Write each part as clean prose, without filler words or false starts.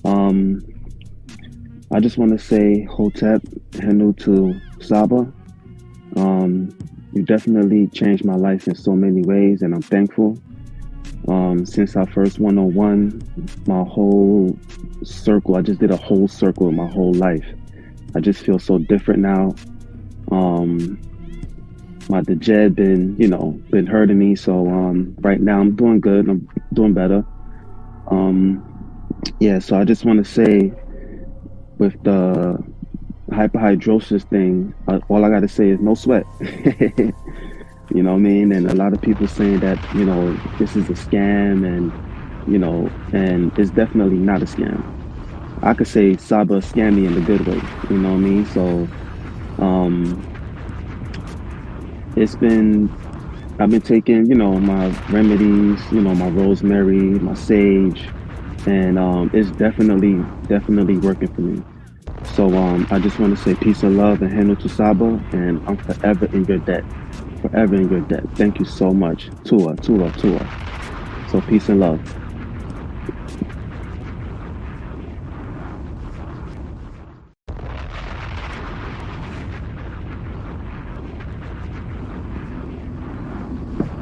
Um, I just want to say Hotep, Henu to Saba. You definitely changed my life in so many ways, and I'm thankful. Since our first 101, my whole circle, I just did a whole circle of my whole life. I just feel so different now. My dejed been hurting me, so right now I'm doing good. I'm doing better. Yeah, so I just want to say with the hyperhidrosis thing, all I got to say is no sweat. You know what I mean? And a lot of people saying that, this is a scam and it's definitely not a scam. I could say Saba scammed me in the good way, you know what I mean? So I've been taking, my remedies, my rosemary, my sage, and it's definitely working for me. So I just want to say peace and love and handle to Saba, and I'm forever in your debt. Forever in your debt. Thank you so much. Tua. So peace and love.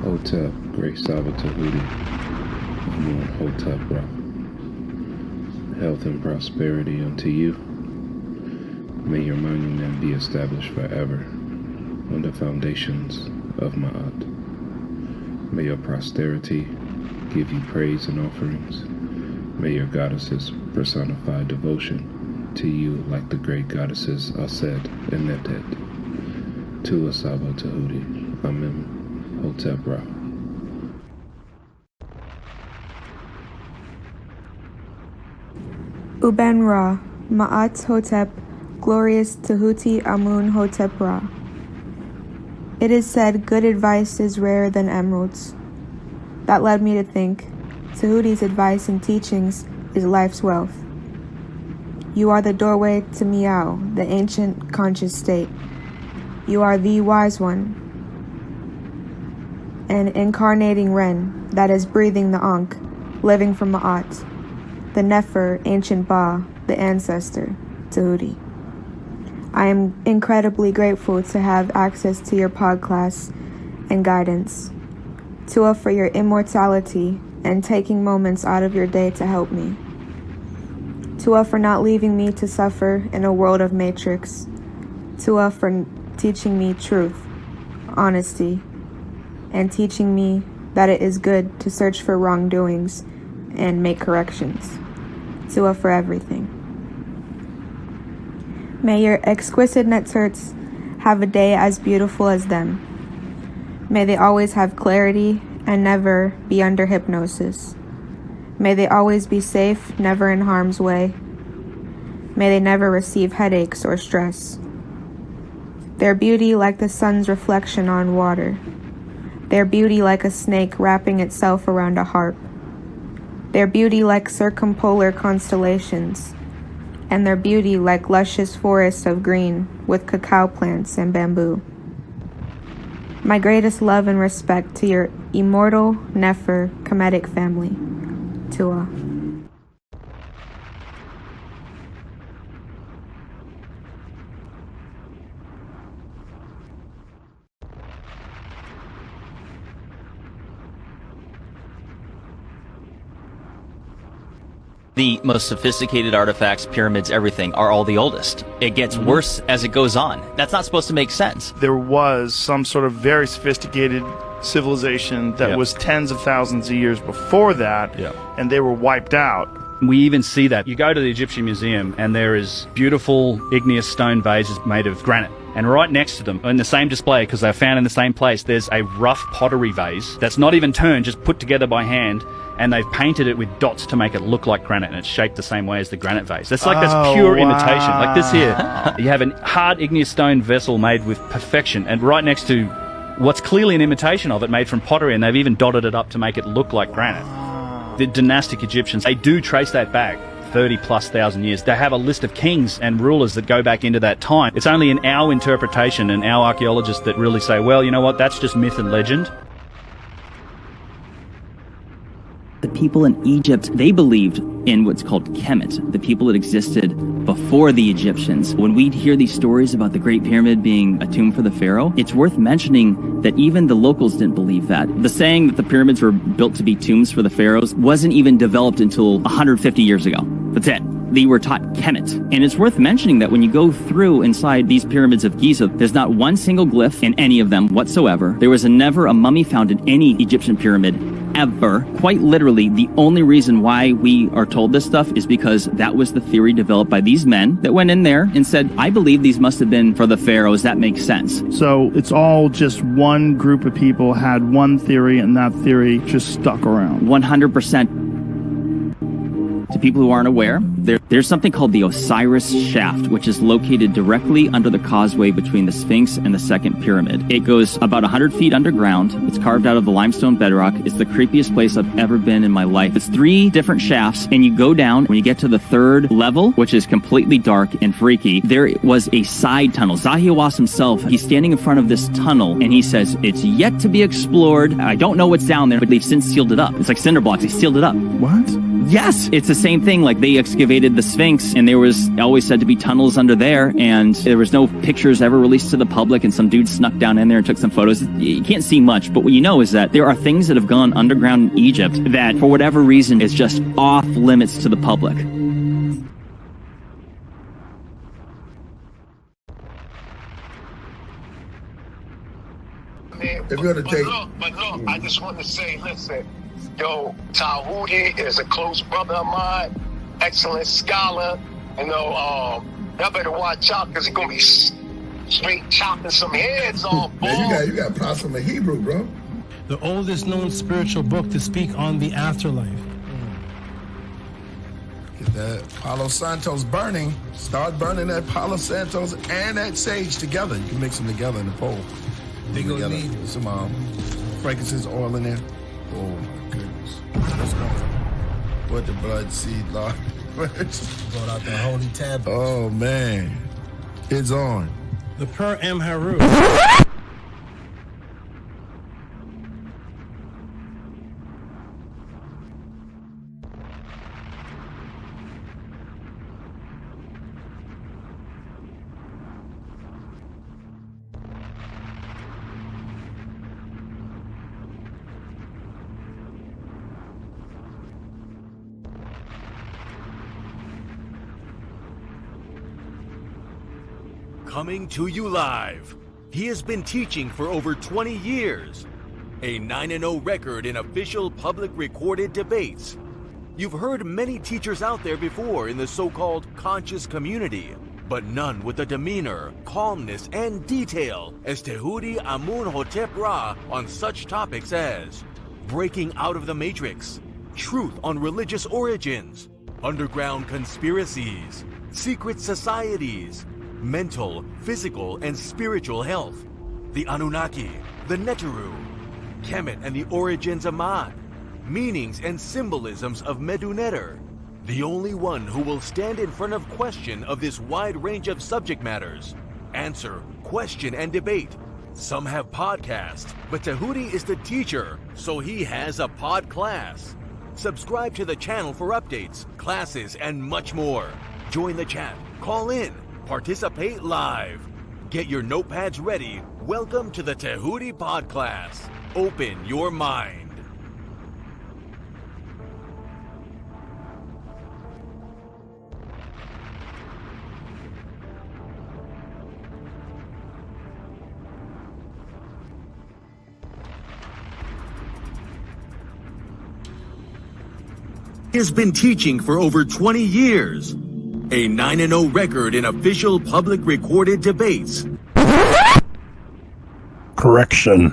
Hotep, Great Saba Tehuti, I'm on Hotep, bro. Health and prosperity unto you. May your monument be established forever on the foundations of Ma'at. May your posterity give you praise and offerings. May your goddesses personify devotion to you like the great goddesses Aset and Netet. Tua Saba Tehuti, Amen. Hotep Ra. Uben Ra, Ma'at Hotep, Glorious Tehuti Amun Hotep Ra. It is said good advice is rarer than emeralds. That led me to think Tehuti's advice and teachings is life's wealth. You are the doorway to Miao, the ancient conscious state. You are the wise one, an incarnating Ren that is breathing the Ankh, living from Ma'at, the Nefer, ancient Ba, the ancestor, Tehuti. I am incredibly grateful to have access to your podcast and guidance. Tua for your immortality and taking moments out of your day to help me. Tua for not leaving me to suffer in a world of matrix. Tua for teaching me truth, honesty, and teaching me that it is good to search for wrongdoings and make corrections. Tua for everything. May your exquisite NETERTs have a day as beautiful as them. May they always have clarity and never be under hypnosis. May they always be safe, never in harm's way. May they never receive headaches or stress. Their beauty like the sun's reflection on water. Their beauty like a snake wrapping itself around a harp. Their beauty like circumpolar constellations. And their beauty like luscious forests of green with cacao plants and bamboo. My greatest love and respect to your immortal Nefer Kemetic family. Tua. The most sophisticated artifacts, pyramids, everything are all the oldest. It gets worse as it goes on. That's not supposed to make sense. There was some sort of very sophisticated civilization that was tens of thousands of years before that, and they were wiped out. We even see that. You go to the Egyptian Museum and there is beautiful igneous stone vases made of granite. And right next to them, in the same display, because they're found in the same place, there's a rough pottery vase that's not even turned, just put together by hand, and they've painted it with dots to make it look like granite, and it's shaped the same way as the granite vase. That's that's pure imitation. Like this here, you have a hard igneous stone vessel made with perfection, and right next to what's clearly an imitation of it made from pottery, and they've even dotted it up to make it look like granite. The dynastic Egyptians, they do trace that back 30,000+ years. They have a list of kings and rulers that go back into that time. It's only in our interpretation and our archaeologists that really say, well, you know what, that's just myth and legend. The people in Egypt, they believed in what's called Kemet, the people that existed before the Egyptians. When we hear these stories about the Great Pyramid being a tomb for the pharaoh, it's worth mentioning that even the locals didn't believe that. The saying that the pyramids were built to be tombs for the pharaohs wasn't even developed until 150 years ago. That's it. They were taught Kemet. And it's worth mentioning that when you go through inside these pyramids of Giza, there's not one single glyph in any of them whatsoever. There was never a mummy found in any Egyptian pyramid ever. Quite literally, the only reason why we are told this stuff is because that was the theory developed by these men that went in there and said, I believe these must have been for the pharaohs. That makes sense. So it's all just one group of people had one theory, and that theory just stuck around. 100%. To people who aren't aware, there's something called the Osiris Shaft, which is located directly under the causeway between the Sphinx and the second pyramid. It goes about 100 feet underground. It's carved out of the limestone bedrock. It's the creepiest place I've ever been in my life. It's 3 different shafts, and you go down. When you get to the 3rd level, which is completely dark and freaky, there was a side tunnel. Zahi Hawass himself, he's standing in front of this tunnel, and he says, it's yet to be explored. I don't know what's down there, but they've since sealed it up. It's like cinder blocks. They sealed it up. What? Yes, it's the same thing. Like, they excavated the Sphinx, and there was always said to be tunnels under there, and there was no pictures ever released to the public, and some dude snuck down in there and took some photos. You can't see much, but what you know is that there are things that have gone underground in Egypt that, for whatever reason, is just off limits to the public. If you're gonna take, but look, I just want to say, listen, yo, Tehuti is a close brother of mine, excellent scholar. You know, y'all better watch out because he's gonna be straight chopping some heads off. Man, you got props from the Hebrew, bro. The oldest known spiritual book to speak on the afterlife. Get that Palo Santos burning. Start burning that Palo Santos and that sage together. You can mix them together in the bowl. They gonna need some frankincense oil in there. Oh my goodness. Let's go. What the blood seed, Lord. Brought out the holy tab. Oh man. It's on. The Per M Haru. Coming to you live. He has been teaching for over 20 years. A 9-0 record in official public recorded debates. You've heard many teachers out there before in the so-called conscious community, but none with the demeanor, calmness, and detail as Tehuti Amun-Hotep Ra on such topics as breaking out of the matrix, truth on religious origins, underground conspiracies, secret societies, mental, physical, and spiritual health, the Anunnaki, the NETERTI, Kemet and the origins of Ma'at, meanings and symbolisms of MEDU Neter, the only one who will stand in front of question of this wide range of subject matters, answer, question, and debate. Some have podcasts, but Tehuti is the teacher, so he has a PODCLASS. Subscribe to the channel for updates, classes, and much more. Join the chat, call in, participate live. Get your notepads ready. Welcome to the Tehuti PODCLASS. Open your mind. He has been teaching for over 20 years. A 9-0 record in official public recorded debates. Correction.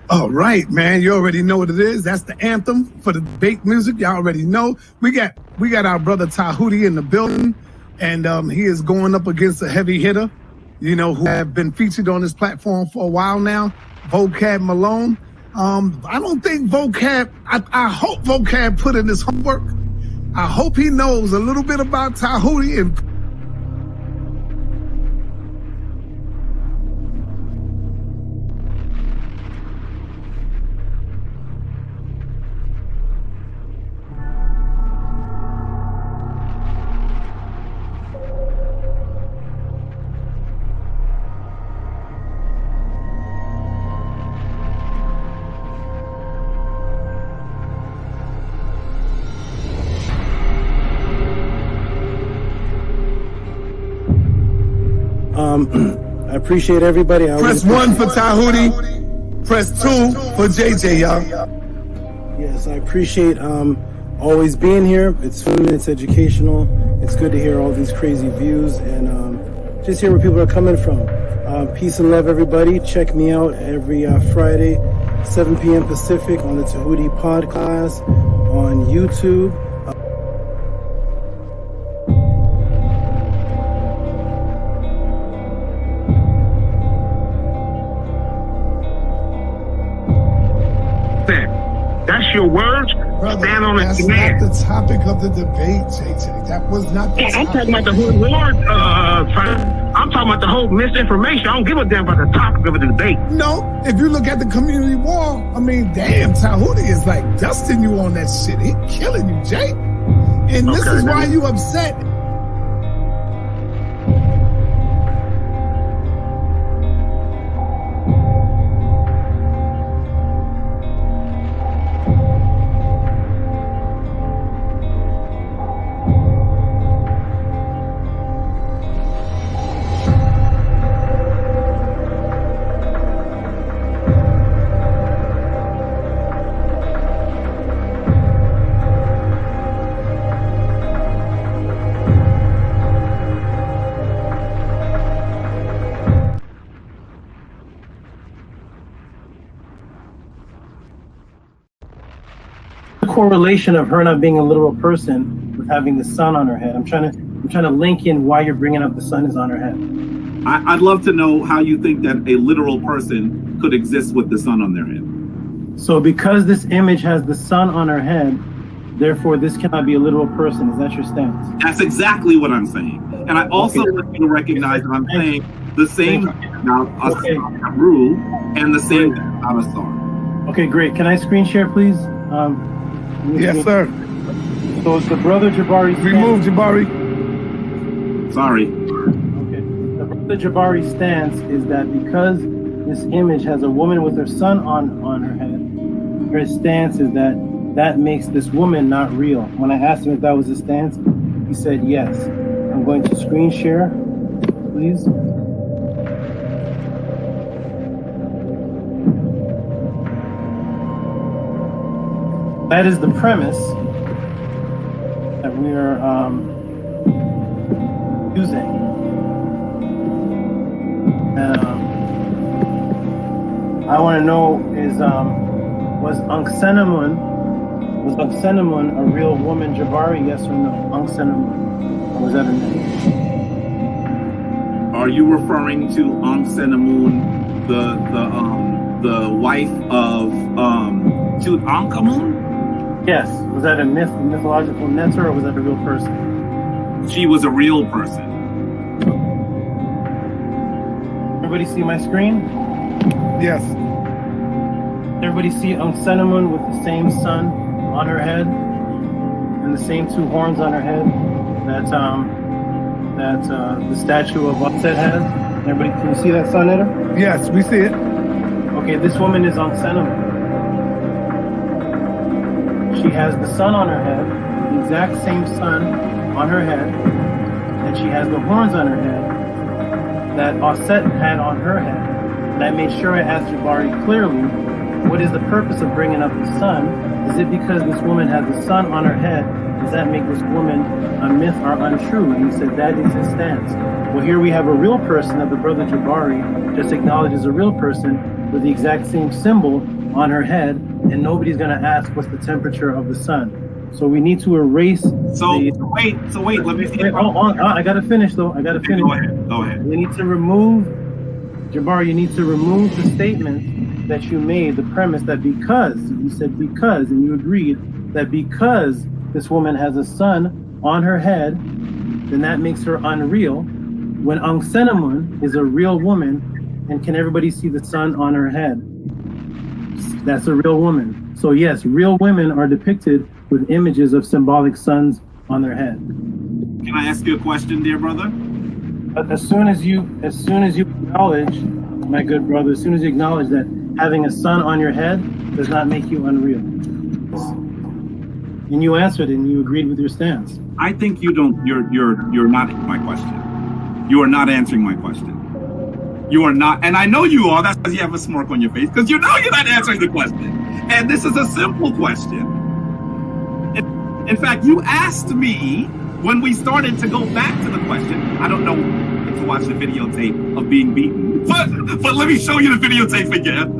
All right, man. You already know what it is. That's the anthem for the debate music. Y'all already know. We got our brother Tehuti in the building, and he is going up against a heavy hitter, you know, who have been featured on this platform for a while now, Vocab Malone. I don't think Vocab, I hope Vocab put in his homework. I hope he knows a little bit about Tehuti and I appreciate everybody. Press 1 for Tehuti. Press 2 for JJ, y'all. Yes, I appreciate always being here. It's fun, it's educational. It's good to hear all these crazy views and just hear where people are coming from. Peace and love, everybody. Check me out every Friday, 7 p.m. Pacific on the Tehuti PODCLASS on YouTube. That's your words? Brother, stand on that's it, man. not the topic of the debate, JJ. That was not the I'm topic. talking about the whole war. I'm talking about the whole misinformation. I don't give a damn about the topic of the debate. No, if you look at the community wall, I mean, damn, Tehuti is like dusting you on that shit. He killing you, Jay. And this is why you upset. Correlation of her not being a literal person with having the sun on her head. I'm trying to link in why you're bringing up the sun is on her head. I'd love to know how you think that a literal person could exist with the sun on their head. So because this image has the sun on her head, therefore this cannot be a literal person. Is that your stance? That's exactly what I'm saying. And I also want you to recognize that I'm saying the same about a rule and the same about a star. Okay, great. Can I screen share, please? Yes, sir. So it's the brother Jabari. Remove Jabari. Sorry. Okay. The brother Jabari stance is that because this image has a woman with her son on her head, her stance is that that makes this woman not real. When I asked him if that was his stance, he said yes. I'm going to screen share, please. That is the premise that we are using. I want to know is was Anksenamun a real woman, Jabari? Yes or no? Anksenamun, or was that a myth? Are you referring to Anksenamun, the wife of Tutankhamun? Yes. Was that a mythological neter, or was that a real person? She was a real person. Everybody see my screen? Yes. Everybody see Anksenamun with the same sun on her head and the same two horns on her head that the statue of Upset has? Everybody, can you see that sun in her? Yes, we see it. Okay, this woman is Anksenamun. She has the sun on her head, the exact same sun on her head, and she has the horns on her head that Offset had on her head. And I made sure I asked Jabari clearly, what is the purpose of bringing up the sun? Is it because this woman has the sun on her head? Does that make this woman a myth or untrue? And he said that is his stance. Well, here we have a real person that the brother Jabari just acknowledged as a real person with the exact same symbol on her head, and nobody's going to ask what's the temperature of the sun. So we need to erase. So wait. Let me see. I got to finish though. I got to finish. Go ahead. We need to remove, Jabari. You need to remove the statement that you made. The premise that because you said because, and you agreed that because this woman has a sun on her head, then that makes her unreal. When Anksenamun is a real woman, and can everybody see the sun on her head? That's a real woman. So yes, real women are depicted with images of symbolic suns on their head. Can I ask you a question, dear brother? As soon as you acknowledge, my good brother, as soon as you acknowledge that having a sun on your head does not make you unreal. And you answered and you agreed with your stance. I think you're not my question. You are not answering my question. You are not, and I know you are. That's because you have a smirk on your face, because you know you're not answering the question. And this is a simple question. In fact, you asked me when we started to go back to the question. I don't know to watch the videotape of being beaten, but let me show you the videotape again.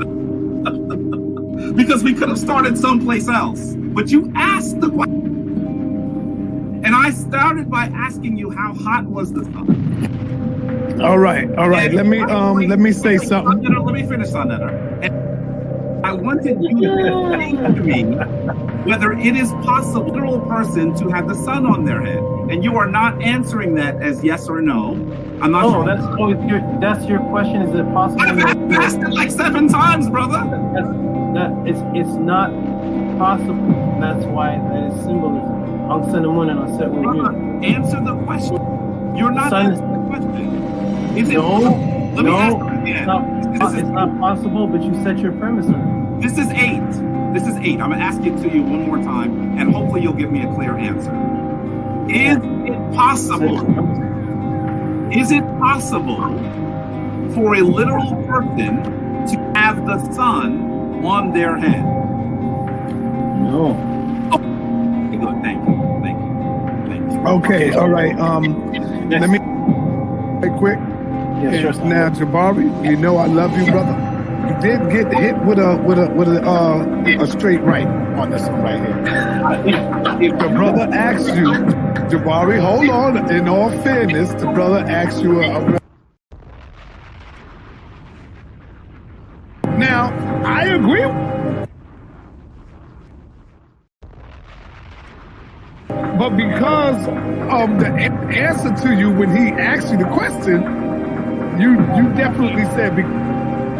Because we could have started someplace else. But you asked the question. And I started by asking you how hot was the sun. All right. Let me say something. Let me finish on that. And I wanted you to explain to me whether it is possible for a literal person to have the sun on their head, and you are not answering that as yes or no. I'm not sure. That's your question. Is it possible? I've asked it like 7 times, brother. It's not possible. That's why that is symbolism. I'll send them one and I'll set one here. Answer the question. You're not answering the question. Is it Let me ask you again. It's not possible, but you set your premise on it. This is 8. This is 8. I'm going to ask it to you one more time, and hopefully you'll give me a clear answer. Is it possible? Is it possible for a literal person to have the sun on their head? No. Okay, good. Thank you. Okay, all right. Let me right quick. Yeah, sure. Now, Jabari, you know I love you, brother. You did get hit with a straight right on this one right here. If the brother asks you, Jabari, hold on. In all fairness, the brother asks you Now, I agree. But because of the answer to you when he asked you the question, you definitely said the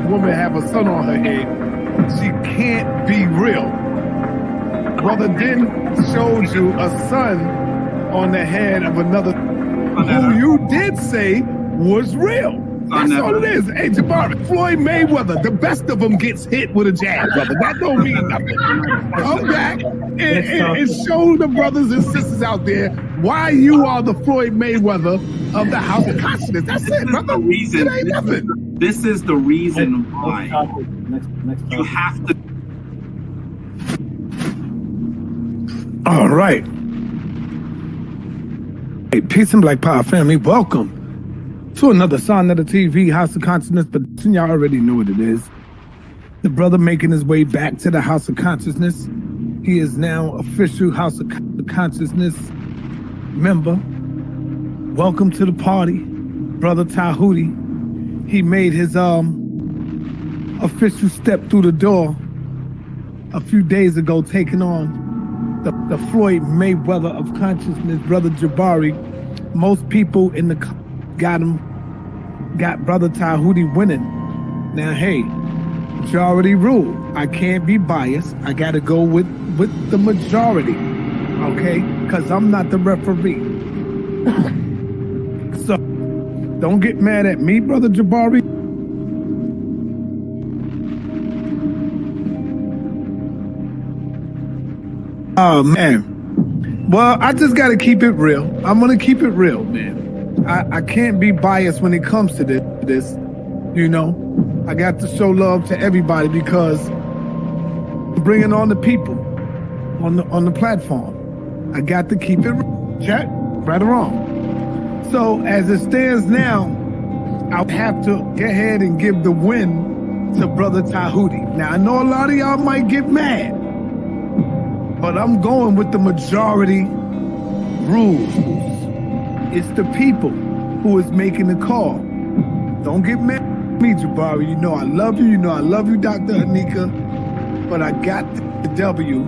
woman have a sun on her head. She can't be real. Brother then showed you a sun on the head of another who you did say was real. That's all it is. Hey, Jabari, Floyd Mayweather, the best of them gets hit with a jab, brother. That don't mean nothing. Come back and show the brothers and sisters out there why you are the Floyd Mayweather of the House of Consciousness. That's it, brother. It ain't nothing. This is the reason why you have to. All right. Hey, peace and Black Power family. Welcome to another Sonetta TV House of Consciousness, but y'all already know what it is. The brother making his way back to the House of Consciousness. He is now official House of Consciousness member. Welcome to the party, Brother Tehuti. He made his official step through the door a few days ago, taking on the Floyd Mayweather of consciousness, Brother Jabari. Most people in the got Brother Tehuti winning. Now, hey, majority rule. I can't be biased. I got to go with the majority, okay? Because I'm not the referee. So, don't get mad at me, Brother Jabari. Oh, man. Well, I just got to keep it real. I'm going to keep it real, man. I can't be biased when it comes to this, you know. I got to show love to everybody because I'm bringing on the people on the platform. I got to keep it real. Check, right or wrong. So as it stands now, I'll have to go ahead and give the win to Brother Tehuti. Now, I know a lot of y'all might get mad, but I'm going with the majority rules. It's the people who is making the call. Don't get mad at me, Jabari. You know I love you. You know I love you, Dr. Anika. But I got the W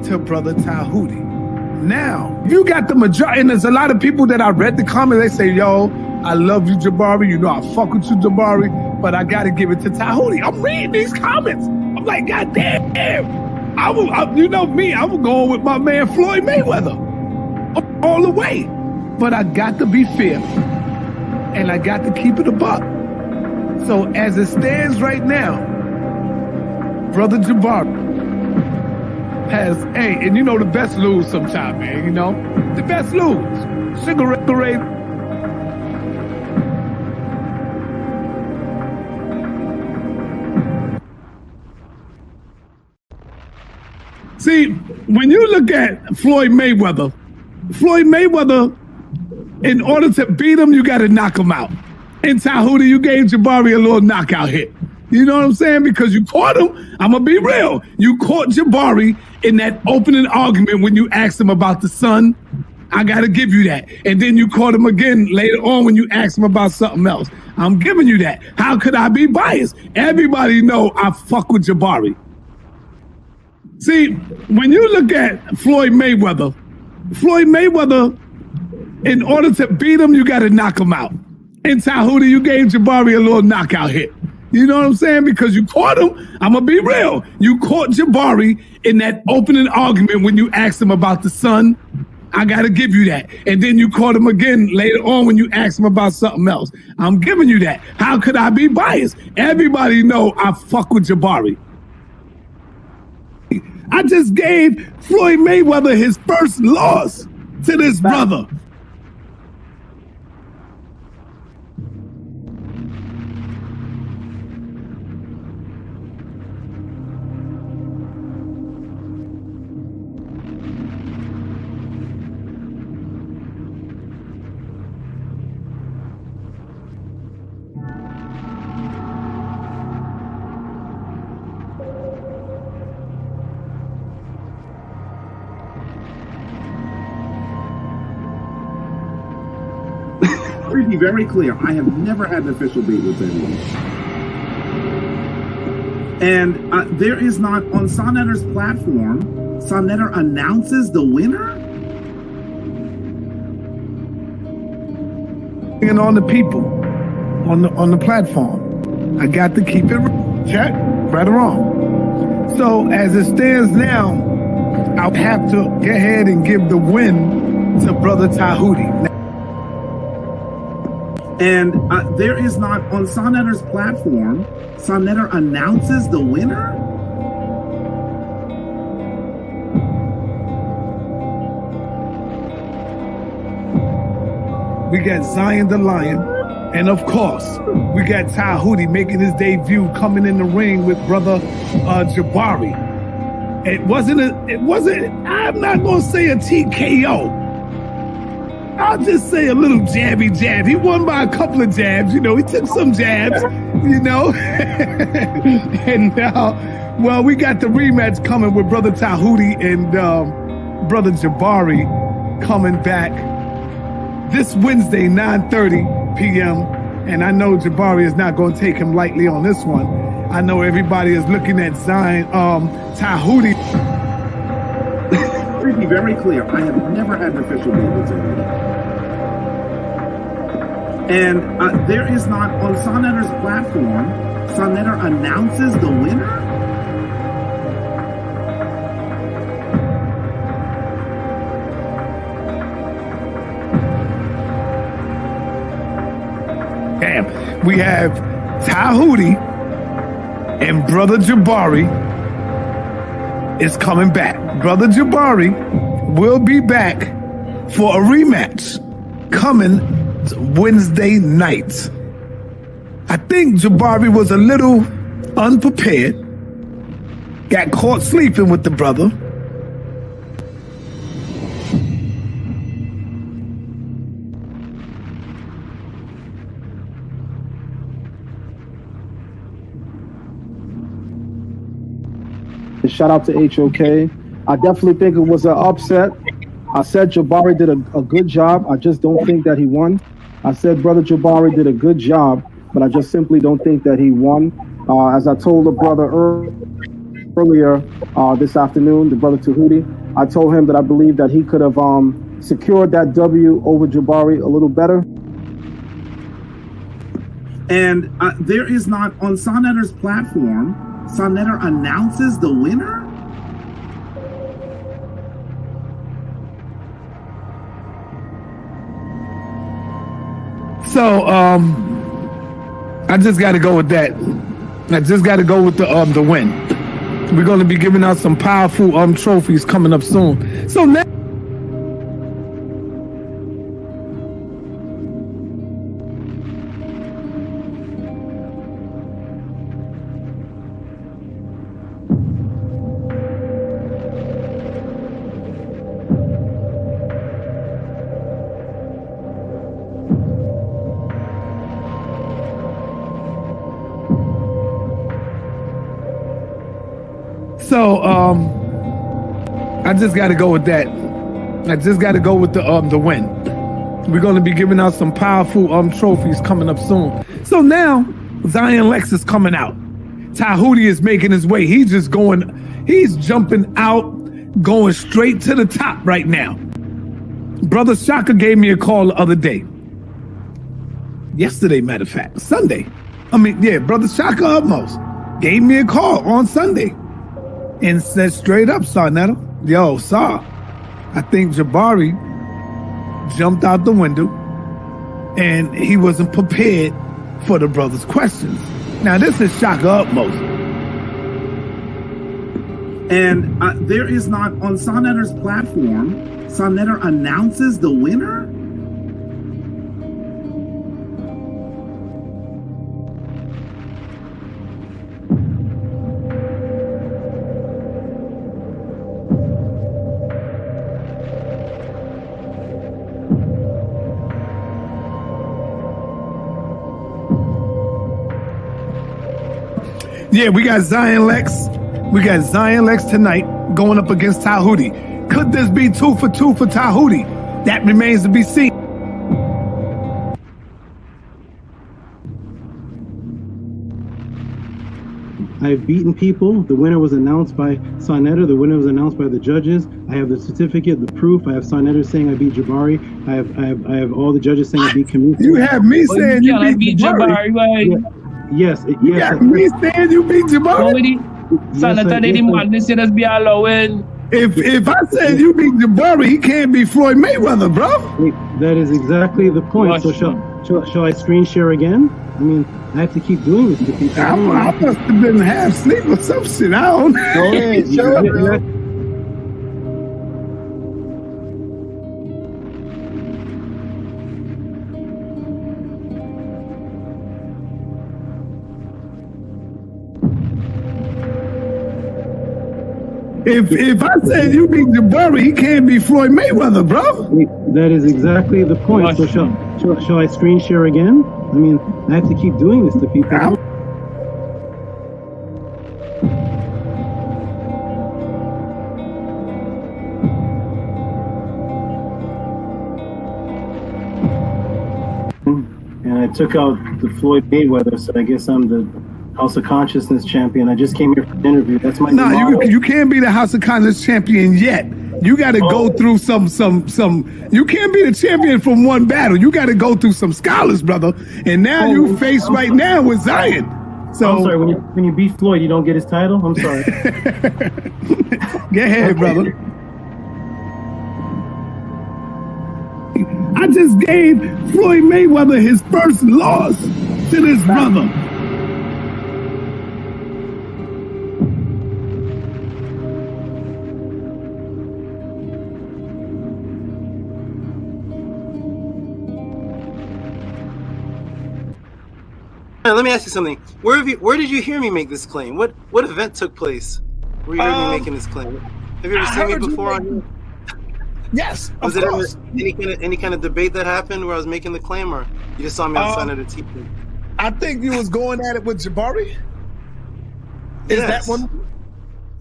to Brother Tehuti. Now, you got the majority, and there's a lot of people that I read the comments, they say, yo, I love you, Jabari. You know I fuck with you, Jabari. But I got to give it to Tehuti. I'm reading these comments. I'm like, God damn. You know me, I'm going with my man Floyd Mayweather all the way. But I got to be fair, and I got to keep it a buck. So as it stands right now, Brother Jabari has, hey, and you know the best lose sometime, man, you know? The best lose. Cigarette. See, when you look at Floyd Mayweather, in order to beat him, you got to knock him out. In Tehuti, you gave Jabari a little knockout hit. You know what I'm saying? Because you caught him. I'm going to be real. You caught Jabari in that opening argument when you asked him about the sun. I got to give you that. And then you caught him again later on when you asked him about something else. I'm giving you that. How could I be biased? Everybody know I fuck with Jabari. See, when you look at Floyd Mayweather, in order to beat him, you got to knock him out. In Tehuti, you gave Jabari a little knockout hit. You know what I'm saying? Because you caught him. I'm going to be real. You caught Jabari in that opening argument when you asked him about the sun. I got to give you that. And then you caught him again later on when you asked him about something else. I'm giving you that. How could I be biased? Everybody know I fuck with Jabari. I just gave Floyd Mayweather his first loss to this brother. To be very clear, I have never had an official date with anyone. And there is not, on Sonetter's platform, Sonetter announces the winner? And on the people, on the platform, I got to keep it check, right or wrong. So as it stands now, I'll have to go ahead and give the win to Brother Tehuti. And there is not, on Sonetter's platform, Sonetter announces the winner? We got Zion the Lion, and of course, we got Tehuti making his debut, coming in the ring with Brother Jabari. It wasn't, I'm not gonna say a TKO. I'll just say a little jabby jab. He won by a couple of jabs, you know, he took some jabs, you know. And now, well, we got the rematch coming with Brother Tehuti and Brother Jabari coming back this Wednesday, 9:30 p.m. And I know Jabari is not going to take him lightly on this one. I know everybody is looking at Zion, Tehuti. To be very clear, I have never had an official date with anyone. And there is not, on Sonetter's platform, Sonetter announces the winner? Damn, we have Tehuti and Brother Jabari is coming back. Brother Jabari will be back for a rematch coming Wednesday night. I think Jabari was a little unprepared, got caught sleeping with the brother. Shout out to HOK. I definitely think it was an upset. I said Jabari did a good job. I just don't think that he won. I said Brother Jabari did a good job, but I just simply don't think that he won. As I told the brother earlier this afternoon, the Brother Tehuti, I told him that I believe that he could have secured that W over Jabari a little better. And there is not, on Sonetter's platform, Sonetter announces the winner? So, I just got to go with that. I just got to go with the win. We're going to be giving out some powerful trophies coming up soon. So now, So I just got to go with that. I just got to go with the win. We're going to be giving out some powerful trophies coming up soon. So now Zion Lex is coming out. Tehuti is making his way. He's jumping out, going straight to the top right now. Brother Shaka gave me a call the other day. Yesterday, matter of fact, Sunday. Brother Shaka Utmost gave me a call on Sunday and said straight up, Sarnetta, yo, Sar, I think Jabari jumped out the window and he wasn't prepared for the brother's questions. Now, this is Shaka Utmost. And there is not, on Sarnetta's platform, Sarnetta announces the winner? Yeah, we got Zion Lex. We got Zion Lex tonight going up against Tehuti. Could this be 2 for 2 for Tehuti? That remains to be seen. I've beaten people. The winner was announced by Sarnetta. The winner was announced by the judges. I have the certificate, the proof. I have Sarnetta saying I beat Jabari. I have all the judges saying I beat Kemet'S. You have me saying you beat Jabari. Yes. You got me saying you beat Jabari. If I said you beat Jabari, he can't be Floyd Mayweather, bro. That is exactly the point. So shall I screen share again? I mean, I have to keep doing this to people. I must have been half asleep or some shit. I don't know. Go ahead, show it, bro. If I said you beat Jabari, he can't be Floyd Mayweather, bro. That is exactly the point. So shall I screen share again? I mean, I have to keep doing this to people. And I took out the Floyd Mayweather, so I guess I'm the House of Consciousness champion. I just came here for an interview. That's my you can't be the House of Consciousness champion yet. You got to go through some. You can't be the champion from one battle. You got to go through some scholars, brother. And now you face right now with Zion. So I'm sorry. When you beat Floyd, you don't get his title. I'm sorry. Go ahead, brother. I just gave Floyd Mayweather his first loss to this brother. Let me ask you something. Where did you hear me make this claim? What event took place where you heard me making this claim? Have you ever seen me before on here? Yes, was it any kind of debate that happened where I was making the claim, or you just saw me outside of the TV? I think you was going at it with Jabari. Is that one?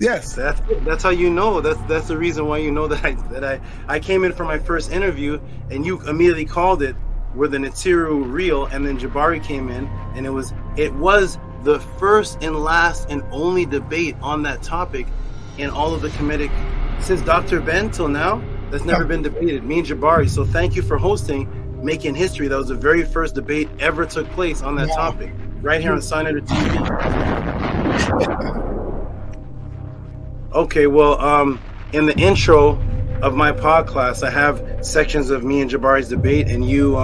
Yes. That's how you know. That's the reason why you know that I came in for my first interview and you immediately called it were the Neteru real, and then Jabari came in, and it was the first and last and only debate on that topic in all of the Kemetic since Dr. Ben till now. That's never been debated. Me and Jabari. So thank you for hosting, making history. That was the very first debate ever took place on that topic, right here on Signature TV. Okay, well, in the intro of my PODCLASS, I have sections of me and Jabari's debate, and you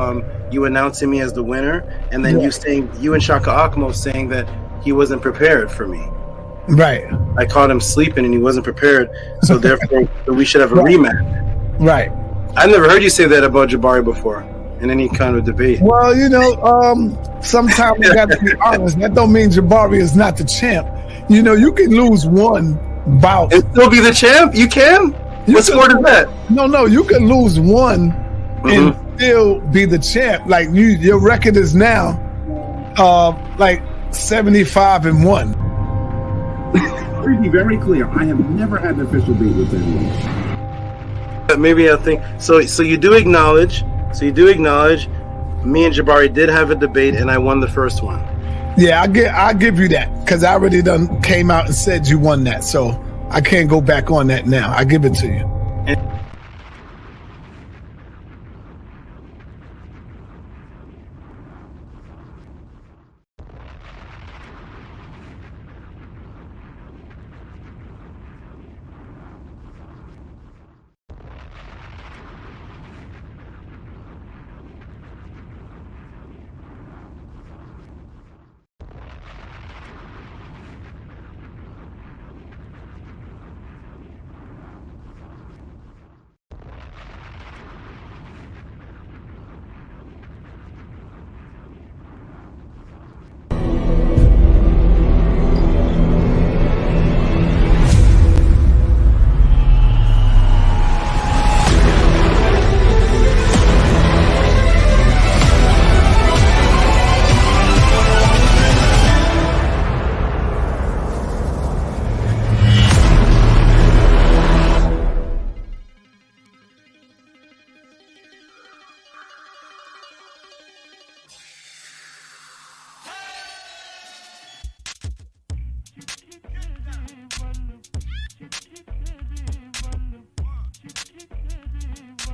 announcing me as the winner, and then you and Shaka Akmo saying that he wasn't prepared for me. Right. I caught him sleeping and he wasn't prepared, so therefore we should have a rematch. Right. I never heard you say that about Jabari before in any kind of debate. Well, sometimes we got to be honest. That don't mean Jabari is not the champ. You can lose one bout and still be the champ. You can. What sport is that? No, you can lose one and still be the champ. Like your record is now like 75-1. let me be very clear. I have never had an official date with anyone. Maybe I think so. So you do acknowledge. So you do acknowledge. Me and Jabari did have a debate, and I won the first one. Yeah, I'll give you that because I already done came out and said you won that, so I can't go back on that now. I give it to you.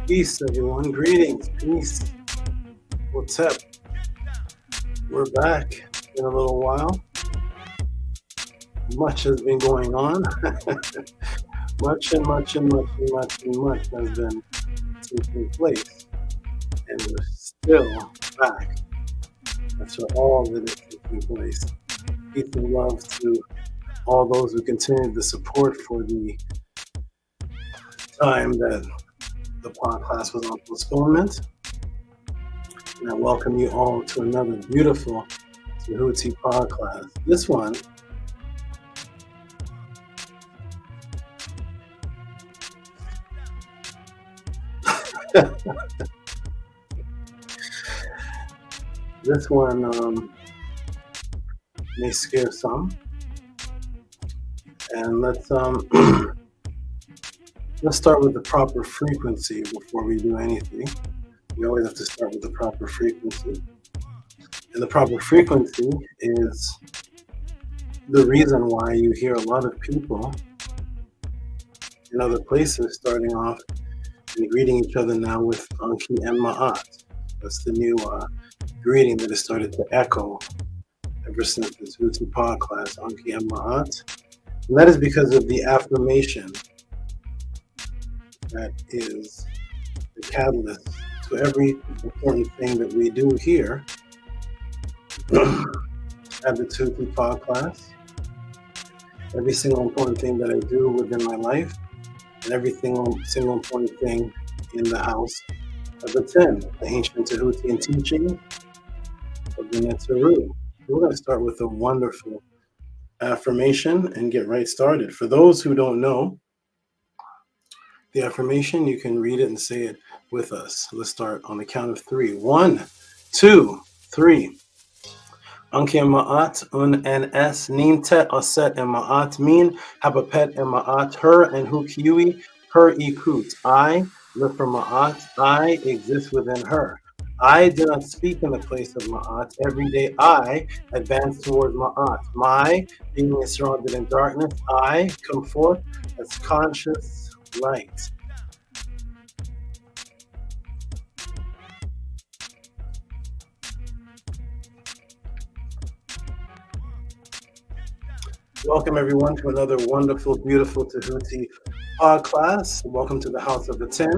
Peace, everyone. Greetings. Peace. What's up? We're back in a little while. Much has been going on. much has been taking place. And we're still back after all that is taking place. Peace and love to all those who continue the support for the time that the podcast was on postponement. And I welcome you all to another beautiful Tehuti podcast. This one this one may scare some. And let's let's start with the proper frequency before we do anything. We always have to start with the proper frequency. And the proper frequency is the reason why you hear a lot of people in other places starting off and greeting each other now with Anki and Ma'at. That's the new greeting that has started to echo ever since the Tehuti podcast, Anki and Ma'at. And that is because of the affirmation that is the catalyst to every important thing that we do here at the Tehuti podcast. Every single important thing that I do within my life, and every single important thing in the house of the 10, the ancient Tehutian teaching of the NETERTI. We're going to start with a wonderful affirmation and get right started. For those who don't know the affirmation, you can read it and say it with us. Let's start on the count of 3. 1, 2, 3. Anki ma'at un ns nintet aset ma'at min habapet ma'at her and hukiui her ikut. I live for ma'at. I exist within her. I do not speak in the place of ma'at. Every day I advance towards ma'at. My being is surrounded in darkness. I come forth as conscious light. Welcome everyone to another wonderful, beautiful Tehuti podcast. Welcome to the House of the 10.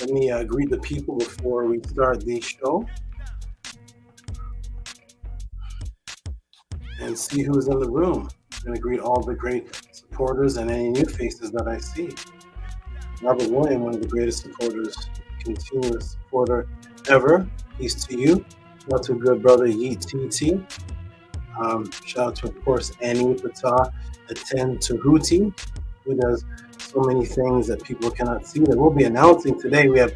Let me greet the people before we start the show and see who's in the room. I'm going to greet all the great supporters and any new faces that I see. Robert William, one of the greatest supporters, continuous supporter ever. Peace to you. Shout out to good brother Yeet TT. Shout out to, of course, Annie Patah Attend Tehuti, who does so many things that people cannot see. That we'll be announcing today. We have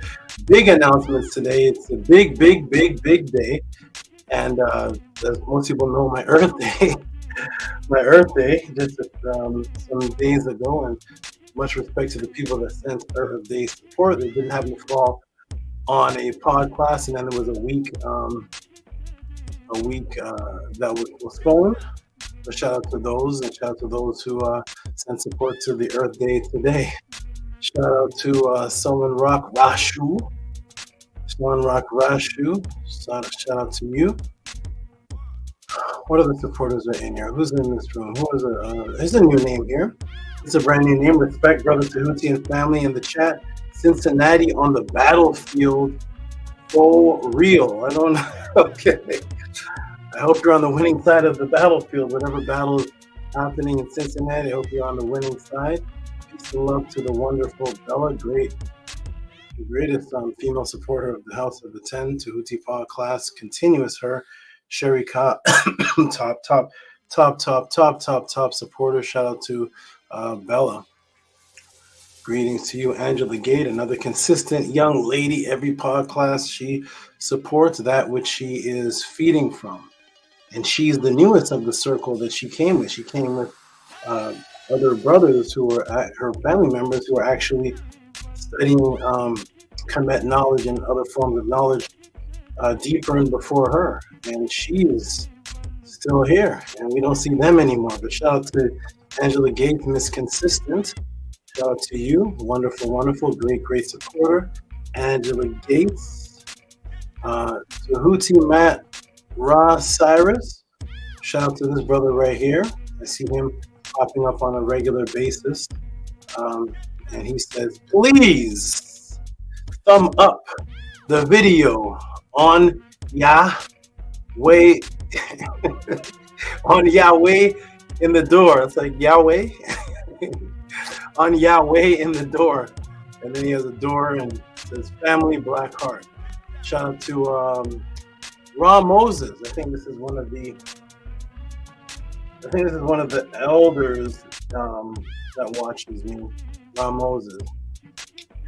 big announcements today. It's a big day. And as most people know, my Earth Day, my Earth Day just some days ago, and much respect to the people that sent Earth Day support. They didn't have me fall on a pod class, and then there was a week that was postponed. So shout out to those, and shout out to those who sent support to the Earth Day today. Shout out to Solon Rock Rashu. Solon Rock Rashu. Shout out to you. What other supporters are in here? Who's in this room? Who is it? There's a new name here. It's a brand new name. Respect, brother Tehuti and family in the chat. Cincinnati on the battlefield. For real. I don't know. Okay. I hope you're on the winning side of the battlefield. Whatever battle is happening in Cincinnati, I hope you're on the winning side. Peace and love to the wonderful Bella. The greatest female supporter of the House of the 10. Tehuti PODCLASS. Continuous her. Sherry Ka, top supporter. Shout out to Bella. Greetings to you, Angela Gate, another consistent young lady. Every PODCLASS she supports that which she is feeding from. And she's the newest of the circle that she came with. She came with other brothers who were her family members who are actually studying Kemet knowledge and other forms of knowledge deeper and before her, and she is still here, and we don't see them anymore. But shout out to Angela Gates, Miss Consistent. Shout out to you, wonderful, great supporter, Angela Gates. Tehuti Matt Ra Cyrus. Shout out to this brother right here. I see him popping up on a regular basis, and he says, "Please thumb up the video on Yahweh on Yahweh in the door." It's like Yahweh on Yahweh in the door, and then he has a door and it says family black heart. Shout out to Ra Moses. I think this is one of the elders that watches me. Ra Moses.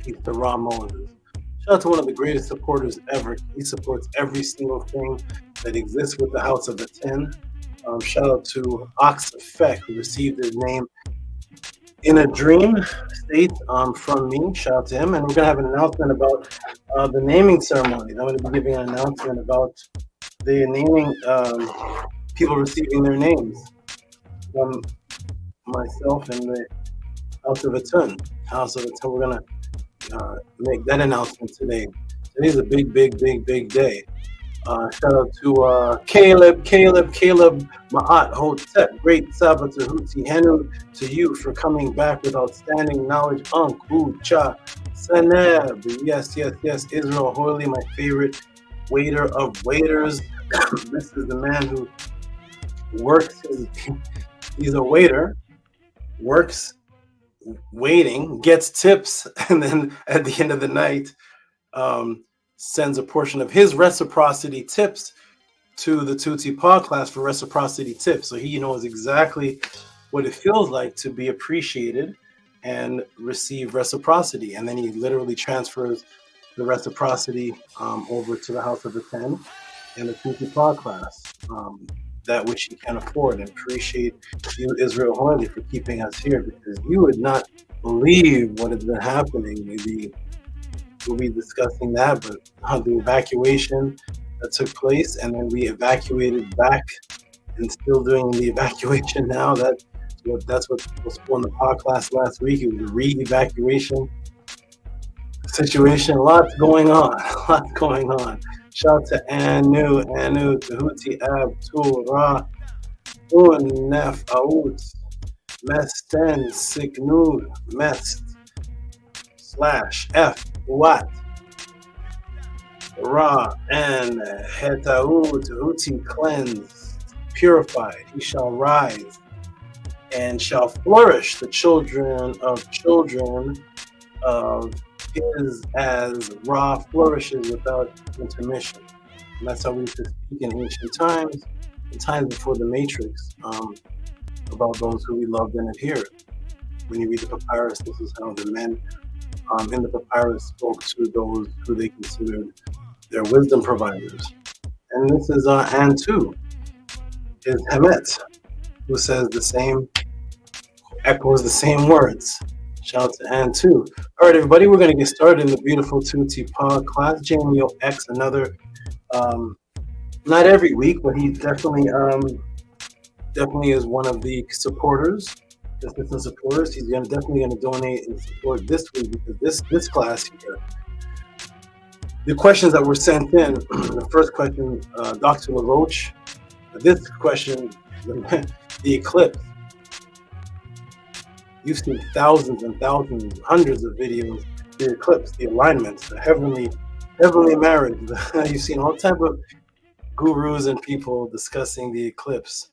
Peace to Ra Moses. Shout out to one of the greatest supporters ever. He supports every single thing that exists with the House of the 10. Shout out to AKHET, who received his name in a dream state from me. Shout out to him. And we're going to have an announcement about the naming ceremony. I'm going to be giving an announcement about the naming, people receiving their names from myself and the House of the 10. We're going to make that announcement today. Today's a big day. Shout out to Caleb Ma'at Hotep, great SABA Tehuti Henu, to you for coming back with outstanding knowledge. Uncle Cha Saneb, yes, Israel Hoyley, my favorite waiter of waiters. This is the man who works he's a waiter, works waiting, gets tips, and then at the end of the night sends a portion of his reciprocity tips to the Tehuti PODCLASS for reciprocity tips. So he knows exactly what it feels like to be appreciated and receive reciprocity. And then he literally transfers the reciprocity over to the House of the 10 and the Tehuti PODCLASS, that which he can afford. And appreciate you, Israel Hoyley, for keeping us here, because you would not believe what has been happening. We'll be discussing that, but the evacuation that took place, and then we evacuated back and still doing the evacuation now. That's what was on the PODCLASS last week. It was a re-evacuation situation. Lots going on. Shout out to Anu, Tehuti Ab, Tul, Ra, Un, Nef, Aout, Mesten, Siknud, Mest, / F, Wat, Ra, and Hetau, Tehuti cleansed, purified. He shall rise and shall flourish. The children of his as Ra flourishes without intermission. And that's how we used to speak in ancient times, in times before the Matrix, about those who we loved and adhered. When you read the Papyrus, this is how the men in the Papyrus spoke to those who they considered their wisdom providers. And this is Antu, is Hemet. who says the same, echoes the same words. Shout out to Ann too. All right, everybody, we're going to get started in the beautiful Tehuti podcast. Jamie X, another, not every week, but he definitely is one of the supporters, consistent supporters. He's definitely going to donate and support this week because this class here, the questions that were sent in, the first question, Dr. LaRoche, this question, the eclipse. You've seen thousands and thousands, hundreds of videos, the eclipse, the alignments, the heavenly marriage. You've seen all type of gurus and people discussing the eclipse.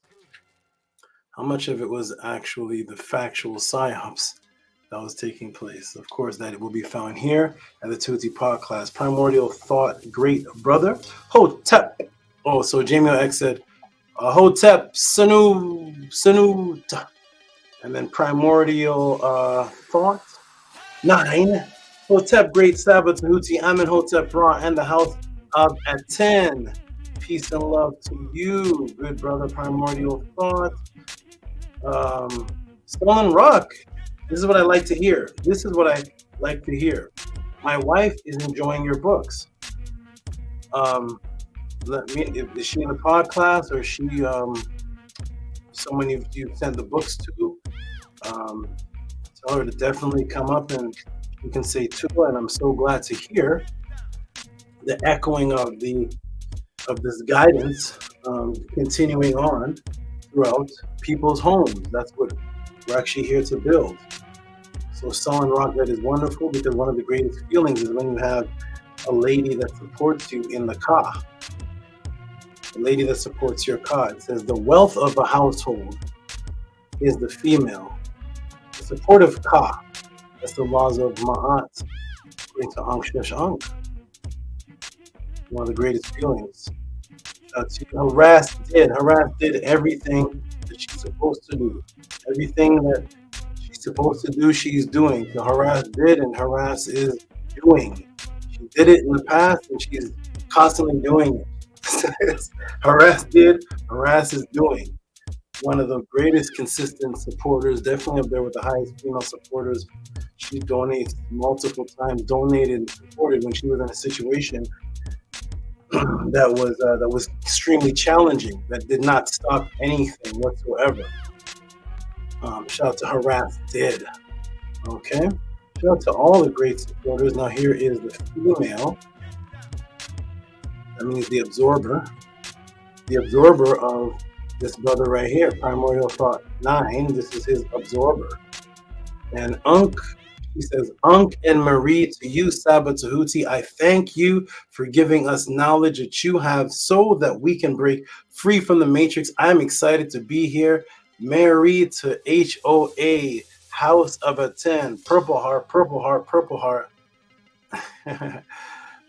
How much of it was actually the factual Psyops that was taking place? Of course, that it will be found here at the Tehuti PODCLASS. Primordial Thought, Great Brother, Hotep. Oh, so Jamie X said, Hotep, Sanu, and then Primordial Thought, 9. Hotep, Great Sabbath, Tehuti, Amen, Hotep, Ra, and the House of ATTON. Peace and love to you, good brother, Primordial Thought. Stolen Rock. This is what I like to hear. My wife is enjoying your books. Is she in the podcast, or is she someone you send the books to? Tell her to definitely come up and you can say too. And I'm so glad to hear the echoing of this guidance continuing on throughout people's homes. That's what we're actually here to build. So Solid Rock, that is wonderful, because one of the greatest feelings is when you have a lady that supports you in the ka. A lady that supports your ka. It says the wealth of a household is the female. The supportive ka. That's the laws of Ma'at. According to Ankh Shesh Ankh. One of the greatest feelings. Harass did everything that she's supposed to do. Everything that she's supposed to do, she's doing. So harass did, and harass is doing. She did it in the past, and she's constantly doing it. Harass did, harass is doing. One of the greatest consistent supporters, definitely up there with the highest female supporters. She donates multiple times, donated and supported when she was in a situation that was extremely challenging, that did not stop anything whatsoever. Shout out to Harass did. Okay. Shout out to all the great supporters. Now here is the female. That means the absorber. The absorber of this brother right here, Primordial Thought 9. This is his absorber. And Ankh, he says, Ankh and Marie, to you, Saba Tehuti, I thank you for giving us knowledge that you have so that we can break free from the matrix. I'm excited to be here. Mary to HOA, House of ATTON, Purple Heart, Purple Heart, Purple Heart.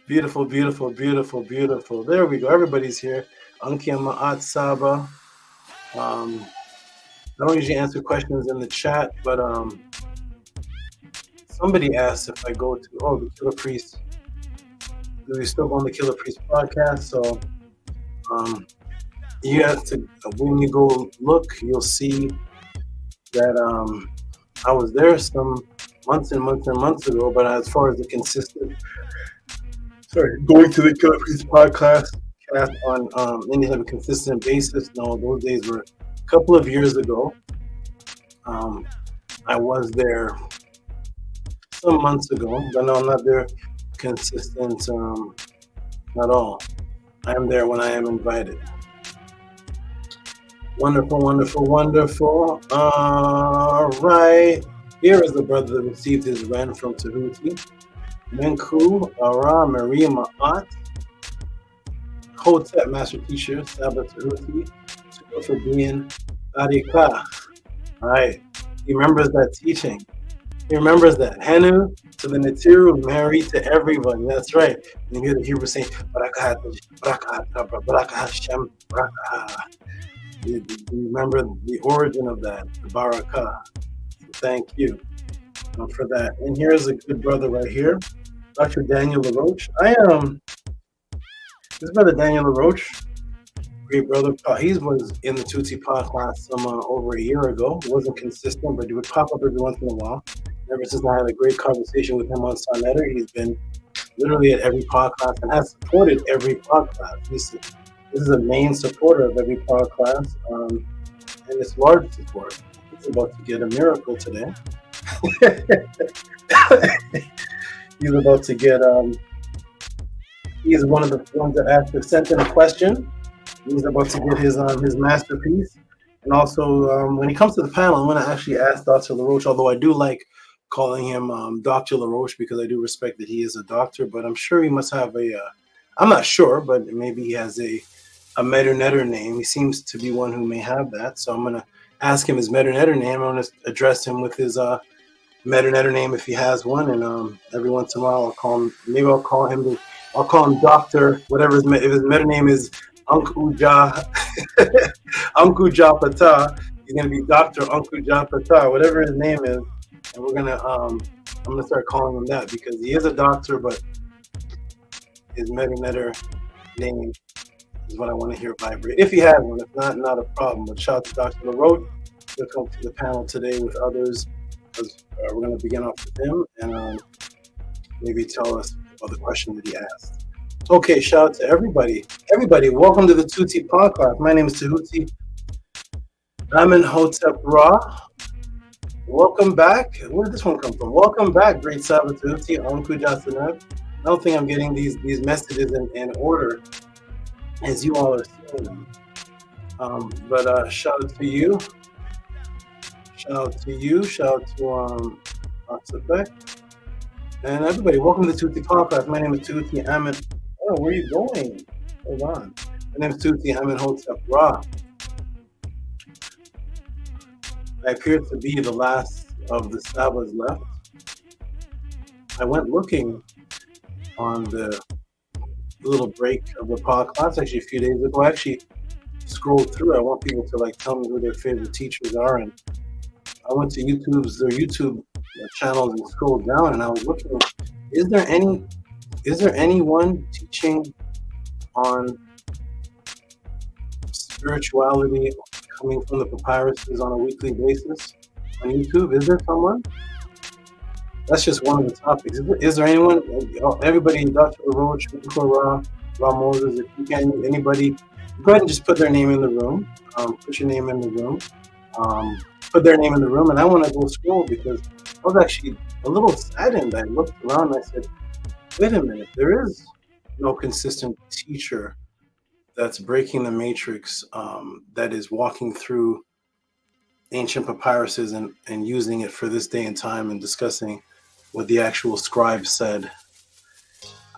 Beautiful, beautiful, beautiful, beautiful. There we go. Everybody's here. Anki and Ma'at Saba. I don't usually answer questions in the chat, but somebody asked if I go to the Killer Priest. Do we still go on the Killer Priest podcast? So you have to, when you go look, you'll see that I was there some months and months and months ago, but as far as the consistent, going to the Killer Priest podcast on any type of consistent basis, no, those days were a couple of years ago. I was there some months ago, but no, I'm not there consistent at all. I am there when I am invited. Wonderful, wonderful, wonderful. All right. Here is the brother that received his Ren from Tehuti. Menku, Ara, Maria Ma'at, Hotep, Master Teacher, Saba Tehuti, for being Arika. All right. He remembers that teaching. He remembers that. Henu to the Netiru, married to everyone. That's right. And you hear the Hebrew saying, Baraka, Baraka Hashem, Baraka. You remember the origin of that, the Baraka. So thank you for that. And here's a good brother right here, Dr. Daniel LaRoche. This brother Daniel LaRoche, great brother. He was in the Tehuti podcast over a year ago. It wasn't consistent, but he would pop up every once in a while. Ever since I had a great conversation with him on Sonnetter, he's been literally at every podcast and has supported every podcast. This is a main supporter of every podcast, and it's large support. He's about to get a miracle today. He's about to get, he's one of the ones that sent in a question. He's about to get his masterpiece. And also, when he comes to the panel, I'm going to actually ask Dr. LaRoche, although I do like calling him Dr. LaRoche because I do respect that he is a doctor, but I'm sure he must have I'm not sure, but maybe he has a MEDU name. He seems to be one who may have that. So I'm going to ask him his MEDU name. I'm going to address him with his MEDU name if he has one. And every once in a while, I'll call him Dr. whatever if his MEDU name is Unkuja Unkuja Pata. He's going to be Dr. Unkuja Pata, whatever his name is. And we're gonna, I'm gonna start calling him that because he is a doctor, but his MEDU name is what I want to hear vibrate. If he has one, if not a problem. But shout out to Dr. LaRoche. He'll come to the panel today with others. We're gonna begin off with him and maybe tell us about the question that he asked. Okay, shout out to everybody. Everybody, welcome to the Tehuti podcast. My name is Tehuti. I'm in Hotep Ra. Welcome back. Where did this one come from? Welcome back, great SABA Tehuti. I don't think I'm getting these messages in order as you all are seeing them. But shout out to you. Shout out to you. Shout out to Oxford. And everybody, welcome to the Tehuti podcast. My name is Tehuti. Where are you going? Hold on. My name is Tehuti. I'm in Hotep Ra. I appear to be the last of the SABAs left. I went looking on the little break of the podcast actually a few days ago. I actually scrolled through. I want people to tell me who their favorite teachers are, and I went to their YouTube channels and scrolled down, and I was looking. Is there anyone teaching on spirituality coming from the Papyruses on a weekly basis on YouTube? Is there someone? That's just one of the topics. Is there anyone? Everybody, Dr. LaRoche, Ra Moses, if you can, anybody, go ahead and just put their name in the room. Put your name in the room. Put their name in the room, and I want to go scroll because I was actually a little saddened. I looked around and I said, wait a minute, there is no consistent teacher that's breaking the matrix, that is walking through ancient papyruses and using it for this day and time and discussing what the actual scribe said.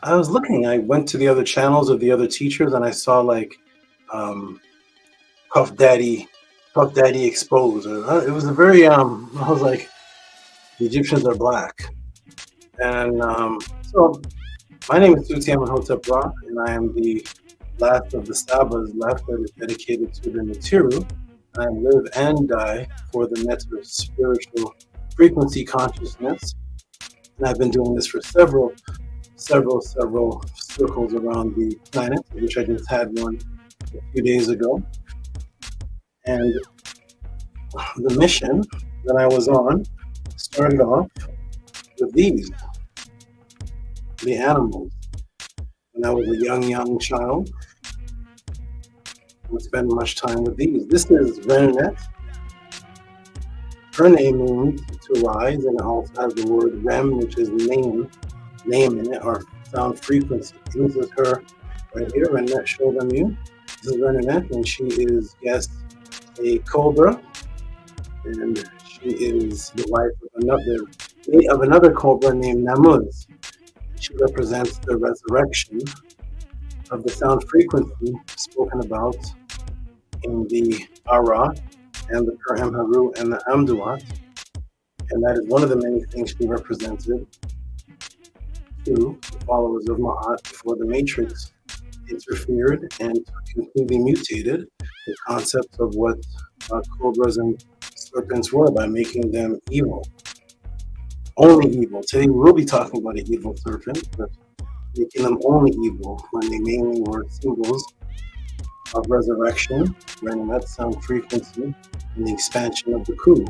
I was looking, I went to the other channels of the other teachers and I saw Puff Daddy Exposed. It was a very, I was like, the Egyptians are black. And so my name is Tehuti. I'm in Hotep Ra, and I am the last of the SABAs left that is dedicated to the NETERTI. I live and die for the NETERTI spiritual frequency consciousness. And I've been doing this for several circles around the planet, which I just had one a few days ago. And the mission that I was on started off with these, the animals. When I was a young child, I would spend much time with these. This is RENNET. Her name means to rise, and it also has the word REM, which is name in it, or sound frequency. This is her right here, RENNET, show them you. This is RENNET, and she is, yes, a cobra, and she is the wife of another cobra named Namuz. She represents the resurrection of the sound frequency spoken about in the Ara and the Per-Emheru and the Amduat. And that is one of the many things she represented to the followers of Ma'at before the Matrix interfered and completely mutated the concepts of what cobras and serpents were by making them evil. Only evil. Today we will be talking about an evil serpent, but making them only evil when they mainly were symbols of resurrection, RENNET sound frequency, and the expansion of the coup.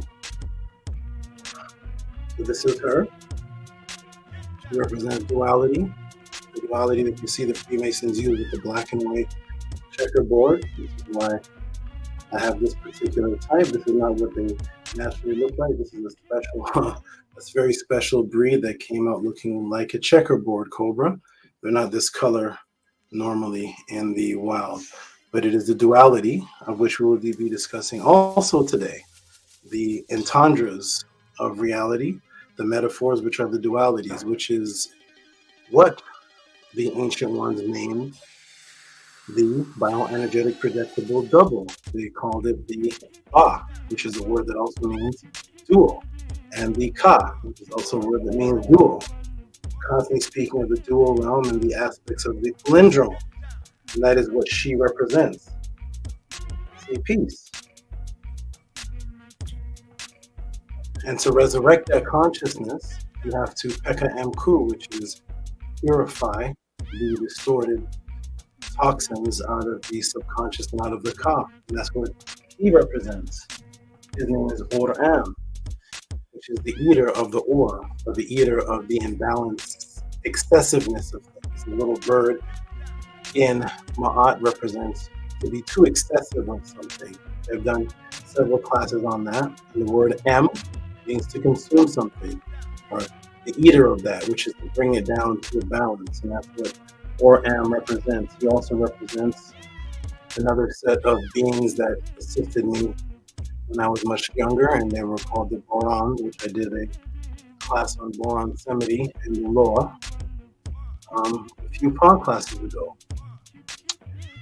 So this is her. She represents duality, the duality that you see the Freemasons use with the black and white checkerboard. This is why I have this particular type. This is not what they naturally look like. This is a special, a very special breed that came out looking like a checkerboard cobra. They're not this color normally in the wild, but it is the duality of which we will be discussing also today. The entendres of reality, the metaphors, which are the dualities, which is what the ancient ones named the bioenergetic projectable double. They called it the Ba, which is a word that also means dual, and the Ka, which is also a word that means dual. Constantly speaking of the dual realm and the aspects of the palindrome, and that is what she represents. Say peace. And to resurrect that consciousness, you have to Peka Mku, which is purify the distorted toxins out of the subconscious and out of the Ka. And that's what he represents. His name is Or-Am, which is the eater of the ore, or the eater of the imbalance, excessiveness of things. The little bird in Ma'at represents to be too excessive of something. I've done several classes on that. And the word M means to consume something, or the eater of that, which is to bring it down to a balance. And that's what Or-Am represents. He also represents another set of beings that assisted me when I was much younger, and they were called the Borons, which I did a class on boron semity and the law a few classes ago.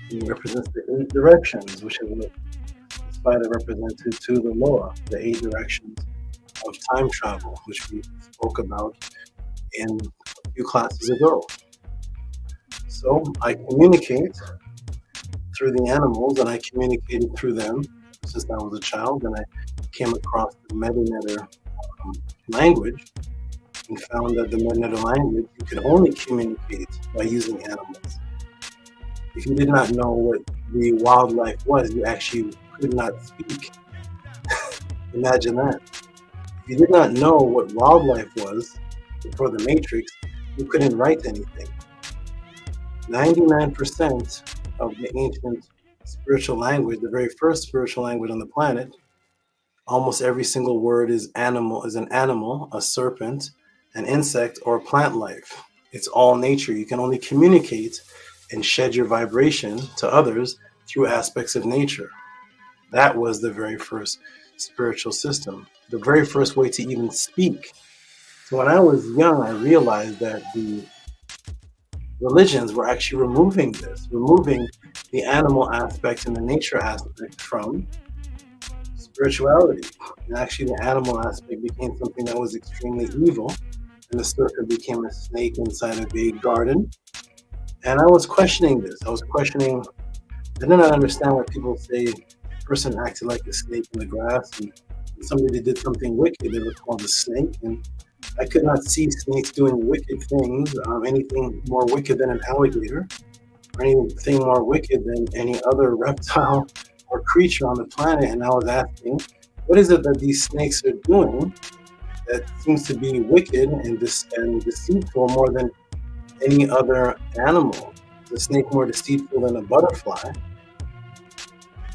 He represents the 8 directions, which is what the spider represented to the law, the 8 directions of time travel, which we spoke about in a few classes ago. So I communicate through the animals, and I communicated through them since I was a child, and I came across the MEDU language and found that the MEDU language, you could only communicate by using animals. If you did not know what the wildlife was, you actually could not speak. Imagine that. If you did not know what wildlife was before the Matrix, you couldn't write anything. 99% of the ancient spiritual language, the very first spiritual language on the planet, almost every single word is an animal, a serpent, an insect, or plant life. It's all nature. You can only communicate and shed your vibration to others through aspects of nature. That was the very first spiritual system, the very first way to even speak. So when I was young, I realized that the religions were actually removing the animal aspect and the nature aspect from spirituality. And actually the animal aspect became something that was extremely evil, and the serpent became a snake inside of a garden. And I was questioning this. I did not understand why people say a person acted like a snake in the grass, and somebody did something wicked, they were called a snake. And I could not see snakes doing wicked things, anything more wicked than an alligator, or anything more wicked than any other reptile or creature on the planet. And I was asking, what is it that these snakes are doing that seems to be wicked and deceitful more than any other animal? Is a snake more deceitful than a butterfly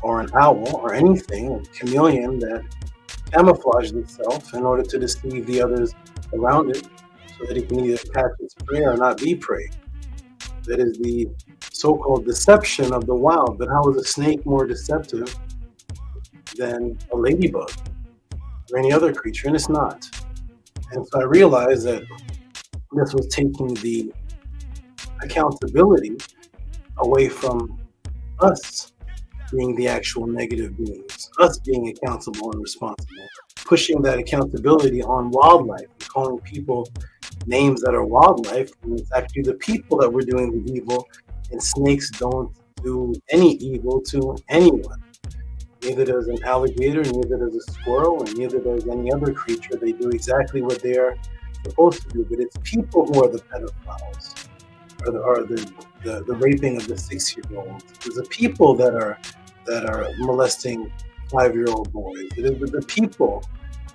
or an owl or anything, a chameleon that camouflaged itself in order to deceive the others around it so that it can either catch its prey or not be prey? That is the so-called deception of the wild. But how is a snake more deceptive than a ladybug or any other creature? And it's not. And so I realized that this was taking the accountability away from us being the actual negative beings, us being accountable and responsible, pushing that accountability on wildlife and calling people names that are wildlife, and it's actually the people that were doing the evil, and snakes don't do any evil to anyone. Neither does an alligator, neither does a squirrel, and neither does any other creature. They do exactly what they are supposed to do, but it's people who are the pedophiles. or the raping of the 6-year-olds. There's the people that are molesting 5-year-old boys. It is the people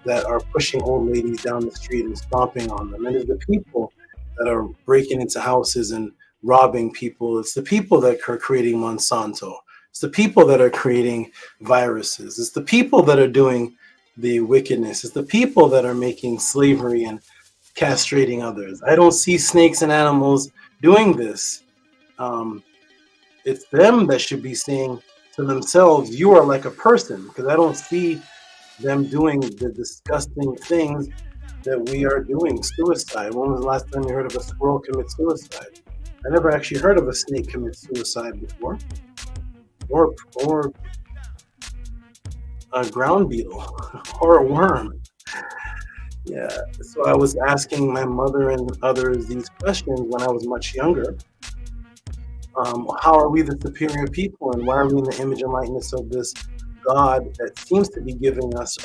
that are pushing old ladies down the street and stomping on them. And it's the people that are breaking into houses and robbing people. It's the people that are creating Monsanto. It's the people that are creating viruses. It's the people that are doing the wickedness. It's the people that are making slavery and castrating others. I don't see snakes and animals doing this. It's them that should be saying to themselves, you are like a person, because I don't see them doing the disgusting things that we are doing. Suicide. When was the last time you heard of a squirrel commit suicide? I never actually heard of a snake commit suicide before, or a ground beetle, or a worm. Yeah, so I was asking my mother and others these questions when I was much younger. How are we the superior people, and why are we in the image and likeness of this God that seems to be giving us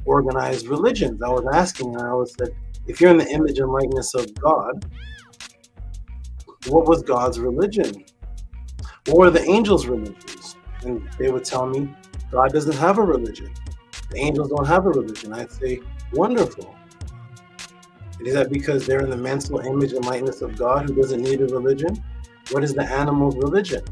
organized religions? I was asking, and I was said, if you're in the image and likeness of God, what was God's religion? What were the angels' religions? And they would tell me, God doesn't have a religion. The angels don't have a religion. I'd say, wonderful. Is that because they're in the mental image and likeness of God who doesn't need a religion? What is the animal's religion?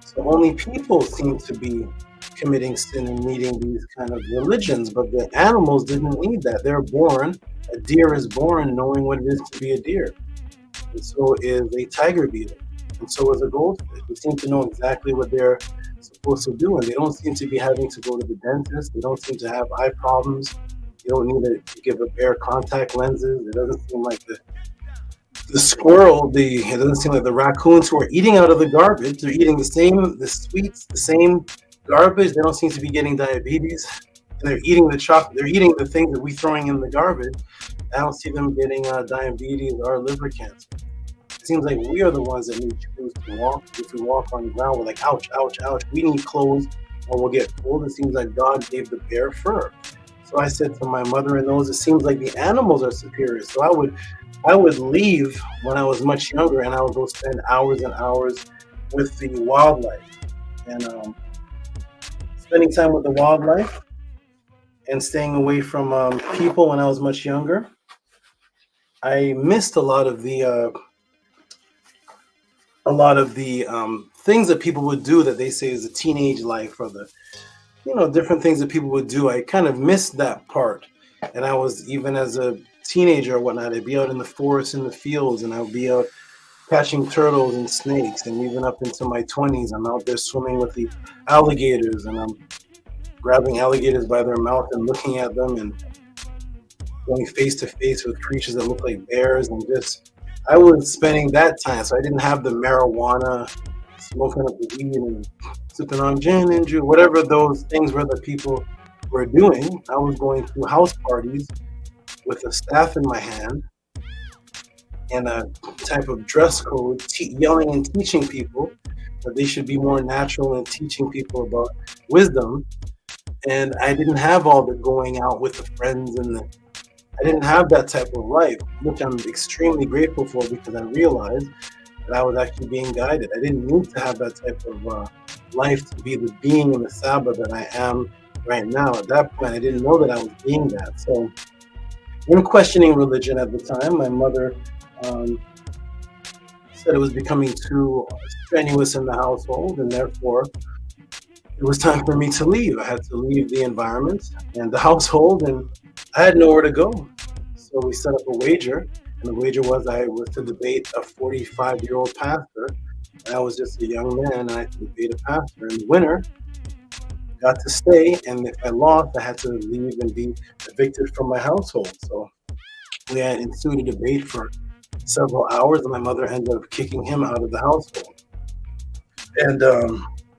So only people seem to be committing sin and needing these kind of religions, but the animals didn't need that. They're born, a deer is born knowing what it is to be a deer. And so is a tiger beetle. And so is a goldfish. They seem to know exactly what they're supposed to do, and they don't seem to be having to go to the dentist. They don't seem to have eye problems. You don't need to give a bear contact lenses. It doesn't seem like the squirrel, it doesn't seem like the raccoons who are eating out of the garbage. They're eating the sweets, the same garbage. They don't seem to be getting diabetes. And they're eating the chocolate. They're eating the things that we're throwing in the garbage. I don't see them getting diabetes or liver cancer. It seems like we are the ones that need shoes to walk. If we walk on the ground, we're like, ouch, ouch, ouch. We need clothes or we'll get cold. It seems like God gave the bear fur. So I said to my mother and those, it seems like the animals are superior. So I would leave when I was much younger, and I would go spend hours and hours with the wildlife. And spending time with the wildlife and staying away from people when I was much younger, I missed a lot of the things that people would do that they say is a teenage life, or the different things that people would do. I kind of missed that part. And I was, even as a teenager or whatnot, I'd be out in the forest, in the fields, and I would be out catching turtles and snakes. And even up into my 20s, I'm out there swimming with the alligators, and I'm grabbing alligators by their mouth and looking at them and going face to face with creatures that look like bears. And I was spending that time. So I didn't have the marijuana, smoking up the weed and sipping on gin and juice, whatever those things were that people were doing. I was going to house parties with a staff in my hand and a type of dress code, yelling and teaching people that they should be more natural and teaching people about wisdom. And I didn't have all the going out with the friends I didn't have that type of life, which I'm extremely grateful for, because I realized that I was actually being guided. I didn't need to have that type of life to be the being in the SABA that I am right now. At that point, I didn't know that I was being that. So in questioning religion at the time, my mother said it was becoming too strenuous in the household, and therefore it was time for me to leave. I had to leave the environment and the household, and I had nowhere to go. So we set up a wager, and the wager was I was to debate a 45-year-old pastor. And I was just a young man, and I had to debate a pastor. And the winner got to stay, and if I lost, I had to leave and be evicted from my household. So we had ensued a debate for several hours, and my mother ended up kicking him out of the household. And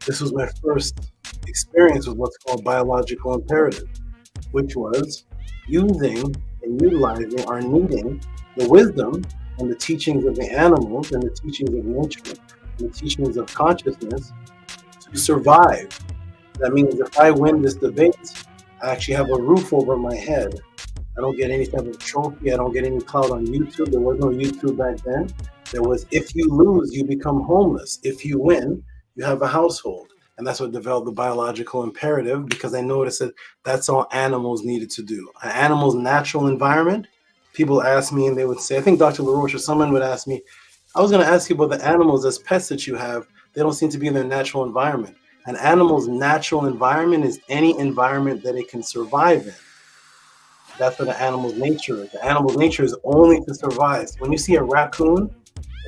this was my first experience with what's called biological imperative, which was using and utilizing or needing the wisdom and the teachings of the animals and the teachings of nature and the teachings of consciousness to survive. That means if I win this debate, I actually have a roof over my head. I don't get any type of trophy. I don't get any clout on YouTube. There was no YouTube back then. There was, if you lose, you become homeless. If you win, you have a household. And that's what developed the biological imperative, because I noticed that that's all animals needed to do. An animal's natural environment, people ask me and they would say, I think Dr. LaRoche or someone would ask me, I was going to ask you about the animals as pets that you have. They don't seem to be in their natural environment. An animal's natural environment is any environment that it can survive in. That's what an animal's nature is. The animal's nature is only to survive. So when you see a raccoon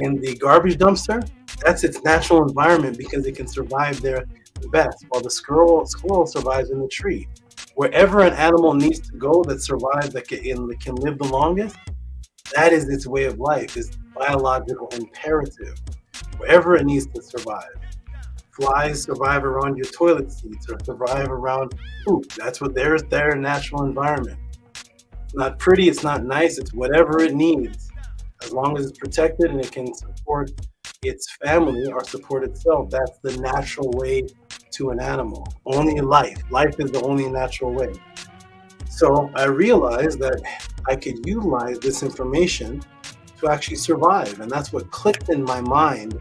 in the garbage dumpster, that's its natural environment because it can survive there the best, while the squirrel survives in the tree. Wherever an animal needs to go that survives, that can live the longest, that is its way of life, is biological imperative. Wherever it needs to survive. Flies survive around your toilet seats or survive around poop. That's what their natural environment. It's not pretty, it's not nice, it's whatever it needs. As long as it's protected and it can support its family or support itself, that's the natural way to an animal. Only life. Life is the only natural way. So I realized that I could utilize this information to actually survive. And that's what clicked in my mind,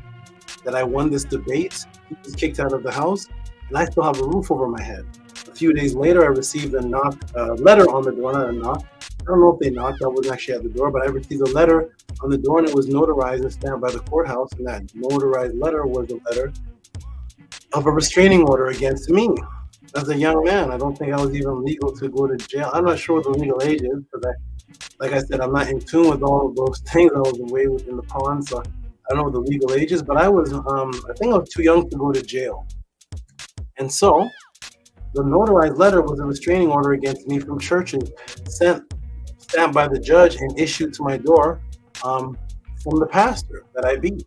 that I won this debate. He was kicked out of the house, and I still have a roof over my head. A few days later, I received a letter on the door, not a knock. I don't know if they knocked, I wasn't actually at the door, but I received a letter on the door, and it was notarized and stamped by the courthouse, and that notarized letter was a letter of a restraining order against me. As a young man, I don't think I was even legal to go to jail. I'm not sure what the legal age is, because like I said, I'm not in tune with all of those things. I was way within the pond, so I don't know what the legal age is, but I was, I think I was too young to go to jail. And so, the notarized letter was a restraining order against me from churches, stamped by the judge and issued to my door from the pastor that I beat.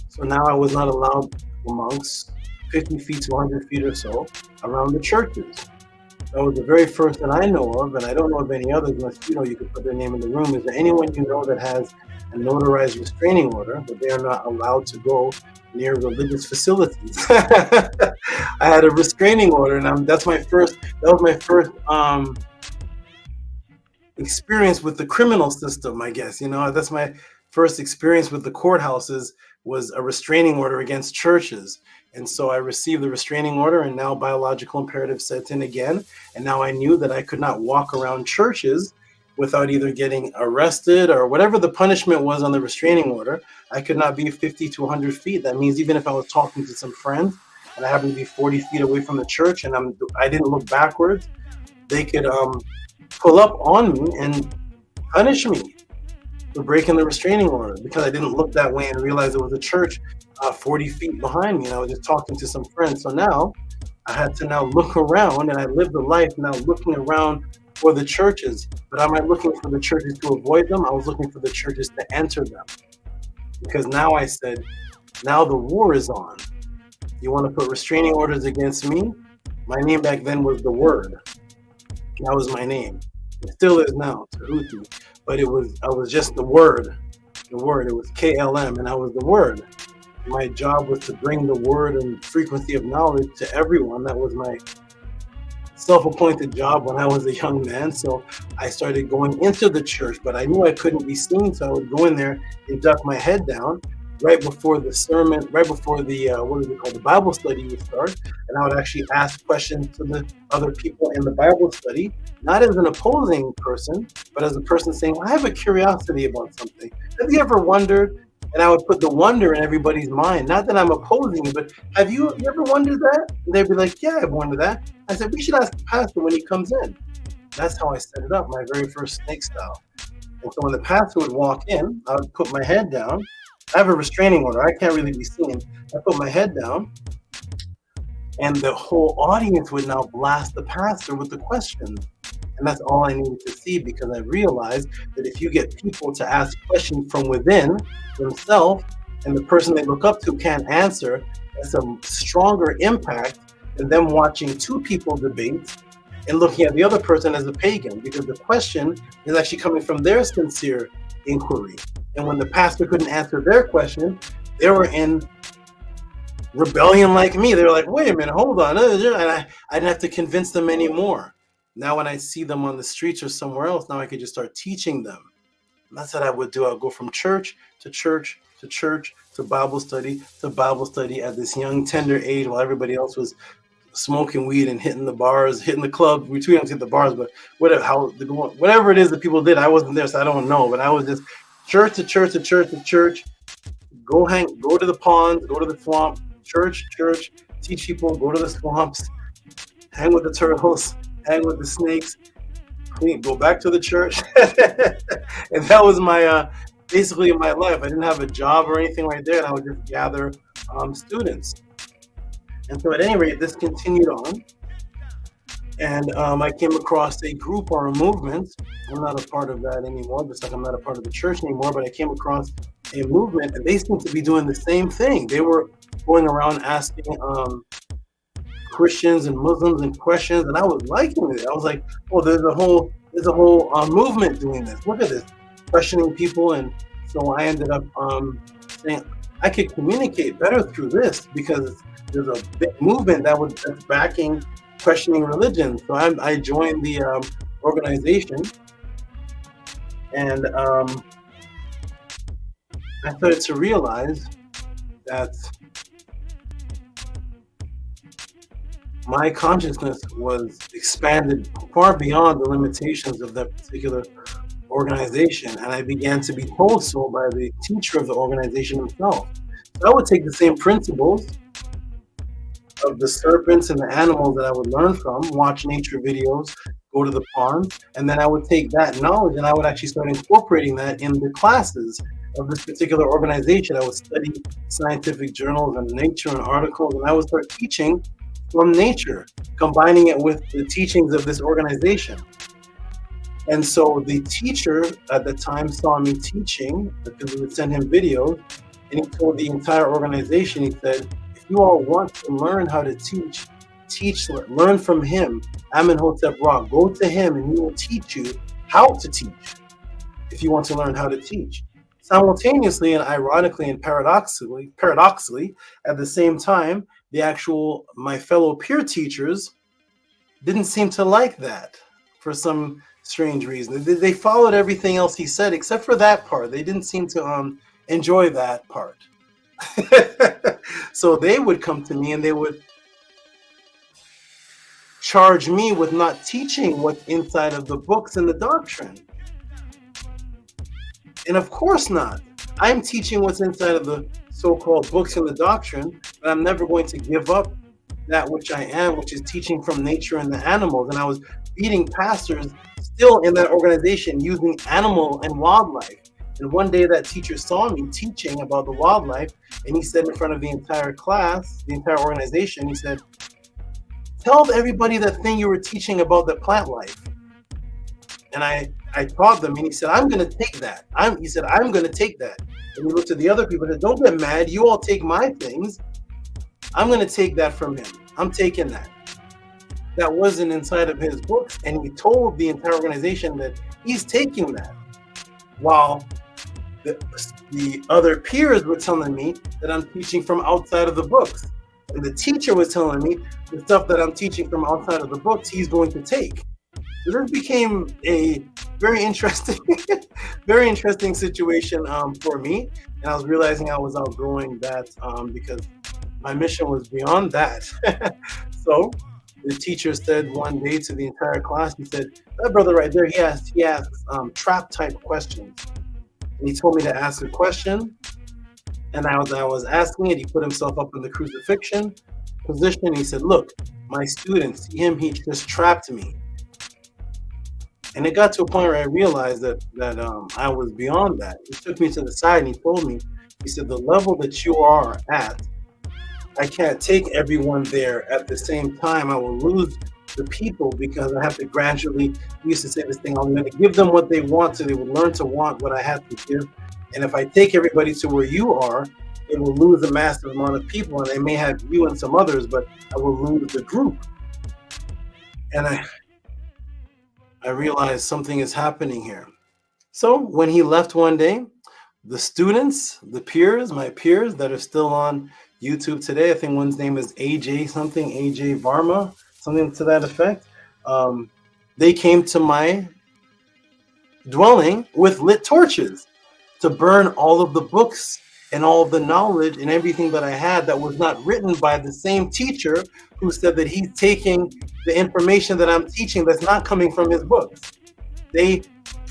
So now I was not allowed amongst 50 feet to 100 feet or so around the churches. That was the very first that I know of, and I don't know of any others unless you could put their name in the room. Is there anyone you know that has a notarized restraining order that they are not allowed to go near religious facilities? I had a restraining order, and that was my first experience with the criminal system, I guess. That's my first experience with the courthouses, was a restraining order against churches. And so I received the restraining order, and now biological imperative set in again. And now I knew that I could not walk around churches without either getting arrested or whatever the punishment was on the restraining order. I could not be 50 to 100 feet. That means even if I was talking to some friends and I happened to be 40 feet away from the church and I didn't look backwards, they could pull up on me and punish me for breaking the restraining order because I didn't look that way and realize it was a church 40 feet behind me, and I was just talking to some friends. So now I had to now look around, and I lived a life now looking around for the churches. But am I looking for the churches to avoid them? I was looking for the churches to enter them. Because now I said, now the war is on. You want to put restraining orders against me? My name back then was The Word. That was my name. It still is now, Tehuti. But I was just The Word. The Word. It was KLM, and I was The Word. My job was to bring the word and frequency of knowledge to everyone. That was my self-appointed job when I was a young man. So I started going into the church, but I knew I couldn't be seen. So I would go in there and duck my head down right before the sermon, right before the, the Bible study would start. And I would actually ask questions to the other people in the Bible study, not as an opposing person, but as a person saying, I have a curiosity about something. Have you ever wondered? And I would put the wonder in everybody's mind. Not that I'm opposing, but have you ever wondered that? And they'd be like, yeah, I've wondered that. I said, we should ask the pastor when he comes in. That's how I set it up, my very first snake style. And so when the pastor would walk in, I would put my head down. I have a restraining order. I can't really be seen. I put my head down, and the whole audience would now blast the pastor with the questions. And that's all I needed to see, because I realized that if you get people to ask questions from within themselves and the person they look up to can't answer, that's a stronger impact than them watching two people debate and looking at the other person as a pagan, because the question is actually coming from their sincere inquiry. And when the pastor couldn't answer their question, they were in rebellion like me. They were like, wait a minute, hold on. And I didn't have to convince them anymore. Now when I see them on the streets or somewhere else, now I could just start teaching them. And that's what I would do. I would go from church to church to church to Bible study at this young, tender age while everybody else was smoking weed and hitting the bars, hitting the club. We too young to hit the bars, but whatever it is that people did, I wasn't there, so I don't know. But I was just church to church to church to church. Go to the ponds, go to the swamp, church, teach people, go to the swamps, hang with the turtles, hang with the snakes, go back to the church. And that was my basically my life. I didn't have a job or anything right there, and I would just gather students. And so at any rate, this continued on. And I came across a group or a movement. I'm not a part of that anymore, just like I'm not a part of the church anymore, but I came across a movement, and they seemed to be doing the same thing. They were going around asking Christians and Muslims and questions, and I was liking it. I was like, oh, there's a whole movement doing this. Look at this, questioning people. And so I ended up saying I could communicate better through this because there's a big movement that's backing questioning religion. So I joined the organization, and I started to realize that my consciousness was expanded far beyond the limitations of that particular organization, and I began to be told so by the teacher of the organization himself. So I would take the same principles of the serpents and the animals that I would learn from, watch nature videos, go to the pond, and then I would take that knowledge and I would actually start incorporating that in the classes of this particular organization. I would study scientific journals and nature and articles, and I would start teaching from nature, combining it with the teachings of this organization. And so the teacher at the time saw me teaching, because we would send him videos, and he told the entire organization, he said, if you all want to learn how to teach, learn from him, Amenhotep Ra, go to him and he will teach you how to teach, if you want to learn how to teach. Simultaneously and ironically and paradoxically, at the same time, my fellow peer teachers didn't seem to like that for some strange reason. They followed everything else he said except for that part. They didn't seem to enjoy that part. So they would come to me and they would charge me with not teaching what's inside of the books and the doctrine. And of course not. I'm teaching what's inside of the so-called books and the doctrine, but I'm never going to give up that which I am, which is teaching from nature and the animals. And I was beating pastors still in that organization using animal and wildlife. And one day that teacher saw me teaching about the wildlife, and he said in front of the entire class, the entire organization, he said, tell everybody that thing you were teaching about the plant life. And I taught them, and he said, I'm going to take that. He said, I'm going to take that. And he looked at the other people and said, don't get mad. You all take my things. I'm going to take that from him. I'm taking that. That wasn't inside of his books. And he told the entire organization that he's taking that. While the other peers were telling me that I'm teaching from outside of the books. And the teacher was telling me the stuff that I'm teaching from outside of the books, he's going to take. So this became a very interesting, very interesting situation for me. And I was realizing I was outgrowing that because my mission was beyond that. So the teacher said one day to the entire class, he said, that brother right there, he asks trap type questions. And he told me to ask a question. And I was asking it. He put himself up in the crucifixion position. He said, look, my students, see him, he just trapped me. And it got to a point where I realized that I was beyond that. He took me to the side and he told me, he said, the level that you are at, I can't take everyone there at the same time. I will lose the people because I have to gradually, he used to say this thing, I'm going to give them what they want so they will learn to want what I have to give. And if I take everybody to where you are, it will lose a massive amount of people, and they may have you and some others, but I will lose the group. And I realized something is happening here. So when he left one day, the students, the peers, my peers that are still on YouTube today, I think one's name is AJ something, AJ Varma, something to that effect. They came to my dwelling with lit torches to burn all of the books and all of the knowledge and everything that I had that was not written by the same teacher who said that he's taking the information that I'm teaching that's not coming from his books. They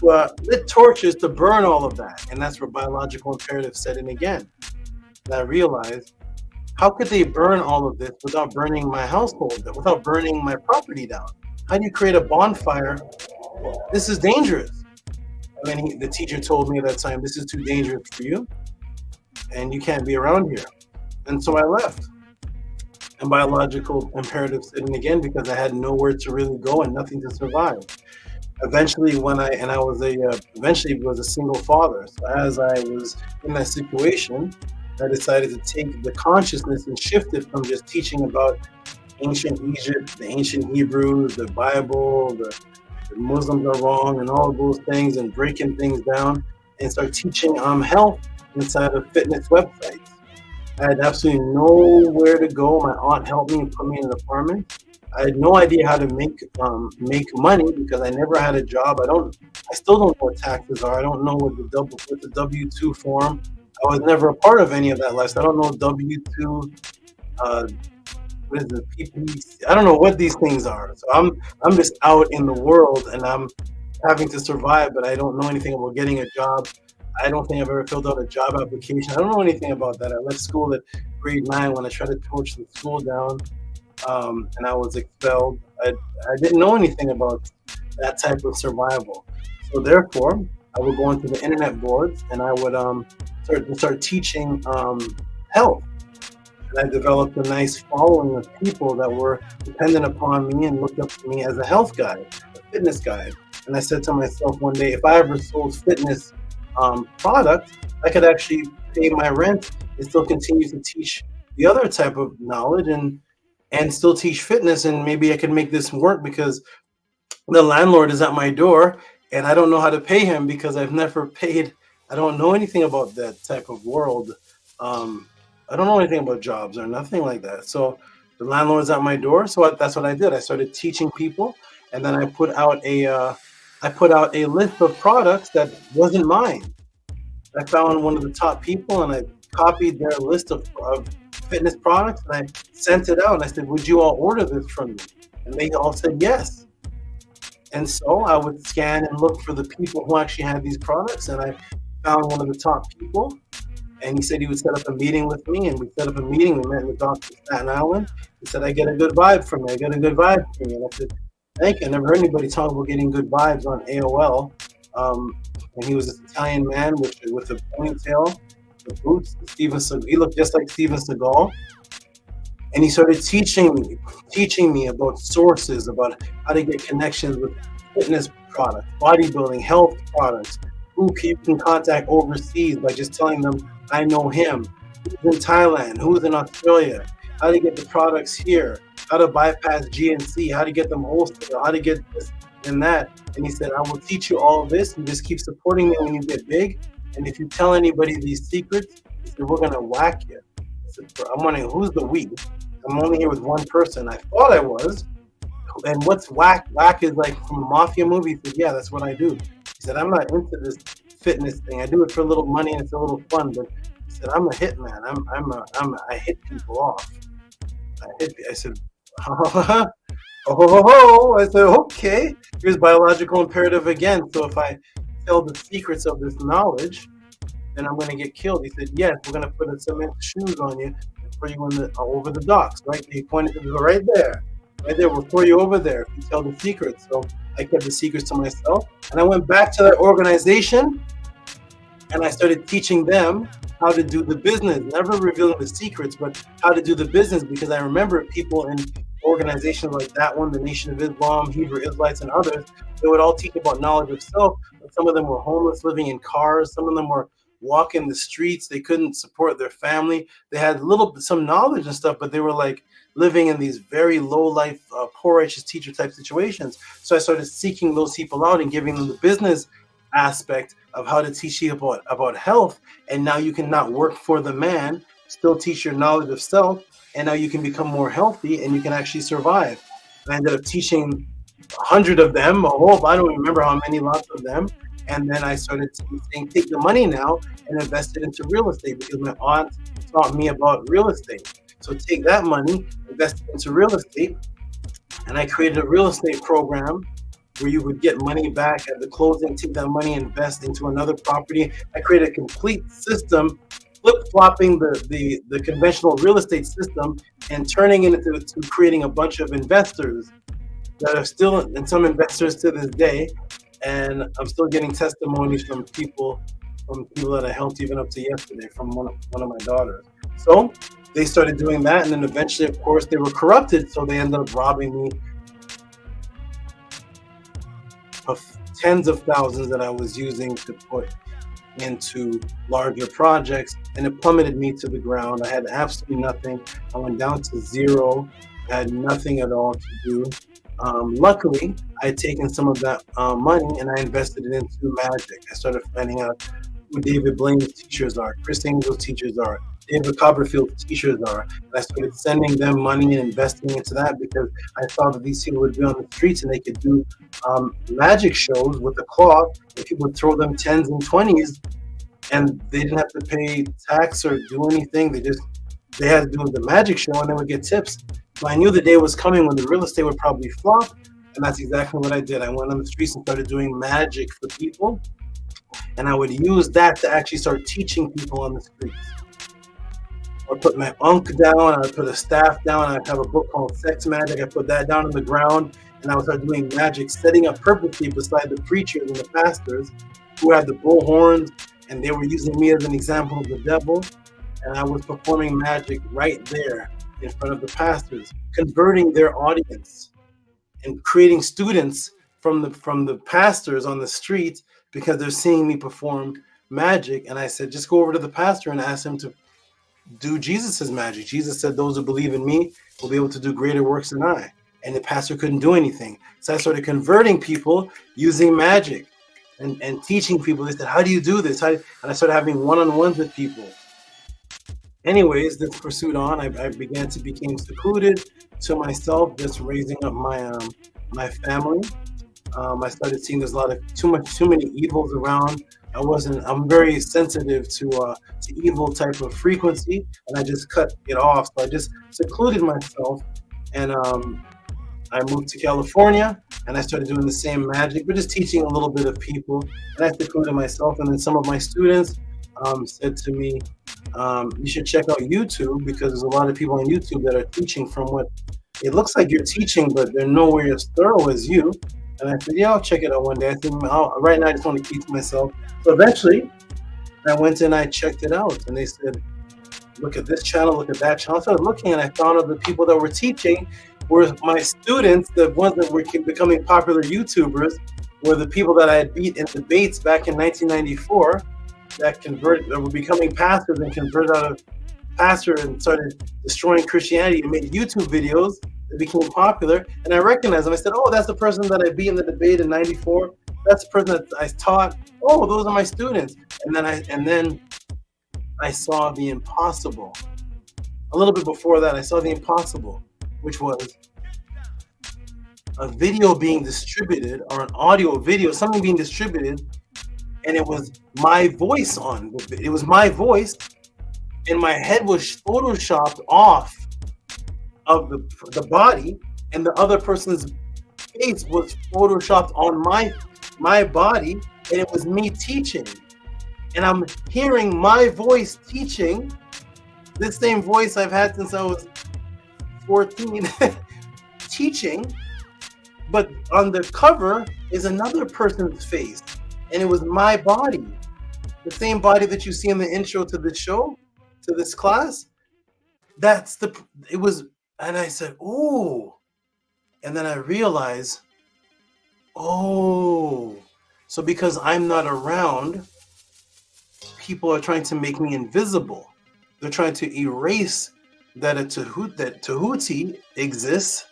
lit torches to burn all of that, and that's where biological imperative set in again. And I realized, how could they burn all of this without burning my household, without burning my property down? How do you create a bonfire? This is dangerous. And then the teacher told me at that time, this is too dangerous for you, and you can't be around here. And so I left. And biological imperative set in again because I had nowhere to really go and nothing to survive. Eventually, eventually was a single father. So as I was in that situation, I decided to take the consciousness and shift it from just teaching about ancient Egypt, the ancient Hebrews, the Bible, the Muslims are wrong, and all of those things, and breaking things down, and start teaching health inside of fitness websites. I had absolutely nowhere to go. My aunt helped me and put me in an apartment. I had no idea how to make money because I never had a job. I still don't know what taxes are. I don't know what the W-2 form. I was never a part of any of that life. So I don't know W-2. What is it? PPC? I don't know what these things are. So I'm just out in the world and I'm having to survive, but I don't know anything about getting a job. I don't think I've ever filled out a job application. I don't know anything about that. I left school at grade 9 when I tried to torch the school down, and I was expelled. I didn't know anything about that type of survival. So therefore, I would go into the internet boards and I would start teaching health. And I developed a nice following of people that were dependent upon me and looked up to me as a health guide, a fitness guide. And I said to myself one day, if I ever sold fitness product, I could actually pay my rent and still continue to teach the other type of knowledge and still teach fitness, and maybe I could make this work because the landlord is at my door and I don't know how to pay him because I've never paid. I don't know anything about that type of world. I don't know anything about jobs or nothing like that. So the landlord's at my door. So that's what I did. I started teaching people, and then I put out a list of products that wasn't mine. I found one of the top people and I copied their list of fitness products and I sent it out and I said, would you all order this from me? And they all said yes. And so I would scan and look for the people who actually had these products, and I found one of the top people. And he said he would set up a meeting with me, and we set up a meeting. We met with Dr. Staten Island. He said, I get a good vibe from you. I get a good vibe from you. And I said, thank you. I never heard anybody talk about getting good vibes on AOL. And he was this Italian man with a ponytail, the boots. He looked just like Steven Seagal. And he started teaching me about sources, about how to get connections with fitness products, bodybuilding, health products, who you can contact overseas by just telling them, I know him, who's in Thailand, who's in Australia, how to get the products here, how to bypass GNC, how to get them wholesale, how to get this and that. And he said, I will teach you all of this, and just keep supporting me when you get big. And if you tell anybody these secrets, he said, we're going to whack you. I said, I'm wondering, who's the we? I'm only here with one person. I thought I was. And what's whack? Whack is like from a mafia movie. He said, yeah, that's what I do. He said, I'm not into this fitness thing. I do it for a little money and it's a little fun, but he said, I'm a hitman. I hit people off. I said, oh. I said, okay. Here's biological imperative again. So if I tell the secrets of this knowledge, then I'm going to get killed. He said, yes, we're going to put a cement shoes on you and throw you over the docks, right? He pointed to the right there. Right there, we'll throw you over there if you tell the secrets. So I kept the secrets to myself. And I went back to that organization and I started teaching them how to do the business, never revealing the secrets, but how to do the business, because I remember people in organizations like that one, the Nation of Islam, Hebrew Israelites, and others, they would all teach about knowledge of self. But some of them were homeless, living in cars. Some of them were walking the streets. They couldn't support their family. They had some knowledge and stuff, but they were like living in these very low life, poor righteous teacher type situations. So I started seeking those people out and giving them the business aspect of how to teach you about health. And now you can not work for the man, still teach your knowledge of self, and now you can become more healthy and you can actually survive. I ended up teaching 100 of them, I don't remember how many, lots of them. And then I started saying, take the money now and invest it into real estate, because my aunt taught me about real estate. So take that money, invest it into real estate. And I created a real estate program where you would get money back at the closing, take that money, invest into another property. I created a complete system, flip-flopping the conventional real estate system and turning it into creating a bunch of investors that are still, and some investors to this day. And I'm still getting testimonies from people that I helped even up to yesterday, from one of my daughters. So they started doing that, and then eventually, of course, they were corrupted, so they ended up robbing me of tens of thousands that I was using to put into larger projects, and it plummeted me to the ground. I had absolutely nothing. I went down to zero. I had nothing at all to do. Luckily, I had taken some of that money and I invested it into magic. I started finding out who David Blaine's teachers are, Chris Angel's teachers are, David Copperfield's teachers are. And I started sending them money and investing into that, because I thought that these people would be on the streets and they could do magic shows with a cloth, and people would throw them 10s and 20s, and they didn't have to pay tax or do anything. They had to do the magic show and they would get tips. So I knew the day was coming when the real estate would probably flop, and that's exactly what I did. I went on the streets and started doing magic for people, and I would use that to actually start teaching people on the streets. I put my unk down, I put a staff down, I have a book called Sex Magic. I put that down on the ground, and I would start doing magic, setting up purposely beside the preachers and the pastors who had the bull horns, and they were using me as an example of the devil, and I was performing magic right there in front of the pastors, converting their audience and creating students from the pastors on the street, because they're seeing me perform magic. And I said, just go over to the pastor and ask him to do Jesus's magic. Jesus said, those who believe in me will be able to do greater works than I. And the pastor couldn't do anything. So I started converting people using magic and teaching people. They said, how do you do this? And I started having one-on-ones with people. Anyways, this pursued on. I became secluded to myself, just raising up my family. I started seeing there's a lot of too many evils around. I'm very sensitive to evil type of frequency, and I just cut it off. So I just secluded myself, and I moved to California, and I started doing the same magic, but just teaching a little bit of people. And I secluded myself, and then some of my students said to me, you should check out YouTube, because there's a lot of people on YouTube that are teaching from what it looks like you're teaching, but they're nowhere as thorough as you. And I said, yeah, I'll check it out one day. I said, right now I just want to keep to myself. So eventually I went and I checked it out, and they said, look at this channel, look at that channel. I started looking, and I found out the people that were teaching were my students. The ones that were becoming popular YouTubers were the people that I had beat in debates back in 1994 that were becoming pastors and converted out of pastor and started destroying Christianity and made YouTube videos that became popular. And I recognized them. I said, oh, that's the person that I beat in the debate in 94. That's the person that I taught. Oh, those are my students. And then I saw the impossible. A little bit before that, I saw the impossible, which was a video being distributed, or an audio video, something being distributed, and it was my voice on. It was my voice, and my head was photoshopped off of the body, and the other person's face was photoshopped on my body, and it was me teaching. And I'm hearing my voice teaching, this same voice I've had since I was 14, teaching, but on the cover is another person's face, and it was my body, the same body that you see in the intro to the show, to this class. And I said, oh, and then I realized, oh, so because I'm not around, people are trying to make me invisible. They're trying to erase that Tehuti exists,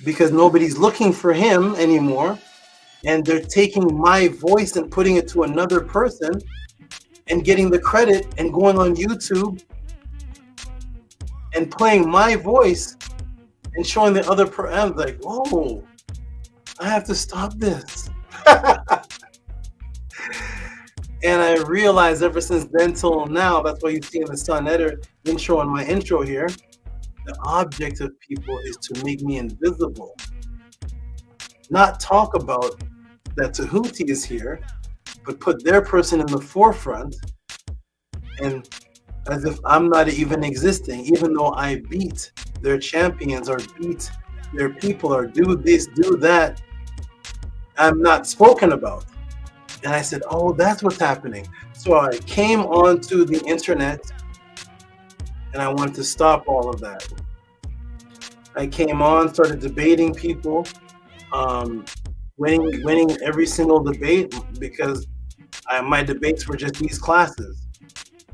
because nobody's looking for him anymore, and they're taking my voice and putting it to another person and getting the credit and going on YouTube and playing my voice and showing the other person. I'm like, oh, I have to stop this. And I realized ever since then till now, that's why you see in the Sun Editor intro and my intro here, the object of people is to make me invisible. Not talk about that Tehuti is here, but put their person in the forefront, and as if I'm not even existing, even though I beat their champions or beat their people or do this, do that, I'm not spoken about. And I said, oh, that's what's happening. So I came onto the internet and I wanted to stop all of that. I came on, started debating people, winning every single debate, because my debates were just these classes.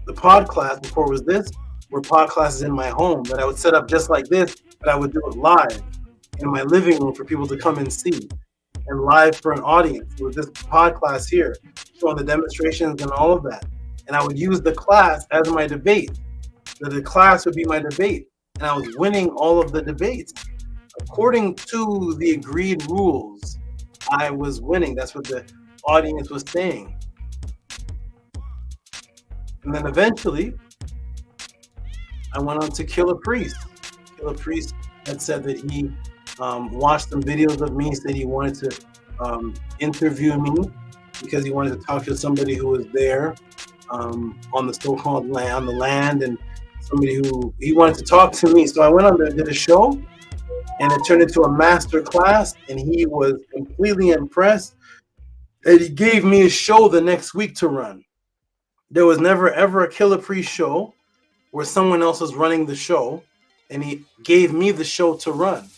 The pod class before was this, were pod classes in my home that I would set up just like this, but I would do it live in my living room for people to come and see, and live for an audience with this pod class here, showing the demonstrations and all of that. And I would use the class as my debate. The class would be my debate, and I was winning all of the debates. According to the agreed rules, I was winning. That's what the audience was saying. And then eventually, I went on to Killer Priest. Killer Priest had said that he watched some videos of me, said he wanted to interview me because he wanted to talk to somebody who was there on the so-called land, on the land, and somebody who he wanted to talk to me. So I went on there, did a show, and it turned into a master class, and he was completely impressed. And he gave me a show the next week to run. There was never ever a Killer Priest show where someone else was running the show, and he gave me the show to run.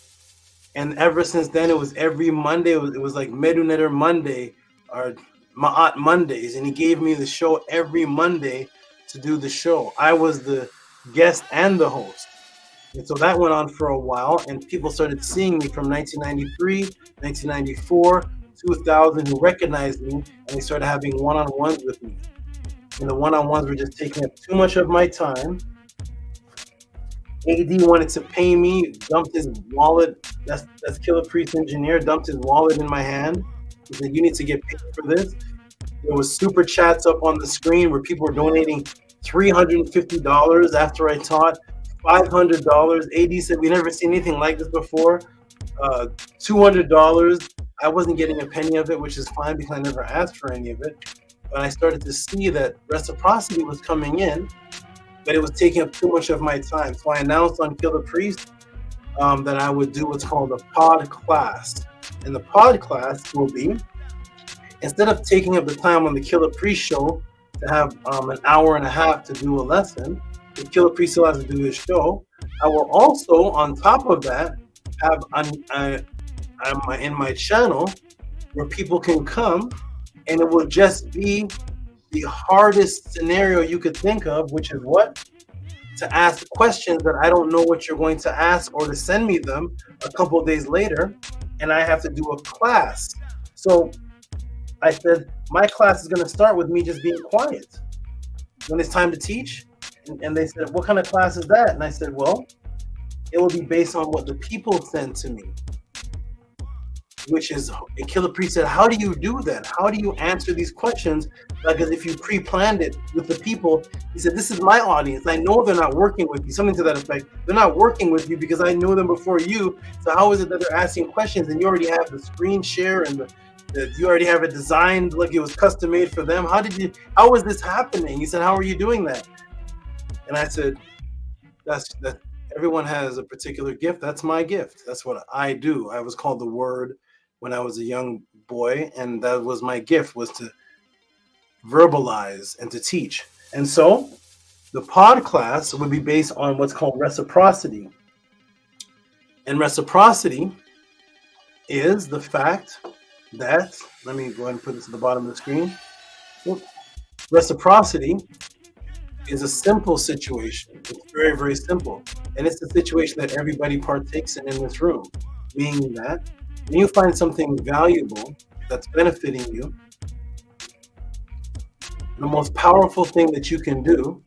And ever since then, it was every Monday. It was like MEDU Netter Monday or Ma'at Mondays, and he gave me the show every Monday to do the show. I was the guest and the host. And so that went on for a while, and people started seeing me from 1993, 1994, 2000, who recognized me, and they started having one-on-ones with me. And the one-on-ones were just taking up too much of my time. AD wanted to pay me, dumped his wallet, that's Killer Priest Engineer, dumped his wallet in my hand. He said, you need to get paid for this. There was super chats up on the screen where people were donating $350 after I taught, $500. AD said, we never seen anything like this before. $200. I wasn't getting a penny of it, which is fine because I never asked for any of it. But I started to see that reciprocity was coming in, but it was taking up too much of my time. So I announced on Killer Priest that I would do what's called a pod class. And the pod class will be, instead of taking up the time on the Killer Priest show to have an hour and a half to do a lesson, the Killer Priest still has to do his show. I will also, on top of that, have in my channel where people can come, and it will just be the hardest scenario you could think of, which is what? To ask questions that I don't know what you're going to ask, or to send me them a couple of days later, and I have to do a class. So I said, my class is going to start with me just being quiet when it's time to teach. And they said, what kind of class is that? And I said, well, it will be based on what the people send to me. Which is, and Killer Priest said, how do you do that? How do you answer these questions? Because if you pre-planned it with the people, he said, this is my audience. I know they're not working with you, something to that effect. They're not working with you because I knew them before you. So how is it that they're asking questions and you already have the screen share and you already have it designed like it was custom made for them? How is this happening? He said, how are you doing that? And I said, that everyone has a particular gift. That's my gift. That's what I do. I was called the Word when I was a young boy, and that was my gift, was to verbalize and to teach. And so the pod class would be based on what's called reciprocity. And reciprocity is the fact that, let me go ahead and put this at the bottom of the screen. Reciprocity is a simple situation. It's very, very simple. And it's the situation that everybody partakes in this room, meaning that when you find something valuable that's benefiting you, the most powerful thing that you can do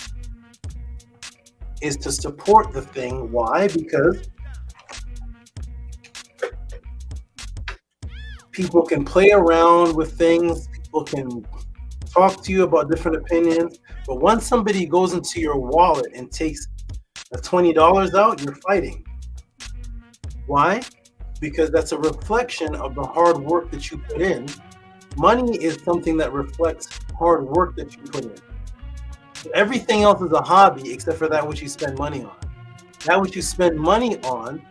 is to support the thing. Why? Because people can play around with things, people can talk to you about different opinions, but once somebody goes into your wallet and takes $20 out, you're fighting. Why? Because that's a reflection of the hard work that you put in. Money is something that reflects hard work that you put in. So everything else is a hobby except for that which you spend money on. That which you spend money on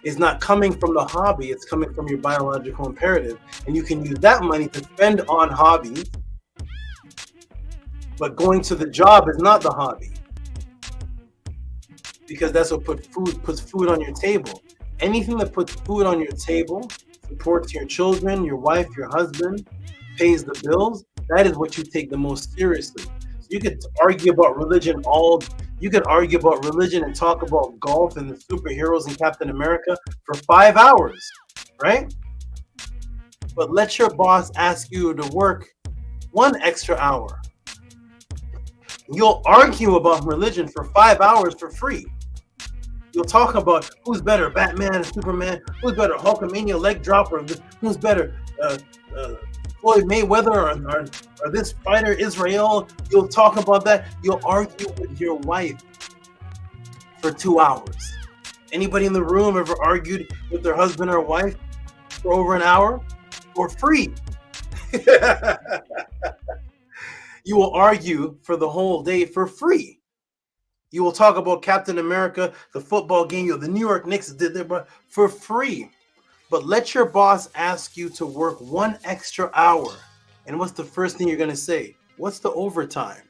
is not coming from the hobby, it's coming from your biological imperative. And you can use that money to spend on hobbies, but going to the job is not the hobby. Because that's what puts food on your table. Anything that puts food on your table, supports your children, your wife, your husband, pays the bills, that is what you take the most seriously. So you could argue about religion and talk about golf and the superheroes and Captain America for 5 hours, right? But let your boss ask you to work 1 extra hour. You'll argue about religion for 5 hours for free. You'll talk about who's better, Batman, Superman, who's better, Hulkamania, leg dropper, who's better, Floyd Mayweather or this fighter, Israel. You'll talk about that. You'll argue with your wife for 2 hours. Anybody in the room ever argued with their husband or wife for over an hour for free? You will argue for the whole day for free. You will talk about Captain America, the football game, the New York Knicks did their for free. But let your boss ask you to work 1 extra hour. And what's the first thing you're going to say? What's the overtime?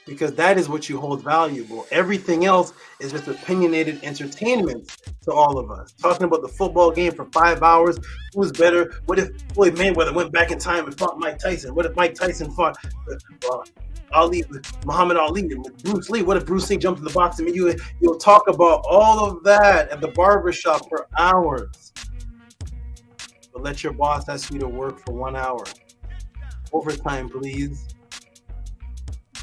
Because that is what you hold valuable. Everything else is just opinionated entertainment to all of us. Talking about the football game for 5 hours. Who's better? What if Floyd Mayweather went back in time and fought Mike Tyson? What if Mike Tyson fought Ali, Muhammad Ali, with Bruce Lee? What if Bruce Lee jumped in the box? I mean, you'll talk about all of that at the barbershop for hours. But let your boss ask you to work for 1 hour. Overtime, please.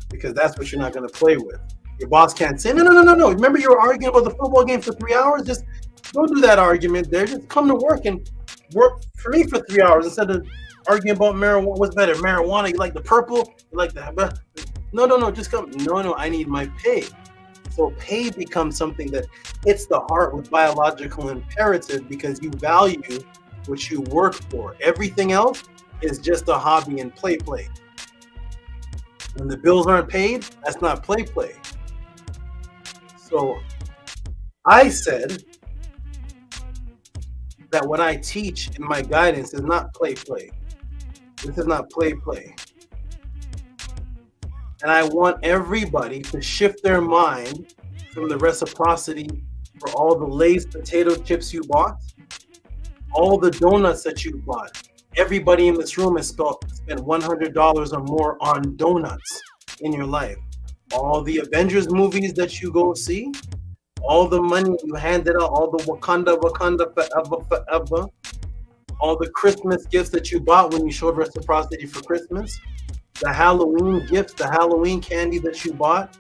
Because that's what you're not going to play with. Your boss can't say, no. Remember you were arguing about the football game for 3 hours? Just don't do that argument there. Just come to work and work for me for 3 hours instead of arguing about marijuana. What's better, marijuana? You like the purple? You like the... No, just come. No, I need my pay. So pay becomes something that hits the heart with biological imperative because you value what you work for. Everything else is just a hobby and play. When the bills aren't paid, that's not play. So I said that what I teach in my guidance is not play. This is not play. And I want everybody to shift their mind from the reciprocity for all the Lay's potato chips you bought, all the donuts that you bought. Everybody in this room has spent $100 or more on donuts in your life. All the Avengers movies that you go see, all the money you handed out, all the Wakanda forever, all the Christmas gifts that you bought when you showed reciprocity for Christmas, the Halloween gifts, the Halloween candy that you bought,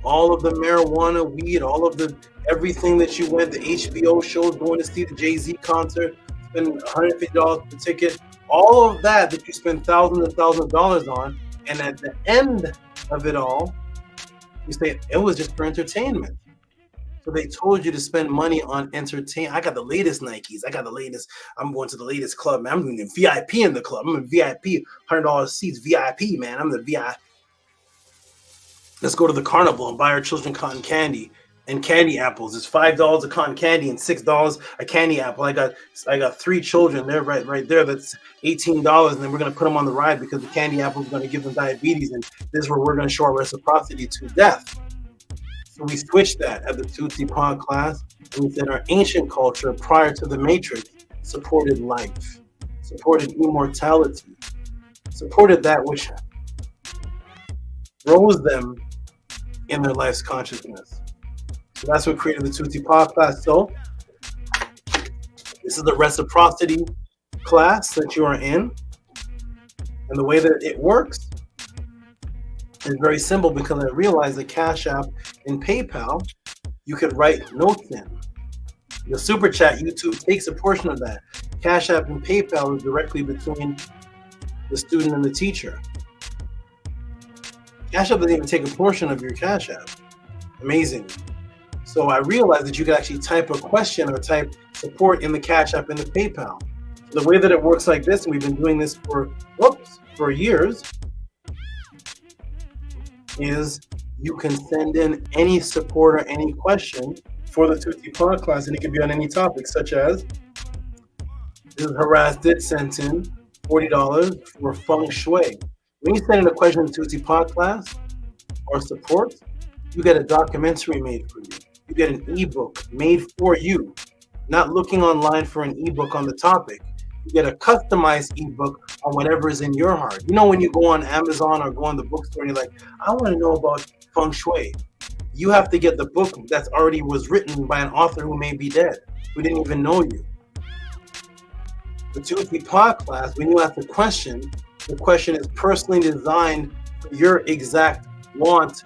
all of the marijuana, weed, all of the everything that you went, the HBO shows, going to see the Jay-Z concert, spend $150 per ticket, all of that you spend thousands and thousands of dollars on, and at the end of it all, you say it was just for entertainment. So they told you to spend money on entertainment. I got the latest Nikes. I got the latest. I'm going to the latest club, man. I'm doing the VIP in the club. I'm in VIP, $100 seats, VIP, man. I'm the VIP. Let's go to the carnival and buy our children cotton candy and candy apples. It's $5 a cotton candy and $6 a candy apple. I got 3 children there, right there. That's $18, and then we're gonna put them on the ride because the candy apple is gonna give them diabetes, and this is where we're gonna show our reciprocity to death. So we switched that at the Tehuti PODCLASS, and we said our ancient culture prior to the Matrix supported life, supported immortality, supported that which rose them in their life's consciousness. So that's what created the Tehuti PODCLASS. So this is the reciprocity class that you are in, and the way that it works is very simple because I realized that Cash App and PayPal, you could write notes in. The Super Chat, YouTube takes a portion of that. Cash App and PayPal is directly between the student and the teacher. Cash App doesn't even take a portion of your Cash App. Amazing. So I realized that you could actually type a question or type support in the Cash App and the PayPal. So the way that it works like this, and we've been doing this for years, is you can send in any support or any question for the Tehuti podcast, and it can be on any topic, such as, this is Harassed It sent in $40 for feng shui. When you send in a question to Tehuti podcast or support, you get a documentary made for you. You get an ebook made for you, not looking online for an ebook on the topic. You get a customized ebook on whatever is in your heart. You know, when you go on Amazon or go on the bookstore and you're like, I want to know about feng shui. You have to get the book that's already was written by an author who may be dead, who didn't even know you. The Tehuti podcast, when you ask the question is personally designed for your exact want,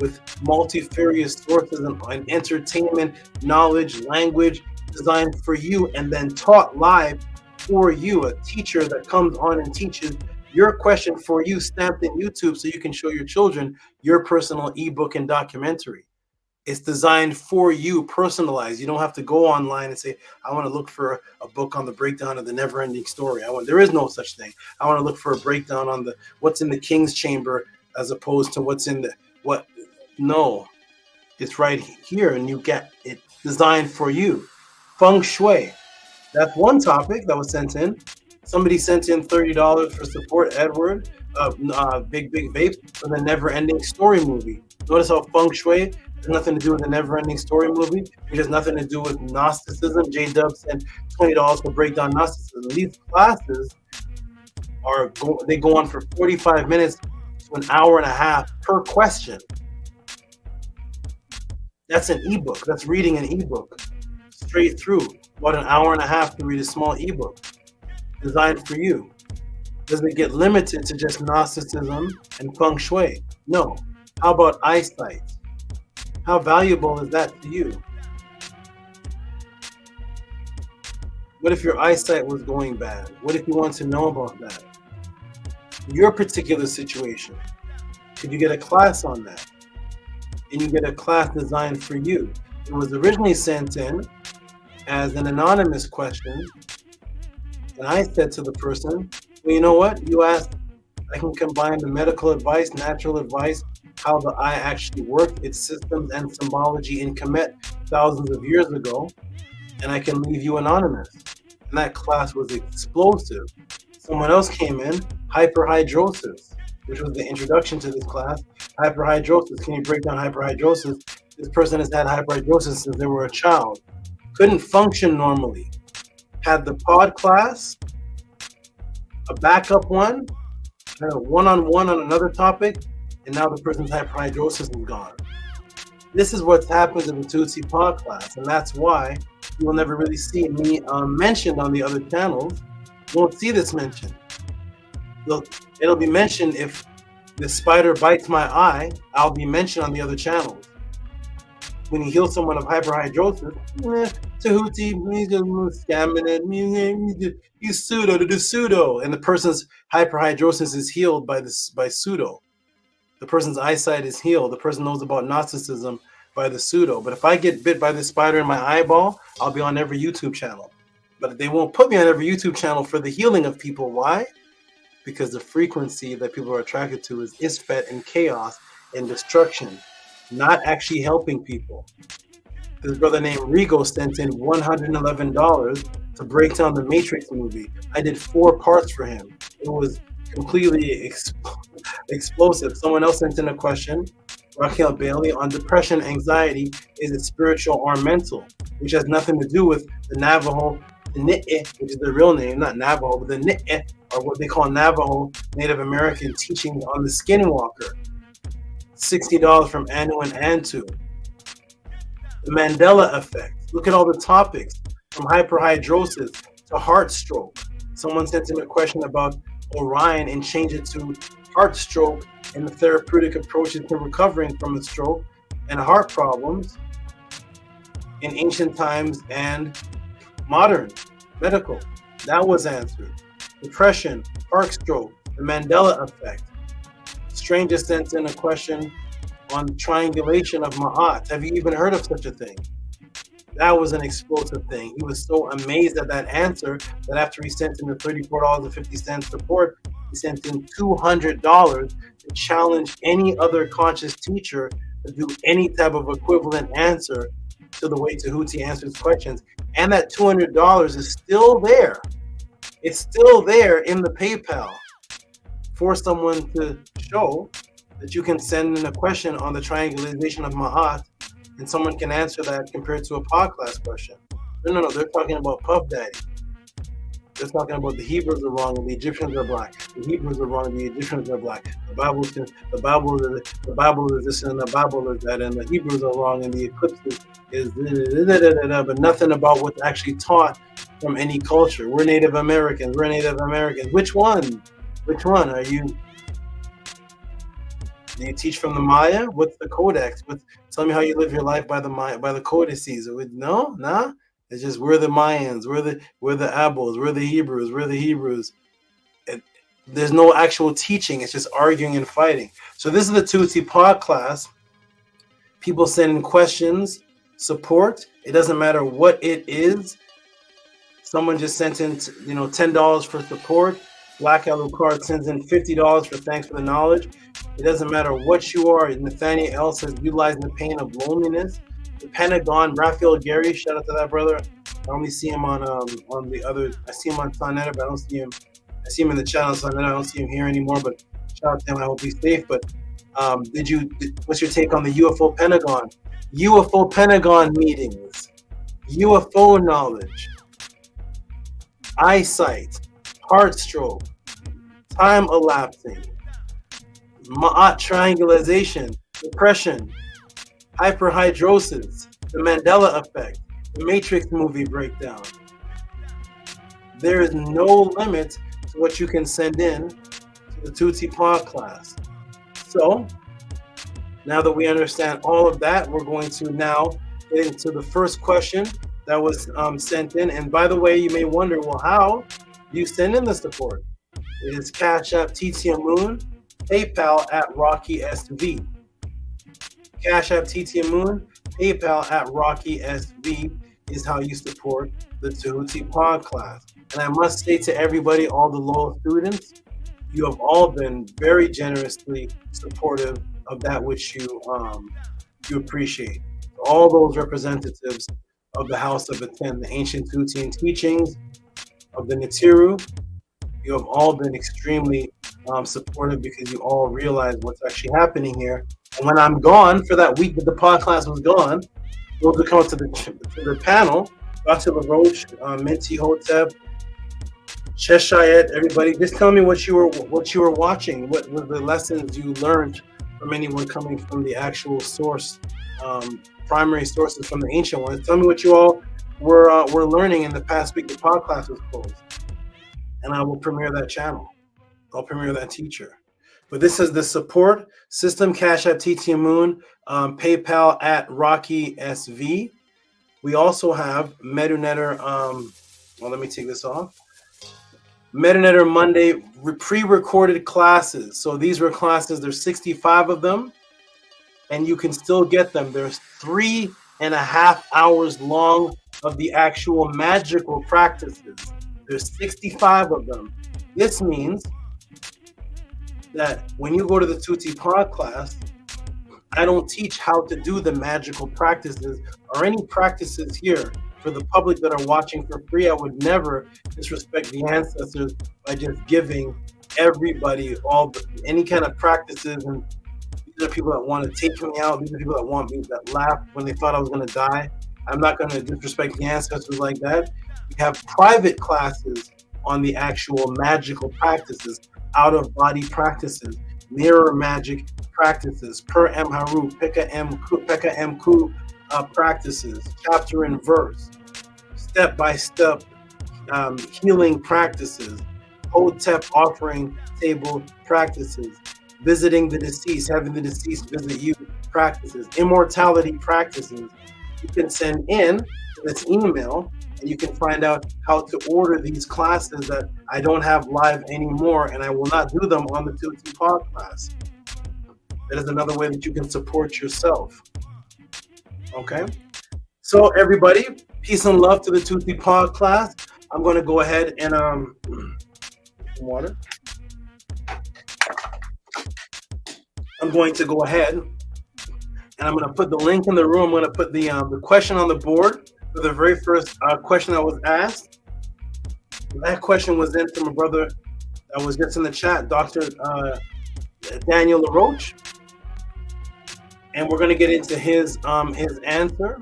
with multifarious sources and entertainment, knowledge, language designed for you, and then taught live for you. A teacher that comes on and teaches your question for you, stamped in YouTube so you can show your children your personal ebook and documentary. It's designed for you, personalized. You don't have to go online and say, I want to look for a book on the breakdown of the never-ending story. There is no such thing. I want to look for a breakdown on what's in the king's chamber as opposed to what's in what. No, it's right here, and you get it designed for you. Feng shui. That's one topic that was sent in. Somebody sent in $30 for support, Edward, Big Vape, for the Never Ending Story movie. Notice how feng shui has nothing to do with the Never Ending Story movie. It has nothing to do with Gnosticism. J-Dub sent $20 to break down Gnosticism. These classes they go on for 45 minutes to an hour and a half per question. That's an ebook. That's reading an ebook straight through. About an hour and a half to read a small ebook designed for you. Does it get limited to just Gnosticism and feng shui? No. How about eyesight? How valuable is that to you? What if your eyesight was going bad? What if you want to know about that? Your particular situation. Could you get a class on that? And you get a class designed for you. It was originally sent in as an anonymous question, and I said to the person, well, you know what? You asked, I can combine the medical advice, natural advice, how the eye actually worked, its systems and symbology in Kemet thousands of years ago, and I can leave you anonymous. And that class was explosive. Someone else came in, hyperhidrosis, which was the introduction to this class. Hyperhidrosis, can you break down hyperhidrosis? This person has had hyperhidrosis since they were a child. Couldn't function normally. Had the pod class, a backup one, and a one-on-one on another topic, and now the person's hyperhidrosis is gone. This is what's happened in the Tehuti pod class, and that's why you will never really see me mentioned on the other channels. You won't see this mentioned. It'll be mentioned if the spider bites my eye, I'll be mentioned on the other channels. When you heal someone of hyperhidrosis, Tehuti, he's just scamming it, he's pseudo, and the person's hyperhidrosis is healed by pseudo. The person's eyesight is healed. The person knows about Gnosticism by the pseudo. But if I get bit by this spider in my eyeball, I'll be on every YouTube channel. But they won't put me on every YouTube channel for the healing of people. Why? Because the frequency that people are attracted to is ISFET and chaos and destruction, not actually helping people. This brother named Rigo sent in $111 to break down the Matrix movie. I did 4 parts for him. It was completely explosive. Someone else sent in a question, Raquel Bailey, on depression, anxiety, is it spiritual or mental? Which has nothing to do with the Navajo, the NETERTI, which is the real name, not Navajo, but the NETERTI, or what they call Navajo Native American teachings on the Skinwalker. $60 from Anu and Antu. The Mandela effect. Look at all the topics, from hyperhidrosis to heart stroke. Someone sent in a question about Orion and changed it to heart stroke and the therapeutic approaches to recovering from a stroke and heart problems in ancient times and modern medical. That was answered. Depression, heart stroke, the Mandela effect. Stranger sent in a question on triangulation of Ma'at. Have you even heard of such a thing? That was an explosive thing. He was so amazed at that answer that after he sent in the $34.50 support, he sent in $200 to challenge any other conscious teacher to do any type of equivalent answer to the way Tehuti answers questions. And that $200 is still there. It's still there in the PayPal for someone to show that you can send in a question on the triangulation of Ma'at and someone can answer that compared to a PODCLASS question. No, they're talking about Puff Daddy. They're talking about the Hebrews are wrong and the Egyptians are black. The Hebrews are wrong and the Egyptians are black. The Bible is this and the Bible is that, and the Hebrews are wrong and the Eclipse is but nothing about what's actually taught from any culture. We're Native Americans. We're Native Americans. Which one? Which one are you? Do you teach from the Maya? What's the codex? Tell me how you live your life by the Maya, by the codices. No, nah. It's just we're the Mayans, we're the Abels, we're the Hebrews, we're the Hebrews. There's no actual teaching. It's just arguing and fighting. So this is the Tehuti PODCLASS. People send in questions, support. It doesn't matter what it is. Someone just sent in, $10 for support. Black Alucard sends in $50 for thanks for the knowledge. It doesn't matter what you are. Nathaniel L says utilizing the pain of loneliness. The Pentagon, Raphael Gary, shout out to that brother. I only see him on the other. I see him on Sonetta, but I don't see him. I see him in the chat on Sonetta. I don't see him here anymore. But shout out to him. I hope he's safe. But what's your take on the UFO Pentagon? UFO Pentagon meetings, UFO knowledge, eyesight, heart stroke, time elapsing, Ma'at triangulation, depression, hyperhidrosis, the Mandela effect, the Matrix movie breakdown. There is no limit to what you can send in to the Tehuti PODCLASS. So now that we understand all of that, we're going to now get into the first question that was sent in. And by the way, you may wonder, well, how do you send in the support? It is Cash App TTM Moon, PayPal at Rocky SV. Cash App TTM Moon, PayPal at Rocky SV is how you support the Tehuti PODCLASS. And I must say to everybody, all the loyal students, you have all been very generously supportive of that which you appreciate. All those representatives of the House of Atten, the ancient Tehutian teachings of the Neteru, you have all been extremely supportive because you all realize what's actually happening here. And when I'm gone for that week that the PODCLASS was gone, we'll come to the panel. Dr. LaRoche, Minty Hotep, Cheshire, everybody. Just tell me what you were watching. What were the lessons you learned from anyone coming from the actual source, primary sources from the ancient ones? Tell me what you all were learning in the past week. The PODCLASS was closed, and I will premiere that channel. I'll premiere that teacher. But this is the support system. Cash App TTM Moon, PayPal at Rocky SV. We also have MEDU Netter. Well, let me take this off. MEDU Netter Monday pre-recorded classes. So these were classes. There's 65 of them, and you can still get them. There's 3.5 hours long of the actual magical practices. There's 65 of them. This means that when you go to the Tehuti PODCLASS, I don't teach how to do the magical practices or any practices here. For the public that are watching for free, I would never disrespect the ancestors by just giving everybody any kind of practices. And these are people that want to take me out. These are people that want me, that laughed when they thought I was going to die. I'm not going to disrespect the ancestors like that. We have private classes on the actual magical practices, out-of-body practices, mirror magic practices, per M Haru, Pekka M Ku practices, chapter and verse, step-by-step healing practices, Hotep offering table practices, visiting the deceased, having the deceased visit you practices, immortality practices. You can send in this email, And you can find out how to order these classes that I don't have live anymore, and I will not do them on the Tehuti podcast. That is another way that you can support yourself. Okay? So everybody, peace and love to the Tehuti podcast. I'm going to go ahead and water. I'm going to go ahead and I'm going to put the link in the room. I'm going to put the question on the board for the very first question I was asked. That question was in from a brother that was just in the chat, Dr. Daniel LaRoche, and we're going to get into his answer.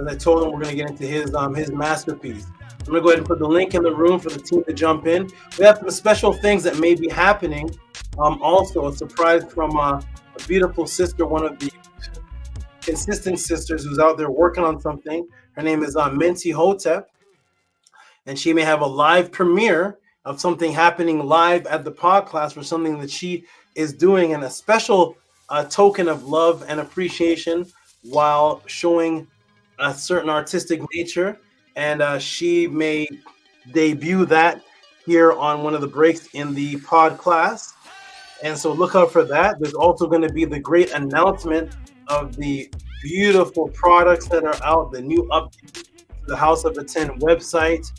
As I told him, we're going to get into his masterpiece. I'm going to go ahead and put the link in the room for the team to jump in. We have some special things that may be happening. Also, a surprise from a beautiful sister, one of the consistent sisters who's out there working on something. Her name is Minty Hotep, and she may have a live premiere of something happening live at the PODCLASS for something that she is doing, and a special token of love and appreciation while showing a certain artistic nature. And she may debut that here on one of the breaks in the PODCLASS. And so look out for that. There's also going to be the great announcement of the beautiful products that are out, the new update to the House of ATTON website.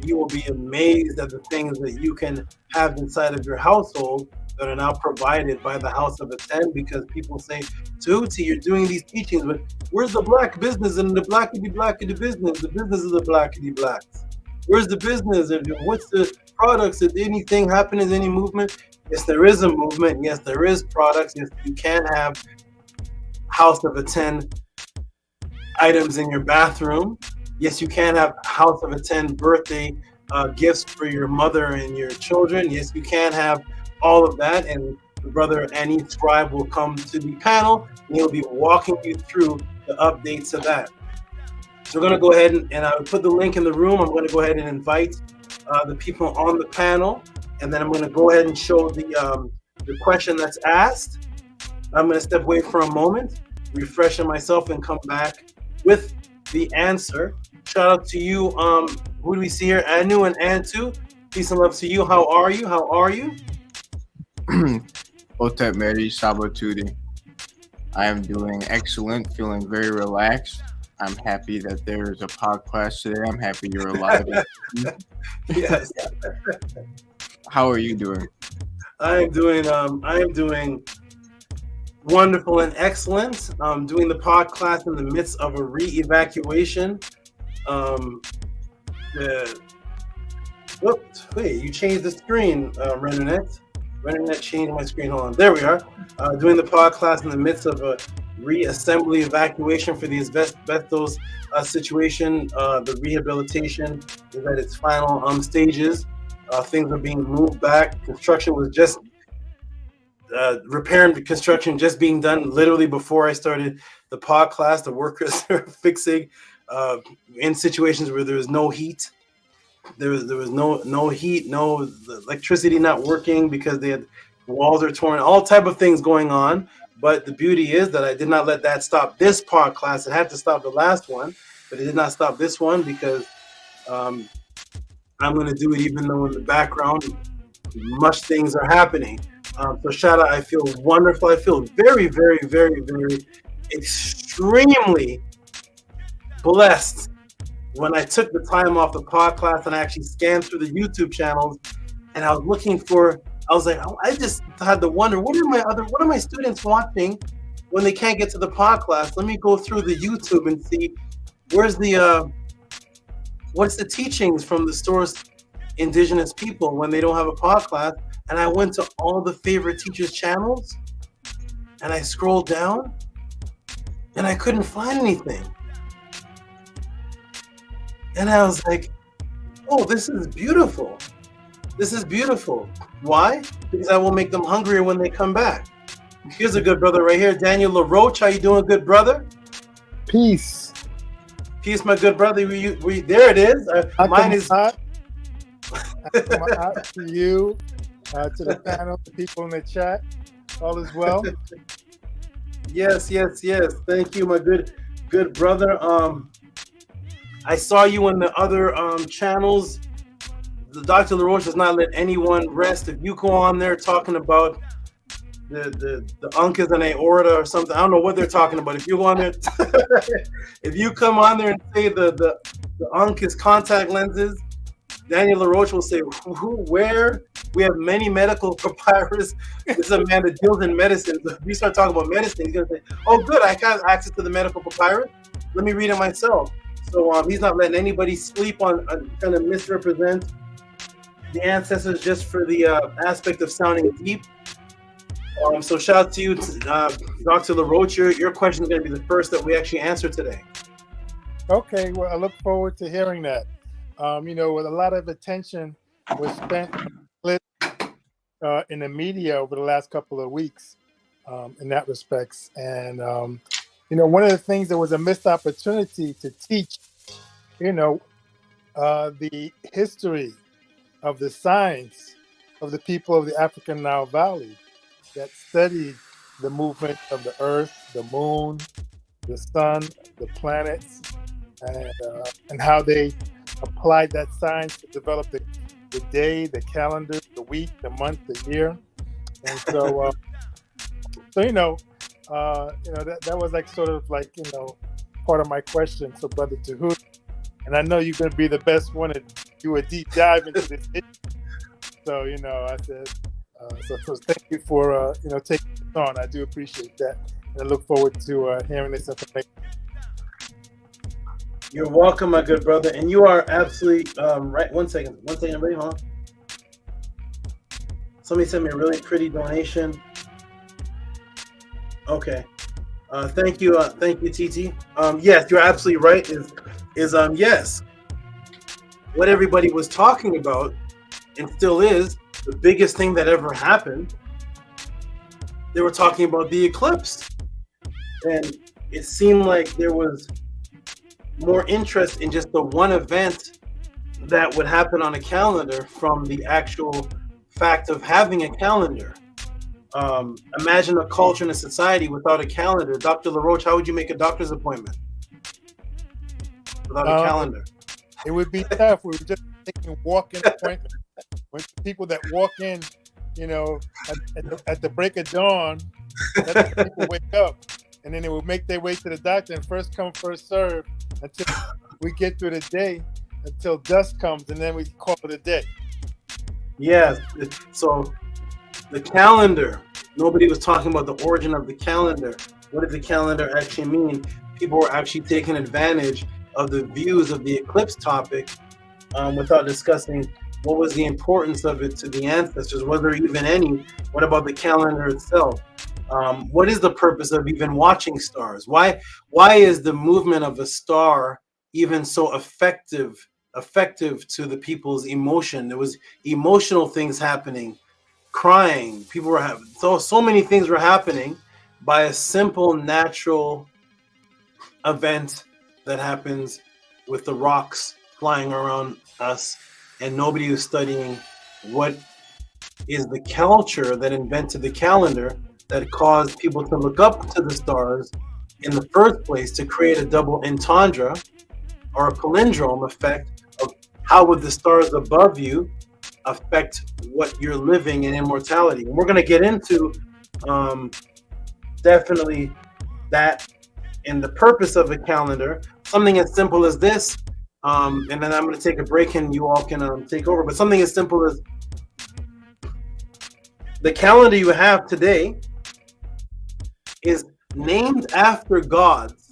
You will be amazed at the things that you can have inside of your household that are now provided by the House of ATTON, because people say, Tehuti, you're doing these teachings, but where's the black business and the blackity business? The business is the blackity blacks. Where's the business? And what's the products? Is anything happening? Is any movement? Yes, there is a movement. Yes, there is products. Yes, you can have House of ATTON items in your bathroom. Yes, you can have House of ATTON birthday gifts for your mother and your children. Yes, you can have all of that. And the brother Annie Scribe will come to the panel, and he'll be walking you through the updates of that. So we're going to go ahead and I'll put the link in the room. I'm going to go ahead and invite the people on the panel, and then I'm going to go ahead and show the question that's asked. I'm going to step away for a moment, refreshing myself, and come back with the answer. Shout out to you. Who do we see here? Anu and Antu. Peace and love to you. How are you? How are you? Hotep Mary Sabatudi. I am doing excellent, feeling very relaxed. I'm happy that there is a podcast today. I'm happy you're alive. Yes. How are you doing? I am doing wonderful and excellent. I'm doing the PODCLASS in the midst of a re-evacuation. Wait, you changed the screen, RENNET. RENNET changed my screen. Hold on. There we are. Doing the PODCLASS in the midst of a reassembly evacuation for the asbestos situation. The rehabilitation is at its final stages. Things are being moved back. Construction was just repair and construction just being done literally before I started the PODCLASS. The workers are fixing in situations where there was no heat. There was no heat, no electricity not working because the walls are torn, all type of things going on. But the beauty is that I did not let that stop this PODCLASS. It had to stop the last one, but it did not stop this one, because I'm going to do it even though in the background much things are happening. So shout out, I feel wonderful. I feel very, very, very, very extremely blessed when I took the time off the PODCLASS and I actually scanned through the YouTube channels, and I was looking for, I was like, I just had to wonder, what are my students watching when they can't get to the PODCLASS? Let me go through the YouTube and see where's what's the teachings from the store's indigenous people when they don't have a PODCLASS. And I went to all the favorite teachers' channels, and I scrolled down, and I couldn't find anything. And I was like, oh, this is beautiful. This is beautiful. Why? Because I will make them hungrier when they come back. Here's a good brother right here. Daniel LaRoche, how you doing, good brother? Peace. Peace, my good brother. There it is. Mine is... to you, to the panel, the people in the chat. All is well? Yes. Thank you, my good brother. I saw you in the other channels. The Dr. LaRoche does not let anyone rest. If you go on there talking about the uncus and aorta or something, I don't know what they're talking about. If you go on there, if you come on there and say the uncus contact lenses, Daniel LaRoche will say, who, where? We have many medical papyrus. This is a man that deals in medicine. So if you start talking about medicine, he's going to say, oh, good, I got access to the medical papyrus. Let me read it myself. So he's not letting anybody sleep on kind of misrepresent the ancestors just for the aspect of sounding deep. So shout out to you, Dr. LaRoche. Your question is going to be the first that we actually answer today. Okay, well, I look forward to hearing that. You know, with a lot of attention was spent in the media over the last couple of weeks in that respects. And, you know, one of the things that was a missed opportunity to teach, you know, the history of the science of the people of the African Nile Valley that studied the movement of the earth, the moon, the sun, the planets, and how they applied that science to develop the day, the calendar, the week, the month, the year. And so, you know, that was like sort of like, you know, part of my question. So, Brother Tehuti, and I know you're going to be the best one to do a deep dive into this issue. So, you know, I said, so thank you for, you know, taking this on. I do appreciate that. And I look forward to hearing this information. You're welcome, my good brother. And you are absolutely right. One second, everybody, hold on. Somebody sent me a really pretty donation. Okay. Thank you, TT. Yes, you're absolutely right. Yes. What everybody was talking about, and still is, the biggest thing that ever happened, they were talking about the eclipse. And it seemed like there was more interest in just the one event that would happen on a calendar from the actual fact of having a calendar. Imagine a culture and a society without a calendar. Dr. LaRoche, how would you make a doctor's appointment without a calendar? It would be tough. We were just taking walk-in appointments. When people that walk in, you know, at the break of dawn, let people wake up, and then they will make their way to the doctor, and first come, first serve, until we get through the day, until dusk comes, and then we call it a day. Yes. So the calendar, nobody was talking about the origin of the calendar. What did the calendar actually mean? People were actually taking advantage of the views of the eclipse topic without discussing what was the importance of it to the ancestors, was there even any? What about the calendar itself? What is the purpose of even watching stars? Why is the movement of a star even so effective to the people's emotion? There was emotional things happening, crying. People were having so many things were happening by a simple natural event that happens with the rocks flying around us, and nobody was studying what is the culture that invented the calendar that caused people to look up to the stars in the first place to create a double entendre or a palindrome effect of how would the stars above you affect what you're living in immortality. And we're going to get into definitely that and the purpose of a calendar, something as simple as this. And then I'm going to take a break and you all can take over. But something as simple as the calendar you have today is named after gods.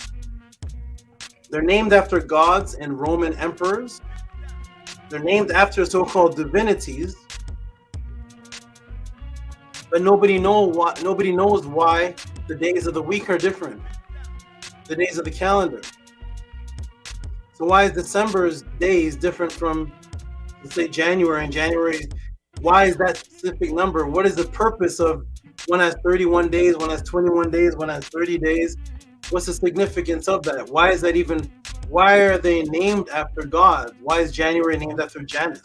They're named after gods and Roman emperors. They're named after so-called divinities. But nobody knows why the days of the week are different. The days of the calendar. So why is December's days different from, let's say, January? And January, why is that specific number? What is the purpose of one has 31 days, one has 21 days, one has 30 days? What's the significance of that? Why is that even, why are they named after God? Why is January named after Janus?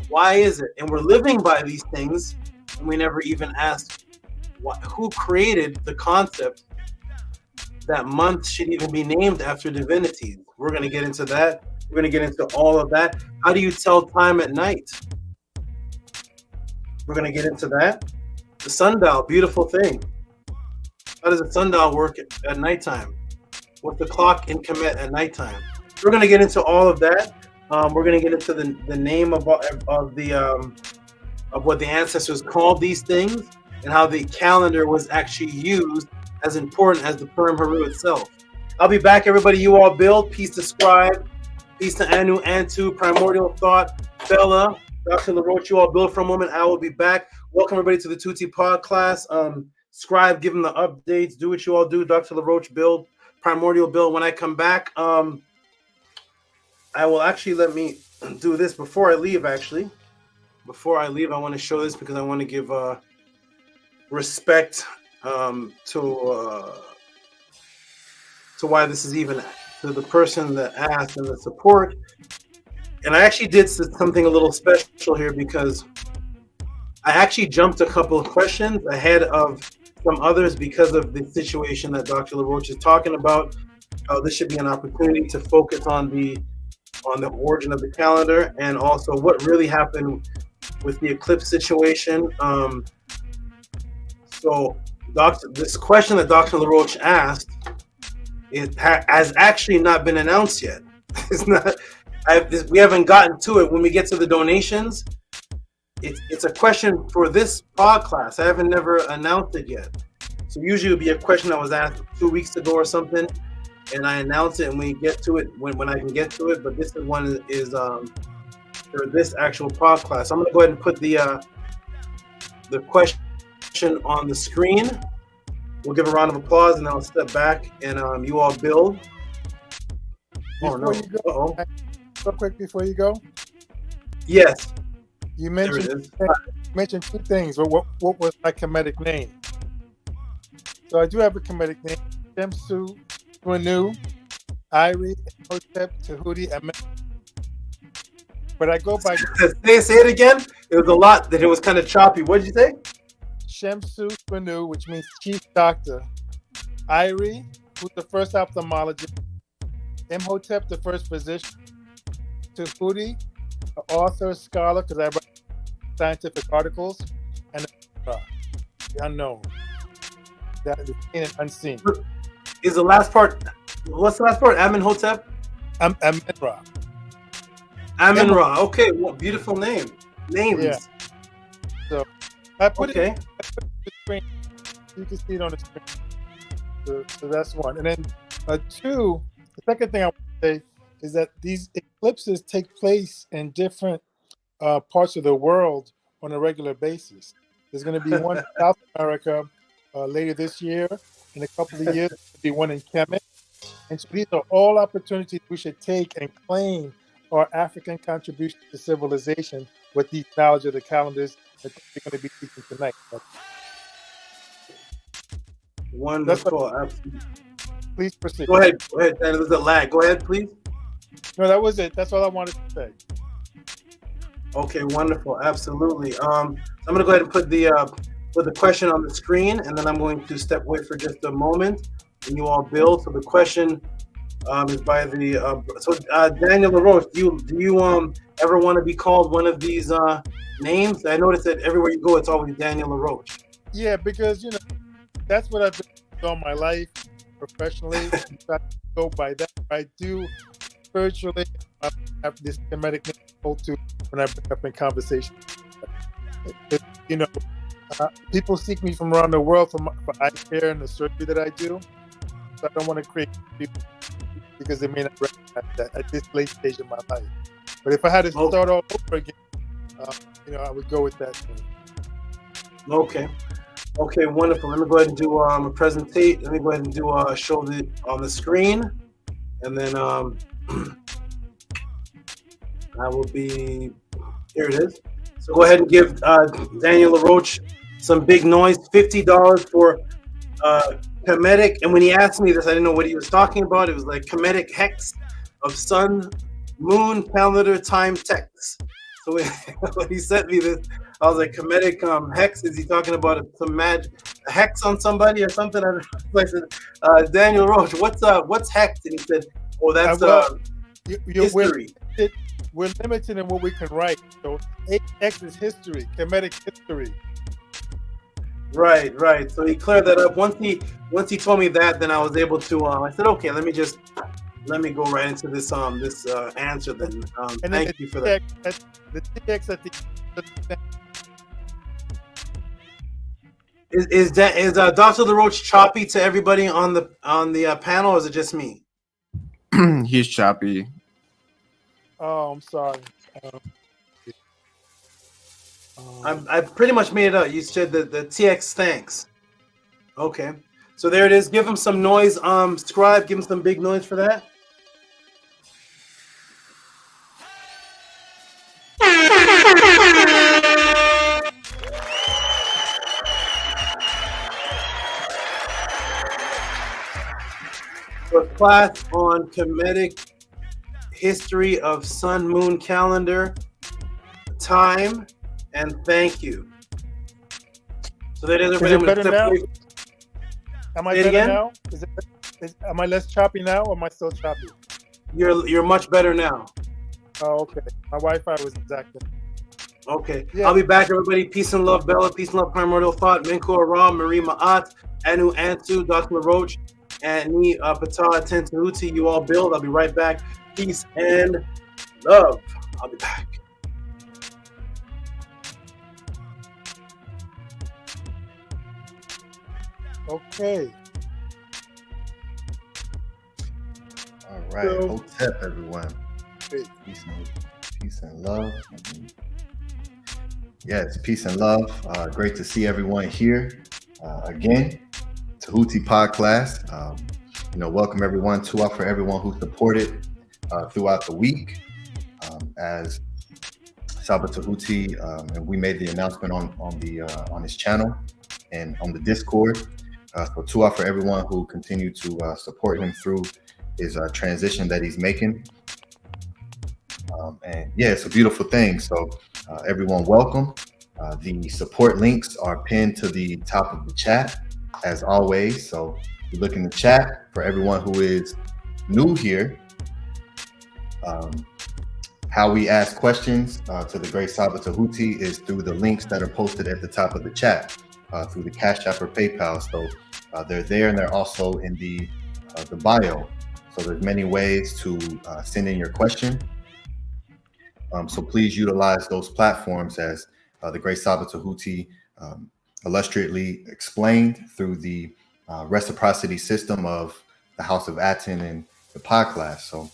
Why is it? And we're living by these things, and we never even asked who created the concept that month should even be named after divinities. We're going to get into that. We're going to get into all of that. How do you tell time at night? We're going to get into that. The sundial, beautiful thing. How does the sundial work at nighttime? What's the clock in Kemet at nighttime? We're going to get into all of that. We're going to get into the name of what the ancestors called these things and how the calendar was actually used as important as the Purim Haru itself. I'll be back, everybody. You all build. Peace to Scribe. Peace to Anu, Antu, Primordial Thought, Bella, Dr. LaRoche. You all build for a moment. I will be back. Welcome, everybody, to the Tehuti PODCLASS. Scribe, give them the updates. Do what you all do. Dr. LaRoche, build. Primordial, build. When I come back, I will actually let me do this before I leave, actually. Before I leave, I want to show this because I want to give respect to why this is even, to the person that asked and the support. And I actually did something a little special here because I actually jumped a couple of questions ahead of some others because of the situation that Dr. LaRoche is talking about. This should be an opportunity to focus on the origin of the calendar and also what really happened with the eclipse situation. So this question that Dr. LaRoche asked has actually not been announced yet. It's not. We haven't gotten to it. When we get to the donations, it's a question for this PODCLASS. I haven't never announced it yet. So usually it would be a question that was asked 2 weeks ago or something, and I announce it and we get to it when I can get to it. But this one is for this actual PODCLASS. I'm going to go ahead and put the question on the screen. We'll give a round of applause and I'll step back and you all build. Oh no! Uh-oh. Real quick before you go. Yes. You mentioned two things. But what was my Kemetic name? So I do have a Kemetic name: Shemsu, Swanu, Irie, Hotep, Tehuti, and but I go by. Say it again. It was a lot that it was kind of choppy. What did you say? Shemsu Swanu, which means chief doctor. Irie, who's the first ophthalmologist. Imhotep, the first physician. Tehuti, an author, scholar, because I write scientific articles, and the unknown. That is seen and unseen. Is the last part? What's the last part? Amenhotep. Amen-Ra. Amen-Ra. Okay, well, beautiful name. Names. Yeah. So I put it on the screen. You can see it on the screen. So that's one. And then two, the second thing I want to say is that these eclipses take place in different parts of the world on a regular basis. There's going to be one in South America later this year. In a couple of years, there'll be one in Kemet. And so these are all opportunities we should take and claim our African contribution to civilization with the knowledge of the calendars that we're going to be teaching tonight. Wonderful. Please proceed. Go ahead. There's a lag. Go ahead, please. No, that was it. That's all I wanted to say. Okay, wonderful. Absolutely. I'm going to go ahead and put the question on the screen, and then I'm going to step away for just a moment, and you all build. So the question is by the Daniel LaRoche. Do you ever want to be called one of these names? I noticed that everywhere you go, it's always Daniel LaRoche. Yeah, because that's what I've been doing all my life, professionally. I go by that. I do spiritually. I have this Kemetic name to when I bring up in conversation. People seek me from around the world for eye care and the surgery that I do. So I don't want to create people because they may not recognize that at this late stage of my life. But if I had to start all over again, I would go with that. Okay. Okay, wonderful. Let me go ahead and do a presentation. Let me go ahead and do show it on the screen, and then I will be. Here it is. So go ahead and give Daniel LaRoche some big noise. $50 for Kemetic. And when he asked me this, I didn't know what he was talking about. It was like Kemetic hex of sun, moon, calendar, time, text. So when he sent me this, I was like, Kemetic hex? Is he talking about a hex on somebody or something? I said, Daniel LaRoche, what's hex? And he said, oh, that's we're limited in what we can write. So AX is history, Kemetic history. Right, right. So he cleared that up. Once he told me that, then I was able to. I said, okay, let me go right into this answer. Then thank you for that. The TX at the is Dr. LaRoche choppy to everybody on the panel, or is it just me? He's choppy. Oh, I'm sorry. I pretty much made it up. You said the TX thanks. Okay, so there it is. Give him some noise. Scribe, give him some big noise for that. For class on Kemetic history of sun moon calendar, time, and thank you. So that is better now? Am I better again? now? Am I less choppy now, or am I still choppy? You're much better now. Oh, okay. My Wi-Fi was exactly. Okay. Yeah. I'll be back, everybody. Peace and love, Bella. Peace and love, Primordial Thought, Minko Aram, Marie Ma'at, Anu Ansu, Dr. LaRoche, and me, Patah, Tehuti. You all build. I'll be right back. Peace and love. I'll be back. Okay. All right. Hotep, everyone. Peace and love. Yes, peace and love. Great to see everyone here again. Tehuti PODCLASS. Welcome everyone. Tuah for everyone who supported throughout the week. As SABA Tehuti, and we made the announcement on his channel and on the Discord. So Tuah for everyone who continued to support him through his transition that he's making. And yeah, it's a beautiful thing. So everyone, welcome. The support links are pinned to the top of the chat, as always. So you look in the chat. For everyone who is new here, how we ask questions to the great SABA Tehuti is through the links that are posted at the top of the chat, through the Cash App or PayPal. So they're there, and they're also in the bio. So there's many ways to send in your question. So please utilize those platforms, as the great SABA Tehuti illustratively explained through the reciprocity system of the House of ATTON and the PODCLASS.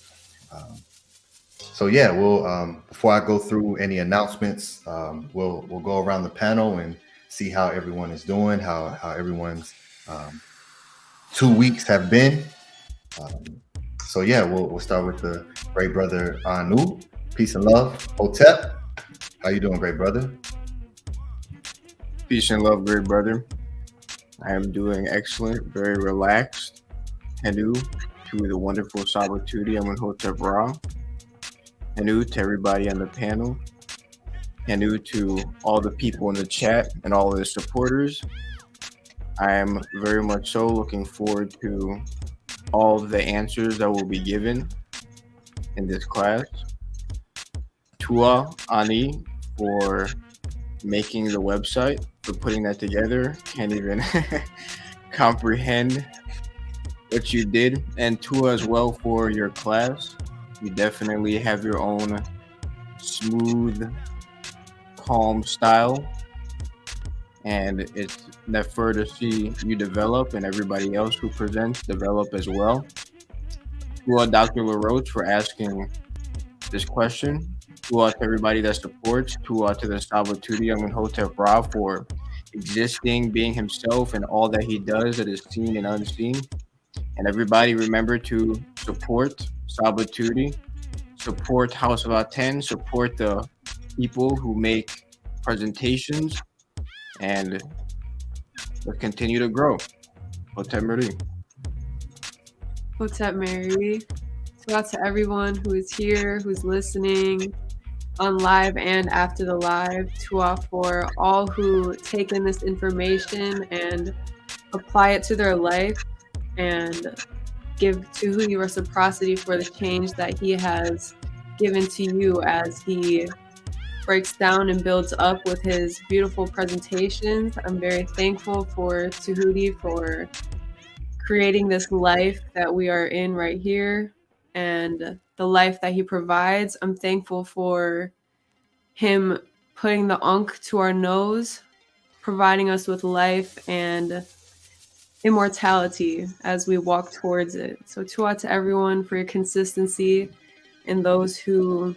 So yeah, we'll before I go through any announcements, we'll go around the panel and see how everyone is doing, how everyone's 2 weeks have been. So yeah, we'll start with the great brother Anu. Peace and love. Hotep, how you doing, great brother? Peace and love, great brother. I am doing excellent, very relaxed. Hello to the wonderful SABA Tehuti. I'm in Hotep Ra. Hello to everybody on the panel. Hello to all the people in the chat and all of the supporters. I am very much so looking forward to all of the answers that will be given in this class. Tuah Ani for making the website, for putting that together. Can't even comprehend what you did. And Tuah as well for your class. You definitely have your own smooth, calm style. And it's never to see you develop, and everybody else who presents develop as well. Tuah Dr. LaRoche for asking this question. Tuah to everybody that supports. Tuah to the SABA Tehuti Hotep Ra for existing, being himself, and all that he does that is seen and unseen. And everybody remember to support SABA Tehuti, support House of ATTON, support the people who make presentations, and let's continue to grow. Hotep Marie. Hotep Mary. Tuah to everyone who is here, who's listening on live and after the live. Tuah for all who take in this information and apply it to their life. And give Tehuti reciprocity for the change that he has given to you as he breaks down and builds up with his beautiful presentations. I'm very thankful for Tehuti for creating this life that we are in right here and the life that he provides. I'm thankful for him putting the Ankh to our nose, providing us with life and immortality as we walk towards it. So Tu'a to everyone for your consistency and those who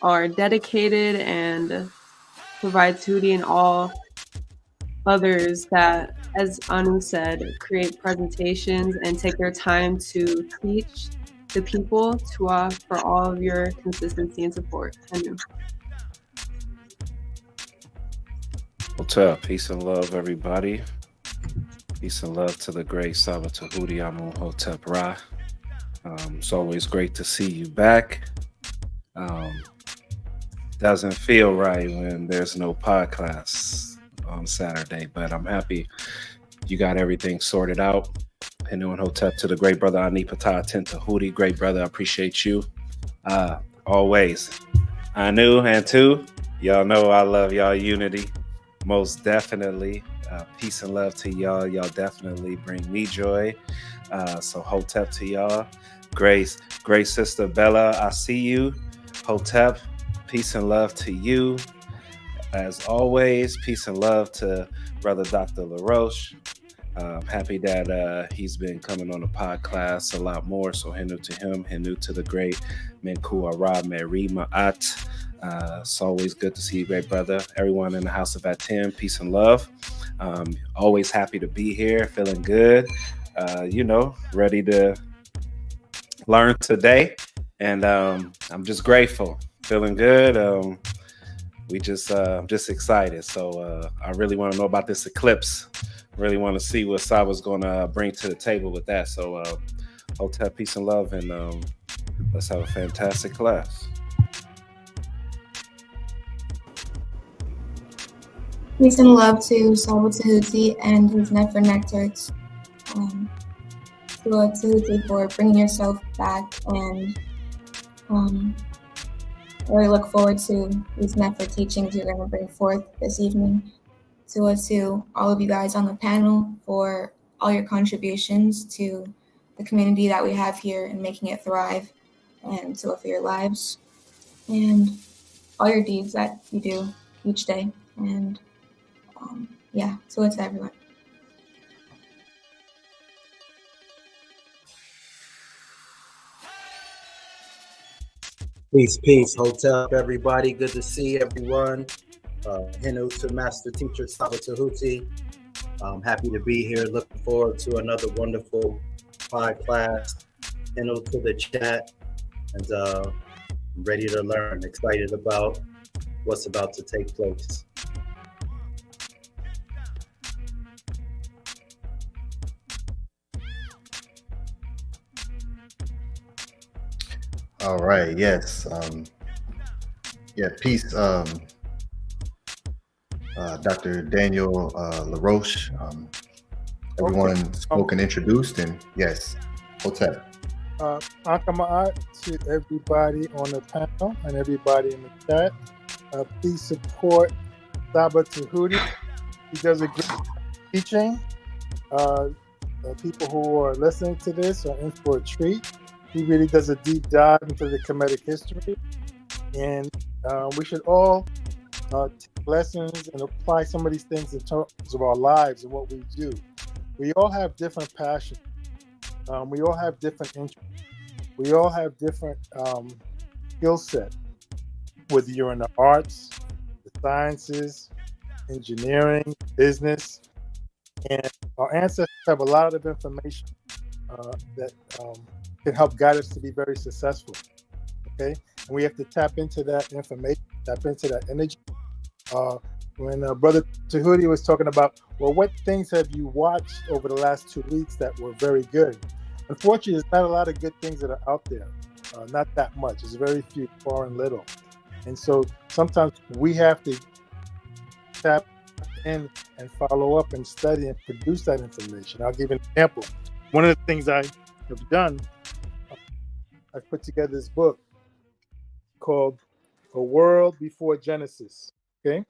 are dedicated and provide Tehuti and all others that, as Anu said, create presentations and take their time to teach the people. Tu'a for all of your consistency and support. Anu. What's up? Peace and love, everybody. Peace and love to the great SABA Tehuti Amun Hotep Ra. It's always great to see you back. Doesn't feel right when there's no PODCLASS on Saturday, but I'm happy you got everything sorted out. Henu and Hotep to the great brother Ani Patah Ten Tehuti. Great brother, I appreciate you. Always. Anu and Tu, y'all know I love y'all unity. Most definitely. Peace and love to y'all. Y'all definitely bring me joy. So Hotep to y'all. Grace, great sister Bella, I see you. Hotep, peace and love to you. As always, peace and love to brother Dr. LaRoche. I'm happy that he's been coming on the PODCLASS a lot more. So Henu to him, Henu to the great Menku Ara Meri Ma'at. It's always good to see you, great brother. Everyone in the house of ATTON, peace and love. Always happy to be here, feeling good. Ready to learn today. And I'm just grateful, feeling good. I'm just excited. So I really want to know about this eclipse. Really want to see what Saba's going to bring to the table with that. So Hotep, peace and love, and let's have a fantastic class. Peace and love to Saba Tehuti and his NETERTI. To Tehuti for bringing yourself back, and I really look forward to these NETERTI teachings you're going to bring forth this evening. To all of you guys on the panel for all your contributions to the community that we have here and making it thrive, and to for your lives and all your deeds that you do each day. And to everyone. Peace, Hotep, everybody. Good to see everyone. Henu to Master Teacher Saba Tehuti. I'm happy to be here. Looking forward to another wonderful PODCLASS. Henu to the chat, and I'm ready to learn. Excited about what's about to take place. All right. Yes. Peace. Dr. Daniel LaRoche. Everyone spoke and introduced, and yes, Hotep. Akama'at to everybody on the panel and everybody in the chat. Please support Saba Tehuti. He does a great teaching. People who are listening to this are in for a treat. He really does a deep dive into the Kemetic history, and we should all take lessons and apply some of these things in terms of our lives and what we do. We all have different passions. We all have different interests. We all have different skill set, whether you're in the arts, the sciences, engineering, business, and our ancestors have a lot of information that can help guide us to be very successful. Okay, and we have to tap into that information, tap into that energy. When Brother Tehuti was talking about, well, what things have you watched over the last 2 weeks that were very good? Unfortunately, there's not a lot of good things that are out there. Not that much. It's very few, far and little. And so sometimes we have to tap in and follow up and study and produce that information. I'll give you an example. One of the things I have done, I've put together this book called A World Before Genesis. Okay?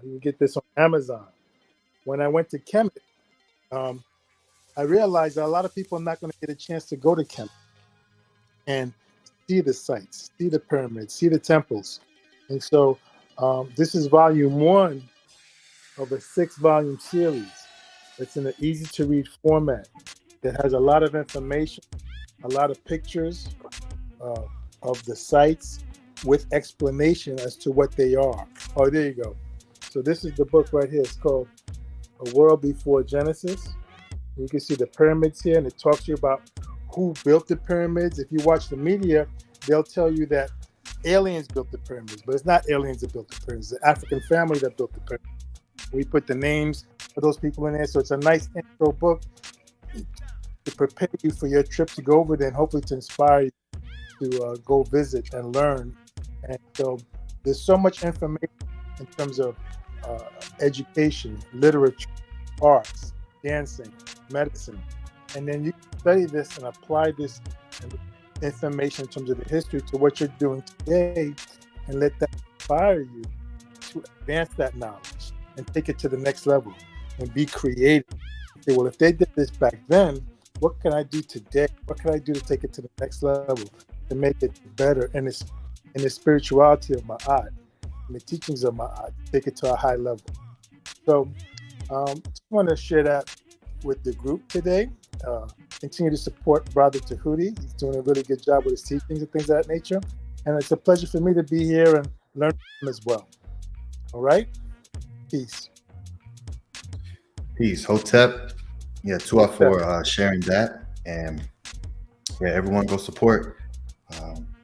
You can get this on Amazon. When I went to Kemet, I realized that a lot of people are not going to get a chance to go to Kemet and see the sites, see the pyramids, see the temples. And so this is volume 1 of a 6-volume series. It's in an easy-to-read format that has a lot of information, a lot of pictures of the sites with explanation as to what they are. Oh, there you go. So this is the book right here. It's called A World Before Genesis. You can see the pyramids here, and it talks to you about who built the pyramids. If you watch the media, they'll tell you that aliens built the pyramids, but it's not aliens that built the pyramids. It's the African family that built the pyramids. We put the names of those people in there, so it's a nice intro book to prepare you for your trip to go over there and hopefully to inspire you to go visit and learn. And so there's so much information in terms of education, literature, arts, dancing, medicine. And then you can study this and apply this information in terms of the history to what you're doing today and let that inspire you to advance that knowledge and take it to the next level and be creative. Okay, well, if they did this back then, what can I do today? What can I do to take it to the next level, to make it better in the spirituality of my art, in the teachings of my art, take it to a high level. So just want to share that with the group today. Continue to support Brother Tehuti. He's doing a really good job with his teachings and things of that nature. And it's a pleasure for me to be here and learn from him as well. All right? Peace. Peace. Hotep. Yeah, Tua for sharing that. And yeah, everyone go support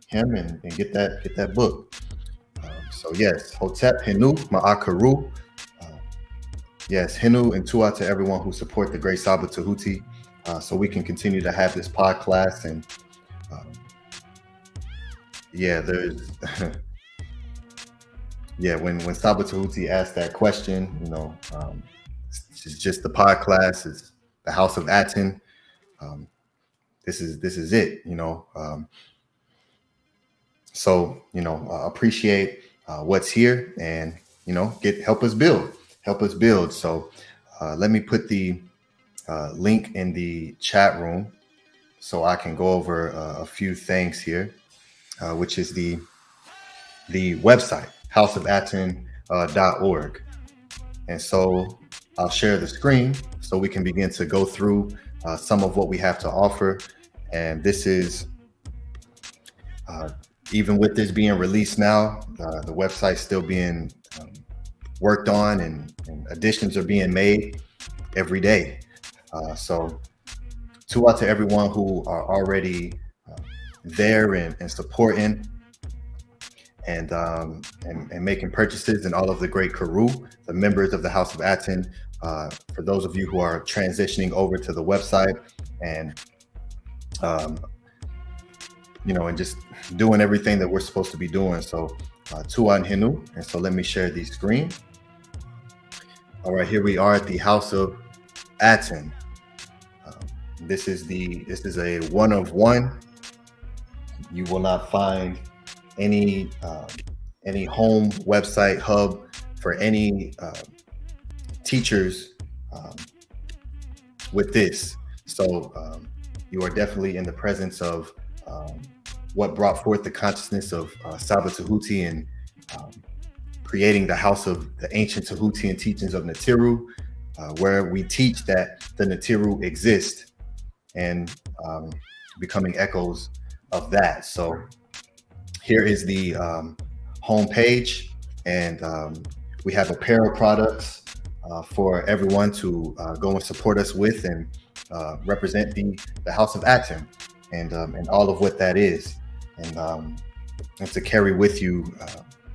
him and get that book. So yes, Hotep, Henu, Ma'akaru. Yes, Henu and Tua to everyone who support the great Saba Tehuti, so we can continue to have this podcast. And yeah, there's yeah, when Saba Tehuti asked that question, you know, it's just the podcast, it's the House of ATTON. This is it, you know. So, you know, appreciate what's here, and, you know, help us build. So let me put the link in the chat room so I can go over a few things here, which is the website, houseofatton.org. And so I'll share the screen so we can begin to go through some of what we have to offer. And this is, even with this being released now, the website's still being worked on, and additions are being made every day. So to everyone who are already there and supporting and making purchases, and all of the great KEPERU, the members of the House of ATTON. For those of you who are transitioning over to the website and you know, and just doing everything that we're supposed to be doing. So Tua and Henu. And so let me share the screen. All right, here we are at the House of ATTON. This is a one of one. You will not find any home website hub for any teachers with this. So you are definitely in the presence of what brought forth the consciousness of Saba Tehuti and creating the House of the Ancient Tehutian Teachings of NETERTI, where we teach that the NETERTI exist, and becoming echoes of that. So here is the home page, and we have apparel products for everyone to go and support us with, and represent the House of ATTON and all of what that is, and to carry with you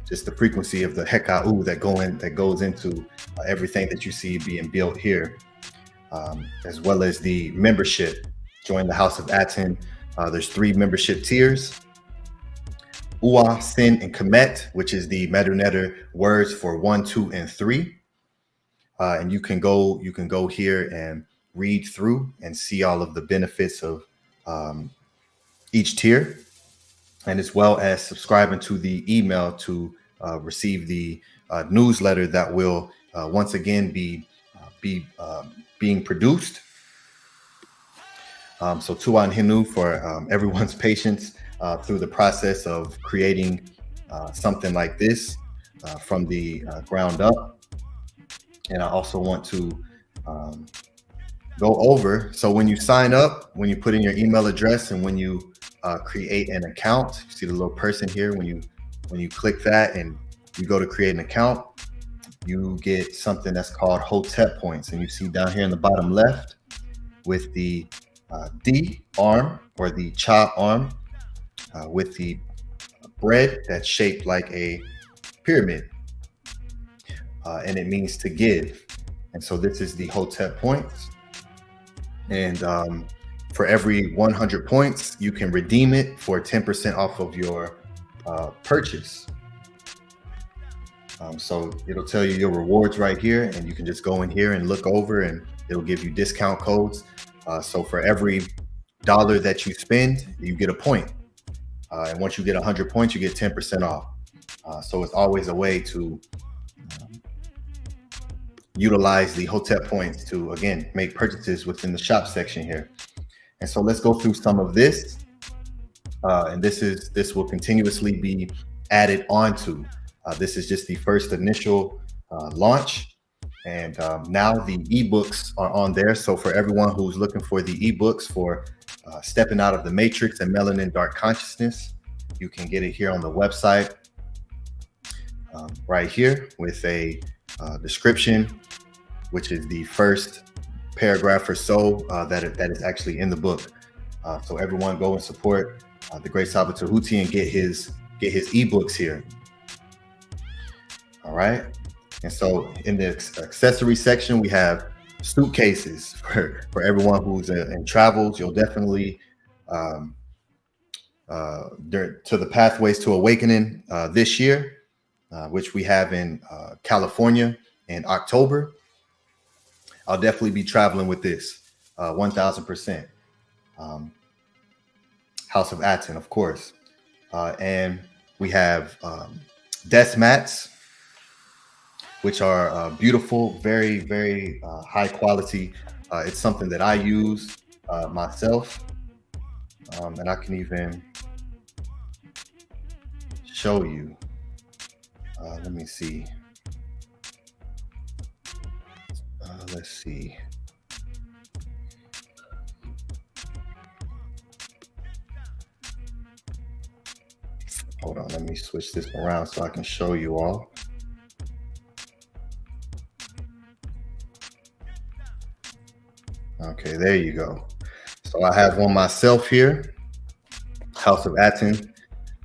just the frequency of the hekau that goes into everything that you see being built here, as well as the membership. Join the House of ATTON. There's 3 membership tiers: Uwa, Sin, and Kemet, which is the MEDU words for 1, 2, and 3. And you can go here and read through and see all of the benefits of each tier, and as well as subscribing to the email to receive the newsletter that will once again be being produced. So Tuan Hinu for everyone's patience through the process of creating something like this from the ground up. And I also want to go over, so when you sign up, when you put in your email address, and when you create an account, you see the little person here, when you click that and you go to create an account, you get something that's called HOTEP points. And you see down here in the bottom left with the D arm, or the cha arm, with the bread that's shaped like a pyramid, and it means to give. And so this is the HOTEP points. And for every 100 points, you can redeem it for 10% off of your purchase. So it'll tell you your rewards right here, and you can just go in here and look over, and it'll give you discount codes. So for every $1 that you spend, you get a point. And once you get 100 points, you get 10% off. So it's always a way to utilize the HOTEP points to, again, make purchases within the shop section here. And so let's go through some of this. And this will continuously be added onto. This is just the first initial launch. And now the ebooks are on there. So for everyone who's looking for the ebooks for Stepping Out of the Matrix and Melanin Dark Consciousness, you can get it here on the website right here with a description, which is the first paragraph or so that is actually in the book. So everyone go and support the great SABA Tehuti and get his ebooks here. All right. And so in the accessory section, we have suitcases for everyone who's in travels. You'll definitely to the Pathways to Awakening this year, which we have in California in October. I'll definitely be traveling with this 1000%. House of ATTON, of course. And we have desk mats, which are beautiful, very, very high quality. It's something that I use myself. And I can even show you. Let me see. Let's see. Hold on, let me switch this around so I can show you all. Okay, there you go. So I have one myself here, House of ATTON.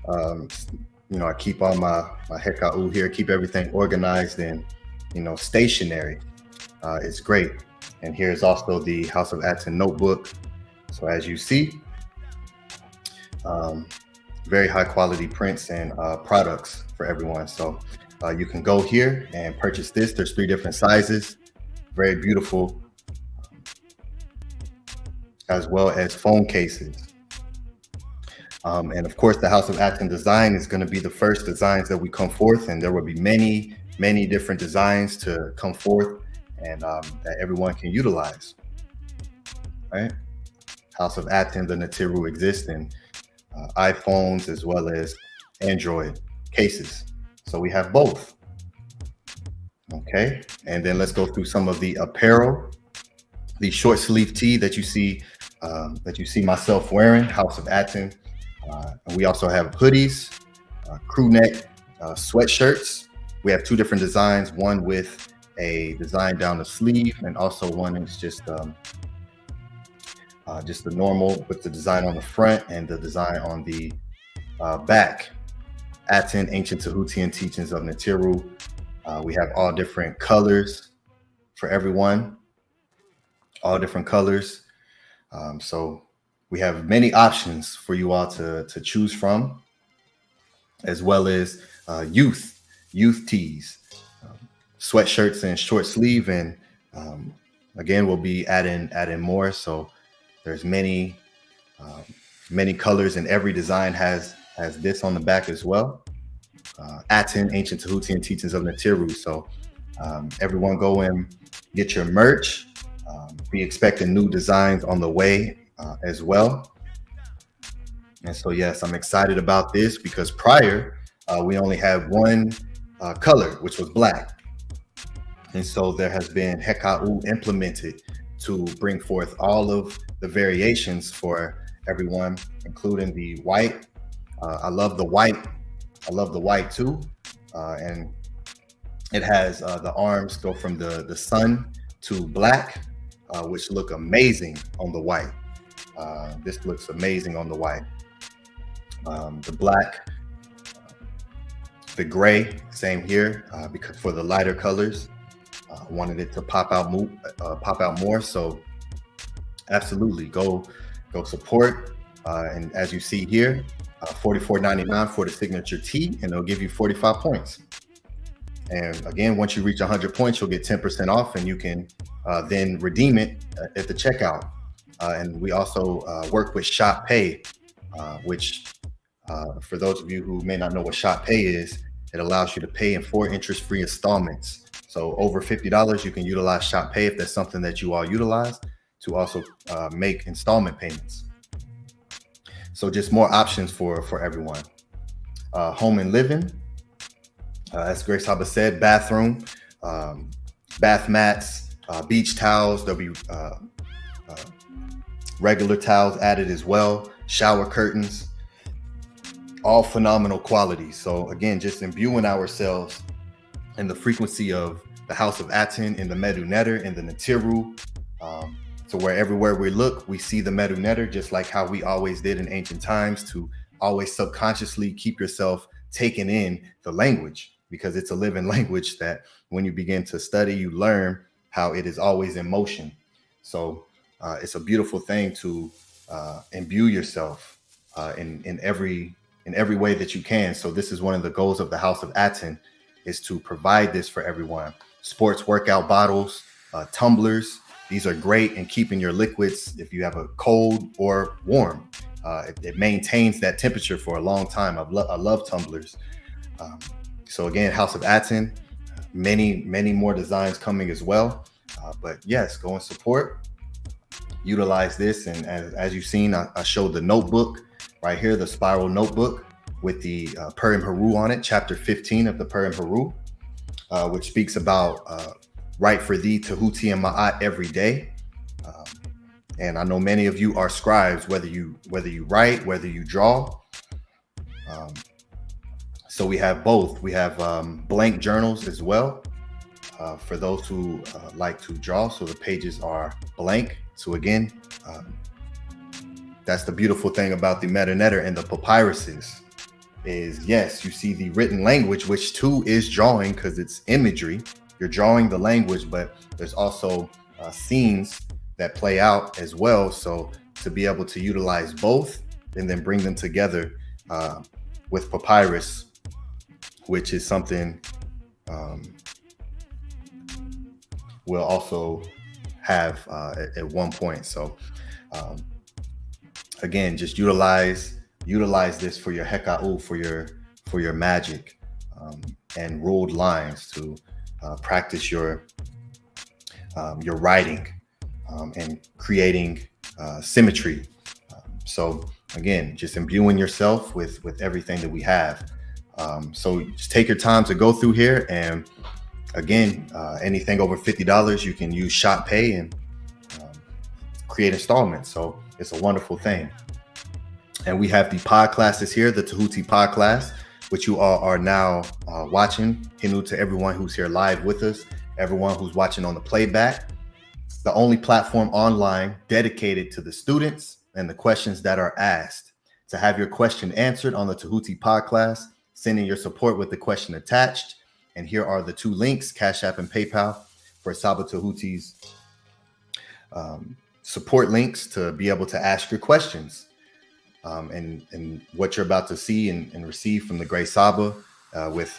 You know, I keep all my heka'u here, keep everything organized and, you know, stationary. It's great. And here's also the House of ATTON notebook. So as you see, very high quality prints and products for everyone. So you can go here and purchase this. There's 3 different sizes, very beautiful, as well as phone cases. And of course, the House of ATTON design is going to be the first designs that we come forth, and there will be many, many different designs to come forth and that everyone can utilize, right? House of ATTON, the NETERTI exists in iPhones as well as Android cases. So we have both. Okay, and then let's go through some of the apparel. The short sleeve tee that you see myself wearing, House of ATTON. And we also have hoodies, crew neck sweatshirts. We have 2 different designs, one with a design down the sleeve, and also one is just the normal with the design on the front and the design on the back. ATTON, Ancient Tehutian Teachings of NETERTI. We have all different colors for everyone, all different colors. So we have many options for you all to choose from, as well as youth tees, sweatshirts and short sleeve, and again, we'll be adding more. So there's many colors, and every design has this on the back as well. ATTON, Ancient Tehutian Teachings of NETERTI. So everyone go and get your merch. Be expecting new designs on the way as well. And so, yes, I'm excited about this because prior, we only had one color, which was black. And so there has been HEKA'u implemented to bring forth all of the variations for everyone, including the white. I love the white. I love the white too. And it has the arms go from the sun to black, which look amazing on the white. This looks amazing on the white. The black, the gray, same here, because for the lighter colors, wanted it to pop out more. So absolutely go support. And as you see here, $44.99 for the signature tee, and they'll give you 45 points. And again, once you reach 100 points, you'll get 10% off, and you can then redeem it at the checkout. And we also work with Shop Pay, which for those of you who may not know what Shop Pay is, it allows you to pay in 4 interest-free installments. So over $50, you can utilize Shop Pay if that's something that you all utilize to also make installment payments. So just more options for everyone. Home and living, as Grace Haba said, bathroom, bath mats, beach towels. There'll be regular towels added as well. Shower curtains, all phenomenal quality. So again, just imbuing ourselves in the frequency of the House of ATTON, in the MEDU Netter, in the NETERTI. So where everywhere we look, we see the MEDU Netter, just like how we always did in ancient times, to always subconsciously keep yourself taking in the language, because it's a living language that when you begin to study, you learn how it is always in motion. So it's a beautiful thing to imbue yourself in every way that you can. So this is one of the goals of the House of ATTON, is to provide this for everyone. Sports workout bottles, tumblers. These are great in keeping your liquids if you have a cold or warm. It maintains that temperature for a long time. I love tumblers. So again, House of ATTON, many more designs coming as well. But yes, go and support. Utilize this. And as you've seen, I showed the notebook right here, the spiral notebook with the Purim Haru on it, chapter 15 of the Purim Haru, which speaks about write for thee Tehuti and Ma'at every day. And I know many of you are scribes, whether you write, whether you draw. So we have both. We have blank journals as well for those who like to draw. So the pages are blank. So again, that's the beautiful thing about the MEDU Netter and the papyruses is, yes, you see the written language, which too is drawing because it's imagery. You're drawing the language, but there's also scenes that play out as well. So to be able to utilize both and then bring them together with papyrus, which is something we'll also have at one point. So again, just utilize this for your HEKA'u, for your magic and ruled lines to practice your writing and creating symmetry. So again, just imbuing yourself with everything that we have. So just take your time to go through here, and again, anything over $50, you can use Shop Pay and create installments. So it's a wonderful thing. And we have the pod classes here, the Tehuti pod class, which you all are now watching. Hinu to everyone who's here live with us, everyone who's watching on the playback. The only platform online dedicated to the students and the questions that are asked. To have your question answered on the Tehuti pod class, send in your support with the question attached. And here are the 2 links, Cash App and PayPal, for SABA Tehuti's support links to be able to ask your questions. And what you're about to see and receive from the Great Saba with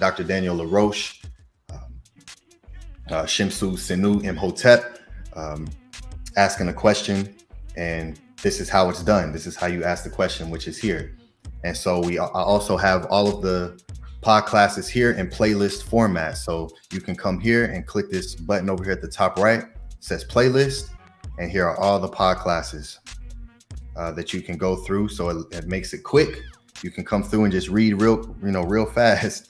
Dr. Daniel LaRoche, Shimsu Senu Imhotep, asking a question, and this is how it's done. This is how you ask the question, which is here. And so I also have all of the pod classes here in playlist format. So you can come here and click this button over here at the top right. It says playlist, and here are all the pod classes that you can go through. So it makes it quick. You can come through and just read real fast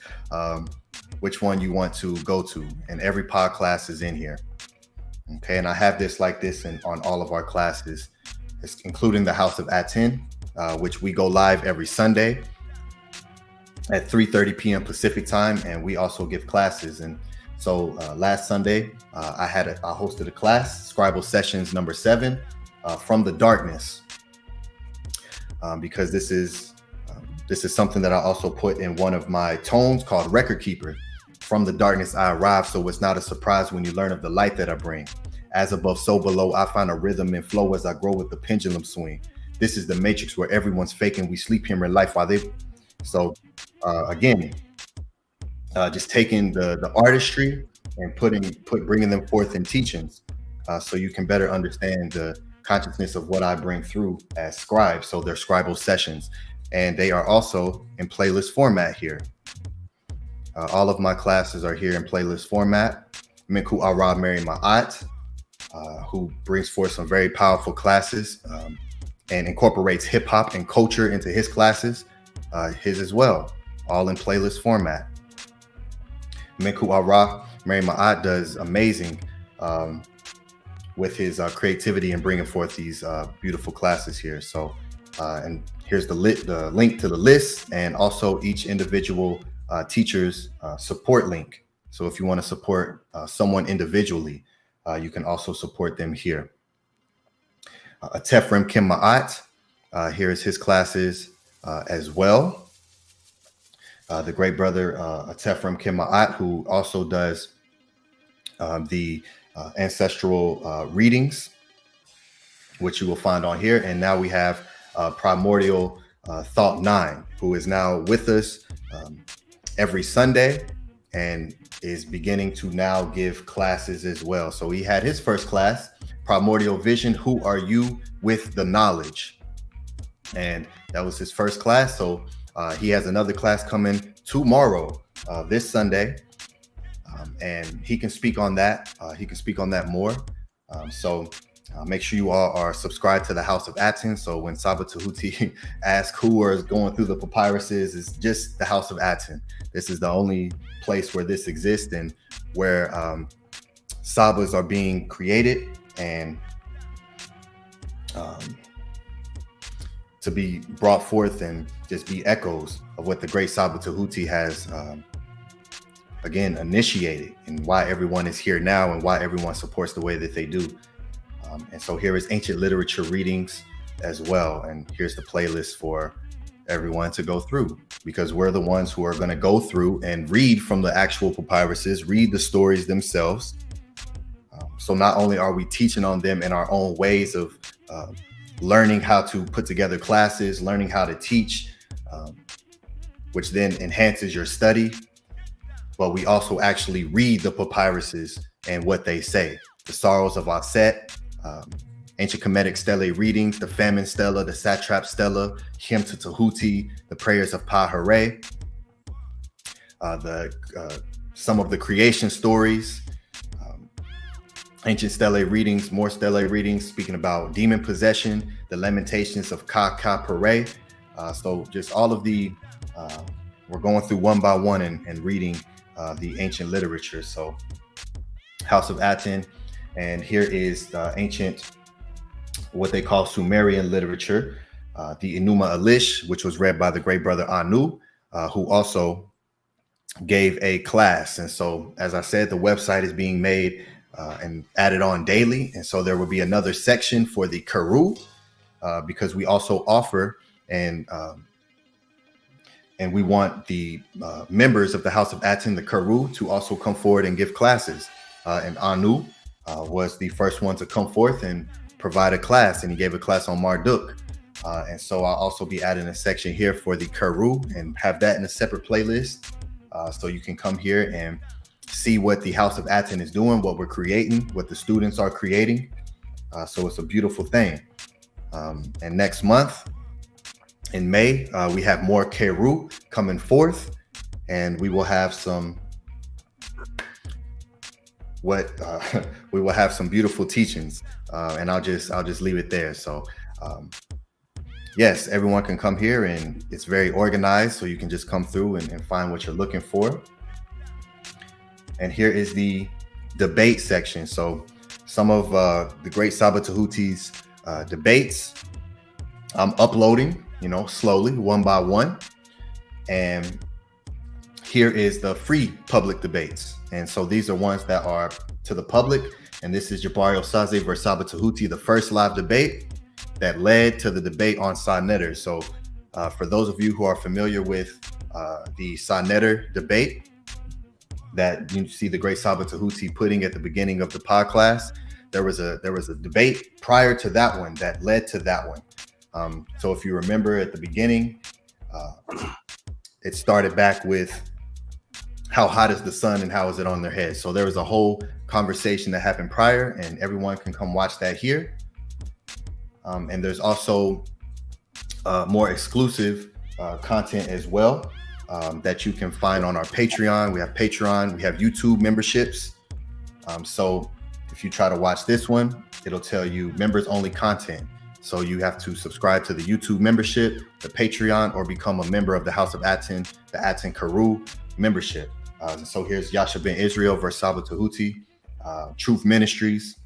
which one you want to go to, and every pod class is in here. Okay, and I have this like this on all of our classes, including the House of ATTON, which we go live every Sunday at 3:30 p.m. Pacific time, and we also give classes. And so last Sunday, I hosted a class, Scribal Sessions number 7, From the Darkness, because this is something that I also put in one of my tones called Record Keeper. From the darkness I arrive, so it's not a surprise when you learn of the light that I bring. As above, so below, I find a rhythm and flow as I grow with the pendulum swing. This is the matrix where everyone's faking. We sleep here in life while they... So again, just taking the artistry and bringing them forth in teachings, so you can better understand the consciousness of what I bring through as scribes. So they're scribal sessions, and they are also in playlist format here. All of my classes are here in playlist format. Minku Arab Mary Ma'at, who brings forth some very powerful classes and incorporates hip hop and culture into his classes, his as well, all in playlist format. Minku Arab Mary Ma'at does amazing with his creativity and bringing forth these beautiful classes here. So, and here's the link to the list, and also each individual teacher's support link. So if you want to support someone individually, you can also support them here. Tefrem Kim Ma'at, here's his classes as well. The great brother Tefrem Kim Ma'at, who also does the ancestral readings, which you will find on here. And now we have Primordial Thought 9, who is now with us every Sunday and is beginning to now give classes as well. So he had his first class, Primordial Vision, Who Are You with the Knowledge? And that was his first class. So he has another class coming tomorrow, this Sunday, and he can speak on that. He can speak on that more. So make sure you all are subscribed to the House of ATTON. So when SABA Tehuti asks who is going through the papyruses, it's just the House of ATTON. This is the only place where this exists, and where Sabas are being created and to be brought forth and just be echoes of what the great SABA Tehuti has again initiated, and why everyone is here now and why everyone supports the way that they do. And so here is ancient literature readings as well. And here's the playlist for everyone to go through, because we're the ones who are going to go through and read from the actual papyruses, read the stories themselves. So not only are we teaching on them in our own ways of learning how to put together classes, learning how to teach, which then enhances your study, but we also actually read the papyruses and what they say. The Sorrows of AFFIRMATION, Ancient Kemetic Stele Readings, the Famine Stela, the Satrap Stela, Hemta Tehuti, the Prayers of Pa-Hare, some of the creation stories, Ancient Stele Readings, more Stele Readings, speaking about demon possession, the Lamentations of KHEPERU. So just all of the, we're going through one by one and reading the ancient literature. So House of ATTON, and here is the ancient, what they call Sumerian literature, the Enuma Elish, which was read by the great brother Anu, who also gave a class. And so, as I said, the website is being made and added on daily. And so there will be another section for the KEPERU, because we also offer and we want the members of the House of ATTON, the KEPERU, to also come forward and give classes. And Anu was the first one to come forth and provide a class, and he gave a class on Marduk. And so I'll also be adding a section here for the KEPERU and have that in a separate playlist. So you can come here and see what the House of ATTON is doing, what we're creating, what the students are creating. So it's a beautiful thing. And next month, in May, we have more KEPERU coming forth, and we will have some we will have some beautiful teachings, and I'll just leave it there. So yes, everyone can come here, and it's very organized, so you can just come through and find what you're looking for. And here is the debate section. So some of the great SABA Tehuti's debates I'm uploading, slowly, one by one. And here is the free public debates. And so these are ones that are to the public. And this is Jabari Osaze versus SABA Tehuti, the first live debate that led to the debate on SONETTER. So for those of you who are familiar with the SONETTER debate that you see the great SABA Tehuti putting at the beginning of the PODCLASS, there was a debate prior to that one that led to that one. So if you remember at the beginning, it started back with how hot is the sun and how is it on their head. So there was a whole conversation that happened prior, and everyone can come watch that here. And there's also more exclusive content as well that you can find on our Patreon. We have Patreon, we have YouTube memberships. So if you try to watch this one, it'll tell you members only content. So you have to subscribe to the YouTube membership, the Patreon, or become a member of the House of ATTON, the ATTON KEPERU membership. So here's Yasha Ben Israel versus SABA Tehuti, Truth Ministries.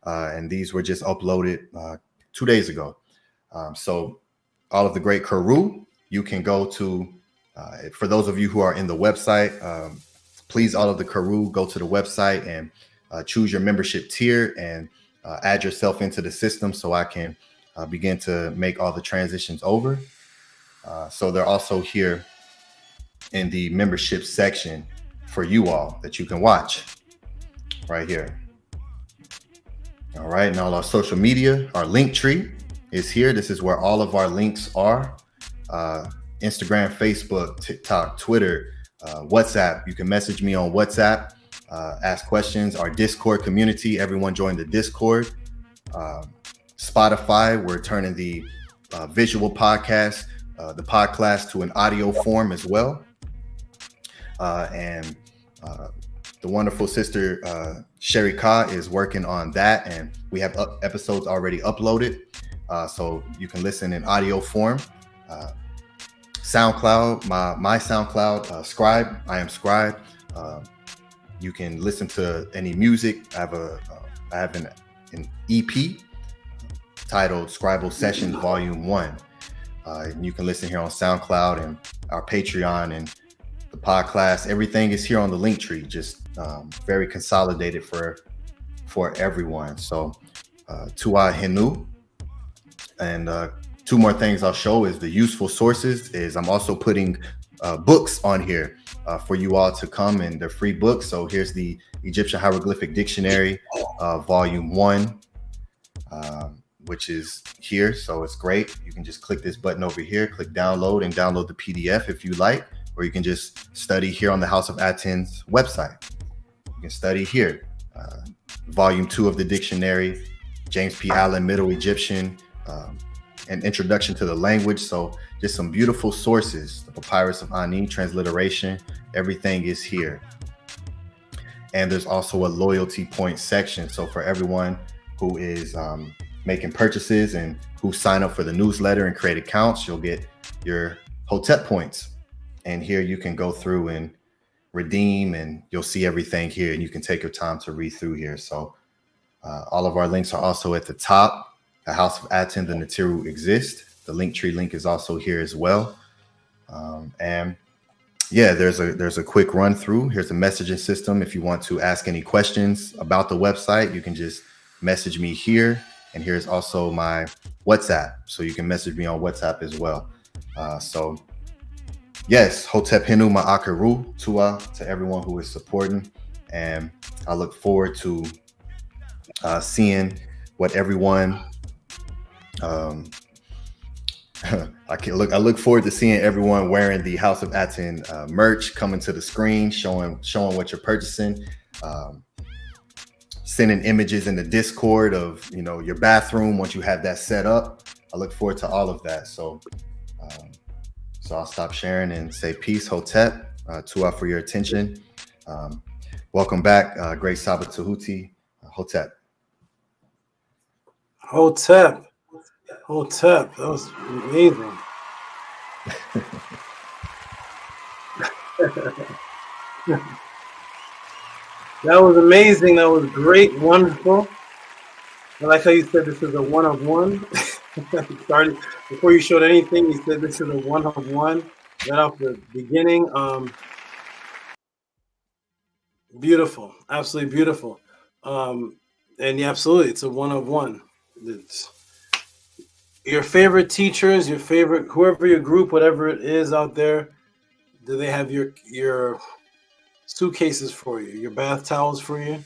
And these were just uploaded 2 days ago. So all of the great KEPERU, you can go to, for those of you who are in the website, please, all of the KEPERU, go to the website and choose your membership tier and add yourself into the system so I can begin to make all the transitions over. So they're also here in the membership section for you all that you can watch right here. All right, and all our social media, our link tree is here. This is where all of our links are. Instagram, Facebook, TikTok, Twitter, WhatsApp. You can message me on WhatsApp, ask questions. Our Discord community, everyone join the Discord. Spotify, we're turning the visual podcast, the PODCLASS, to an audio form as well. And the wonderful sister Sherry Ka is working on that, and we have episodes already uploaded, so you can listen in audio form. SoundCloud, my SoundCloud, Scribe, I am Scribe. You can listen to any music. I have an EP titled Scribal Sessions Volume 1. And you can listen here on SoundCloud and our Patreon and the PODCLASS. Everything is here on the link tree, just very consolidated for everyone. So Tua Henu. And two more things I'll show is the useful sources. Is I'm also putting books on here for you all to come, and they're free books. So here's the Egyptian Hieroglyphic Dictionary, Volume 1, which is here. So it's great. You can just click this button over here, click download, and download the PDF if you like, or you can just study here on the House of ATTON's website. You can study here. Volume 2 of the dictionary, James P. Allen, Middle Egyptian, an introduction to the language. So just some beautiful sources. The Papyrus of Ani, transliteration, everything is here. And there's also a loyalty point section. So for everyone who is making purchases and who sign up for the newsletter and create accounts, you'll get your Hotep points. And here you can go through and redeem, and you'll see everything here, and you can take your time to read through here. So all of our links are also at the top. The House of ATTON, the NETERTI exist. The Linktree link is also here as well. And yeah, there's a quick run through. Here's a messaging system. If you want to ask any questions about the website, you can just message me here. And here's also my WhatsApp. So you can message me on WhatsApp as well. So yes, Hotep Henu Ma'akaru Tua to everyone who is supporting. And I look forward to seeing what everyone I look forward to seeing everyone wearing the House of ATTON merch, coming to the screen, showing what you're purchasing, sending images in the Discord of your bathroom once you have that set up. I look forward to all of that. So I'll stop sharing and say peace, Hotep. Tua for your attention. Welcome back, great SABA Tehuti, Hotep. Hotep. That was amazing. That was amazing. That was great. Wonderful. I like how you said this is a one of one. Started before you showed anything. You said this is a one of one. Right off the beginning. Beautiful. Absolutely beautiful. And yeah, absolutely, it's a one of one. It's your favorite teachers, your favorite, whoever your group, whatever it is out there, do they have your suitcases for you, your bath towels for you,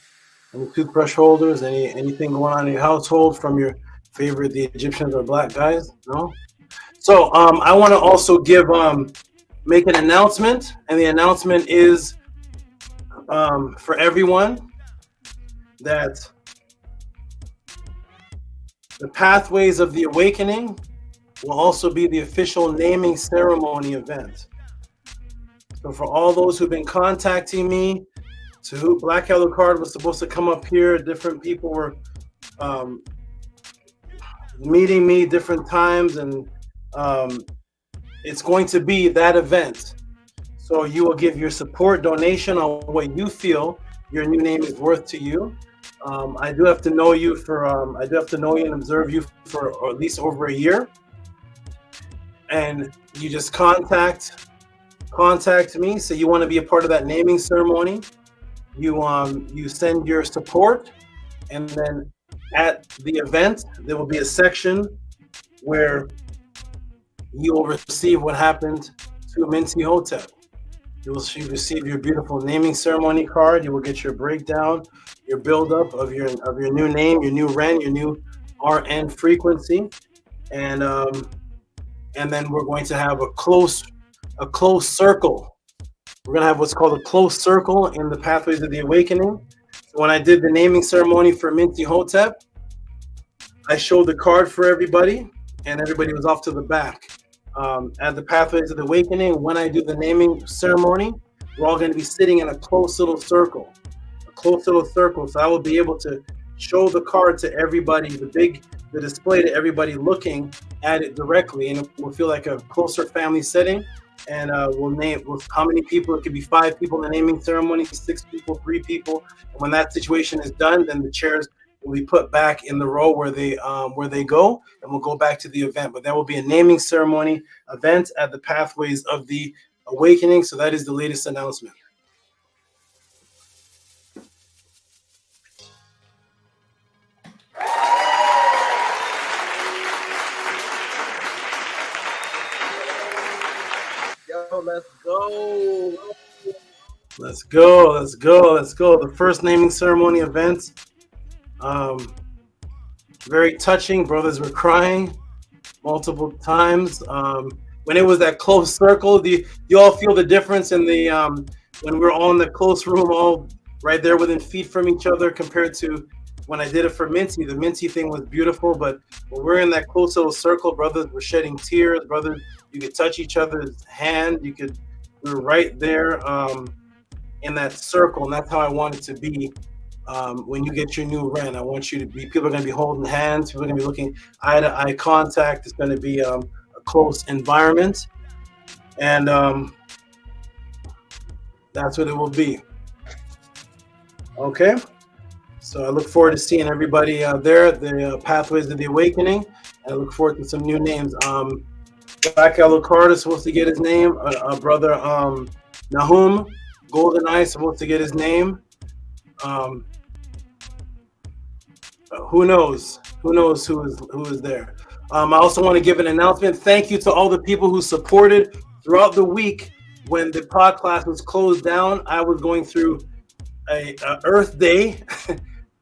any toothbrush holders, anything going on in your household from your favorite, the Egyptians or black guys? No? So I want to also make an announcement, and the announcement is for everyone that the Pathways of the Awakening will also be the official naming ceremony event. So for all those who've been contacting me, Black Yellow Card was supposed to come up here. Different people were meeting me different times, and it's going to be that event. So you will give your support donation on what you feel your new name is worth to you. I do have to know you and observe you for at least over a year. And you just contact me. So you want to be a part of that naming ceremony. You send your support, and then at the event there will be a section where you will receive what happened to Minty Hotep. You will receive your beautiful naming ceremony card. You will get your breakdown, your buildup of your new name, your new REN, your new RN frequency, and then we're going to have a close circle. We're going to have what's called a close circle in the Pathways of the Awakening. So when I did the naming ceremony for Minty Hotep, I showed the card for everybody, and everybody was off to the back. At the Pathways of the Awakening, when I do the naming ceremony, we're all going to be sitting in a close little circle. So I will be able to show the card to everybody, the display to everybody looking at it directly, and it will feel like a closer family setting. And we'll name how many people. It could be 5 people in the naming ceremony, 6 people, 3 people. And when that situation is done, then the chairs will be put back in the row where they go, and we'll go back to the event. But that will be a naming ceremony event at the Pathways of the Awakening. So that is the latest announcement. Yo, let's go. The first naming ceremony event. Very touching. Brothers were crying multiple times. When it was that close circle, you all feel the difference in the when we're all in the close room, all right there within feet from each other, compared to when I did it for Minty. The Minty thing was beautiful, but when we're in that close little circle, brothers were shedding tears. Brothers, you could touch each other's hand. We were right there in that circle, and that's how I want it to be. When you get your new REN, I want you to be, people are going to be holding hands, people are going to be looking eye to eye contact. It's going to be a close environment, and that's what it will be. Okay, so I look forward to seeing everybody there at the Pathways of the Awakening, and I look forward to some new names. Black Yellow Card is supposed to get his name. Brother Nahum Golden Eye is supposed to get his name. Who knows who is there. I also want to give an announcement. Thank you to all the people who supported throughout the week. When the PODCLASS was closed down, I was going through a Earth Day.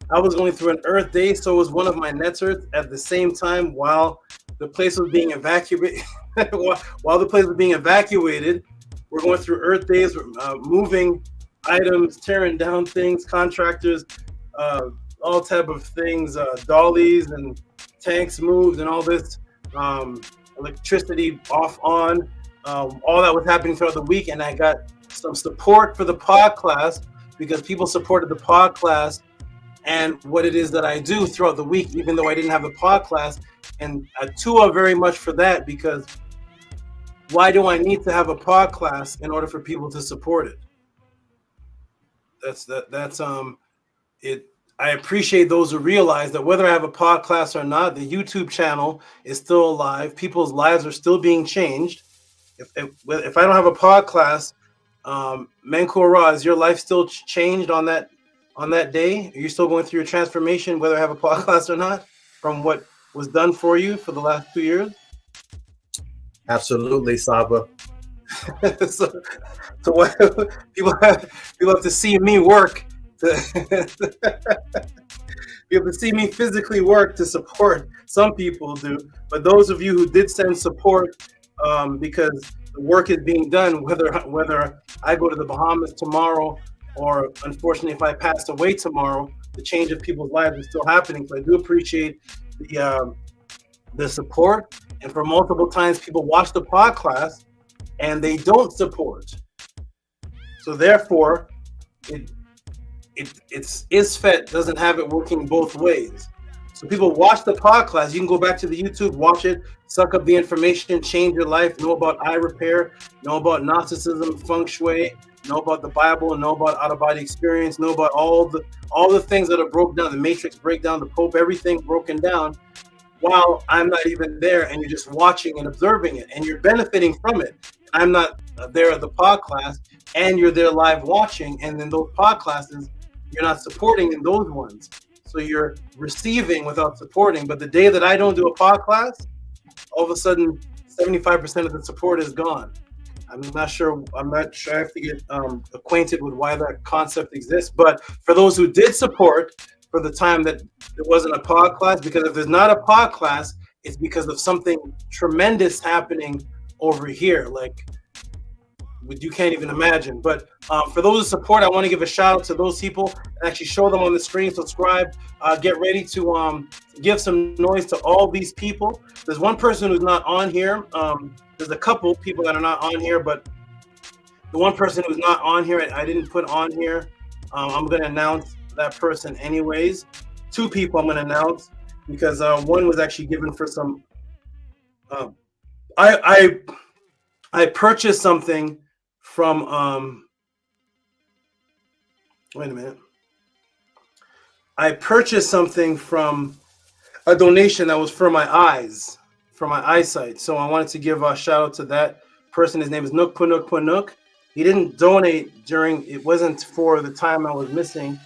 I was going through an Earth Day, so it was one of my NETERTs at the same time while the place was being evacuated, while the place was being evacuated, we're going through Earth days, moving items, tearing down things, contractors, all type of things, dollies and tanks moved and all this, electricity off on, all that was happening throughout the week. And I got some support for the podcast because people supported the podcast and what it is that I do throughout the week, even though I didn't have a podcast. And Tua very much for that, because why do I need to have a podcast in order for people to support it? That's it. I appreciate those who realize that whether I have a podcast or not, the YouTube channel is still alive. People's lives are still being changed. If I don't have a podcast, Menkura, is your life still changed on that day? Are you still going through your transformation, whether I have a podcast or not, from what was done for you for the last 2 years? Absolutely, Saba. so what, people have to see me work. You have to see me physically work to support. Some people do, but those of you who did send support, because the work is being done, whether I go to the Bahamas tomorrow or unfortunately if I pass away tomorrow, the change of people's lives is still happening. So I do appreciate the support. And for multiple times, people watch the podcast and they don't support. So therefore, it's ISFET doesn't have it working both ways. So people watch the podcast. You can go back to the YouTube, watch it, suck up the information, change your life, know about eye repair, know about Gnosticism, feng shui, know about the Bible, know about out-of-body experience, know about all the things that are broken down, the Matrix breakdown, the Pope, everything broken down, while I'm not even there, and you're just watching and observing it, and you're benefiting from it. I'm not there at the podcast, and you're there live watching, and then those podclasses, you're not supporting in those ones. So you're receiving without supporting. But the day that I don't do a podcast, all of a sudden, 75% of the support is gone. I'm not sure. I have to get acquainted with why that concept exists. But for those who did support for the time that there wasn't a podcast, because if there's not a podcast, it's because of something tremendous happening over here. Like, you can't even imagine. But for those who support, I want to give a shout out to those people and actually show them on the screen. Subscribe. Get ready to give some noise to all these people. There's one person who's not on here. There's a couple people that are not on here, but the one person who's not on here, I didn't put on here. I'm going to announce that person anyways. Two people I'm going to announce because one was actually given for some. I purchased something from wait a minute. I purchased something from a donation that was for my eyes, for my eyesight. So I wanted to give a shout out to that person. His name is Nook Punuk Punuk. He didn't donate during, it wasn't for the time I was missing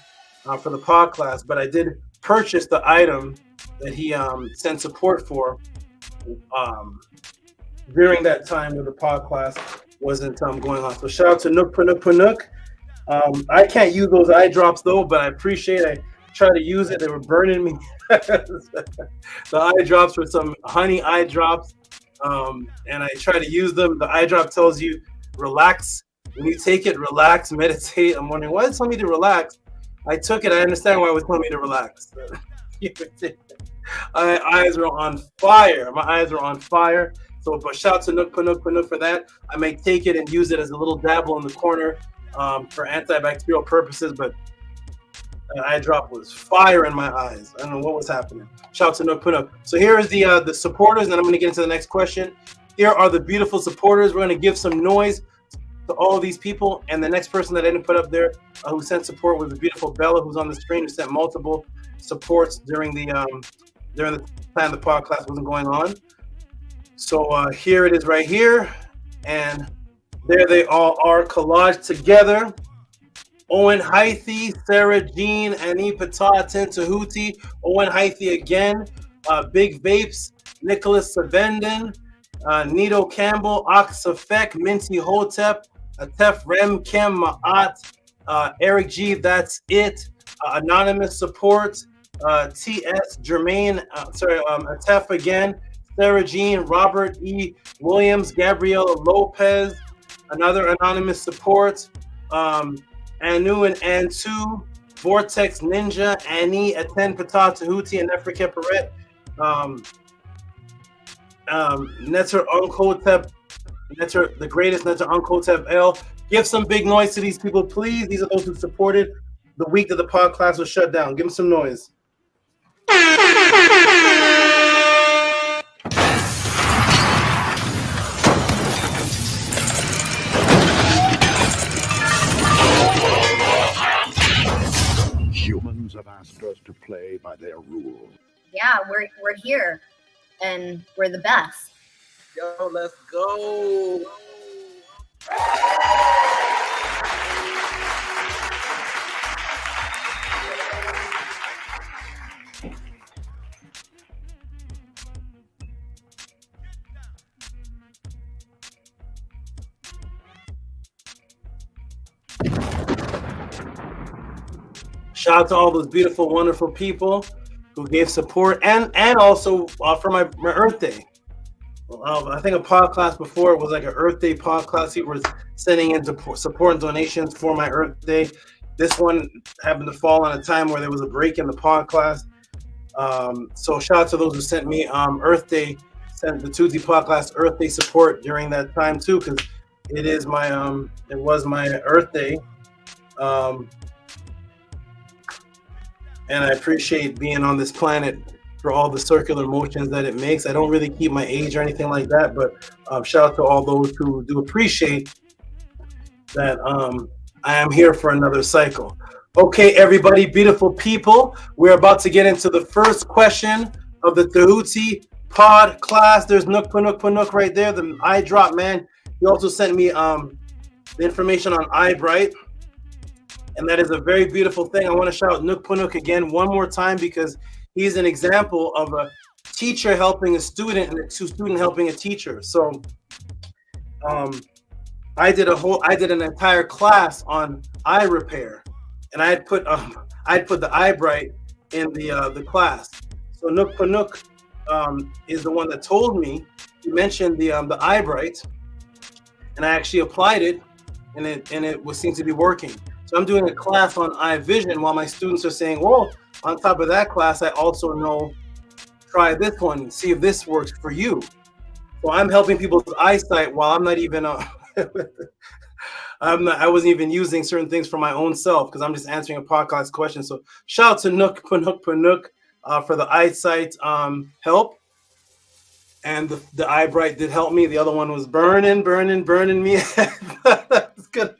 for the podcast, but I did purchase the item that he sent support for during that time when the podcast wasn't going on. So shout out to Nook Punuk Punuk. I can't use those eye drops though, but I appreciate it. I try to use it. They were burning me. The eye drops were some honey eye drops, and I try to use them. The eye drop tells you relax. When you take it, relax, meditate. I'm wondering why it told me to relax. I took it. I understand why it was telling me to relax. My eyes were on fire. My eyes were on fire. So, but shout out to Nook Punuk Punuk for that. I may take it and use it as a little dabble in the corner for antibacterial purposes, but an eye drop was fire in my eyes. I don't know what was happening. Shout out to Nook Punuk. So here is the supporters, and then I'm going to get into the next question. Here are the beautiful supporters. We're going to give some noise to all these people, and the next person that I didn't put up there who sent support was the beautiful Bella, who's on the screen, who sent multiple supports during the time the podcast wasn't going on. So here it is right here, and there they all are collaged together. Owen Hythe, Sarah Jean, Annie Patatin, Tehuti, Owen Hythe again, Big Vapes, Nicholas Savenden, Nito Campbell, Oxafek, Minty Hotep, Atef Rem, Kem Ma'at, Eric G, That's It, Anonymous Support, TS, Jermaine, Atef again, Sarah Jean, Robert E. Williams, Gabriela Lopez, another anonymous support, Anu and Antu, Vortex Ninja, Annie, Aten Pata Tehuti, and Nefra Keperet, Neter Unkotep, Neter, the greatest Neter Unkotep L. Give some big noise to these people, please. These are those who supported the week that the podcast was shut down. Give them some noise. Humans have asked us to play by their rules. Yeah, we're here, and we're the best. Yo, let's go. Shout out to all those beautiful, wonderful people who gave support, and also for my Earth Day. I think a podcast before it was like an Earth Day podcast. People were sending in support and donations for my Earth Day. This one happened to fall on a time where there was a break in the podcast. So shout out to those who sent me Earth Day, sent the Tuesday podcast Earth Day support during that time too, because it is my it was my Earth Day. And I appreciate being on this planet for all the circular motions that it makes. I don't really keep my age or anything like that, but shout out to all those who do appreciate that I am here for another cycle. Okay, everybody, beautiful people, we're about to get into the first question of the Tehuti pod class. There's Nook Panuk right there, the eye drop, man. He also sent me the information on eyebright. And that is a very beautiful thing. I want to shout out Nook Panuk again one more time because he's an example of a teacher helping a student and a student helping a teacher. So I did an entire class on eye repair, and I had put the eyebright in the class. So Nook Panuk is the one that told me. He mentioned the eyebright, and I actually applied it, and it seems to be working. So I'm doing a class on eye vision while my students are saying, well, on top of that class, I also know, try this one and see if this works for you. So I'm helping people's eyesight while I'm not even, I wasn't even using certain things for my own self because I'm just answering a podcast question. So shout out to Nook Panuk for the eyesight help. And the eyebright did help me. The other one was burning me. That's good.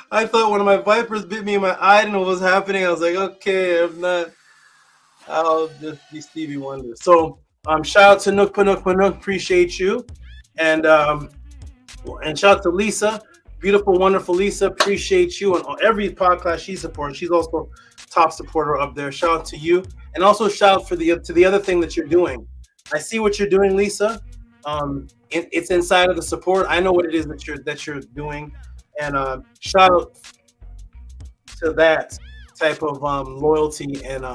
I thought one of my vipers bit me in my eye. I didn't know what was happening. I was like, okay, I'll just be Stevie Wonder. So shout out to Nook Panuk, appreciate you. And shout out to Lisa, beautiful, wonderful Lisa, appreciate you. And every podcast she supports, she's also top supporter up there. Shout out to you. And also shout out to the other thing that you're doing. I see what you're doing, Lisa. It's inside of the support. I know what it is that you're doing. And shout out to that type of loyalty and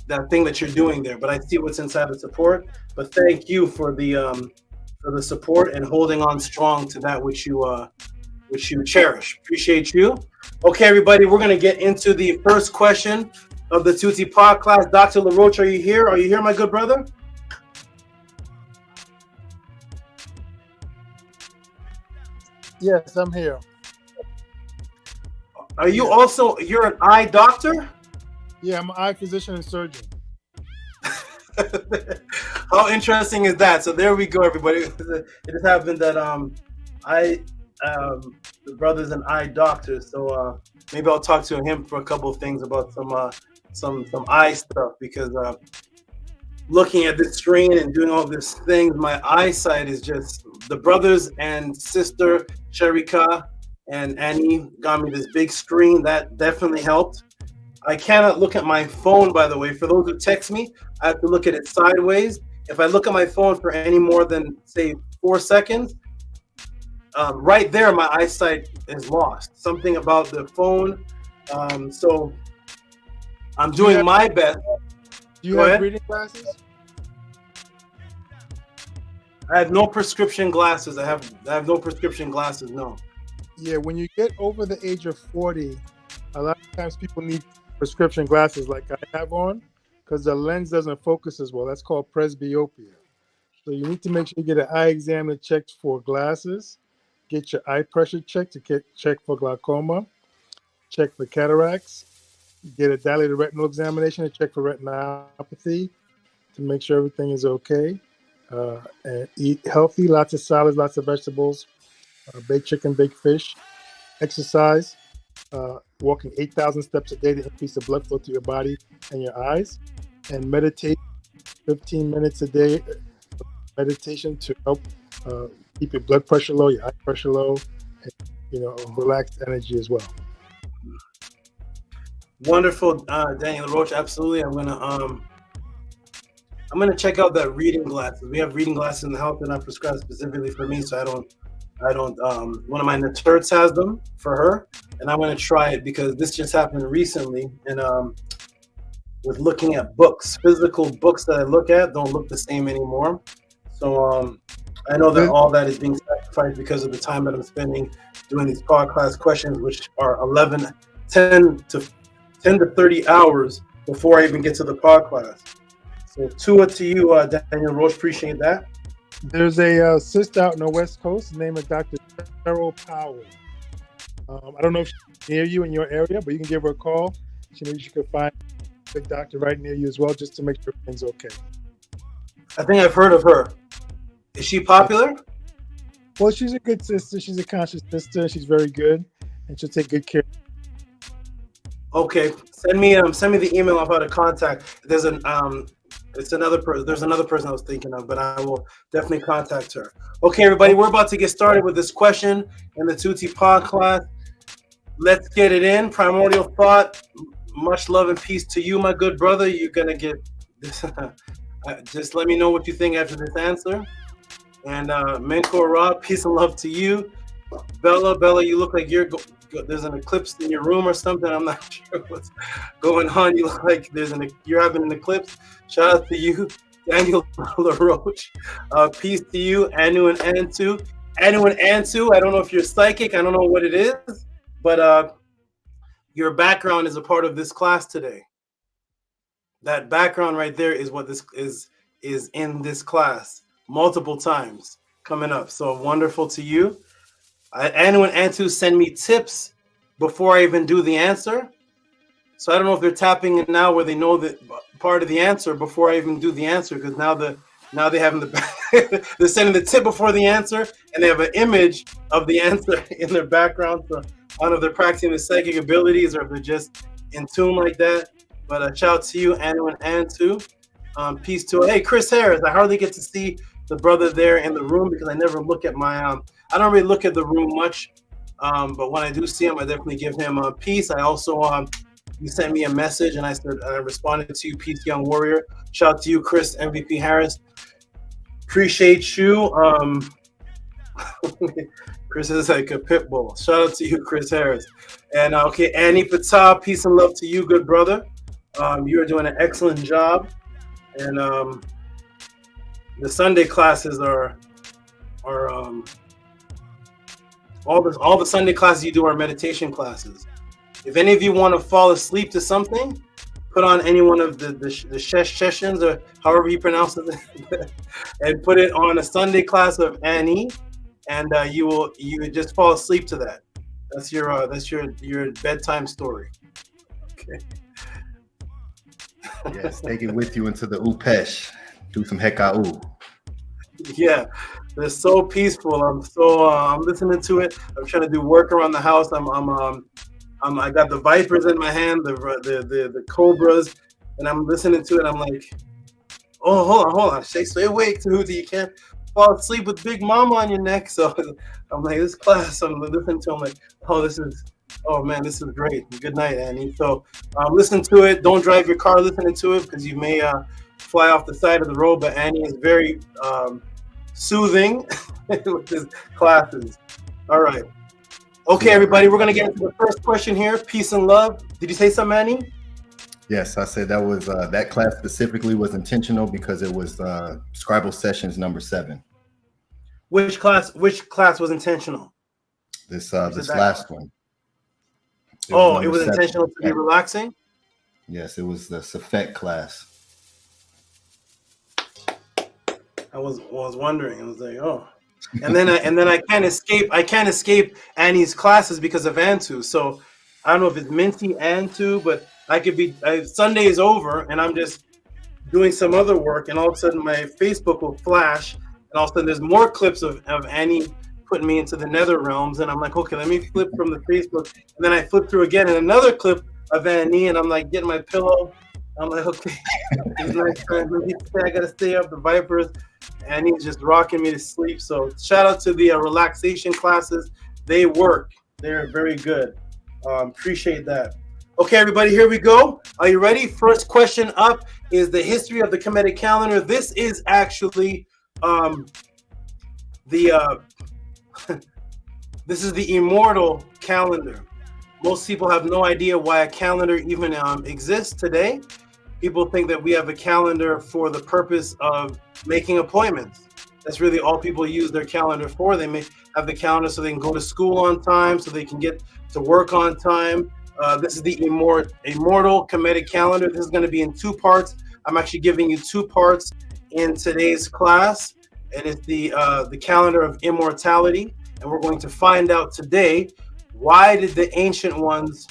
that thing that you're doing there. But I see what's inside the support. But thank you for the support and holding on strong to that which you cherish. Appreciate you. Okay, everybody, we're gonna get into the first question of the Tutti podcast. Dr. LaRoche, are you here? Are you here, my good brother? Yes, I'm here. Are you also, you're an eye doctor? Yeah, I'm an eye physician and surgeon. How interesting is that? So there we go, everybody. It just happened that the brother's an eye doctor, so maybe I'll talk to him for a couple of things about some eye stuff, because looking at this screen and doing all these things, my eyesight is just, the brothers and sister Sharika and Annie got me this big screen. That definitely helped. I cannot look at my phone, by the way. For those who text me, I have to look at it sideways. If I look at my phone for any more than, say, 4 seconds, right there, my eyesight is lost. Something about the phone. So I'm doing my best. Do you have reading glasses? I have no prescription glasses. I have no prescription glasses. No. Yeah, when you get over the age of 40, a lot of times people need prescription glasses like I have on because the lens doesn't focus as well. That's called presbyopia. So you need to make sure you get an eye exam checked for glasses, get your eye pressure checked to check for glaucoma, check for cataracts, get a dilated retinal examination to check for retinopathy to make sure everything is okay. And eat healthy, lots of salads, lots of vegetables, baked chicken, baked fish, exercise, walking 8,000 steps a day to increase the blood flow to your body and your eyes, and meditate 15 minutes a day, meditation to help keep your blood pressure low, your eye pressure low, and, relaxed energy as well. Wonderful, Daniel LaRoche. Absolutely. I'm gonna check out that reading glasses. We have reading glasses in the house that are not prescribed specifically for me, so I don't. One of my NETERTs has them for her, and I'm gonna try it because this just happened recently. And with looking at books, physical books that I look at don't look the same anymore. So I know that all that is being sacrificed because of the time that I'm spending doing these podcast questions, which are 10 to 30 hours before I even get to the podcast. So Tua to you, Daniel Roche, appreciate that. There's a sister out in the West Coast named Dr. Cheryl Powell. I don't know if she's near you in your area, but you can give her a call. Maybe she could find a big doctor right near you as well, just to make sure everything's okay. I think I've heard of her. Is she popular? Well, she's a good sister. She's a conscious sister. She's very good, and she'll take good care. Okay, send me the email of how to contact. There's another person I was thinking of, but I will definitely contact her. Okay, everybody, we're about to get started with this question in the Tutti podcast. Let's get it in. Primordial thought. Much love and peace to you, my good brother. You're gonna get this. Just let me know what you think after this answer. And Mentor Rob, peace and love to you. Bella, you look like there's an eclipse in your room or something. I'm not sure what's going on. You look like you're having an eclipse. Shout out to you, Daniel LaRoche. Peace to you, Anu and Antu. Anu and Antu, I don't know if you're psychic. I don't know what it is, but your background is a part of this class today. That background right there is what this is in this class multiple times coming up. So wonderful to you. Anu and Antu send me tips before I even do the answer. So I don't know if they're tapping in now where they know that part of the answer before I even do the answer, because now they have they're sending the tip before the answer, and they have an image of the answer in their background. So I don't know if they're practicing their psychic abilities or if they're just in tune like that. But shout out to you, Anu and Antu. Peace to hey, Chris Harris. I hardly get to see the brother there in the room because I never look at my I don't really look at the room much, but when I do see him, I definitely give him peace. I also you sent me a message and I responded to you, peace, young warrior. Shout out to you, Chris MVP Harris. Appreciate you. Chris is like a pit bull. Shout out to you, Chris Harris. And okay, Annie Patah, peace and love to you, good brother. You are doing an excellent job, and the Sunday classes are all the Sunday classes you do are meditation classes. If any of you want to fall asleep to something, put on any one of the sessions or however you pronounce it, and put it on a Sunday class of Annie, and you would just fall asleep to that. That's your bedtime story. Okay. Yes, take it with you into the Upesh. Do some hekau. Yeah, they're so peaceful. I'm listening to it. I'm trying to do work around the house. I got the vipers in my hand, the cobras, and I'm listening to it. I'm like, oh, hold on, stay awake, Tehuti. You can't fall asleep with Big Mama on your neck. So I'm like, this class, I'm listening to. I'm like, oh man, this is great. Good night, Annie. So listen to it. Don't drive your car listening to it because you may fly off the side of the road. But Annie is very soothing with his classes. All right. Okay, everybody, we're going to get into the first question here. Peace and love. Did you say something, Annie? Yes, I said that was that class specifically was intentional because it was Scribal Sessions number 7. Which class was intentional? This last one. It was intentional to be relaxing? Yes, it was the SERPENT class. I was wondering. I was like, oh. And then I can't escape Annie's classes because of Antu. So I don't know if it's Minty Antu, but Sunday is over and I'm just doing some other work, and all of a sudden my Facebook will flash, and all of a sudden there's more clips of Annie putting me into the nether realms, and I'm like, okay, let me flip from the Facebook, and then I flip through again, and another clip of Annie, and I'm like getting my pillow. I'm like, okay, it's nice time. I gotta stay up. The Vipers, Annie's just rocking me to sleep. So shout out to the relaxation classes. They work. They're very good. Appreciate that. Okay, everybody, here we go. Are you ready? First question up is the history of the Kemetic calendar. This is actually this is the immortal calendar. Most people have no idea why a calendar even exists today. People think that we have a calendar for the purpose of making appointments. That's really all people use their calendar for. They may have the calendar so they can go to school on time, so they can get to work on time. This is the immortal Kemetic calendar. This is going to be in 2 parts. I'm actually giving you 2 parts in today's class, and it's the calendar of immortality. And we're going to find out today, why did the ancient ones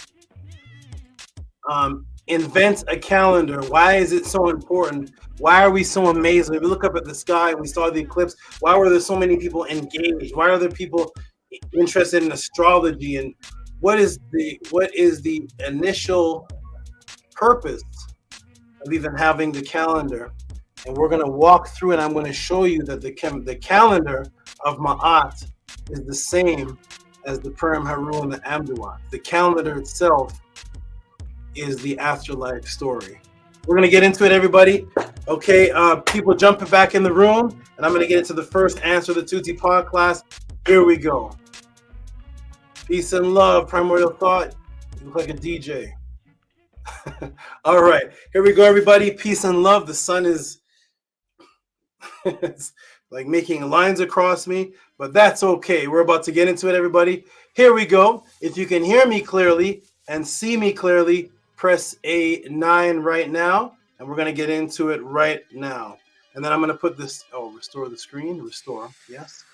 invent a calendar? Why is it so important? Why are we so amazed? When we look up at the sky and we saw the eclipse, why were there so many people engaged? Why are there people interested in astrology? And what is the initial purpose of even having the calendar? And we're going to walk through, and I'm going to show you that the calendar of Ma'at is the same as the Purim Haru and the Amduat. The calendar itself is the afterlife story. We're going to get into it, everybody. Okay, people jumping back in the room, and I'm going to get into the first answer of the Tutti PODCLASS. Here we go. Peace and love, primordial thought. You look like a DJ. All right, here we go, everybody. Peace and love. The sun is it's like making lines across me, but that's okay. We're about to get into it, everybody. Here we go. If you can hear me clearly and see me clearly, press a 9 right now, and we're going to get into it right now. And then I'm going to put this, restore the screen, restore, yes.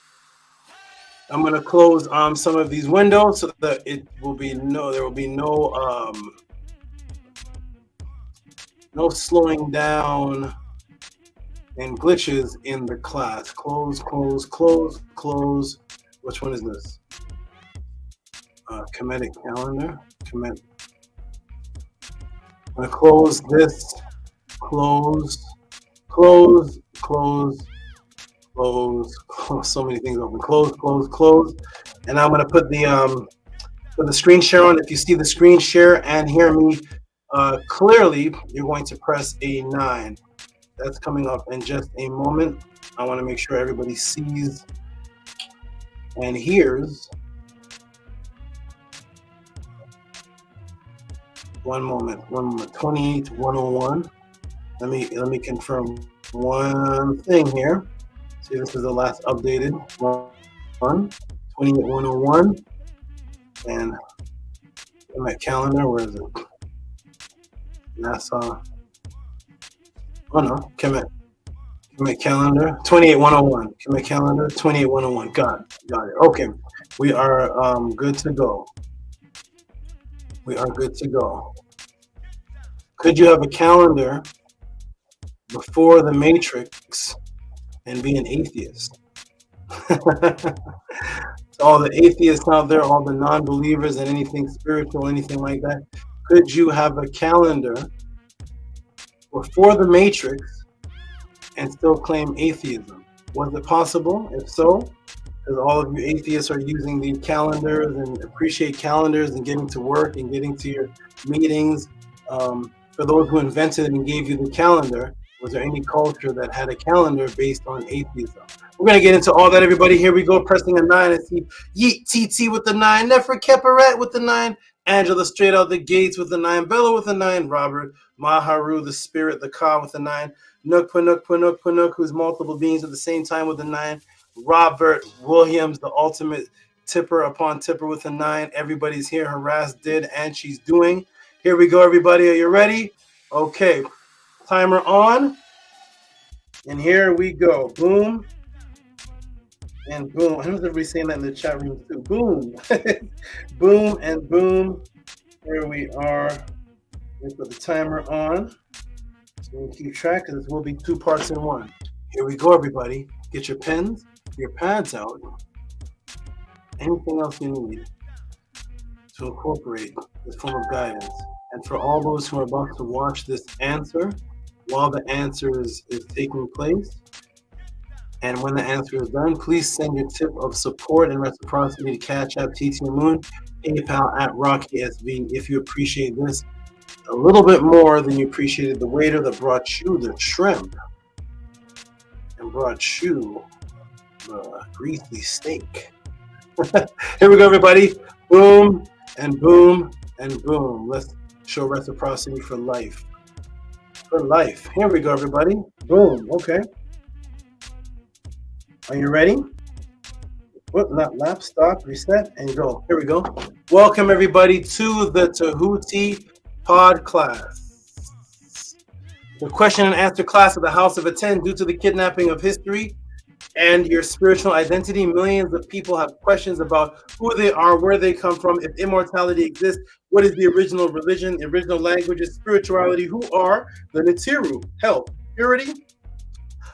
I'm going to close some of these windows so that there will be no slowing down and glitches in the class. Close, close, close, close. Which one is this? Kemetic calendar. Kemet. I'm going to close this. Close, close, close, close. So many things open. Close, close, close. And I'm going to put the screen share on. If you see the screen share and hear me clearly, you're going to press a 9. That's coming up in just a moment. I want to make sure everybody sees and hears. One moment. 28.101. Let me confirm one thing here. See, this is the last updated one. 28.101. And my calendar, where is it? NASA. Oh no, Kemet calendar, 28.101. Kemet calendar, 28.101. Got it. Okay, we are good to go. We are good to go. Could you have a calendar before the Matrix and be an atheist? All the atheists out there, all the non-believers in anything spiritual, anything like that. Could you have a calendar before the Matrix and still claim atheism? Was it possible? If so, because all of you atheists are using the calendars and appreciate calendars and getting to work and getting to your meetings. For those who invented and gave you the calendar, was there any culture that had a calendar based on atheism? We're going to get into all that, everybody. Here we go, pressing a 9. I see Yeet TT with the 9, Nefra Keperet with the 9, Angela straight out the gates with the 9, Bella with the 9, Robert Maharu, the spirit, the Ka with the 9, Nook Panuk, who's multiple beings at the same time with the 9, Robert Williams, the ultimate tipper upon tipper with a 9. Everybody's here. Harass did, and she's doing. Here we go, everybody. Are you ready? Okay. Timer on. And here we go. Boom. And boom. How's everybody saying that in the chat room too? Boom. Boom and boom. Here we are. Let's put the timer on. So we'll keep track because this will be 2 parts in 1. Here we go, everybody. Get your pens, your pads out. Anything else you need to incorporate this form of guidance. And for all those who are about to watch this answer, while the answer is taking place, and when the answer is done, please send your tip of support and reciprocity to Cash App, TT Moon, PayPal at RockySV if you appreciate this a little bit more than you appreciated the waiter that brought you the shrimp and brought you the greasy steak. Here we go, everybody. Boom and boom and boom. Let's show reciprocity for life. For life. Here we go, everybody. Boom. Okay. Are you ready? What? Not lap, stop, reset, and go. Here we go. Welcome, everybody, to the Tehuti PODCLASS. The question and answer class of the House of Attend. Due to the kidnapping of history and your spiritual identity, millions of people have questions about who they are, where they come from, if immortality exists, what is the original religion, original languages, spirituality, who are the NETERTI, health, purity,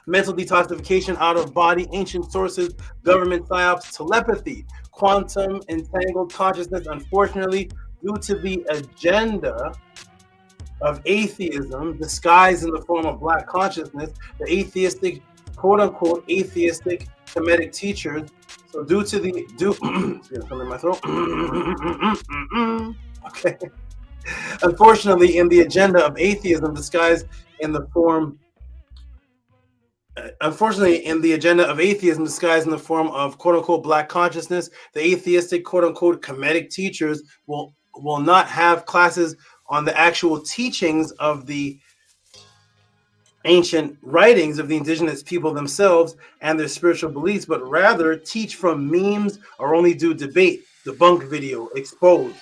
mental detoxification, out of body, ancient sources, government psyops, telepathy, quantum entangled consciousness. Unfortunately, due to the agenda of atheism disguised in the form of black consciousness, the atheistic, quote-unquote atheistic Kemetic teachers. So due to the something in my throat. Okay. Unfortunately, in the agenda of atheism disguised in the form of quote-unquote black consciousness, the atheistic quote-unquote Kemetic teachers will not have classes on the actual teachings of the ancient writings of the indigenous people themselves and their spiritual beliefs, but rather teach from memes or only do debate, debunk video, expose,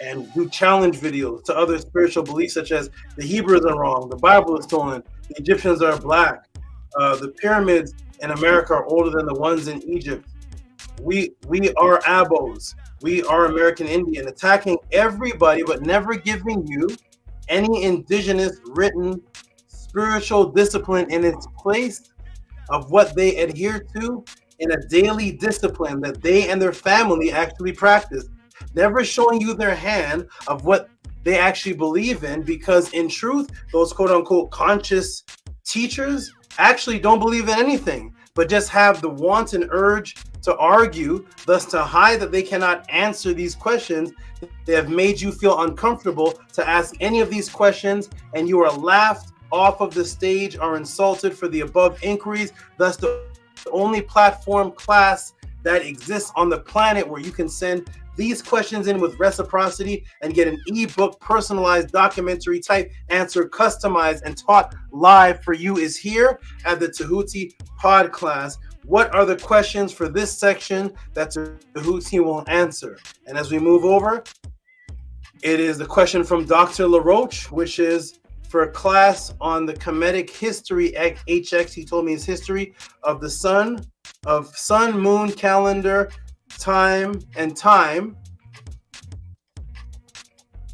and do challenge videos to other spiritual beliefs such as the Hebrews are wrong, the Bible is stolen, the Egyptians are black, the pyramids in America are older than the ones in Egypt. We are Abos. We are American Indian, attacking everybody but never giving you any indigenous written spiritual discipline in its place of what they adhere to in a daily discipline that they and their family actually practice. Never showing you their hand of what they actually believe in, because in truth, those quote-unquote conscious teachers actually don't believe in anything, but just have the wanton urge to argue, thus to hide that they cannot answer these questions. They have made you feel uncomfortable to ask any of these questions, and you are laughed off of the stage or insulted for the above inquiries. Thus, the only platform class that exists on the planet where you can send these questions in with reciprocity and get an ebook, personalized documentary type answer, customized and taught live for you is here at the Tehuti PODCLASS. What are the questions for this section that Tehuti will answer? And as we move over, it is the question from Dr. LaRoche, which is for a class on the Kemetic history, HX, he told me his history of the sun, moon, calendar, time, and time.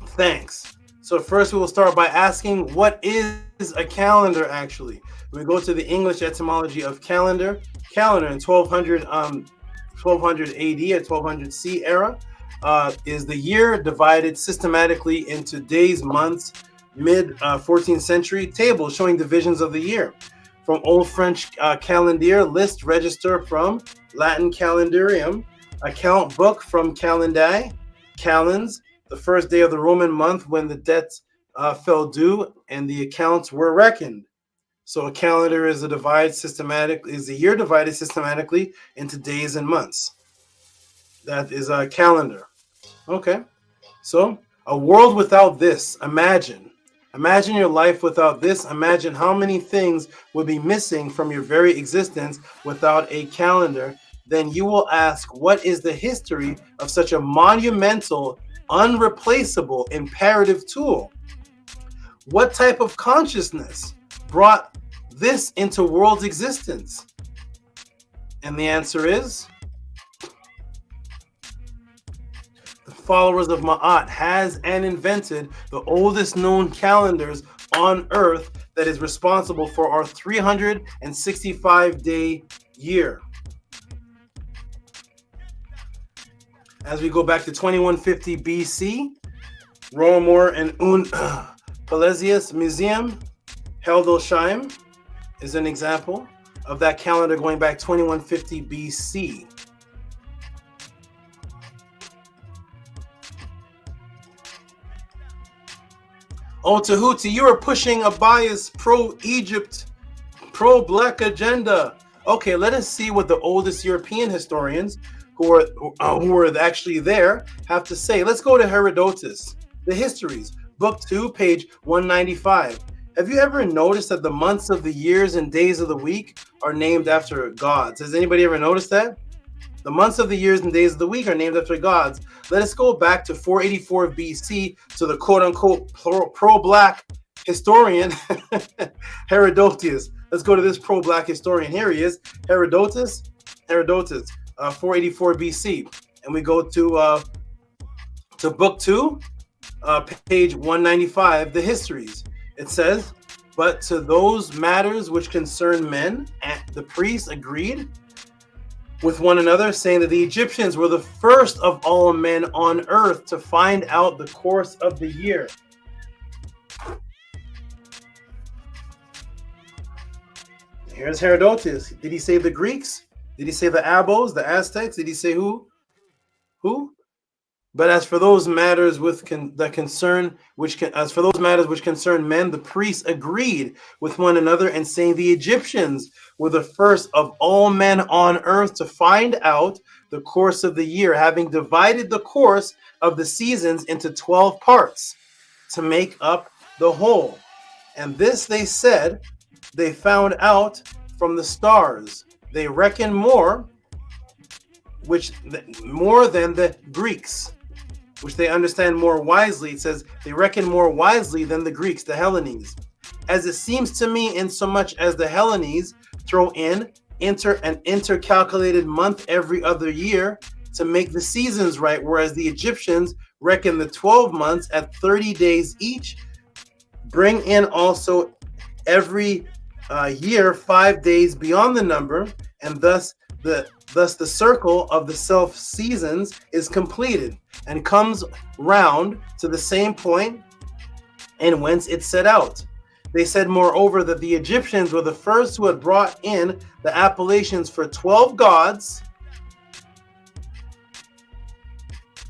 Thanks. So first we will start by asking, what is a calendar actually? We go to the English etymology of calendar. Calendar in 1200 AD or 1200 C era is the year divided systematically into days, months, mid 14th century table showing divisions of the year. From Old French calendier, list, register, from Latin calendarium, account book, from calendae, calends, the first day of the Roman month when the debts fell due and the accounts were reckoned. So a calendar is a year divided systematically into days and months. That is a calendar. Okay. So a world without this, imagine Imagine your life without this. Imagine how many things would be missing from your very existence without a calendar. Then you will ask, what is the history of such a monumental, unreplaceable, imperative tool? What type of consciousness brought this into world's existence? And the answer is, the followers of Ma'at has and invented the oldest known calendars on Earth that is responsible for our 365-day year. As we go back to 2150 BC, Roemor and Pelezius Museum, Heldelsheim, is an example of that calendar going back 2150 BC. Oh, Tehuti, you are pushing a biased pro-Egypt, pro-black agenda. Okay, let us see what the oldest European historians who are actually there have to say. Let's go to Herodotus, the Histories, Book 2, page 195. Have you ever noticed that the months of the years and days of the week are named after gods? Has anybody ever noticed that? The months of the years and days of the week are named after gods. Let us go back to 484 BC to the quote-unquote pro-black historian, Herodotus. Let's go to this pro-black historian. Here he is, Herodotus, 484 BC. And we go to Book 2, page 195, the Histories. It says, but to those matters which concern men, the priests agreed with one another, saying that the Egyptians were the first of all men on earth to find out the course of the year. Here's Herodotus. Did he say the Greeks? Did he say the Abos, the Aztecs? Did he say who? Who? But as for those matters which concern men, the priests agreed with one another and saying the Egyptians were the first of all men on earth to find out the course of the year, having divided the course of the seasons into 12 parts to make up the whole. And this they said they found out from the stars. They reckon more than the Greeks, which they understand more wisely. It says they reckon more wisely than the Greeks, the Hellenes. As it seems to me, in so much as the Hellenes throw in an intercalculated month every other year to make the seasons right, whereas the Egyptians reckon the 12 months at 30 days each, bring in also every year 5 days beyond the number, and thus the circle of the self seasons is completed and comes round to the same point and whence it set out. They said, moreover, that the Egyptians were the first who had brought in the appellations for 12 gods,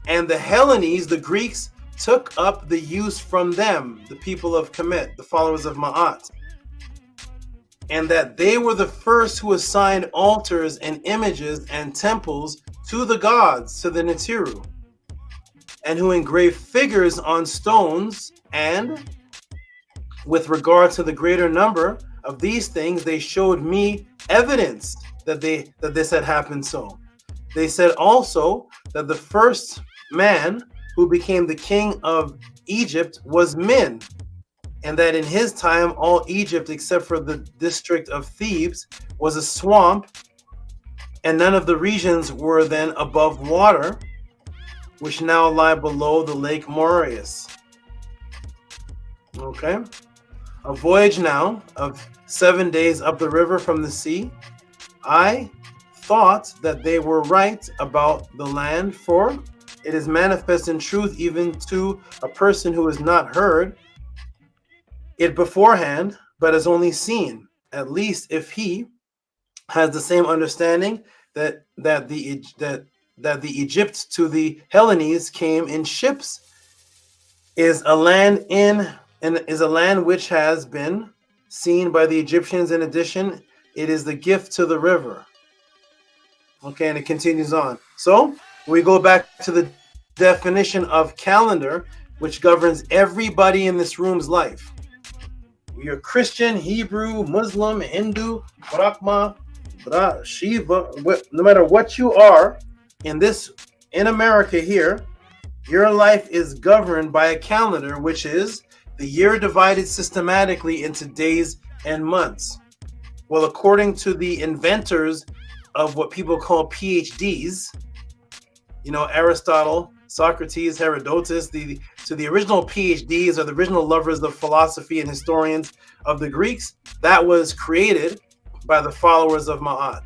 and the Hellenes, the Greeks, took up the use from them, the people of Kemet, the followers of Ma'at, and that they were the first who assigned altars and images and temples to the gods, to the NETERTI, and who engraved figures on stones. And with regard to the greater number of these things, they showed me evidence that this had happened so. They said also that the first man who became the king of Egypt was Min, and that in his time all Egypt except for the district of Thebes was a swamp, and none of the regions were then above water, which now lie below the lake Moeris. Okay, a voyage now of 7 days up the river from the sea. I thought that they were right about the land, for it is manifest in truth even to a person who has not heard it beforehand, but has only seen, at least if he has the same understanding that the Egypt to the Hellenes came in ships, is a land which has been seen by the Egyptians. In addition, it is the gift to the river. Okay, and it continues on. So we go back to the definition of calendar. which governs everybody in this room's life. You're Christian, Hebrew, Muslim, Hindu, Brahma, Shiva, no matter what you are in America here, your life is governed by a calendar, which is the year divided systematically into days and months. Well, according to the inventors of what people call PhDs, you know, Aristotle, Socrates, Herodotus, the original PhDs, or the original lovers of philosophy and historians of the Greeks, that was created by the followers of Ma'at.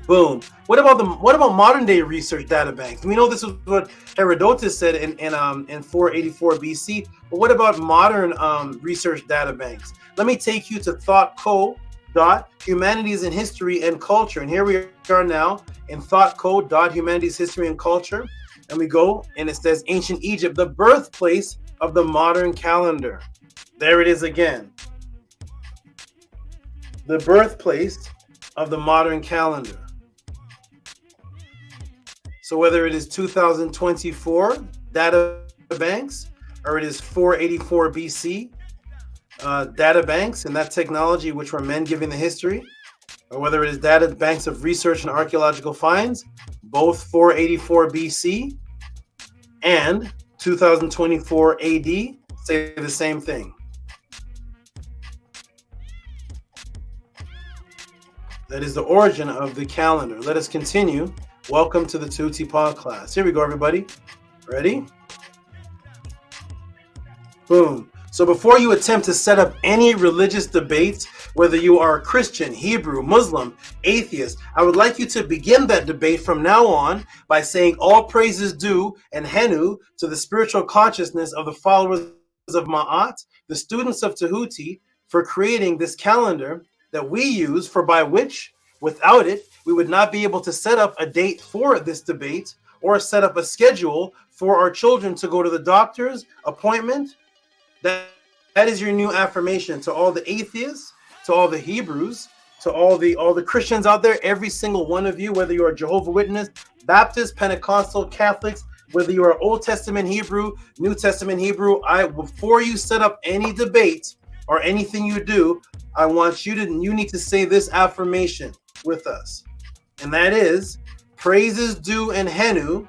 Boom. What about modern day research databanks? We know this is what Herodotus said in 484 BC, but what about modern research databanks? Let me take you to thoughtco.humanities and history and culture, and here we are now in thoughtco.humanities history and culture, and we go and it says ancient Egypt, the birthplace of the modern calendar. There it is again. The birthplace of the modern calendar. So whether it is 2024 data banks or it is 484 BC data banks and that technology which were men giving the history, or whether it is data banks of research and archaeological finds, both 484 BC and 2024 AD say the same thing. That is the origin of the calendar. Let us continue. Welcome to the Tehuti PODCLASS. Here we go, everybody. Ready? Boom. So before you attempt to set up any religious debates, whether you are a Christian, Hebrew, Muslim, atheist, I would like you to begin that debate from now on by saying all praises due and henu to the spiritual consciousness of the followers of Ma'at, the students of Tehuti, for creating this calendar that we use, for by which, without it, we would not be able to set up a date for this debate or set up a schedule for our children to go to the doctor's appointment. That is your new affirmation to all the atheists, to all the Hebrews, to all the Christians out there, every single one of you, whether you are Jehovah's Witness, Baptist, Pentecostal, Catholics, whether you are Old Testament Hebrew, New Testament Hebrew, before you set up any debate or anything you do, I want you need to say this affirmation with us. And that is, praises due and henu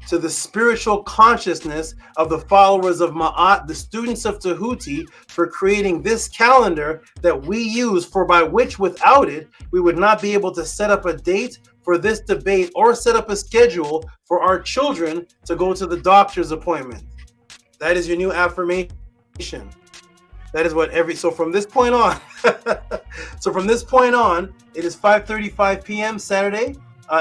to the spiritual consciousness of the followers of Ma'at, the students of Tehuti, for creating this calendar that we use, for by which without it, we would not be able to set up a date for this debate or set up a schedule for our children to go to the doctor's appointment. That is your new affirmation. That is what so from this point on, it is 5:35 p.m. Saturday,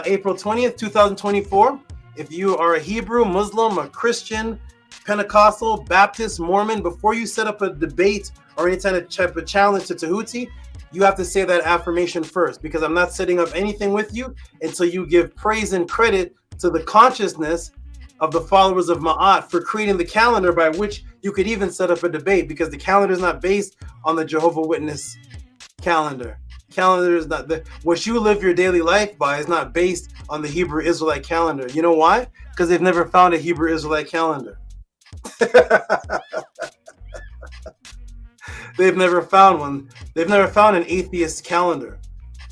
April 20th, 2024. If you are a Hebrew, Muslim, a Christian, Pentecostal, Baptist, Mormon, before you set up a debate or any type of challenge to Tehuti, you have to say that affirmation first, because I'm not setting up anything with you until you give praise and credit to the consciousness of the followers of Ma'at for creating the calendar by which you could even set up a debate, because the calendar is not based on the Jehovah's Witness calendar. Calendar is not what you live your daily life by is not based on the Hebrew Israelite calendar. You know why? Because they've never found a Hebrew Israelite calendar. They've never found one. They've never found an atheist calendar.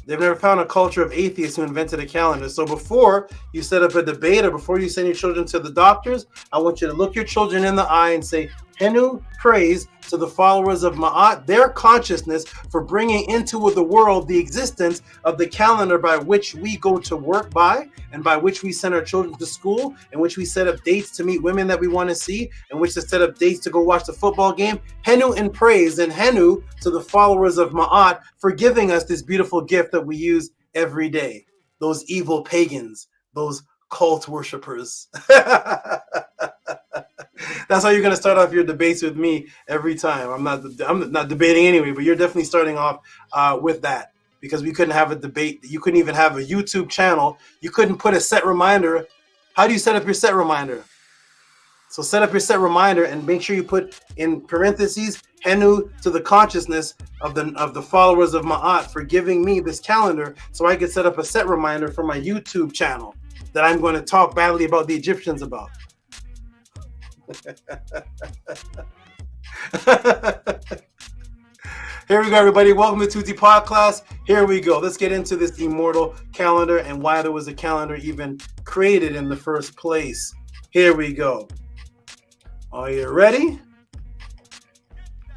They've never found a culture of atheists who invented a calendar. So before you set up a debate or before you send your children to the doctors, I want you to look your children in the eye and say, Henu, praise to the followers of Ma'at, their consciousness for bringing into the world the existence of the calendar by which we go to work by, and by which we send our children to school, in which we set up dates to meet women that we want to see, in which to set up dates to go watch the football game. Henu in praise, and Henu to the followers of Ma'at for giving us this beautiful gift that we use every day. Those evil pagans, those cult worshipers. That's how you're going to start off your debates with me every time. I'm not debating anyway, but you're definitely starting off with that, because we couldn't have a debate. You couldn't even have a YouTube channel. You couldn't put a set reminder. How do you set up your set reminder? So set up your set reminder and make sure you put in parentheses Henu to the consciousness of the followers of Ma'at for giving me this calendar, so I could set up a set reminder for my YouTube channel that I'm going to talk badly about the Egyptians about. Here we go, everybody. Welcome to Tehuti PODCLASS. Here we go. Let's get into this immortal calendar and why there was a calendar even created in the first place. Here we go. Are you ready?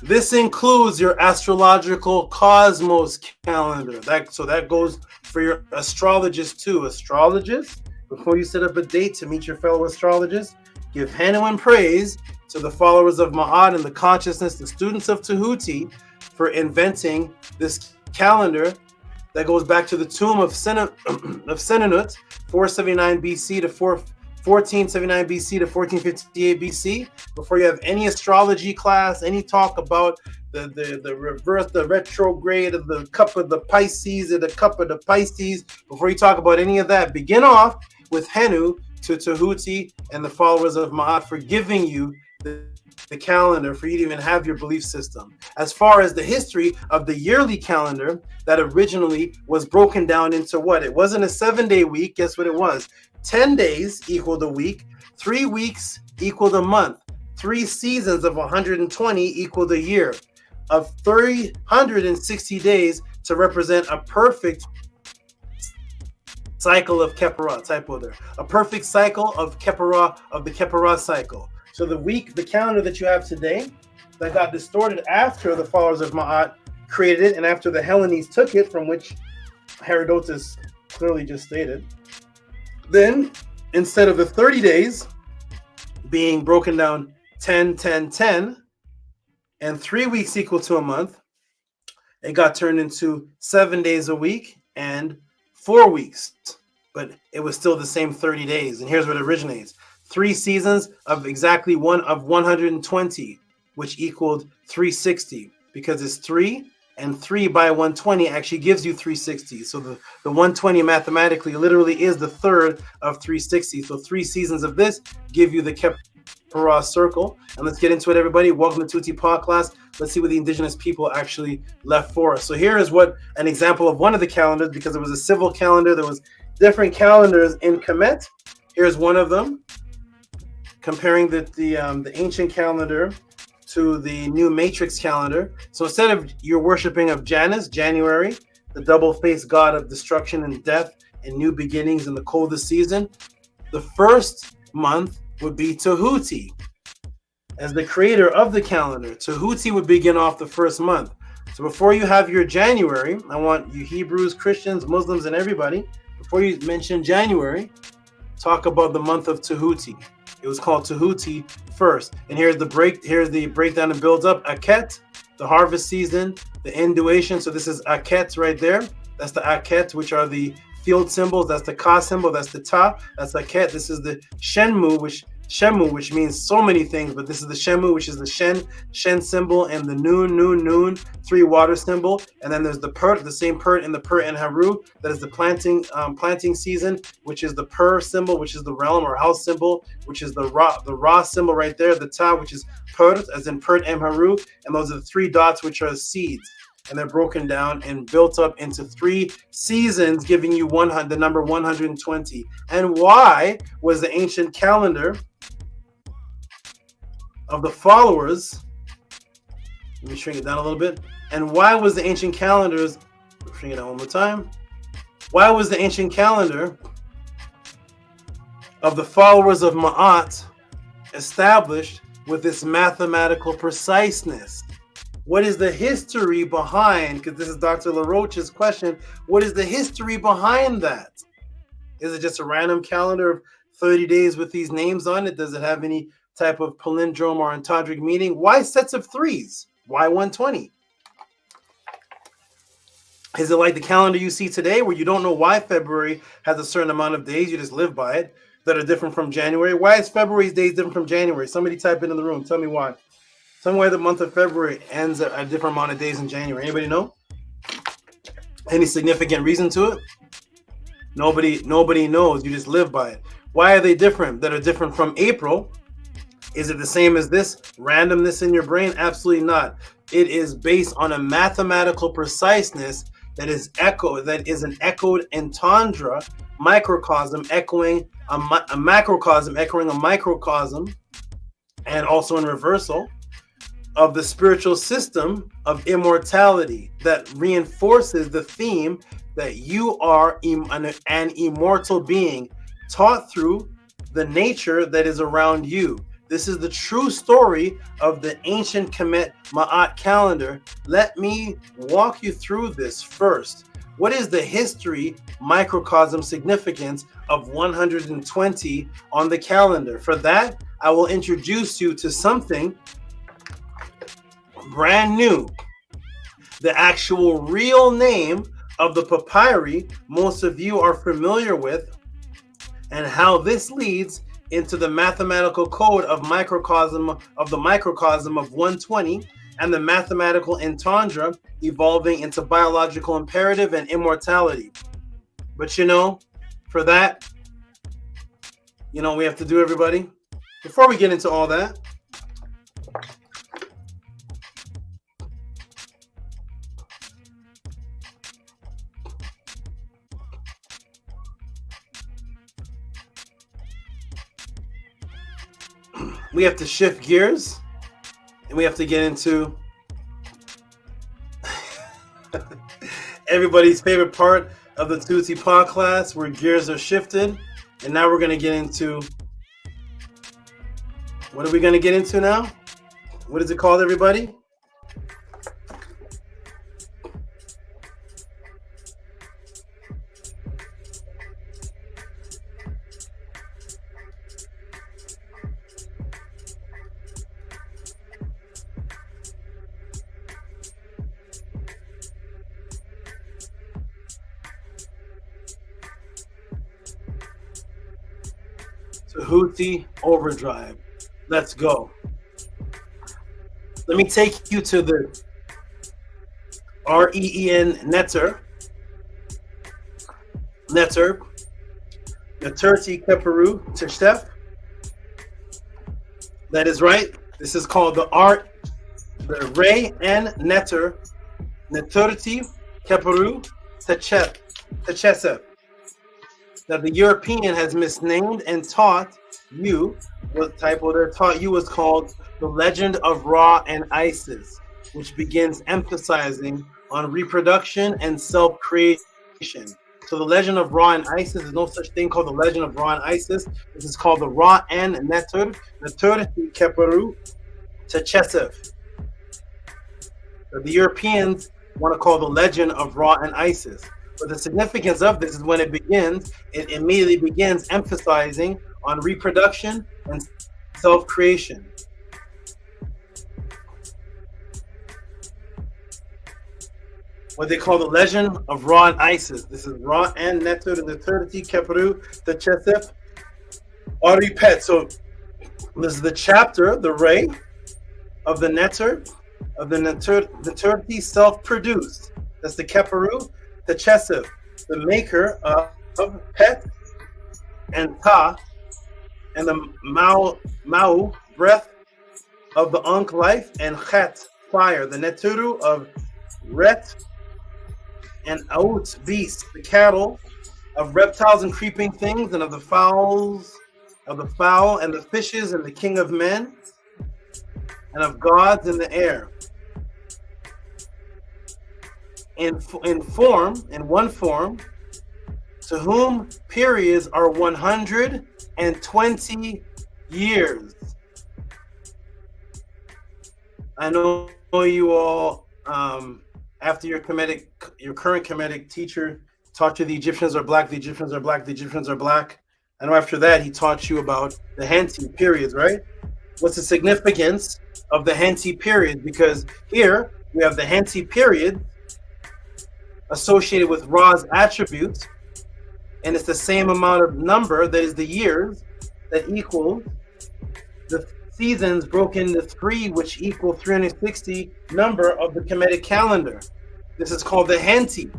This includes your astrological cosmos calendar. So that goes for your astrologists too. Astrologists, before you set up a date to meet your fellow astrologists, give genuine praise to the followers of Ma'at and the consciousness, the students of Tehuti, for inventing this calendar that goes back to the tomb of Senenut, 479 BC to 1479 BC to 1458 BC. Before you have any astrology class, any talk about the reverse, the retrograde of the cup of the Pisces or the cup of the Pisces, before you talk about any of that, begin off with Henu to Tehuti and the followers of Ma'at for giving you the calendar for you to even have your belief system. As far as the history of the yearly calendar that originally was broken down into what? It wasn't a 7-day week. Guess what it was? 10 days equaled a week. 3 weeks equaled a month. 3 seasons of 120 equaled a year. Of 360 days to represent a perfect cycle of Keperah. Typo there. A perfect cycle of Keperah, of the Keperah cycle. So the calendar that you have today that got distorted after the followers of Ma'at created it and after the Hellenes took it, from which Herodotus clearly just stated. Then, instead of the 30 days being broken down 10, 10, 10, and 3 weeks equal to a month, it got turned into 7 days a week and 4 weeks. But it was still the same 30 days. And here's where it originates. 3 seasons of exactly 120, which equaled 360, because it's 3 and 3 by 120 actually gives you 360. So the 120 mathematically literally is the third of 360. So 3 seasons of this give you the Keperah circle. And let's get into it, everybody. Welcome to Tehuti PODCLASS. Let's see what the indigenous people actually left for us. So here is what an example of one of the calendars, because it was a civil calendar. There was different calendars in Kemet. Here's one of them, comparing the ancient calendar to the new matrix calendar. So instead of your worshiping of Janus, January, the double-faced god of destruction and death and new beginnings in the coldest season, the first month would be Tehuti. As the creator of the calendar, Tehuti would begin off the first month. So before you have your January, I want you Hebrews, Christians, Muslims, and everybody, before you mention January, talk about the month of Tehuti. It was called Tehuti first. And here's the breakdown and builds up. AKHET, the harvest season, the induation. So this is AKHET right there. That's the AKHET, which are the field symbols. That's the Ka symbol. That's the Ta. That's AKHET. This is the Shemu, which means so many things, but this is the Shemu, which is the Shen symbol, and the Nun, 3 water symbol. And then there's the Pert, the same Pert in the Pert and Haru. That is the planting season, which is the Per symbol, which is the realm or house symbol, which is the Ra symbol right there. The Ta, which is Pert, as in Pert and Haru. And those are the 3 dots, which are seeds. And they're broken down and built up into 3 seasons, giving you the number 120. And why was the ancient calendar of the followers, let me shrink it down a little bit, and why was the ancient calendars, shrink it down one more time, why was the ancient calendar of the followers of Ma'at established with this mathematical preciseness? What is the history behind, because this is Dr. LaRoche's question, what is the history behind that? Is it just a random calendar of 30 days with these names on it? Does it have any type of palindrome or ontadric meaning? Why sets of 3s? Why 120? Is it like the calendar you see today where you don't know why February has a certain amount of days, you just live by it, that are different from January? Why is February's days different from January? Somebody type it in the room. Tell me why. Tell me why the month of February ends at a different amount of days in January. Anybody know? Any significant reason to it? Nobody knows. You just live by it. Why are they different? That are different from April? Is it the same as this randomness in your brain? Absolutely not. It is based on a mathematical preciseness that is an echoed entendre, microcosm echoing a macrocosm, echoing a microcosm, and also in reversal, of the spiritual system of immortality that reinforces the theme that you are an immortal being taught through the nature that is around you. This is the true story of the ancient Kemet Ma'at calendar. Let me walk you through this first. What is the history, microcosm significance of 120 on the calendar? For that, I will introduce you to something brand new. The actual real name of the papyri most of you are familiar with, and how this leads into the mathematical code of microcosm of the microcosm of 120 and the mathematical entendre evolving into biological imperative and immortality. But you know, for that, you know, we have to do, everybody. Before we get into all that, we have to shift gears and we have to get into everybody's favorite part of the Tehuti podcast, where gears are shifted. And now we're going to get into, what are we going to get into now? What is it called, everybody? Tehuti Overdrive. Let's go. Let me take you to the REN NETER. NETERTI KHEPERU TCHESEF. That is right. This is called the REN NETER NETERTI KHEPERU TCHESEF. That the European has misnamed and taught you, what typo they're taught you was called The Legend of Ra and Isis, which begins emphasizing on reproduction and self-creation. So the Legend of Ra and Isis, there's no such thing called the Legend of Ra and Isis. This is called the Ra and NETERTI KHEPERU TCHESEF. The Europeans want to call the Legend of Ra and Isis. But the significance of this is when it begins, it immediately begins emphasizing on reproduction and self-creation. What they call the Legend of Ra and Isis. This is Ra and NETERTI KHEPERU TCHESEF REPET. So this is the chapter, the Ray of the NETER, of the NETERTI self-produced. That's the KHEPERU TCHESEF, the maker of Pet and Ta, and the Mau, breath of the Ankh life, and Chet, fire, the Neteru of Ret and Out, beast, the cattle, of reptiles and creeping things, and of the fowls, of the fowl and the fishes, and the king of men, and of gods in the air. In one form, to whom periods are 120 years. I know you all, after your current Kemetic teacher taught you the Egyptians are black, the Egyptians are black, the Egyptians are black. I know after that he taught you about the HENTI periods, right? What's the significance of the HENTI period? Because here we have the HENTI period associated with Ra's attributes, and it's the same amount of number, that is the years, that equals the seasons broken into 3, which equal 360 number of the Kemetic calendar. This is called the HENTI.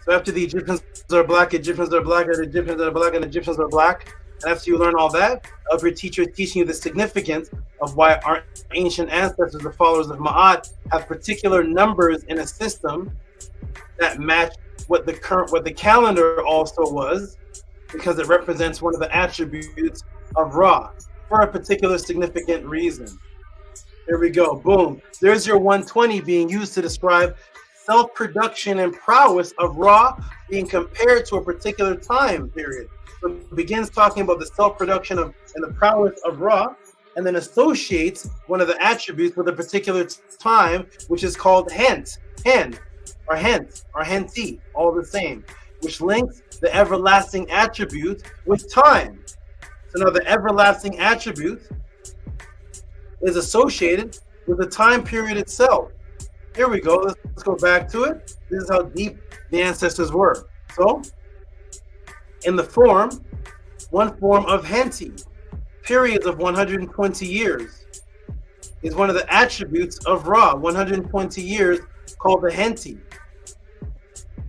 So after the Egyptians are black, Egyptians are black, and Egyptians are black, and Egyptians are black, and after you learn all that, your teacher is teaching you the significance of why our ancient ancestors, the followers of Ma'at, have particular numbers in a system that match what the calendar also was, because it represents one of the attributes of Ra. for a particular significant reason. Here we go. Boom. There's your 120 being used to describe self-production and prowess of Ra being compared to a particular time period. So it begins talking about the self-production of and the prowess of Ra, and then associates one of the attributes with a particular time, which is called hent, or henti, all the same, which links the everlasting attribute with time. So now the everlasting attribute is associated with the time period itself. Here we go. Let's go back to it. This is how deep the ancestors were. So, in the one form of henti, periods of 120 years, is one of the attributes of Ra. 120 years called the henti.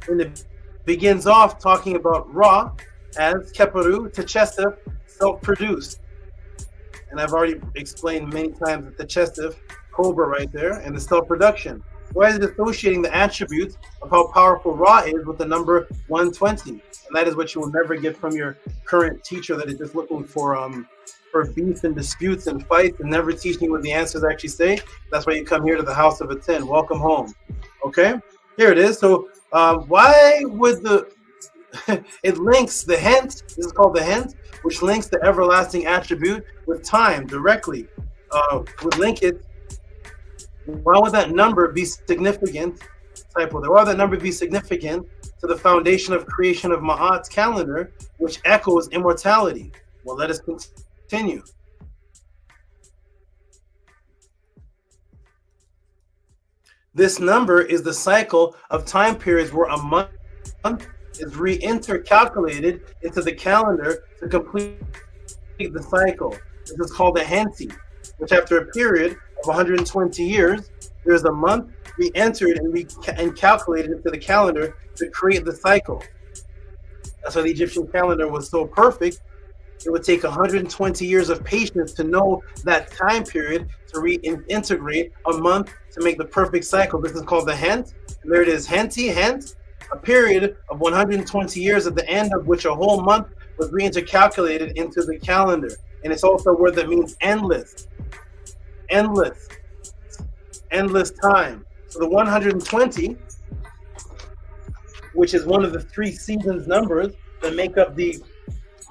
And it begins off talking about Ra as KHEPERU, TCHESEF, self-produced. And I've already explained many times that TCHESEF, Cobra right there, and the self-production. Why is it associating the attributes of how powerful Ra is with the number 120? And that is what you will never get from your current teacher that is just looking for beef and disputes and fights and never teaching what the answers actually say. That's why you come here to the House of a 10. Welcome home. Okay, here it is. So why would it links the hent, this is called the hent, which links the everlasting attribute with time directly. Would link it. Why would that number be significant? Typo there. Why would that number be significant to the foundation of creation of Ma'at's calendar, which echoes immortality? Well, let us continue. This number is the cycle of time periods where a month is re-intercalculated into the calendar to complete the cycle. This is called a henti, which after a period of 120 years, there's a month re-entered and calculated into the calendar to create the cycle. That's why the Egyptian calendar was so perfect. It would take 120 years of patience to know that time period to reintegrate a month to make the perfect cycle. This is called the hent. And there it is, henti, hent, a period of 120 years at the end of which a whole month was reintercalculated into the calendar. And it's also a word that means endless. Endless time. So the 120, which is one of the 3 seasons numbers that make up the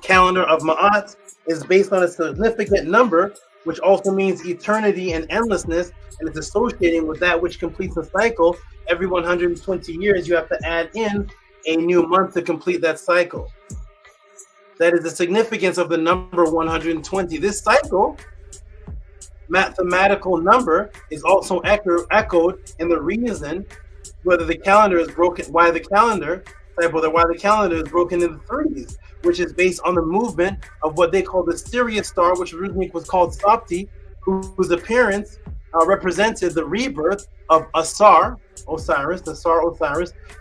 calendar of Ma'at, is based on a significant number, which also means eternity and endlessness, and it's associating with that which completes a cycle. Every 120 years, you have to add in a new month to complete that cycle. That is the significance of the number 120. This cycle, mathematical number, is also echoed in the reason whether the calendar is broken, why the calendar is broken into 3s, which is based on the movement of what they call the Sirius star, which originally was called Sopti, whose appearance represented the rebirth of Osiris,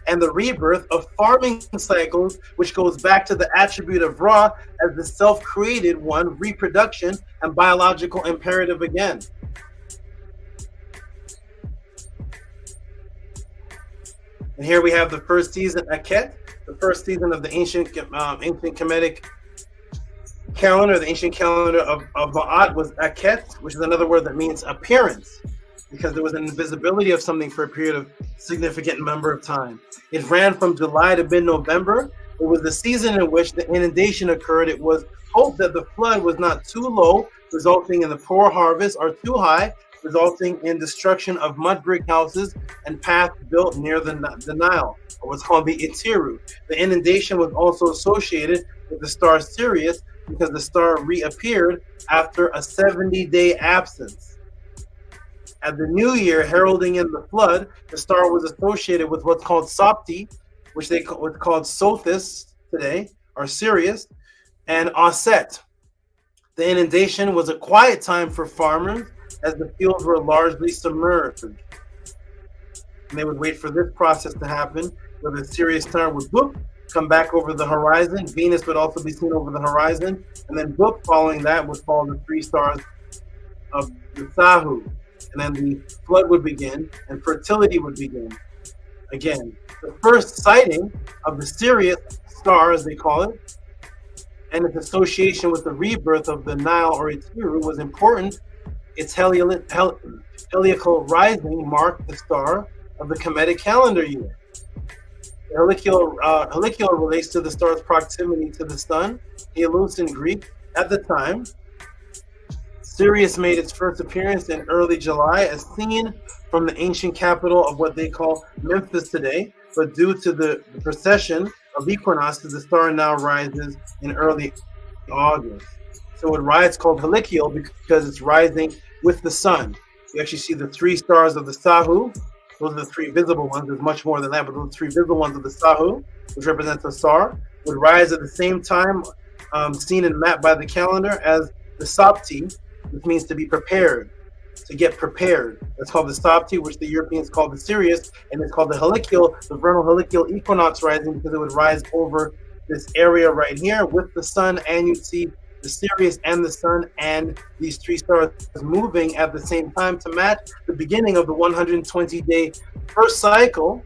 and the rebirth of farming cycles, which goes back to the attribute of Ra as the self-created one, reproduction and biological imperative again. And here we have the first season, AKHET, the first season of the ancient Kemetic calendar. The ancient calendar of Ma'at was AKHET, which is another word that means appearance, because there was an invisibility of something for a period of significant number of time. It ran from July to mid-November. It was the season in which the inundation occurred. It was hoped that the flood was not too low, resulting in the poor harvest, or too high, resulting in destruction of mud brick houses and paths built near the Nile, or what's called the Itiru. The inundation was also associated with the star Sirius, because the star reappeared after a 70-day absence. At the new year, heralding in the flood, the star was associated with what's called Sopti, which what's called Sothis today, or Sirius, and Aset. The inundation was a quiet time for farmers, as the fields were largely submerged. And they would wait for this process to happen, where the Sirius star would come back over the horizon. Venus would also be seen over the horizon, and then following that would follow the 3 stars of the Sahu. And then the flood would begin, and fertility would begin. Again, the first sighting of the Sirius star, as they call it, and its association with the rebirth of the Nile or Etiru was important. Its heliacal rising marked the star of the Kemetic calendar year. The heliacal relates to the star's proximity to the sun, Helios in Greek. At the time, Sirius made its first appearance in early July, as seen from the ancient capital of what they call Memphis today, but due to the precession of equinoxes, the star now rises in early August. So it rises called heliacal because it's rising with the sun. You actually see the three stars of the Sahu. Those are the three visible ones. There's much more than that, but those three visible ones of the Sahu, which represents the star, would rise at the same time, seen and mapped by the calendar, as the Sopti, which means to be prepared, to get prepared. That's called the Sopti, which the Europeans call the Sirius, and it's called the heliacal, the vernal heliacal equinox rising, because it would rise over this area right here with the sun, and you'd see the Sirius and the sun and these three stars moving at the same time to match the beginning of the 120-day first cycle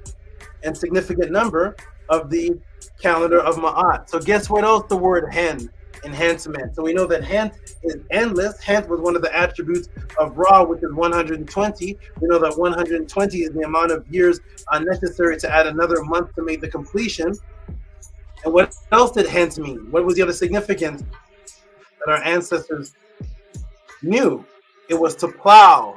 and significant number of the calendar of Ma'at. So guess what else the word hen, enhancement. So we know that hent is endless. Hent was one of the attributes of Ra, which is 120. We know that 120 is the amount of years necessary to add another month to make the completion. And what else did hent mean? What was the other significance that our ancestors knew? It was to plow,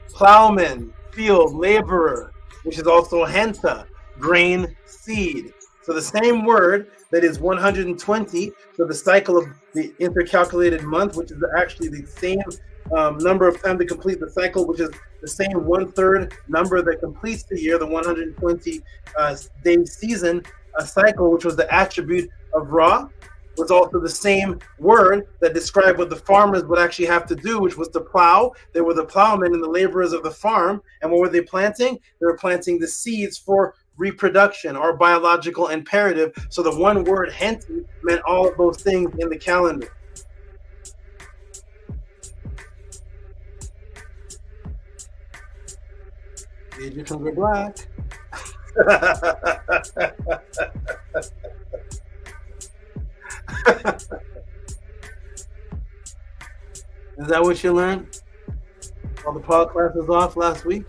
plowman, field, laborer, which is also henta, grain, seed. So the same word that is 120, so the cycle of the intercalculated month, which is actually the same number of time to complete the cycle, which is the same 1/3 number that completes the year, the 120 day season cycle, which was the attribute of Ra, was also the same word that described what the farmers would actually have to do, which was to plow. They were the plowmen and the laborers of the farm. And what were they planting? They were planting the seeds for reproduction or biological imperative. So the one word henti meant all of those things in the calendar. The Egyptians were black. Is that what you learned while the podcast was off last week?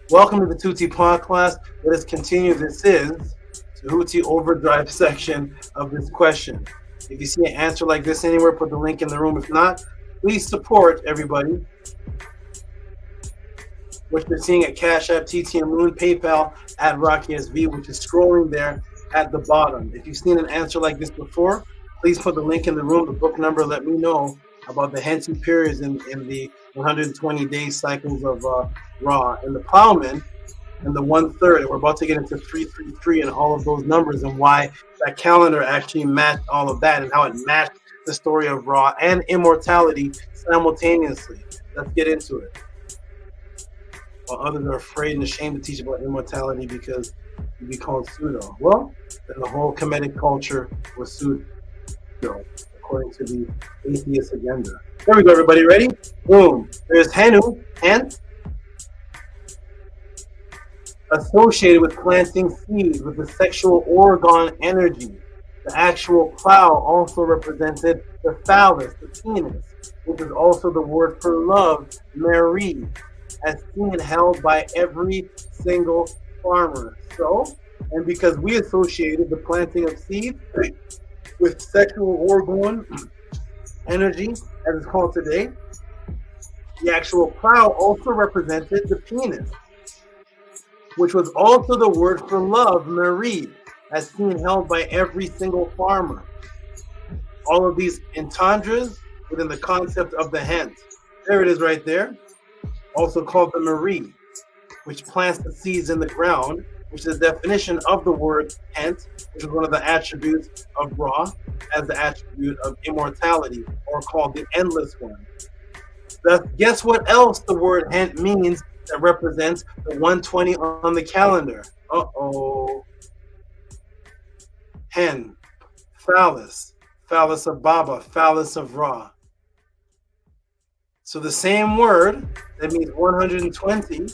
Welcome to the Tehuti podcast. Let us continue. This is Tehuti Overdrive section of this question. If you see an answer like this anywhere, put the link in the room. If not, please support everybody. What you're seeing at Cash App, TTM Moon, PayPal, at RockSV, which is scrolling there at the bottom. If you've seen an answer like this before, please put the link in the room, the book number, let me know about the Henti periods in the 120-day cycles of Ra and the plowman and the 1/3. We're about to get into 333 and all of those numbers and why that calendar actually matched all of that and how it matched the story of Ra and immortality simultaneously. Let's get into it. While others are afraid and ashamed to teach about immortality because you'd be called pseudo. Well, then the whole Kemetic culture was pseudo, according to the atheist agenda. There we go, everybody. Ready? Boom. There's Henu, Hent, associated with planting seeds with the sexual organ energy. The actual plow also represented the phallus, the penis, which is also the word for love, Mary, as seen and held by every single farmer. So, and because we associated the planting of seeds with sexual organ energy, as it's called today, the actual plow also represented the penis, which was also the word for love, Marie, as seen and held by every single farmer. All of these entendres within the concept of the hent. There it is right there. Also called the Marie, which plants the seeds in the ground, which is the definition of the word hent, which is one of the attributes of Ra as the attribute of immortality, or called the endless one. Thus, guess what else the word hent means that represents the 120 on the calendar? Uh-oh. Hen, phallus, phallus of Baba, phallus of Ra. So the same word that means 120,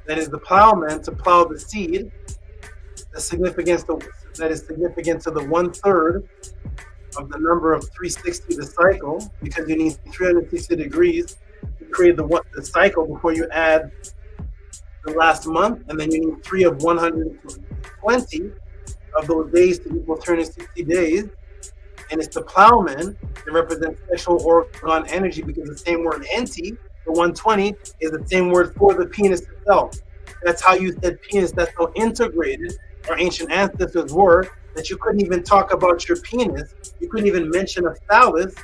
that is the plowman to plow the seed, that is significant to the 1/3 of the number of 360 the cycle, because you need 360 degrees to create the cycle before you add the last month, and then you need 3 of 120 of those days to equal 360 days. And it's the plowman that represents sexual organ energy, because the same word henti, the 120, is the same word for the penis itself. That's how you said penis. That's how integrated our ancient ancestors were, that you couldn't even talk about your penis. You couldn't even mention a phallus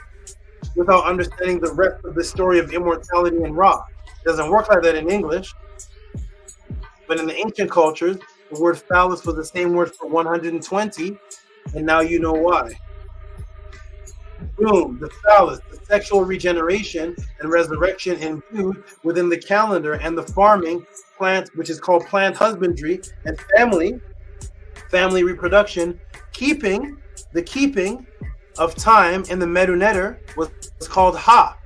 without understanding the rest of the story of immortality and Ra. It doesn't work like that in English. But in the ancient cultures, the word phallus was the same word for 120, and now you know why. Boom, the phallus, the sexual regeneration and resurrection imbued within the calendar, and the farming plant, which is called plant husbandry, and family reproduction, the keeping of time in the MEDU netter was called ha.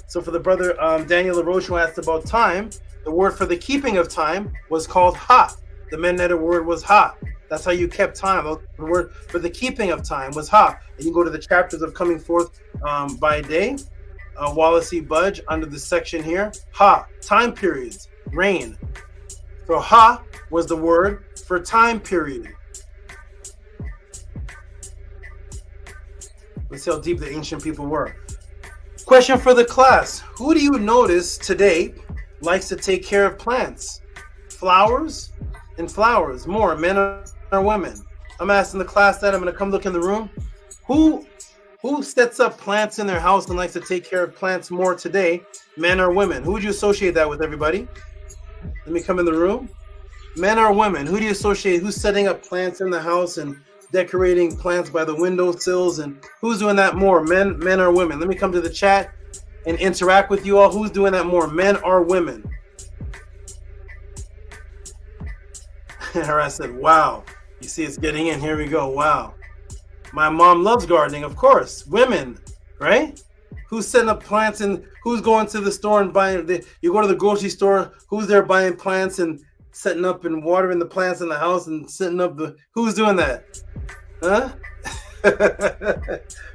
So for the brother Daniel LaRoche who asked about time, the word for the keeping of time was called ha. The MEDU netter word was ha. That's how you kept time. The word for the keeping of time was ha. And you can go to the chapters of Coming Forth by Day, Wallace E. Budge, under the section here. Ha, time periods, reign. So ha was the word for time period. Let's see how deep the ancient people were. Question for the class. Who do you notice today likes to take care of plants? Flowers and flowers. More, men or women? I'm asking the class that. I'm going to come look in the room. Who sets up plants in their house and likes to take care of plants more today? Men or women? Who would you associate that with, everybody? Let me come in the room. Men or women? Who do you associate? Who's setting up plants in the house and decorating plants by the windowsills? And who's doing that more? Men or women? Let me come to the chat and interact with you all. Who's doing that more? Men or women? I said, wow. You see, it's getting in. Here we go. Wow. My mom loves gardening, of course. Women, right? Who's setting up plants, and who's going to the store and buying? You go to the grocery store. Who's there buying plants and setting up and watering the plants in the house and setting up the? Who's doing that? Huh?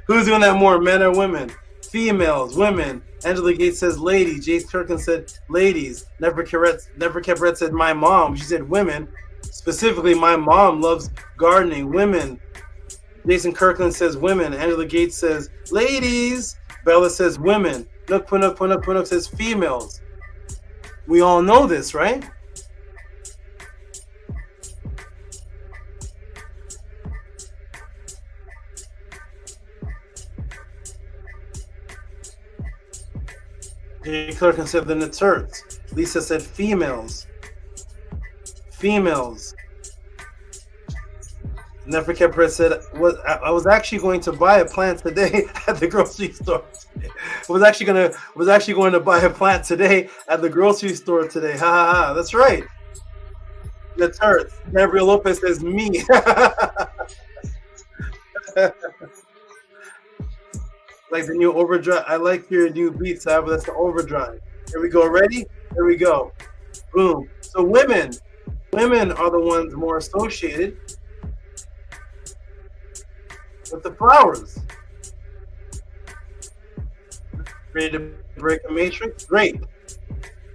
Who's doing that more, men or women? Females, women. Angela Gates says ladies. Jace Kirkland said ladies. Never Kepret said my mom. She said women. Specifically, my mom loves gardening. Women. Jason Kirkland says women. Angela Gates says ladies. Bella says women. Nook Punuk says females. We all know this, right? Jay Kirkland said the NETERTI. Lisa said females. Females. Never Kepret said, I was actually going to buy a plant today at the grocery store. I was actually going to buy a plant today at the grocery store today. Ha ha ha. That's right. NETERTI. Gabriel Lopez says me. Like the new overdrive. I like your new beat, Sab, but that's the overdrive. Here we go. Ready? Here we go. Boom. So women are the ones more associated with the flowers. Ready to break a matrix? Great.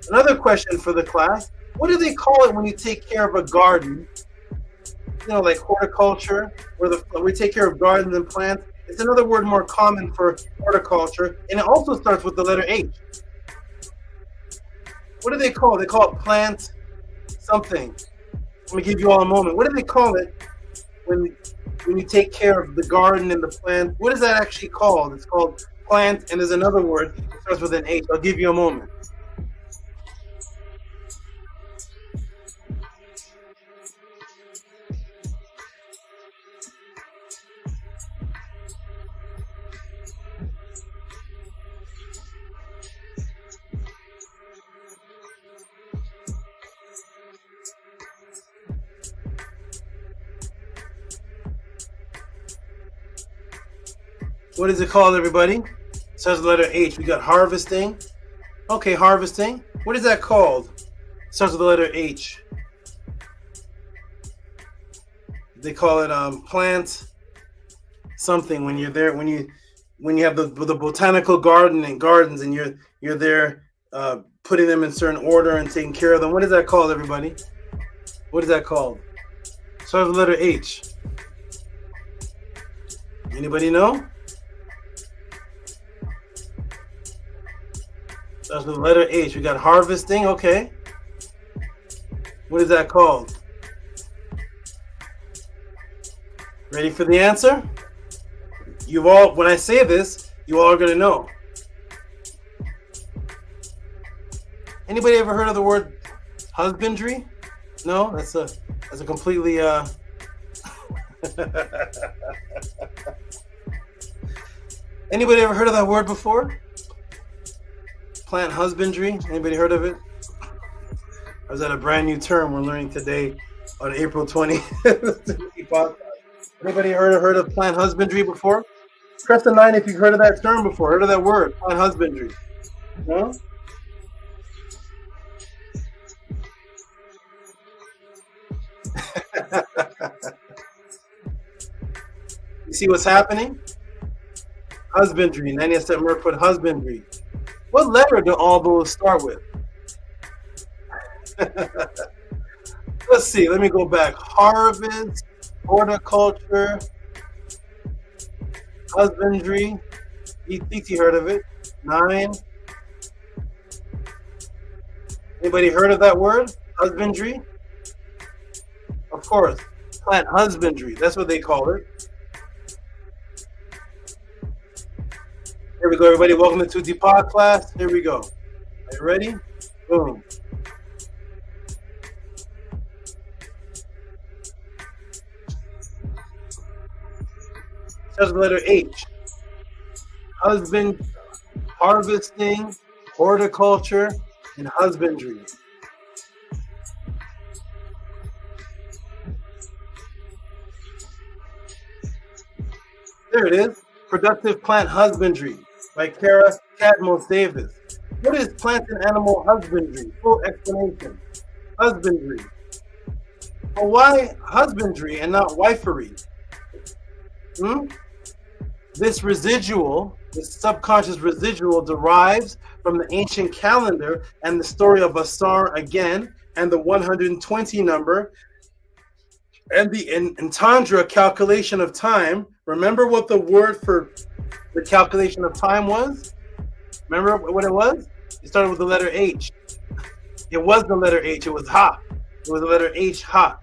Another question for the class. What do they call it when you take care of a garden? You know, like horticulture, where we take care of gardens and plants. It's another word more common for horticulture, and it also starts with the letter H. What do they call it? They call it plant something. Let me give you all a moment. What do they call it when you take care of the garden and the plant? What is that actually called? It's called plant, and there's another word that starts with an H. I'll give you a moment. What is it called, everybody? It starts with the letter H. We got harvesting. Okay, harvesting. What is that called? It starts with the letter H. they call it plant something when you're there, when you have the botanical gardens and you're there putting them in certain order and taking care of them. What is that called, everybody? What is that called? Starts with the letter H. Anybody know? Starts with the letter H. We got harvesting. Okay. What is that called? Ready for the answer? You all, when I say this, you all are going to know. Anybody ever heard of the word husbandry? No, that's a completely Anybody ever heard of that word before? Plant husbandry. Anybody heard of it? Or is that a brand new term we're learning today on April 20th? Anybody heard of plant husbandry before? Press the 9 if you've heard of that term before. Heard of that word, plant husbandry? No? You see what's happening? Husbandry. And then you said Merck put husbandry. What letter do all those start with? Let's see. Let me go back. Harvest, horticulture, husbandry. ETT heard of it. 9. Anybody heard of that word? Husbandry? Of course. Plant husbandry. That's what they call it. Here we go, everybody. Welcome to the PODCLASS. Here we go. Are you ready? Boom. Starts with the letter H. Husband, harvesting, horticulture, and husbandry. There it is. Productive Plant Husbandry by Kara Cadmos Davis. What is plant and animal husbandry? Full explanation. Husbandry. Well, why husbandry and not wifery? This residual, this subconscious residual, derives from the ancient calendar and the story of Asar again, and the 120 number, and the entendre calculation of time. Remember what the word for the calculation of time was? Remember what it was? It started with the letter H. It was the letter H. It was ha. It was the letter H, ha.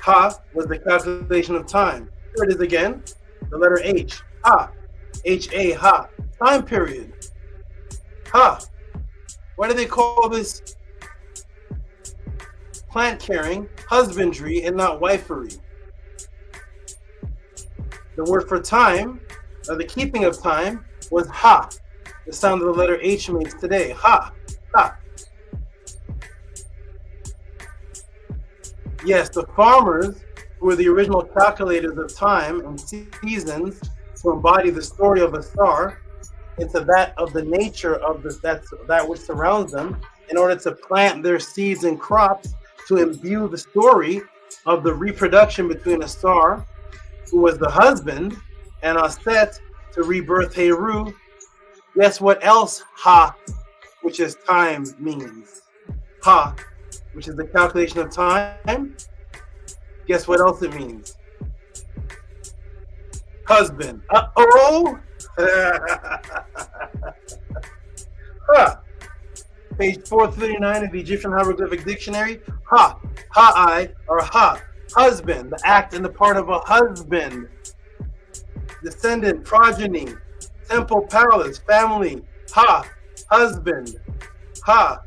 Ha was the calculation of time. Here it is again. The letter H. Ha. H-A, ha. Time period. Ha. Why do they call this plant caring husbandry and not wifery? The word for time, or the keeping of time, was ha. The sound of the letter H makes today. Ha. Ha. Yes, the farmers who were the original calculators of time and seasons to embody the story of Asar into that of the nature of that which surrounds them, in order to plant their seeds and crops to imbue the story of the reproduction between Asar, who was the husband, and Aset to rebirth Heru. Guess what else ha, which is time, means? Ha, which is the calculation of time. Guess what else it means? Husband. Uh-oh! Ha. Page 439 of the Egyptian Hieroglyphic Dictionary. Ha, ha-I, or ha. Husband, the act and the part of a husband. Descendant, progeny, temple, palace, family. Ha, husband. Ha.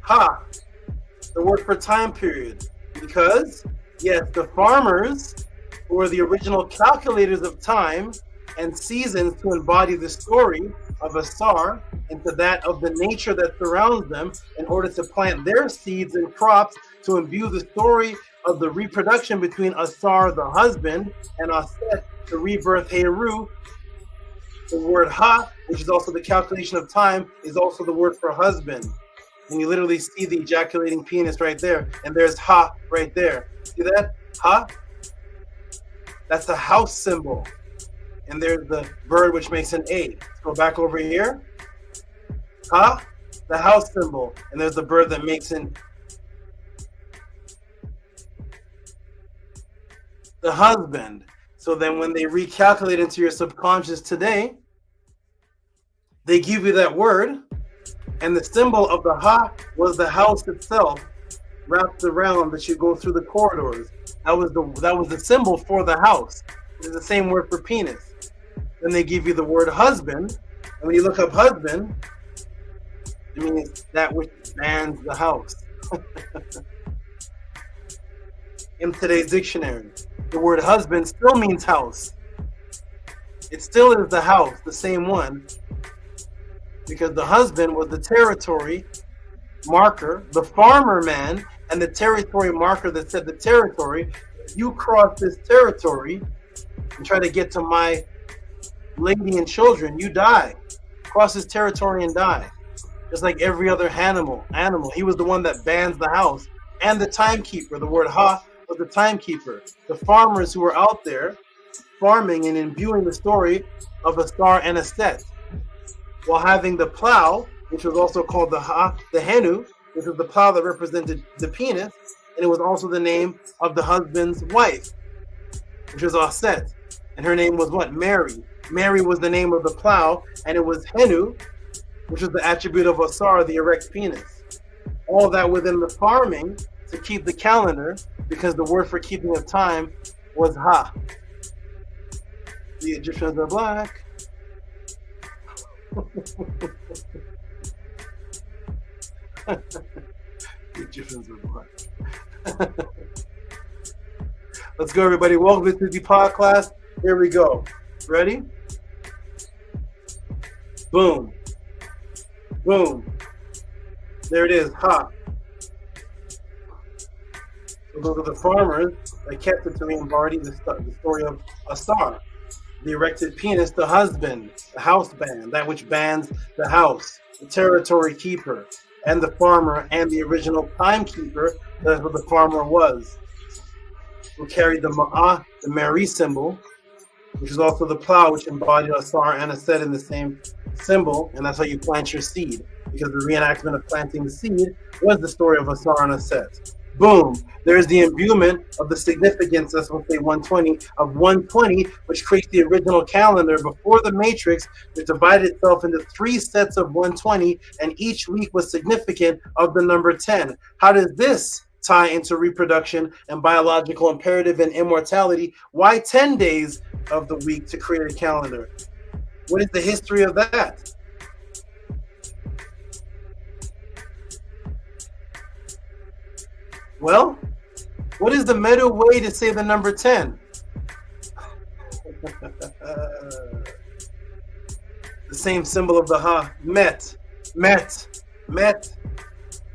Ha. The word for time period. Because, yes, the farmers who were the original calculators of time and seasons to embody the story of Asar into that of the nature that surrounds them, in order to plant their seeds and crops to imbue the story of the reproduction between Asar, the husband, and Aset, the rebirth Heru. The word ha, which is also the calculation of time, is also the word for husband. And you literally see the ejaculating penis right there. And there's Ha right there. See that? Ha? That's the house symbol. And there's the bird, which makes an A. Let's go back over here. Ha? The house symbol. And there's the bird that makes an the husband. So then when they recalculate into your subconscious today, they give you that word, and the symbol of the Ha was the house itself wrapped around that you go through the corridors. That was the symbol for the house. It's the same word for penis. Then they give you the word husband, and when you look up husband, it means that which bans the house. In today's dictionary, the word husband still means house. It still is the house, the same one, because the husband was the territory marker, the farmer man, and the territory marker that said the territory. If you cross this territory and try to get to my lady and children, you die. Cross this territory and die. Just like every other animal. He was the one that bans the house. And the timekeeper, the word Ha was the timekeeper. The farmers who were out there farming and imbuing the story of a star and a set, while having the plow, which was also called the Ha, the Henu, which was the plow that represented the penis, and it was also the name of the husband's wife, which was Aset, and her name was what? Mary. Mary was the name of the plow, and it was Henu, which was the attribute of Asar, the erect penis. All that within the farming to keep the calendar, because the word for keeping of time was Ha. The Egyptians are black. The Egyptians are black. Let's go, everybody. Welcome to the PODCLASS. Here we go. Ready? Boom. Boom. There it is. Ha. So those are the farmers that kept it to me embodied the story of Asar, the erected penis, the husband, the house band, that which bands the house, the territory keeper, and the farmer, and the original timekeeper. That's what the farmer was, who carried the Ma'ah, the Mary symbol, which is also the plow, which embodied Asar and Aset in the same symbol, and that's how you plant your seed, because the reenactment of planting the seed was the story of Asar and Aset. Boom. There's the imbuement of the significance, that's what say 120, of 120, which creates the original calendar before the matrix, which divided itself into 3 sets of 120, and each week was significant of the number 10. How does this tie into reproduction and biological imperative and immortality? Why 10 days of the week to create a calendar? What is the history of that? Well, what is the MEDU way to say the number 10? The same symbol of the Ha, Met. Met. Met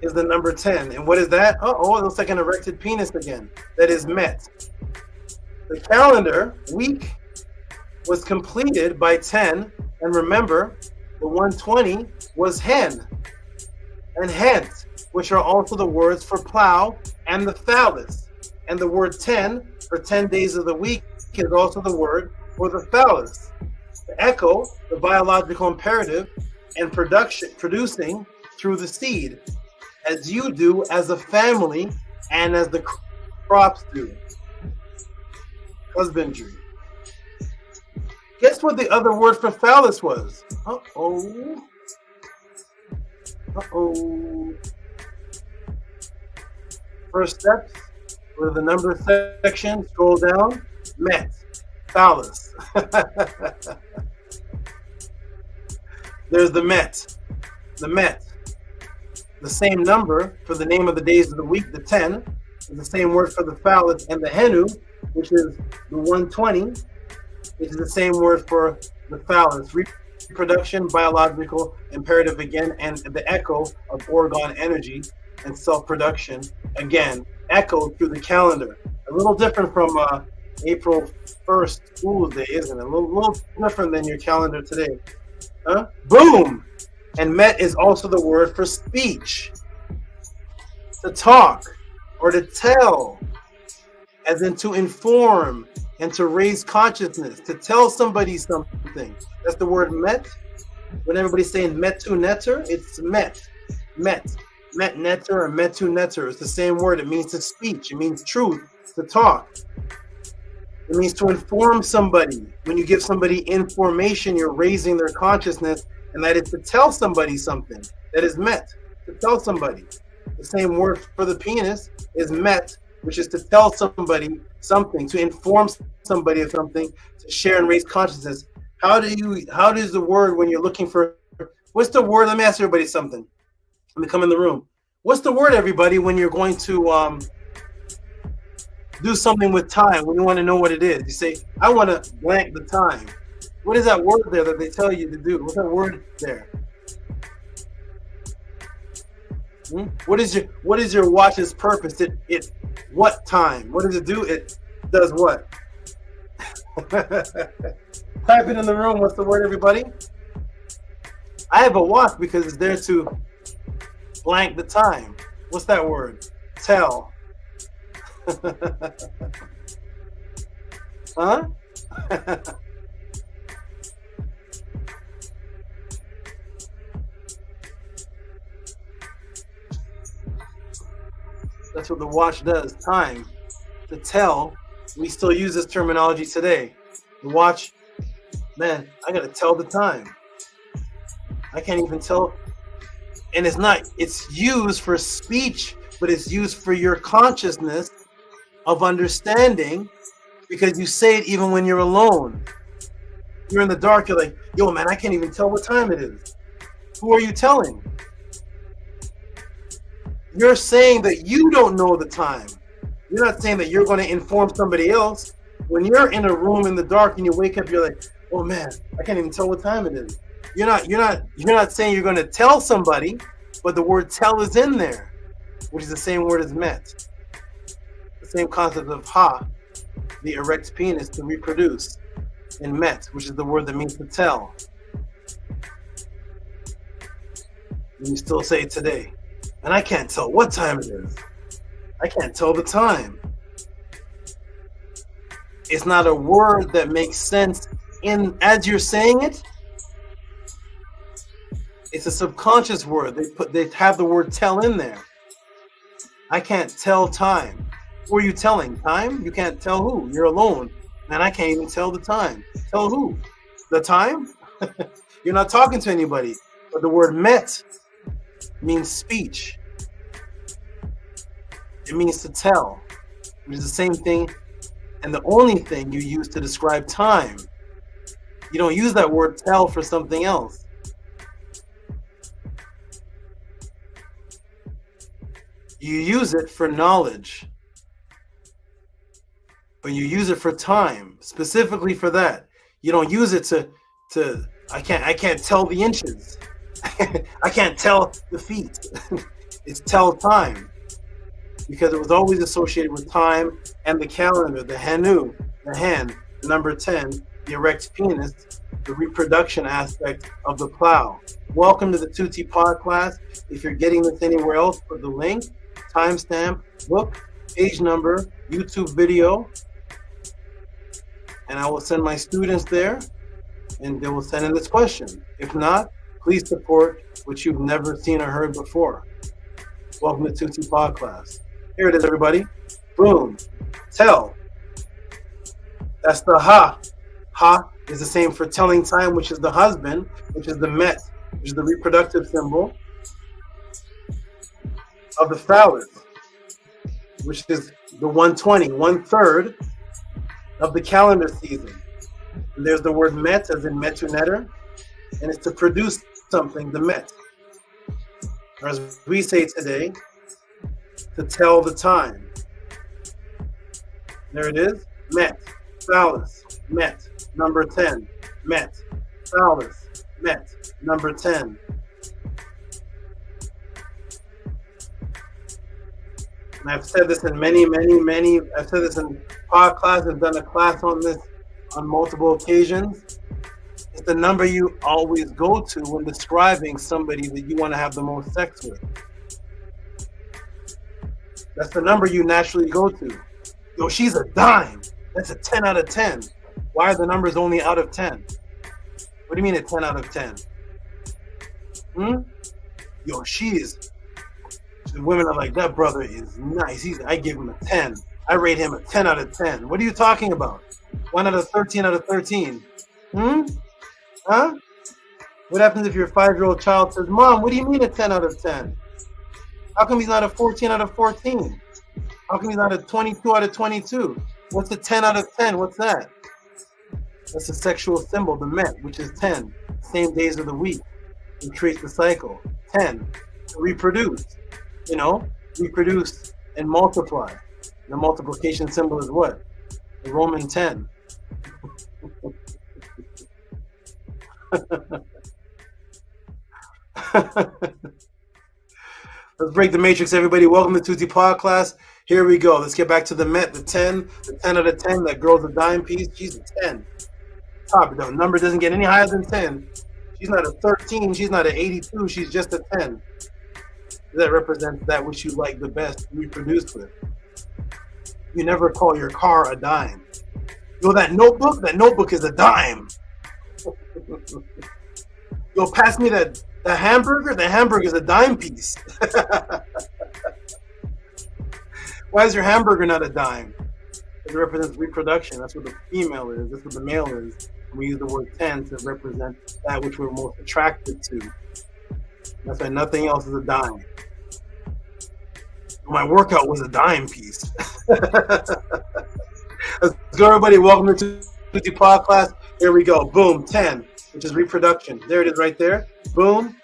is the number 10. And what is that? Oh, it looks like an erected penis again. That is Met. The calendar week was completed by 10. And remember, the 120 was Hen and Het, which are also the words for plow and the phallus. And the word 10 for 10 days of the week is also the word for the phallus. The echo, the biological imperative, and producing through the seed, as you do as a family and as the crops do. Husbandry. Guess what the other word for phallus was? Uh-oh. Uh-oh. First steps, go to the number section, scroll down, Met, phallus. There's the Met. The Met. The same number for the name of the days of the week, the 10, is the same word for the phallus, and the Henu, which is the 120, which is the same word for the phallus. Reproduction, biological imperative again, and the echo of orgone energy and self-production, again, echoed through the calendar. A little different from April 1st, Fool's Day, isn't it? A little different than your calendar today. Huh? Boom! And Met is also the word for speech. to talk or to tell, as in to inform and to raise consciousness, to tell somebody something. That's the word met. When everybody's saying metu neter, it's met, neter, or metu neter. It's the same word. It means to speech. It means truth, to talk. It means to inform somebody. When you give somebody information, you're raising their consciousness, and that is to tell somebody something. That is met, to tell somebody. The same word for the penis is met, which is to tell somebody something, to inform somebody of something, to share and raise consciousness. How does the word, when you're looking for, what's the word? Let me ask everybody something. Let me come in the room. What's the word, everybody, when you're going to do something with time, when you want to know what it is? You say, I want to blank the time. What is that word there that they tell you to do? What's that word there? What is your watch's purpose? It what time? What does it do? It does what? Type it in the room. What's the word, everybody? I have a watch because it's there to blank the time. What's that word? Tell. Huh? That's what the watch does, time. To tell, we still use this terminology today. The watch, man, I gotta tell the time. I can't even tell. And it's used for speech, but it's used for your consciousness of understanding, because you say it even when you're alone. You're in the dark, you're like, yo, man, I can't even tell what time it is. Who are you telling? You're saying that you don't know the time. You're not saying that you're going to inform somebody else. When you're in a room in the dark and you wake up, you're like, oh man, I can't even tell what time it is. You're not saying you're going to tell somebody, but the word tell is in there, which is the same word as met. The same concept of ha, the erect penis, to reproduce, and met, which is the word that means to tell. And you still say it today. And I can't tell what time it is. I can't tell the time. It's not a word that makes sense as you're saying it. It's a subconscious word. They have the word tell in there. I can't tell time. Who are you telling? Time? You can't tell who. You're alone. And I can't even tell the time. Tell who? The time? You're not talking to anybody. But the word met means speech. It means to tell, which is the same thing and the only thing you use to describe time. You don't use that word tell for something else. You use it for knowledge, but you use it for time, specifically for that. You don't use it to I can't tell the inches. I can't tell the feet. It's tell time, because it was always associated with time and the calendar, the Henu, the hand, the number 10, the erect penis, the reproduction aspect of the plow. Welcome to the Tehuti PODCLASS. If you're getting this anywhere else, put the link, timestamp, book, page number, YouTube video, and I will send my students there, and they will send in this question. If not, please support what you've never seen or heard before. Welcome to Tehuti PODCLASS. Here it is, everybody. Boom. Tell. That's the ha. Ha is the same for telling time, which is the husband, which is the met, which is the reproductive symbol of the phallus, which is the 120, 1/3 of the calendar season. And there's the word met, as in metu neter, and it's to produce something, the met. Or as we say today, to tell the time. There it is. Met, phallus, met, number 10, met, phallus, met, number 10. And I've said this in I've said this in PODCLASS. I've done a class on this on multiple occasions. It's the number you always go to when describing somebody that you want to have the most sex with. That's the number you naturally go to. Yo, she's a dime. That's a 10 out of 10. Why are the numbers only out of 10? What do you mean a 10 out of 10? Yo, women are like, that brother is nice. I give him a 10. I rate him a 10 out of 10. What are you talking about? 1 out of 13 out of 13. Huh? What happens if your 5-year-old child says, Mom, what do you mean a 10 out of 10? How come he's not a 14 out of 14? How come he's not a 22 out of 22? What's a 10 out of 10? What's that? That's a sexual symbol, the Met, which is 10. Same days of the week. You trace the cycle. 10. To reproduce. You know, reproduce and multiply. The multiplication symbol is what? The Roman 10. Let's break the matrix, everybody. Welcome to Tehuti PODCLASS. Here we go. Let's get back to the Met, the 10 out of 10. That girl's a dime piece. She's a 10. Top, the number doesn't get any higher than 10. She's not a 13. She's not an 82. She's just a 10. That represents that which you like the best to reproduce with. You never call your car a dime. Yo, that notebook is a dime. Yo, pass me the hamburger. The hamburger is a dime piece. Why is your hamburger not a dime? It represents reproduction. That's what the female is. That's what the male is. We use the word 10 to represent that which we're most attracted to. That's why nothing else is a dime. My workout was a dime piece. Let's go, everybody. Welcome to Tehuti PODCLASS. Here we go. Boom, 10, which is reproduction. There it is right there. Boom.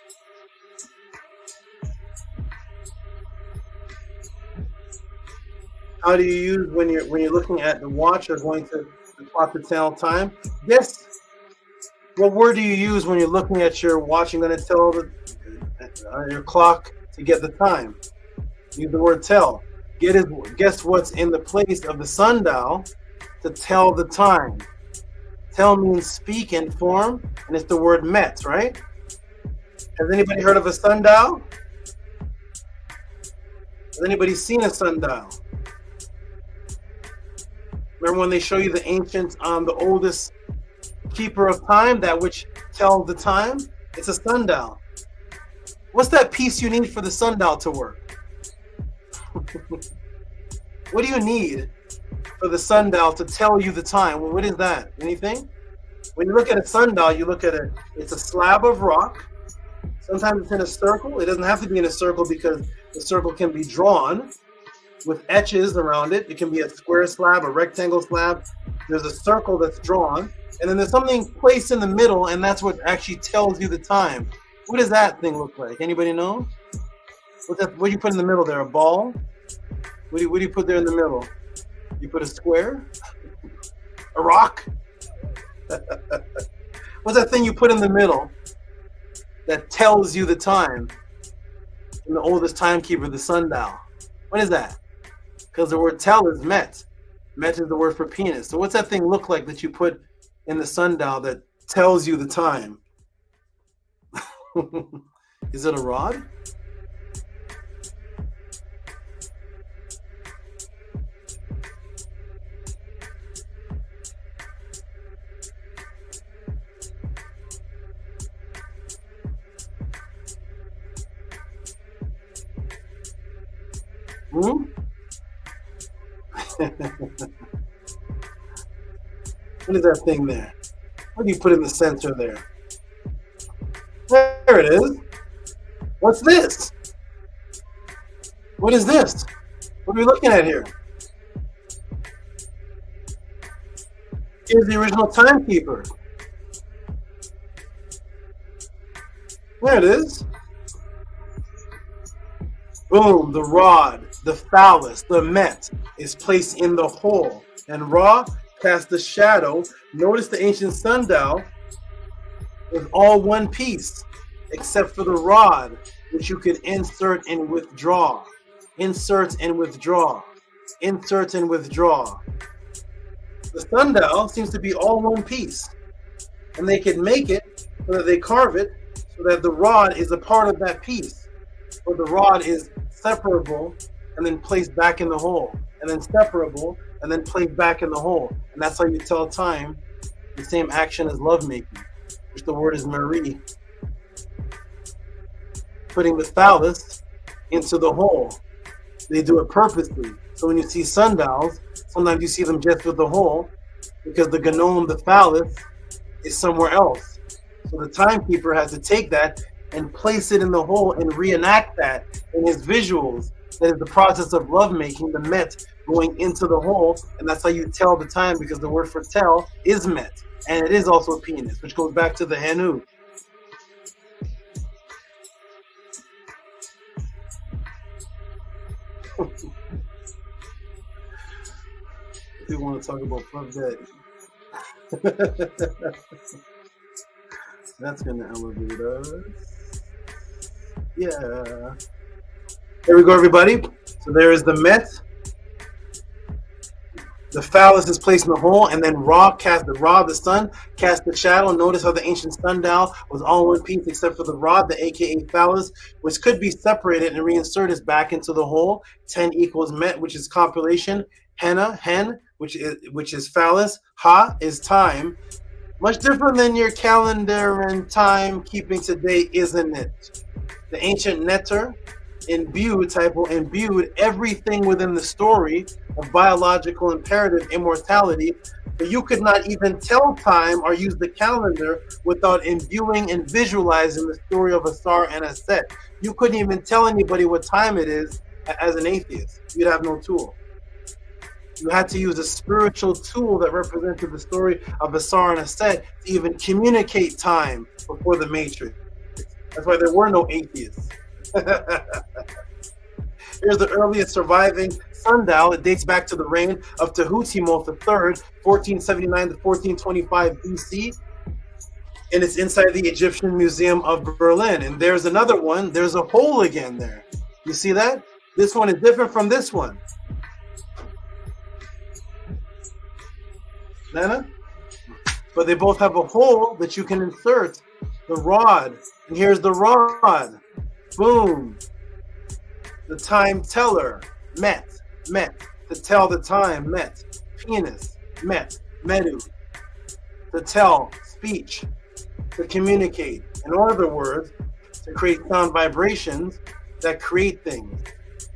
How do you use when you're looking at the watch or going to the clock to tell time? Guess what word do you use when you're looking at your watch and going to tell your clock to get the time? Use the word tell. Guess what's in the place of the sundial to tell the time? Tell means speak in form, and it's the word met, right? Has anybody heard of a sundial? Has anybody seen a sundial? Remember when they show you the ancient, the oldest keeper of time, that which tells the time? It's a sundial. What's that piece you need for the sundial to work? What do you need for the sundial to tell you the time? Well, what is that? Anything? When you look at a sundial, you look at it's a slab of rock. Sometimes it's in a circle. It doesn't have to be in a circle because the circle can be drawn with etches around it. It can be a square slab, a rectangle slab. There's a circle that's drawn, and then there's something placed in the middle, and that's what actually tells you the time. What does that thing look like? Anybody know? What do you put in the middle there? A ball? What do you put there in the middle? You put a square? A rock? What's that thing you put in the middle that tells you the time? In the oldest timekeeper, the sundial. What is that? Because the word tell is met. Met is the word for penis. So what's that thing look like that you put in the sundial that tells you the time? Is it a rod? What is that thing there? What do you put in the center there? There it is. What's this? What is this? What are we looking at here? Here's the original timekeeper. There it is. Boom, the rod, the phallus, the met is placed in the hole. And Ra cast the shadow. Notice the ancient sundial was all one piece, except for the rod, which you could insert and withdraw. Insert and withdraw. Insert and withdraw. The sundial seems to be all one piece. And they can make it so that they carve it so that the rod is a part of that piece. But the rod is separable and then placed back in the hole, and then separable, and then placed back in the hole. And that's how you tell time, the same action as lovemaking, which the word is Marie. Putting the phallus into the hole. They do it purposely. So when you see sundials, sometimes you see them just with the hole, because the gnome, the phallus, is somewhere else. So the timekeeper has to take that and place it in the hole and reenact that in his visuals. That is the process of lovemaking, the met going into the hole, and that's how you tell the time, because the word for tell is met, and it is also a penis, which goes back to the Henu. If you want to talk about SOPDET, that's gonna elevate us. Yeah. Here we go, everybody. So there is the Met. The phallus is placed in the hole, and then Ra cast the Ra, the sun, cast the shadow. Notice how the ancient sundial was all in one piece except for the Ra, the aka phallus, which could be separated and reinserted back into the hole. 10 equals Met, which is copulation. Henna, hen, which is phallus. Ha is time. Much different than your calendar and time keeping today, isn't it? The ancient Neter imbued everything within the story of biological imperative immortality, but you could not even tell time or use the calendar without imbuing and visualizing the story of Asar and Aset. You couldn't even tell anybody what time it is as an atheist. You'd have no tool. You had to use a spiritual tool that represented the story of Asar and Aset to even communicate time before the Matrix. That's why there were no atheists. Here's the earliest surviving sundial. It dates back to the reign of Tehuti III, 1479 to 1425 BC, and it's inside the Egyptian Museum of Berlin. And there's another one. There's a hole again there. You see that? This one is different from this one. Nana? But they both have a hole that you can insert the rod. And here's the rod. Boom. The time teller. Met. To tell the time. Met. Penis. Met. Medu. To tell. Speech. To communicate. In other words, to create sound vibrations that create things.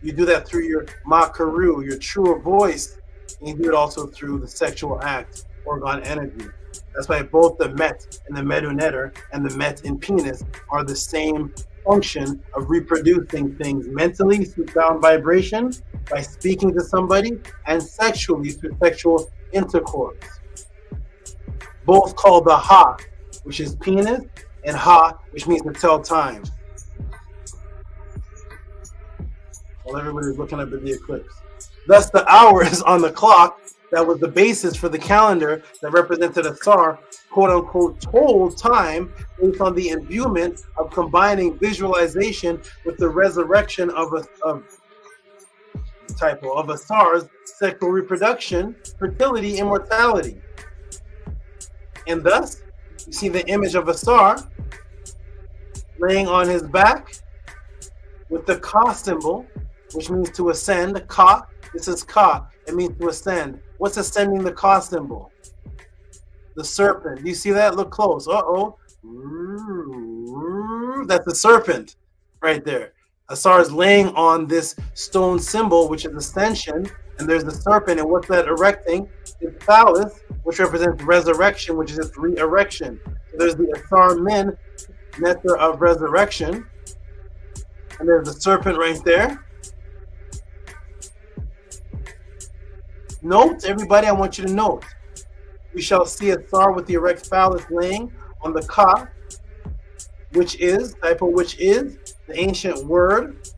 You do that through your makaru, your truer voice, and you do it also through the sexual act, organ energy. That's why both the Met and the Medu Neter and the Met and penis are the same function of reproducing things mentally through sound vibration, by speaking to somebody, and sexually through sexual intercourse. Both called the Ha, which is penis, and Ha, which means to tell time. While everybody's looking up at the eclipse. Thus, the hours on the clock that was the basis for the calendar that represented Asar, quote unquote, told time based on the imbuement of combining visualization with the resurrection of Asar's sexual reproduction, fertility, immortality. And thus, you see the image of Asar laying on his back with the Ka symbol, which means to ascend. Ka, this is Ka, it means to ascend. What's ascending the Ka symbol? The serpent. Do you see that? Look close. Uh-oh. That's the serpent right there. Asar is laying on this stone symbol, which is ascension, and there's the serpent, and what's that erecting? It's phallus, which represents resurrection, which is its re-erection. So there's the Asar Min, Neter of resurrection, and there's the serpent right there. Note, everybody, I want you to note. We shall see Asar with the erect phallus laying on the Ka, which is the ancient word,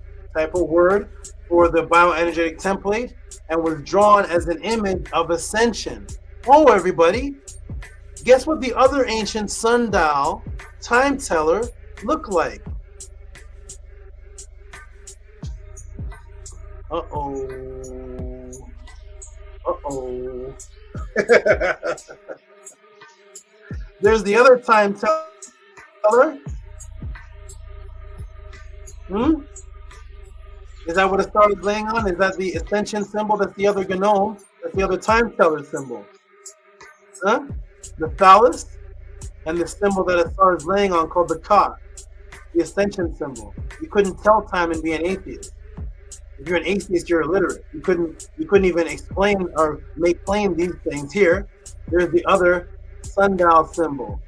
word for the bioenergetic template, and was drawn as an image of ascension. Oh, everybody, guess what the other ancient sundial time teller looked like? There's the other time teller. Is that what a star is laying on? Is that the ascension symbol? That's the other gnome. That's the other time teller symbol. Huh? The phallus and the symbol that a star is laying on called the Ka, the ascension symbol. You couldn't tell time and be an atheist. If you're an atheist, you're illiterate. You couldn't even explain or make plain these things. Here, there's the other sundial symbol,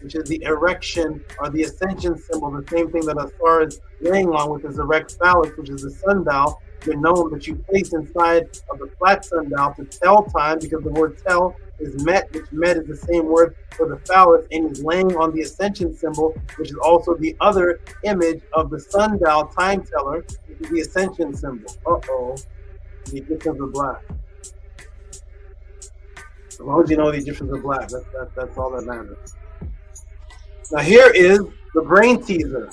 which is the erection or the ascension symbol, the same thing that a star is laying on with this erect phallus, which is the sundial, the gnome that you place inside of the flat sundial to tell time, because the word tell is met, which met is the same word for the phallus, and is laying on the ascension symbol, which is also the other image of the sundial time teller, which is the ascension symbol. Uh-oh, the Egyptians are black. As long as you know the Egyptians are black, that's all that matters. Now here is the brain teaser.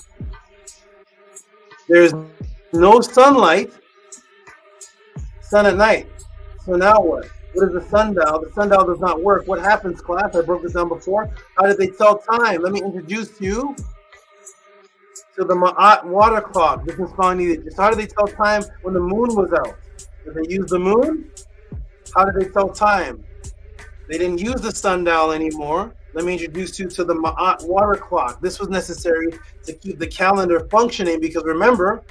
There's no sunlight, sun at night. So now what? What is the sundial? The sundial does not work. What happens, class? I broke this down before. How did they tell time? Let me introduce you to the Ma'at water clock. This is found in Egypt. So how did they tell time when the moon was out? Did they use the moon? How did they tell time? They didn't use the sundial anymore. Let me introduce you to the Ma'at water clock. This was necessary to keep the calendar functioning, because remember,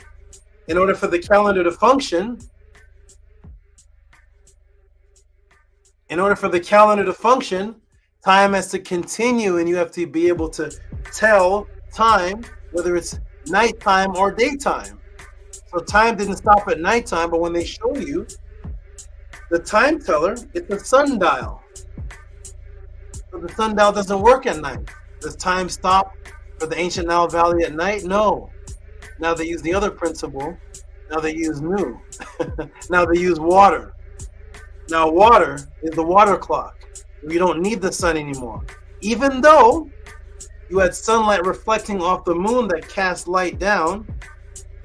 in order for the calendar to function, time has to continue, and you have to be able to tell time, whether it's nighttime or daytime. So time didn't stop at nighttime, but when they show you the time teller, it's a sundial. So the sundial doesn't work at night. Does time stop for the ancient Nile Valley at night? No. Now they use the other principle. Now they use Nu. Now they use water. Now water is the water clock. You don't need the sun anymore. Even though you had sunlight reflecting off the moon that cast light down,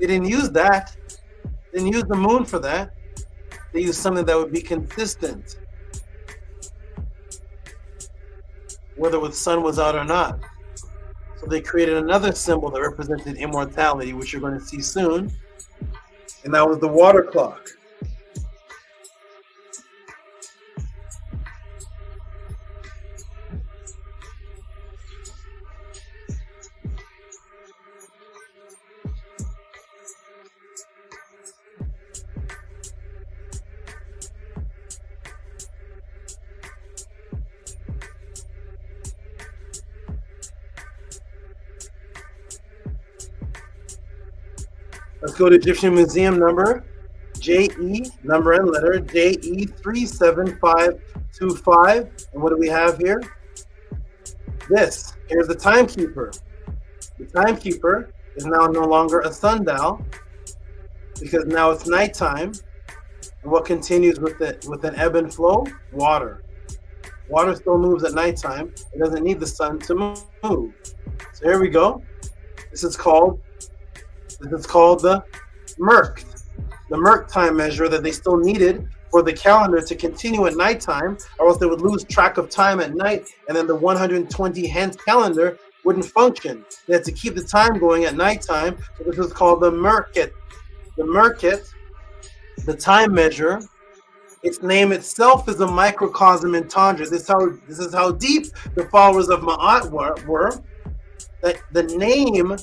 they didn't use that. They didn't use the moon for that. They used something that would be consistent, whether the sun was out or not. So they created another symbol that represented immortality, which you're going to see soon, and that was the water clock. Let's go to Egyptian Museum number JE, number and letter JE 37525. And what do we have here? This. Here's the timekeeper. The timekeeper is now no longer a sundial, because now it's nighttime. And what continues with an ebb and flow? Water. Water still moves at nighttime. It doesn't need the sun to move. So here we go. This is called the Merk time measure that they still needed for the calendar to continue at nighttime, or else they would lose track of time at night, and then the 120 hence calendar wouldn't function. They had to keep the time going at nighttime, so this is called the Merket. The Merket, the time measure, its name itself is a microcosm in Tandra. This is how deep the followers of Ma'at were, that the name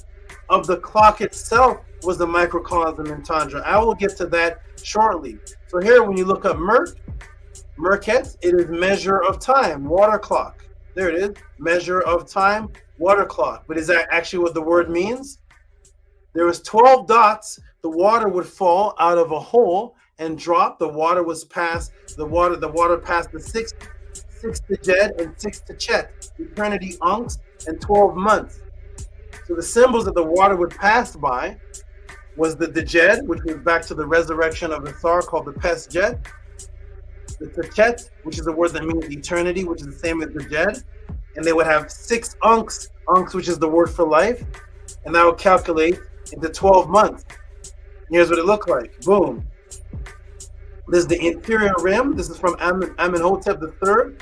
of the clock itself was the microcosm in Tandra. I will get to that shortly. So here, when you look up Merket, it is measure of time, water clock. There it is, measure of time, water clock. But is that actually what the word means? There was 12 dots. The water would fall out of a hole and drop. The water passed the 6 Djed and 6 Techet, eternity unks, and 12 months. So the symbols that the water would pass by was the Djed, which was back to the resurrection of the Thar, called the Pesjet. The Techet, which is a word that means eternity, which is the same as the Djed. And they would have 6 unks, which is the word for life. And that would calculate into 12 months. And here's what it looked like. Boom. This is the interior rim. This is from Amenhotep III,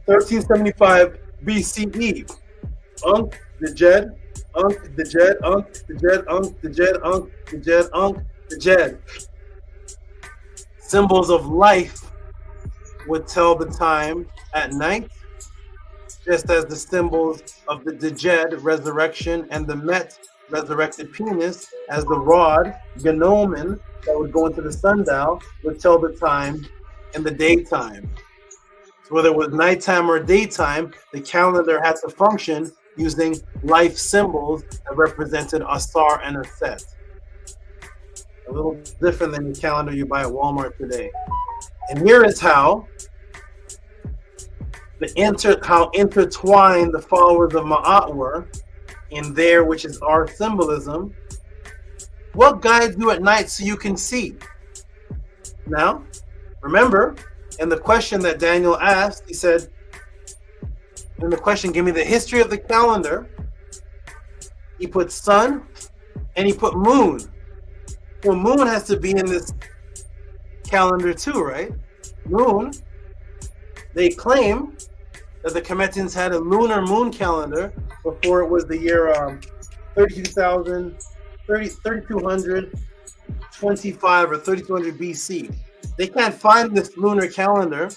1375 BCE. Unk, Djed, Unk, Djed, Unk, Djed, Unk, Djed, Unk, Djed, Unk, the Jed. Symbols of life would tell the time at night, just as the symbols of the Djed, resurrection, and the Met, resurrected penis, as the rod, gnomen, that would go into the sundial, would tell the time in the daytime. So whether it was nighttime or daytime, the calendar had to function using life symbols that represented Asar and Aset. A little different than the calendar you buy at Walmart today. And here is how how intertwined the followers of Ma'at were in there, which is our symbolism. What guides you at night so you can see? Now, remember, in the question that Daniel asked, he said, in the question, give me the history of the calendar. He put sun and he put moon. Well, moon has to be in this calendar too, right? Moon, they claim that the Kemet'S had a lunar moon calendar before it was the year 3225 or 3200 BC. They can't find this lunar calendar.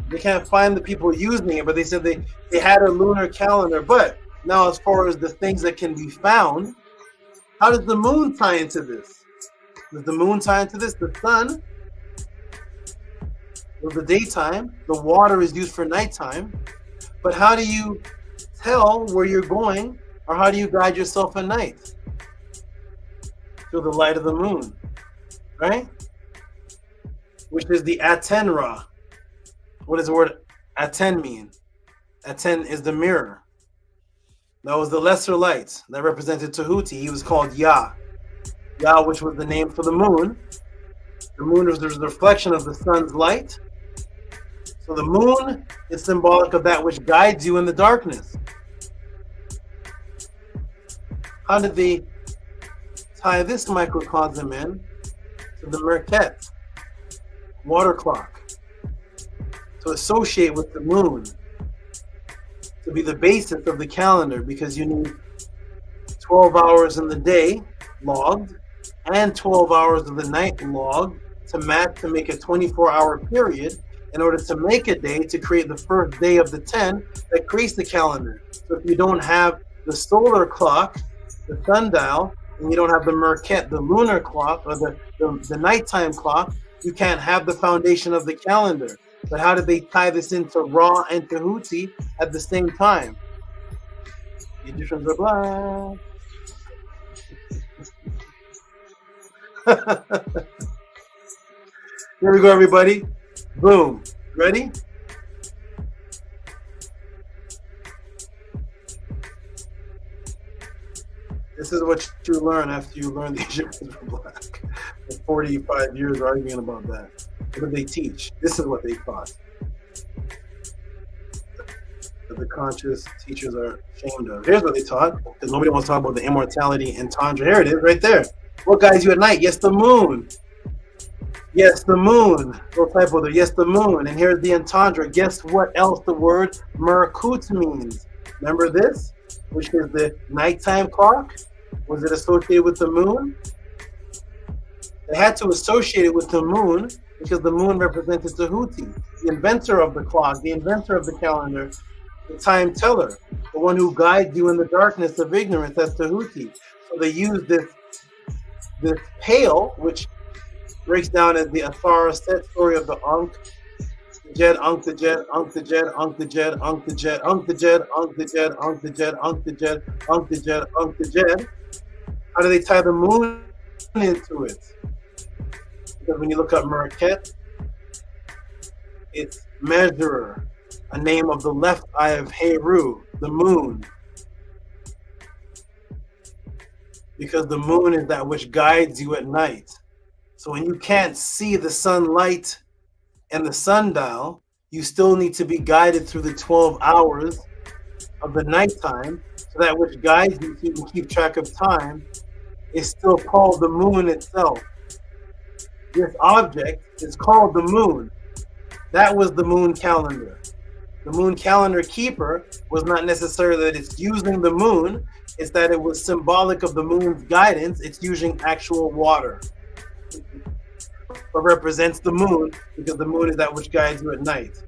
They can't find the people using it, but they said they had a lunar calendar. But now, as far as the things that can be found, how does the moon tie into this? Does the moon tie into this? The sun was the daytime. The water is used for nighttime. But how do you tell where you're going, or how do you guide yourself at night? Through the light of the moon, right? Which is the ATTON Ra. What does the word ATTON mean? ATTON is the mirror. That was the lesser light that represented Tehuti. He was called Yah. Yah, which was the name for the moon. The moon was the reflection of the sun's light. So the moon is symbolic of that which guides you in the darkness. How did they tie this microcosm in to the Merket, water clock, to associate with the moon, to be the basis of the calendar, because you need 12 hours in the day logged and 12 hours of the night logged to match to make a 24-hour period in order to make a day, to create the first day of the 10 that creates the calendar. So if you don't have the solar clock, the sundial, and you don't have the Merket, the lunar clock, or the nighttime clock, you can't have the foundation of the calendar. But how did they tie this into Ra and Tehuti at the same time? The Egyptians are black. Here we go, everybody. Boom. Ready? This is what you learn after you learn the Egyptians were black. For 45 years arguing about that. What do they teach? This is what they taught. That the conscious teachers are ashamed of. Here's what they taught, because nobody wants to talk about the immortality and Tantra. Here it is, right there. What guides you at night? Yes, the moon. Yes, the moon. Little typo there. Yes, the moon. And here's the entendre. Guess what else the word Merkut means? Remember this? Which is the nighttime clock. Was it associated with the moon? They had to associate it with the moon because the moon represented Tehuti, the inventor of the clock, the inventor of the calendar, the time teller, the one who guides you in the darkness of ignorance. That's Tehuti. So they used this pail, which breaks down as the Asar set story of the Ankh, the Jed, Ankh the Jed, Ankh the Jed, Ankh the Jed, Ankh the Jed, Ankh the Jed, Ankh the Jed, Ankh the Jed, Ankh the Jed, Ankh the Jed, Ankh the Jed. How do they tie the moon into it? Because when you look up Merket, it's measurer, a name of the left eye of Heru, the moon. Because the moon is that which guides you at night. So when you can't see the sunlight and the sundial, you still need to be guided through the 12 hours of the nighttime. So that which guides you so you can keep track of time is still called the moon itself. This object is called the moon. That was the moon calendar. The moon calendar keeper was not necessarily that it's using the moon, It's that it was symbolic of the moon's guidance. It's using actual water. But represents the moon because the moon is that which guides you at night.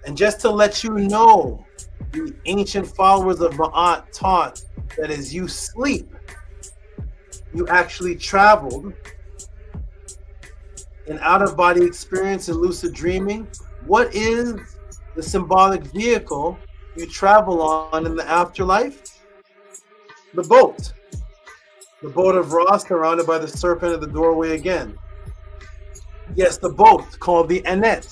And just to let you know, the ancient followers of Ma'at taught that as you sleep, you actually traveled in out-of-body experience and lucid dreaming. What is the symbolic vehicle you travel on in the afterlife? The boat. The boat of Ra, surrounded by the serpent at the doorway again. Yes, the boat called the Anet,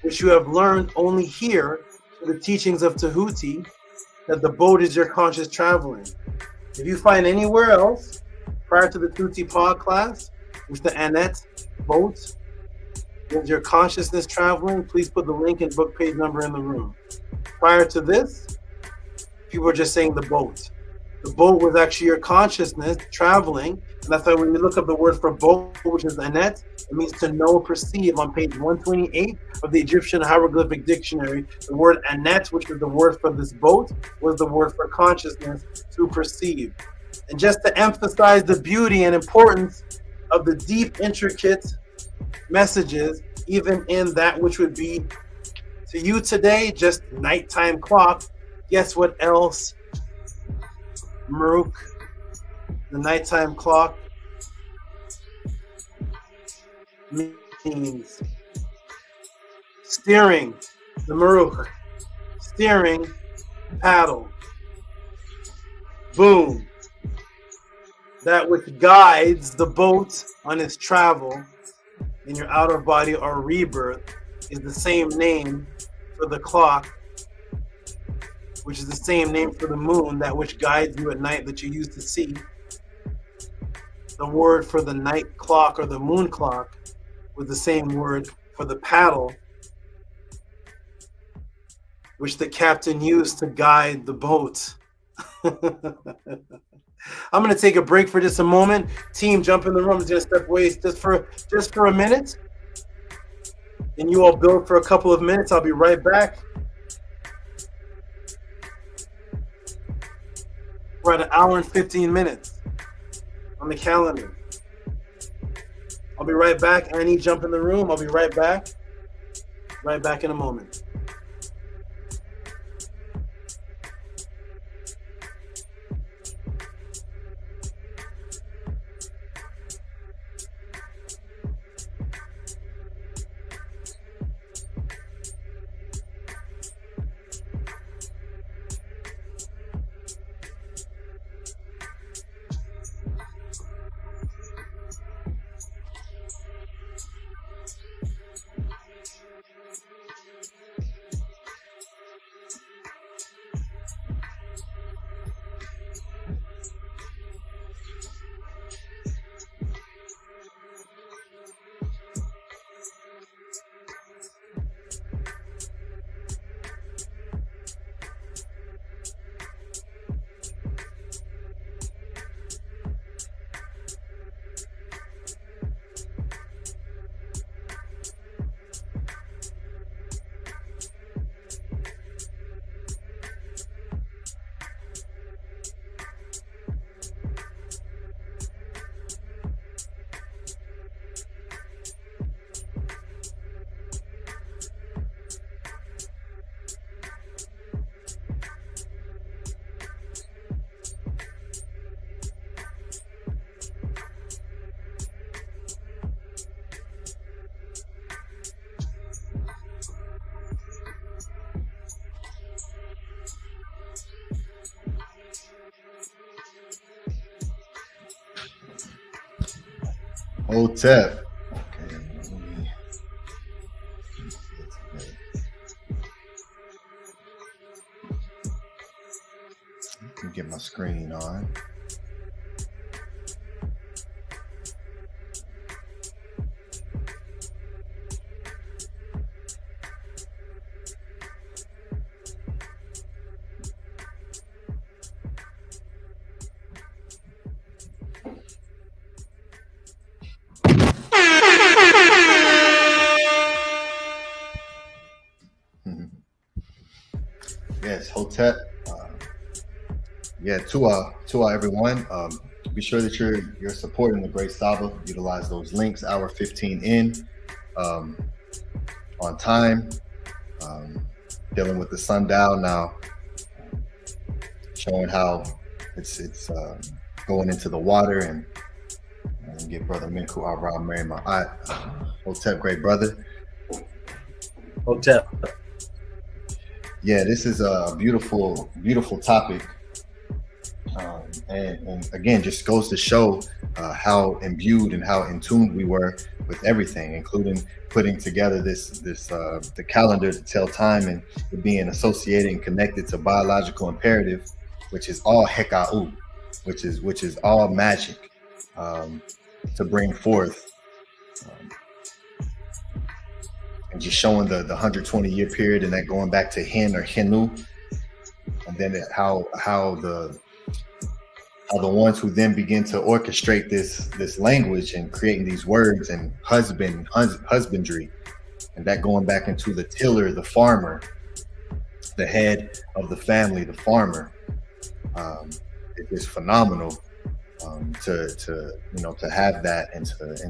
which you have learned only here through the teachings of Tehuti, that the boat is your conscious traveling. If you find anywhere else prior to the Tehuti PODCLASS, which the Anet boat is your consciousness traveling, please put the link and book page number in the room. Prior to this, people were just saying the boat. The boat was actually your consciousness traveling, and that's why when you look up the word for boat, which is Anet, it means to know, perceive. On page 128 of the Egyptian Hieroglyphic Dictionary, the word Anet, which is the word for this boat, was the word for consciousness, to perceive. And just to emphasize the beauty and importance of the deep, intricate messages, even in that which would be to you today just nighttime clock, guess what else Maruk, the nighttime clock, means? Steering, the Maruk, steering paddle. Boom. That which guides the boat on its travel in your outer body or rebirth is the same name for the clock, which is the same name for the moon, that which guides you at night that you used to see. The word for the night clock or the moon clock was the same word for the paddle, which the captain used to guide the boat. I'm going to take a break for just a moment. Team, jump in the room. Just step away just for a minute. And you all build for a couple of minutes. I'll be right back. We're at 1 hour and 15 minutes on the calendar. I'll be right back. Annie, jump in the room. I'll be right back. Right back in a moment. Hotep. Okay, let me get my screen on. Yes, Hotep, yeah, to everyone. Be sure that you're supporting the Great Saba. Utilize those links. Hour 15 in, on time. Dealing with the sundial now, showing how it's going into the water, and get Brother Minku Ara Mary Ma'at. Hotep, great brother. Hotep. Yeah, this is a beautiful, beautiful topic. And again, just goes to show how imbued and how in tune we were with everything, including putting together the calendar to tell time, and it being associated and connected to biological imperative, which is all heka'u, which is all magic, to bring forth, and just showing the 120-year period, and that going back to Hen or Henu, and then how the ones who then begin to orchestrate this language and creating these words and husbandry, and that going back into the tiller, the farmer, the head of the family, the farmer. It is phenomenal to have that and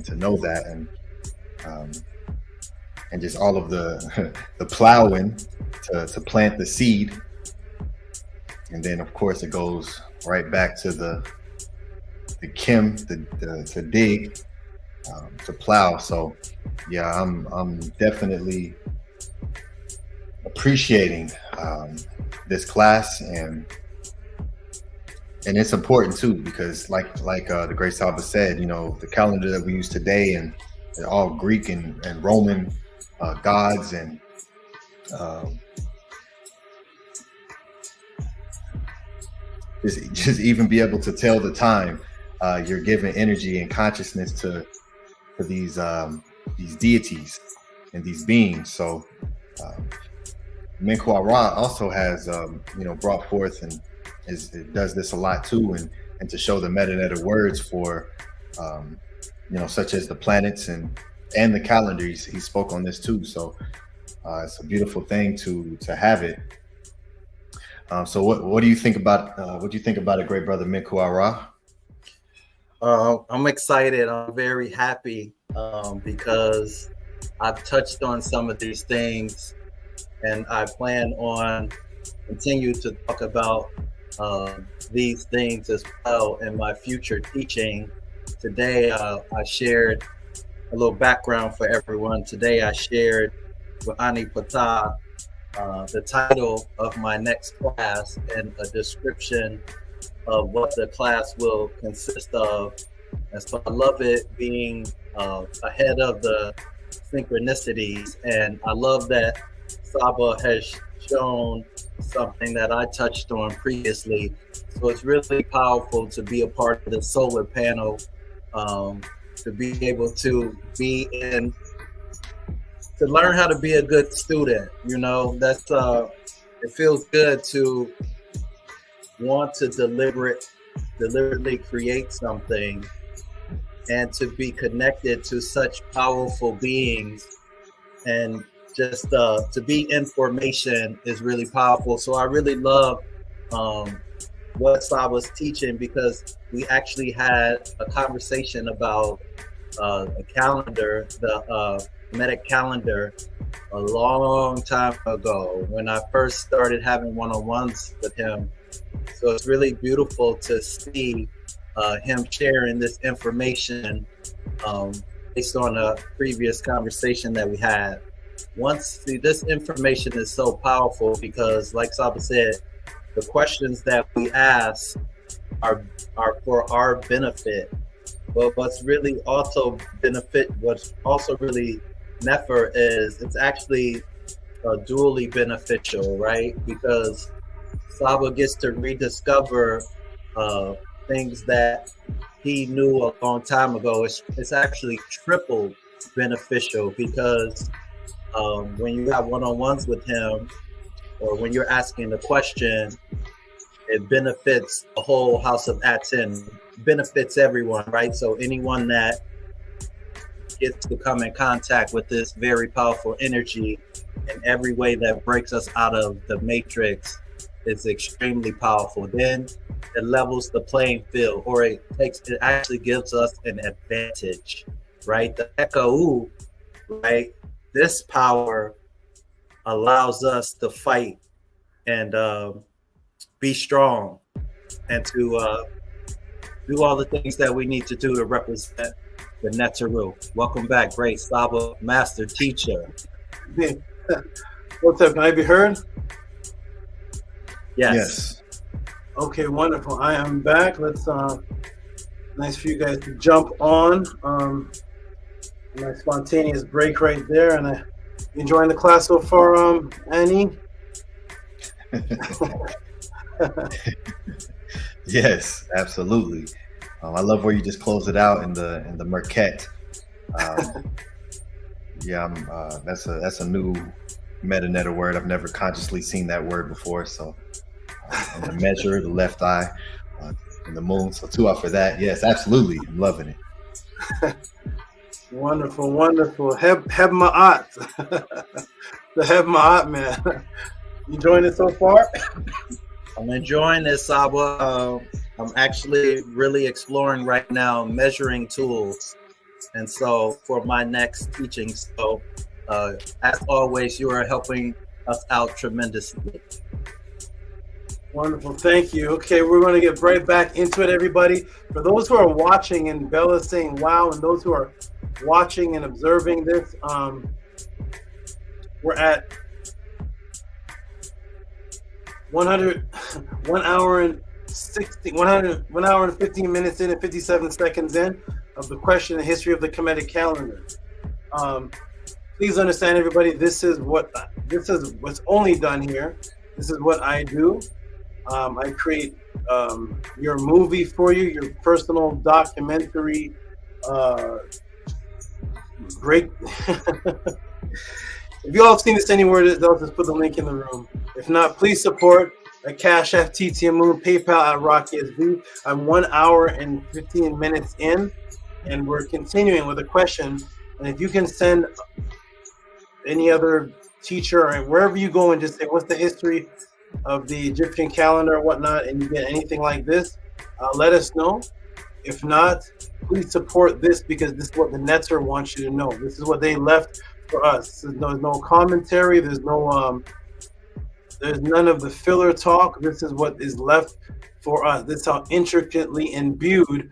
to know that, and just all of the plowing to plant the seed, and then of course it goes right back to the Kim, to dig, to plow. So yeah, I'm definitely appreciating this class, and it's important too, because like the Great Saba said, the calendar that we use today, and they're all Greek and Roman gods, and just even be able to tell the time, you're giving energy and consciousness to these deities and these beings. So Minku Ara also has brought forth, and it does this a lot too, and to show the meta words for such as the planets and the calendar. He spoke on this too. So it's a beautiful thing to have it. So what do you think about it, great brother Minku Ara? I'm excited. I'm very happy because I've touched on some of these things, and I plan on continue to talk about these things as well in my future teaching. Today, I shared a little background for everyone. Today, I shared with Ani Patah the title of my next class and a description of what the class will consist of. And so I love it being ahead of the synchronicities, and I love that Saba has shown something that I touched on previously. So it's really powerful to be a part of the solar panel, to be able to be in, to learn how to be a good student. That's it feels good to want to deliberately create something, and to be connected to such powerful beings, and just to be in formation is really powerful. So I really love what Saba's teaching, because we actually had a conversation about a calendar, the Kemetic calendar, a long time ago when I first started having one-on-ones with him. So it's really beautiful to see him sharing this information based on a previous conversation that we had. This information is so powerful because, like Saba said, the questions that we ask are for our benefit. But what's really also really Nefer is, it's actually dually beneficial, right? Because Saba gets to rediscover things that he knew a long time ago. It's actually triple beneficial, because when you have one-on-ones with him, or when you're asking the question, it benefits the whole house of ATTON, benefits everyone, right? So anyone that gets to come in contact with this very powerful energy in every way that breaks us out of the matrix is extremely powerful. Then it levels the playing field, or it actually gives us an advantage, right? The Ekau, right? This power allows us to fight and be strong and to do all the things that we need to do to represent the NETERTI. Welcome back, great SABA master teacher. What's up? Can I be heard? Yes. Okay, wonderful. I am back. Let's nice for you guys to jump on. Nice spontaneous break right there, and enjoying the class so far, Annie? Yes, absolutely. I love where you just close it out in the Merket. Yeah, that's a new meta word. I've never consciously seen that word before. So, and the measure, the left eye, and the moon. So 2 out for that. Yes, absolutely. I'm loving it. Wonderful, wonderful. Heb Ma'at. The Heb Ma'at, man. You enjoying it so far? I'm enjoying this, Saba. I'm actually really exploring right now measuring tools. And so for my next teaching, so as always, you are helping us out tremendously. Wonderful, thank you. Okay, we're going to get right back into it, everybody. For those who are watching, and Bella's saying wow, and those who are watching and observing this, we're at 1 hour and 15 minutes in and 57 seconds in of the question and history of the Kemetic calendar. Please understand, everybody, this is what's only done here. This is what I do. I create your movie for you, your personal documentary. Great. If you all have seen this anywhere, they'll just put the link in the room. If not, please support at Cash App, TT Moon, PayPal at Rocky SV. I'm 1 hour and 15 minutes in, and we're continuing with a question. And if you can send any other teacher or wherever you go and just say, what's the history of the Egyptian calendar or whatnot, and you get anything like this, let us know. If not, please support this, because this is what the NETER wants you to know. This is what they left for us. There's no commentary. There's no there's none of the filler talk. This is what is left for us. This is how intricately imbued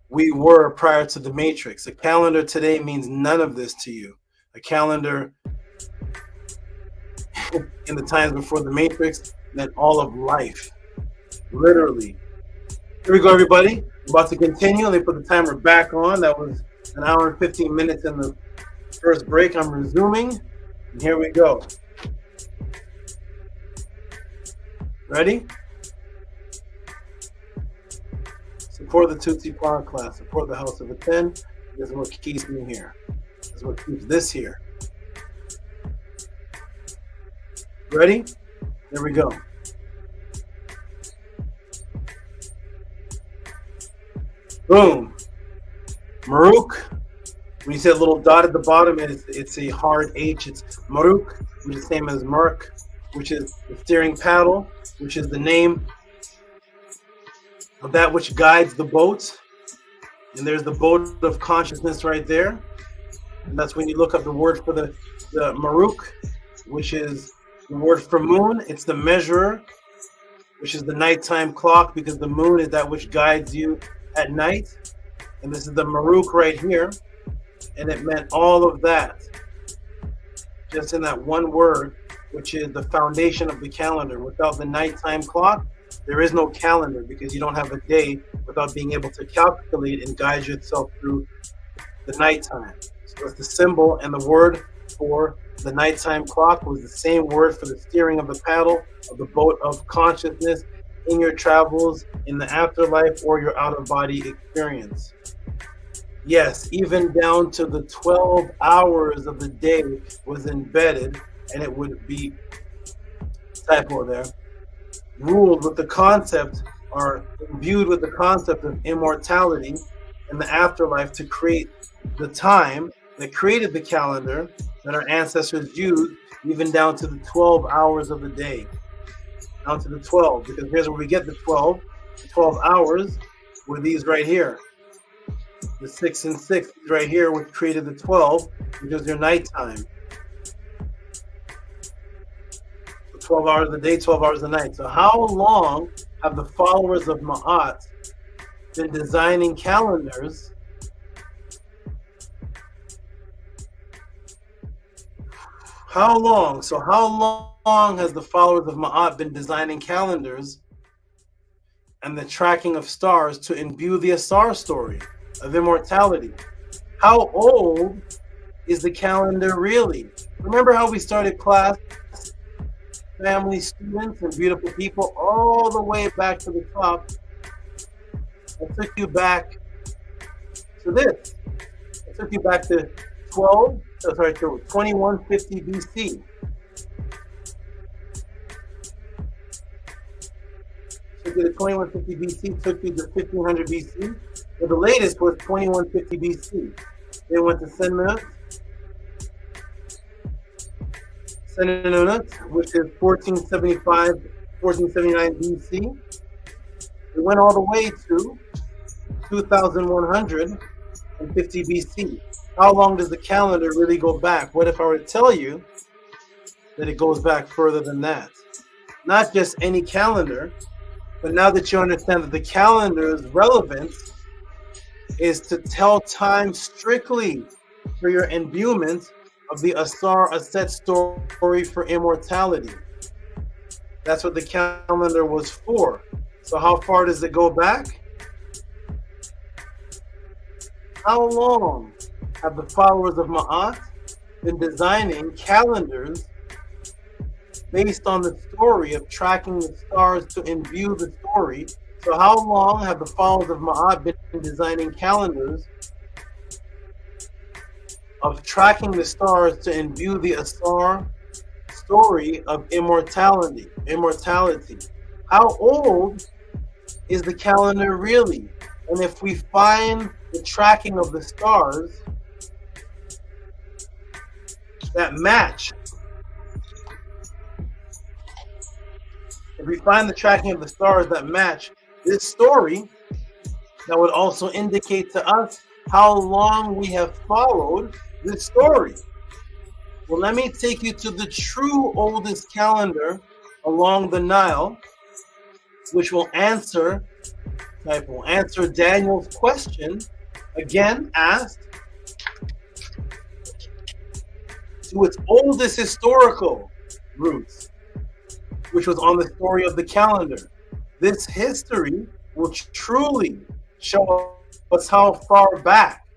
we were prior to the Matrix. A calendar today means none of this to you. A calendar in the times before the Matrix meant all of life, literally. Here we go, everybody. I'm about to continue. Let me put the timer back on. That was 1 hour and 15 minutes in the first break. I'm resuming, and here we go. Ready? Support the Tutsi PODCLASS. Support the House of Attend. This is what keeps me here. This is what keeps this here. Ready? There we go. Boom. Maruk. When you see a little dot at the bottom, it's a hard H. It's Maruk, which is the same as Mark, which is the steering paddle, which is the name of that which guides the boat. And there's the boat of consciousness right there. And that's when you look up the word for the Maruk, which is the word for moon. It's the measurer, which is the nighttime clock, because the moon is that which guides you at night. And this is the Maruk right here. And it meant all of that just in that one word, which is the foundation of the calendar. Without the nighttime clock, there is no calendar, because you don't have a day without being able to calculate and guide yourself through the nighttime. So it's the symbol, and the word for the nighttime clock was the same word for the steering of the paddle of the boat of consciousness in your travels in the afterlife or your out-of-body experience. Yes, even down to the 12 hours of the day was embedded, and it would be, typo there, ruled with the concept, or imbued with the concept of immortality in the afterlife, to create the time that created the calendar that our ancestors used, even down to the 12 hours of the day. Down to the 12, because here's where we get the 12. 12 hours were these right here. The 6 and 6 right here, which created the 12, which is your nighttime. 12 hours a day, 12 hours a night. So how long have the followers of Ma'at been designing calendars How long? So how long has the followers of Ma'at been designing calendars and the tracking of stars to imbue the Asar story of immortality? How old is the calendar really? Remember how we started class, family, students, and beautiful people, all the way back to the top? I took you back to this. I took you back to 2150 BC. Took you to 2150 BC, took you to 1500 BC. But the latest was 2150 BC. They went to Senminut, which is 1475, 1479 BC. They went all the way to 2150 BC. How long does the calendar really go back? What if I were to tell you that it goes back further than that? Not just any calendar, but now that you understand that the calendar's relevance is to tell time strictly for your imbuement of the Asar Aset story for immortality. That's what the calendar was for. So how far does it go back? How long have the followers of Ma'at been designing calendars based on the story of tracking the stars to imbue the story? So how long have the followers of Ma'at been designing calendars of tracking the stars to imbue the Asar story of immortality? How old is the calendar really? And if we find the tracking of the stars that match, if we find the tracking of the stars that match this story, that would also indicate to us how long we have followed this story. Well, let me take you to the true oldest calendar along the Nile, which will answer Daniel's question, again asked, to its oldest historical roots, which was on the story of the calendar. This history will truly show us how far back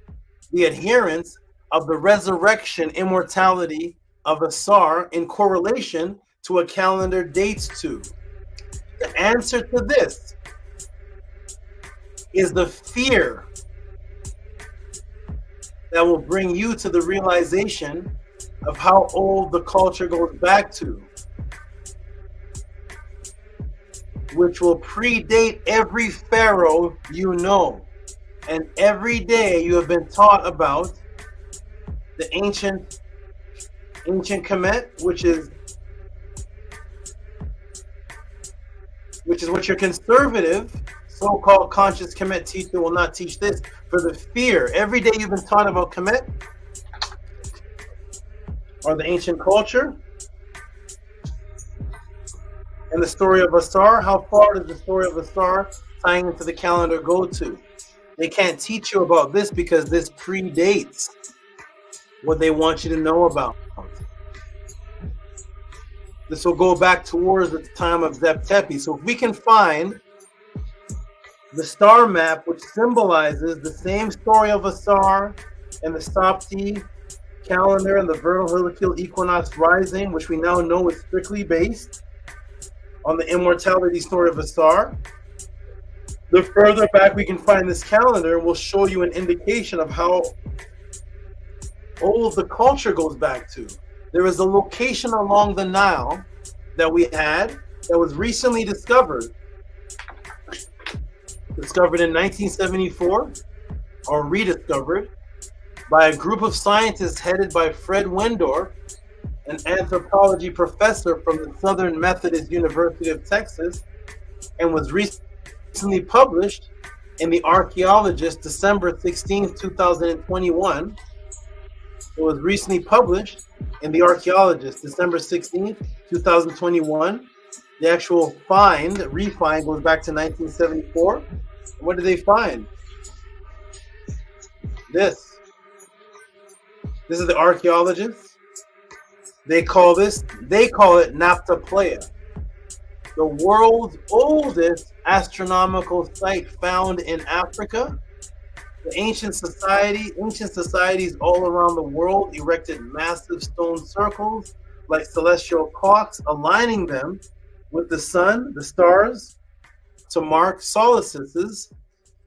the adherents of the resurrection immortality of Asar in correlation to a calendar dates to. The answer to this is the fear that will bring you to the realization of how old the culture goes back to, which will predate every pharaoh you know. And every day you have been taught about the ancient Kemet, which is what your conservative so-called conscious Kemet teacher will not teach this, for the fear. Every day you've been taught about Kemet or the ancient culture and the story of Asar. How far does the story of Asar tying into the calendar go to? They can't teach you about this because this predates what they want you to know about. This will go back towards the time of Zep Tepi. So if we can find the star map, which symbolizes the same story of Asar and the Sopti calendar and the vernal heliacal equinox rising, which we now know is strictly based on the immortality story of Asar, the further back we can find this calendar will show you an indication of how old the culture goes back to. There is a location along the Nile that we had that was recently discovered in 1974, or rediscovered by a group of scientists headed by Fred Wendorf, an anthropology professor from the Southern Methodist University of Texas, and was recently published in the Archaeologist, December 16th, 2021. It was recently published in the Archaeologist, December 16th, 2021. The actual refind goes back to 1974. And what did they find? This. This is the Archaeologist. They call it Naphtapleia, the world's oldest astronomical site found in Africa. The ancient societies all around the world erected massive stone circles like celestial clocks, aligning them with the sun, the stars, to mark solstices.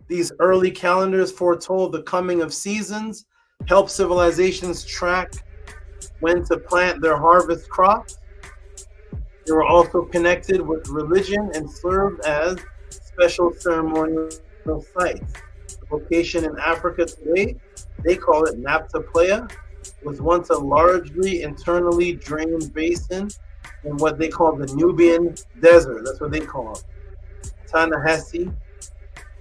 These early calendars foretold the coming of seasons, helped civilizations track when to plant their harvest crops. They were also connected with religion and served as special ceremonial sites. The location in Africa today, they call it Naphtapleia, was once a largely internally drained basin in what they call the Nubian Desert. That's what they call it. Ta-Nehisi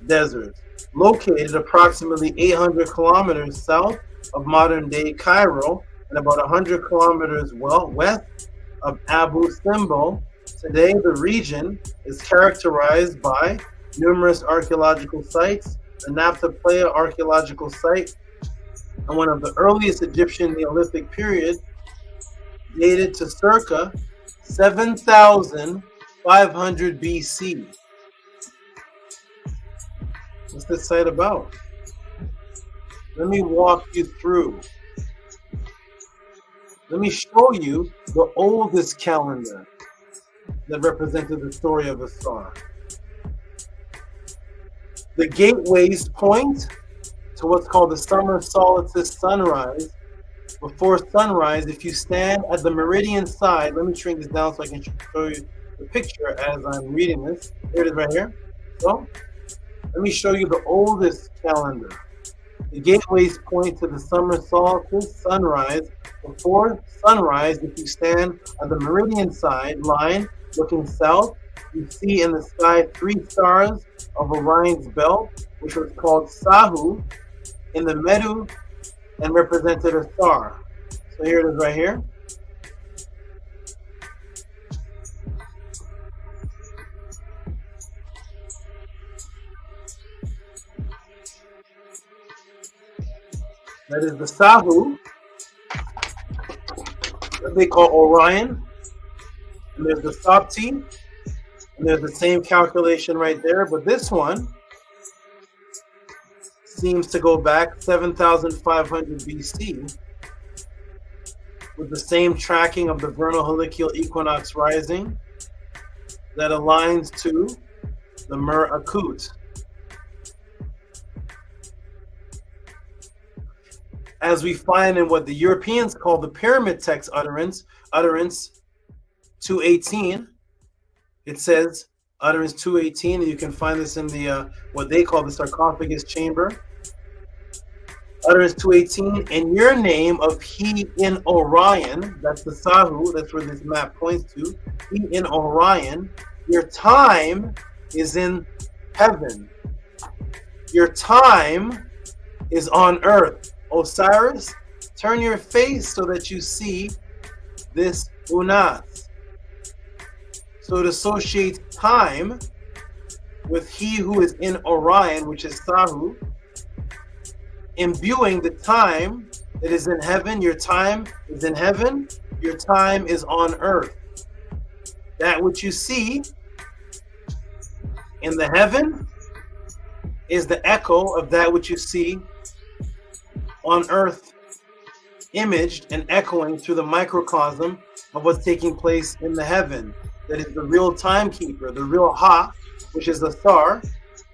Desert. Located approximately 800 kilometers south of modern-day Cairo and about 100 kilometers west of Abu Simbel. Today, the region is characterized by numerous archaeological sites. The Naphtapleia archaeological site, and one of the earliest Egyptian Neolithic period, dated to circa 7,500 BC. What's this site about? Let me walk you through. Let me show you the oldest calendar that represented the story of a star. The gateways point to what's called the summer solstice sunrise. Before sunrise, if you stand at the meridian side, let me shrink this down so I can show you the picture as I'm reading this. Here it is right here. So, let me show you the oldest calendar. The gateways point to the summer solstice sunrise. Before sunrise, if you stand at the meridian side line looking south, you see in the sky 3 stars of Orion's belt, which was called Sahu, in the Medu, and represented a star. So here it is right here. That is the Sahu, that they call Orion. And there's the Sopti, and there's the same calculation right there, but this one seems to go back 7,500 BC with the same tracking of the vernal heliacal equinox rising that aligns to the Mer Akut. As we find in what the Europeans call the pyramid text utterance 218, it says utterance 218, and you can find this in the what they call the sarcophagus chamber. Utterance 218, in your name of he in Orion, that's the Sahu, that's where this map points to, he in Orion, your time is in heaven. Your time is on earth. Osiris, turn your face so that you see this Unas. So it associates time with he who is in Orion, which is Sahu, imbuing the time that is in heaven. Your time is in heaven, your time is on earth. That which you see in the heaven is the echo of that which you see on earth, imaged and echoing through the microcosm of what's taking place in the heaven. That is the real timekeeper, the real Ha, which is the star,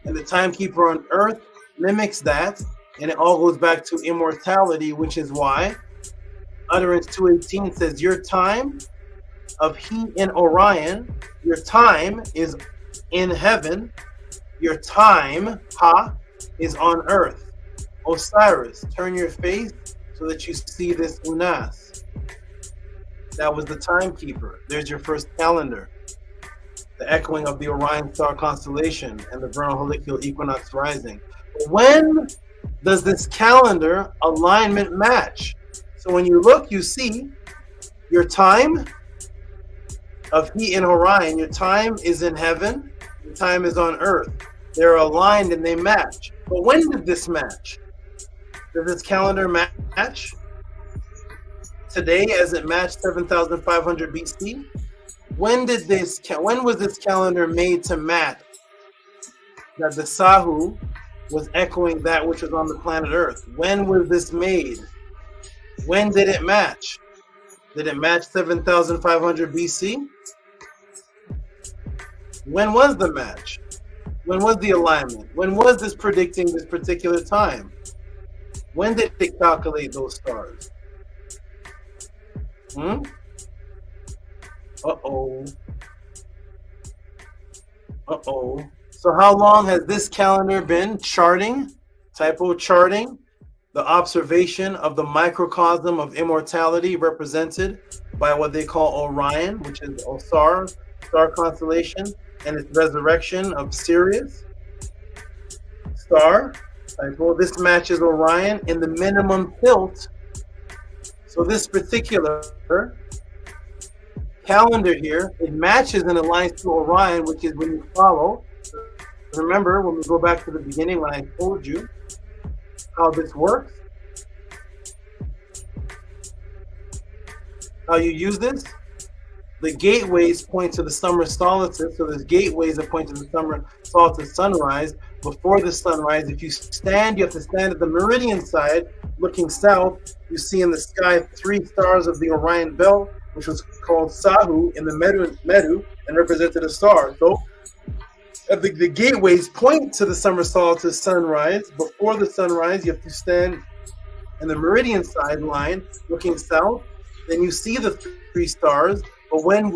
and the timekeeper on earth mimics that, and it all goes back to immortality, which is why utterance 218 says your time of he in Orion, your time is in heaven, your time, Ha, is on earth. Osiris, turn your face so that you see this Unas. That was the timekeeper. There's your first calendar. the echoing of the Orion star constellation and the vernal heliacal equinox rising. When does this calendar alignment match? So when you look, you see your time of heat in Orion, your time is in heaven, your time is on earth. They're aligned and they match. But when did this match? Does this calendar match today as it matched 7,500 BC? When was this calendar made to match that the Sahu was echoing that which was on the planet Earth? When was this made? When did it match? Did it match 7,500 BC? When was the match? When was the alignment? When was this predicting this particular time? When did they calculate those stars? Uh-oh. Uh-oh. So how long has this calendar been charting, charting, the observation of the microcosm of immortality represented by what they call Orion, which is Osar, star constellation, and its resurrection of Sirius, star. This matches Orion in the minimum tilt. So this particular calendar here, it matches and aligns to Orion, which is when you follow. Remember, when we go back to the beginning, when I told you how this works, how you use this, the gateways point to the summer solstice. So there's gateways that point to the summer solstice sunrise. Before the sunrise, if you stand, you have to stand at the meridian side, looking south. You see in the sky 3 stars of the Orion belt, which was called Sahu in the Medu, and represented a star. So the gateways point to the summer solstice sunrise. Before the sunrise, you have to stand in the meridian side line, looking south. Then you see the 3 stars. But when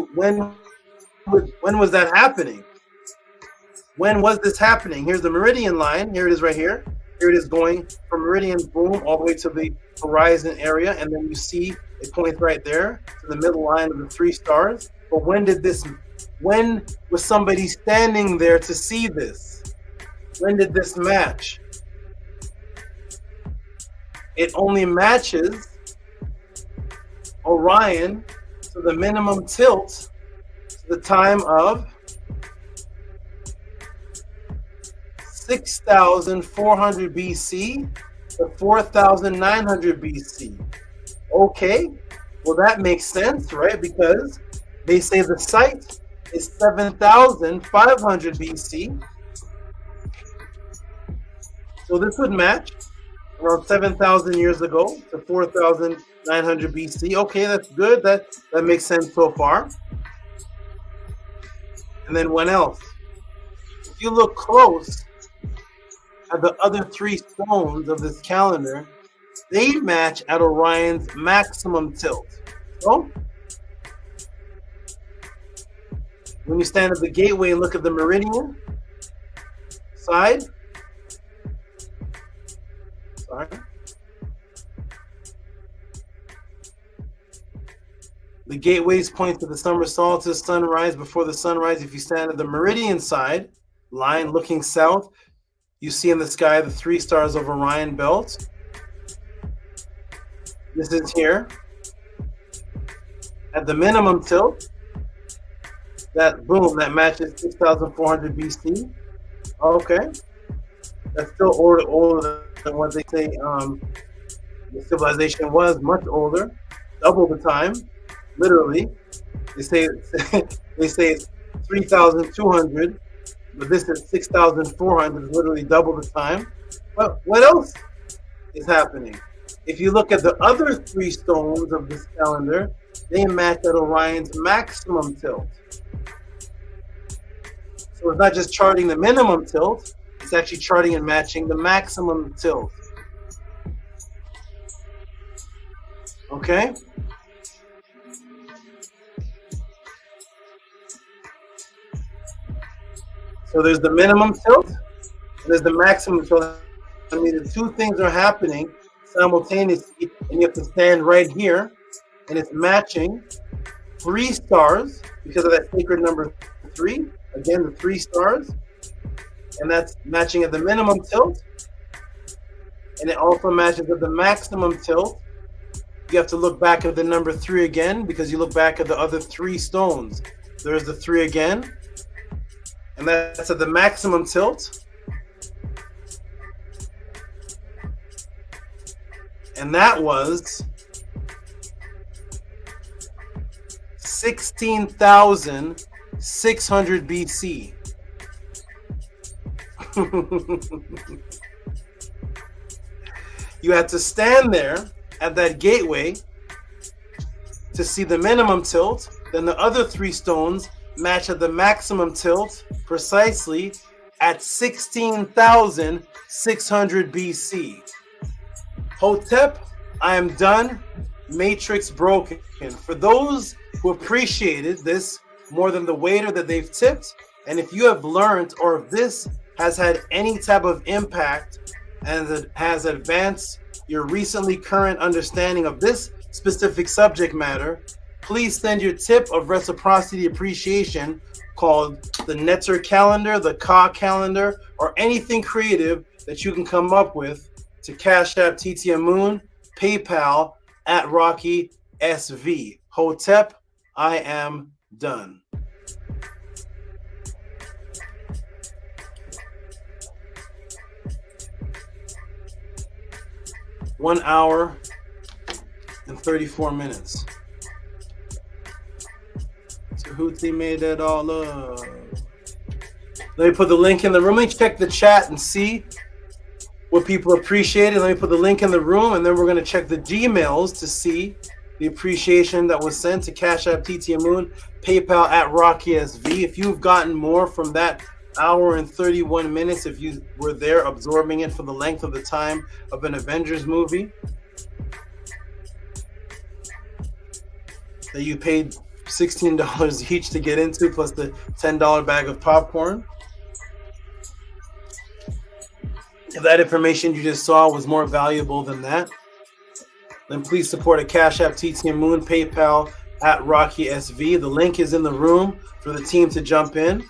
was that happening? When was this happening? Here's the meridian line. Here it is right here. Here it is going from meridian, boom, all the way to the horizon area. And then you see it points right there to the middle line of the 3 stars. But when was somebody standing there to see this? When did this match? It only matches Orion to the minimum tilt to the time of 6,400 BC to 4,900 BC. Okay, well that makes sense, right? Because they say the site is 7,500 BC. So this would match around 7,000 years ago to 4,900 BC. Okay, that's good. That makes sense so far. And then what else? If you look close at the other 3 stones of this calendar, they match at Orion's maximum tilt. So when you stand at the gateway and look at the meridian side, the gateways point to the summer solstice sunrise. Before the sunrise, if you stand at the meridian side line looking south, you see in the sky the 3 stars of Orion belt. This is here at the minimum tilt. That boom, that matches 6,400 BC. Okay, that's still older than what they say the civilization was. Much older, double the time. Literally, they say it's 3,200, but this is 6,400. Literally double the time. But what else is happening? If you look at the other 3 stones of this calendar, they match at Orion's maximum tilt. So it's not just charting the minimum tilt, it's actually charting and matching the maximum tilt. Okay? So there's the minimum tilt, and there's the maximum tilt. I mean, the 2 things are happening simultaneously, and you have to stand right here, and it's matching 3 stars because of that sacred number 3. Again, the 3 stars. And that's matching at the minimum tilt. And it also matches at the maximum tilt. You have to look back at the number 3 again because you look back at the other 3 stones. There's the 3 again. And that's at the maximum tilt. And that was 16,600 BC. You had to stand there at that gateway to see the minimum tilt. Then the other 3 stones match at the maximum tilt precisely at 16,600 BC. Hotep, I am done. Matrix broken. For those who appreciated this more than the waiter that they've tipped, and if you have learned or if this has had any type of impact and it has advanced your recently current understanding of this specific subject matter, please send your tip of reciprocity appreciation called the Netter calendar, the Ka calendar, or anything creative that you can come up with to Cash App TT Amun, PayPal at Rocky SV. Hotep, I am done. One hour and 34 minutes. Tehuti made that all up. Let me put the link in the room. Let me check the chat and see what people appreciated. Let me put the link in the room, and then we're going to check the Gmails to see the appreciation that was sent to Cash App TT Amun, PayPal at Rocky SV. If you've gotten more from that hour and 31 minutes, if you were there absorbing it for the length of the time of an Avengers movie, that you paid $16 each to get into, plus the $10 bag of popcorn. If that information you just saw was more valuable than that, then please support a Cash App TT Amun, PayPal at Rocky SV. The link is in the room for the team to jump in.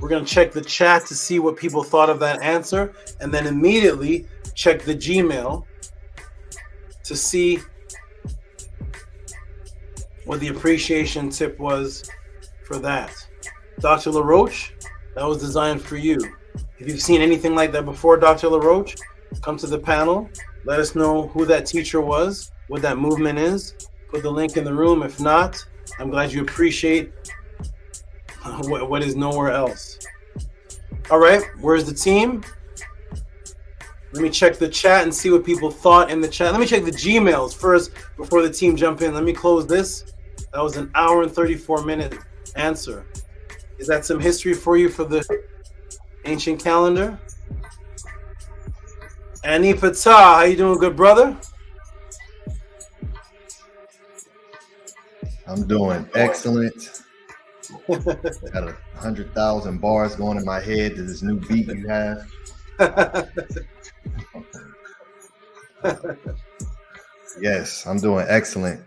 We're going to check the chat to see what people thought of that answer, and then immediately check the Gmail to see what the appreciation tip was for that. Dr. LaRoche, that was designed for you. If you've seen anything like that before, Dr. LaRoche, come to the panel. Let us know who that teacher was, what that movement is. Put the link in the room. If not, I'm glad you appreciate what is nowhere else. All right, where's the team? Let me check the chat and see what people thought in the chat. Let me check the Gmails first before the team jump in. Let me close this. That was an hour and 34-minute answer. Is that some history for you for the ancient calendar? Annie Patah, how you doing, good brother? I'm doing excellent. Got 100,000 bars going in my head to this new beat you have. Yes, I'm doing excellent.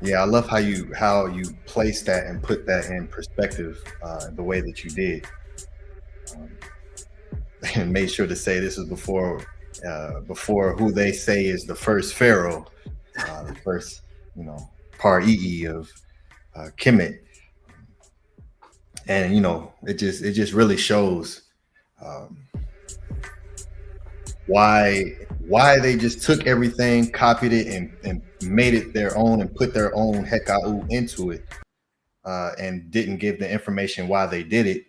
Yeah, I love how you place that and put that in perspective the way that you did, and made sure to say this is before who they say is the first pharaoh, the first Par-ee of Kemet, and it just really shows why they just took everything, copied it, and made it their own and put their own hekau into it, and didn't give the information why they did it.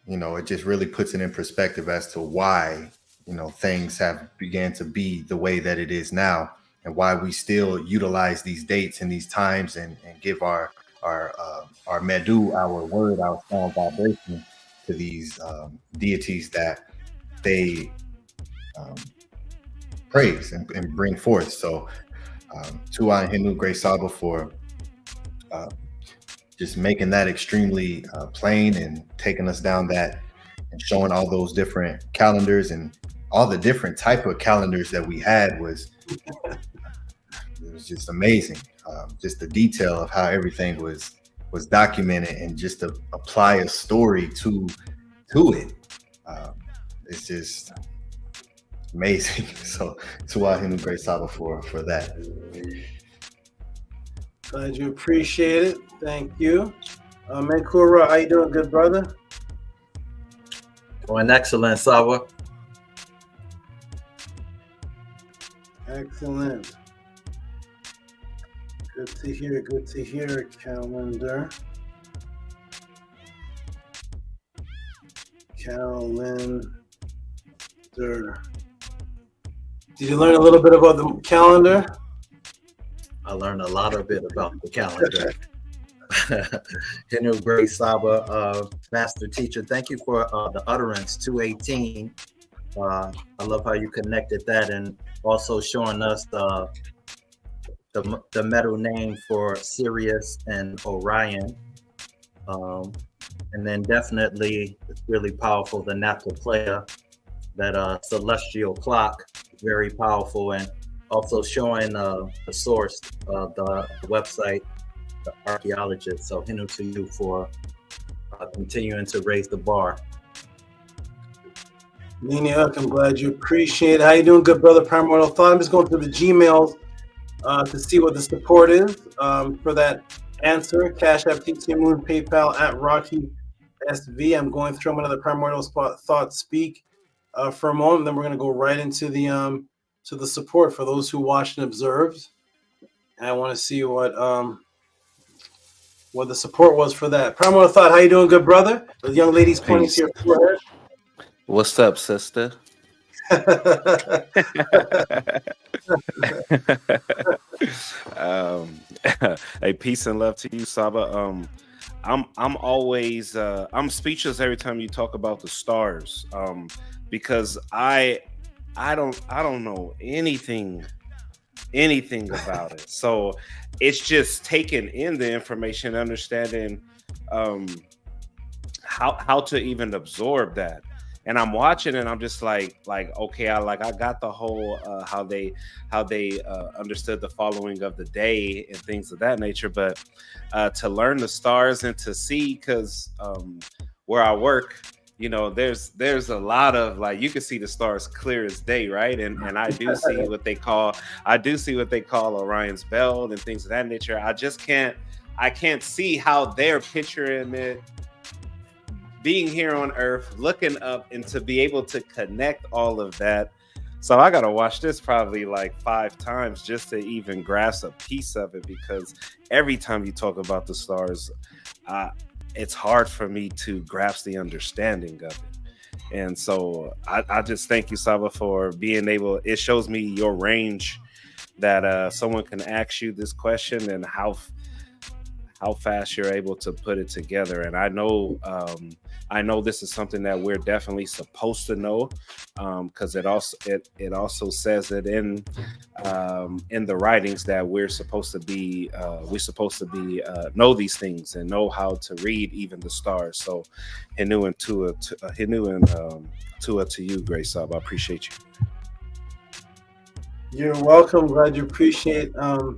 It just really puts it in perspective as to why things have began to be the way that it is now, and why we still utilize these dates and these times and give our MEDU, our word, our sound vibration to these deities that they praise and bring forth. So Tua and Henu, Great Saba, for just making that extremely plain and taking us down that and showing all those different calendars and all the different type of calendars that we had was just amazing. Just the detail of how everything was documented, and just to apply a story to it. It's just amazing. So to Henu Great Saba for that. Glad you appreciate it. Thank you. Menkura, how you doing, good brother? Doing excellent, Saba. Excellent. Good to hear. Good to hear, calendar. Did you learn a little bit about the calendar? I learned a lot of bit about the calendar. Henu Great Saba, master teacher. Thank you for the utterance 218. I love how you connected that, and also showing us the metal name for Sirius and Orion. And then definitely it's really powerful, the Naphtha, that celestial clock, very powerful, and also showing the source of the website, the archaeologist. So Henu to you for continuing to raise the bar. Maniac, I'm glad you appreciate it. How you doing, good brother? Primordial Thought. I'm just going through the Gmails to see what the support is for that answer. Cash App, TT Moon, PayPal at Rocky SV. I'm going through another Primordial Thought speak for a moment. Then we're going to go right into the support for those who watched and observed. And I want to see what the support was for that. Primordial Thought, how you doing, good brother? The young lady's pointing to your forehead. What's up, sister? Hey, peace and love to you, Saba. I'm always I'm speechless every time you talk about the stars, because I don't know anything about it. So it's just taking in the information, understanding how to even absorb that. And I'm watching and I'm just like, okay, I got the whole how they understood the following of the day and things of that nature. But to learn the stars and to see, because where I work, you know, there's a lot of, like, you can see the stars clear as day, right? And I do see what they call Orion's belt and things of that nature. I can't see how they're picturing it being here on Earth, looking up, and to be able to connect all of that. So I gotta watch this probably like 5 times just to even grasp a piece of it, because every time you talk about the stars, it's hard for me to grasp the understanding of it. And so I just thank you, Saba, for being able, it shows me your range, that someone can ask you this question and how fast you're able to put it together. And I know this is something that we're definitely supposed to know, because it also says it in the writings that we're supposed to be know these things and know how to read even the stars. So Henu and Tua to you, Grace Saba. I appreciate you. You're welcome. Glad you appreciate that.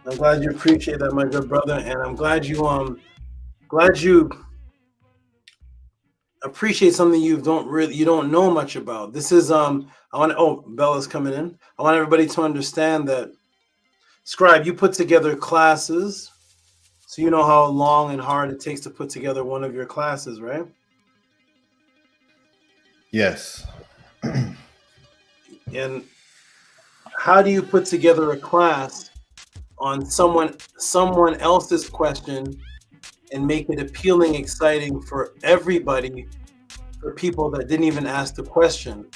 I'm glad you appreciate that, my good brother, and I'm glad you appreciate something you don't know much about. This is Bella's coming in. I want everybody to understand that, Scribe, you put together classes, so you know how long and hard it takes to put together one of your classes, right? Yes. And how do you put together a class on someone else's question and make it appealing, exciting for everybody, for people that didn't even ask the question?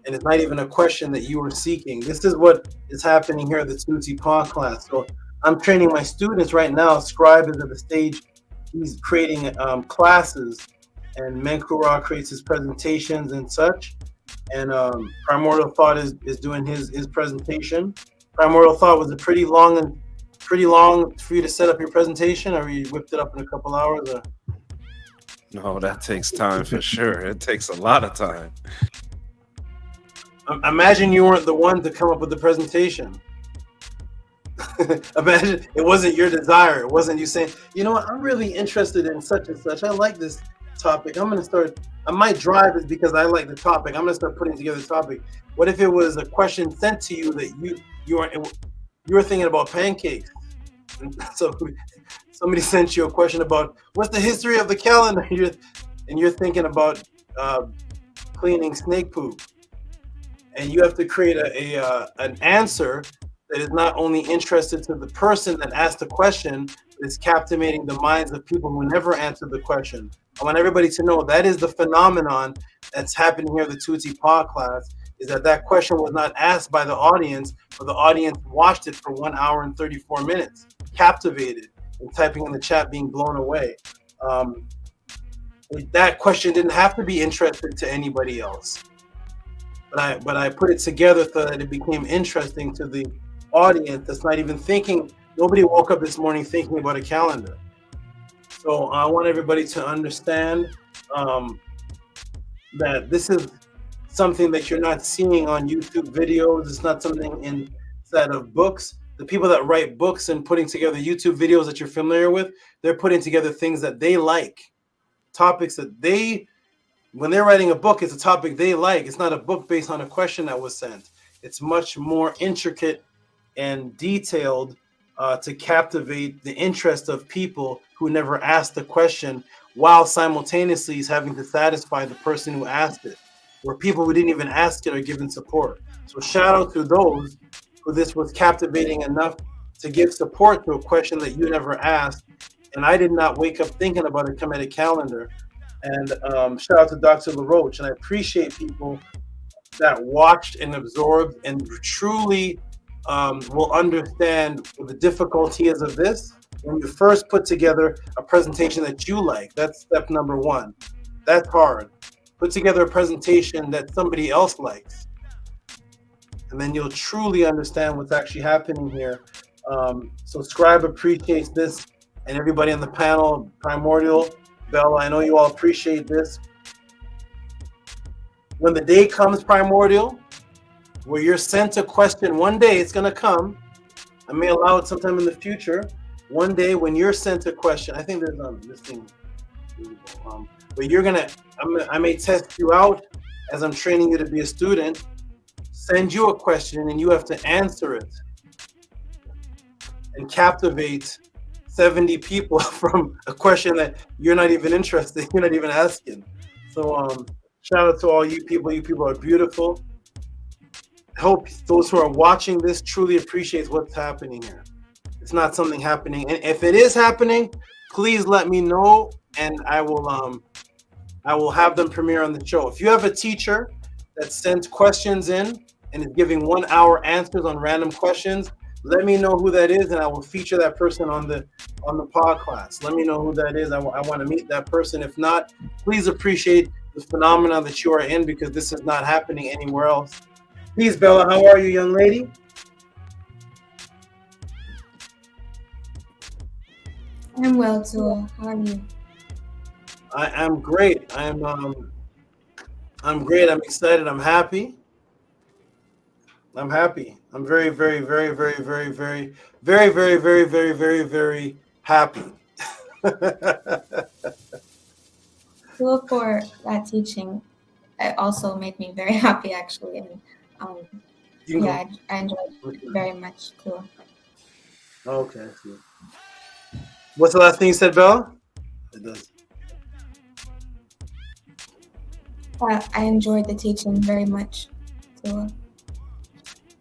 And it's not even a question that you were seeking. This is what is happening here at the Tehuti PODCLASS. So I'm training my students right now. Scribe is at the stage. He's creating classes, and Menkura creates his presentations and such. And Primordial Thought is doing his presentation. Primordial Thought, was it pretty long for you to set up your presentation, or you whipped it up in a couple hours? Or? No, that takes time for sure. It takes a lot of time. Imagine you weren't the one to come up with the presentation. Imagine it wasn't your desire. It wasn't you saying, you know what, I'm really interested in such and such. I like this topic. I might drive it because I like the topic. I'm gonna start putting together the topic. What if it was a question sent to you that you were thinking about pancakes? And so somebody sent you a question about what's the history of the calendar, and you're thinking about cleaning snake poop, and you have to create an answer that is not only interested to the person that asked the question, but is captivating the minds of people who never answered the question. I want everybody to know that is the phenomenon that's happening here at the Tehuti PODCLASS, is that question was not asked by the audience, but the audience watched it for 1 hour and 34 minutes, captivated, and typing in the chat, being blown away. That question didn't have to be interesting to anybody else, but I put it together so that it became interesting to the audience that's not even thinking. Nobody woke up this morning thinking about a calendar. So I want everybody to understand that this is something that you're not seeing on YouTube videos. It's not something inside of books. The people that write books and putting together YouTube videos that you're familiar with, they're putting together things that they like, topics that when they're writing a book, it's a topic they like. It's not a book based on a question that was sent. It's much more intricate and detailed to captivate the interest of people who never asked the question, while simultaneously is having to satisfy the person who asked it, where people who didn't even ask it are given support. So shout out to those who this was captivating enough to give support to a question that you never asked. And I did not wake up thinking about a Kemetic calendar. And shout out to Dr. LaRoche. And I appreciate people that watched and absorbed and truly will understand the difficulty is of this. When you first put together a presentation that you like, that's step number one. That's hard. Put together a presentation that somebody else likes, and then you'll truly understand what's actually happening here. So Scribe appreciates this, and everybody on the panel, Primordial, Bella, I know you all appreciate this. When the day comes, Primordial, where you're sent a question, one day it's gonna come. I may allow it sometime in the future. One day when you're sent a question, I think there's this thing, but I may test you out as I'm training you to be a student, send you a question and you have to answer it and captivate 70 people from a question that you're not even interested, you're not even asking. So shout out to all you people. You people are beautiful. I hope those who are watching this truly appreciate what's happening here. It's not something happening, and if it is happening, please let me know, and I will have them premiere on the show. If you have a teacher that sends questions in and is giving 1 hour answers on random questions, let me know who that is, and I will feature that person on the PODCLASS. Let me know who that is. I want to meet that person. If not, please appreciate the phenomenon that you are in, because this is not happening anywhere else. Peace, Bella. How are you, young lady? I'm well, too. How are you? I am great. I'm great. I'm excited. I'm happy. I'm happy. I'm very, very, very, very, very, very, very, very, very, very, very, very happy. Well, for that teaching, it also made me very happy, actually. And yeah, I enjoyed it very much, too. Okay. What's the last thing you said, Bella? It does. I enjoyed the teaching very much, too.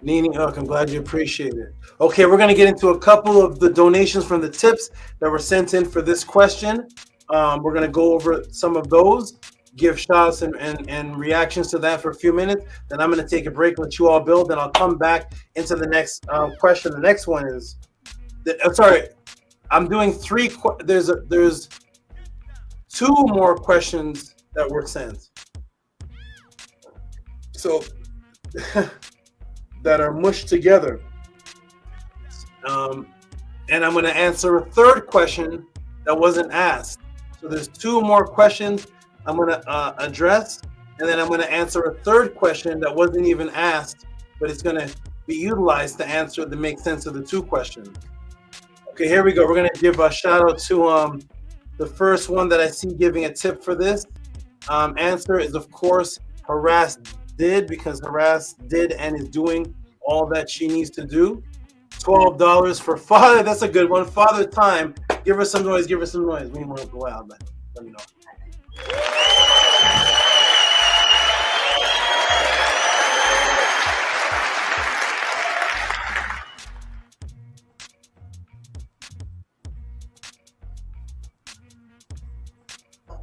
Nini, I'm glad you appreciate it. Okay, we're going to get into a couple of the donations from the tips that were sent in for this question. We're going to go over some of those, give shots and reactions to that for a few minutes. Then I'm going to take a break, let you all build, then I'll come back into the next question. The next one is, sorry, I'm doing three. There's two more questions that were sent. So that are mushed together. And I'm going to answer a third question that wasn't asked. So there's 2 more questions I'm going to address, and then I'm going to answer a third question that wasn't even asked, but it's going to be utilized to answer to make sense of the 2 questions. Okay, here we go. We're going to give a shout out to the first one that I see giving a tip for this. Answer is, of course, Harass did, because Harass did and is doing all that she needs to do. $12 for Father. That's a good one. Father Time. Give her some noise. Give her some noise. We want to go out. Let me know.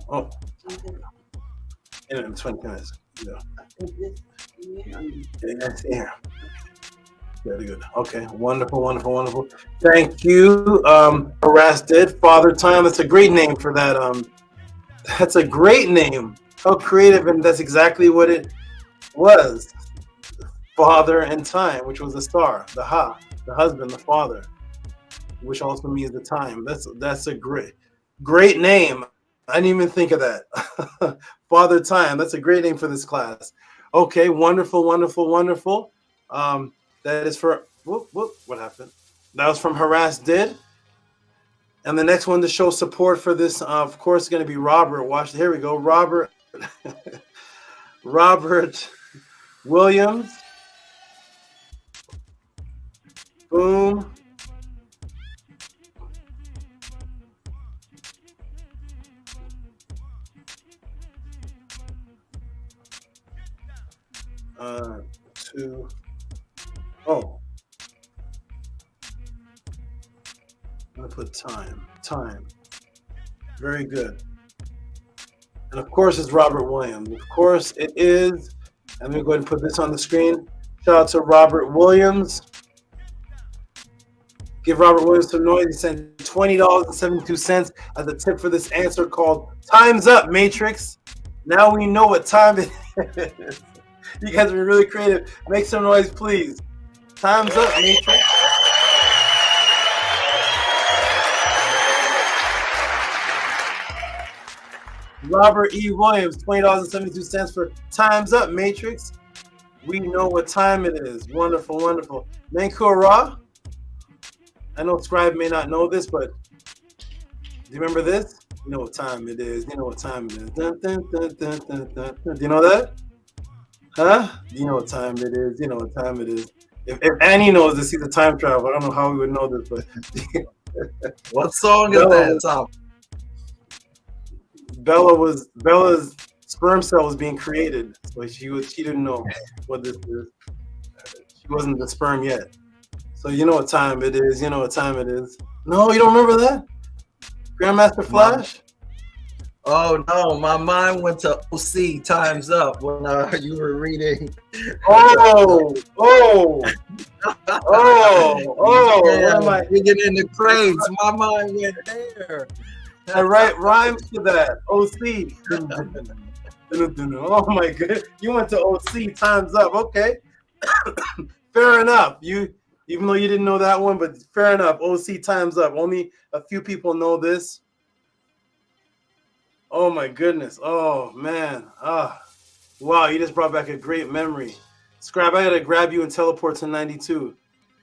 Oh, in 20 minutes. Yeah. Yeah. Very good. Okay. Wonderful, wonderful, wonderful. Thank you. Harassed Father Time. That's a great name for that. That's a great name. How creative, and that's exactly what it was. Father and Time, which was the star, the husband, the father, which also means the time. That's a great name. I didn't even think of that. Father Time. That's a great name for this class. Okay, wonderful, wonderful, wonderful. That is for what happened? That was from Harass Did. And the next one to show support for this, of course, is going to be Robert. Watch. Here we go. Robert Williams. Boom. Oh, I'm gonna put time. Very good. And of course, it's Robert Williams. Of course, it is. I'm gonna go ahead and put this on the screen. Shout out to Robert Williams. Give Robert Williams some noise. He sent $20.72 as a tip for this answer called "Time's Up, Matrix." Now we know what time it is. You guys are really creative. Make some noise, please. Time's up, Matrix. Robert E. Williams, $20.72 for Time's Up, Matrix. We know what time it is. Wonderful, wonderful. Mankura. I know Scribe may not know this, but do you remember this? You know what time it is. You know what time it is. Dun, dun, dun, dun, dun, dun, dun. Do you know that? Huh? You know what time it is. You know what time it is. If Annie knows this, he's a time travel. I don't know how we would know this, but what song is that, Tom? Bella's sperm cell was being created, so she didn't know what this is. She wasn't the sperm yet. So you know what time it is. You know what time it is. No, you don't remember that? Grandmaster Flash? Oh no, my mind went to OC Time's Up when you were reading. Oh! Yeah, am I digging in the crates? My mind went there. I write rhymes to that. OC. Oh my god, you went to OC Time's Up. Okay, fair enough. Even though you didn't know that one, but fair enough. OC Time's Up. Only a few people know this. Oh my goodness. Oh man. Wow, you just brought back a great memory. Scribe, I gotta grab you and teleport to 92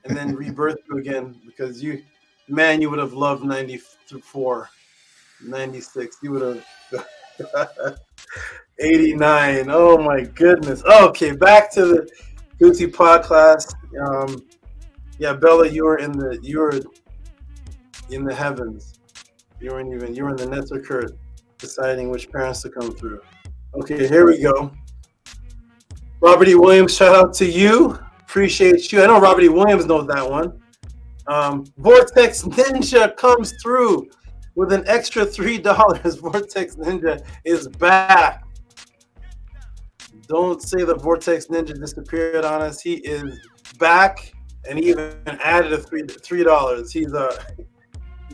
and then rebirth you again, because you would have loved 94, 96. You would have 89. Oh my goodness. Okay, back to the Tehuti podcast. Yeah, Bella, you were in the heavens. You were in the NETERTI, deciding which parents to come through. Okay, here we go. Robert E. Williams, shout out to you. Appreciate you. I know Robert E. Williams knows that one. Vortex Ninja comes through with an extra $3. Vortex Ninja is back. Don't say the Vortex Ninja disappeared on us. He is back, and he even added a $3. He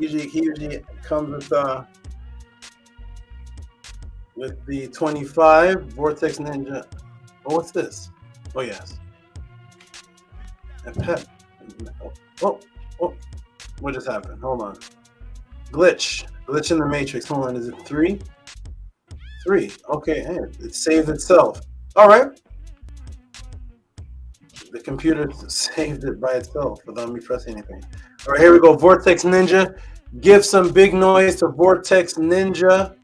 usually comes with the 25 Vortex Ninja. Oh, what's this? Oh yes, APEP. Oh, what just happened? Hold on. Glitch in the matrix. Hold on, is it 3? 3. Okay, hey, it saved itself. All right. The computer saved it by itself without me pressing anything. All right, here we go. Vortex Ninja. Give some big noise to Vortex Ninja.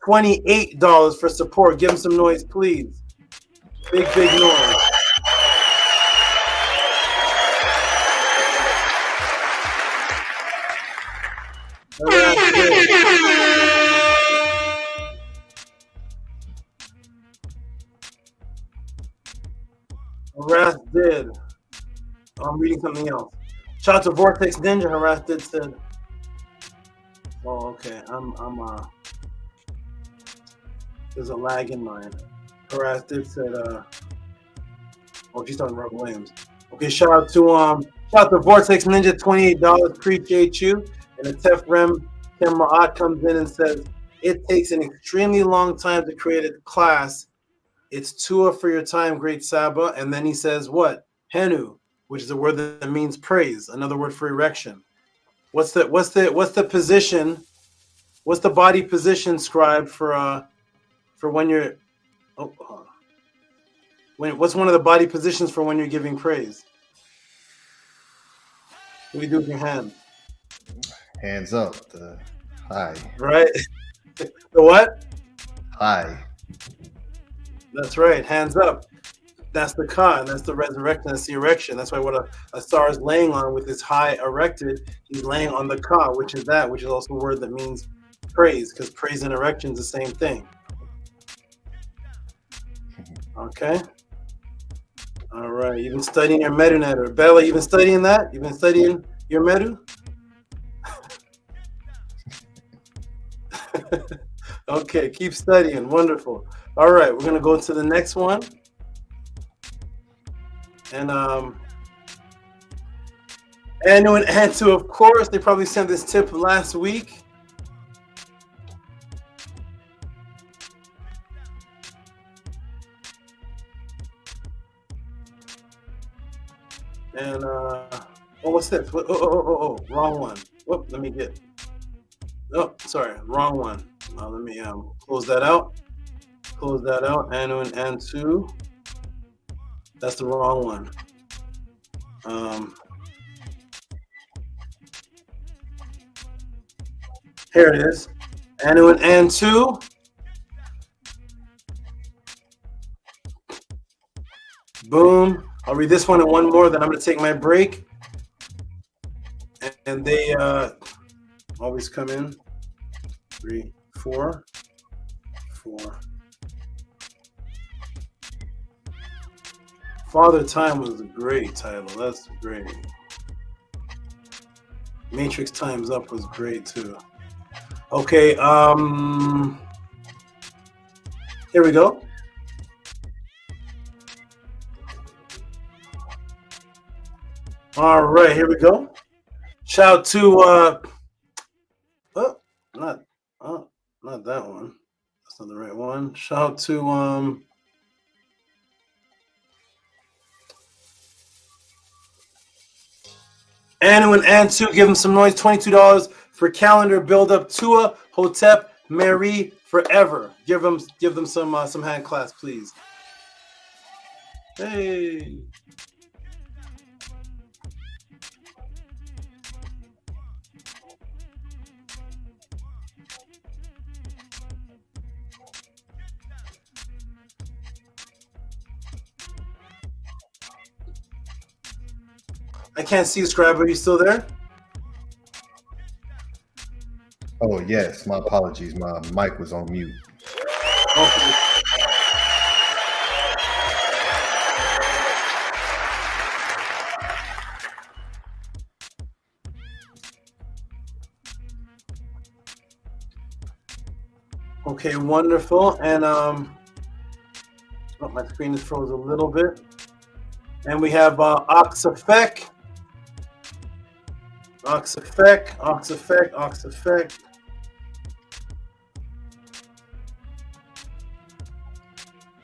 $28 for support. Give him some noise, please. Big noise. Harass did. I'm reading something else. Shout out to Vortex Ninja. Harass did said. Oh, okay. There's a lag in mine. Harass did said. Oh, she's talking about Williams. Okay. Shout out to Vortex Ninja. $28. Appreciate you. And the Tef Rem Kemet'S comes in and says it takes an extremely long time to create a class. It's Tua for your time, great Saba. And then he says what? Henu, which is a word that means praise, another word for erection. What's the position? What's the body position, scribe, for when you're what's one of the body positions for when you're giving praise? What do you do with your hand? Hands up, the high. Right? The what? High. That's right, hands up. That's the ka, and that's the resurrection, that's the erection. That's why what a star is laying on with his high erected, he's laying on the ka, which is also a word that means praise, because praise and erection is the same thing. Okay. All right, you've been studying your MEDU netter. Bella, you've been studying that? You've been studying your MEDU? Okay, keep studying. Wonderful. All right, we're going to go to the next one. And Anu and Antu, of course, they probably sent this tip last week. And what's this? Wrong one. Whoop, let me get. Oh, sorry, wrong one. Let me close that out. Close that out. Anu and Antu. That's the wrong one. Here it is. Anu and Antu. Boom. I'll read this one and one more, then I'm going to take my break. And they always come in. 3, 4, 4. Father Time was a great title. That's great. Matrix Time's Up was great too. Okay, here we go. All right, here we go. Shout to not that one. That's not the right one. Shout to Anu and Antu, give them some noise. $22 for calendar build up. Tua, Hotep, Mary, forever. Give them some hand claps, please. Hey. I can't see you, Scribe. Are you still there? Oh, yes. My apologies. My mic was on mute. Okay. Okay, wonderful. And my screen is froze a little bit. And we have Oxafek. Oxafek.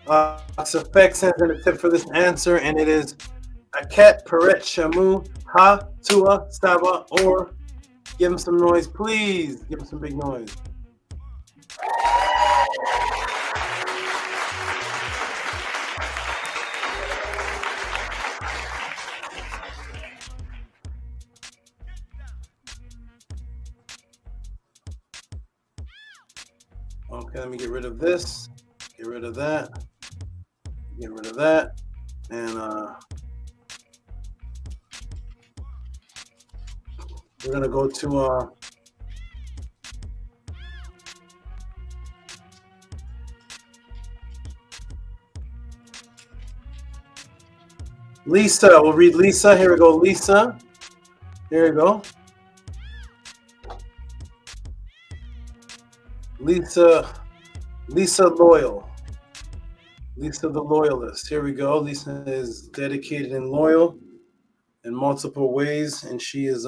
Oxafek sends in a tip for this answer, and it is Aket Peret Shamu Ha Tua, Saba, or give him some noise, please. Give him some big noise. Okay, let me get rid of this, get rid of that, get rid of that, and we're gonna go to Lisa. We'll read Lisa. Here we go, Lisa. Here we go. Lisa Loyal. Lisa the Loyalist. Here we go. Lisa is dedicated and loyal in multiple ways, and she is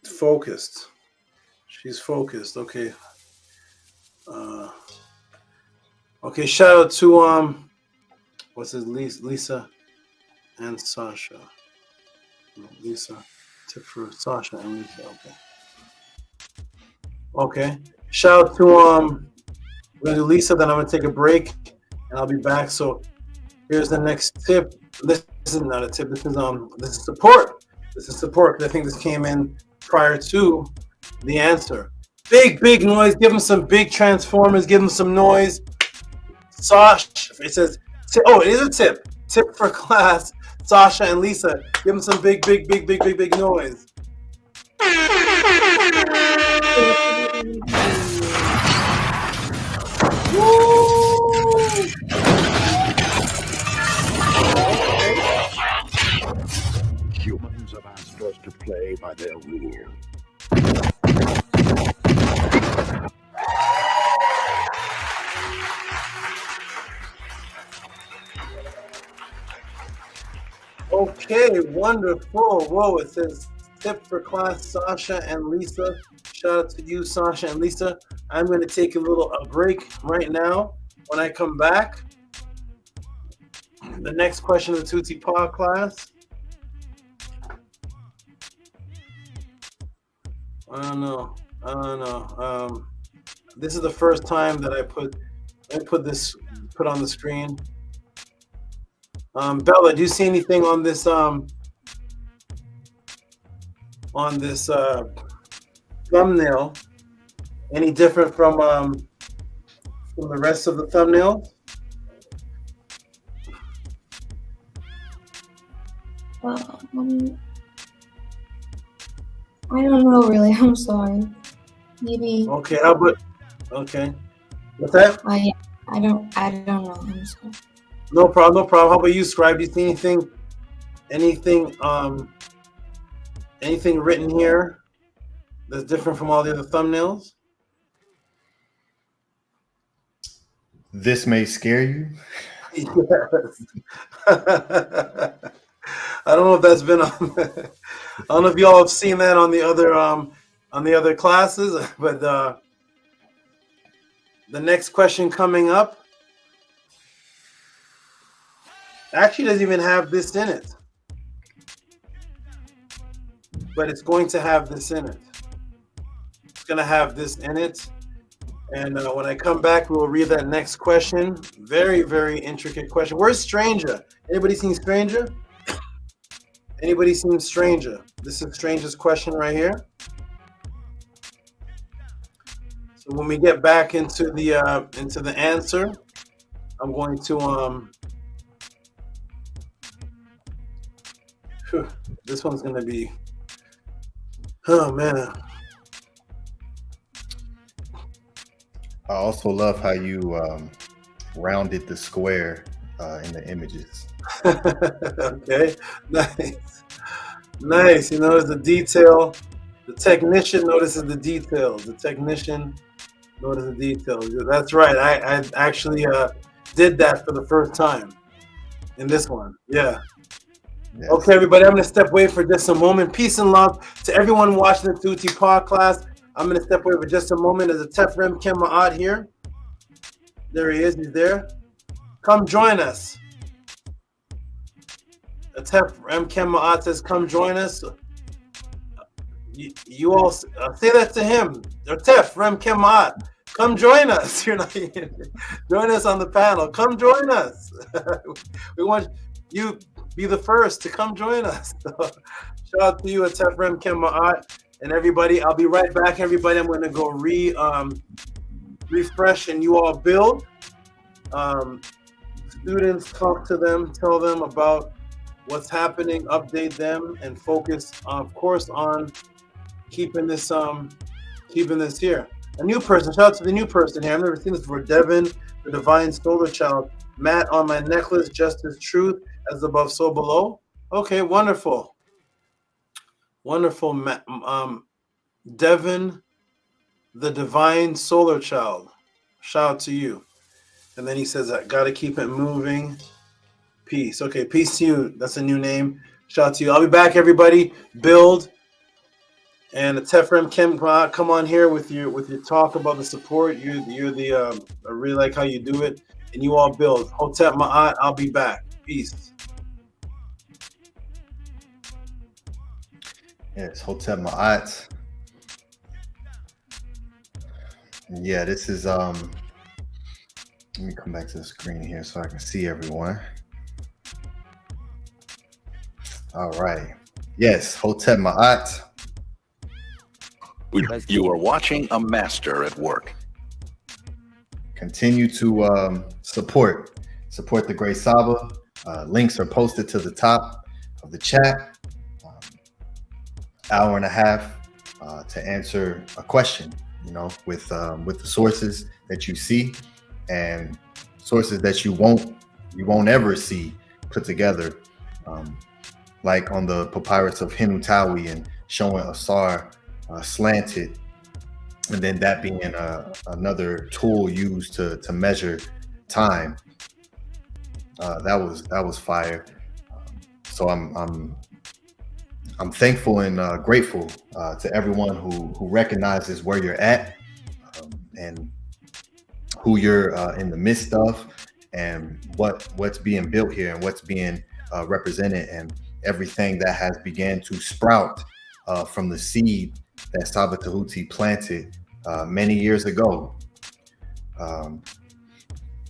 focused. She's focused. Okay. Okay, shout out to what's his Lisa and Sasha. Lisa. Tip for Sasha and Lisa. Okay. Okay. Shout out to we're gonna do Lisa, then I'm gonna take a break and I'll be back. So here's the next tip. This is not a tip, this is support. This is support because I think this came in prior to the answer. Big noise, give them some big transformers, give them some noise. Sasha, it says, oh, it is a tip. Tip for class, Sasha and Lisa. Give them some big noise. Humans have asked us to play by their rules. Okay, wonderful. Whoa, it says tip for class, Sasha and Lisa. Shout out to you, Sasha and Lisa. I'm going to take a break right now. When I come back, the next question of the Tutti PODCLASS. I don't know. This is the first time that I put on the screen. Bella, do you see anything on this thumbnail? Any different from the rest of the thumbnails? I don't know really. I'm sorry. Maybe. Okay. How about? Okay. What's that? I don't know. I'm sorry. No problem. How about you, Scribe? Do you see anything written here that's different from all the other thumbnails? This may scare you. Yes. I don't know if that's been on. I don't know if y'all have seen that on the other classes, but the next question coming up actually doesn't even have this in it, but it's going to have this in it. It's going to have this in it. And when I come back, we will read that next question. Very, very intricate question. Where's Stranger? Anybody seen Stranger? Anybody seen Stranger? This is Stranger's question right here. So when we get back into the answer, I'm going to this one's going to be, oh man. I also love how you rounded the square in the images. Okay, nice. You notice the detail. The technician notices the details. That's right. I actually did that for the first time in this one. Yeah. Yes. Okay, everybody, I'm going to step away for just a moment. Peace and love to everyone watching the Tutti PODCLASS. I'm going to step away for just a moment. There's a Tefrem Kemet'S here. There he is. He's there. Come join us. Atef Remkem Ma'at says, come join us. You all say that to him. Atef Remkem Ma'at, come join us. You're not join us on the panel. Come join us. We want you be the first to come join us. So, shout out to you, Atef Remkem Ma'at, and everybody. I'll be right back, everybody. I'm going to go refresh and you all build. Students, talk to them, tell them about what's happening, update them, and focus, of course, on keeping this here. A new person, shout out to the new person here. I've never seen this before. Devin, the divine solar child. Matt on my necklace, just as truth, as above, so below. Okay, wonderful. Wonderful, Matt. Devin, the divine solar child. Shout out to you. And then he says, I gotta keep it moving. Peace. Okay, peace to you. That's a new name. Shout out to you. I'll be back, everybody. Build. And Tefrem Kim, come on here with your talk about the support. You're the I really like how you do it. And you all build. Hotep Ma'at, I'll be back. Peace. Yes, Hotep Ma'at. Yeah, this is let me come back to the screen here so I can see everyone. All right. Yes, Hotep Ma'at. You are watching a master at work. Continue to support the Great Saba. Links are posted to the top of the chat. Hour and a half to answer a question, you know, with the sources that you see and sources that you won't ever see put together, like on the Papyrus of Henutawi and showing Asar slanted, and then that being another tool used to measure time. That was fire. So I'm thankful and grateful to everyone who recognizes where you're at and who you're in the midst of, and what's being built here and what's being represented, and everything that has began to sprout from the seed that Saba Tehuti planted many years ago.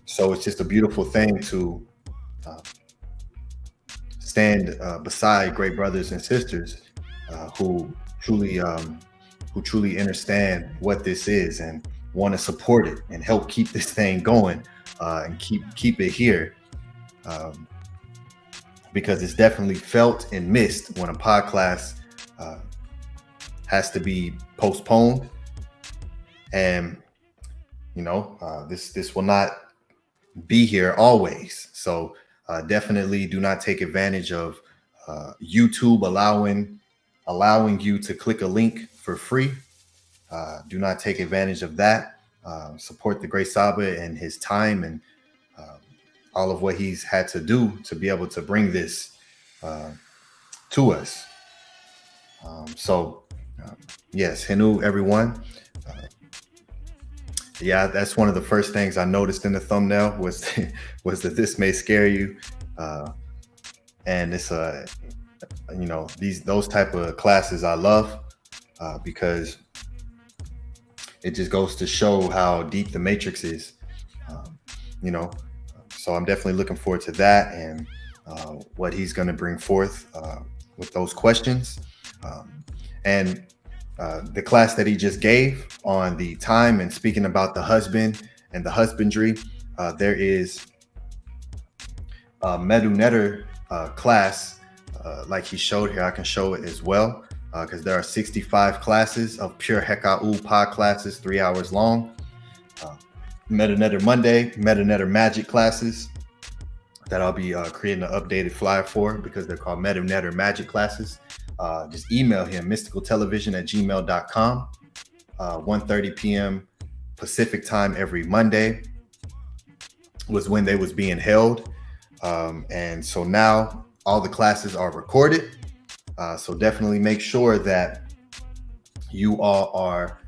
So it's just a beautiful thing to stand beside great brothers and sisters who truly understand what this is and want to support it and help keep this thing going and keep it here, because it's definitely felt and missed when a podcast has to be postponed. And you know, this will not be here always. So definitely do not take advantage of YouTube allowing you to click a link for free. Do not take advantage of that. Support the Great Saba and his time and all of what he's had to do to be able to bring this to us. Yes, Henu, everyone. Yeah, that's one of the first things I noticed in the thumbnail was that this may scare you, and it's you know, those type of classes I love because it just goes to show how deep the matrix is, you know. So I'm definitely looking forward to that and what he's going to bring forth with those questions, and the class that he just gave on the time and speaking about the husband and the husbandry. There is a MEDU netter class like he showed here. I can show it as well because there are 65 classes of pure Heka'u pod classes, 3 hours long. MEDU netter Monday, MEDU netter magic classes that I'll be creating an updated flyer for because they're called MEDU netter magic classes. Just email him, mysticaltelevision@gmail.com. 1:30 p.m. Pacific time every Monday was when they was being held. And so now all the classes are recorded. So definitely make sure that you all are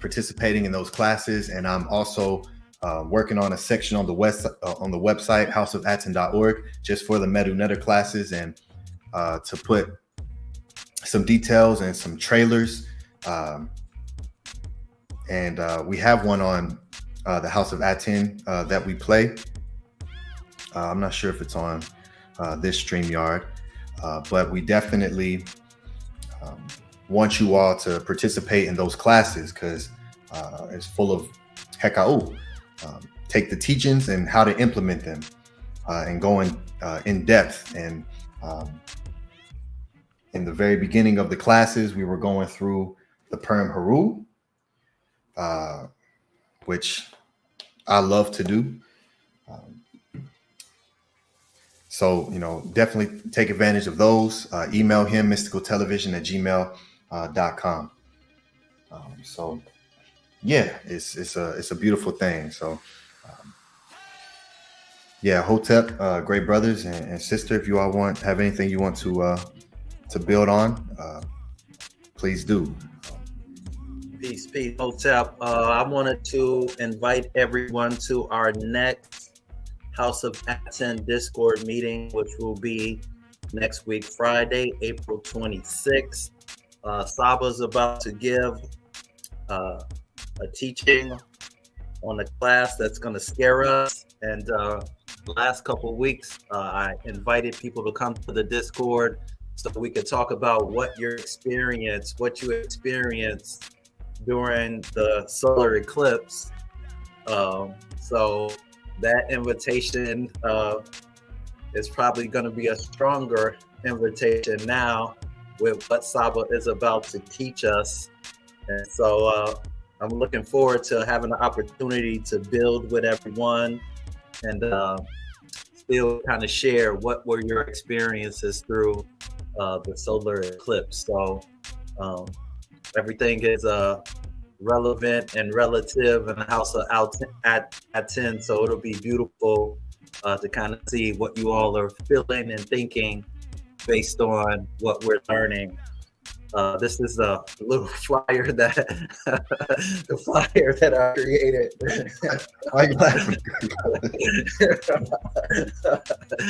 participating in those classes. And I'm also working on a section on the website houseofatton.org just for the MEDU Netter classes, and to put some details and some trailers. And we have one on the House of Atton that we play. I'm not sure if it's on this StreamYard, but we definitely want you all to participate in those classes, because it's full of heka'u. Take the teachings and how to implement them, and going in depth. And in the very beginning of the classes, we were going through the Perm Haru, which I love to do. So, definitely take advantage of those. Email him, mysticaltelevision@gmail.com. So yeah, it's a beautiful thing. So yeah, Hotep, great brothers and sister, if you all have anything you want to build on, please do. Peace, Hotep. I wanted to invite everyone to our next House of Atton Discord meeting, which will be next week, Friday, April 26th. Saba's about to give a teaching on a class that's going to scare us. And the last couple of weeks, I invited people to come to the Discord so we could talk about what you experienced during the solar eclipse. So that invitation is probably going to be a stronger invitation now with what Saba is about to teach us. And so I'm looking forward to having the opportunity to build with everyone and still kind of share what were your experiences through the solar eclipse. So everything is relevant and relative in the House of Atton, so it'll be beautiful to kind of see what you all are feeling and thinking based on what we're learning. This is a little flyer that I created. Why are you laughing?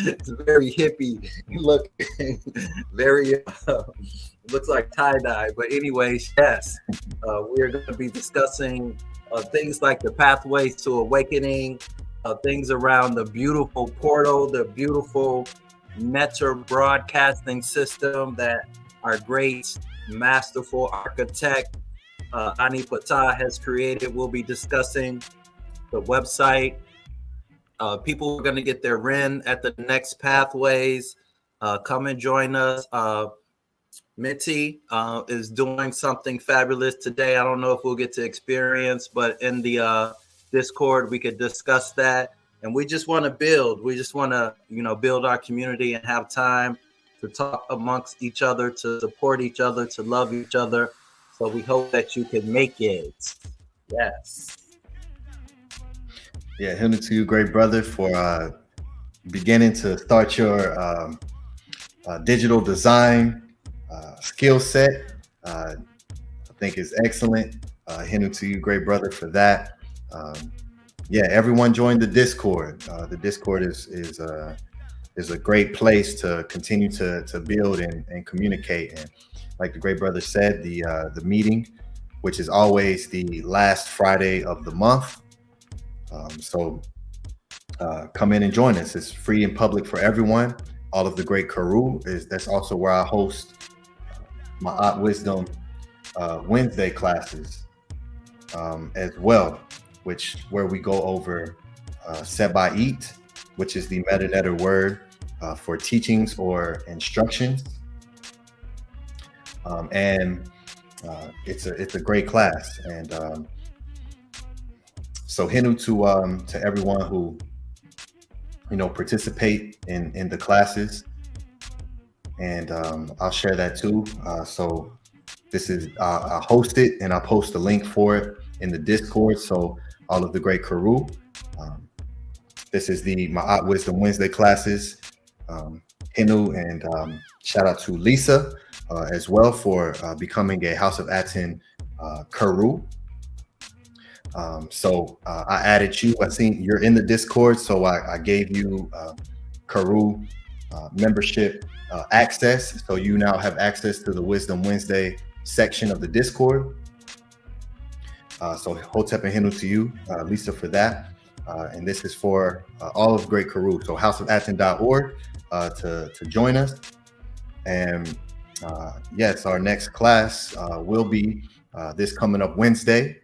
It's very hippie looking, very looks like tie-dye. But anyways, yes, we're going to be discussing things like the pathways to awakening, things around the beautiful portal, the beautiful Netter broadcasting system that our great masterful architect Ani Patah has created. We'll be discussing the website. People are going to get their REN at the next pathways. Come and join us. Minty is doing something fabulous today. I don't know if we'll get to experience, but in the Discord, we could discuss that. And we just want to build. We just want to, build our community and have time to talk amongst each other, to support each other, to love each other. So we hope that you can make it. Yes. Yeah, Henry, to you, great brother, for beginning to start your digital design skill set. I think is excellent. Henry, to you, great brother, for that. Yeah, everyone join the Discord. The Discord is a great place to continue to build and communicate. And like the great brother said, the meeting, which is always the last Friday of the month. So come in and join us. It's free and public for everyone. All of the great KEPERU that's also where I host my Wisdom Wednesday classes as well, where we go over SABA, which is the Meta Netter word for teachings or instructions. And it's a great class. And so Hinu to everyone who participate in the classes, and I'll share that too. So this is I host it and I'll post a link for it in the Discord. So all of the great KEPERU. This is the Ma'at Wisdom Wednesday classes. Hinu, and shout out to Lisa as well for becoming a House of Atton KEPERU. So I added you. I seen you're in the Discord, so I gave you KEPERU membership access. So you now have access to the Wisdom Wednesday section of the Discord. So Hotep and Henu to you, Lisa, for that. And this is for all of Great KEPERU. So houseofatton.org to join us. And yes, our next class will be this coming up Wednesday,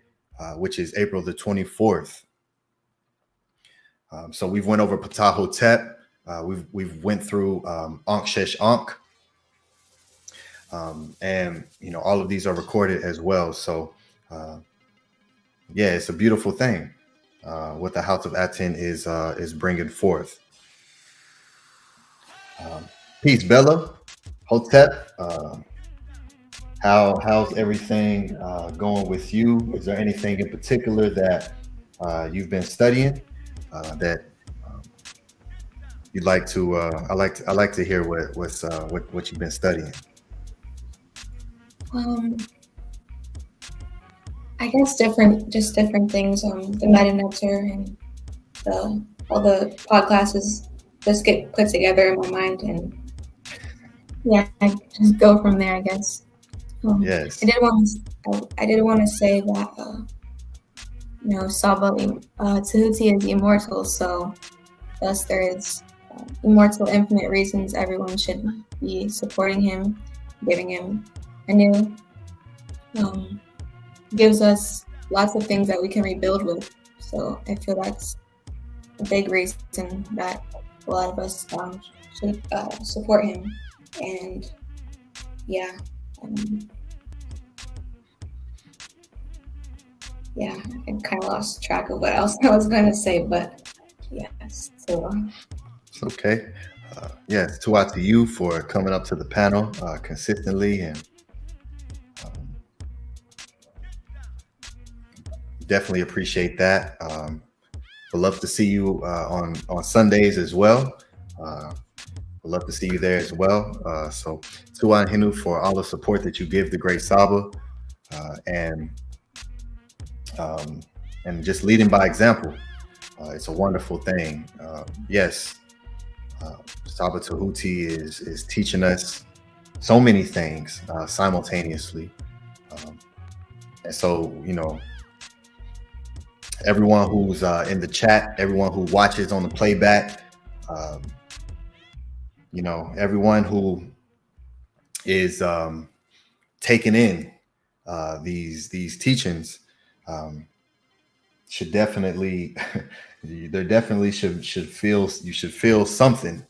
which is April the 24th. So we've went over Ptah Hotep. We've went through Ankh Shesh Ankh. And, you know, all of these are recorded as well. So, yeah, it's a beautiful thing what the House of Aten is bringing forth. Peace, Bella. Hotep. How's everything going with you? Is there anything in particular that you've been studying that you'd like to? I like to hear what you've been studying. I guess different things. The MEDU and all the PODCLASSes just get put together in my mind, and yeah, I just go from there, I guess. Yes. I did want to say that you know, SABA Tehuti is immortal, so thus there is immortal, infinite reasons everyone should be supporting him, giving him a new. Gives us lots of things that we can rebuild with. So I feel that's a big reason that a lot of us should support him. And yeah, I kind of lost track of what else I was going to say, but yes. So it's okay. Yes, to out to you for coming up to the panel consistently, and definitely appreciate that. Would love to see you on Sundays as well. Would love to see you there as well. So Tuan Hinu for all the support that you give the Great Saba, and just leading by example. It's a wonderful thing. Yes, Saba Tehuti is teaching us so many things simultaneously. And so, you know, everyone who's in the chat, everyone who watches on the playback, you know, everyone who is taking in these teachings should definitely, there definitely should feel, you should feel something.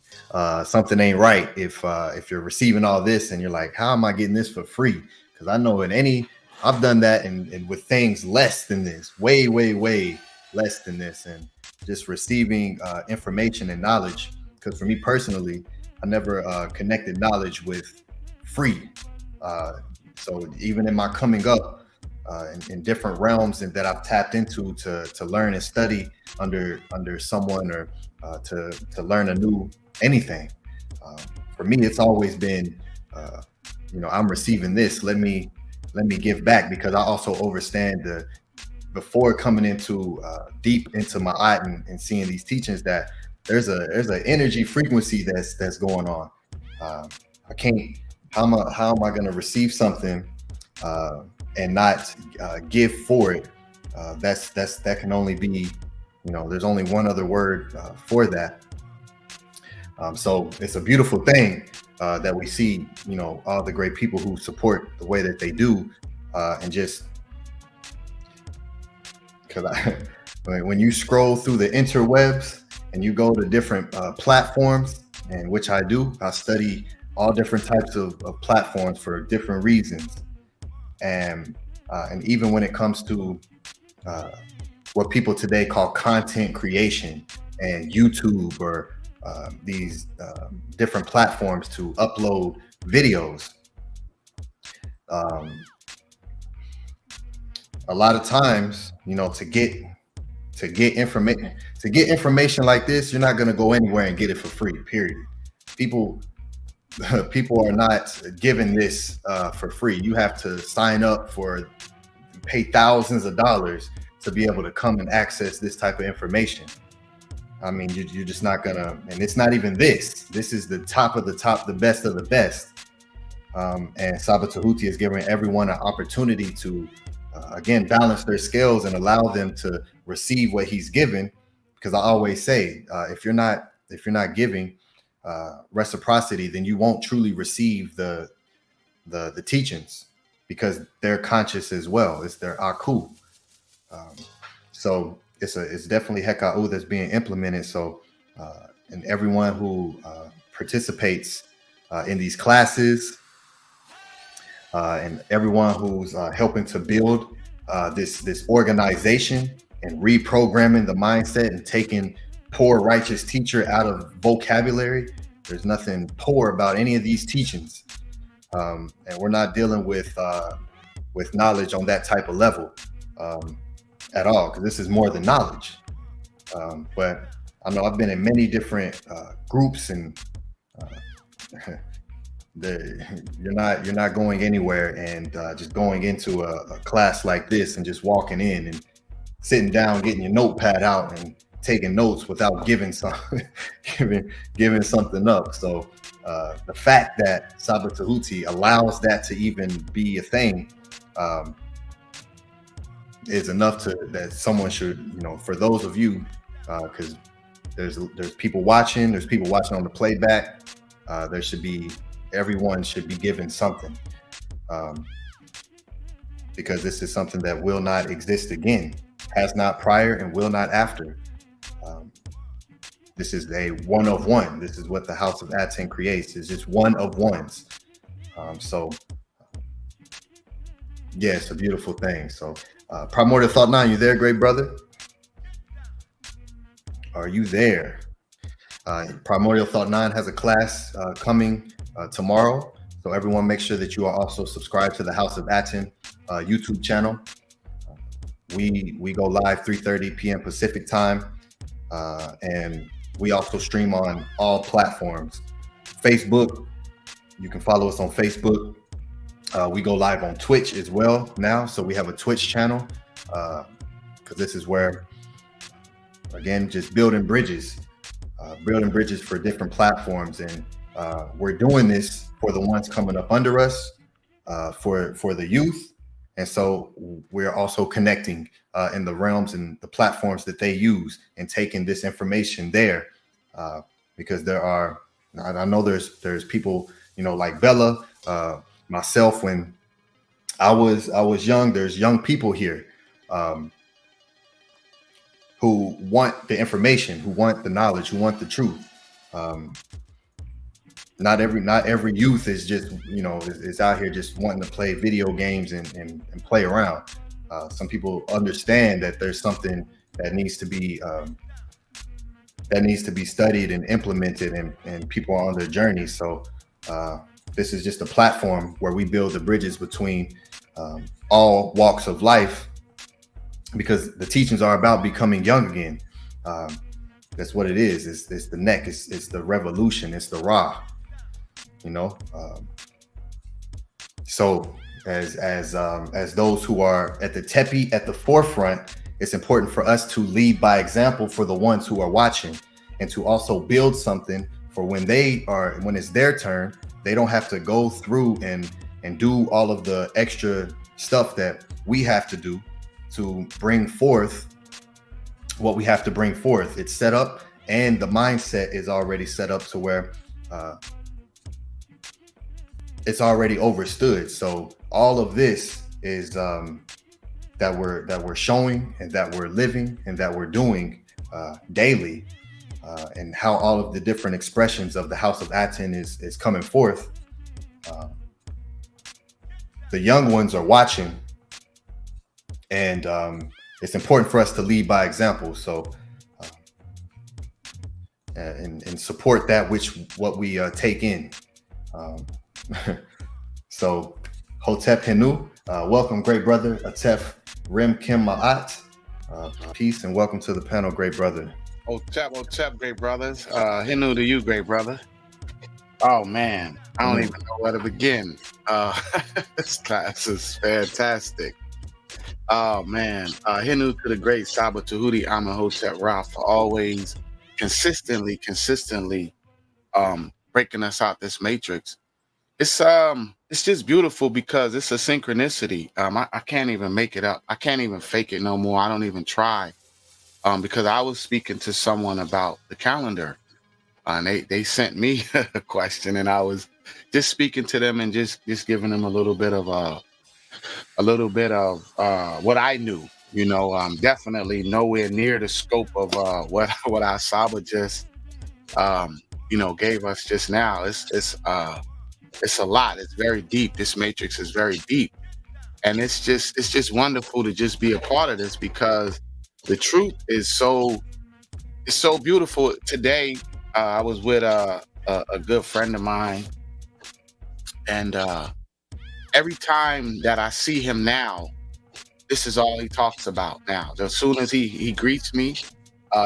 Something ain't right if you're receiving all this and you're like, how am I getting this for free? Because I know I've done that and with things less than this, way less than this, and just receiving information and knowledge. Because for me personally, I never connected knowledge with free. So even in my coming up in different realms and that I've tapped into to learn and study under someone, or to learn a new anything, for me it's always been, you know, I'm receiving this. Let me give back, because I also understand before coming into deep into my art and seeing these teachings, that there's an energy frequency that's going on. I can't. How am I going to receive something and not give for it? That can only be, you know, there's only one other word for that. So it's a beautiful thing that we see, you know, all the great people who support the way that they do, and just because when you scroll through the interwebs and you go to different platforms, and which I do, I study all different types of platforms for different reasons, and even when it comes to what people today call content creation and YouTube, or these different platforms to upload videos. A lot of times, you know, to get information like this, you're not going to go anywhere and get it for free, period. People are not given this for free. You have to sign up pay thousands of dollars to be able to come and access this type of information. I mean, you're just not gonna, and it's not even this. This is the top of the top, the best of the best. And SABA Tehuti is giving everyone an opportunity to, again, balance their scales and allow them to receive what he's given. Because I always say, if you're not giving reciprocity, then you won't truly receive the teachings, because they're conscious as well. It's their aku. So it's definitely heka'u that's being implemented. So and everyone who participates in these classes, and everyone who's helping to build this organization and reprogramming the mindset and taking poor righteous teacher out of vocabulary. There's nothing poor about any of these teachings, and we're not dealing with knowledge on that type of level at all, because this is more than knowledge. But I know I've been in many different groups, and you're not going anywhere and just going into a class like this and just walking in and sitting down, getting your notepad out and taking notes without giving something up. So the fact that SABA Tehuti allows that to even be a thing is enough that someone should, for those of you, because there's people watching, there's people watching on the playback, everyone should be given something, because this is something that will not exist again, has not prior and will not after. This is a one of one. This is what the House of ATTON creates. It's just one of ones. So yeah, it's a beautiful thing. So Primordial Thought 9, you there, great brother? Are you there? Primordial Thought 9 has a class coming tomorrow. So everyone make sure that you are also subscribed to the House of ATTON YouTube channel. We go live 3:30 p.m. Pacific time. And we also stream on all platforms. Facebook, you can follow us on Facebook. We go live on Twitch as well now. So we have a Twitch channel, because this is where, again, just building bridges for different platforms. And we're doing this for the ones coming up under us, for the youth. And so we're also connecting in the realms and the platforms that they use and taking this information there, because there are, I know there's people, like Bella, myself, when I was young, there's young people here who want the information, who want the knowledge, who want the truth. Not every youth is just, is out here just wanting to play video games and play around. Some people understand that there's something that needs to be studied and implemented, and people are on their journey. So this is just a platform where we build the bridges between all walks of life, because the teachings are about becoming young again. That's what it is. It's the neck. It's the revolution. It's the Ra. So as those who are at the tepi, at the forefront, it's important for us to lead by example for the ones who are watching, and to also build something for when it's their turn, they don't have to go through and do all of the extra stuff that we have to do to bring forth what we have to bring forth. It's set up, and the mindset is already set up to where it's already overstood. So all of this is that we're showing, and that we're living, and that we're doing daily, and how all of the different expressions of the House of ATTON is coming forth. The young ones are watching, and it's important for us to lead by example. So and support that what we take in. So Hotep Henu, welcome, great brother. Atef Rem Kim Ma'at, peace and welcome to the panel, great brother. Hotep, great brothers. Henu to you, great brother. Oh man, I don't even know where to begin. This class is fantastic. Oh man, Henu to the great Saba Tehuti Amenhotep Ra for always consistently breaking us out this matrix. It's just beautiful because it's a synchronicity. I can't even make it up. I can't even fake it no more. I don't even try. Because I was speaking to someone about the calendar, and they sent me a question, and I was just speaking to them and just giving them a little bit of what I knew. You know, definitely nowhere near the scope of what our Saba just gave us just now. It's a lot. It's very deep. This matrix is very deep, and it's just wonderful to just be a part of this because the truth is so beautiful. Today, I was with a good friend of mine, and every time that I see him now, this is all he talks about now. As soon as he greets me,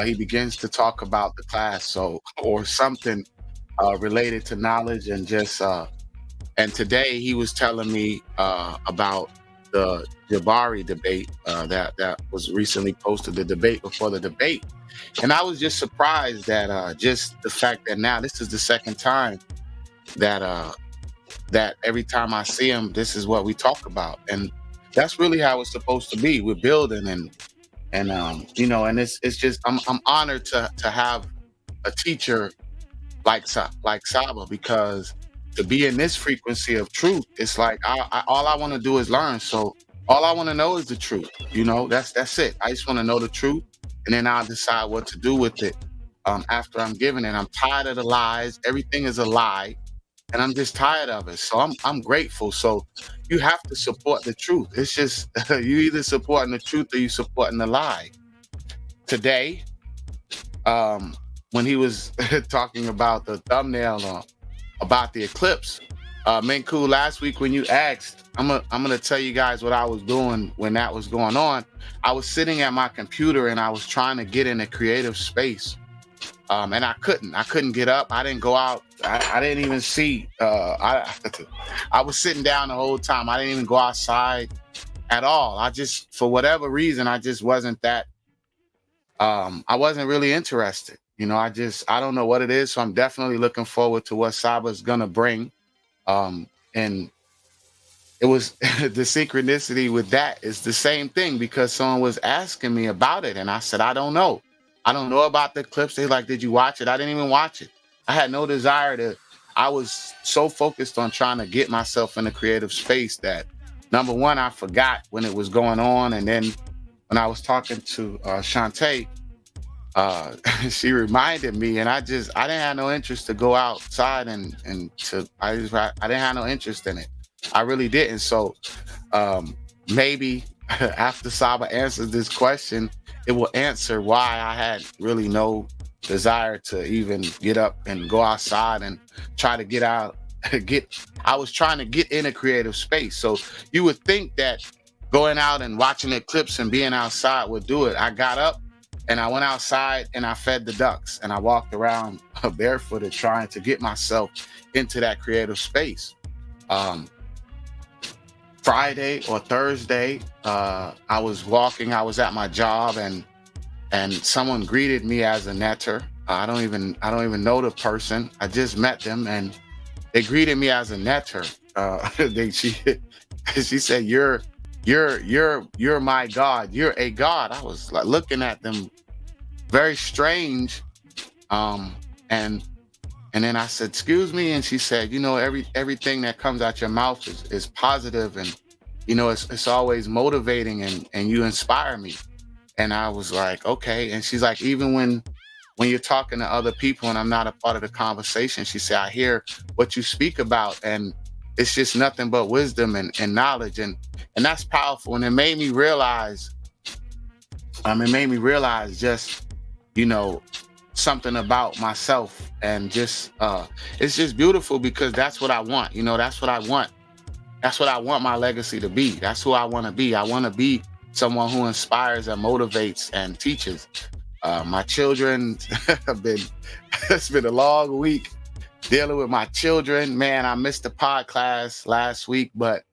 he begins to talk about the class, or something related to knowledge and just. And today he was telling me about the Jabari debate that was recently posted, the debate before the debate. And I was just surprised that just the fact that now this is the second time that that every time I see him, this is what we talk about. And that's really how it's supposed to be. We're building and it's just I'm honored to have a teacher like Saba, because to be in this frequency of truth, it's like all I want to do is learn. So all I want to know is the truth. That's it. I just want to know the truth, and then I'll decide what to do with it after I'm given it. I'm tired of the lies. Everything is a lie, and I'm just tired of it. So I'm grateful. So you have to support the truth. It's just you either supporting the truth or you supporting the lie. Today, when he was talking about the thumbnail about the eclipse, Minku, last week when you asked, I'm gonna tell you guys what I was doing when that was going on. I was sitting at my computer and I was trying to get in a creative space, and I couldn't get up. I didn't go out. I didn't even see. I was sitting down the whole time. I didn't even go outside at all. I just, for whatever reason, I just wasn't that. I wasn't really interested. I don't know what it is. So I'm definitely looking forward to what Saba's gonna bring. And it was the synchronicity with that is the same thing, because someone was asking me about it. And I said, I don't know. I don't know about the clips. They like, did you watch it? I didn't even watch it. I had no desire to. I was so focused on trying to get myself in a creative space that, number one, I forgot when it was going on. And then when I was talking to Shantae, she reminded me, and I didn't have no interest to go outside I didn't have no interest in it. I really didn't. So maybe after Saba answers this question, it will answer why I had really no desire to even get up and go outside and try to get out. I was trying to get in a creative space. So you would think that going out and watching Eclipse and being outside would do it. I got up and I went outside and I fed the ducks and I walked around barefooted trying to get myself into that creative space. Friday or Thursday, I was walking, I was at my job and someone greeted me as a netter. I don't even know the person. I just met them and they greeted me as a netter. She said, you're my God. You're a God. I was like looking at them very strange. And then I said, excuse me. And she said, everything that comes out your mouth is positive. And, it's always motivating and you inspire me. And I was like, okay. And she's like, even when you're talking to other people and I'm not a part of the conversation, she said, I hear what you speak about and it's just nothing but wisdom and knowledge. And that's powerful. And it made me realize just, something about myself and just, it's just beautiful because that's what I want. That's what I want. That's what I want my legacy to be. That's who I want to be. I want to be someone who inspires and motivates and teaches. My children it's been a long week dealing with my children. Man, I missed the PODCLASS last week, but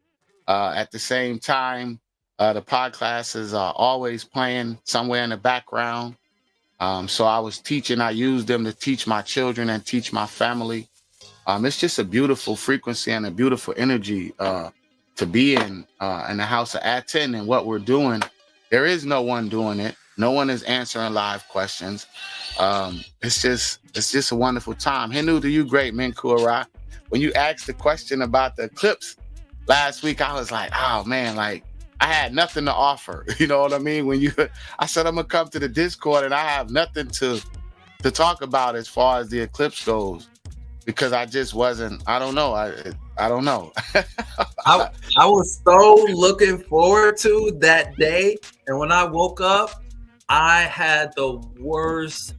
at the same time, The podcast is always playing somewhere in the background. So I was teaching. I used them to teach my children and teach my family. It's just a beautiful frequency and a beautiful energy to be in the house of ATTON and what we're doing. There is no one doing it. No one is answering live questions. It's just a wonderful time. Henu to you, great Menkura. When you asked the question about the eclipse last week, I was like, oh man, like I had nothing to offer. You know what I mean? I said I'm gonna come to the Discord and I have nothing to talk about as far as the eclipse goes, because I just wasn't. I don't know. I don't know. I was so looking forward to that day, and when I woke up, I had the worst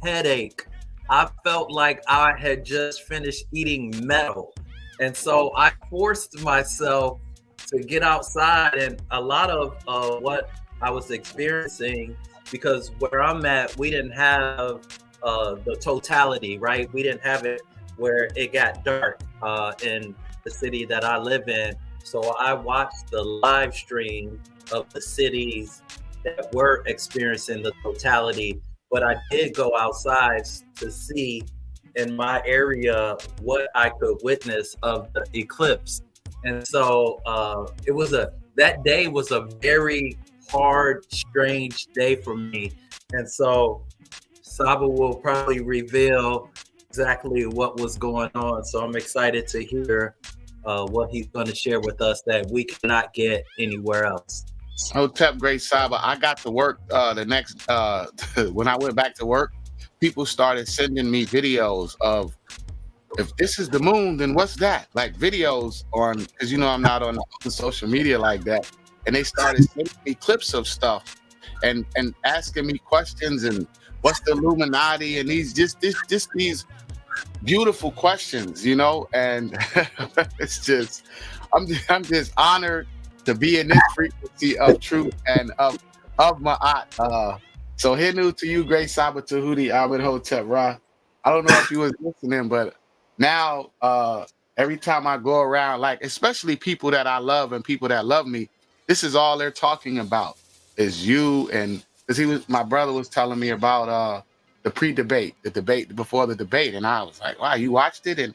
headache. I felt like I had just finished eating metal, and so I forced myself to get outside. And a lot of what I was experiencing, because where I'm at, we didn't have the totality, right? We didn't have it where it got dark in the city that I live in. So I watched the live stream of the cities that were experiencing the totality, but I did go outside to see in my area what I could witness of the eclipse. And so that day was a very hard, strange day for me. And so Saba will probably reveal exactly what was going on. So I'm excited to hear what he's going to share with us that we cannot get anywhere else. Hotep, great Saba. I got to work the next, when I went back to work, people started sending me videos of, if this is the moon, then what's that? Like videos on, because you know I'm not on social media like that. And they started sending me clips of stuff and asking me questions and what's the Illuminati and these beautiful questions, you know. And it's just, I'm just honored to be in this frequency of truth and of Ma'at. So Henu to you, great Saba Tehuti, Ahmed Hotep Ra. I don't know if you was listening, but now every time I go around, like especially people that I love and people that love me, this is all they're talking about is you. And because my brother was telling me about the pre-debate, the debate before the debate, and I was like, wow, you watched it? And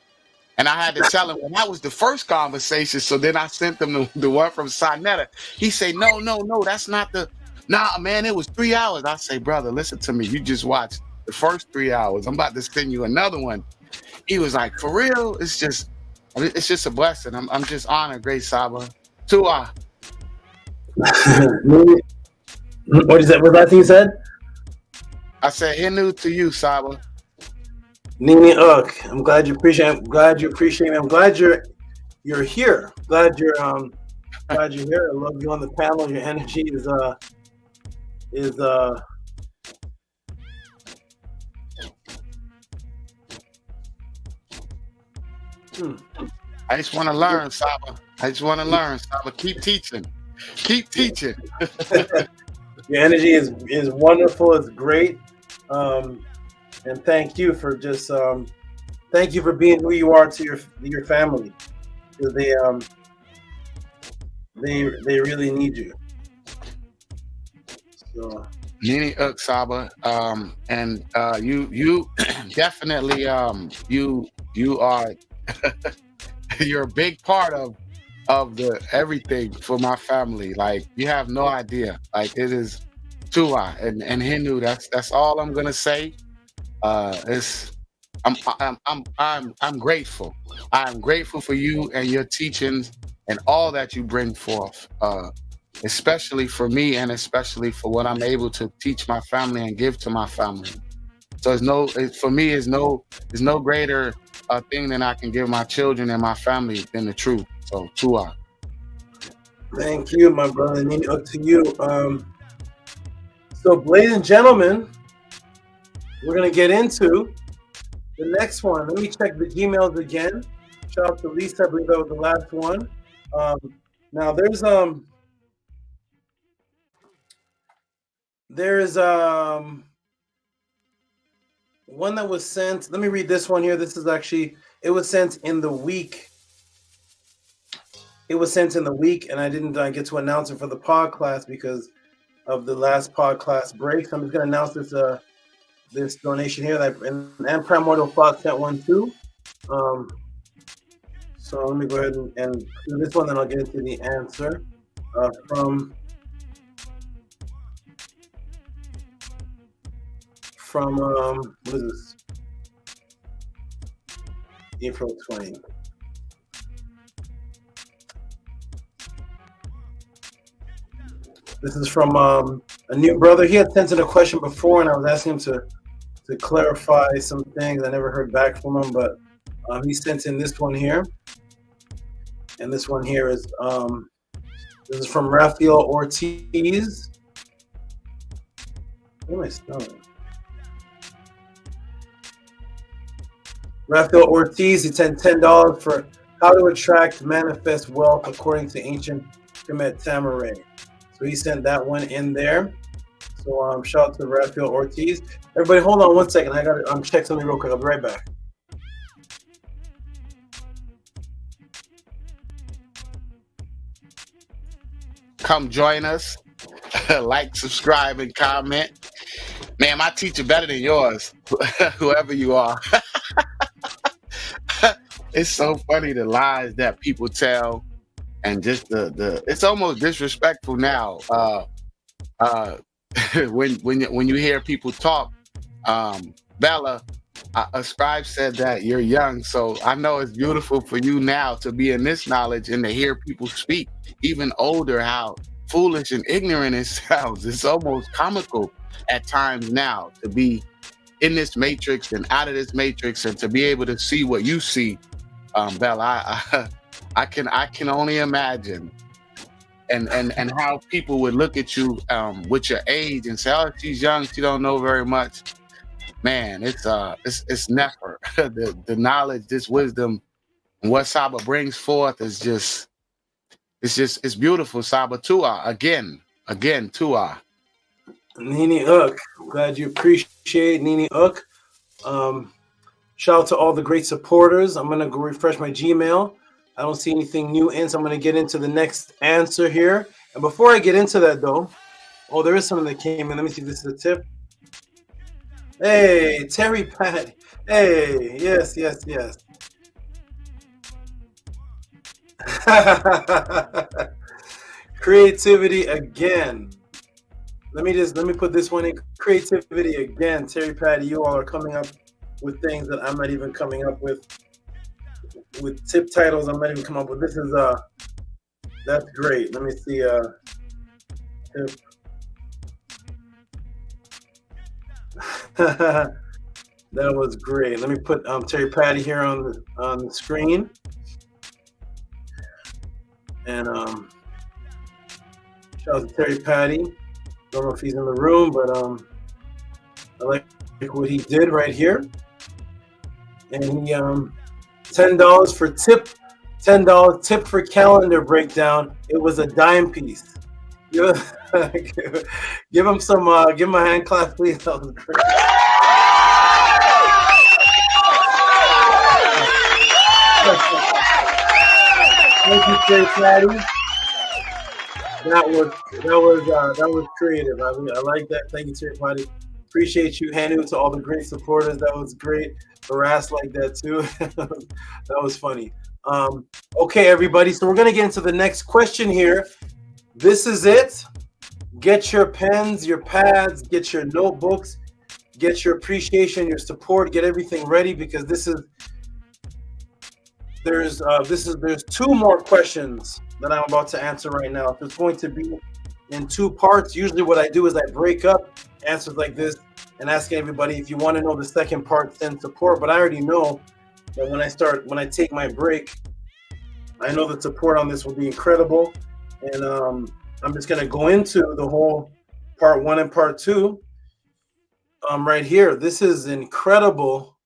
I had to tell him, well, that was the first conversation. So then I sent them the one from Sonetta. He said, no, that's not nah, man, it was 3 hours. I say, brother, listen to me. You just watched the first 3 hours. I'm about to send you another one. He was like, for real? It's just a blessing. I'm just honored, great Saba. Tua. What is that? What that thing said? I said, Henu to you, Saba. Nini Uk. I'm glad you appreciate it. I'm glad you appreciate me. I'm glad you're here. Glad you're here. I love you on the panel. Your energy is I just want to learn, Saba. I just want to learn, Saba. Keep teaching. Keep teaching. Your energy is wonderful. It's great. And thank you for just thank you for being who you are to your family, because they really need you. So Nini Uk Saba, and you definitely you are you're a big part of the everything for my family. Like you have no idea. Like it is Tua and Henu. That's all I'm gonna say. I'm grateful. I'm grateful for you and your teachings and all that you bring forth, especially for me and especially for what I'm able to teach my family and give to my family. So for me, it's no greater thing than I can give my children and my family than the truth. So Tua. Thank you, my brother. Nini, up to you. So, ladies and gentlemen, we're gonna get into the next one. Let me check the Gmails again. Shout out to Lisa. I believe that was the last one. Now there's one that was sent. Let me read this one here. This is actually, it was sent in the week. It was sent in the week, and I didn't get to announce it for the pod class because of the last pod class break. So I'm just going to announce this this donation here. And Primordial Fox sent one too. So let me go ahead and do this one, then I'll get into the answer from what is this? April 20. This is from a new brother. He had sent in a question before, and I was asking him to clarify some things. I never heard back from him, but he sent in this one here. And this one here is this is from Rafael Ortiz. What am I spelling? Rafael Ortiz, he sent $10 for how to attract manifest wealth according to ancient Kemet Tamaray. So he sent that one in there. So shout out to Rafael Ortiz. Everybody, hold on one second. I gotta check something real quick. I'll be right back. Come join us. Like, subscribe, and comment. Man, my teacher better than yours, whoever you are. It's so funny the lies that people tell, and just the it's almost disrespectful now. When you hear people talk, Bella, a scribe said that you're young, so I know it's beautiful for you now to be in this knowledge and to hear people speak, even older, how foolish and ignorant it sounds. It's almost comical at times now to be in this matrix and out of this matrix, and to be able to see what you see, Bella. I can only imagine, and how people would look at you with your age and say, "Oh, she's young, she don't know very much." Man, it's never the knowledge, this wisdom, and what Saba brings forth is just it's beautiful. Saba Tua again Tua. Nini Ook, glad you appreciate Nini Ook. Shout out to all the great supporters. I'm gonna go refresh my Gmail. I don't see anything new in, so I'm gonna get into the next answer here. And before I get into that though, oh, there is something that came in. Let me see if this is a tip. Hey, Terry Patty. Hey, yes. Creativity again. Let me put this one in. Creativity again. Terry Patty, you all are coming up with things that I'm not even coming up with tip titles. I'm not even coming up with. This is that's great. Let me see tip. That was great. Let me put Terry Patty here on the screen. And shout out to Terry Patty. Don't know if he's in the room, but I like what he did right here. And he $10 for tip, $10 tip for calendar breakdown. It was a dime piece. Give him some give him a hand clap, please. That was great. Thank you, Terry Patty. That was creative. I like that. Thank you, Terry Patty. Appreciate you, Hanu, to all the great supporters. That was great. Harassed like that too. That was funny. Okay, everybody. So we're gonna get into the next question here. This is it. Get your pens, your pads, get your notebooks, get your appreciation, your support, get everything ready, because there's two more questions that I'm about to answer right now. So it's going to be in two parts. Usually what I do is I break up answers like this and ask everybody, if you want to know the second part, send support. But I already know that when I take my break, I know the support on this will be incredible. And I'm just going to go into the whole part one and part two right here. This is incredible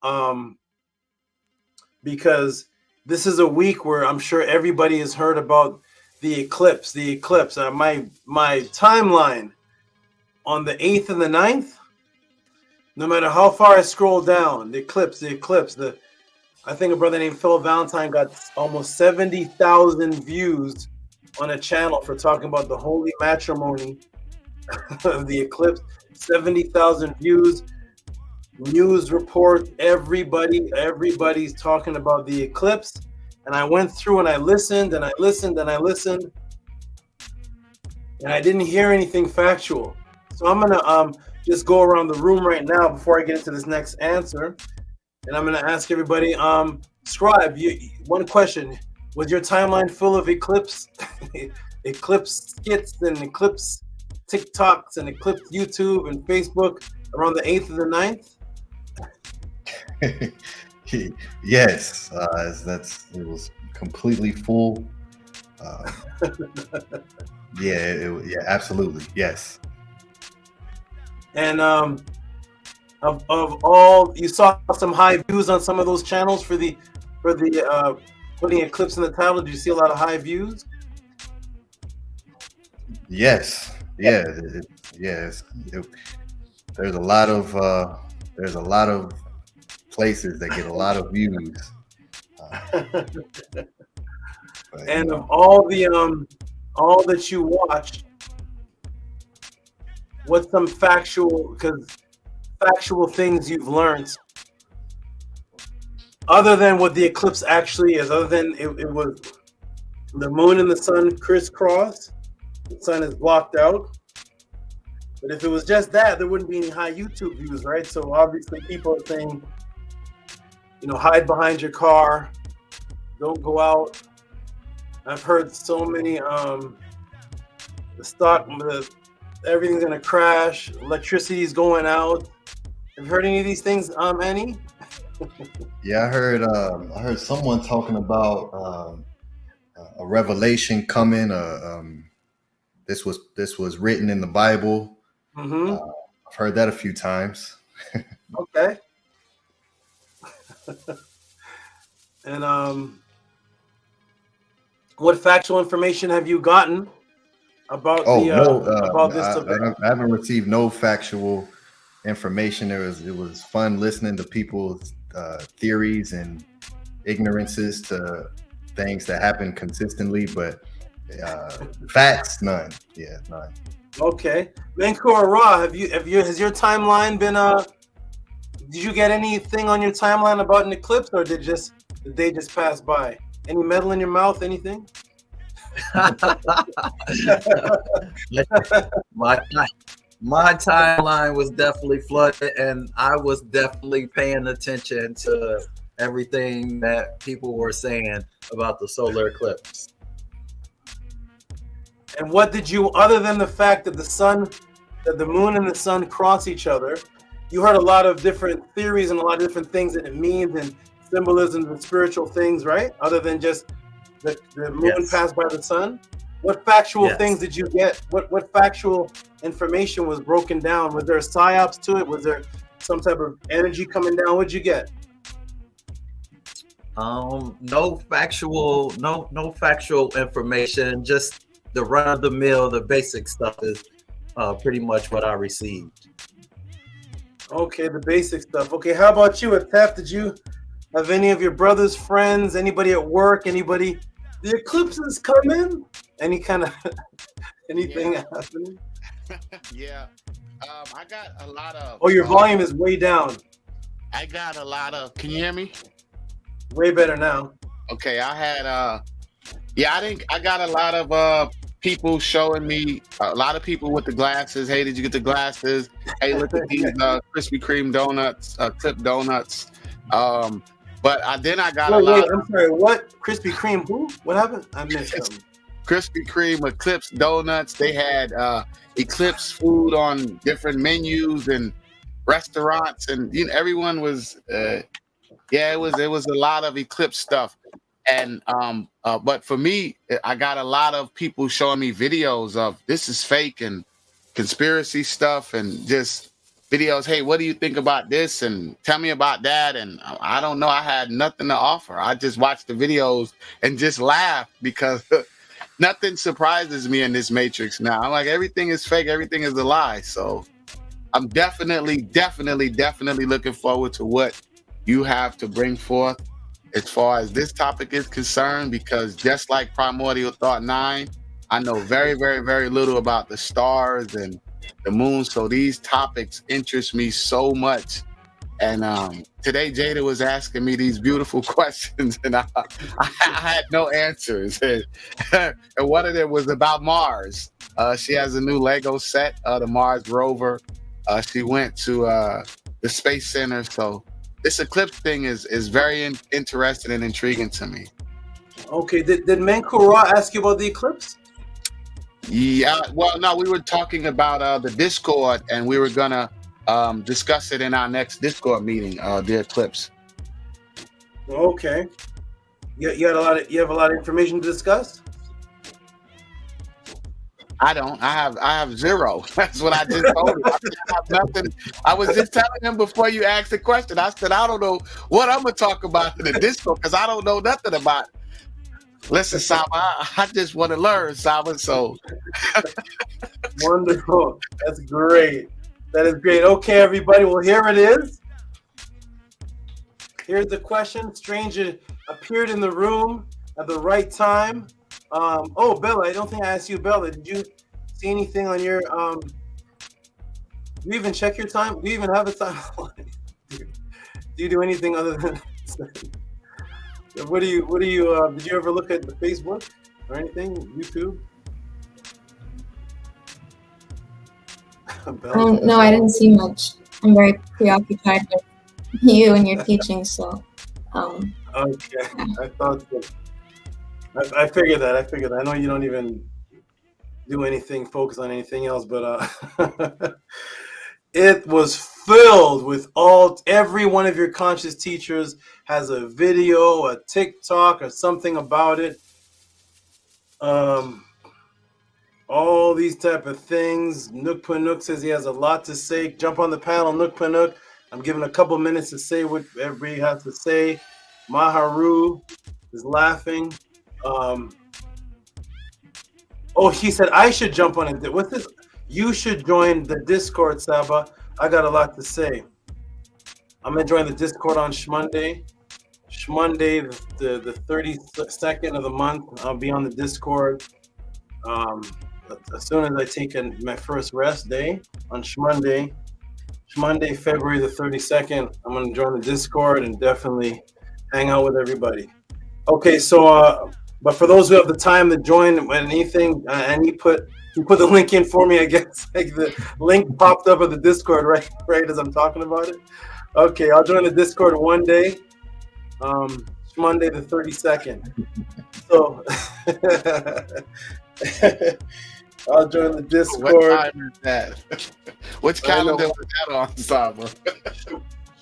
because this is a week where I'm sure everybody has heard about the eclipse. The eclipse. My timeline on the 8th and the 9th, no matter how far I scroll down, the eclipse. I think a brother named Phil Valentine got almost 70,000 views on a channel for talking about the holy matrimony of the eclipse. 70,000 views, news report, everybody's talking about the eclipse. And I went through and I listened and I listened and I listened, and I didn't hear anything factual. So I'm gonna just go around the room right now before I get into this next answer. And I'm gonna ask everybody, Scribe, one question. Was your timeline full of Eclipse, Eclipse skits and Eclipse TikToks and Eclipse YouTube and Facebook around the 8th and the 9th? Yes, it was completely full. Yeah, absolutely, yes. And of all, you saw some high views on some of those channels for the putting Eclipse in the title. Did you see a lot of high views? Yes, yeah, yes. There's a lot of places that get a lot of views. And of all that you watched, what's some factual things you've learned, other than what the eclipse actually is, other than it was the moon and the sun crisscross, the sun is blocked out. But if it was just that, there wouldn't be any high YouTube views, right? So obviously people are saying, hide behind your car, don't go out. I've heard so many everything's gonna crash, electricity's going out. Have you heard any of these things, Annie? Yeah, I heard someone talking about a revelation coming. This was written in the Bible. Mm-hmm. I've heard that a few times. Okay. And what factual information have you gotten about this event? I haven't received no factual information. It was fun listening to people's theories and ignorances to things that happen consistently, but facts, none. Yeah, none. Okay, Vancouver Raw, has your timeline been did you get anything on your timeline about an eclipse, or did they just pass by? Any metal in your mouth, anything? My timeline was definitely flooded, and I was definitely paying attention to everything that people were saying about the solar eclipse. And what did you, other than the fact that the moon and the sun cross each other, you heard a lot of different theories and a lot of different things that it means and symbolisms and spiritual things, right? Other than just the moon passed by the sun. What factual things did you get? What factual information was broken down? Was there a psyops to it? Was there some type of energy coming down? What'd you get? No factual information. Just the run of the mill, the basic stuff is pretty much what I received. Okay, the basic stuff. Okay, how about you, Atef? Did you have any of your brother's friends, anybody at work, anybody? The eclipse is coming. Any kind of anything happening? Yeah, I got a lot of. Oh, your volume is way down. I got a lot of. Can you hear me? Way better now. Okay, I had. I got a lot of people showing me. A lot of people with the glasses. Hey, did you get the glasses? Hey, look at these Krispy Kreme donuts, Clip donuts. But then I got a lot. I'm sorry. What Krispy Kreme? Who? What happened? I missed them. Krispy Kreme, Eclipse donuts. They had Eclipse food on different menus and restaurants, and everyone was. It was a lot of Eclipse stuff, and but for me, I got a lot of people showing me videos of this is fake and conspiracy stuff, and just videos. Hey, what do you think about this? And tell me about that. And I don't know. I had nothing to offer. I just watched the videos and just laughed because nothing surprises me in this matrix now. I'm like, everything is fake. Everything is a lie. So I'm definitely looking forward to what you have to bring forth. as far as this topic is concerned, because just like Primordial Thought 9, I know very, very, very little about the stars and the moon. So these topics interest me so much. And today Jada was asking me these beautiful questions, and I had no answers. And one of them was about Mars. She has a new Lego set, the Mars rover. She went to the Space Center. So this eclipse thing is very interesting and intriguing to me. Okay, did Menkura ask you about the eclipse? Yeah, well, no, we were talking about the Discord, and we were gonna discuss it in our next Discord meeting, the eclipse. Okay. You have a lot of information to discuss? I don't. I have zero. That's what I just told him. I have nothing. I was just telling him before you asked the question. I said I don't know what I'm gonna talk about in the Discord because I don't know nothing about it. Listen, Saba, I just want to learn, Saba. So wonderful. That's great. That is great. Okay, everybody. Well, here it is. Here's the question. Stranger appeared in the room at the right time. Oh, Bella, I don't think I asked you, Bella. Did you see anything on your do you even check your time? Do you even have a timeline? Do you do anything other than what do you did you ever look at the Facebook or anything? YouTube? No, I didn't see much. I'm very preoccupied with you and your teaching, so okay. I thought so. I figured that. I know you don't even do anything, focus on anything else, but it was filled with every one of your conscious teachers has a video, a TikTok, or something about it. All these type of things. Nook Panuk says he has a lot to say. Jump on the panel, Nook Panuk. I'm giving a couple minutes to say what everybody has to say. Maharu is laughing. Oh, he said I should jump on it. What's this? You should join the Discord, Saba. I got a lot to say. I'm gonna join the Discord on Shmonday. Shmonday, the 32nd of the month. I'll be on the Discord. As soon as I take my first rest day on Shmonday, February the 32nd, I'm gonna join the Discord and definitely hang out with everybody. Okay, so but for those who have the time to join anything, and you put the link in for me, I guess. Like the link popped up at the Discord right as I'm talking about it. Okay, I'll join the Discord one day, Monday the 32nd. So I'll join the Discord. What time is that? Which calendar was that on, Saba?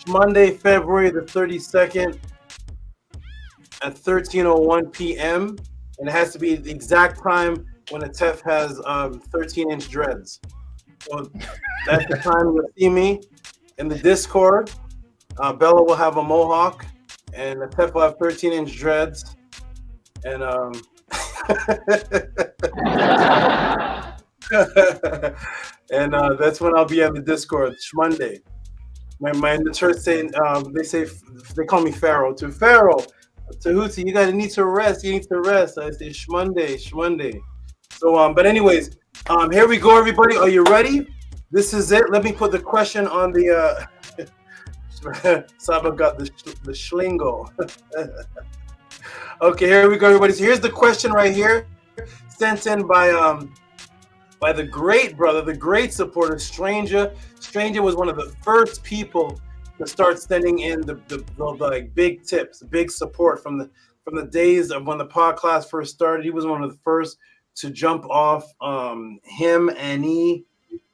Monday, February the 32nd. At 13:01 p.m. and it has to be the exact time when a TEF has 13-inch dreads. So that's the time you'll see me in the Discord. Bella will have a mohawk, and the TEF will have 13-inch dreads. And and that's when I'll be at the Discord. Monday. My church saying they call me Pharaoh too. Pharaoh. Tehuti, you need to rest. You need to rest. I say Shmonday. So but anyways, here we go, everybody. Are you ready? This is it. Let me put the question on the Saba got the schlingo. Okay, here we go, everybody. So here's the question right here, sent in by the great brother, the great supporter, Stranger. Stranger was one of the first people to start sending in the like big tips, big support from the days of when the PODCLASS first started. He was one of the first to jump off. Him and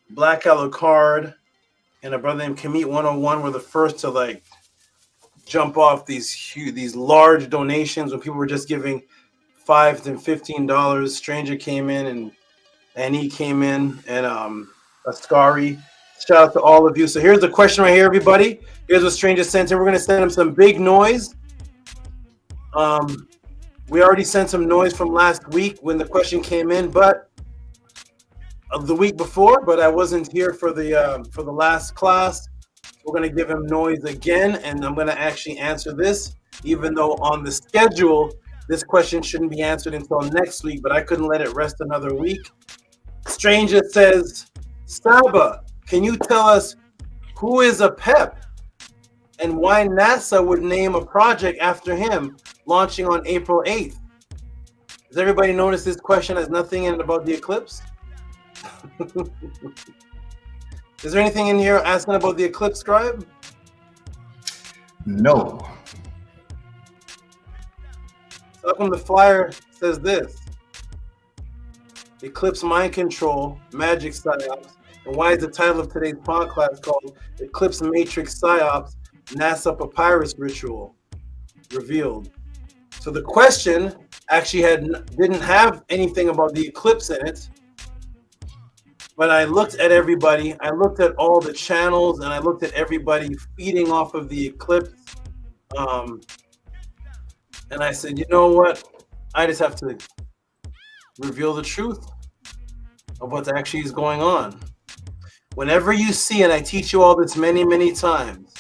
Black Alucard and a brother named Kemet 101 were the first to like jump off these large donations when people were just giving $5 to $15. Stranger came in and he came in and Ascari. Shout out to all of you. So here's the question right here, everybody. Here's what Stranger sent in. We're going to send him some big noise. We already sent some noise from last week when the question came in, but the week before, but I wasn't here for the last class. We're going to give him noise again, and I'm going to actually answer this. even though on the schedule, this question shouldn't be answered until next week, but I couldn't let it rest another week. Stranger says, SABA, can you tell us who is APEP and why NASA would name a project after him launching on April 8th? Does everybody notice this question has nothing in it about the eclipse? Is there anything in here asking about the eclipse, Scribe? No. So how come the flyer says this? Eclipse mind control, magic psyops. And why is the title of today's podcast called Eclipse Matrix Psyops, NASA Papyrus Ritual Revealed? So the question actually didn't have anything about the eclipse in it. But I looked at everybody, I looked at all the channels, and I looked at everybody feeding off of the eclipse. And I said, you know what? I just have to reveal the truth of what actually is going on. Whenever you see, and I teach you all this many, many times,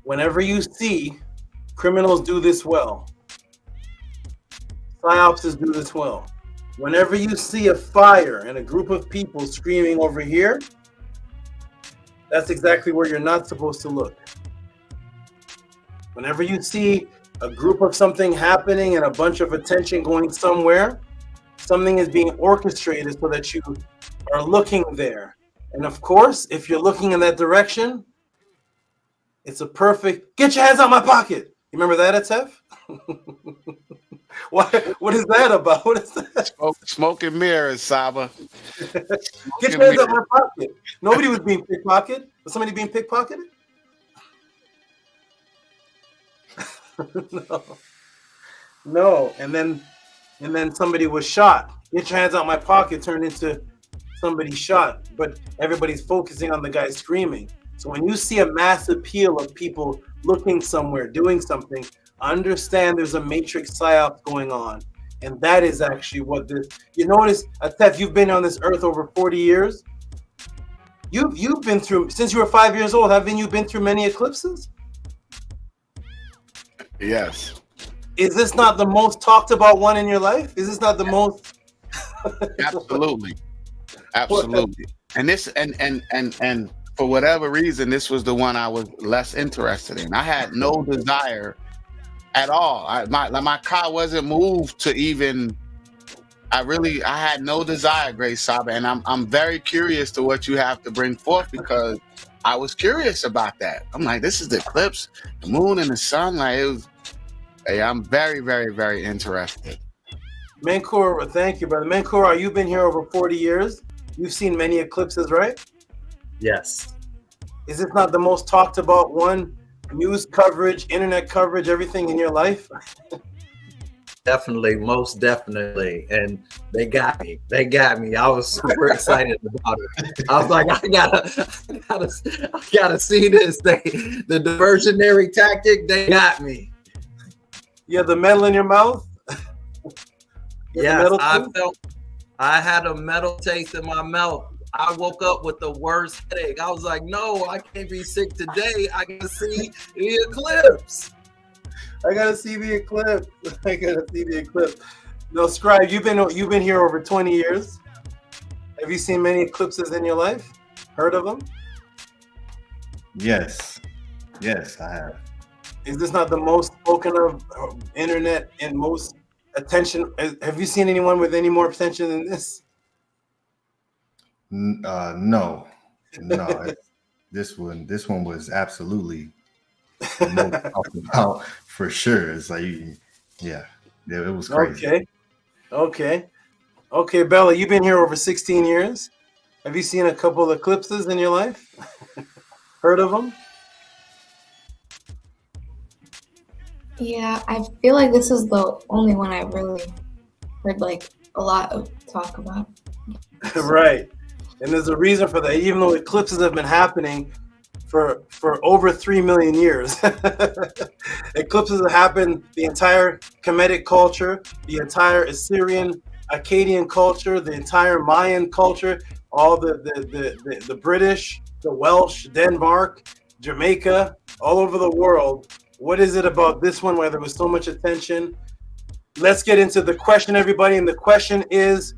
whenever you see criminals do this well, psyopses do this well. Whenever you see a fire and a group of people screaming over here, that's exactly where you're not supposed to look. Whenever you see a group of something happening and a bunch of attention going somewhere, something is being orchestrated so that you are looking there. And of course, if you're looking in that direction, it's a perfect, get your hands out my pocket. You remember that, Atef? What is that about? What is that? Smoke and mirrors, Saba. Get your hands out my pocket. Nobody was being pickpocketed. Was somebody being pickpocketed? No. And then somebody was shot. Get your hands out my pocket turned into somebody shot. But everybody's focusing on the guy screaming. So when you see a mass appeal of people looking somewhere, doing something, understand there's a matrix psyop going on. And that is actually what this, you notice, Atef, you've been on this earth over 40 years. You've been through, since you were 5 years old, haven't you been through many eclipses? Yes. Is this not the most talked about one in your life? Is this not the most? Absolutely. Absolutely. And this, and for whatever reason, this was the one I was less interested in. I had no desire at all. My car wasn't moved to even. I had no desire, Grace Saba, and I'm very curious to what you have to bring forth because I was curious about that. I'm like, this is the eclipse, the moon and the sun. Like it was. Hey, I'm very, very, very interested. Menkur, thank you, brother. Menkur, you've been here over 40 years. You've seen many eclipses, right? Yes. Is this not the most talked about one? News coverage, internet coverage, everything in your life? Definitely, most definitely. And they got me. They got me. I was super excited about it. I was like, I gotta see this. The diversionary tactic, they got me. You have the metal in your mouth? Yes, I had a metal taste in my mouth. I woke up with the worst headache. I was like, no, I can't be sick today. I gotta see the eclipse. I gotta see the eclipse. I gotta see the eclipse. No, Scribe, you've been here over 20 years. Have you seen many eclipses in your life? Heard of them? Yes. Yes, I have. Is this not the most spoken of internet and most attention? Have you seen anyone with any more attention than this? No. This one was absolutely the most talked about for sure. It's like, yeah, it was crazy. Okay, Bella, you've been here over 16 years. Have you seen a couple of eclipses in your life? Heard of them? Yeah, I feel like this is the only one I really heard like a lot of talk about. Right. And there's a reason for that. Even though eclipses have been happening for over 3 million years. Eclipses have happened, the entire Kemetic culture, the entire Assyrian, Akkadian culture, the entire Mayan culture, all the British, the Welsh, Denmark, Jamaica, all over the world. What is it about this one where there was so much attention? Let's get into the question, everybody. And the question is,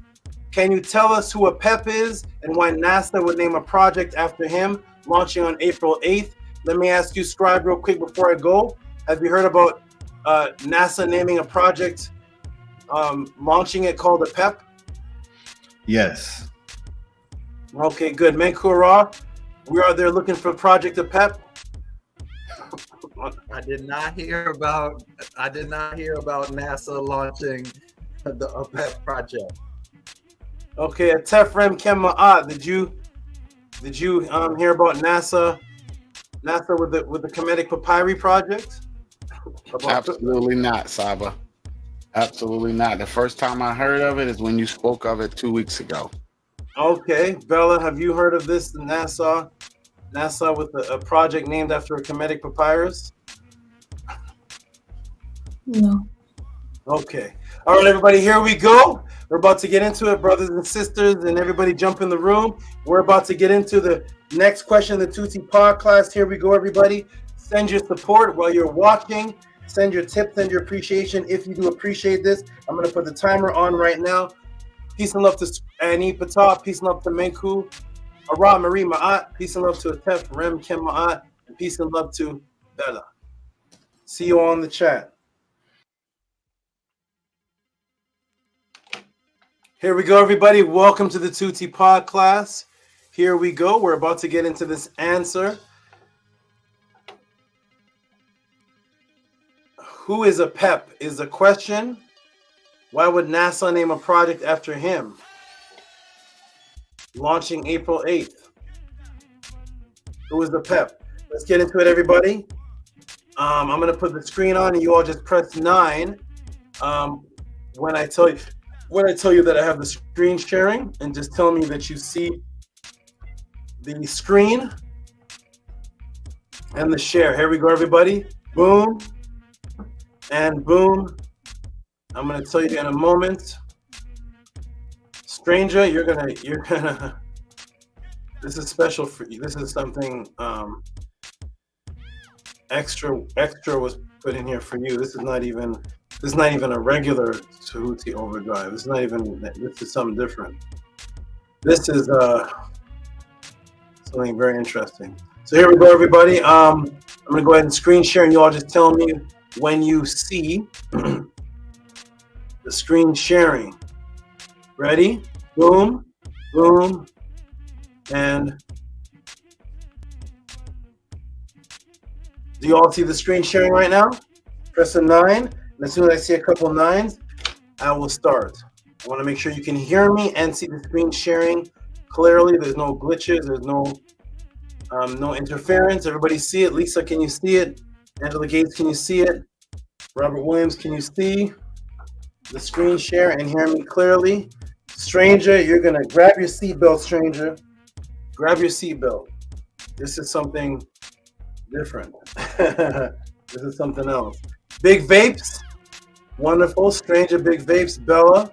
can you tell us who APEP is and why NASA would name a project after him, launching on April 8th? Let me ask you, Scribe, real quick before I go. Have you heard about NASA naming a project, launching it called APEP? Yes. Okay, good. Menkura, we are there looking for Project APEP. I did not hear about NASA launching the APEP project. Okay, Tefrem Kemet'S, did you hear about NASA with the Kemetic Papyri project? Absolutely not, Saba. Absolutely not. The first time I heard of it is when you spoke of it 2 weeks ago. Okay, Bella, have you heard of this? NASA with a project named after a Kemetic papyrus? No. Okay. All right, everybody, here we go. We're about to get into it, brothers and sisters, and everybody jump in the room. We're about to get into the next question, the Tutti podcast. Here we go, everybody. Send your support while you're watching. Send your tips, send your appreciation if you do appreciate this. I'm going to put the timer on right now. Peace and love to Annie Patah. Peace and love to Menku. Ara Marie Ma'at. Peace and love to Atef Rem Kem Ma'at. And peace and love to Bella. See you all in the chat. Here we go, everybody. Welcome to the Tutti podcast. Here we go. We're about to get into this answer. Who is APEP is the question. Why would NASA name a project after him? Launching April 8th. Who is APEP? Let's get into it, everybody. I'm going to put the screen on and you all just press 9 when I tell you that I have the screen sharing, and just tell me that you see the screen and the share. Here we go, everybody. Boom and boom. I'm gonna tell you in a moment. Stranger, you're gonna. This is special for you. This is something extra was put in here for you. This is not even a regular Tehuti overdrive. This is something different. This is something very interesting. So here we go, everybody. I'm gonna go ahead and screen share, and you all just tell me when you see the screen sharing. Ready? Boom, boom, and do you all see the screen sharing right now? Press a 9, and as soon as I see a couple 9s, I will start. I want to make sure you can hear me and see the screen sharing clearly. There's no glitches. There's no interference. Everybody see it? Lisa, can you see it? Angela Gates, can you see it? Robert Williams, can you see the screen share and hear me clearly? Stranger, you're going to grab your seatbelt, stranger. Grab your seatbelt. This is something different. This is something else. Big Vapes, wonderful. Stranger, Big Vapes, Bella,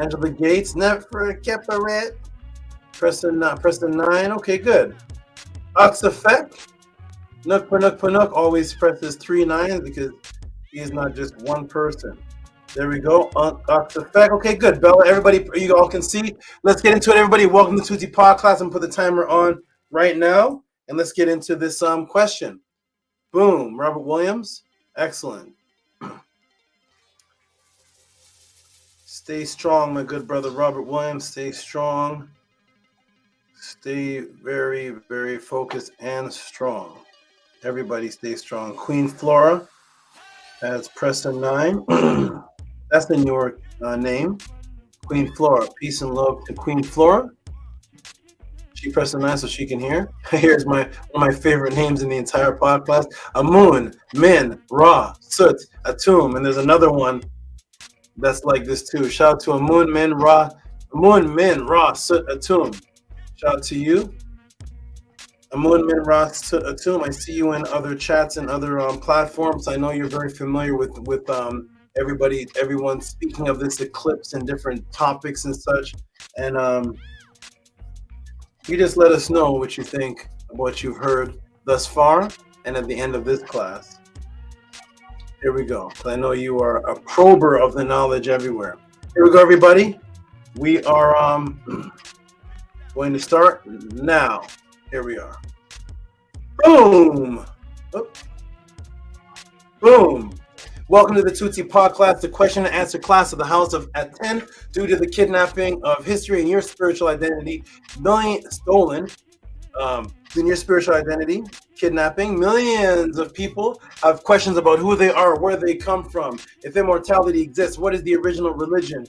Angela Gates, KHEPERU, pressing 9. Okay, good. Oxafek, Nook Panuk always presses 3 9s because he is not just one person. There we go. Oxafek. Okay, good. Bella, everybody, you all can see. Let's get into it, everybody. Welcome to Tutti podcast. I'm put the timer on right now, and let's get into this question. Boom. Robert Williams. Excellent. Stay strong, my good brother Robert Williams. Stay strong. Stay very, very focused and strong. Everybody stay strong. Queen Flora has Preston 9. That's the New York name. Queen Flora. Peace and love to Queen Flora. She pressed a 9 so she can hear. Here's one of my favorite names in the entire podcast. Amun, Min, Ra, Sut, Atum. And there's another one that's like this too. Shout out to Amun, Min, Ra, Sut, Atum. Shout out to you. Amun, Min, Ra, Sut, Atum. I see you in other chats and other platforms. I know you're very familiar with everyone speaking of this eclipse and different topics and such. And you just let us know what you think of what you've heard thus far and at the end of this class. Here we go. I know you are a prober of the knowledge everywhere. Here we go, everybody. We are going to start now. Here we are. Boom. Oh. Boom. Welcome to the Tehuti PODCLASS, the question and answer class of the House of ATTON. Due to the kidnapping of history and your spiritual identity, stolen in your spiritual identity, kidnapping, millions of people have questions about who they are, where they come from, if immortality exists, what is the original religion,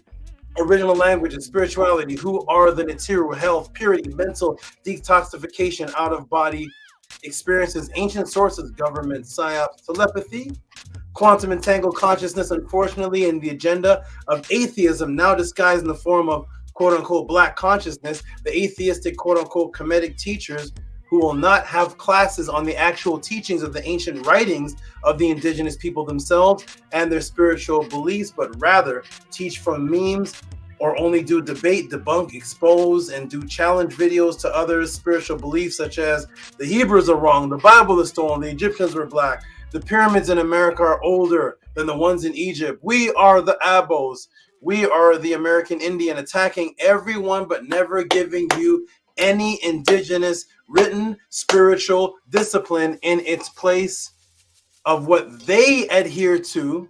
original language and spirituality, who are the Neteru, health, purity, mental detoxification, out-of-body experiences, ancient sources, government, Psyops, telepathy, quantum entangled consciousness, unfortunately, in the agenda of atheism, now disguised in the form of quote-unquote black consciousness, the atheistic quote-unquote Kemetic teachers who will not have classes on the actual teachings of the ancient writings of the indigenous people themselves and their spiritual beliefs, but rather teach from memes or only do debate, debunk, expose, and do challenge videos to others' spiritual beliefs, such as the Hebrews are wrong, the Bible is stolen, the Egyptians were black, the pyramids in America are older than the ones in Egypt. We are the Abos. We are the American Indian, attacking everyone but never giving you any indigenous written spiritual discipline in its place of what they adhere to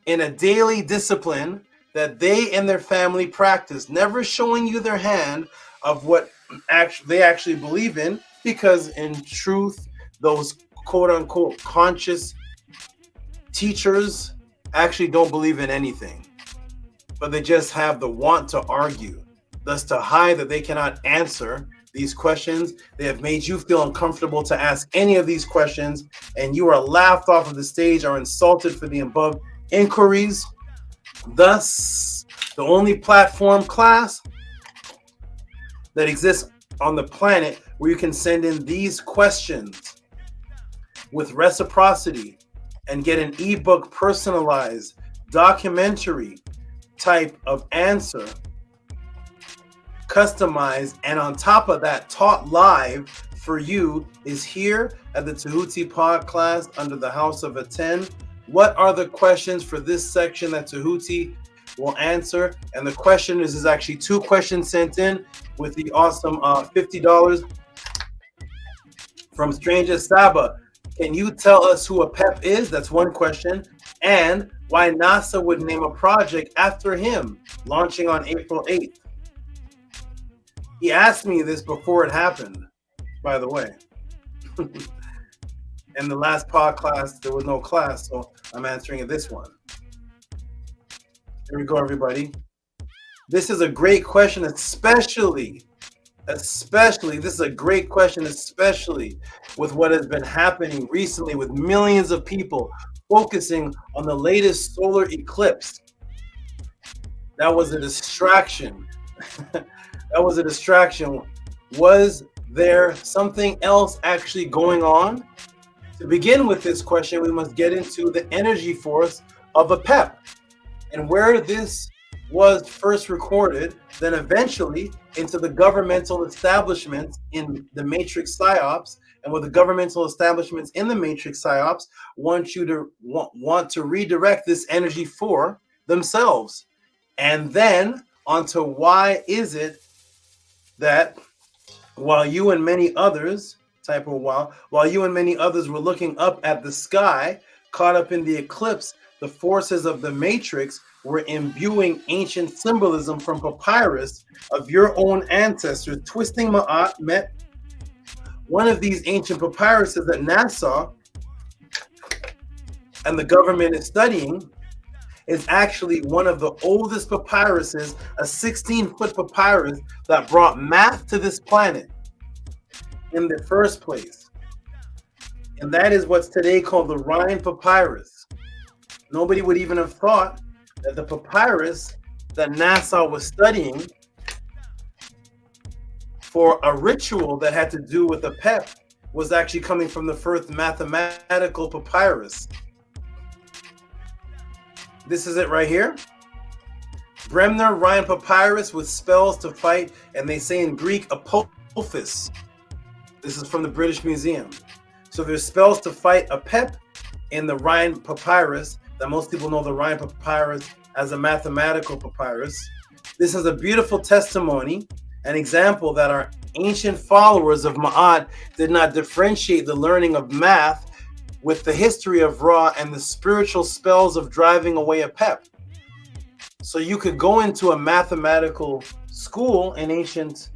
in a daily discipline that they and their family practice, never showing you their hand of what they actually believe in, because in truth, those quote-unquote conscious teachers actually don't believe in anything, but they just have the want to argue, thus to hide that they cannot answer these questions. They have made you feel uncomfortable to ask any of these questions, and you are laughed off of the stage or insulted for the above inquiries. Thus, the only platform class that exists on the planet where you can send in these questions with reciprocity and get an ebook personalized documentary type of answer, customized, and on top of that taught live for you, is here at the Tehuti PODCLASS under the House of ATTON. What are the questions for this section that Tehuti will answer? And the question is actually 2 questions sent in with the awesome $50 from Stranger SABA. Can you tell us who APEP is? That's one question. And why NASA would name a project after him, launching on April 8th. He asked me this before it happened, by the way. In the last PODCLASS, there was no class, so I'm answering this one. Here we go, everybody. This is a great question, especially, this is a great question, especially with what has been happening recently with millions of people focusing on the latest solar eclipse. That was a distraction. That was a distraction. Was there something else actually going on? To begin with this question, we must get into the energy force of APEP and where this was first recorded, then eventually into the governmental establishments in the Matrix Psyops, and what the governmental establishments in the Matrix Psyops want you to want to redirect this energy for themselves. And then onto why is it that while you and many others, while you and many others were looking up at the sky, caught up in the eclipse, the forces of the Matrix were imbuing ancient symbolism from Papyrus of your own ancestors, twisting Ma'at met one of these ancient papyruses that NASA and the government is studying is actually one of the oldest papyruses, a 16-foot papyrus that brought math to this planet in the first place. And that is what's today called the Rhine Papyrus. Nobody would even have thought that the papyrus that NASA was studying for a ritual that had to do with the APEP was actually coming from the first mathematical papyrus. This is it right here. Bremner Rhine Papyrus with spells to fight, and they say in Greek, apophis. This is from the British Museum. So there's spells to fight APEP in the Rhine Papyrus, that most people know the Rhine Papyrus as a mathematical papyrus. This is a beautiful testimony, an example that our ancient followers of Ma'at did not differentiate the learning of math with the history of Ra and the spiritual spells of driving away APEP. So you could go into a mathematical school in ancient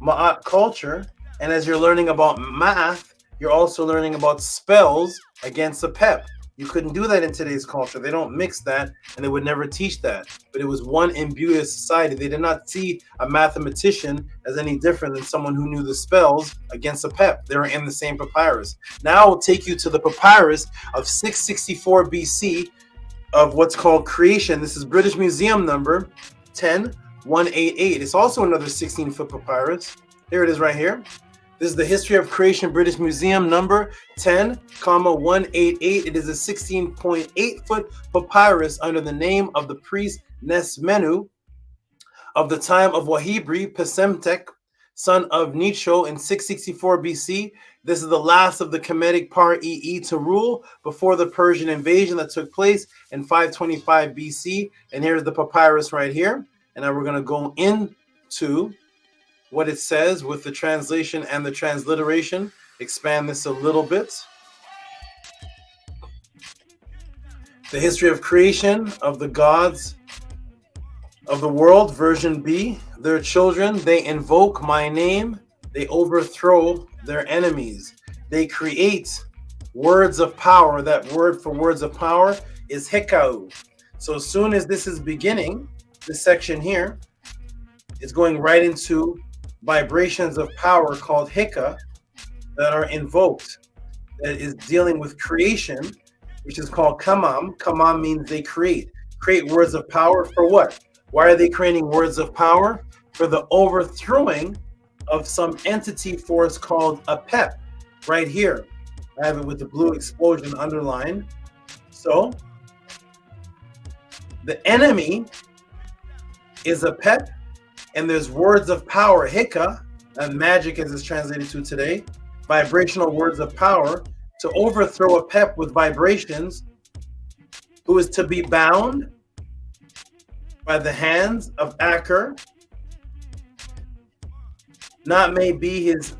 Ma'at culture, and as you're learning about math, you're also learning about spells against APEP. You couldn't do that in today's culture. They don't mix that, and they would never teach that. But it was one imbued society. They did not see a mathematician as any different than someone who knew the spells against APEP. They were in the same papyrus. Now I'll take you to the papyrus of 664 BC of what's called creation. This is British Museum number 10188. It's also another 16-foot papyrus. Here it is right here. This is the History of Creation British Museum number 10,188. It is a 16.8-foot papyrus under the name of the priest Nesmenu of the time of Wahibri Pesemtek, son of Necho, in 664 BC. This is the last of the Kemetic Par-EE to rule before the Persian invasion that took place in 525 BC. And here's the papyrus right here. And now we're going to go into what it says with the translation and the transliteration. Expand this a little bit. The history of creation of the gods of the world, version B. Their children, they invoke my name. They overthrow their enemies. They create words of power. That word for words of power is hekau. So as soon as this is beginning, this section here is going right into vibrations of power called heka that are invoked, that is dealing with creation, which is called kamam. Kamam means they create words of power for what? Why are they creating words of power? For the overthrowing of some entity force called APEP. Right here, I have it with the blue explosion underlined. So the enemy is APEP, and there's words of power, hika, and magic as it's translated to today, vibrational words of power, to overthrow APEP with vibrations, who is to be bound by the hands of Aker. Not may be his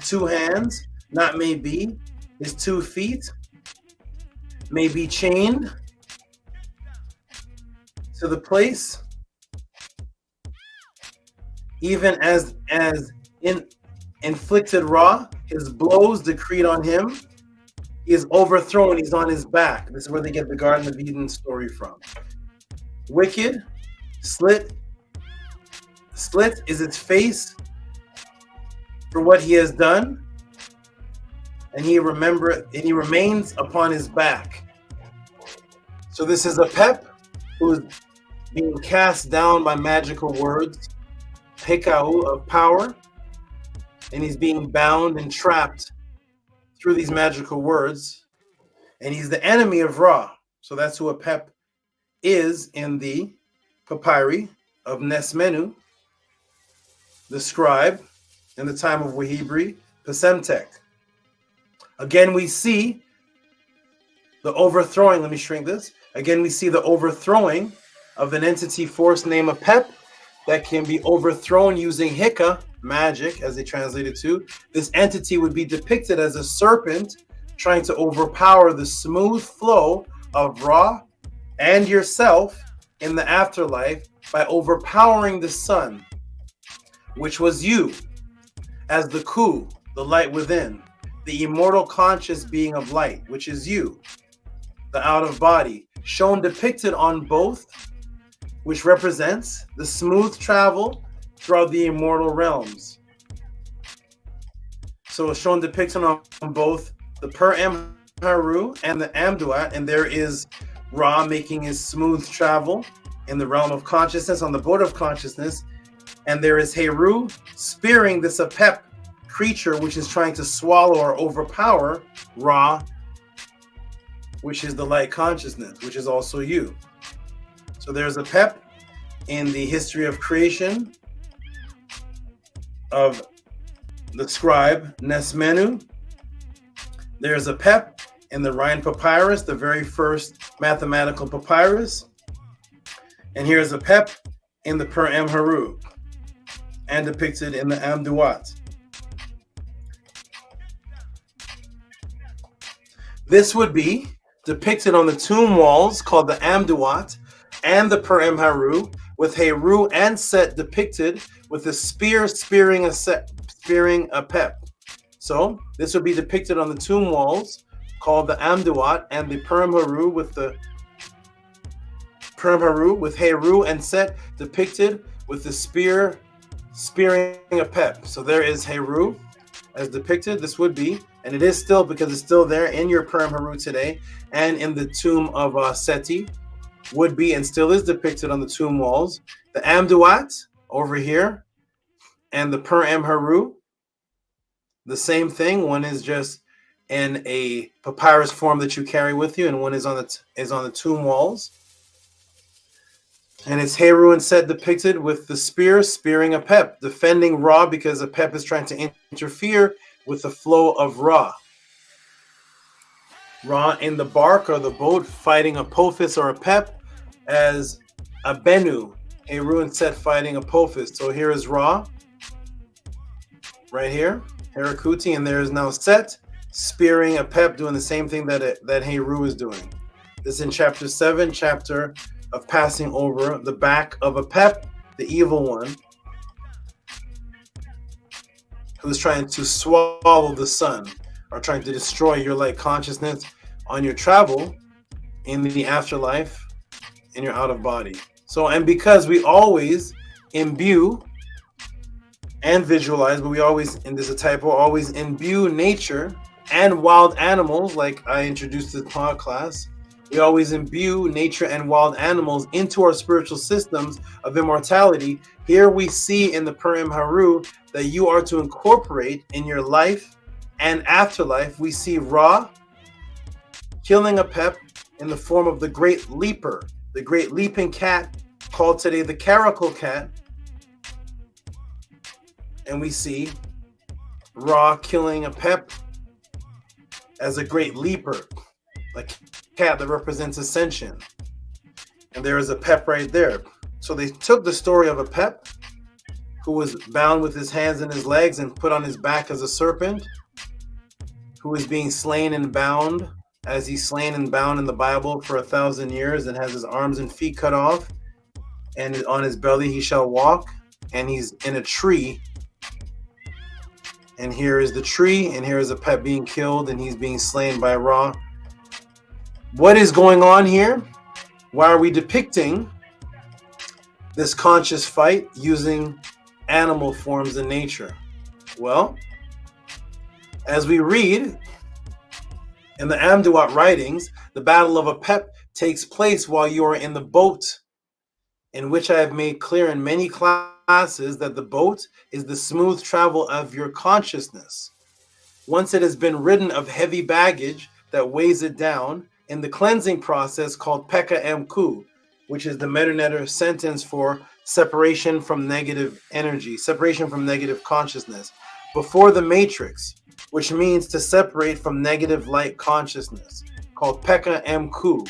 two hands, not may be his 2 feet, may be chained to the place, even as inflicted Ra, his blows decreed on him, he is overthrown, he's on his back. This is where they get the Garden of Eden story from. Wicked, slit is its face for what he has done, and he remains upon his back. So this is APEP who is being cast down by magical words, hekau of power, and he's being bound and trapped through these magical words, and he's the enemy of Ra. So that's who APEP is in the papyri of Nesmenu, the scribe, in the time of Wahibri Pesemtek. Again, we see the overthrowing. Let me shrink this. Again, we see the overthrowing of an entity force named APEP that can be overthrown using hika, magic, as they translate it to. This entity would be depicted as a serpent trying to overpower the smooth flow of Ra and yourself in the afterlife by overpowering the sun, which was you, as the Ku, the light within, the immortal conscious being of light, which is you, the out of body, shown depicted on both, which represents the smooth travel throughout the immortal realms. So it's shown depicted on both the Per-Amharu and the Amduat, and there is Ra making his smooth travel in the realm of consciousness, on the boat of consciousness, and there is Heru spearing this APEP creature which is trying to swallow or overpower Ra, which is the light consciousness, which is also you. So there's APEP in the history of creation of the scribe Nesmenu, There's APEP in the Rhine Papyrus, the very first mathematical papyrus. And here's APEP in the Per Amharu and depicted in the Amduat. This would be depicted on the tomb walls called the Amduat and the Per Amharu, with Heru and Set depicted with a spear spearing APEP. So this would be depicted on the tomb walls called the Amduat and the Per Amharu with the with Heru and Set depicted with the spear spearing APEP. So there is Heru as depicted. This would be, and it is still, because it's still there in your Per Amharu today and in the tomb of Seti, would be and still is depicted on the tomb walls. The Amduat over here and the Per Amharu, the same thing. One is just in a papyrus form that you carry with you, and one is on the tomb walls. And it's Heru and Set depicted with the spear spearing APEP, defending Ra, because APEP is trying to interfere with the flow of Ra. Ra in the bark or the boat fighting Apophis or APEP as Abenu. Heru and Set fighting Apophis. So here is Ra, right here, Herakuti, and there is now Set spearing APEP, doing the same thing that Heru is doing. This is in chapter 7, chapter of passing over the back of APEP, the evil one, who's trying to swallow the sun or trying to destroy your light consciousness on your travel in the afterlife, in your out of body. So, and because we always imbue and visualize, but we always, and this is a typo, always imbue nature and wild animals, like I introduced in the podcast. We always imbue nature and wild animals into our spiritual systems of immortality. Here we see in the Per Amharu that you are to incorporate in your life and afterlife. We see Ra killing APEP in the form of the great leaper, the great leaping cat, called today the caracal cat. And we see Ra killing APEP as a great leaper, like cat that represents ascension. And there is APEP right there. So they took the story of APEP, who was bound with his hands and his legs and put on his back as a serpent, who is being slain and bound, as he's slain and bound in the Bible for 1,000 years, and has his arms and feet cut off, and on his belly he shall walk, and he's in a tree. And here is the tree, and here is APEP being killed, and he's being slain by Ra. What is going on here? Why are we depicting this conscious fight using animal forms in nature? Well, as we read in the Amduat writings, the battle of APEP takes place while you are in the boat, in which I have made clear in many classes that the boat is the smooth travel of your consciousness. Once it has been ridden of heavy baggage that weighs it down, in the cleansing process called Peka Mku, which is the Metanetter sentence for separation from negative energy, separation from negative consciousness, before the matrix, which means to separate from negative light consciousness, called Peka Mku,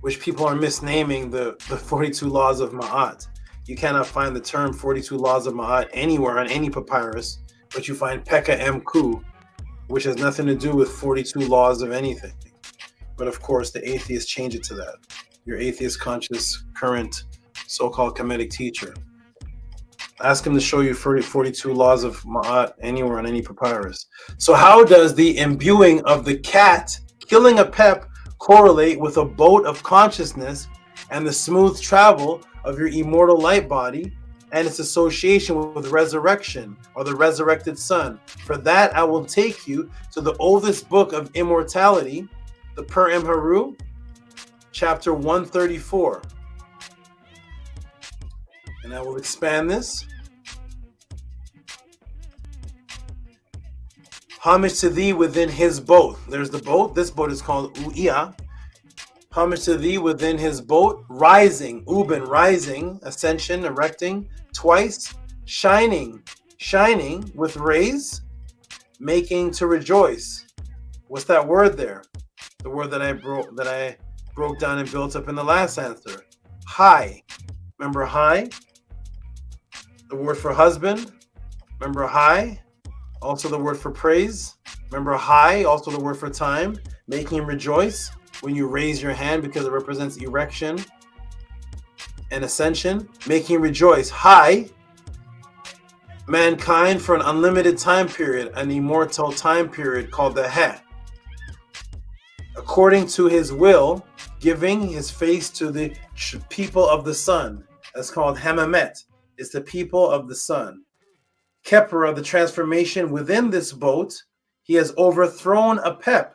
which people are misnaming the 42 laws of Ma'at. You cannot find the term 42 laws of Ma'at anywhere on any papyrus, but you find Peka Mku, which has nothing to do with 42 laws of anything. But of course, the atheists change it to that. Your atheist conscious current so-called Kemetic teacher. Ask him to show you 42 laws of Ma'at anywhere on any papyrus. So how does the imbuing of the cat killing APEP correlate with a boat of consciousness and the smooth travel of your immortal light body and its association with resurrection or the resurrected sun? For that, I will take you to the oldest book of immortality, the Per Amharu, chapter 134. And I will expand this. Homage to thee within his boat. There's the boat. This boat is called Uia. Homage to thee within his boat, rising, Uben, rising, ascension, erecting, twice, shining Shining with rays, making to rejoice. What's that word there? The word that I broke down and built up in the last answer. High. Remember high? The word for husband. Remember high? Also the word for praise. Remember high? Also the word for time. Making rejoice when you raise your hand because it represents erection and ascension. Making rejoice. High. Mankind for an unlimited time period, an immortal time period called the He. According to his will, giving his face to the people of the sun. That's called Hemamet. It's the people of the sun. KHEPERU, the transformation within this boat, he has overthrown APEP.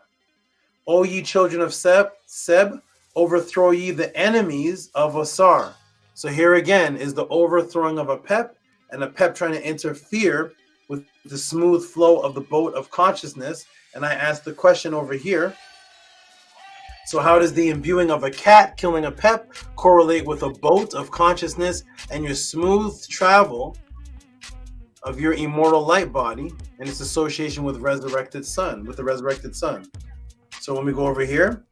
O ye children of Seb, overthrow ye the enemies of Asar. So here again is the overthrowing of APEP, and APEP trying to interfere with the smooth flow of the boat of consciousness. And I asked the question over here. So how does the imbuing of a cat killing APEP correlate with a boat of consciousness and your smooth travel of your immortal light body and its association with resurrected sun, with the resurrected sun? So when we go over here,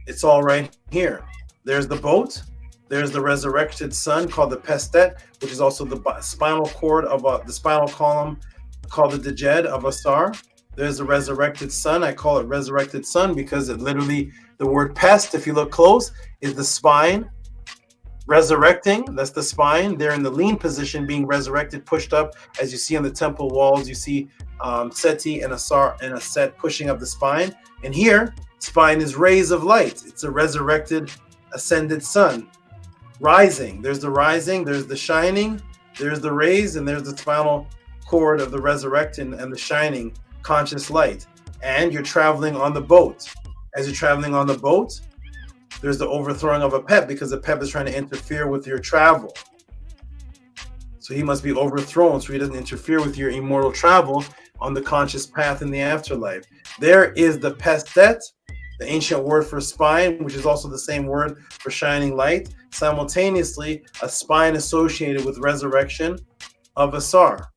it's all right here. There's the boat. There's the resurrected sun called the Pestet, which is also the spinal cord of the spinal column called the Djed of Asar. There's the resurrected sun. I call it resurrected sun because it literally, the word pest, if you look close, is the spine. Resurrecting, that's the spine. They're in the lean position, being resurrected, pushed up. As you see on the temple walls, you see Seti and Asar and Aset pushing up the spine. And here, spine is rays of light. It's a resurrected, ascended sun. Rising, there's the rising, there's the shining, there's the rays, and there's the spinal cord of the resurrected and the shining conscious light. And you're traveling on the boat. As you're traveling on the boat, there's the overthrowing of APEP because APEP is trying to interfere with your travel. So he must be overthrown so he doesn't interfere with your immortal travel on the conscious path in the afterlife. There is the Pestet, the ancient word for spine, which is also the same word for shining light. Simultaneously, a spine associated with resurrection of Asar.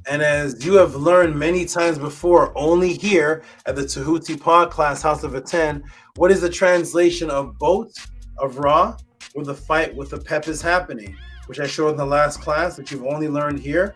And as you have learned many times before, only here at the Tehuti PODCLASS House of Atten, what is the translation of boat, of Ra, where the fight with the APEP is happening, which I showed in the last class, that you've only learned here.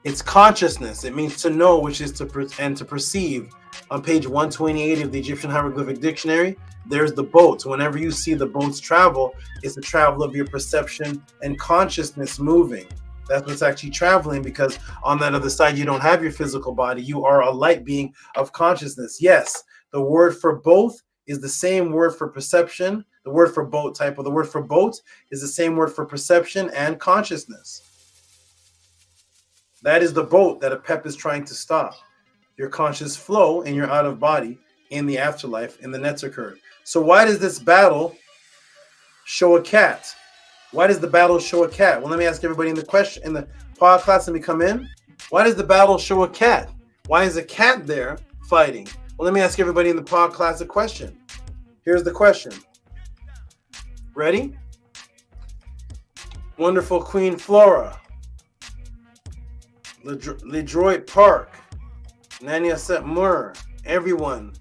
It's consciousness. It means to know, which is to perceive. On page 128 of the Egyptian Hieroglyphic Dictionary, there's the boats. Whenever you see the boats travel, it's the travel of your perception and consciousness moving. That's what's actually traveling, because on that other side, you don't have your physical body. You are a light being of consciousness. Yes, the word for both is the same word for perception. The word for boat type of the word for boat is the same word for perception and consciousness. That is the boat that APEP is trying to stop. Your conscious flow and your out of body in the afterlife, in the NETERTI. So why does this battle show a cat? Why does the battle show a cat? Well, let me ask everybody in the question in the PODCLASS. Let me come in. Why does the battle show a cat? Why is a cat there fighting? Well, let me ask everybody in the PODCLASS a question. Here's the question. Ready? Wonderful Queen Flora, LeDroit Park, Nania Set Mur, everyone.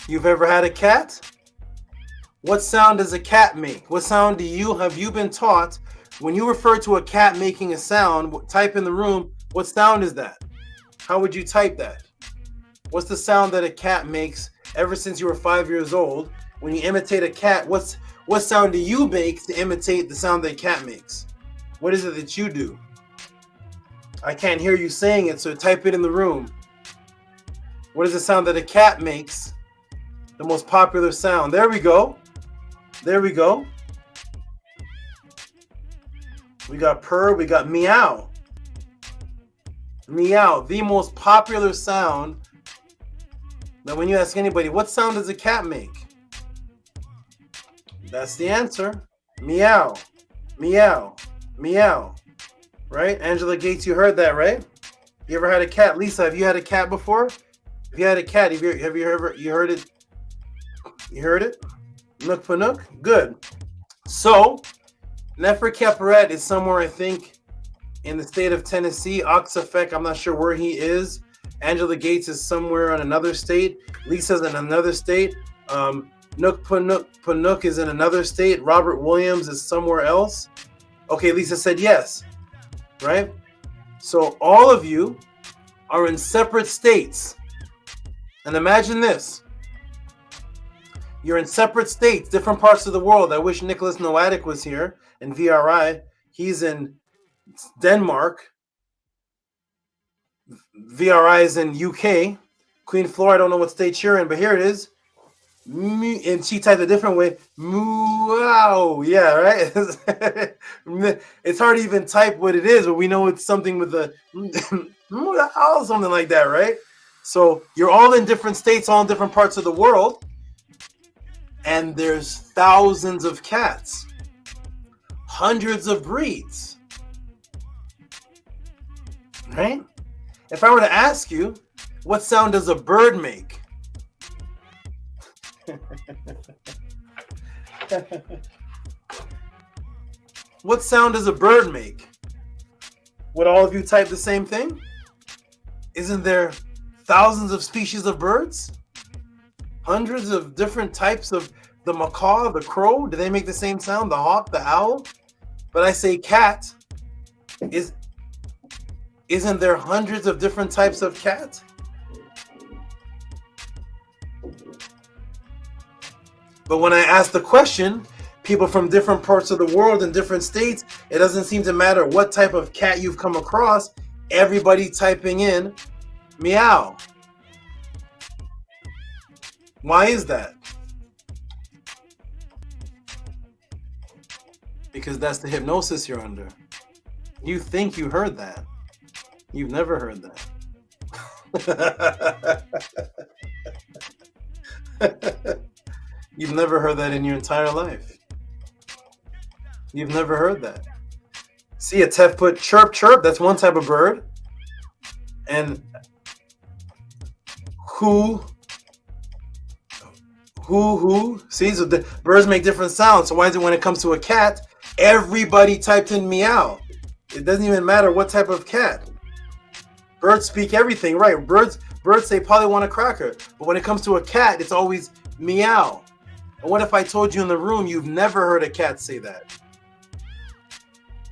You've ever had a cat? What sound does a cat make? What sound have you been taught when you refer to a cat making a sound? Type in the room, what sound is that? How would you type that? What's the sound that a cat makes ever since you were 5 years old? When you imitate a cat, what sound do you make to imitate the sound that a cat makes? What is it that you do? I can't hear you saying it, so type it in the room. What is the sound that a cat makes? The most popular sound. There we go. There we go. We got purr, we got meow. Meow, the most popular sound. Now when you ask anybody, what sound does a cat make? That's the answer. Meow, meow, meow. Right? Angela Gates, you heard that, right? You ever had a cat? Lisa, have you had a cat before? If you had a cat, have you heard it? You heard it? Nook for nook? Good. So, Neferkeperet is somewhere, I think, in the state of Tennessee. Oxafek, I'm not sure where he is. Angela Gates is somewhere in another state. Lisa's in another state. Nook Panuk is in another state. Robert Williams is somewhere else. Okay, Lisa said yes, right? So all of you are in separate states. And imagine this. You're in separate states, different parts of the world. I wish Nicholas Noatic was here in VRI. He's in Denmark. VRI is in UK. Queen Flora, I don't know what state you're in, but here it is. And she typed a different way. Wow. Yeah, right? It's hard to even type what it is, but we know it's something with a something like that, right? So you're all in different states, all in different parts of the world. And there's thousands of cats, hundreds of breeds, right? If I were to ask you, what sound does a bird make? What sound does a bird make? Would all of you type the same thing? Isn't there thousands of species of birds? Hundreds of different types of the macaw, the crow. Do they make the same sound? The hawk, the owl? But I say cat. Isn't there hundreds of different types of cat? But when I ask the question, people from different parts of the world in different states, it doesn't seem to matter what type of cat you've come across. Everybody typing in meow. Why is that? Because that's the hypnosis you're under. You think you heard that. You've never heard that. You've never heard that in your entire life. You've never heard that. See, a Tef put chirp, chirp. That's one type of bird. And who. See, so the birds make different sounds. So why is it when it comes to a cat, everybody typed in meow? It doesn't even matter what type of cat. Birds speak everything, right? Birds say probably want a cracker. But when it comes to a cat, it's always meow. And what if I told you in the room you've never heard a cat say that?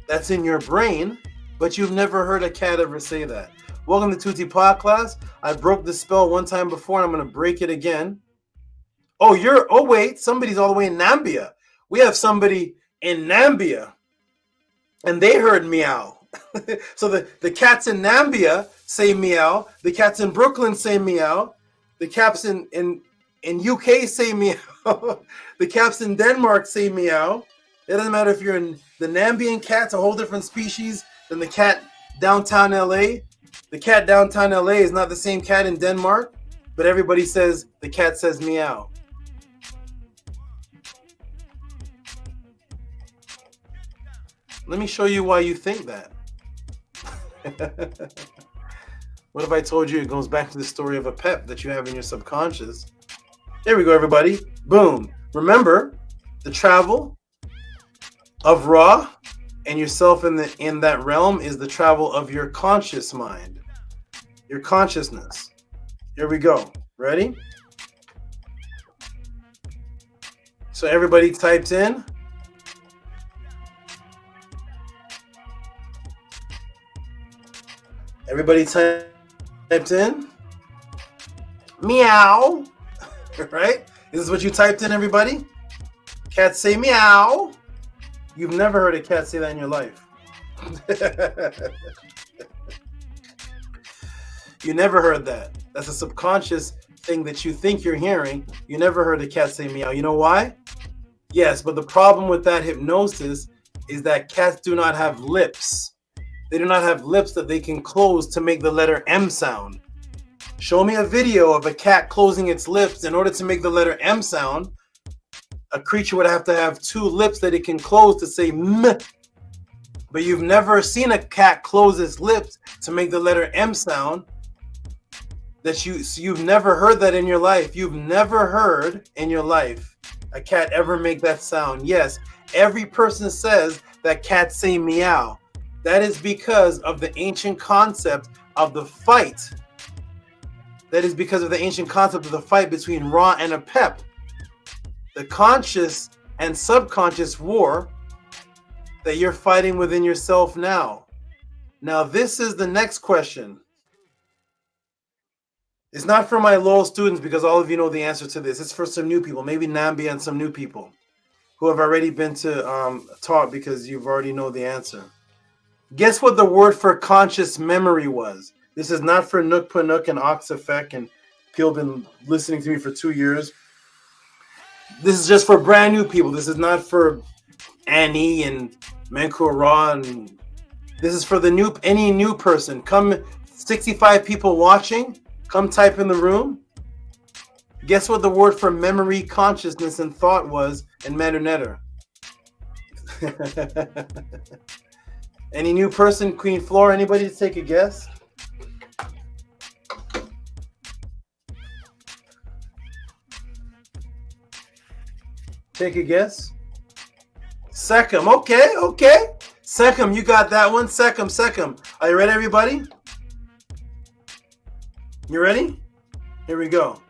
That's in your brain, but you've never heard a cat ever say that. Welcome to Tehuti PODCLASS. I broke the spell one time before, and I'm going to break it again. Oh, wait, somebody's all the way in Nambia. We have somebody in Nambia, and they heard meow. So the cats in Nambia say meow. The cats in Brooklyn say meow. The cats in UK say meow. The cats in Denmark say meow. It doesn't matter if you're in the Nambian cat's a whole different species than the cat downtown LA. The cat downtown LA is not the same cat in Denmark, but everybody says the cat says meow. Let me show you why you think that. What if I told you it goes back to the story of APEP that you have in your subconscious? There we go, everybody. Boom. Remember, the travel of Ra and yourself in that realm is the travel of your conscious mind, your consciousness. Here we go. Ready? So everybody typed in. Everybody typed in meow, right? This is what you typed in, everybody? Cats say meow. You've never heard a cat say that in your life. You never heard that. That's a subconscious thing that you think you're hearing. You never heard a cat say meow. You know why? Yes, but the problem with that hypnosis is that cats do not have lips. They do not have lips that they can close to make the letter M sound. Show me a video of a cat closing its lips in order to make the letter M sound. A creature would have to have two lips that it can close to say M. But you've never seen a cat close its lips to make the letter M sound. You've never heard that in your life. You've never heard in your life a cat ever make that sound. Yes, every person says that cats say meow. That is because of the ancient concept of the fight. That is because of the ancient concept of the fight between Ra and APEP. The conscious and subconscious war that you're fighting within yourself now. Now, this is the next question. It's not for my Lowell students because all of you know the answer to this. It's for some new people, maybe Nambi and some new people who have already been to taught because you've already know the answer. Guess what the word for conscious memory was? This is not for Nook Panuk and Oxafek and people been listening to me for 2 years. This is just for brand new people. This is not for Annie and Menkur Ra, and this is for the any new person. Come, 65 people watching. Come type in the room. Guess what the word for memory, consciousness, and thought was in Medu Neter? Any new person? Queen Flora, anybody to take a guess? Take a guess. Second. Okay, okay. Second, you got that one. Second. Are you ready, everybody? You ready? Here we go.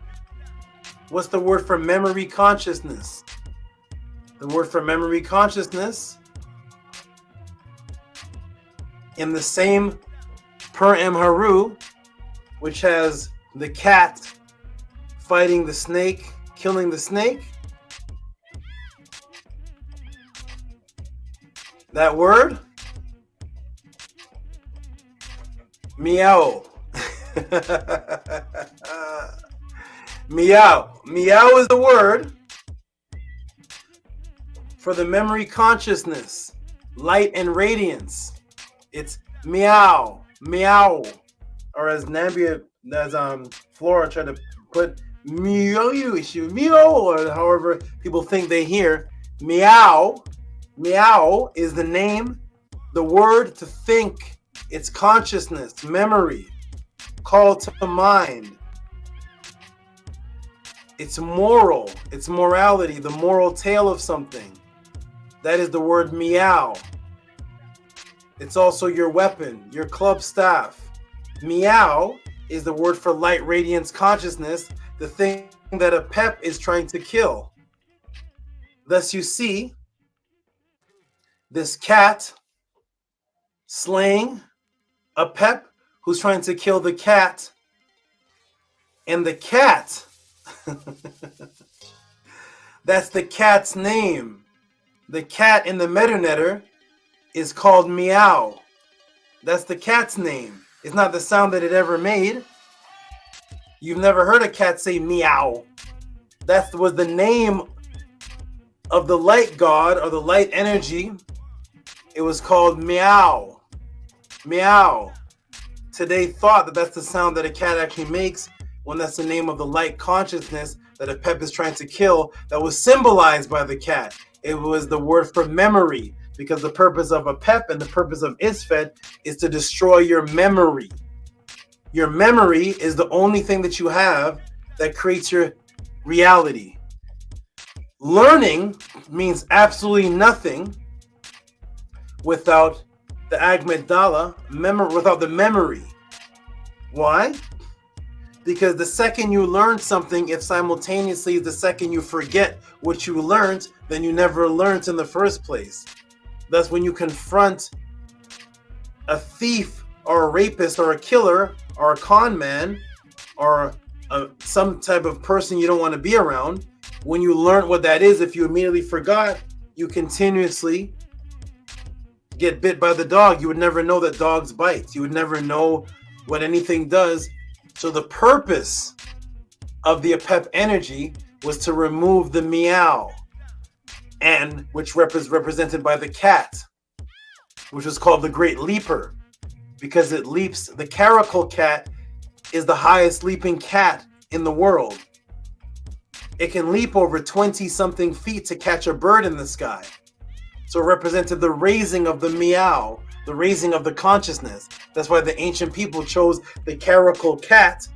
What's the word for memory consciousness? The word for memory consciousness in the same Per Haru, which has the cat fighting the snake, killing the snake. That word? Meow. Meow. Meow is the word for the memory consciousness, light and radiance. It's meow, meow. Or as Nambia, as Flora tried to put meow, meow, or however people think they hear, meow. Meow is the name, the word to think. It's consciousness, memory, call to mind. It's moral, it's morality, the moral tale of something. That is the word meow. It's also your weapon, your club staff. Meow is the word for light, radiance, consciousness, the thing that APEP is trying to kill. Thus you see this cat slaying APEP who's trying to kill the cat. And the cat, that's the cat's name. The cat in the Medu Neter is called meow. That's the cat's name. It's not the sound that it ever made. You've never heard a cat say meow. That was the name of the light god or the light energy. It was called meow. Meow. Today thought that that's the sound that a cat actually makes when that's the name of the light consciousness that APEP is trying to kill, that was symbolized by the cat. It was the word for memory, because the purpose of APEP and the purpose of ISFET is to destroy your memory. Your memory is the only thing that you have that creates your reality. Learning means absolutely nothing without the Agmedala, without the memory. Why? Because the second you learn something, if simultaneously the second you forget what you learned, then you never learned in the first place. Thus, when you confront a thief or a rapist or a killer or a con man or some type of person you don't want to be around, when you learn what that is, if you immediately forgot, you continuously get bit by the dog. You would never know that dogs bite. You would never know what anything does. So the purpose of the APEP energy was to remove the meow, and which is represented by the cat, which was called the Great Leaper, because it leaps. The caracal cat is the highest leaping cat in the world. It can leap over 20-something feet to catch a bird in the sky. So it represented the raising of the meow, the raising of the consciousness. That's why the ancient people chose the caracal cat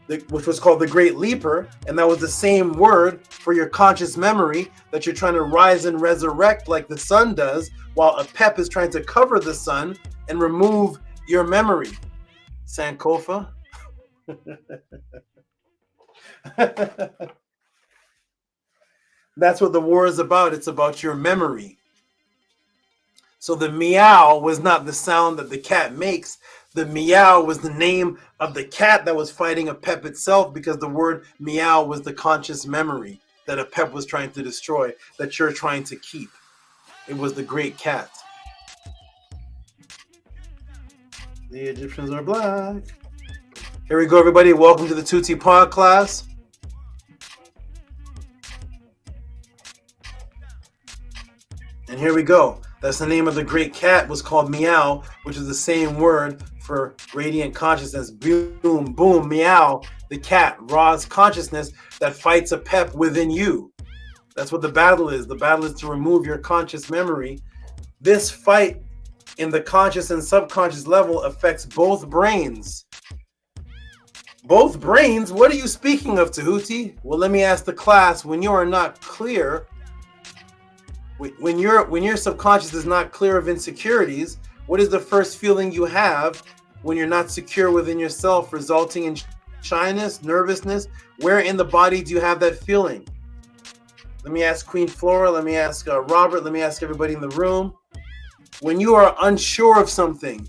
which was called the Great Leaper, and that was the same word for your conscious memory that you're trying to rise and resurrect like the sun does, while APEP is trying to cover the sun and remove your memory. Sankofa. That's what the war is about. It's about your memory. So the meow was not the sound that the cat makes. The meow was the name of the cat that was fighting APEP itself, because the word meow was the conscious memory that APEP was trying to destroy, that you're trying to keep. It was the great cat. The Egyptians are black. Here we go, everybody. Welcome to the Tehuti PODCLASS. And here we go. That's the name of the great cat, was called meow, which is the same word for radiant consciousness. Boom, boom, meow. The cat, Ra's consciousness that fights APEP within you. That's what the battle is. The battle is to remove your conscious memory. This fight in the conscious and subconscious level affects both brains. Both brains? What are you speaking of, Tehuti? Well, let me ask the class, when you are not clear, when your subconscious is not clear of insecurities, what is the first feeling you have when you're not secure within yourself, resulting in shyness, nervousness? Where in the body do you have that feeling? Let me ask Queen Flora, let me ask Robert, let me ask everybody in the room. When you are unsure of something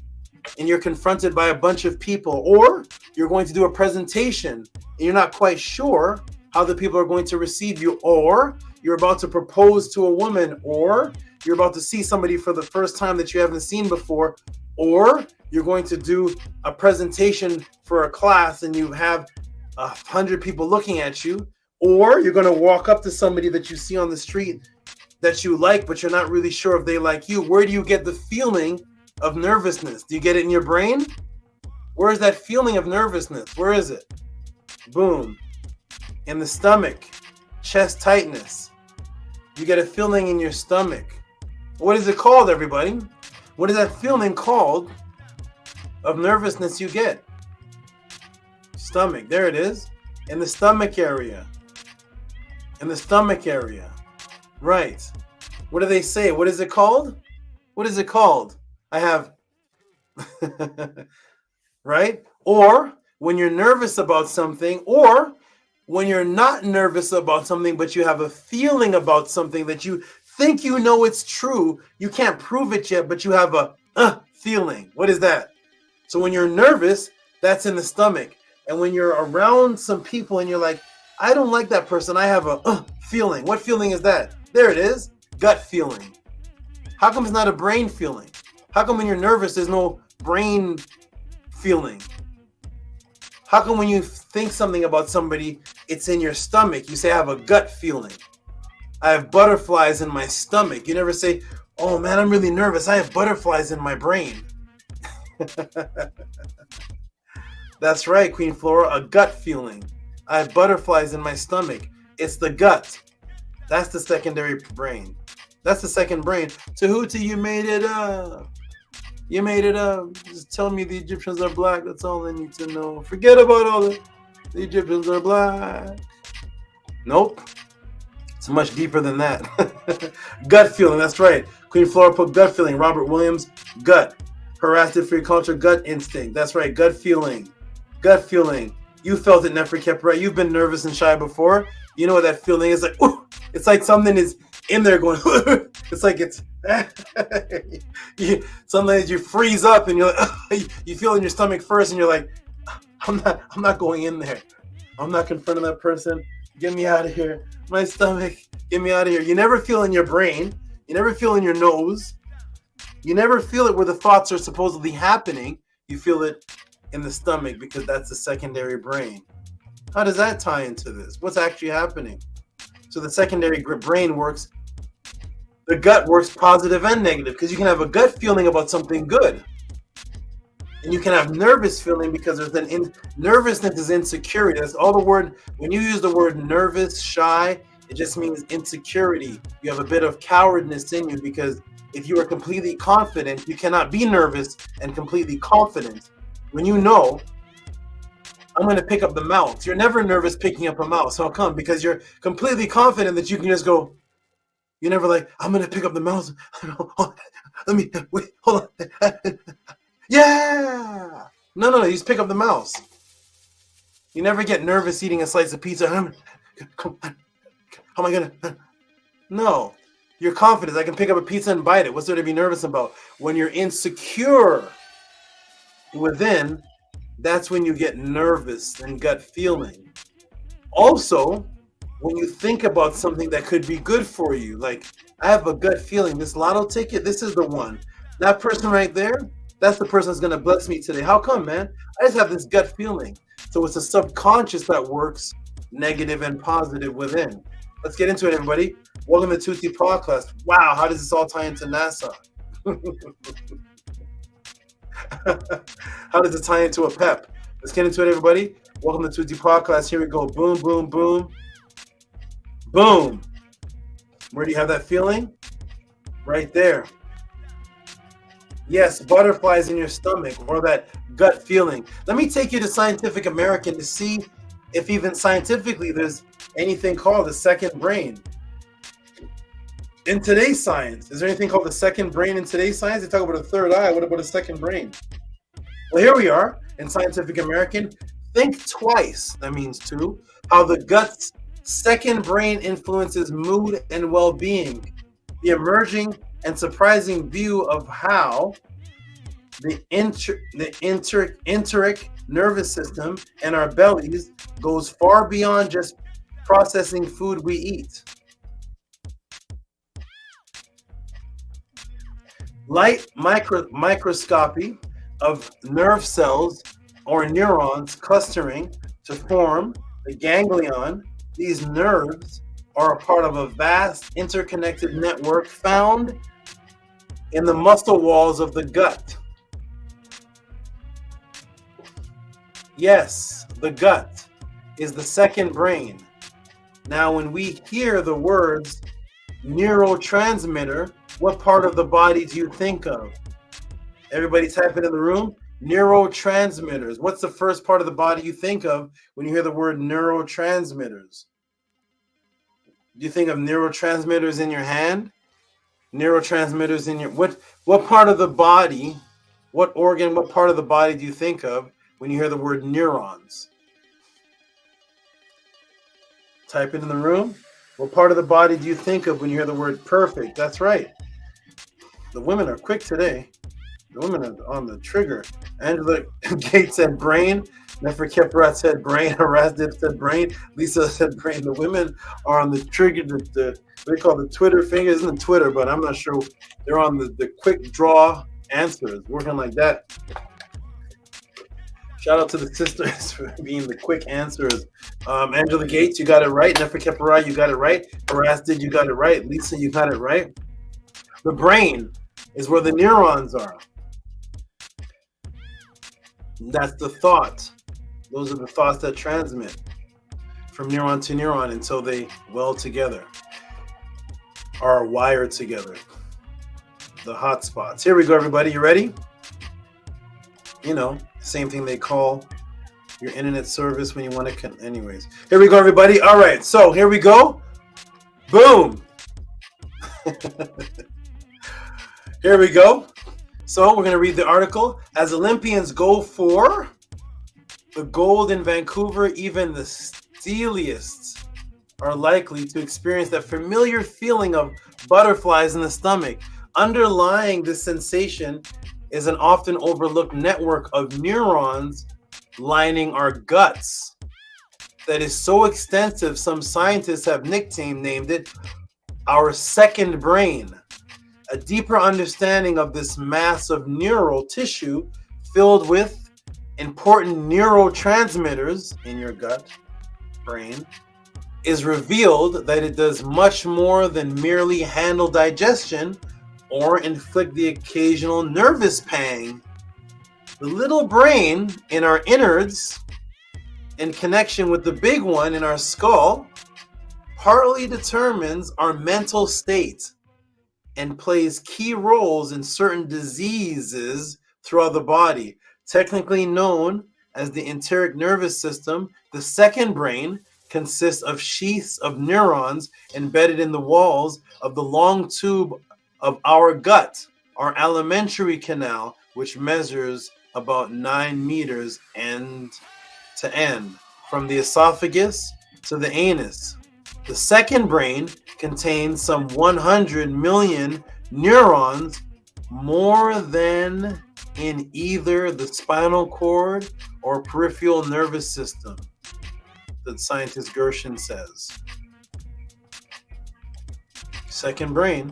and you're confronted by a bunch of people, or you're going to do a presentation and you're not quite sure how the people are going to receive you, or you're about to propose to a woman, or you're about to see somebody for the first time that you haven't seen before, or you're going to do a presentation for a class and you have 100 people looking at you, or you're going to walk up to somebody that you see on the street that you like, but you're not really sure if they like you. Where do you get the feeling of nervousness? Do you get it in your brain? Where is that feeling of nervousness? Where is it? Boom. In the stomach. Chest tightness. You get a feeling in your stomach. What is it called, everybody? What is that feeling called of nervousness you get? Stomach. There it is. In the stomach area. In the stomach area. Right. What do they say? What is it called? What is it called? I have... right? Or when you're nervous about something, or when you're not nervous about something, but you have a feeling about something that you think you know it's true. You can't prove it yet, but you have a feeling. What is that? So when you're nervous, that's in the stomach. And when you're around some people and you're like, I don't like that person, I have a feeling. What feeling is that? There it is. Gut feeling. How come it's not a brain feeling? How come when you're nervous, there's no brain feeling? How come when you think something about somebody, it's in your stomach? You say, I have a gut feeling. I have butterflies in my stomach. You never say, oh man, I'm really nervous. I have butterflies in my brain. That's right, Queen Flora, a gut feeling. I have butterflies in my stomach. It's the gut. That's the secondary brain. That's the second brain. Tehuti, you made it up. You made it up. Just tell me the Egyptians are black. That's all I need to know. Forget about all the Egyptians are black. Nope. It's much deeper than that. Gut feeling. That's right. Queen Flora put gut feeling. Robert Williams, gut. Harassed free culture, gut instinct. That's right. Gut feeling. Gut feeling. You felt it, Nefri KHEPERU. You've been nervous and shy before. You know what that feeling is like. Ooh, it's like something is in there going. It's like it's. Sometimes you freeze up and you're like, you feel in your stomach first, and you're like, I'm not going in there. I'm not confronting that person. Get me out of here. My stomach. Get me out of here. You never feel in your brain. You never feel in your nose. You never feel it where the thoughts are supposedly happening. You feel it in the stomach because that's the secondary brain. How does that tie into this? What's actually happening? So the secondary brain works, the gut works positive and negative, because you can have a gut feeling about something good. And you can have nervous feeling because there's nervousness is insecurity. That's all the word. When you use the word nervous, shy, it just means insecurity. You have a bit of cowardness in you, because if you are completely confident, you cannot be nervous and completely confident. When you know, I'm going to pick up the mouse. You're never nervous picking up a mouse. How come? Because you're completely confident that you can just go. You're never like, I'm going to pick up the mouse. Let me, wait, hold on. Yeah. No, you just pick up the mouse. You never get nervous eating a slice of pizza. How am I going to? No. You're confident. I can pick up a pizza and bite it. What's there to be nervous about? When you're insecure within, that's when you get nervous and gut feeling. Also, when you think about something that could be good for you, like, I have a gut feeling this lotto ticket, this is the one. That person right there, that's the person that's going to bless me today. How come, man? I just have this gut feeling. So it's a subconscious that works negative and positive within. Let's get into it, everybody. Welcome to Tehuti PODCLASS. Wow, how does this all tie into NASA? How does it tie into APEP? Let's get into it, everybody. Welcome to Tehuti PODCLASS. Here we go. Boom, boom, boom. Boom. Where do you have that feeling? Right there. Yes, butterflies in your stomach, or that gut feeling. Let me take you to Scientific American to see if even scientifically there's anything called the second brain. In today's science, is there anything called the second brain in today's science? They talk about a third eye. What about a second brain? Well, here we are in Scientific American. Think twice, that means two, how the gut's second brain influences mood and well-being. The emerging and surprising view of how the enteric nervous system and our bellies goes far beyond just processing food we eat. Light microscopy of nerve cells or neurons clustering to form the ganglion. These nerves are a part of a vast interconnected network found in the muscle walls of the gut. Yes, the gut is the second brain. Now, when we hear the words neurotransmitter, what part of the body do you think of? Everybody type it in the room. Neurotransmitters. What's the first part of the body you think of when you hear the word neurotransmitters? Do you think of neurotransmitters in your hand? Neurotransmitters in your what part of the body, what organ, what part of the body do you think of when you hear the word neurons? Type it in the room. What part of the body do you think of when you hear the word perfect? That's right. The women are quick today. The women are on the trigger. Angela Gates said brain. Nefer Keperu said brain. Erasdip said brain. Lisa said brain. The women are on the trigger. What they call the Twitter finger. Isn't Twitter, but I'm not sure. They're on the quick draw answers, working like that. Shout out to the sisters for being the quick answers. Angela Gates, you got it right. Nefer Keperu, you got it right. Erasdip, you got it right. Lisa, you got it right. The brain is where the neurons are. That's the thought. Those are the thoughts that transmit from neuron to neuron until they weld together, are wired together. The hot spots. Here we go, everybody. You ready? You know, same thing they call your internet service when you want to anyways. Here we go, everybody. All right, so here we go. Boom. Here we go. So we're going to read the article. As Olympians go for the gold in Vancouver, even the steeliest are likely to experience that familiar feeling of butterflies in the stomach. Underlying this sensation is an often overlooked network of neurons lining our guts that is so extensive some scientists have named it our second brain. A deeper understanding of this mass of neural tissue filled with important neurotransmitters in your gut brain is revealed that it does much more than merely handle digestion or inflict the occasional nervous pang. The little brain in our innards, in connection with the big one in our skull, partly determines our mental state and plays key roles in certain diseases throughout the body, technically known as the enteric nervous system, the second brain consists of sheaths of neurons embedded in the walls of the long tube of our gut, our alimentary canal, which measures about 9 meters end to end, from the esophagus to the anus. The second brain contains some 100 million neurons, more than in either the spinal cord or peripheral nervous system, that scientist Gershon says. Second brain,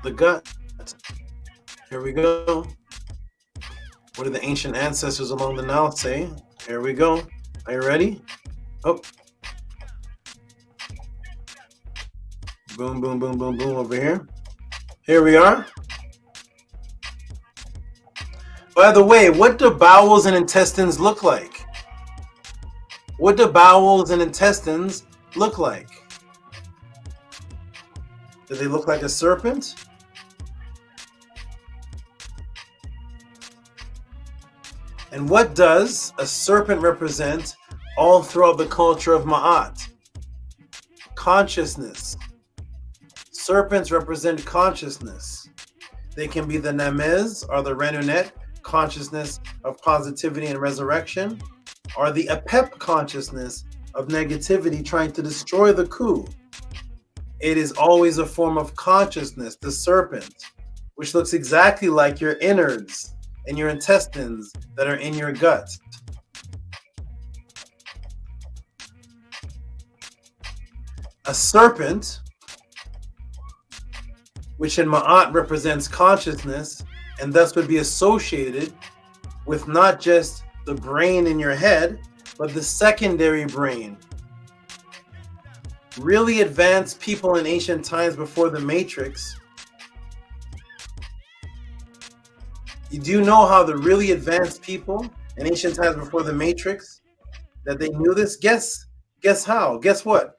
the gut. Here we go. What did the ancient ancestors along the Nile say? Here we go. Are you ready? Oh. Boom, boom, boom, boom, boom over here. Here we are. By the way, what do bowels and intestines look like? What do bowels and intestines look like? Do they look like a serpent? And what does a serpent represent all throughout the culture of Ma'at? Consciousness. Serpents represent consciousness. They can be the Nemez or the RENNET, consciousness of positivity and resurrection, or the APEP consciousness of negativity trying to destroy the coup. It is always a form of consciousness, the serpent, which looks exactly like your innards and your intestines that are in your gut. A serpent, which in Ma'at represents consciousness and thus would be associated with not just the brain in your head, but the secondary brain. Really advanced people in ancient times before the Matrix. You do know how the really advanced people in ancient times before the Matrix, that they knew this? Guess how? Guess what?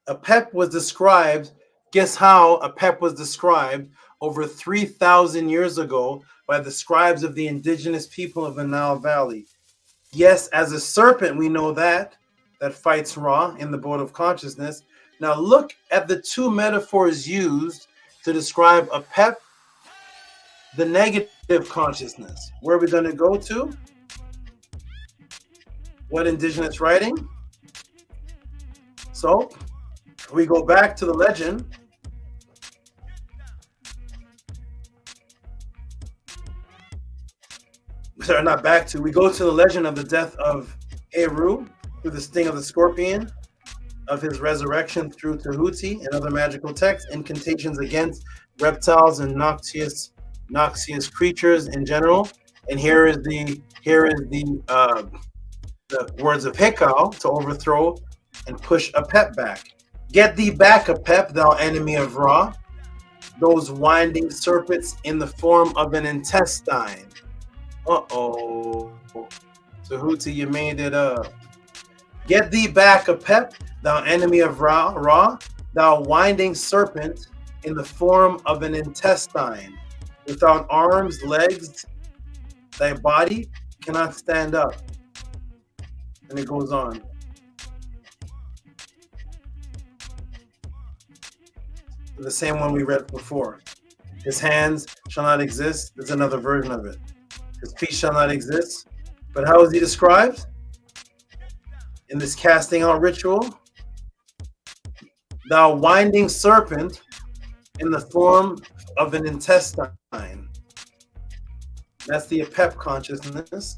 APEP was described, guess how APEP was described over 3,000 years ago by the scribes of the indigenous people of the Nile Valley. Yes, as a serpent, we know that fights Ra in the boat of consciousness. Now look at the two metaphors used to describe APEP, the negative consciousness. Where are we going to go to? What indigenous writing? So we go back to the legend. Sorry, not back to. We go to the legend of the death of Heru through the sting of the scorpion, of his resurrection through Tehuti and other magical texts, incantations against reptiles and noxious creatures in general. And here is the words of Hekau to overthrow and push APEP back. Get thee back, APEP, thou enemy of Ra, those winding serpents in the form of an intestine. Uh-oh. Tehuti, you made it up. Get thee back, APEP, thou enemy of Ra, thou winding serpent in the form of an intestine. Without arms, legs, thy body cannot stand up. And it goes on. The same one we read before. His hands shall not exist. There's another version of it. His feet shall not exist. But how is he described? In this casting out ritual, thou winding serpent in the form of an intestine. That's the APEP consciousness.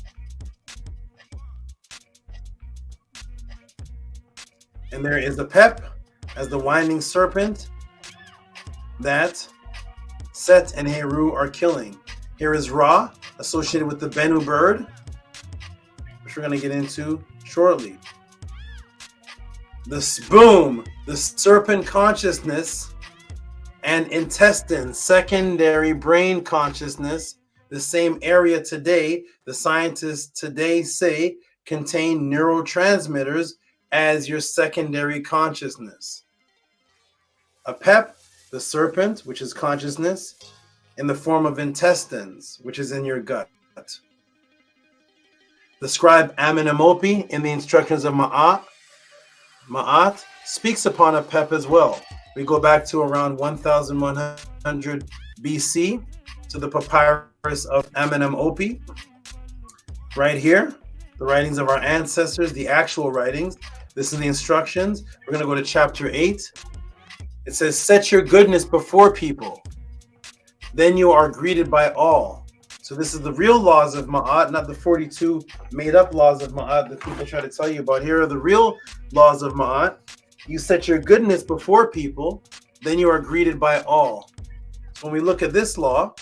And there is APEP as the winding serpent that Set and Heru are killing. Here is Ra associated with the Bennu bird, which we're going to get into shortly. The serpent consciousness and intestine, secondary brain consciousness, the same area today, the scientists today say contain neurotransmitters as your secondary consciousness. APEP, the serpent, which is consciousness, in the form of intestines, which is in your gut. The scribe Amenemopi in the instructions of Ma'at speaks upon APEP as well. We go back to around 1100 BC to the papyrus of Amenemopi. Right here, the writings of our ancestors, the actual writings. This is the instructions. We're going to go to chapter 8. It says, set your goodness before people. Then you are greeted by all. So this is the real laws of Ma'at, not the 42 made-up laws of Ma'at that people try to tell you about. Here are the real laws of Ma'at. You set your goodness before people, then you are greeted by all. So when we look at this law,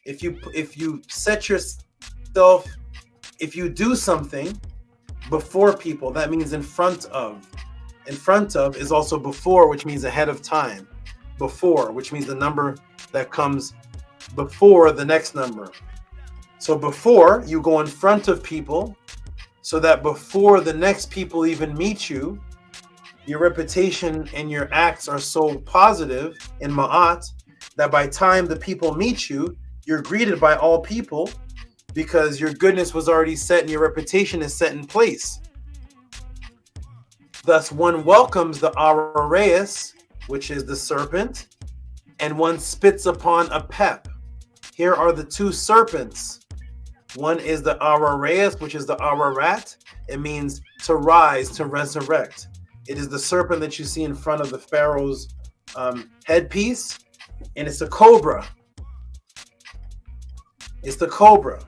if you set yourself, if you do something before people, that means in front of. In front of is also before, which means ahead of time. Before, which means the number that comes before the next number. So before, you go in front of people so that before the next people even meet you, your reputation and your acts are so positive in Ma'at that by time the people meet you, you're greeted by all people because your goodness was already set and your reputation is set in place. Thus, one welcomes the Arareus, which is the serpent, and one spits upon APEP. Here are the two serpents. One is the Arareus, which is the Ararat. It means to rise, to resurrect. It is the serpent that you see in front of the Pharaoh's headpiece, and it's a cobra. It's the cobra.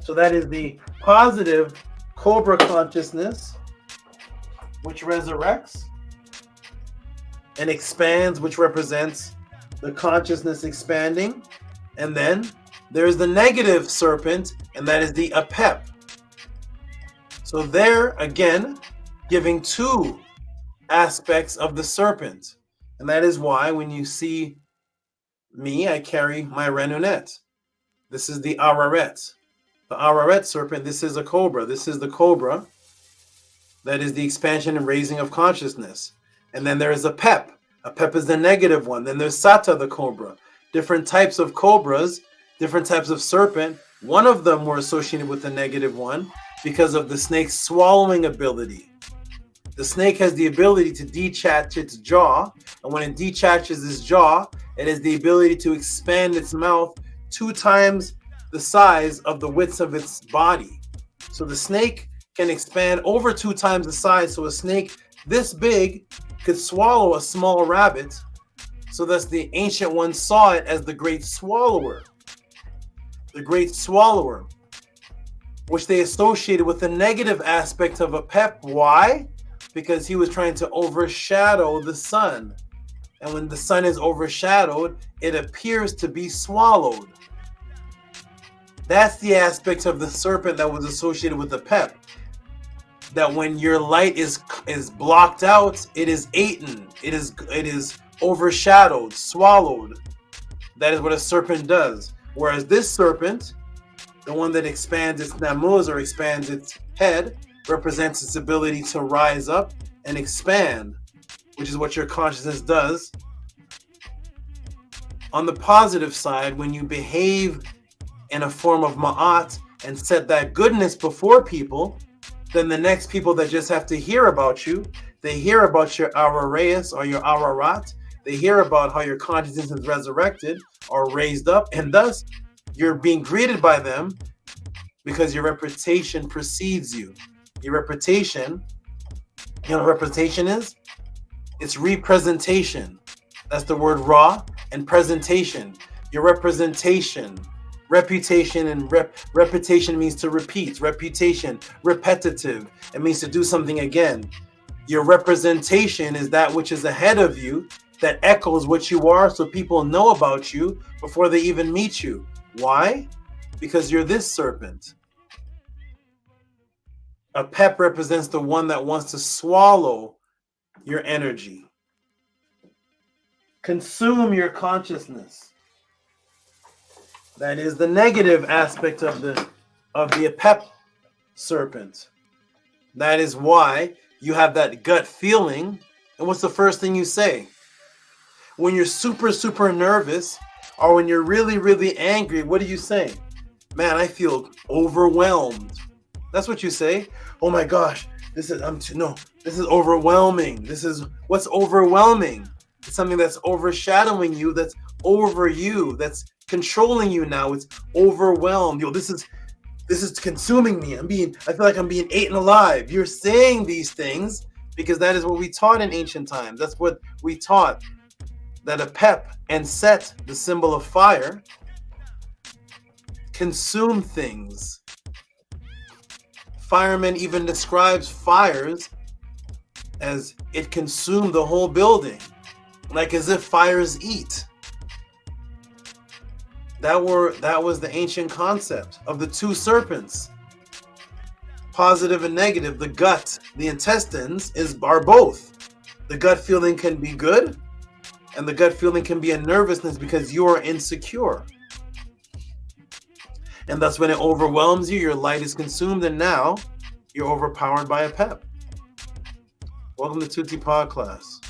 So that is the positive cobra consciousness, which resurrects and expands, which represents the consciousness expanding. And then there's the negative serpent, and that is the APEP. So there, again, giving two aspects of the serpent. And that is why when you see me, I carry my RENNET. This is the Araret. The Araret serpent, this is a cobra. This is the cobra. That is the expansion and raising of consciousness. And then there is APEP. APEP is the negative one. Then there's Sata, the cobra. Different types of cobras, different types of serpent. One of them were associated with the negative one because of the snake's swallowing ability. The snake has the ability to detach its jaw. And when it detaches its jaw, it has the ability to expand its mouth 2 times the size of the width of its body. So the snake can expand over 2 times the size. So a snake this big could swallow a small rabbit. So thus the ancient ones saw it as the great swallower. The great swallower, which they associated with the negative aspect of APEP. Why? Because he was trying to overshadow the sun. And when the sun is overshadowed, it appears to be swallowed. That's the aspect of the serpent that was associated with APEP. That when your light is blocked out, it is eaten. It is overshadowed, swallowed. That is what a serpent does. Whereas this serpent, the one that expands its namuz or expands its head, represents its ability to rise up and expand, which is what your consciousness does. On the positive side, when you behave in a form of ma'at and set that goodness before people, then the next people that just have to hear about you, they hear about your Arareus or your Ararat, they hear about how your consciousness is resurrected or raised up, and thus you're being greeted by them because your reputation precedes you. Your reputation, you know what representation is? It's representation. That's the word raw and presentation. Your representation. Reputation and repetition means to repeat. Reputation, repetitive. It means to do something again. Your representation is that which is ahead of you that echoes what you are so people know about you before they even meet you. Why? Because you're this serpent. APEP represents the one that wants to swallow your energy. Consume your consciousness. That is the negative aspect of the APEP serpent. That is why you have that gut feeling. And what's the first thing you say? When you're super, super nervous or when you're really, really angry, what do you say? Man, I feel overwhelmed. That's what you say. Oh my gosh, this is this is overwhelming. This is what's overwhelming. It's something that's overshadowing you, that's over you, that's controlling you now. It's overwhelmed. This is consuming me. I feel like I'm being eaten alive. You're saying these things because that is what we taught in ancient times. That's what we taught, that APEP and Set, the symbol of fire, consume things. Fireman even describes fires as it consumed the whole building, like as if fires eat. That was the ancient concept of the two serpents, positive and negative. The gut, the intestines are both. The gut feeling can be good, and the gut feeling can be a nervousness because you are insecure. And that's when it overwhelms you, your light is consumed, and now you're overpowered by APEP. Welcome to Tutti PODCLASS.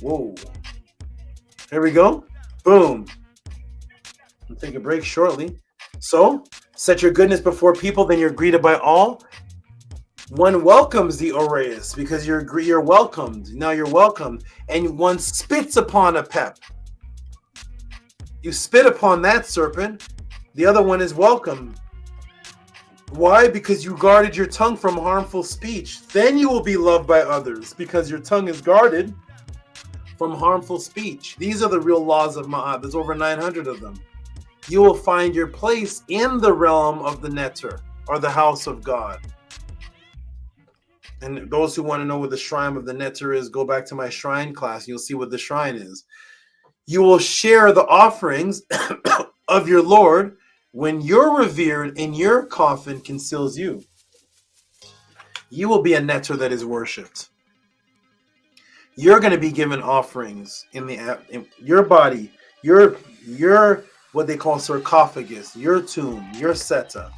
Whoa. Here we go. Boom. We'll take a break shortly. So, set your goodness before people, then you're greeted by all. One welcomes the Aureus because you're welcomed. Now you're welcomed. And one spits upon APEP. You spit upon that serpent. The other one is welcome. Why? Because you guarded your tongue from harmful speech. Then you will be loved by others because your tongue is guarded from harmful speech. These are the real laws of Ma'at. There's over 900 of them. You will find your place in the realm of the Neter, or the house of God. And those who want to know what the shrine of the Neter is, go back to my shrine class. You'll see what the shrine is. You will share the offerings of your Lord when you're revered and your coffin conceals you. You will be a Neter that is worshipped. You're going to be given offerings in your body, your what they call sarcophagus, your tomb, your seta.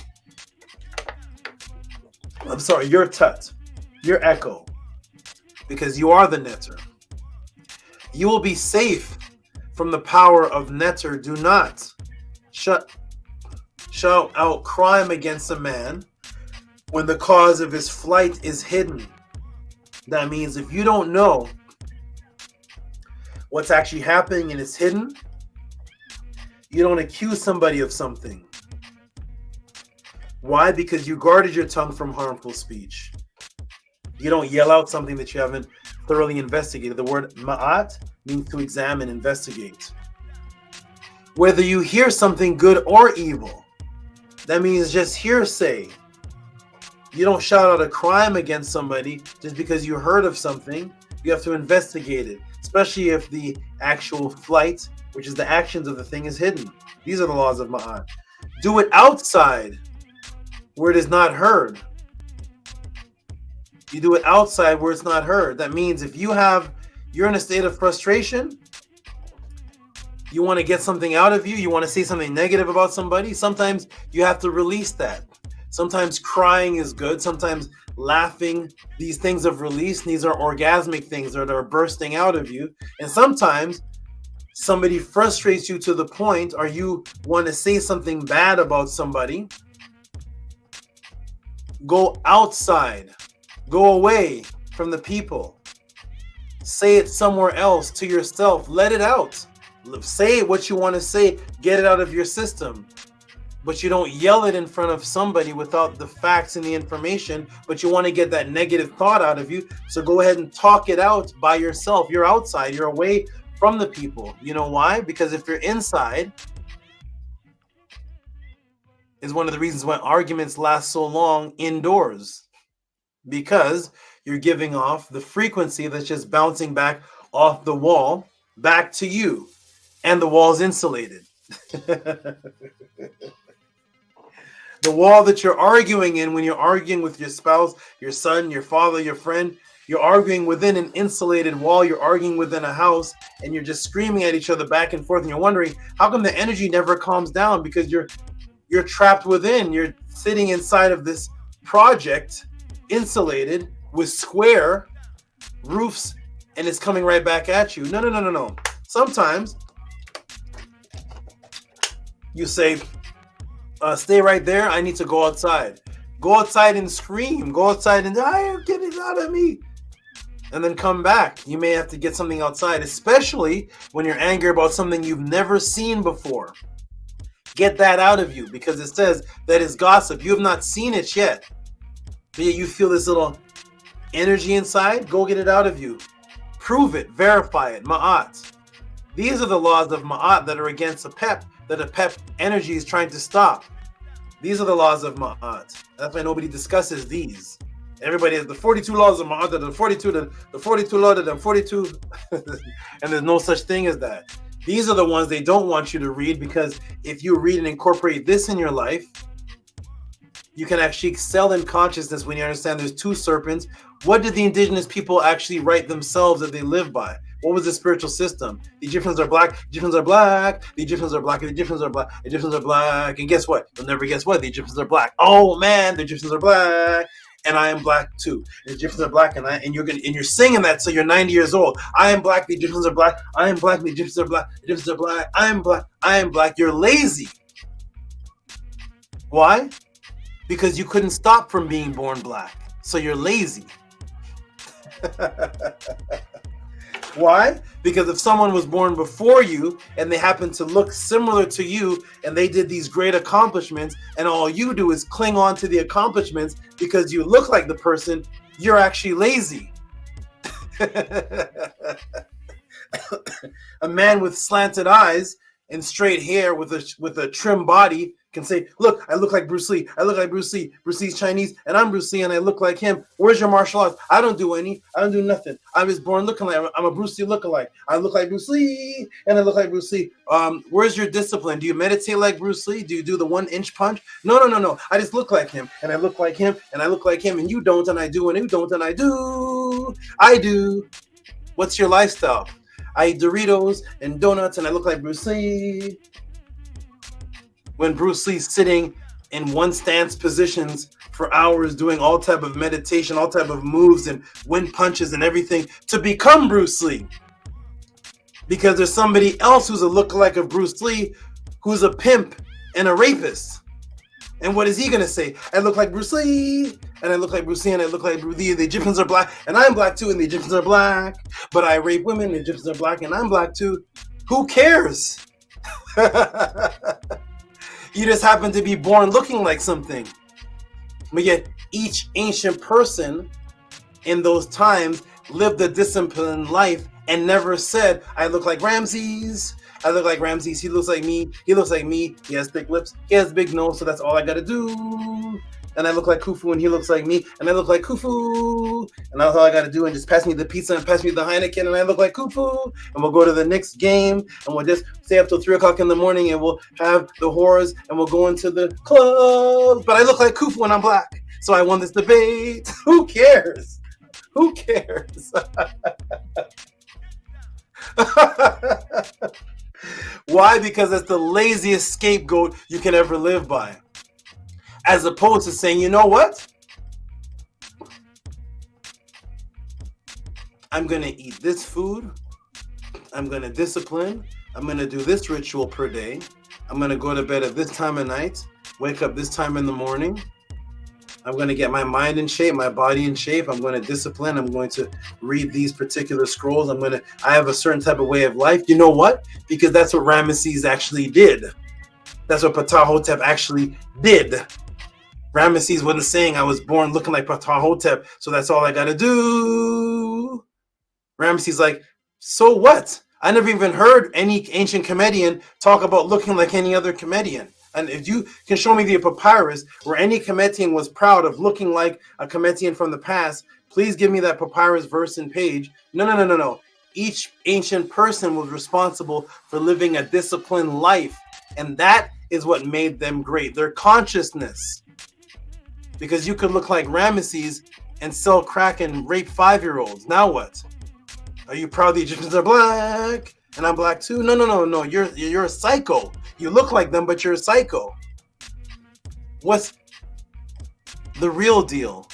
I'm sorry, your tut, your echo, because you are the Neter. You will be safe from the power of Neter. Do not shout out crime against a man when the cause of his flight is hidden. That means if you don't know what's actually happening and it's hidden, you don't accuse somebody of something. Why? Because you guarded your tongue from harmful speech. You don't yell out something that you haven't thoroughly investigated. The word ma'at means to examine, investigate. Whether you hear something good or evil, that means just hearsay. You don't shout out a crime against somebody just because you heard of something. You have to investigate it, especially if the actual flight, which is the actions of the thing, is hidden. These are the laws of Ma'at. Do it outside where it is not heard. You do it outside where it's not heard. That means if you're in a state of frustration, you want to get something out of you, you want to say something negative about somebody, sometimes you have to release that. Sometimes crying is good, sometimes laughing, these things of release, these are orgasmic things that are bursting out of you. And sometimes somebody frustrates you to the point, or you want to say something bad about somebody. Go outside, go away from the people. Say it somewhere else to yourself, let it out. Say what you want to say, get it out of your system. But you don't yell it in front of somebody without the facts and the information, but you want to get that negative thought out of you. So go ahead and talk it out by yourself. You're outside, you're away from the people. You know why? Because if you're inside, is one of the reasons why arguments last so long indoors. Because you're giving off the frequency that's just bouncing back off the wall back to you. And the wall's insulated. The wall that you're arguing in when you're arguing with your spouse, your son, your father, your friend, you're arguing within an insulated wall, you're arguing within a house, and you're just screaming at each other back and forth, and you're wondering, how come the energy never calms down? Because you're trapped within, you're sitting inside of this project, insulated, with square roofs, and it's coming right back at you. No. Sometimes You say, stay right there. I need to go outside. Go outside and scream. Go outside and get it out of me. And then come back. You may have to get something outside, especially when you're angry about something you've never seen before. Get that out of you, because it says that is gossip. You have not seen it yet. But yet you feel this little energy inside. Go get it out of you. Prove it. Verify it. Ma'at. These are the laws of Ma'at that are against APEP, that APEP energy is trying to stop. These are the laws of Ma'at. That's why nobody discusses these. Everybody has the 42 laws of Ma'at, the 42 laws, the 42, and there's no such thing as that. These are the ones they don't want you to read, because if you read and incorporate this in your life, you can actually excel in consciousness when you understand there's two serpents. What did the indigenous people actually write themselves that they live by? What was the spiritual system? The Egyptians are black, Egyptians are black, the Egyptians are black, the Egyptians are black, the Egyptians are black, and guess what? You'll never guess what? The Egyptians are black. Oh man, the Egyptians are black, and I am black too. The Egyptians are black, and you're singing that so you're 90 years old. I am black, the Egyptians are black, I am black, the Egyptians are black, the Egyptians are black, I am black, I am black. You're lazy. Why? Because you couldn't stop from being born black. So you're lazy. Why? Because if someone was born before you and they happen to look similar to you and they did these great accomplishments, and all you do is cling on to the accomplishments because you look like the person, you're actually lazy. A man with slanted eyes and straight hair with a trim body can say, look, I look like Bruce Lee. I look like Bruce Lee. Bruce Lee's Chinese, and I'm Bruce Lee, and I look like him. Where's your martial arts? I don't do any. I don't do nothing. I was born looking like, I'm a Bruce Lee lookalike. I look like Bruce Lee, and I look like Bruce Lee. Where's your discipline? Do you meditate like Bruce Lee? Do you do the 1-inch punch? No. I just look like him, and I look like him, and I look like him, and you don't, and I do, and you don't, and I do. I do. What's your lifestyle? I eat Doritos and donuts, and I look like Bruce Lee. When Bruce Lee's sitting in one stance positions for hours doing all type of meditation, all type of moves and wind punches and everything to become Bruce Lee. Because there's somebody else who's a lookalike of Bruce Lee who's a pimp and a rapist. And what is he going to say? I look like Bruce Lee, and I look like Bruce Lee, and I look like Bruce Lee. The Egyptians are black, and I'm black too, and the Egyptians are black. But I rape women, the Egyptians are black, and I'm black too. Who cares? You just happen to be born looking like something. But yet each ancient person in those times lived a disciplined life and never said, I look like Ramses. I look like Ramses. He looks like me. He looks like me. He has thick lips. He has big nose, so that's all I got to do. And I look like Khufu, and he looks like me. And I look like Khufu. And that's all I got to do. And just pass me the pizza and pass me the Heineken, and I look like Khufu. And we'll go to the next game, and we'll just stay up till 3 o'clock in the morning, and we'll have the horrors, and we'll go into the club. But I look like Khufu, and I'm black. So I won this debate. Who cares? Who cares? Why? Because that's the laziest scapegoat you can ever live by. As opposed to saying, you know what? I'm going to eat this food. I'm going to discipline. I'm going to do this ritual per day. I'm going to go to bed at this time of night. Wake up this time in the morning. I'm going to get my mind in shape, my body in shape. I'm going to discipline. I'm going to read these particular scrolls. I have a certain type of way of life. You know what? Because that's what Ramesses actually did. That's what Ptah-hotep actually did. Ramesses wasn't saying I was born looking like Ptah-hotep, so that's all I got to do. Ramesses like, so what? I never even heard any ancient Kemetian talk about looking like any other Kemetian. And if you can show me the papyrus where any Kemetian was proud of looking like a Kemetian from the past, please give me that papyrus verse and page. No. Each ancient person was responsible for living a disciplined life. And that is what made them great. Their consciousness. Because you could look like Ramesses and sell crack and rape 5-year-olds. Now what? Are you proud the Egyptians are black? And I'm black too? No. You're a psycho. You look like them, but you're a psycho. What's the real deal?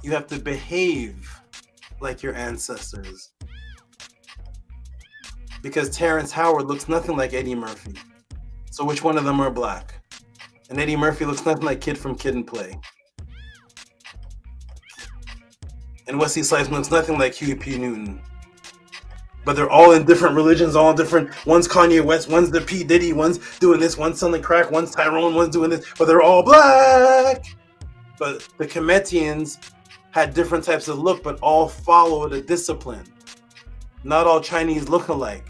You have to behave like your ancestors. Because Terrence Howard looks nothing like Eddie Murphy. So which one of them are black? And Eddie Murphy looks nothing like Kid from Kid and Play. And Wesley Snipes looks nothing like Huey P. Newton. But they're all in different religions, all different. One's Kanye West, one's the P. Diddy, one's doing this, one's selling crack, one's Tyrone, one's doing this, but they're all black. But the Kemetians had different types of look, but all followed a discipline. Not all Chinese look alike,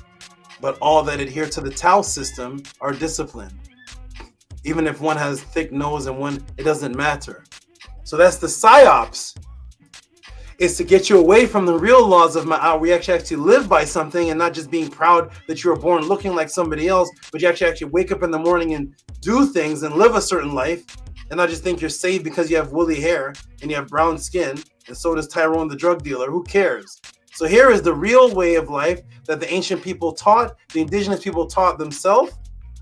but all that adhere to the Tao system are disciplined. Even if one has thick nose and one, it doesn't matter. So that's the Psyops. Is to get you away from the real laws of Ma'at, where you actually live by something and not just being proud that you were born looking like somebody else, but you actually wake up in the morning and do things and live a certain life and not just think you're saved because you have woolly hair and you have brown skin, and so does Tyrone the drug dealer. Who cares? So here is the real way of life that the ancient people taught, the indigenous people taught themselves.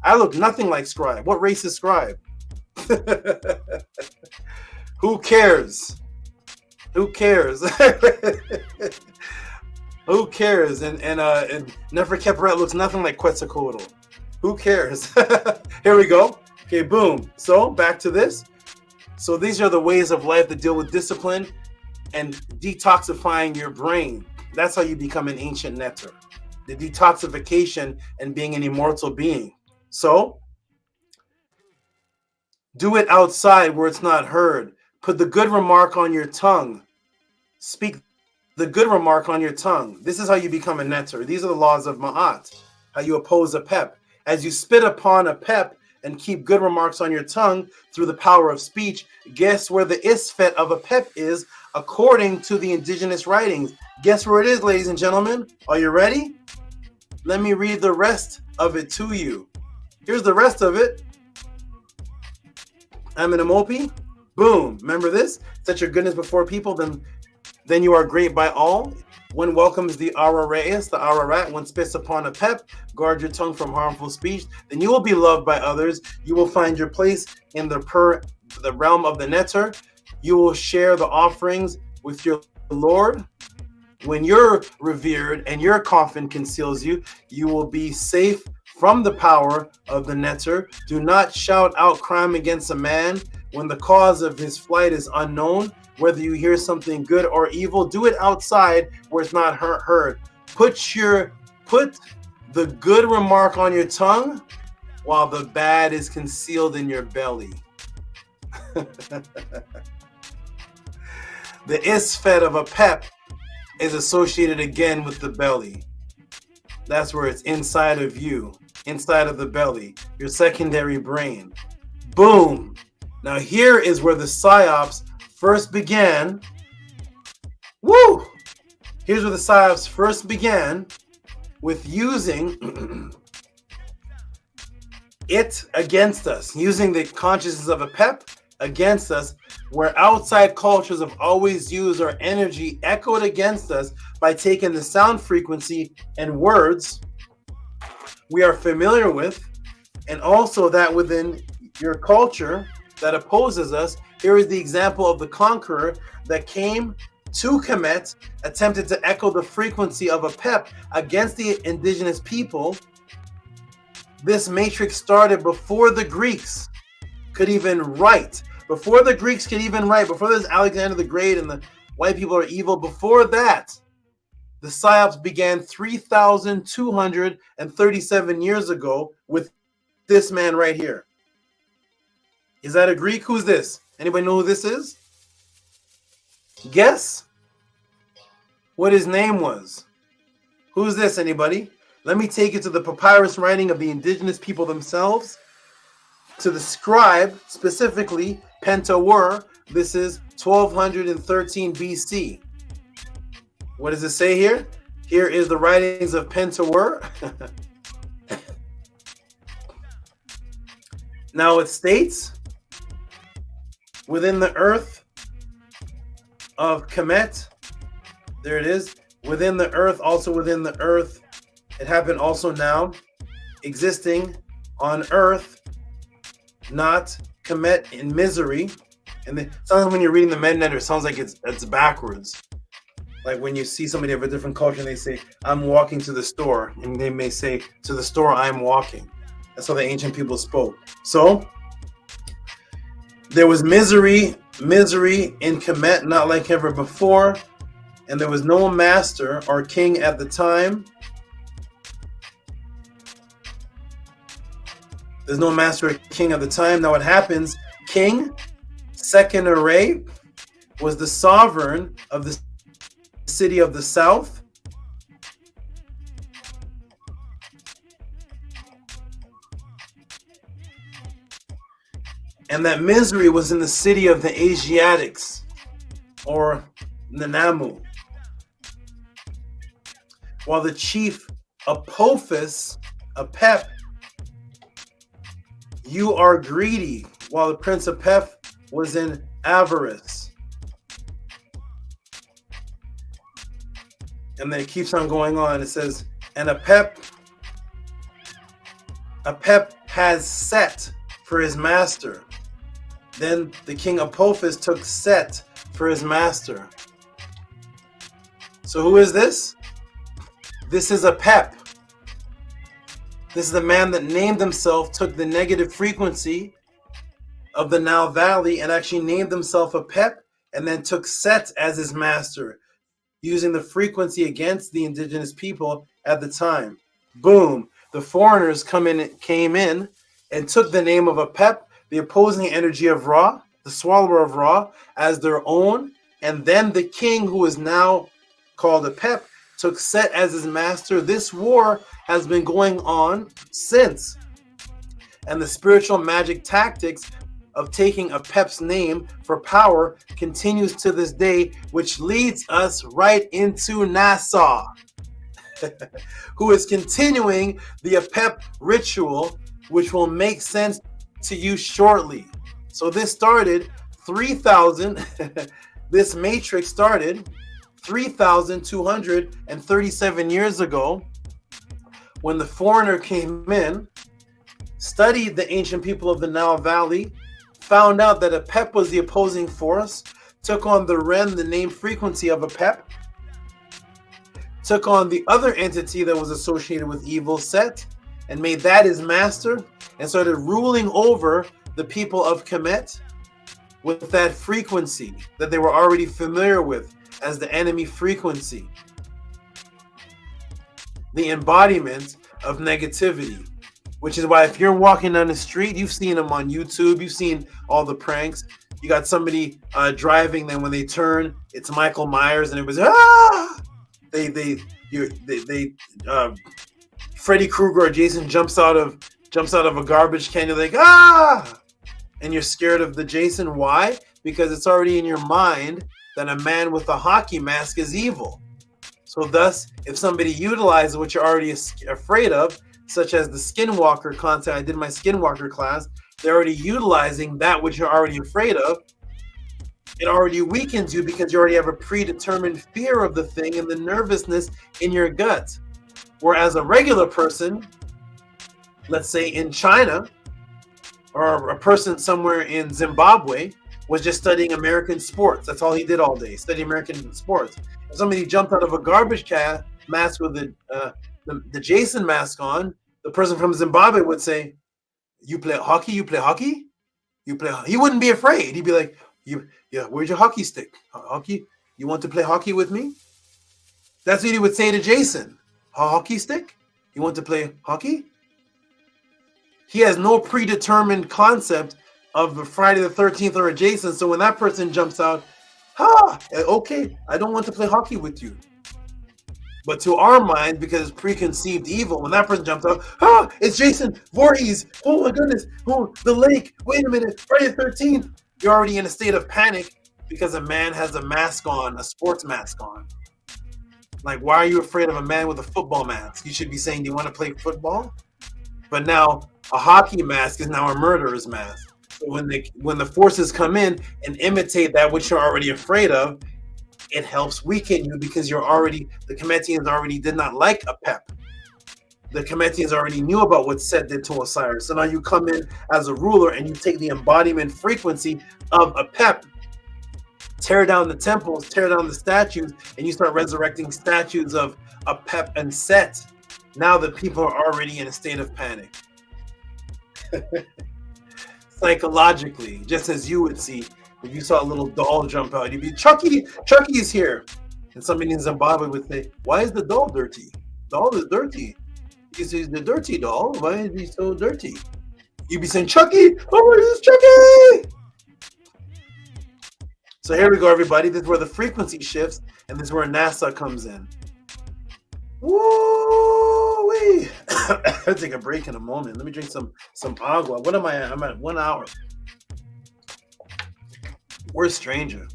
I look nothing like Scribe. What race is Scribe? Who cares? Who cares? Who cares? And Neferkeperet looks nothing like Quetzalcoatl. Who cares? Here we go. Okay, boom. So back to this. So these are the ways of life that deal with discipline and detoxifying your brain. That's how you become an ancient netter. The detoxification and being an immortal being. So do it outside where it's not heard. Put the good remark on your tongue. Speak the good remark on your tongue. This is how you become a netter. These are the laws of Ma'at. How you oppose a pep. As you spit upon a pep and keep good remarks on your tongue through the power of speech, guess where the ISFET of a pep is according to the indigenous writings. Guess where it is, ladies and gentlemen? Are you ready? Let me read the rest of it to you. Here's the rest of it. I'm an Amopi. Boom. Remember this? Set your goodness before people, then you are great by all. One welcomes the Arareus, the Ararat. One spits upon a pep. Guard your tongue from harmful speech. Then you will be loved by others. You will find your place in the realm of the netter. You will share the offerings with your Lord. When you're revered and your coffin conceals you, you will be safe from the power of the netter. Do not shout out crime against a man when the cause of his flight is unknown. Whether you hear something good or evil, do it outside where it's not heard. Put the good remark on your tongue while the bad is concealed in your belly. The isfet of a pep is associated again with the belly. That's where it's inside of you, inside of the belly, your secondary brain. Boom. Now here is where the Psyops first began. Woo! Here's where the Psyops first began with using it against us, using the consciousness of a pep against us, where outside cultures have always used our energy echoed against us by taking the sound frequency and words we are familiar with, and also that within your culture that opposes us. Here is the example of the conqueror that came to Kemet, attempted to echo the frequency of a pep against the indigenous people. This matrix started before the Greeks could even write. Before the Greeks could even write, before there's Alexander the Great and the white people are evil, before that, the Psyops began 3,237 years ago with this man right here. Is that a Greek? Who's this? Anybody know who this is? Guess what his name was. Who's this, anybody? Let me take you to the papyrus writing of the indigenous people themselves, to the scribe, specifically Pentawur. This is 1213 BC. What does it say here? Here is the writings of Pentawur. Now it states, within the earth of Kemet, there it is, within the earth, also within the earth, it happened also now, existing on earth, not Kemet in misery. And sometimes when you're reading the Mednet, it sounds like it's backwards. Like when you see somebody of a different culture and they say, I'm walking to the store, and they may say, to the store I'm walking. That's how the ancient people spoke. So there was misery in Kemet, not like ever before, and there was no master or king at the time. There's no master or king at the time. Now what happens, King Second Array was the sovereign of the city of the south. And that misery was in the city of the Asiatics, or Nanamu. While the chief Apophis, APEP, you are greedy, while the prince APEP was in avarice. And then it keeps on going on. It says, and APEP has Set for his master. Then the king Apophis took Set for his master. So who is this? This is APEP. This is the man that named himself, took the negative frequency of the Nile Valley and actually named himself APEP, and then took Set as his master, using the frequency against the indigenous people at the time. Boom. The foreigners came in and took the name of APEP, the opposing energy of Ra, the swallower of Ra, as their own, and then the king, who is now called APEP, took Set as his master. This war has been going on since, and the spiritual magic tactics of taking APEP's name for power continues to this day, which leads us right into NASA, who is continuing the APEP ritual, which will make sense to you shortly. So this started 3,000, this matrix started 3,237 years ago, when the foreigner came in, studied the ancient people of the Nile Valley, found out that APEP was the opposing force, took on the Ren, the name frequency of APEP, took on the other entity that was associated with evil, Set, and made that his master, and started ruling over the people of Kemet with that frequency that they were already familiar with as the enemy frequency, the embodiment of negativity. Which is why if you're walking down the street, you've seen them on YouTube, you've seen all the pranks. You got somebody driving, then when they turn, it's Michael Myers, and it was Freddy Krueger or Jason jumps out of a garbage can. You're like, and you're scared of the Jason. Why? Because it's already in your mind that a man with a hockey mask is evil. So thus, if somebody utilizes what you're already afraid of, such as the Skinwalker concept, I did my Skinwalker class, they're already utilizing that which you're already afraid of. It already weakens you because you already have a predetermined fear of the thing and the nervousness in your gut. Whereas a regular person, let's say in China, or a person somewhere in Zimbabwe, was just studying American sports. That's all he did all day, study American sports. If somebody jumped out of a garbage can mask with the Jason mask on, the person from Zimbabwe would say, "You play hockey? You play hockey? You play?" He wouldn't be afraid. He'd be like, "Yeah, where's your hockey stick? Hockey? You want to play hockey with me?" That's what he would say to Jason. "Hockey stick? You want to play hockey?" He has no predetermined concept of a Friday the 13th or a Jason. So when that person jumps out, okay, I don't want to play hockey with you. But to our mind, because it's preconceived evil, when that person jumps out, it's Jason Voorhees. Oh my goodness. Oh, the lake. Wait a minute. Friday the 13th. You're already in a state of panic because a man has a mask on, a sports mask on. Like, why are you afraid of a man with a football mask? You should be saying, do you want to play football? But now a hockey mask is now a murderer's mask. So when the forces come in and imitate that which you're already afraid of, it helps weaken you because the Kemet'ians already did not like APEP. The Kemet'ians already knew about what Set did to Osiris. So now you come in as a ruler and you take the embodiment frequency of APEP, tear down the temples, tear down the statues, and you start resurrecting statues of APEP and Set. Now the people are already in a state of panic. Psychologically, just as you would see if you saw a little doll jump out, you'd be, Chucky is here. And somebody in Zimbabwe would say, why is the doll dirty? Doll is dirty. He says, the dirty doll, why is he so dirty? You'd be saying, Chucky, oh, this is Chucky! So here we go, everybody. This is where the frequency shifts, and this is where NASA comes in. Woo-wee! I'll take a break in a moment. Let me drink some agua. What am I at? I'm at 1 hour. Where's Stranger?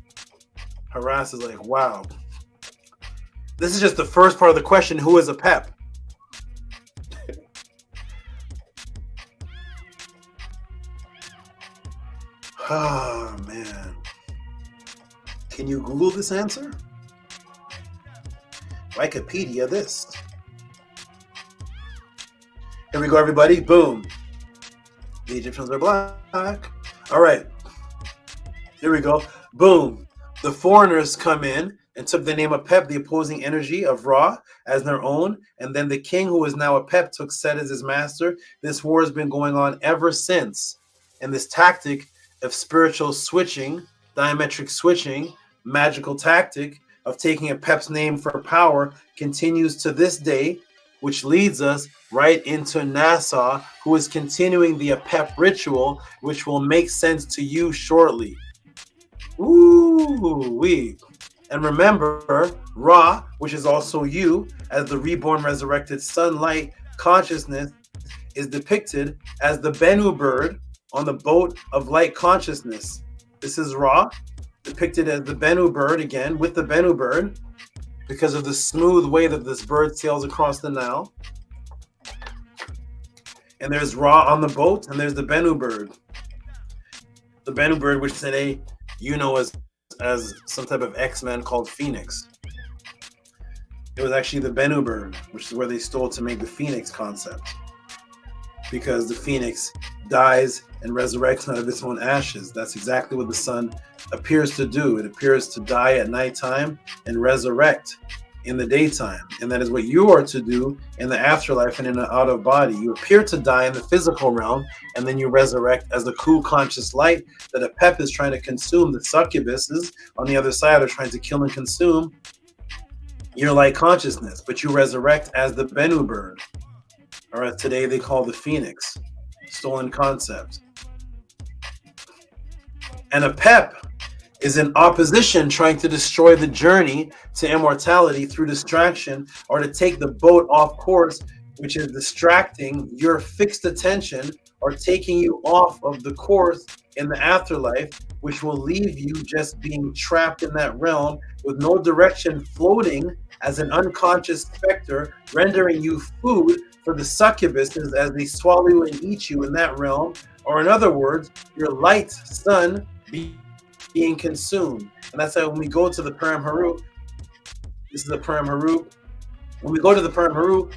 Harass is like, wow. This is just the first part of the question. Who is a PEP? Oh, man. Can you Google this answer? Wikipedia this. Here we go, everybody. Boom. The Egyptians are black. All right. Here we go. Boom. The foreigners come in and took the name of Pep, the opposing energy of Ra, as their own. And then the king, who is now a Pep, took Set as his master. This war has been going on ever since. And this tactic of spiritual switching, diametric switching, magical tactic of taking a Pep's name for power continues to this day, which leads us right into NASA, who is continuing the APEP ritual, which will make sense to you shortly. Ooh-wee. And remember, Ra, which is also you, as the reborn resurrected sunlight consciousness, is depicted as the Bennu bird on the boat of light consciousness. This is Ra, depicted as the Bennu bird, again, with the Bennu bird, because of the smooth way that this bird sails across the Nile. And there's Ra on the boat, and there's the Bennu bird. The Bennu bird, which today you know as some type of X-Men called Phoenix. It was actually the Bennu bird, which is where they stole to make the Phoenix concept. Because the Phoenix dies and resurrects out of its own ashes. That's exactly what the sun appears to do. It appears to die at nighttime and resurrect in the daytime. And that is what you are to do in the afterlife and in the out of body. You appear to die in the physical realm, and then you resurrect as the cool conscious light that APEP is trying to consume. The succubuses on the other side are trying to kill and consume your light consciousness, but you resurrect as the Bennu bird, or as today they call the Phoenix. Stolen concept. And APEP is in opposition, trying to destroy the journey to immortality through distraction, or to take the boat off course, which is distracting your fixed attention or taking you off of the course in the afterlife, which will leave you just being trapped in that realm with no direction, floating as an unconscious specter, rendering you food for the succubuses as they swallow you and eat you in that realm, or in other words, your light sun being consumed. And that's why when we go to the Param Haru, this is the Param Haru. When we go to the Param Haru,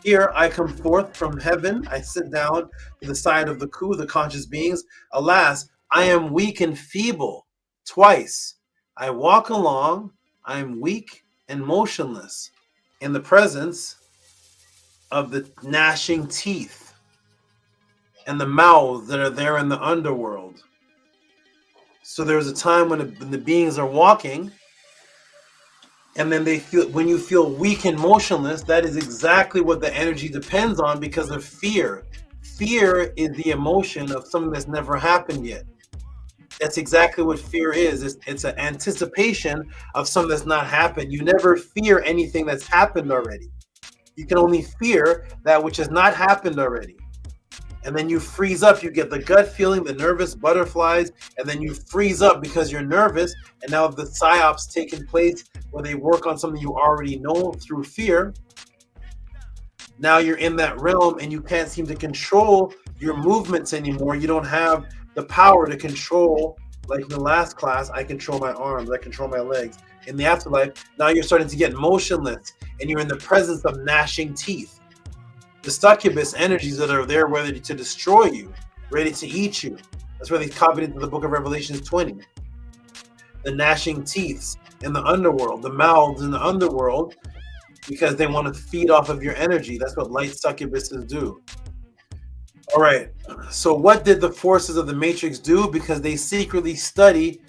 here I come forth from heaven. I sit down to the side of the Ku, the conscious beings. Alas, I am weak and feeble. Twice I walk along. I am weak and motionless in the presence of the gnashing teeth and the mouths that are there in the underworld. So there's a time when the beings are walking, and then they feel, when you feel weak and motionless, that is exactly what the energy depends on, because of fear. Fear is the emotion of something that's never happened yet. That's exactly what fear is. It's an anticipation of something that's not happened. You never fear anything that's happened already. You can only fear that which has not happened already. And then you freeze up. You get the gut feeling, the nervous butterflies, and then you freeze up because you're nervous. And now the Psyops taking place where they work on something you already know through fear. Now you're in that realm and you can't seem to control your movements anymore. You don't have the power to control, like in the last class, I control my arms, I control my legs. In the afterlife, now you're starting to get motionless and you're in the presence of gnashing teeth. The succubus energies that are there ready to destroy you, ready to eat you. That's where they copied into the book of Revelation 20. The gnashing teeth in the underworld, the mouths in the underworld, because they want to feed off of your energy. That's what light succubuses do. All right. So what did the forces of the matrix do? Because they secretly study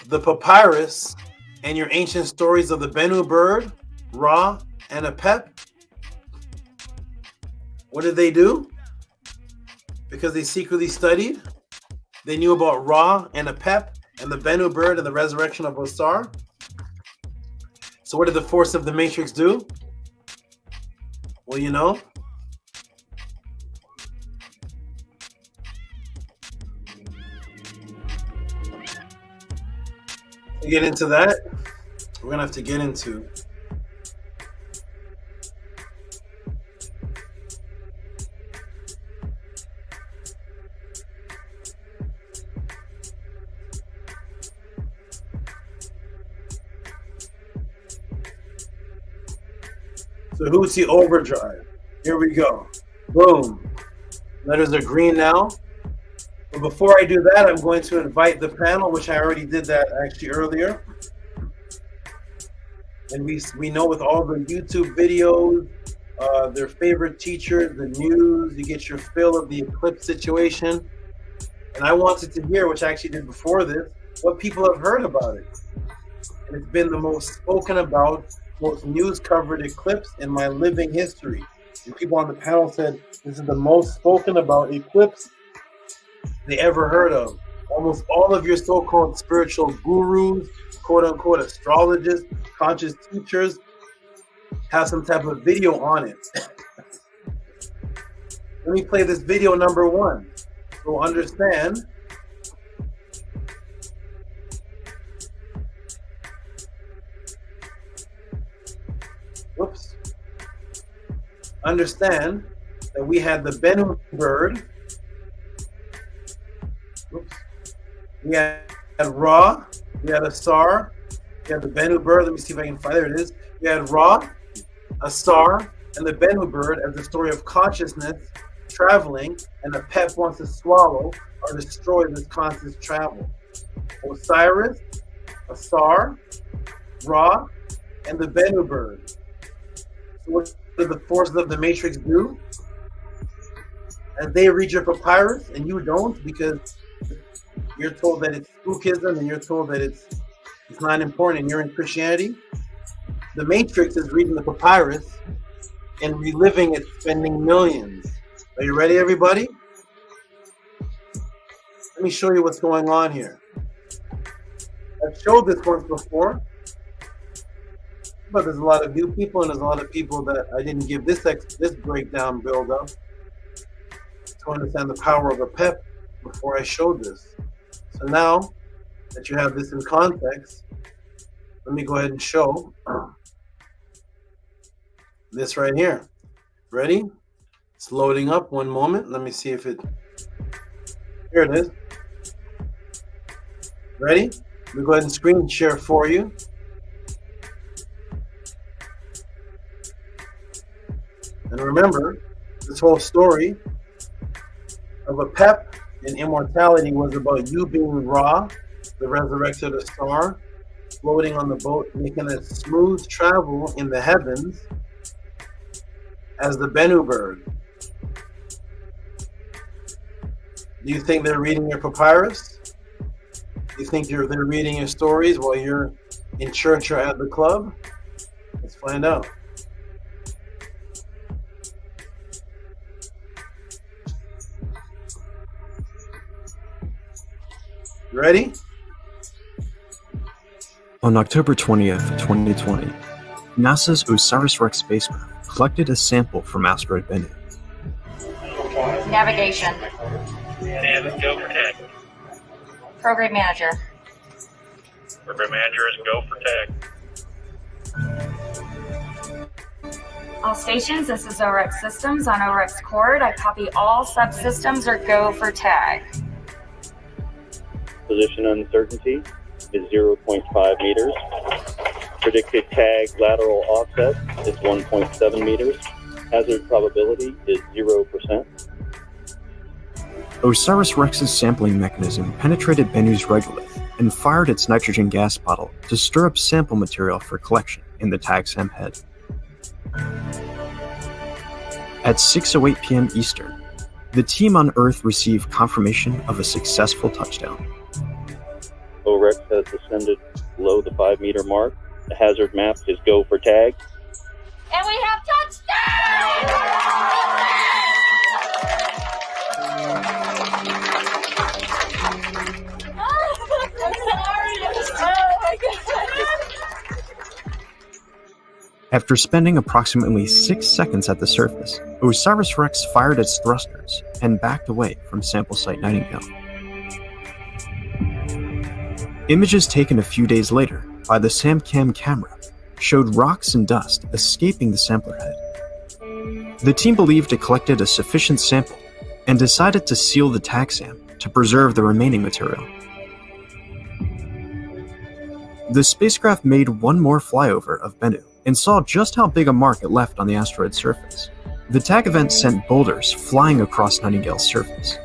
the papyrus and your ancient stories of the Bennu bird, Ra, and APEP. What did they do? Because they secretly studied. They knew about Ra and APEP and the Bennu bird and the resurrection of Osar. So what did the force of the matrix do? Well, you know. To get into that, we're gonna have to get into Tehuti overdrive. Here we go. Boom. Letters are green now. But before I do that, I'm going to invite the panel, which I already did that actually earlier. And we know with all the YouTube videos, their favorite teachers, the news, you get your fill of the Eclipse situation. And I wanted to hear, which I actually did before this, what people have heard about it. And it's been the most spoken about, most news covered eclipse in my living history. And people on the panel said this is the most spoken about eclipse they ever heard of. Almost all of your so-called spiritual gurus, quote-unquote astrologists, conscious teachers have some type of video on it. Let me play this video number 1. So understand understand that we had the Bennu bird. We had Ra, we had Asar, we had the Bennu bird. Let me see if I can find, there it is. We had Ra, Asar, and the Bennu bird as the story of consciousness traveling, and the APEP wants to swallow or destroy this conscious travel. Osiris, Asar, Ra, and the Bennu bird. So what did the forces of the matrix do? As they read your papyrus and you don't, because you're told that it's spookism and you're told that it's not important and you're in Christianity, the matrix is reading the papyrus and reliving it, spending millions. Are you ready, everybody? Let me show you what's going on here. I've showed this once before, but there's a lot of new people and there's a lot of people that I didn't give this breakdown build up to understand the power of APEP before I showed this. So now that you have this in context, let me go ahead and show this right here. Ready? It's loading up. One moment. Let me see if it... Here it is. Ready? Let me go ahead and screen share for you. And remember, this whole story of APEP and immortality was about you being Ra, the resurrected star, floating on the boat, making a smooth travel in the heavens as the Bennu bird. Do you think they're reading your papyrus? Do you think they're reading your stories while you're in church or at the club? Let's find out. Ready? On October 20th, 2020, NASA's OSIRIS-REx spacecraft collected a sample from asteroid Bennu. Navigation. And go for tag. Program manager. Program manager is go for tag. All stations, this is OREX Systems on OREX Cord. I copy all subsystems or go for tag. Position uncertainty is 0.5 meters. Predicted tag lateral offset is 1.7 meters. Hazard probability is 0%. OSIRIS-REx's sampling mechanism penetrated Bennu's regolith and fired its nitrogen gas bottle to stir up sample material for collection in the tag SAM head. At 6:08 p.m. Eastern, the team on Earth received confirmation of a successful touchdown. OREX has descended below the 5-meter mark. The hazard map is go for tag. And we have After spending approximately 6 seconds at the surface, OSIRIS-REx fired its thrusters and backed away from sample site Nightingale. Images taken a few days later by the SAMCAM camera showed rocks and dust escaping the sampler head. The team believed it collected a sufficient sample and decided to seal the tag SAM to preserve the remaining material. The spacecraft made one more flyover of Bennu and saw just how big a mark it left on the asteroid's surface. The tag event sent boulders flying across Nightingale's surface.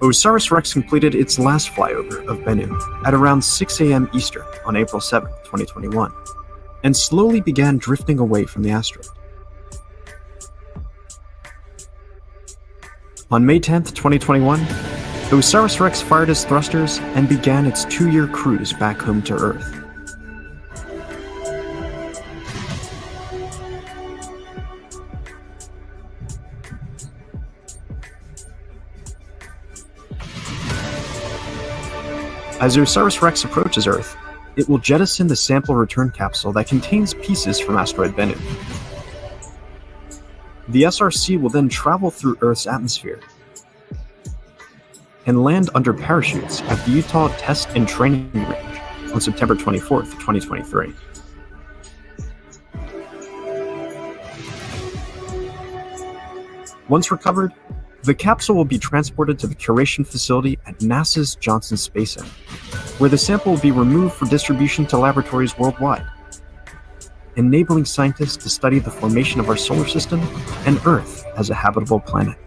OSIRIS-REx completed its last flyover of Bennu at around 6 a.m. Eastern on April 7, 2021, and slowly began drifting away from the asteroid. On May 10, 2021, OSIRIS-REx fired its thrusters and began its 2-year cruise back home to Earth. As OSIRIS-REx approaches Earth, it will jettison the sample return capsule that contains pieces from asteroid Bennu. The SRC will then travel through Earth's atmosphere and land under parachutes at the Utah Test and Training Range on September 24, 2023. Once recovered, the capsule will be transported to the curation facility at NASA's Johnson Space Center, where the sample will be removed for distribution to laboratories worldwide, enabling scientists to study the formation of our solar system and Earth as a habitable planet.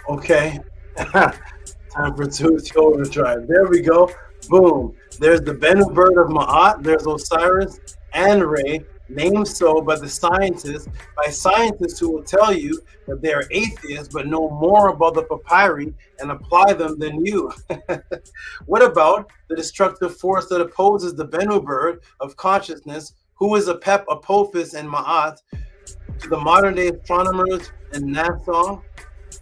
Okay. Time for Tehuti overdrive. There we go. Boom. There's the Bennu bird of Ma'at. There's Osiris and Re, named so by scientists who will tell you that they are atheists but know more about the papyri and apply them than you. What about the destructive force that opposes the Bennu bird of consciousness, who is APEP, Apophis, and Ma'at, to the modern day astronomers in NASA?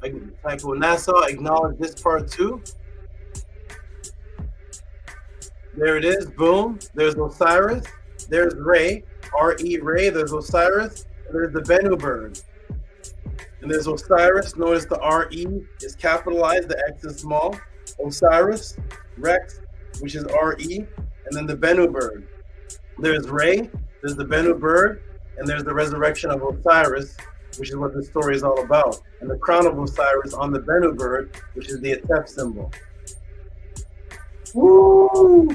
NASA acknowledge this part too. There it is. Boom. There's Osiris. There's Re. R-E Re. There's Osiris. There's the Bennu bird. And there's Osiris. Notice the R-E is capitalized. The X is small. Osiris. Rex, which is R-E. And then the Bennu bird. There's Re. There's the Bennu bird. And there's the resurrection of Osiris, which is what the story is all about. And the crown of Osiris on the Bennu bird, which is the ATTEP symbol. Woo!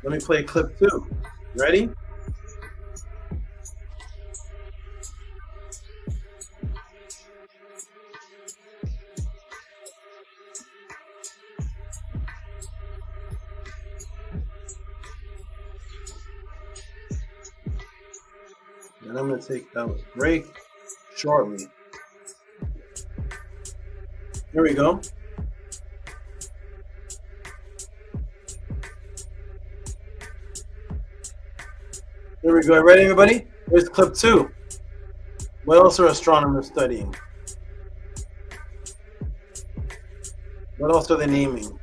Let me play clip 2. Ready? And I'm going to take a break shortly. Here we go. Here we go. Ready, everybody? Here's clip 2. What else are astronomers studying? but also the naming.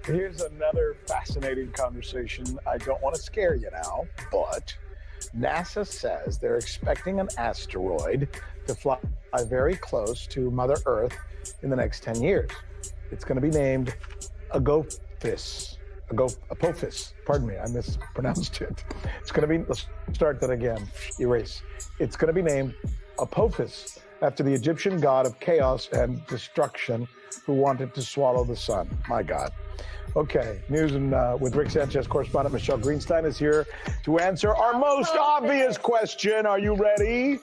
Here's another fascinating conversation. I don't want to scare you now, but NASA says they're expecting an asteroid to fly very close to Mother Earth in the next 10 years. It's going to be named Apophis. Pardon me, I mispronounced it. It's going to be, let's start that again, erase. It's going to be named Apophis after the Egyptian god of chaos and destruction who wanted to swallow the sun. My God. Okay, news and with Rick Sanchez, correspondent Michelle Greenstein is here to answer our most obvious question. Are you ready?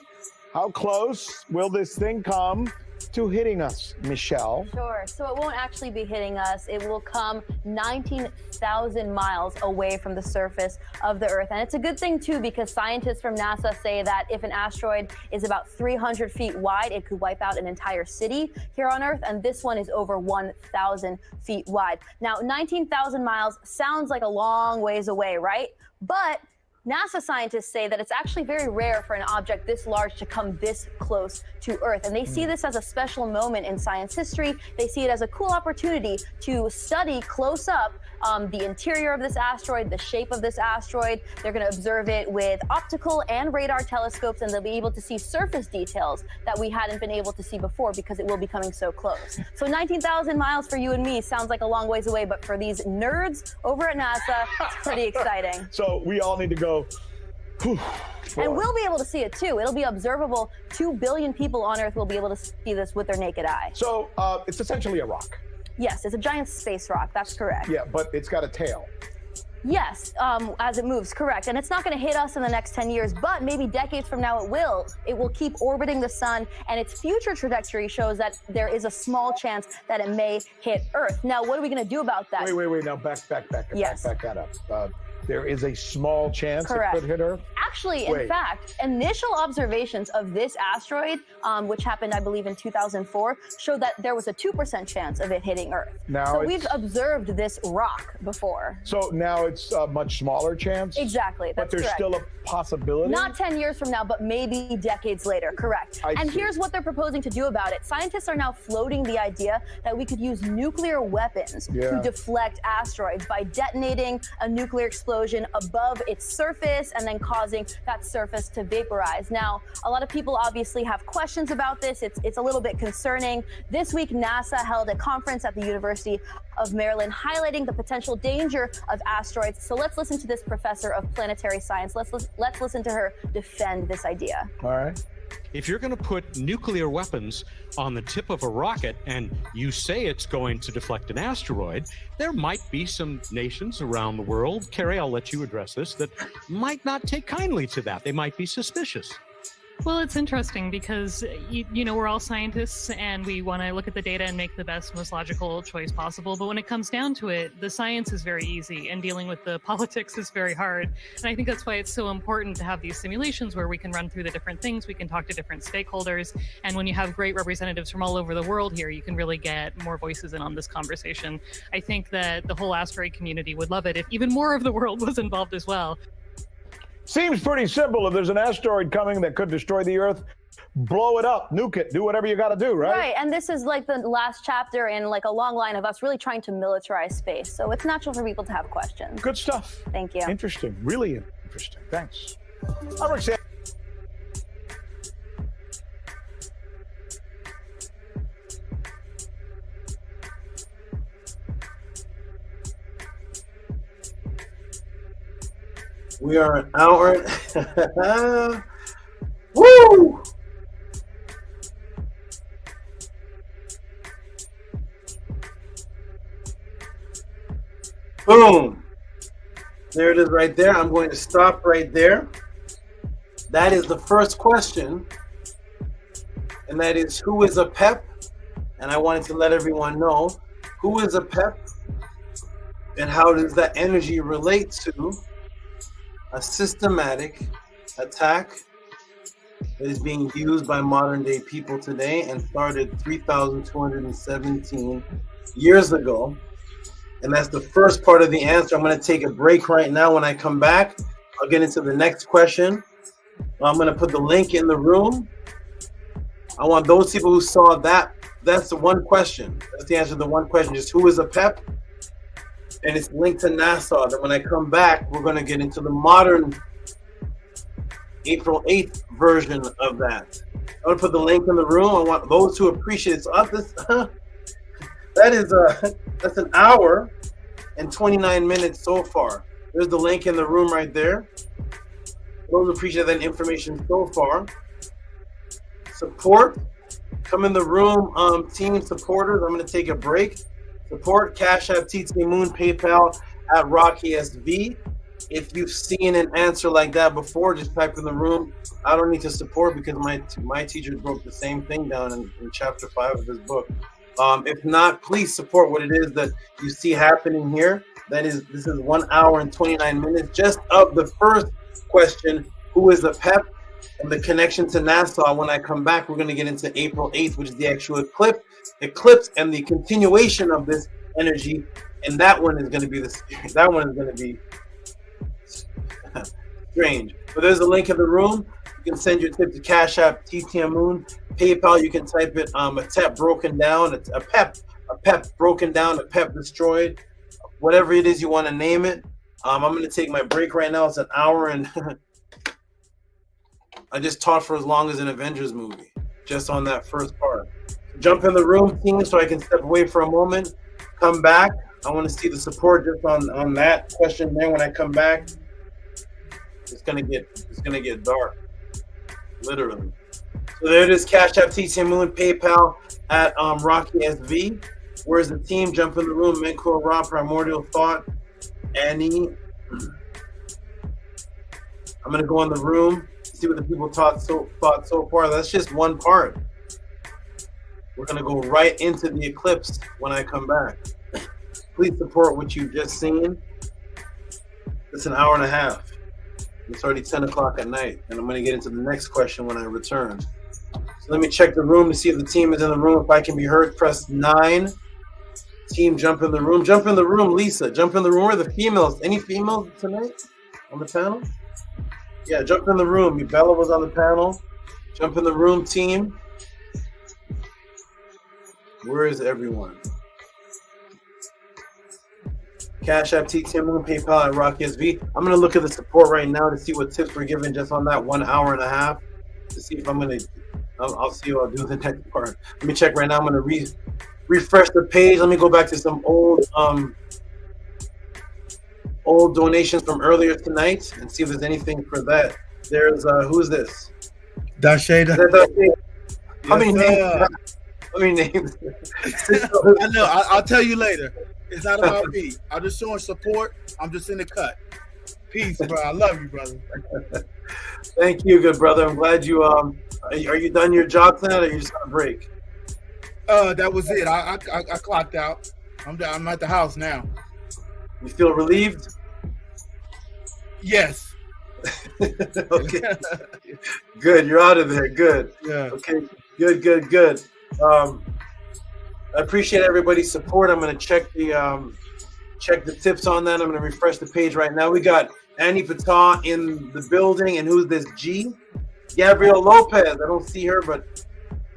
How close will this thing come to hitting us, Michelle? Sure. So it won't actually be hitting us. It will come 19,000 miles away from the surface of the Earth. And it's a good thing, too, because scientists from NASA say that if an asteroid is about 300 feet wide, it could wipe out an entire city here on Earth. And this one is over 1,000 feet wide. Now, 19,000 miles sounds like a long ways away, right? But NASA scientists say that it's actually very rare for an object this large to come this close to Earth. And they see this as a special moment in science history. They see it as a cool opportunity to study close up the interior of this asteroid, the shape of this asteroid. They're going to observe it with optical and radar telescopes, and they'll be able to see surface details that we hadn't been able to see before because it will be coming so close. So 19,000 miles for you and me sounds like a long ways away, but for these nerds over at NASA, it's pretty exciting. So we all need to go, whew, and we'll be able to see it too. It'll be observable. 2 billion people on Earth will be able to see this with their naked eye. So it's essentially a rock. Yes, it's a giant space rock. That's correct. Yeah, but it's got a tail. Yes, as it moves, correct. And it's not going to hit us in the next 10 years, but maybe decades from now it will. It will keep orbiting the sun, and its future trajectory shows that there is a small chance that it may hit Earth. Now, what are we going to do about that? Wait. Now, back Yes. that up. There is a small chance Correct. it could hit Earth? Actually, in fact, initial observations of this asteroid, which happened, I believe, in 2004, showed that there was a 2% chance of it hitting Earth. So we've observed this rock before. So now it's a much smaller chance? Exactly, that's But there's correct. still a possibility? Not 10 years from now, but maybe decades later, correct. I And see. here's what they're proposing to do about it. Scientists are now floating the idea that we could use nuclear weapons to deflect asteroids by detonating a nuclear explosion above its surface and then causing that surface to vaporize. Now, a lot of people obviously have questions about this. It's a little bit concerning. This week, NASA held a conference at the University of Maryland highlighting the potential danger of asteroids. So let's listen to this professor of planetary science. Let's listen to her defend this idea. All right. If you're going to put nuclear weapons on the tip of a rocket and you say it's going to deflect an asteroid, there might be some nations around the world, Carrie, I'll let you address this, that might not take kindly to that. They might be suspicious. Well, it's interesting because, you know, we're all scientists and we want to look at the data and make the best, most logical choice possible. But when it comes down to it, the science is very easy and dealing with the politics is very hard. And I think that's why it's so important to have these simulations where we can run through the different things, we can talk to different stakeholders. And when you have great representatives from all over the world here, you can really get more voices in on this conversation. I think that the whole asteroid community would love it if even more of the world was involved as well. Seems pretty simple. If there's an asteroid coming that could destroy the Earth, blow it up, nuke it, do whatever you got to do, right? Right, and this is like the last chapter in like a long line of us really trying to militarize space. So it's natural for people to have questions. Good stuff. Thank you. Interesting, really interesting. Thanks. I'm Rick Sanchez. We are an hour. Woo! Boom. There it is right there. I'm going to stop right there. That is the first question. And that is, who is a PEP? And I wanted to let everyone know, who is a PEP? And how does that energy relate to a systematic attack that is being used by modern day people today and started 3,217 years ago? And that's the first part of the answer. I'm going to take a break right now. When I come back, I'll get into the next question. I'm going to put the link in the room. I want those people who saw that. That's the one question. That's the answer to the one question. Just who is a PEP? And it's linked to NASA. Then when I come back, we're going to get into the modern April 8th version of that. I'm going to put the link in the room. I want those who appreciate it. So that's an hour and 29 minutes so far. There's the link in the room right there. Those who appreciate that information so far. Support. Come in the room, team supporters. I'm going to take a break. Support, Cash App, TT Moon, PayPal at RockESV. If you've seen an answer like that before, just type in the room. I don't need to support because my teacher broke the same thing down in chapter 5 of his book. If not, please support what it is that you see happening here. This is 1 hour and 29 minutes just of the first question, who is a PEP? And the connection to NASA. When I come back, we're going to get into April 8th, which is the actual eclipse and the continuation of this energy. And that one is going to be strange. But there's a link in the room. You can send your tip to Cash App, TTM Moon, PayPal. You can type it a TEP broken down, a PEP broken down, a PEP destroyed, whatever it is you want to name it. I'm going to take my break right now. It's an hour and I just taught for as long as an Avengers movie, just on that first part. Jump in the room, team, so I can step away for a moment, come back. I want to see the support just on that question there. When I come back, it's gonna get dark, literally. So there it is, Cash App, TTM Moon, PayPal at RockESV. Where's the team? Jump in the room, Menko Ra, Primordial Thought, Annie. I'm gonna go in the room, see what the people thought so far. That's just one part. We're gonna go right into the eclipse when I come back. Please support what you've just seen. It's an hour and a half. It's already 10 o'clock at night, and I'm gonna get into the next question when I return. So let me check the room to see if the team is in the room. If I can be heard, press 9. Team, jump in the room. Jump in the room, Lisa. Jump in the room. Where are the females? Any females tonight on the panel? Yeah, jump in the room. Bella was on the panel. Jump in the room, team. Where is everyone? Cash App, TTM Moon, PayPal at RockESV. I'm going to look at the support right now to see what tips were given just on that 1 hour and a half. To see if I'm going to, I'll see what I'll do the next part. Let me check right now. I'm going to refresh the page. Let me go back to some old donations from earlier tonight and see if there's anything for that. There's who's this? Dashada. How many names? How many names? I know. I'll tell you later. It's not about me. I'm just showing support. I'm just in the cut. Peace, bro. I love you, brother. Thank you, good brother. I'm glad you are you done your job tonight, or are you just on a break? That was it. I clocked out. I'm at the house now. You feel relieved? Yes. Okay. Good. You're out of there. Good. Yeah. Okay. Good. I appreciate everybody's support. I'm going to check the tips on that. I'm going to refresh the page right now. We got Annie Patah in the building, and who's this? G? Gabrielle Lopez. I don't see her, but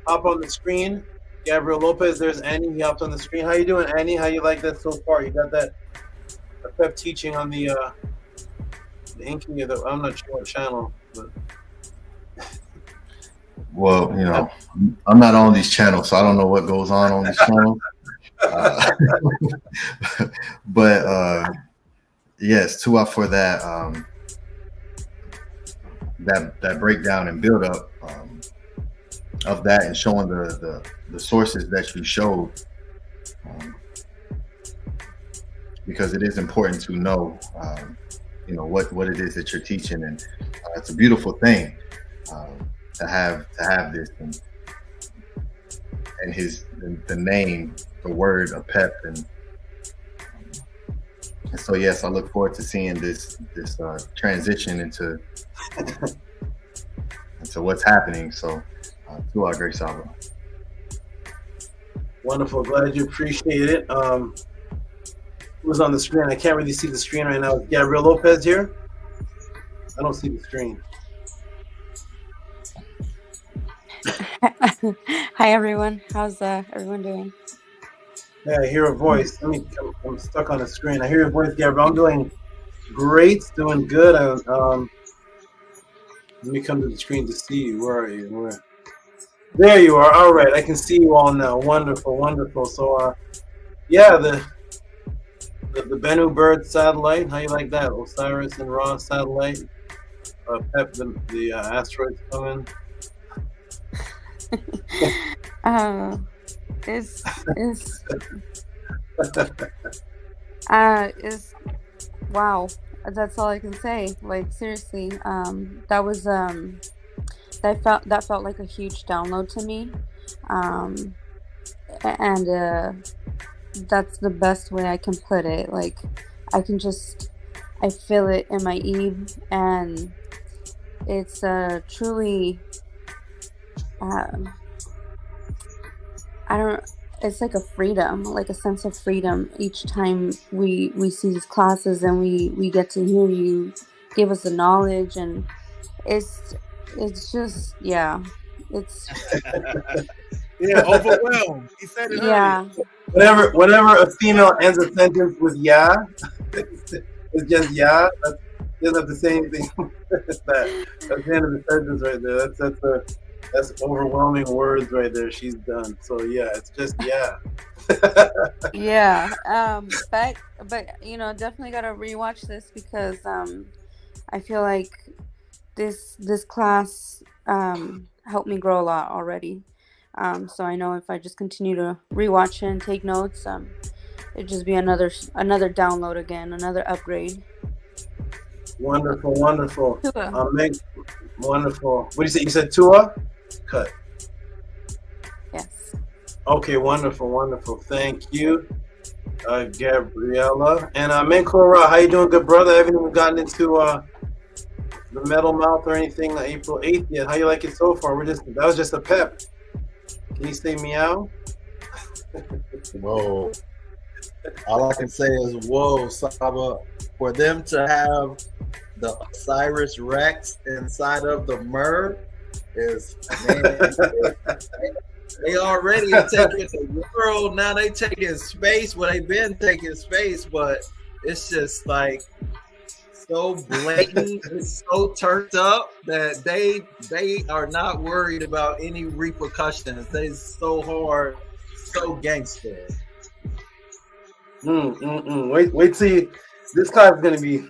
hop on the screen. Gabrielle Lopez. There's Annie. He hopped on the screen. How you doing, Annie? How you like that so far? You got that APEP teaching on the inking of the, I'm not sure what channel, but. Well, you know, I'm not on these channels, so I don't know what goes on these channels. But yes, 2 out for that that breakdown and build up of that, and showing the sources that you showed, because it is important to know you know what it is that you're teaching, and it's a beautiful thing. To have this and the name, the word of PEP, and so yes, I look forward to seeing this transition into what's happening. So to our great SABA. Wonderful, glad you appreciate it. Who's on the screen? I can't really see the screen right now. Is Gabrielle Lopez here? I don't see the screen. Hi everyone. How's everyone doing? Yeah, I hear a voice. I'm stuck on the screen. I hear your voice, Gabriel. I'm doing great, doing good. Let me come to the screen to see you. Where are you? There you are. All right, I can see you all now. Wonderful, wonderful. So, yeah, the Bennu bird satellite. How you like that? Osiris and Ra satellite. PEP, the asteroids coming. Is wow. That's all I can say. Like seriously, that was that felt like a huge download to me, and that's the best way I can put it. Like I feel it in my eve, and it's truly. It's like a freedom, like a sense of freedom each time we see these classes and we get to hear you give us the knowledge, and it's just it's yeah, overwhelmed. He said it earlier. Whenever a female ends a sentence with "yeah," it's just "yeah." That's not the same thing. That's the end of the sentence right there. That's overwhelming words right there. She's done. So yeah, it's just yeah. Yeah. But you know, definitely gotta rewatch this because I feel like this class helped me grow a lot already. So I know if I just continue to rewatch it and take notes, it'd just be another download again, another upgrade. Wonderful, wonderful. Wonderful. What do you say? You said Tua? Cut. Yes. Okay, wonderful, wonderful. Thank you, Gabriella. And Menkora, how you doing, good brother? I haven't even gotten into the metal mouth or anything April 8th yet. How you like it so far? That was just a pep. Can you say meow? Whoa. All I can say is whoa, Saba. For them to have the Osiris Rex inside of the Mer is, man, they already are taking the world, now they taking space. Well, they've been taking space, but it's just like so blatant, it's so turned up that they are not worried about any repercussions. They so hard, so gangster. Wait till this class is gonna be.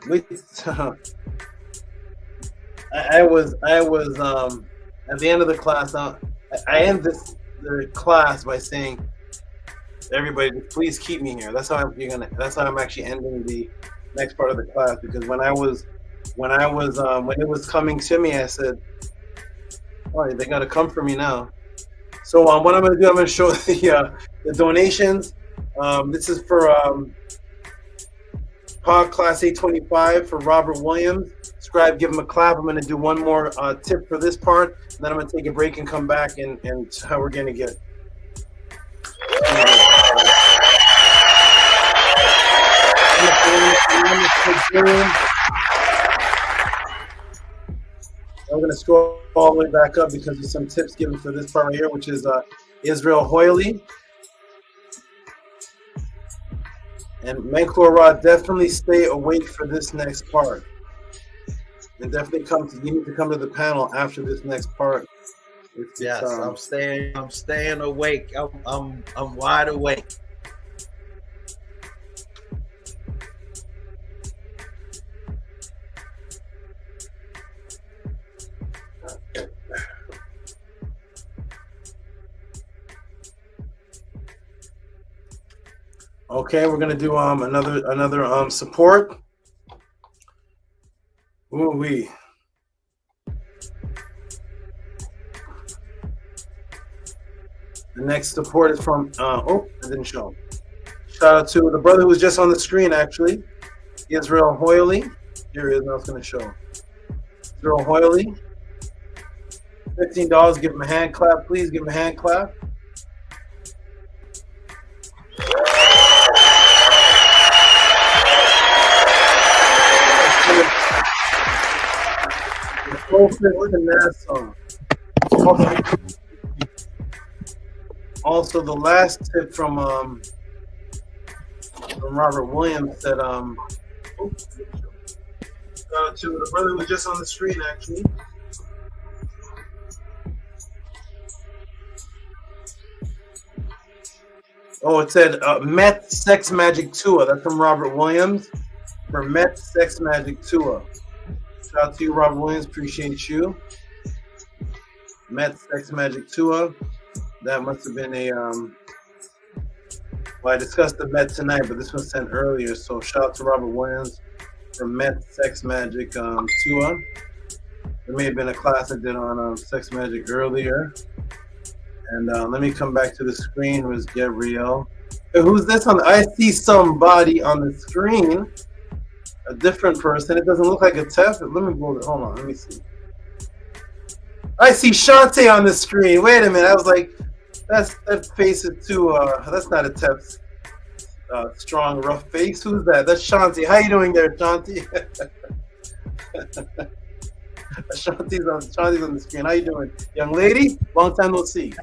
I was at the end of the class. I end the class by saying, "Everybody, please keep me here." That's how I'm actually ending the next part of the class, because when it was coming to me, I said, "All right, they gotta come for me now." So what I'm gonna do, I'm gonna show the donations. This is for PODCLASS 825 for Robert Williams. Scribe, give him a clap. I'm going to do one more tip for this part, and then I'm going to take a break and come back and how we're going to get. I'm going to scroll all the way back up because there's some tips given for this part right here, which is Israel Hoyley. And Menkora, definitely stay awake for this next part. And definitely you need to come to the panel after this next part. Yes, I'm staying awake. I'm wide awake. Okay, we're gonna do another support. Ooh-wee. The next support is from I didn't show. Shout out to the brother who was just on the screen, actually, Israel Hoyley. Here he is. Now it's gonna show. Israel Hoyley. $15. Give him a hand clap, please. Give him a hand clap. Nassau. Also, the last tip from Robert Williams said, to the brother who was just on the screen, actually. Oh, it said Met Sex Magic Tua. That's from Robert Williams for Met Sex Magic Tua. Shout out to you, Robert Williams. Appreciate you. Met Sex Magic Tua. That must have been a well, I discussed the Met tonight, but this was sent earlier. So shout out to Robert Williams for Met Sex Magic Tua. There may have been a class I did on Sex Magic earlier. And let me come back to the screen. It was Gabrielle. Hey, who's this on? I see somebody on the screen. A different person. It doesn't look like a Tef. Let me hold it. Hold on. Let me see. I see Shantae on the screen. Wait a minute. I was like, that face is too. That's not a Tef's strong, rough face. Who's that? That's Shantae. How you doing there, Shantae? Shanti's on the screen. How you doing, young lady? Long time no see.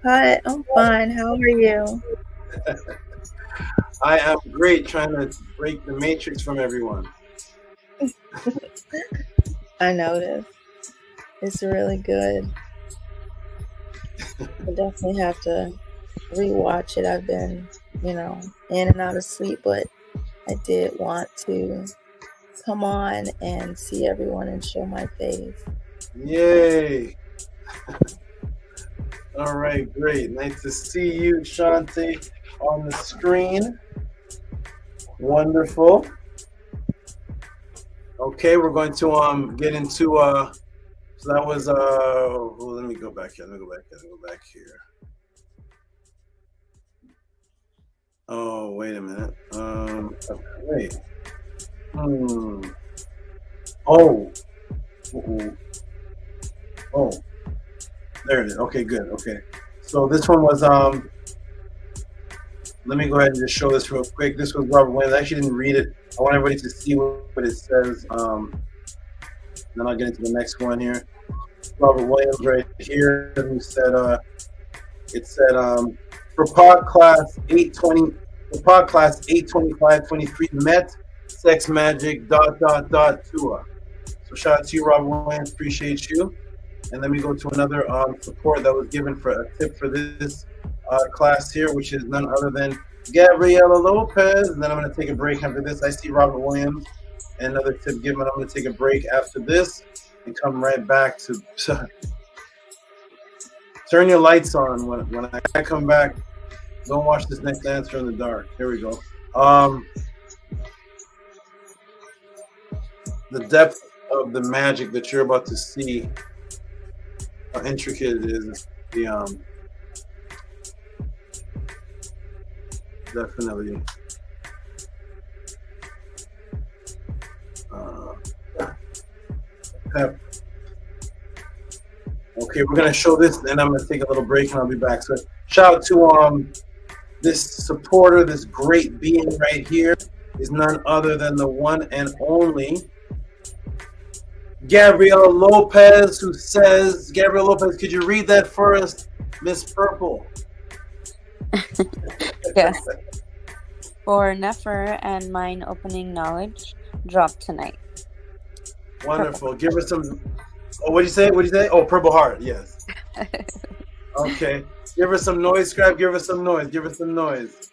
Hi, I'm fine. How are you? I am great. Trying to break the matrix from everyone. I noticed. It's really good. I definitely have to rewatch it. I've been, in and out of sleep, but I did want to come on and see everyone and show my face. Yay! All right, great. Nice to see you, Shantae, on the screen. Wonderful. Okay, we're going to get into so that was well, let me go back here. Let me go back here. Oh, wait a minute. Wait. Oh. Oh. There it is. Okay, good. Okay. So this one was let me go ahead and just show this real quick. This was Robert Williams. I actually didn't read it. I want everybody to see what it says. Then I'll get into the next one here. Robert Williams right here, who said it said for pod class 820, for pod class 82523 Met Sex Magic ... Tua. So shout out to you, Robert Williams. Appreciate you. And let me go to another support that was given for a tip for this class here, which is none other than Gabriela Lopez. And then I'm going to take a break after this. I see Robert Williams. And another tip given. I'm going to take a break after this and come right back to turn your lights on when I come back. Don't watch this next answer in the dark. Here we go. The depth of the magic that you're about to see, how intricate it is, the definitely PEP. Okay, we're gonna show this, and I'm gonna take a little break, and I'll be back. So, shout out to this supporter, this great being right here, is none other than the one and only Gabriela Lopez, who says, Gabriela Lopez, could you read that for us, Miss Purple? Yes. For Nefer and Mind Opening Knowledge, drop tonight. Wonderful. Give us some. Oh, what do you say? What do you say? Oh, Purple Heart. Yes. Okay. Give us some noise, Scribe. Give us some noise. Give us some noise.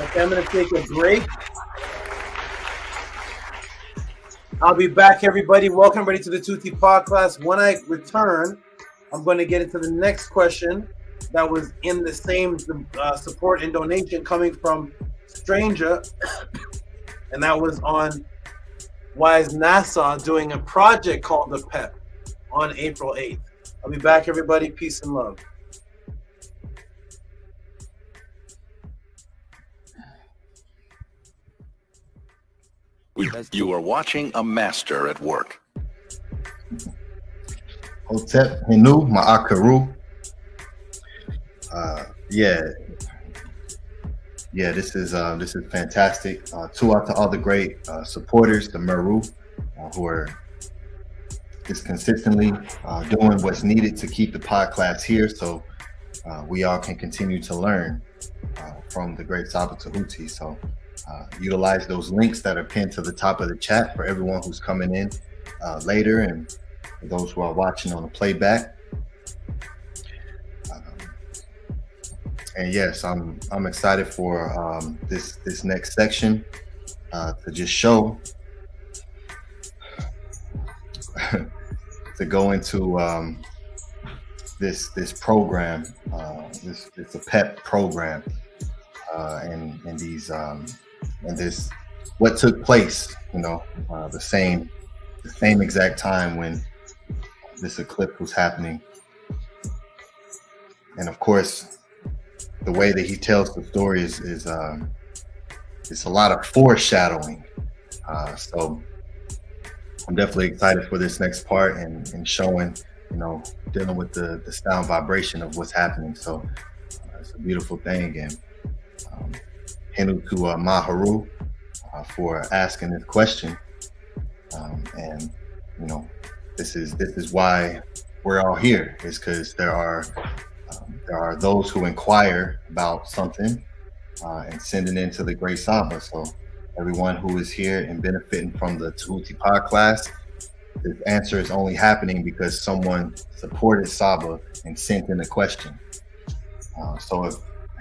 Okay, I'm going to take a break. I'll be back, everybody. Welcome, everybody, to the Tehuti podcast. When I return, I'm going to get into the next question that was in the same support and donation coming from Stranga, and that was on why is NASA doing a project called the PEP on April 8th. I'll be back, everybody. Peace and love. You are watching a master at work. Hotep, Henu, Ma'akaru. Yeah, this is fantastic. Two out to all the great supporters, the Meru, who are is consistently doing what's needed to keep the podcast here, so we all can continue to learn from the great SABA Tehuti. So utilize those links that are pinned to the top of the chat for everyone who's coming in later, and for those who are watching on the playback. And yes, I'm excited for this next section to just show to go into this program, this APEP program, and these and this what took place, the same exact time when this eclipse was happening. And of course, the way that he tells the story is it's a lot of foreshadowing. So I'm definitely excited for this next part and showing, dealing with the sound vibration of what's happening. So it's a beautiful thing. And Henu to Maharu for asking this question. And this is why we're all here, is because there are those who inquire about something and send it into the Great SABA. So everyone who is here and benefiting from the Tehuti PODCLASS, this answer is only happening because someone supported SABA and sent in a question. So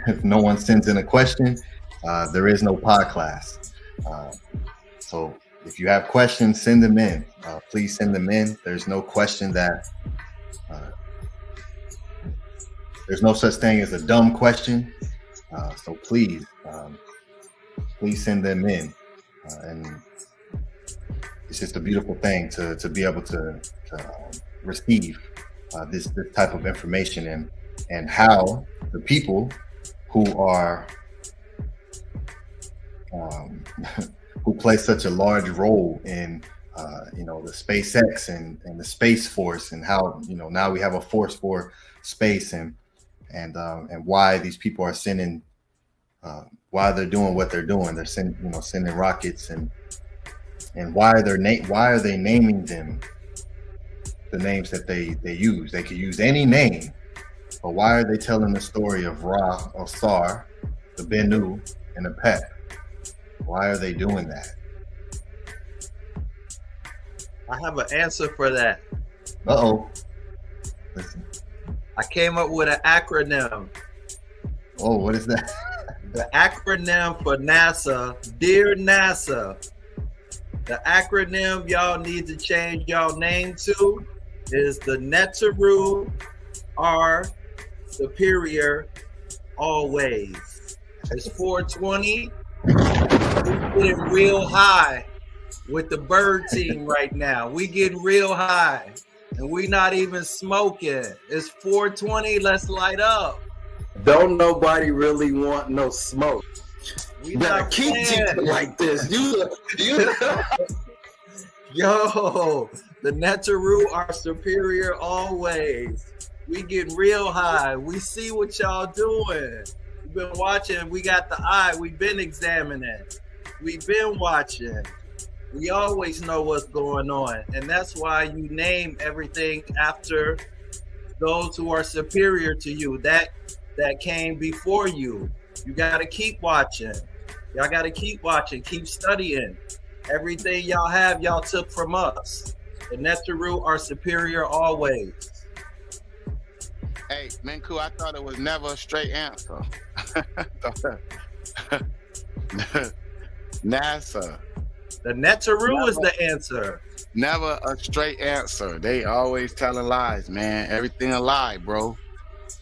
if no one sends in a question, there is no PODCLASS. So if you have questions, send them in. Please send them in. There's no question that there's no such thing as a dumb question. So please send them in. And it's just a beautiful thing to be able to receive this type of information, and how the people who are who play such a large role in the SpaceX and the Space Force, and how now we have a force for space, and why these people are sending, why they're doing what they're doing. They're sending rockets, and why are they naming them the names that they use? They could use any name, but why are they telling the story of Ra, Osar, the Bennu, and the APEP? Why are they doing that? I have an answer for that. Listen. I came up with an acronym. Oh, what is that? The acronym for NASA, Dear NASA. The acronym y'all need to change y'all name to is the NETERTI are superior always. It's 420. We're getting real high with the bird team right now. We getting real high, and we not even smoking. It's 420. Let's light up. Don't nobody really want no smoke. We You better not keep playing. teaching like this. You Yo, the NETERTI are superior always. We getting real high. We see what y'all doing. We've been watching. We got the eye. We've been examining. We've been watching. We always know what's going on. And that's why you name everything after those who are superior to you, that came before you. You got to keep watching. Y'all got to keep watching, keep studying. Everything y'all have, y'all took from us. The NETERTI are superior always. Hey, Minku, I thought it was never a straight answer. NASA. The NETERTI is the answer. Never a straight answer. They always telling lies, man. Everything a lie, bro.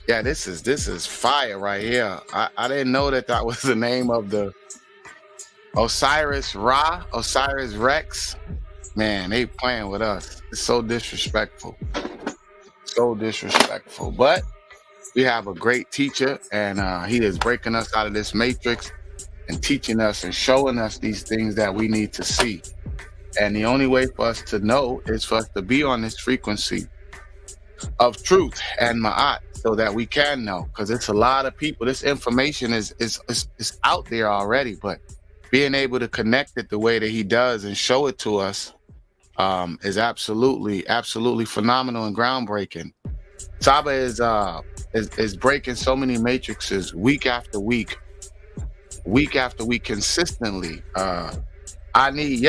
Yeah, this is fire right here. I didn't know that was the name of the Osiris Ra, Osiris Rex. Man, they playing with us. It's so disrespectful. So disrespectful. But we have a great teacher, and he is breaking us out of this matrix and teaching us and showing us these things that we need to see. And the only way for us to know is for us to be on this frequency of truth and ma'at, so that we can know, because it's a lot of people. This information is out there already, but being able to connect it the way that he does and show it to us is absolutely phenomenal and groundbreaking. SABA is breaking so many matrices week after week consistently. I need,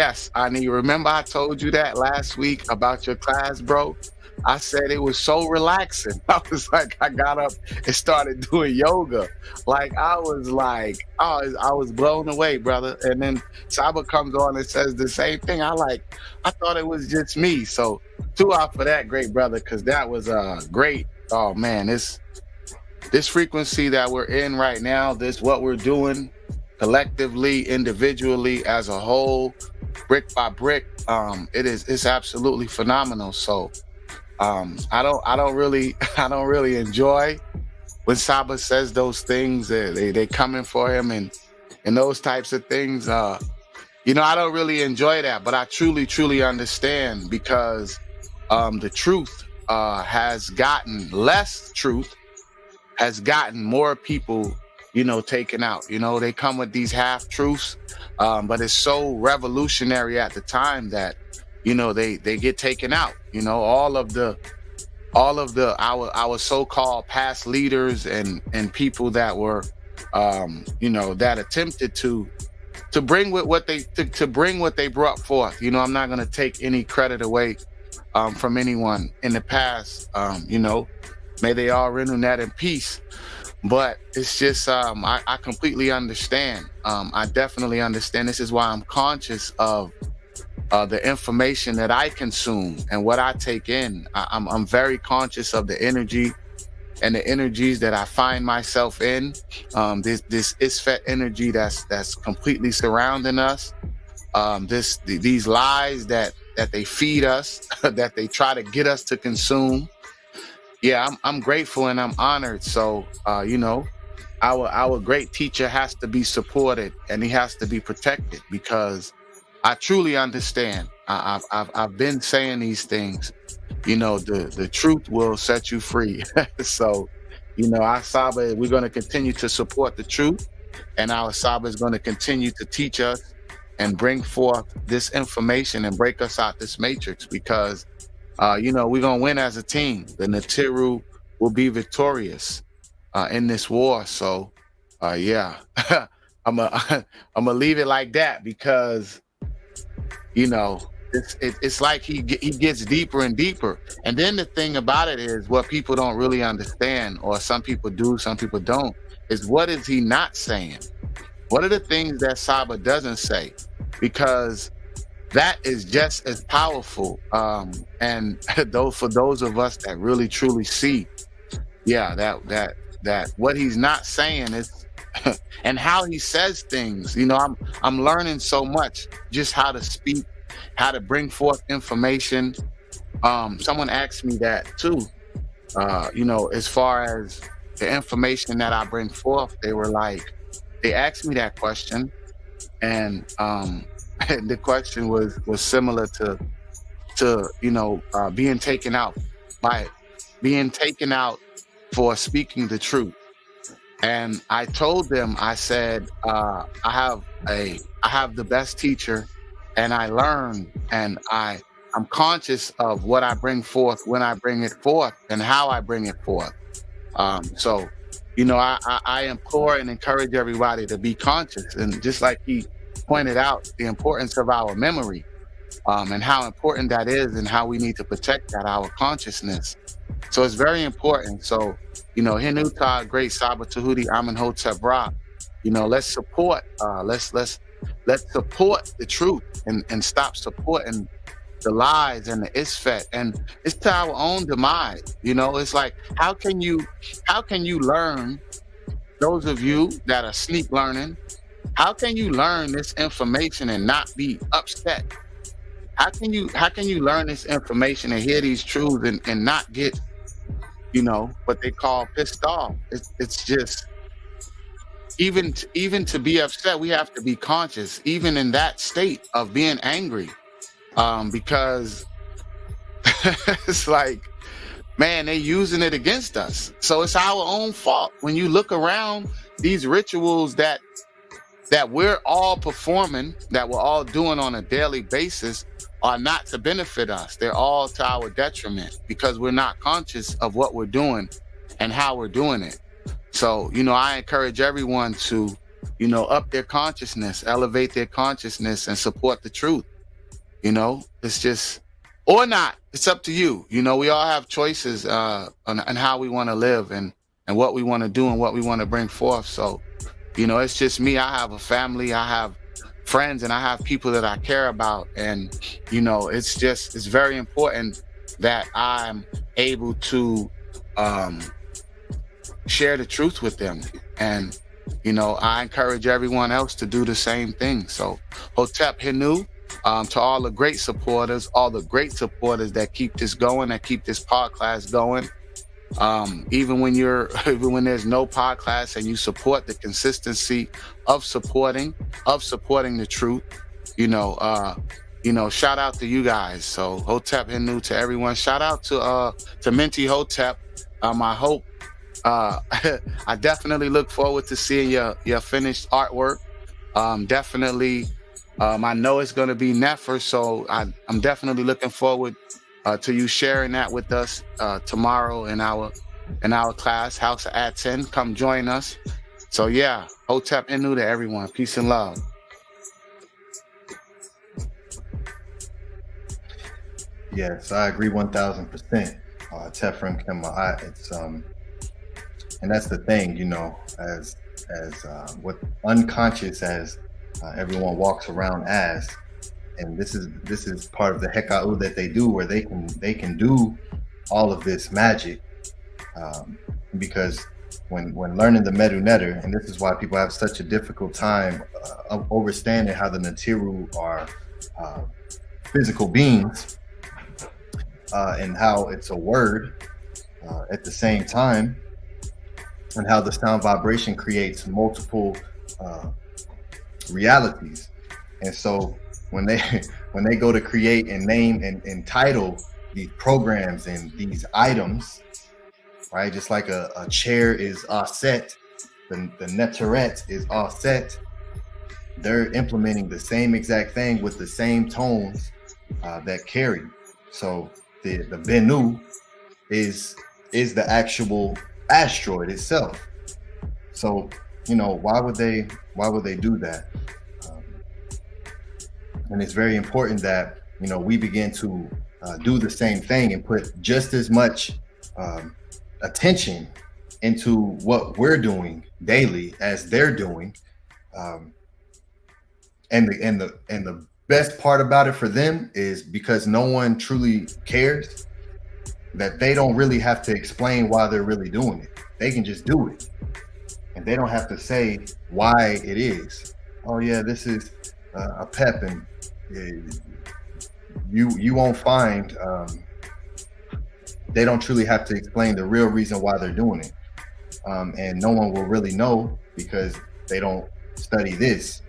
remember I told you that last week about your class, bro? I said it was so relaxing. I was like, I got up and started doing yoga. Like, I was blown away, brother. And then Saba comes on and says the same thing. I thought it was just me. So 2 out for that, great brother, because that was great. Oh man, this frequency that we're in right now, this what we're doing collectively, individually, as a whole, brick by brick, it's absolutely phenomenal. So I don't really enjoy when Saba says those things. They coming for him and those types of things. I don't really enjoy that, but I truly understand, because the truth has gotten less truth, has gotten more people taken out. They come with these half truths, but it's so revolutionary at the time that they get taken out. All of our so-called past leaders and people that were that attempted to bring what they brought forth. I'm not going to take any credit away from anyone in the past. May they all RENNET in peace. But it's just I completely understand. I definitely understand. This is why I'm conscious of the information that I consume and what I take in. I'm very conscious of the energy and the energies that I find myself in. This ISFET energy that's completely surrounding us. These lies that they feed us, that they try to get us to consume. Yeah, I'm grateful and I'm honored. So, our great teacher has to be supported and he has to be protected, because I truly understand. I've been saying these things. The truth will set you free. So, our SABA, we're going to continue to support the truth, and our SABA is going to continue to teach us and bring forth this information and break us out this matrix, because we're going to win as a team. The NETERTI will be victorious in this war. So, I'm gonna leave it like that, because, it's like he gets deeper and deeper. And then the thing about it is, what people don't really understand, or some people do, some people don't, is what is he not saying? What are the things that Saba doesn't say? Because that is just as powerful. And for those of us that really truly see, that what he's not saying is, and how he says things. I'm learning so much, just how to speak, how to bring forth information. Someone asked me that too. As far as the information that I bring forth, they asked me that question, and the question was similar to being taken out for speaking the truth. And I told them, I said, I have the best teacher, and I learn, and I'm conscious of what I bring forth, when I bring it forth, and how I bring it forth. So I implore and encourage everybody to be conscious, and just like he pointed out, the importance of our memory, and how important that is, and how we need to protect that, our consciousness. So it's very important. So, Henuta, great Saba Tehuti, Amenhotep Ra. Let's support, let's support the truth and stop supporting the lies and the ISFET. And it's to our own demise. It's like, how can you learn, those of you that are sneak learning, how can you learn this information and not be upset? How can you learn this information and hear these truths and not get, what they call pissed off? It's just, even to be upset, we have to be conscious, even in that state of being angry, because it's like, man, they're using it against us. So it's our own fault. When you look around, these rituals that we're all performing, that we're all doing on a daily basis, are not to benefit us. They're all to our detriment because we're not conscious of what we're doing and how we're doing it. So, I encourage everyone to, up their consciousness, elevate their consciousness and support the truth. It's just, or not, it's up to you. We all have choices on how we want to live and what we want to do and what we want to bring forth. So, it's just me. I have a family, I have friends, and I have people that I care about. And, it's very important that I'm able to share the truth with them. And, I encourage everyone else to do the same thing. So Hotep Henu, to all the great supporters that keep this going, that keep this podcast going. Even when there's no podcast and you support the consistency of supporting the truth, shout out to you guys. So Hotep Henu to everyone. Shout out to Minty Hotep. I hope I definitely look forward to seeing your finished artwork. Definitely I know it's going to be Nefer, so I'm definitely looking forward to you sharing that with us tomorrow in our class, House of ATTON. Come join us. So yeah, Hotep Inu to everyone. Peace and love. Yes, I agree 1000%. Tefram Kema, it's and that's the thing, as what unconscious as everyone walks around as, and this is part of the heka'u that they do, where they can do all of this magic, because when learning the Medu Neter, and this is why people have such a difficult time of understanding how the Natiru are physical beings, and how it's a word at the same time, and how the sound vibration creates multiple realities. And so when they go to create and name and title these programs and these items, right, just like a chair is offset, the neteret is offset, they're implementing the same exact thing with the same tones that carry. So the Bennu is the actual asteroid itself. So why would they do that? And it's very important that we begin to do the same thing and put just as much attention into what we're doing daily as they're doing. And the best part about it for them is because no one truly cares, that they don't really have to explain why they're really doing it. They can just do it. And they don't have to say why it is. Oh yeah, this is a PEP, and you won't find, they don't truly have to explain the real reason why they're doing it. And no one will really know because they don't study this.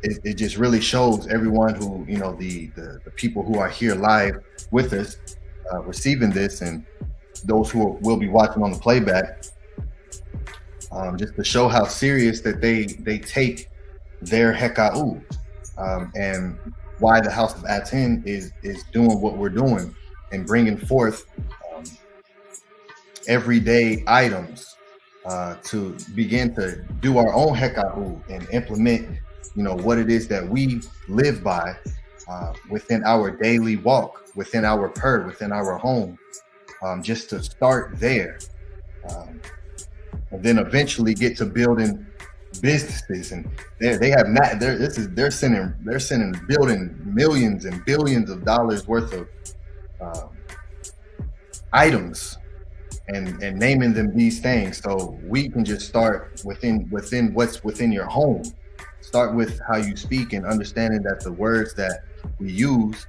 It just really shows everyone who, the people who are here live with us, receiving this, and those who will be watching on the playback, just to show how serious that they take their heka'u, and why the House of ATTON is doing what we're doing and bringing forth everyday items to begin to do our own heka'u and implement, what it is that we live by within our daily walk, within our within our home, just to start there, and then eventually get to building businesses. And they're sending building millions and billions of dollars worth of items and naming them these things. So we can just start within what's within your home. Start with how you speak and understanding that the words that we use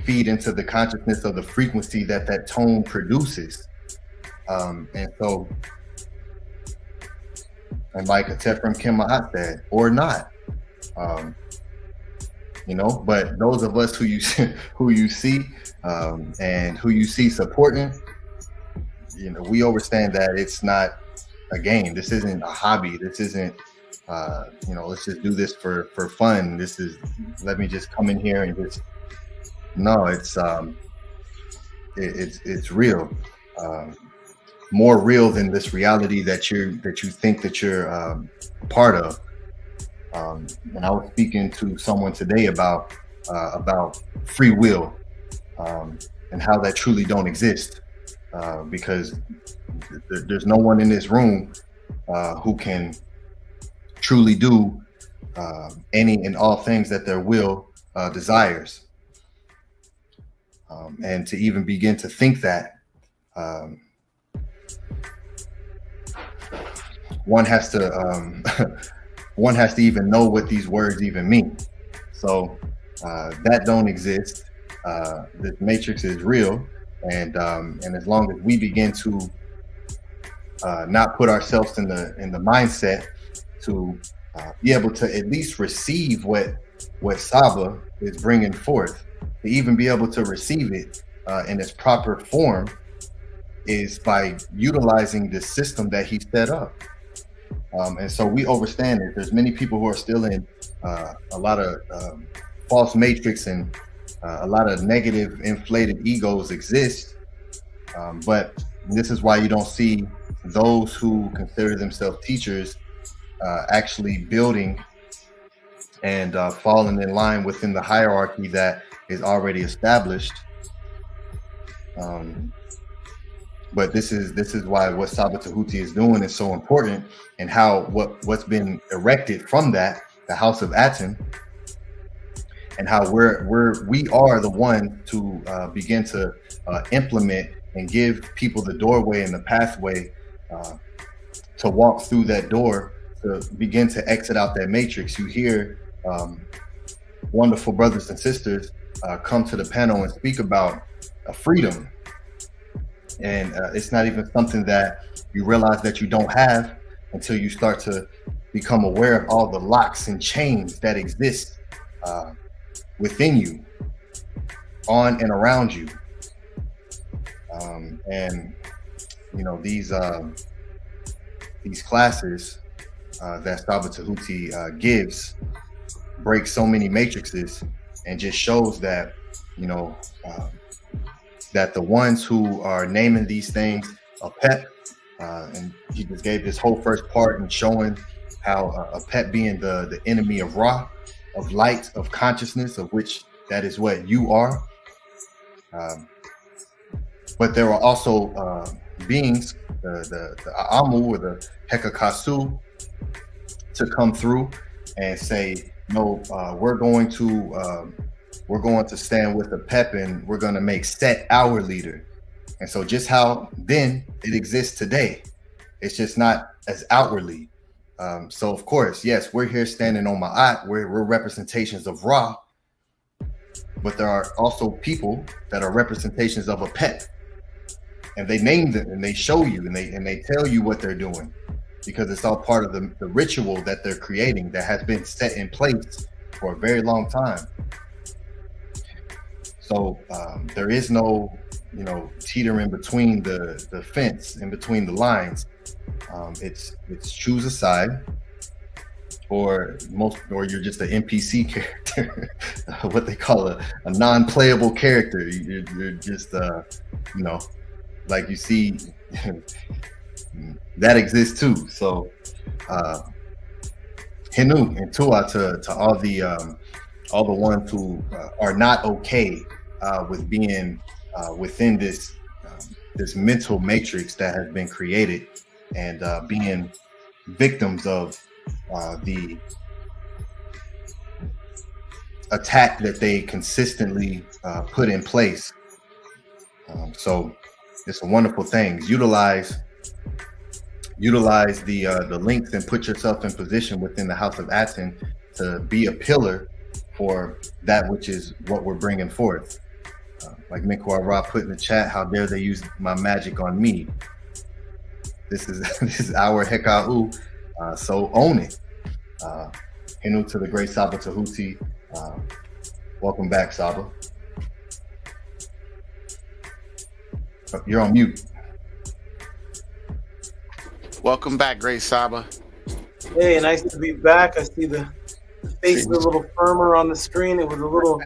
feed into the consciousness of the frequency that tone produces. And so, and like a Tefram Kemaat said, or not, but those of us who you see and who you see supporting, we understand that it's not a game. This isn't a hobby. This isn't let's just do this for fun. Let me just come in here and just, no, it's real, more real than this reality that you think that you're a part of. And I was speaking to someone today about free will, and how that truly don't exist, because there's no one in this room who can truly do any and all things that their will desires. And to even begin to think that, one has to one has to even know what these words even mean. So that don't exist. This matrix is real, and as long as we begin to not put ourselves in the mindset to be able to at least receive what SABA is bringing forth, to even be able to receive it in its proper form, is by utilizing the system that he set up. And so we understand that there's many people who are still in a lot of false matrix, and a lot of negative inflated egos exist. But this is why you don't see those who consider themselves teachers actually building and falling in line within the hierarchy that is already established. But this is why what SABA Tehuti is doing is so important, and how what's been erected from that, the House of ATTON, and how we are the one to begin to implement and give people the doorway and the pathway to walk through that door, to begin to exit out that matrix. You hear wonderful brothers and sisters come to the panel and speak about freedom. And it's not even something that you realize that you don't have until you start to become aware of all the locks and chains that exist within you, on and around you. And these classes that SABA Tehuti gives break so many matrices, and just shows that that the ones who are naming these things APEP, and he just gave this whole first part and showing how APEP being the enemy of Ra, of light, of consciousness, of which that is what you are. But there are also beings, the Amu or the Hekakasu, to come through and say, no, we're going to stand with the PEP, and we're going to make Set our leader. And so just how then it exists today, it's just not as outwardly. So of course, yes, we're here standing on Ma'at, we're representations of Ra, but there are also people that are representations of a PEP, and they name them and they show you and they tell you what they're doing, because it's all part of the ritual that they're creating that has been set in place for a very long time. So there is no, teetering between the fence, in between the lines. It's choose a side, or you're just an NPC character, what they call a non-playable character. You're just like you see that exists too. So Henu and Tua to all the ones who are not okay with being within this mental matrix that has been created, and being victims of the attack that they consistently put in place. So it's a wonderful thing. Utilize the links and put yourself in position within the House of ATTON to be a pillar for that which is what we're bringing forth. Like Mikwa Ra put in the chat, how dare they use my magic on me? This is our Heka'u, so own it. Henu to the great SABA Tehuti. Welcome back, SABA. You're on mute. Welcome back, great SABA. Hey, nice to be back. I see the face is a little firmer on the screen. It was a little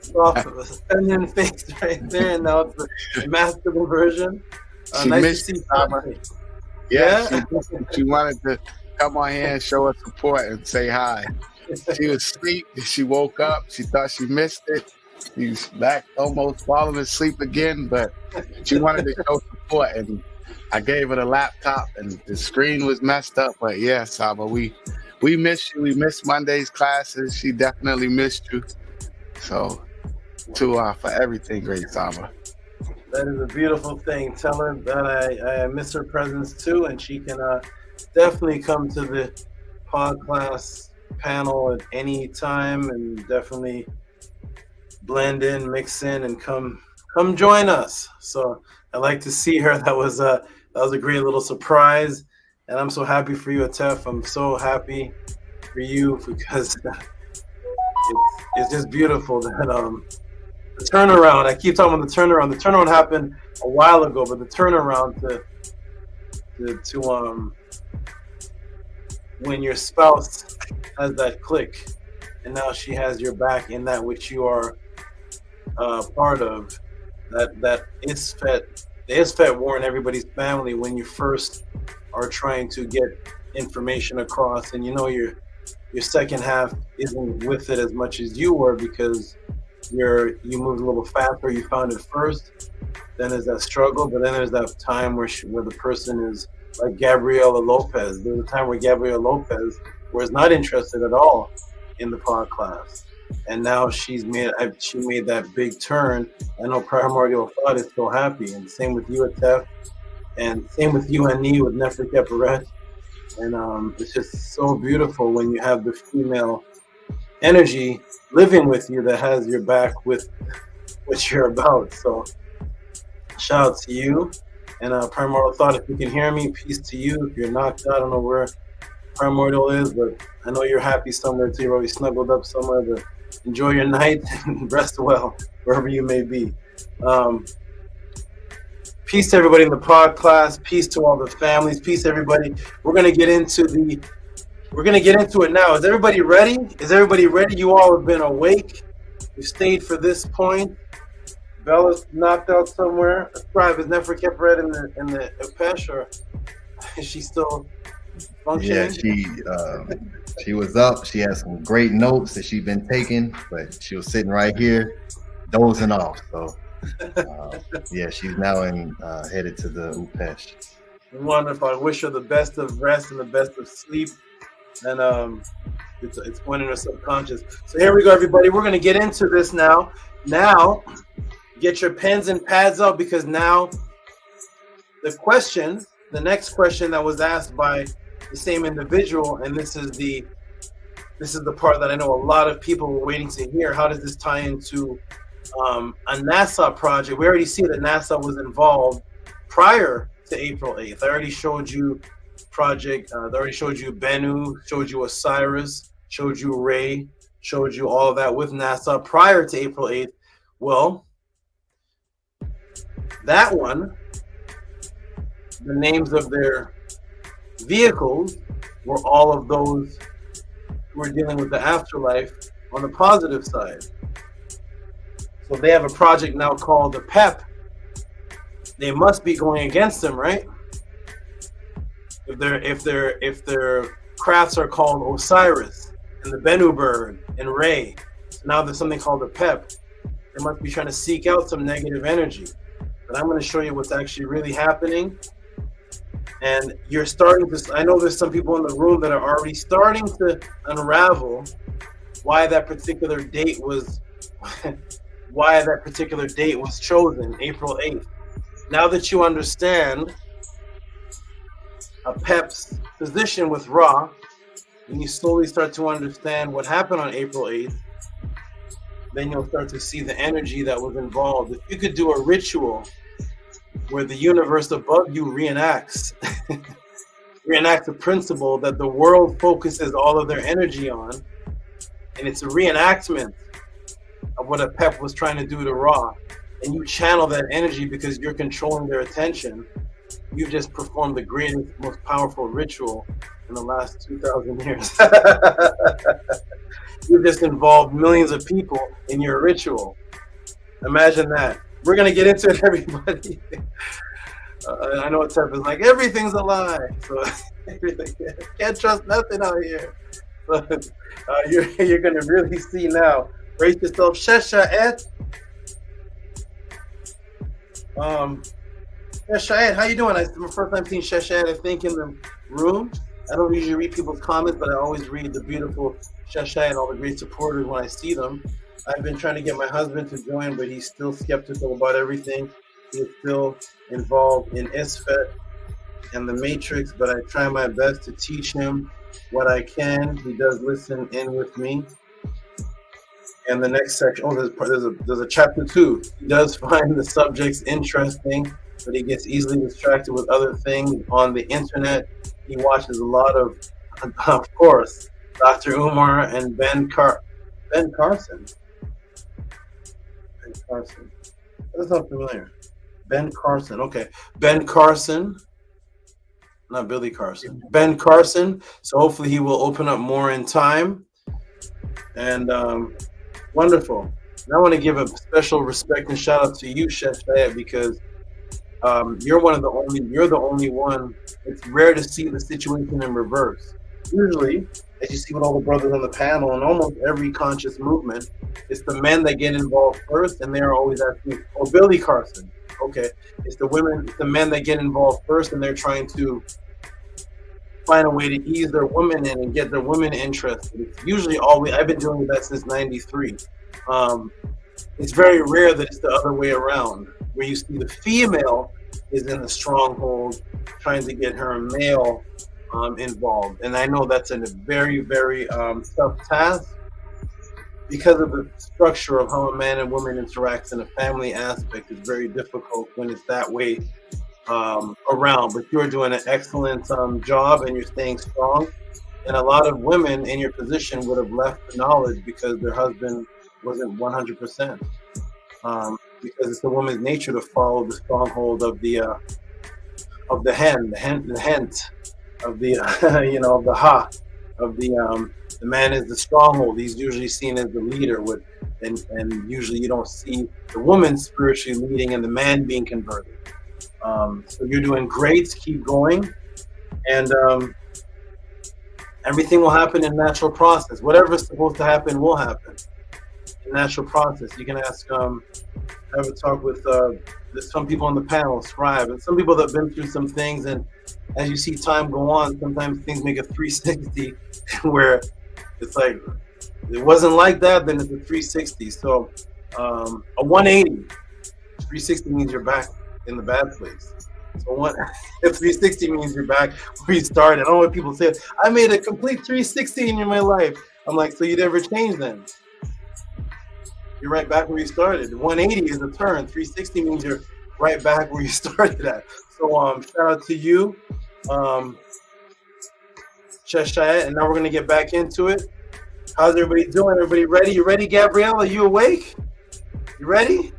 soft, feminine face right there, and now it's the masculine version. She Nice missed to see you, Saba. you. Yeah, she wanted to come on here and show us support and say hi. She was asleep. She woke up. She thought she missed it. She was back, almost falling asleep again, but she wanted to show support, and I gave her the laptop, and the screen was messed up. But yeah, Saba, we missed you. We missed Monday's classes. She definitely missed you. So, for everything, great Saba. That is a beautiful thing. Tell her that I miss her presence too, and she can definitely come to the PODCLASS panel at any time, and definitely blend in, mix in, and come join us. So I like to see her. That was a great little surprise, and I'm so happy for you, Atef. I'm so happy for you because it's just beautiful that the turnaround. I keep talking about the turnaround. The turnaround happened a while ago, but the turnaround to when your spouse has that click, and now she has your back in that which you are part of. That ISFET, the ISFET war in everybody's family when you first are trying to get information across, and you know your second half isn't with it as much as you were because you moved a little faster. You found it first. Then there's that struggle, but then there's that time where the person is like Gabriela Lopez. There's a time where Gabriela Lopez was not interested at all in the PODCLASS, and now she made that big turn. I know Primordial Thought is so happy, and same with you, Atef, and same with you and me with Nefri Keperet. And it's just so beautiful when you have the female energy living with you that has your back with what you're about. So shout out to you. And Primordial Thought, if you can hear me, peace to you. If you're knocked out, I don't know where Primordial is, but I know you're happy somewhere too. You're always snuggled up somewhere to enjoy your night and rest well, wherever you may be. Peace to everybody in the PODCLASS. Peace to all the families. Peace, everybody. We're gonna get into it now. Is everybody ready? You all have been awake. You stayed for this point. Bella's knocked out somewhere. Ascribe, is Nefri Keperet in the Apesh, or is she still functioning? Yeah, she was up. She had some great notes that she'd been taking, but she was sitting right here, dozing off. So yeah, she's now headed to the Upesh. Wonderful. I wish her the best of rest and the best of sleep. And it's going in her subconscious. So here we go, everybody. We're going to get into this now. Now, get your pens and pads out, because now the next question that was asked by the same individual, and this is the part that I know a lot of people were waiting to hear. How does this tie into a NASA project? We already see that NASA was involved prior to April 8th. I already showed you project. I already showed you Bennu, showed you Osiris, showed you Ray, showed you all of that with NASA prior to April 8th. Well, that one, the names of their vehicles were all of those who were dealing with the afterlife on the positive side. So they have a project now called the PEP. They must be going against them, right? If their crafts are called Osiris and the Bennu bird and Ray, so now there's something called the PEP. They must be trying to seek out some negative energy. But I'm going to show you what's actually really happening. And you're starting to, I know there's some people in the room that are already starting to unravel why that particular date was chosen, April 8th. Now that you understand a PEP's position with Ra, and you slowly start to understand what happened on April 8th, then you'll start to see the energy that was involved. If you could do a ritual where the universe above you reenacts the principle that the world focuses all of their energy on, and it's a reenactment of what a PEP was trying to do to Ra, and you channel that energy because you're controlling their attention, you've just performed the greatest, most powerful ritual in the last 2,000 years. You just involved millions of people in your ritual. Imagine that. We're going to get into it, everybody. I know Tef is like, everything's a lie. So everything, can't trust nothing out here. But you're going to really see now. Brace yourself. Sheshaet. Sheshaet, how you doing? It's my first time seeing Sheshaet, I think, in the room. I don't usually read people's comments, but I always read the beautiful Sheshaet and all the great supporters when I see them. I've been trying to get my husband to join, but he's still skeptical about everything. He's still involved in ISFET and the Matrix, but I try my best to teach him what I can. He does listen in with me. And the next section, there's a chapter 2. He does find the subjects interesting, but he gets easily distracted with other things on the internet. He watches a lot of course, Dr. Umar and Ben Carson. Ben Carson. That's not familiar. Ben Carson. Okay. Ben Carson. Not Billy Carson. Ben Carson. So hopefully he will open up more in time. And wonderful. And I want to give a special respect and shout out to you, Chef Fayed, because you're the only one. It's rare to see the situation in reverse. Usually, as you see with all the brothers on the panel and almost every conscious movement, it's the men that get involved first, and they're always asking, oh, Billy Carson. Okay. It's the men that get involved first, and they're trying to find a way to ease their women in and get their women interested. It's usually I've been doing that since '93. It's very rare that it's the other way around, where you see the female is in the stronghold trying to get her male involved. And I know that's a very, very tough task because of the structure of how a man and woman interacts in a family aspect. Is very difficult when it's that way around. But you're doing an excellent job, and you're staying strong. And a lot of women in your position would have left the knowledge because their husband wasn't 100%. Because it's the woman's nature to follow the stronghold of the hent, of the of the ha, of the man is the stronghold. He's usually seen as the leader and usually you don't see the woman spiritually leading and the man being converted. So you're doing great. Keep going, and everything will happen in natural process. Whatever's supposed to happen will happen in natural process. You can ask, have a talk with there's some people on the panel, Scribe, and some people that have been through some things. And as you see time go on, sometimes things make a 360 where it's like, it wasn't like that, then it's a 360. So a 180, 360 means you're back in the bad place. So 360 means you're back where you started. I don't know what people say. I made a complete 360 in my life. I'm like, so you never changed then? You're right back where you started. 180 is a turn. 360 means you're right back where you started at. So shout out to you, Cheshire. And now we're gonna get back into it. How's everybody doing? Everybody ready? You ready, Gabrielle? Are you awake? You ready?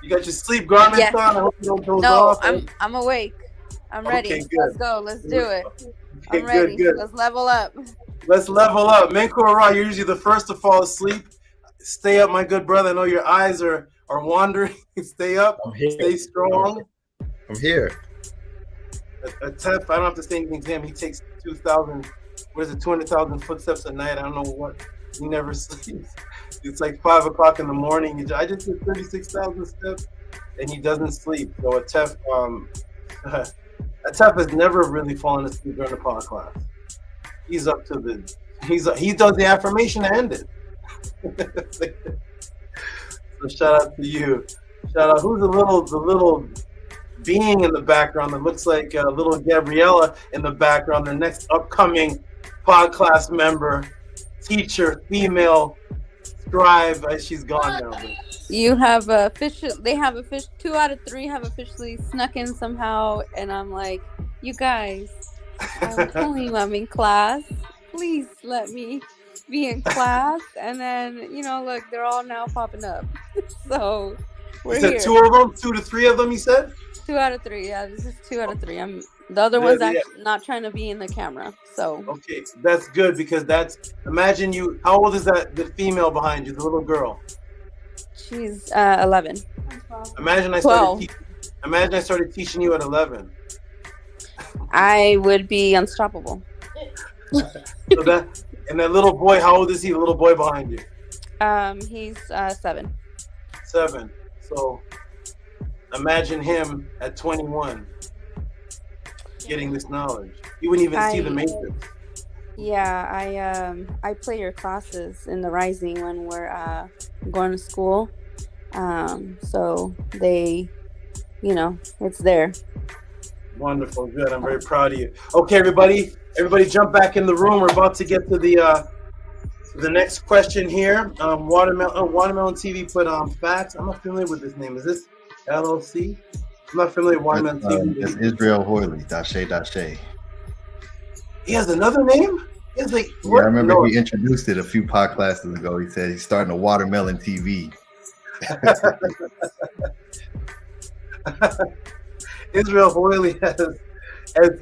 You got your sleep garments on? I hope you don't doze off. I'm awake. I'm ready. Okay, Let's go. Let's do it. Okay, I'm ready. Good. Let's level up. Let's level up. Menkura, you're usually the first to fall asleep. Stay up, my good brother. I know your eyes are wandering. Stay up. I'm here. Stay strong. I'm here. Tef, I don't have to say anything to him. He takes 200,000 footsteps a night. I don't know what. He never sleeps. It's like 5 o'clock in the morning. I just did 36,000 steps, and he doesn't sleep. So Tef has never really fallen asleep during the pod class. He's up to he does the affirmation to end it. So shout out to you. Shout out. Who's the little being in the background that looks like little Gabriella in the background? The next upcoming pod class member, teacher, female scribe. She's gone now. But. You have they have 2 out of 3 have officially snuck in somehow, and I'm like, you guys, I'm telling you I'm in class. Please let me be in class. And then, look, they're all now popping up. So we're you said here. 2 of them? 2 to 3 of them, you said? 2 out of 3. Yeah, this is 2 out of 3. The other one's actually not trying to be in the camera. So okay, that's good because that's. Imagine you. How old is that? The female behind you, the little girl. she's 11. Imagine I 12. started teaching you at 11. I would be unstoppable. So that and that little boy, how old is he? The little boy behind you. He's 7. 7. So imagine him at 21 getting this knowledge. You wouldn't even see the matrix. Yeah, I play your classes in the Rising when we're going to school. So they, it's there. Wonderful, good. I'm very proud of you. Okay, everybody jump back in the room. We're about to get to the next question here. Watermelon TV put facts. I'm not familiar with this name. Is this LLC? I'm not familiar with Watermelon TV. It's Israel Hoyley, Dashe. He has another name? It's like, yeah, I remember he introduced it a few podcasts ago. He said he's starting a Watermelon TV. Israel Hoyley has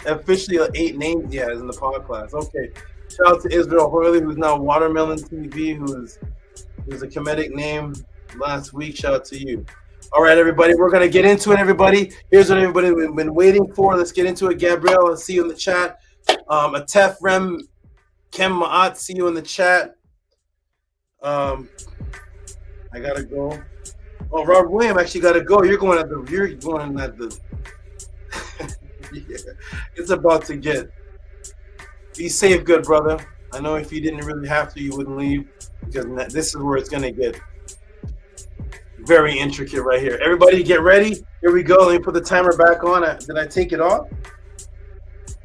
officially 8 names he has in the podcast. Okay. Shout out to Israel Hoyley, who's now Watermelon TV, who's a Kemetic name last week. Shout out to you. All right, everybody, we're going to get into it, everybody. Here's what everybody has been waiting for. Let's get into it. Gabrielle, I'll see you in the chat. Atef Rem Kem Ma'at, see you in the chat. I got to go. Oh, Robert William actually got to go. You're going at the yeah, it's about to get. Be safe, good brother. I know if you didn't really have to, you wouldn't leave, because this is where it's going to get very intricate right here. Everybody get ready. Here we go. Let me put the timer back on. Did I take it off?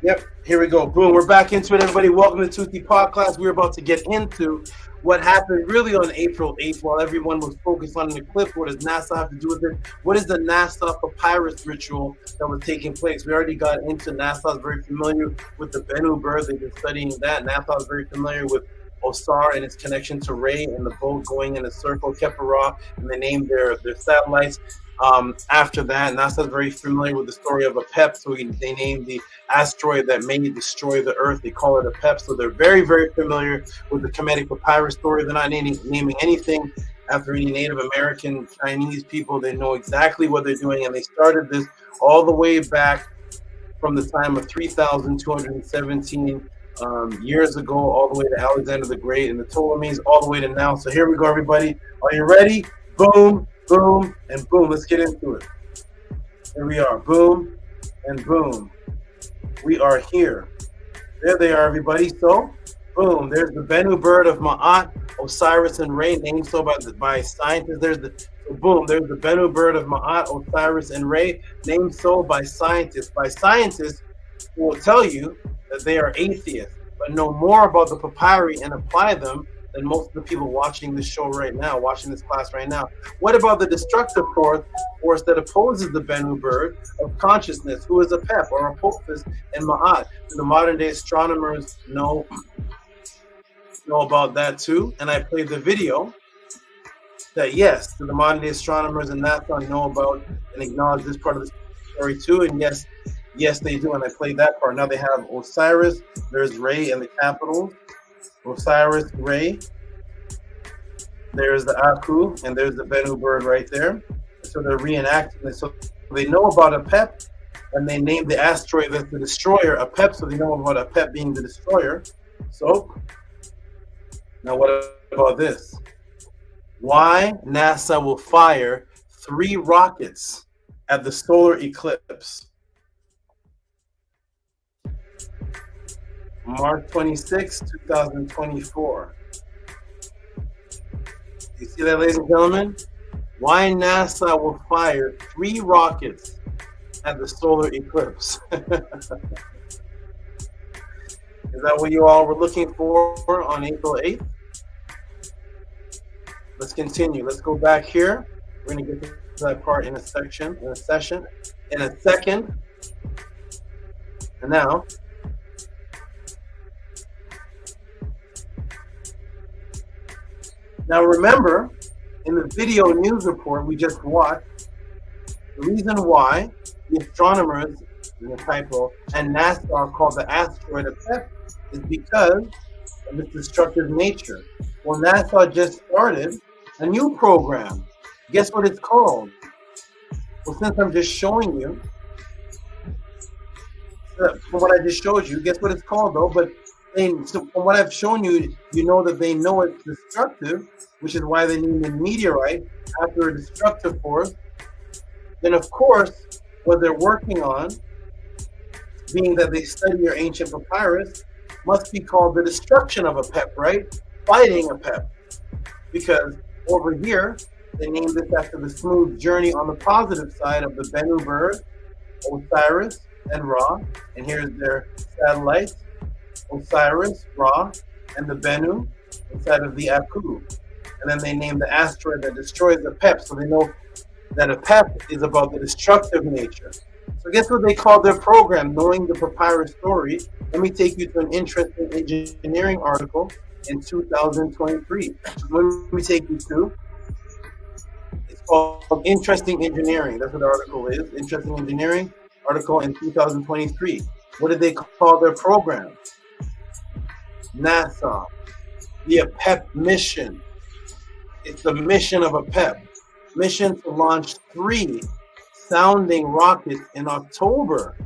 Yep. Here we go. Boom. We're back into it, everybody. Welcome to Tuesday Podcast. We're about to get into what happened really on April 8th while everyone was focused on an eclipse. What does NASA have to do with it? What is the NASA Papyrus ritual that was taking place? We already got into NASA is very familiar with the Bennu bird. They've been studying that. NASA is very familiar with Osar and its connection to Re and the boat going in a circle, KHEPERU, and they named their satellites. After that, NASA is very familiar with the story of APEP, so they named the asteroid that may destroy the Earth. They call it APEP, so they're very, very familiar with the Kemetic Papyrus story. They're not naming anything after any Native American, Chinese people. They know exactly what they're doing, and they started this all the way back from the time of 3,217 years ago, all the way to Alexander the Great and the Ptolemies, all the way to now. So here we go, everybody. Are you ready? Boom. Boom and boom. Let's get into it. Here we are. Boom and boom. We are here. There they are, everybody. So, boom. There's the Bennu bird of Ma'at, Osiris, and Re, named so by scientists. There's the Bennu bird of Ma'at, Osiris, and Re, named so by scientists. By scientists who will tell you that they are atheists, but know more about the papyri and apply them than most of the people watching this show right now, watching this class right now. What about the destructive force that opposes the Bennu bird of consciousness, who is APEP or Apophis and Ma'at? Do the modern day astronomers know about that too? And I played the video that yes, the modern day astronomers and NASA know about and acknowledge this part of the story too. And yes, they do. And I played that part. Now they have Osiris, there's Re in the capital. Osiris, Re, there's the Aku, and there's the Bennu bird right there. So they're reenacting this. So they know about APEP, and they named the asteroid that's the destroyer APEP, so they know about APEP being the destroyer. So, now what about this? Why NASA will fire 3 rockets at the solar eclipse? March 26, 2024. You see that, ladies and gentlemen? Why NASA will fire 3 rockets at the solar eclipse? Is that what you all were looking for on April 8th? Let's continue. Let's go back here. We're going to get to that part in a second. And now, remember, in the video news report we just watched, the reason why the astronomers a typo, and NASA called the asteroid a PEP is because of its destructive nature. Well, NASA just started a new program. Guess what it's called? Well, since I'm just showing you, from what I just showed you, guess what it's called though? But so from what I've shown you, you know that they know it's destructive, which is why they named a meteorite after a destructive force. Then of course, what they're working on, being that they study your ancient papyrus, must be called the destruction of a PEP, right? Fighting a PEP. Because over here, they named this after the smooth journey on the positive side of the Bennu bird, Osiris, and Ra. And here's their satellites, Osiris, Ra, and the Bennu inside of the Aku. And then they named the asteroid that destroys the PEP, so they know that a PEP is about the destructive nature. So guess what they call their program, Knowing the Papyrus Story? Let me take you to an interesting engineering article in 2023. Let me take you to, it's called Interesting Engineering. That's what the article is, Interesting Engineering article in 2023. What did they call their program? NASA, the APEP mission. It's the mission of APEP. Mission to launch 3 sounding rockets in October.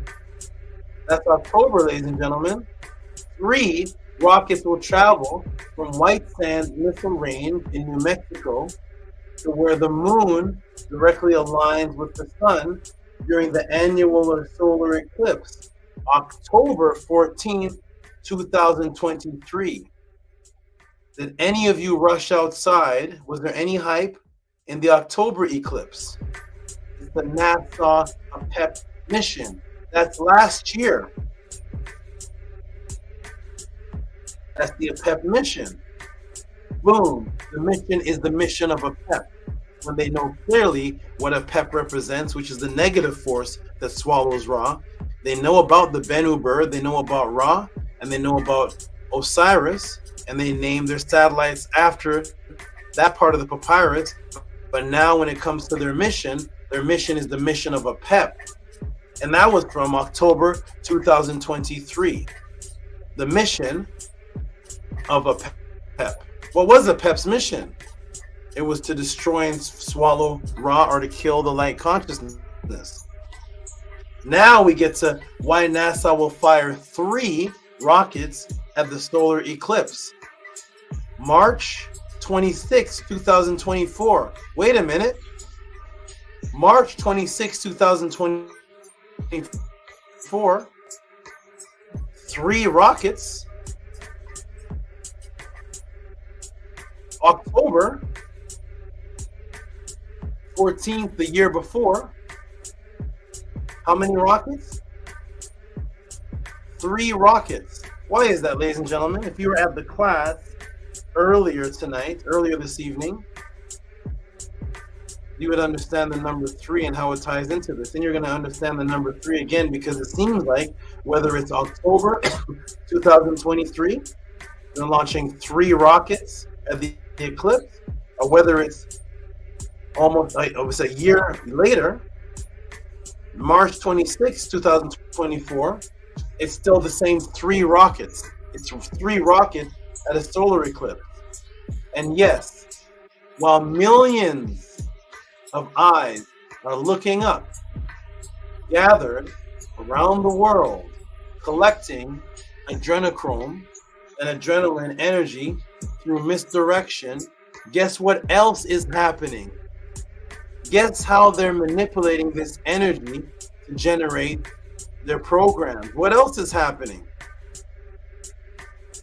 That's October, ladies and gentlemen. 3 rockets will travel from White Sands Missile Range in New Mexico to where the moon directly aligns with the sun during the annular solar eclipse, October 14th, 2023. Did any of you rush outside? Was there any hype in the October eclipse? It's the NASA APEP mission. That's last year. That's the APEP mission. Boom. The mission is the mission of APEP. When they know clearly what APEP represents, which is the negative force that swallows Ra. They know about the Bennu bird, they know about Ra, and they know about Osiris, and they name their satellites after that part of the papyrus. But now when it comes to their mission is the mission of APEP. And that was from October 2023. The mission of APEP. What was APEP's mission? It was to destroy and swallow Ra, or to kill the light consciousness. Now we get to why NASA will fire 3 rockets at the solar eclipse. March 26, 2024. Wait a minute. March 26, 2024. 3 rockets. October 14th, the year before. How many rockets? 3 rockets. Why is that, ladies and gentlemen? If you were at the class earlier this evening, you would understand the number 3 and how it ties into this. Then you're going to understand the number 3 again, because it seems like whether it's October 2023, they're launching 3 rockets at the eclipse, or whether it's almost like it was a year later, March 26, 2024, it's still the same 3 rockets. It's 3 rockets at a solar eclipse. And yes, while millions of eyes are looking up, gathered around the world, collecting adrenochrome and adrenaline energy through misdirection, guess what else is happening? Guess how they're manipulating this energy to generate their programs. What else is happening?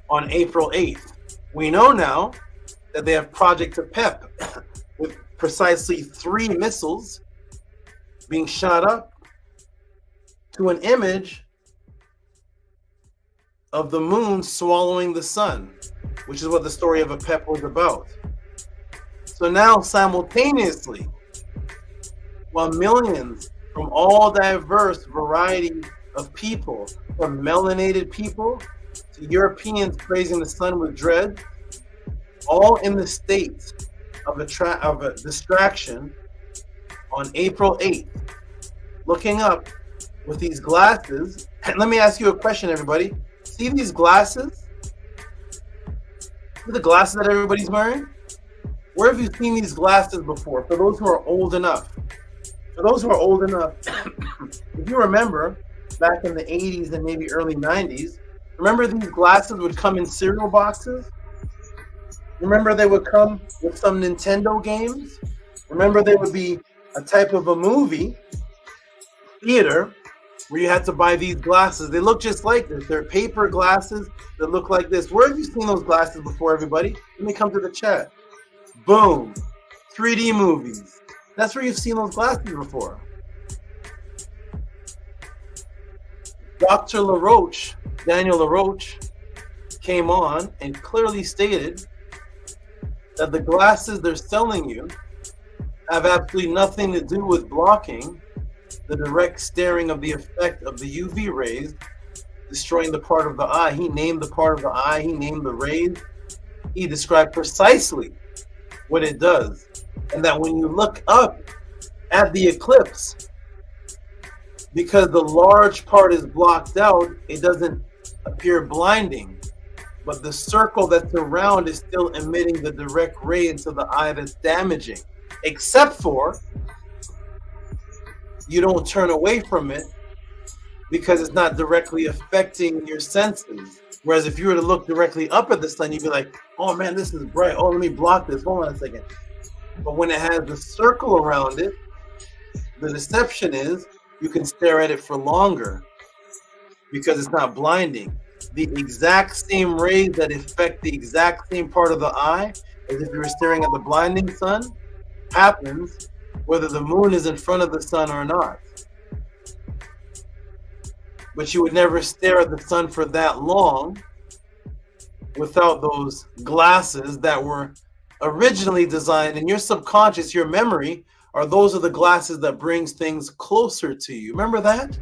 On April 8th, we know now that they have Project APEP with precisely 3 missiles being shot up to an image of the moon swallowing the sun, which is what the story of APEP was about. So now simultaneously, while millions from all diverse variety of people, from melanated people to Europeans praising the sun with dread, all in the state of a distraction, on April 8th, looking up, with these glasses. And let me ask you a question, everybody. See these glasses? See the glasses that everybody's wearing? Where have you seen these glasses before? For those who are old enough. For those who are old enough, if you remember, back in the 80s and maybe early 90s, remember these glasses would come in cereal boxes? Remember they would come with some Nintendo games? Remember there would be a type of a movie theater where you had to buy these glasses. They look just like this. They're paper glasses that look like this. Where have you seen those glasses before, everybody? Let me come to the chat. Boom. 3D movies. That's where you've seen those glasses before. Dr. LaRoche, Daniel LaRoche, came on and clearly stated that the glasses they're selling you have absolutely nothing to do with blocking the direct staring of the effect of the UV rays destroying the part of the eye. He named the part of the eye, he named the rays. He described precisely what it does. And that when you look up at the eclipse, because the large part is blocked out, it doesn't appear blinding. But the circle that's around is still emitting the direct ray into the eye that's damaging. Except for you don't turn away from it because it's not directly affecting your senses. Whereas if you were to look directly up at the sun, you'd be like, oh man, this is bright. Oh, let me block this. Hold on a second. But when it has the circle around it, the deception is you can stare at it for longer because it's not blinding. The exact same rays that affect the exact same part of the eye as if you were staring at the blinding sun happens whether the moon is in front of the sun or not. But you would never stare at the sun for that long without those glasses that were originally designed in your subconscious, your memory, those are the glasses that brings things closer to you. Remember that?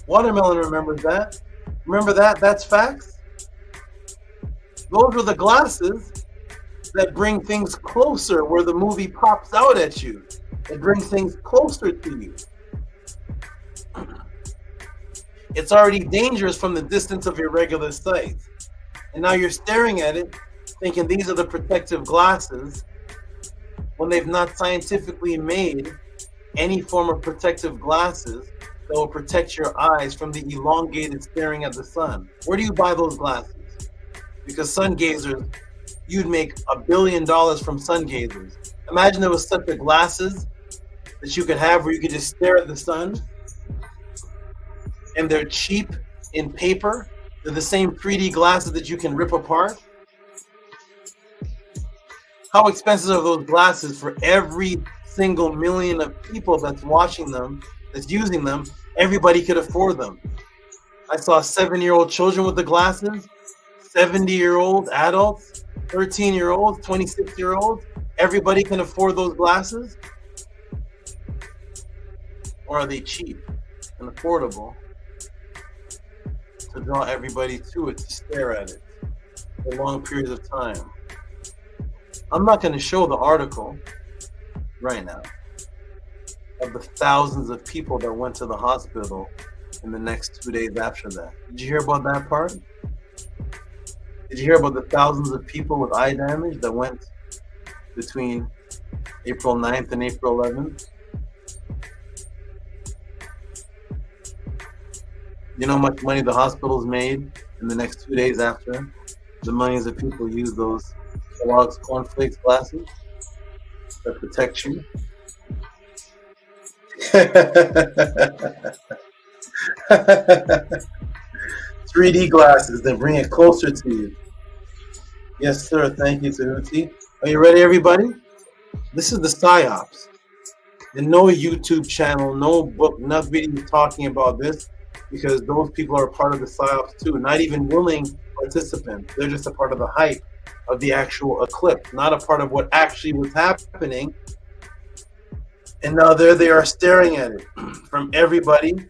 Watermelon remembers that. Remember that? That's facts. Those are the glasses that bring things closer where the movie pops out at you. It brings things closer to you. It's already dangerous from the distance of your regular sight. And now you're staring at it, thinking these are the protective glasses, when they've not scientifically made any form of protective glasses that will protect your eyes from the elongated staring at the sun. Where do you buy those glasses? Because sun gazers, you'd make $1 billion from sun gazers. Imagine there was such a glasses that you could have where you could just stare at the sun, and they're cheap in paper. They're the same 3D glasses that you can rip apart. How expensive are those glasses for every single million of people that's watching them, that's using them? Everybody could afford them. I saw 7-year-old children with the glasses, 70-year-old adults, 13-year-olds, 26-year-olds. Everybody can afford those glasses? Or are they cheap and affordable to draw everybody to it, to stare at it for long periods of time? I'm not going to show the article right now of the thousands of people that went to the hospital in the next 2 days after that. Did you hear about that part? Did you hear about the thousands of people with eye damage that went between April 9th and April 11th? You know how much money the hospitals made in the next 2 days after the millions of people used those Kellogg's cornflakes glasses that protect you? 3D glasses that bring it closer to you. Yes, sir. Thank you, Tehuti. Are you ready, everybody? This is the Psyops. And no YouTube channel, no book, no video talking about this, because those people are part of the Psyops too. Not even willing participants. They're just a part of the hype of the actual eclipse, not a part of what actually was happening. And now there they are staring at it from everybody,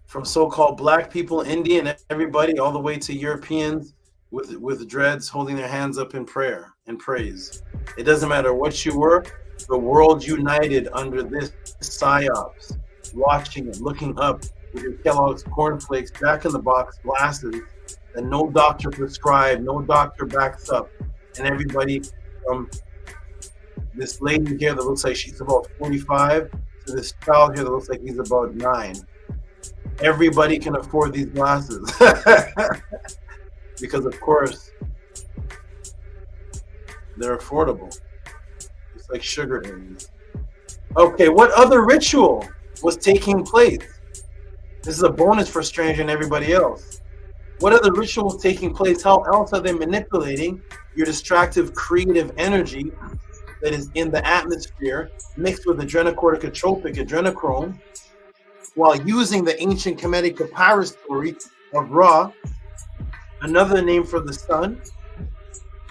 from so-called black people, Indian, everybody, all the way to Europeans with dreads holding their hands up in prayer and praise. It doesn't matter what you were, the world united under this Psyops. watching it, looking up with your Kellogg's cornflakes, Jack in the Box glasses that no doctor prescribed, no doctor backs up, and everybody from this lady here that looks like she's about 45 to this child here that looks like he's about 9. Everybody can afford these glasses because, of course, they're affordable. It's like sugar is. Okay, what other ritual was taking place? This is a bonus for Stranger and everybody else. What other ritual was taking place? How else are they manipulating your distractive creative energy that is in the atmosphere mixed with adrenocorticotropic adrenochrome while using the ancient Kemetic papyrus story of Ra, another name for the sun,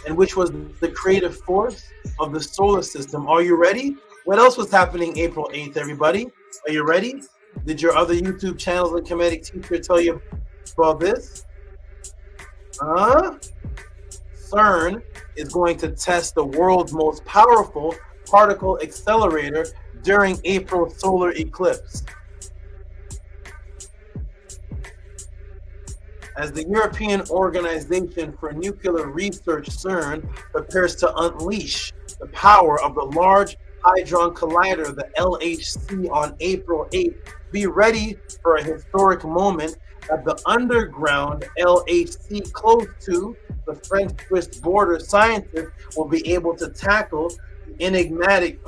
and which was the creative force of the solar system? Are you ready? What else was happening April 8th, everybody? Are you ready? Did your other YouTube channels and Kemetic teacher tell you about this? CERN is going to test the world's most powerful particle accelerator during April solar eclipse. As the European Organization for Nuclear Research, CERN, prepares to unleash the power of the Large Hadron Collider, the LHC, on April 8th, be ready for a historic moment at the underground LHC close to the French-Swiss border. Scientists will be able to tackle the enigmatic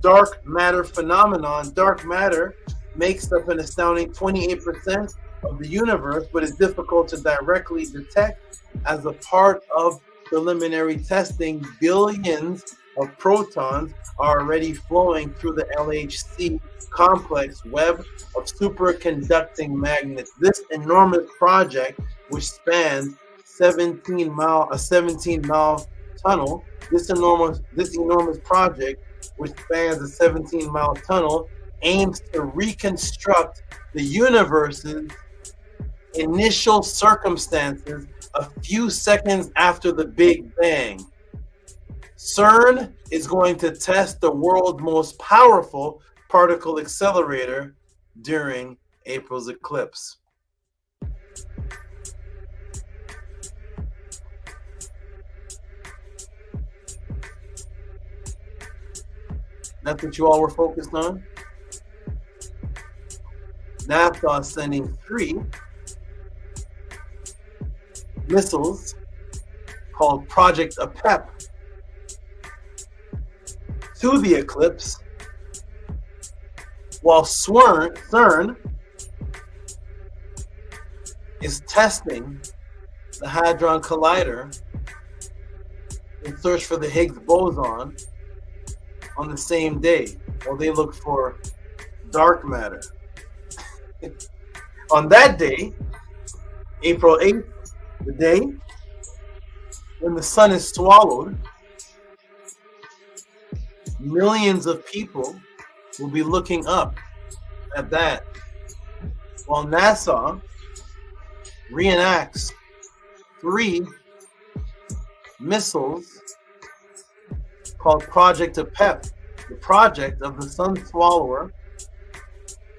dark matter phenomenon. Dark matter makes up an astounding 28% of the universe, but is difficult to directly detect. As a part of preliminary testing, billions of protons are already flowing through the LHC complex web of superconducting magnets. This enormous project, which spans a 17-mile tunnel, this enormous project, which spans a 17-mile tunnel, aims to reconstruct the universe's initial circumstances a few seconds after the Big Bang. CERN is going to test the world's most powerful particle accelerator during April's eclipse. That's what you all were focused on? NASA is sending 3 missiles called Project APEP to the eclipse, while CERN is testing the Hadron Collider in search for the Higgs boson on the same day, while they look for dark matter. On that day, April 8th, the day when the sun is swallowed, millions of people will be looking up at that, while NASA reenacts 3 missiles called Project APEP, the project of the sun swallower,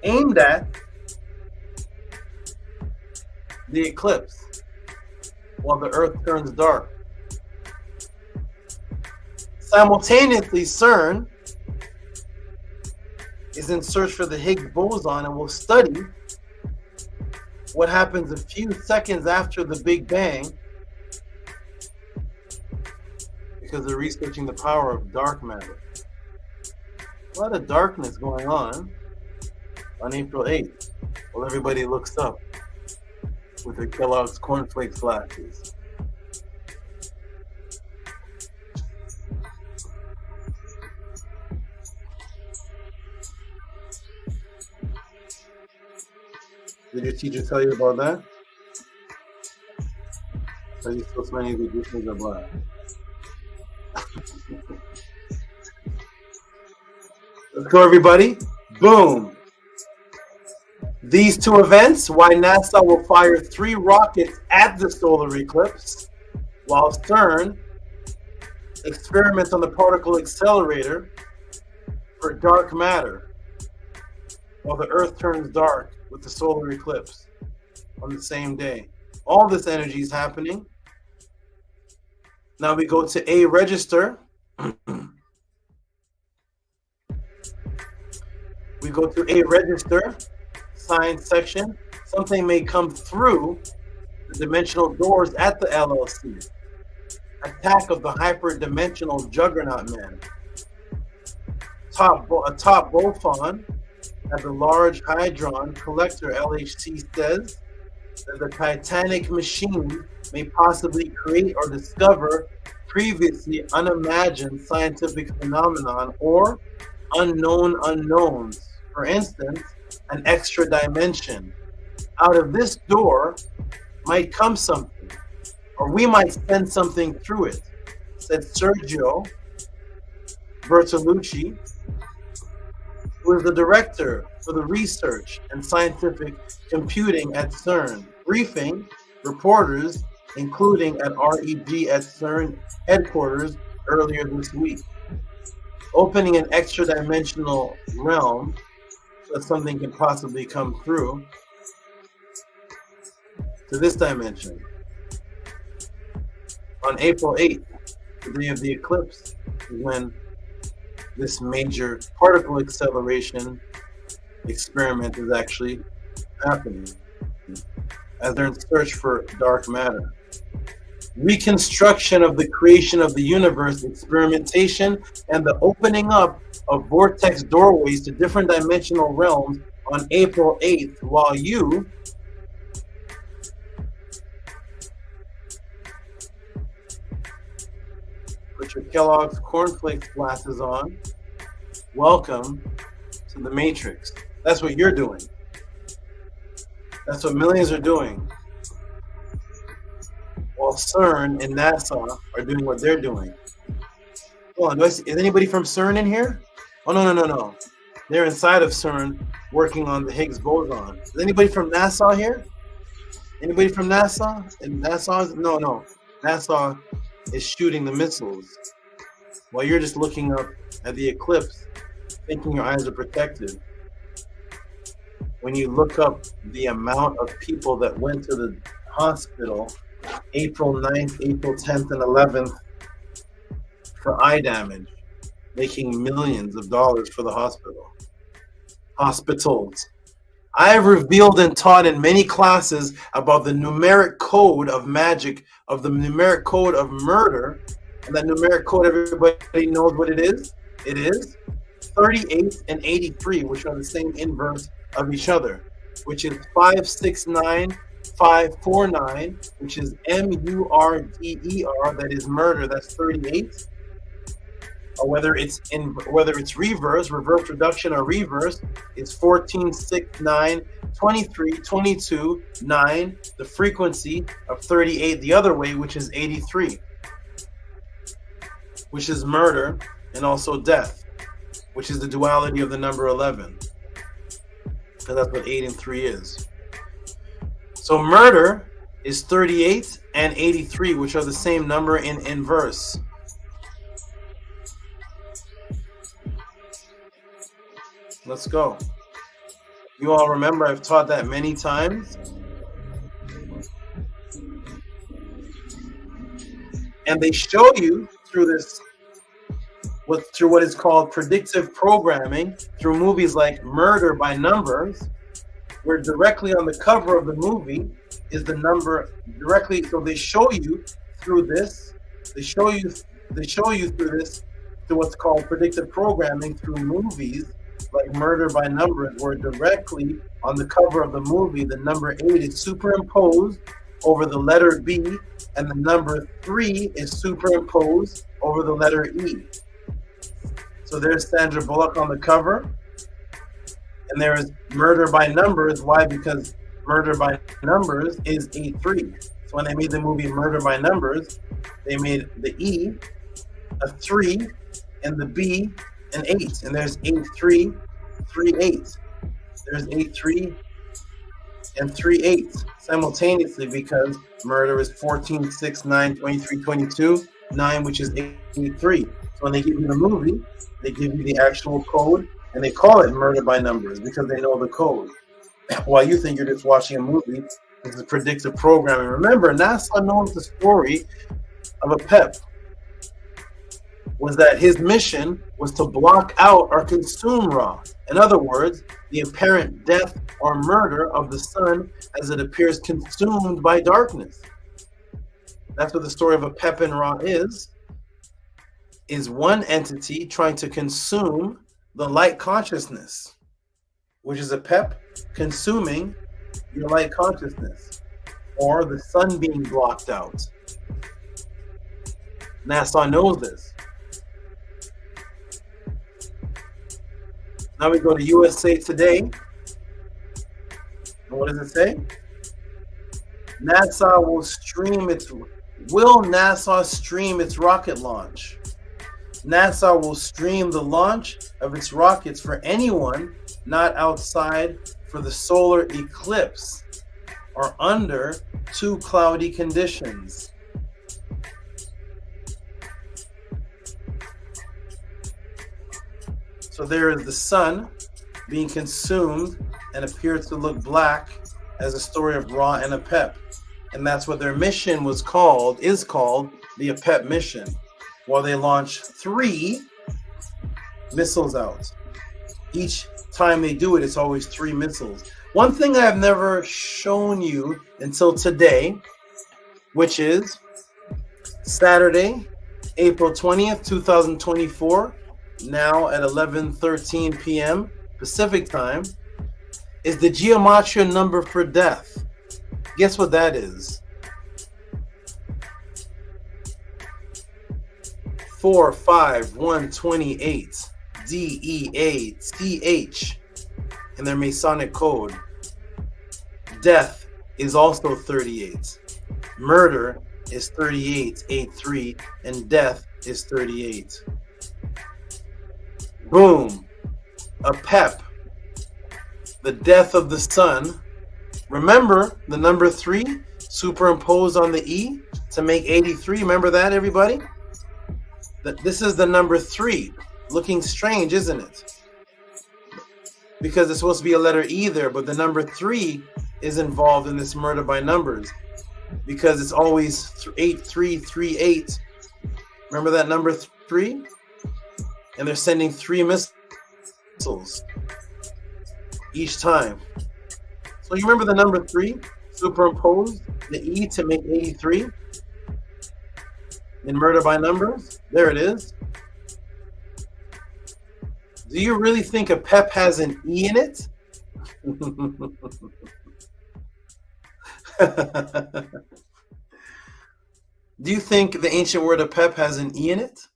aimed at the eclipse while the earth turns dark. Simultaneously, CERN is in search for the Higgs boson and will study what happens a few seconds after the Big Bang, because they're researching the power of dark matter. A lot of darkness going on April 8th, while everybody looks up with their Kellogg's cornflakes glasses. Did your teacher tell you about that? Are you still smelling the dishes are black? Let's go, everybody. Boom. These 2 events, why NASA will fire 3 rockets at the solar eclipse, while CERN experiments on the particle accelerator for dark matter. while the Earth turns dark with the solar eclipse on the same day. All this energy is happening. Now we go to A register. We go to A register, science section. Something may come through the dimensional doors at the LLC. Attack of the hyperdimensional juggernaut man. A top Bophon at the Large Hadron Collector LHC says that the Titanic machine may possibly create or discover previously unimagined scientific phenomenon or unknown unknowns. For instance, an extra dimension. Out of this door might come something, or we might send something through it, said Sergio Bertolucci, who is the director for the research and scientific computing at CERN, briefing reporters, including at REG at CERN headquarters earlier this week. Opening an extra dimensional realm so that something can possibly come through to this dimension. On April 8th, the day of the eclipse, is when this major particle acceleration experiment is actually happening, as they're in search for dark matter. Reconstruction of the creation of the universe, experimentation, and the opening up of vortex doorways to different dimensional realms on April 8th, while you put your Kellogg's cornflakes glasses on. Welcome to the Matrix. That's what you're doing. That's what millions are doing. While CERN and NASA are doing what they're doing. Hold on, is anybody from CERN in here? Oh, no. They're inside of CERN working on the Higgs boson. Is anybody from NASA here? Anybody from NASA? And NASA's? No. NASA is shooting the missiles while you're just looking up at the eclipse, thinking your eyes are protected. When you look up the amount of people that went to the hospital April 9th, April 10th, and 11th for eye damage, making millions of dollars for the hospitals. I have revealed and taught in many classes about the numeric code of magic, of the numeric code of murder, and that numeric code, everybody knows what it is. It is 38 and 83, which are the same inverse of each other, which is 569, 549, which is MURDER, that is murder, that's 38. Or whether it's reverse reduction or reverse, it's 14, 6, 9, 23, 22, 9, the frequency of 38 the other way, which is 83, which is murder and also death, which is the duality of the number 11. Because that's what 8 and 3 is. So murder is 38 and 83, which are the same number in inverse. Let's go. You all remember I've taught that many times. And they show you through this, through what is called predictive programming, through movies like Murder by Numbers, where directly on the cover of the movie is the number directly. So they show you through this. They show you through this, through what's called predictive programming through movies like Murder by Numbers, where directly on the cover of the movie, the number 8 is superimposed over the letter B, and the number 3 is superimposed over the letter E. So there's Sandra Bullock on the cover, and there is Murder by Numbers. Why? Because Murder by Numbers is 8-3. So when they made the movie Murder by Numbers, they made the E a 3 and the B an 8. And there's 8-3, 3-8. There's 8-3 and 3-8 simultaneously, because murder is 14, 6, 9, 23, 22, 9, which is 8-3. So when they give you the movie, they give you the actual code And they call it murder by numbers because they know the code. While you think you're just watching a movie, this is predictive programming. Remember, NASA knows the story of APEP was that his mission was to block out or consume Ra. In other words, the apparent death or murder of the sun as it appears consumed by darkness. That's what the story of APEP and Ra is one entity trying to consume the light consciousness, which is APEP consuming your light consciousness, or the sun being blocked out. NASA knows this. Now we go to USA Today. And what does it say? Will NASA stream its rocket launch? NASA will stream the launch of its rockets for anyone not outside for the solar eclipse or under too cloudy conditions. So there is the sun being consumed and appears to look black as a story of Ra and APEP. And that's what their mission is called the APEP mission. While they launch 3 missiles out. Each time they do it, it's always 3 missiles. One thing I have never shown you until today, which is Saturday, April 20th, 2024, now at 11:13 p.m. Pacific time, is the gematria number for death. Guess what that is? 45128 DEATH in their Masonic code. Death is also 38. Murder is 3883, and death is 38. Boom. APEP, the death of the sun. Remember the number 3 superimposed on the E to make 83. Remember that, everybody? This is the number 3. Looking strange, isn't it? Because it's supposed to be a letter E there, but the number 3 is involved in this murder by numbers because it's always 8338. Remember that number 3? And they're sending 3 missiles each time. So you remember the number 3 superimposed the E to make 83 in murder by numbers? There it is. Do you really think APEP has an E in it? Do you think the ancient word APEP has an E in it?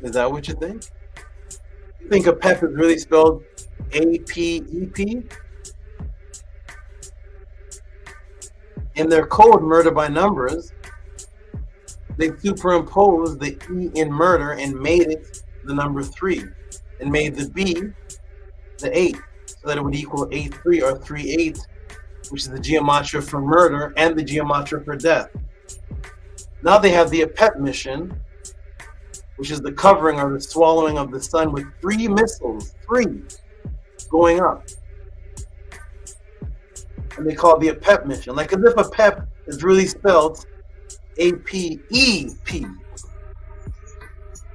Is that what you think? You think APEP is really spelled A-P-E-P? In their code, murder by numbers, they superimposed the E in murder and made it the number 3, and made the B the 8, so that it would equal 83 or 38, which is the gematria for murder and the gematria for death. Now they have the APEP mission, which is the covering or the swallowing of the sun with 3 missiles, 3 going up. And they call it the APEP mission, like as if APEP is really spelled A-P-E-P.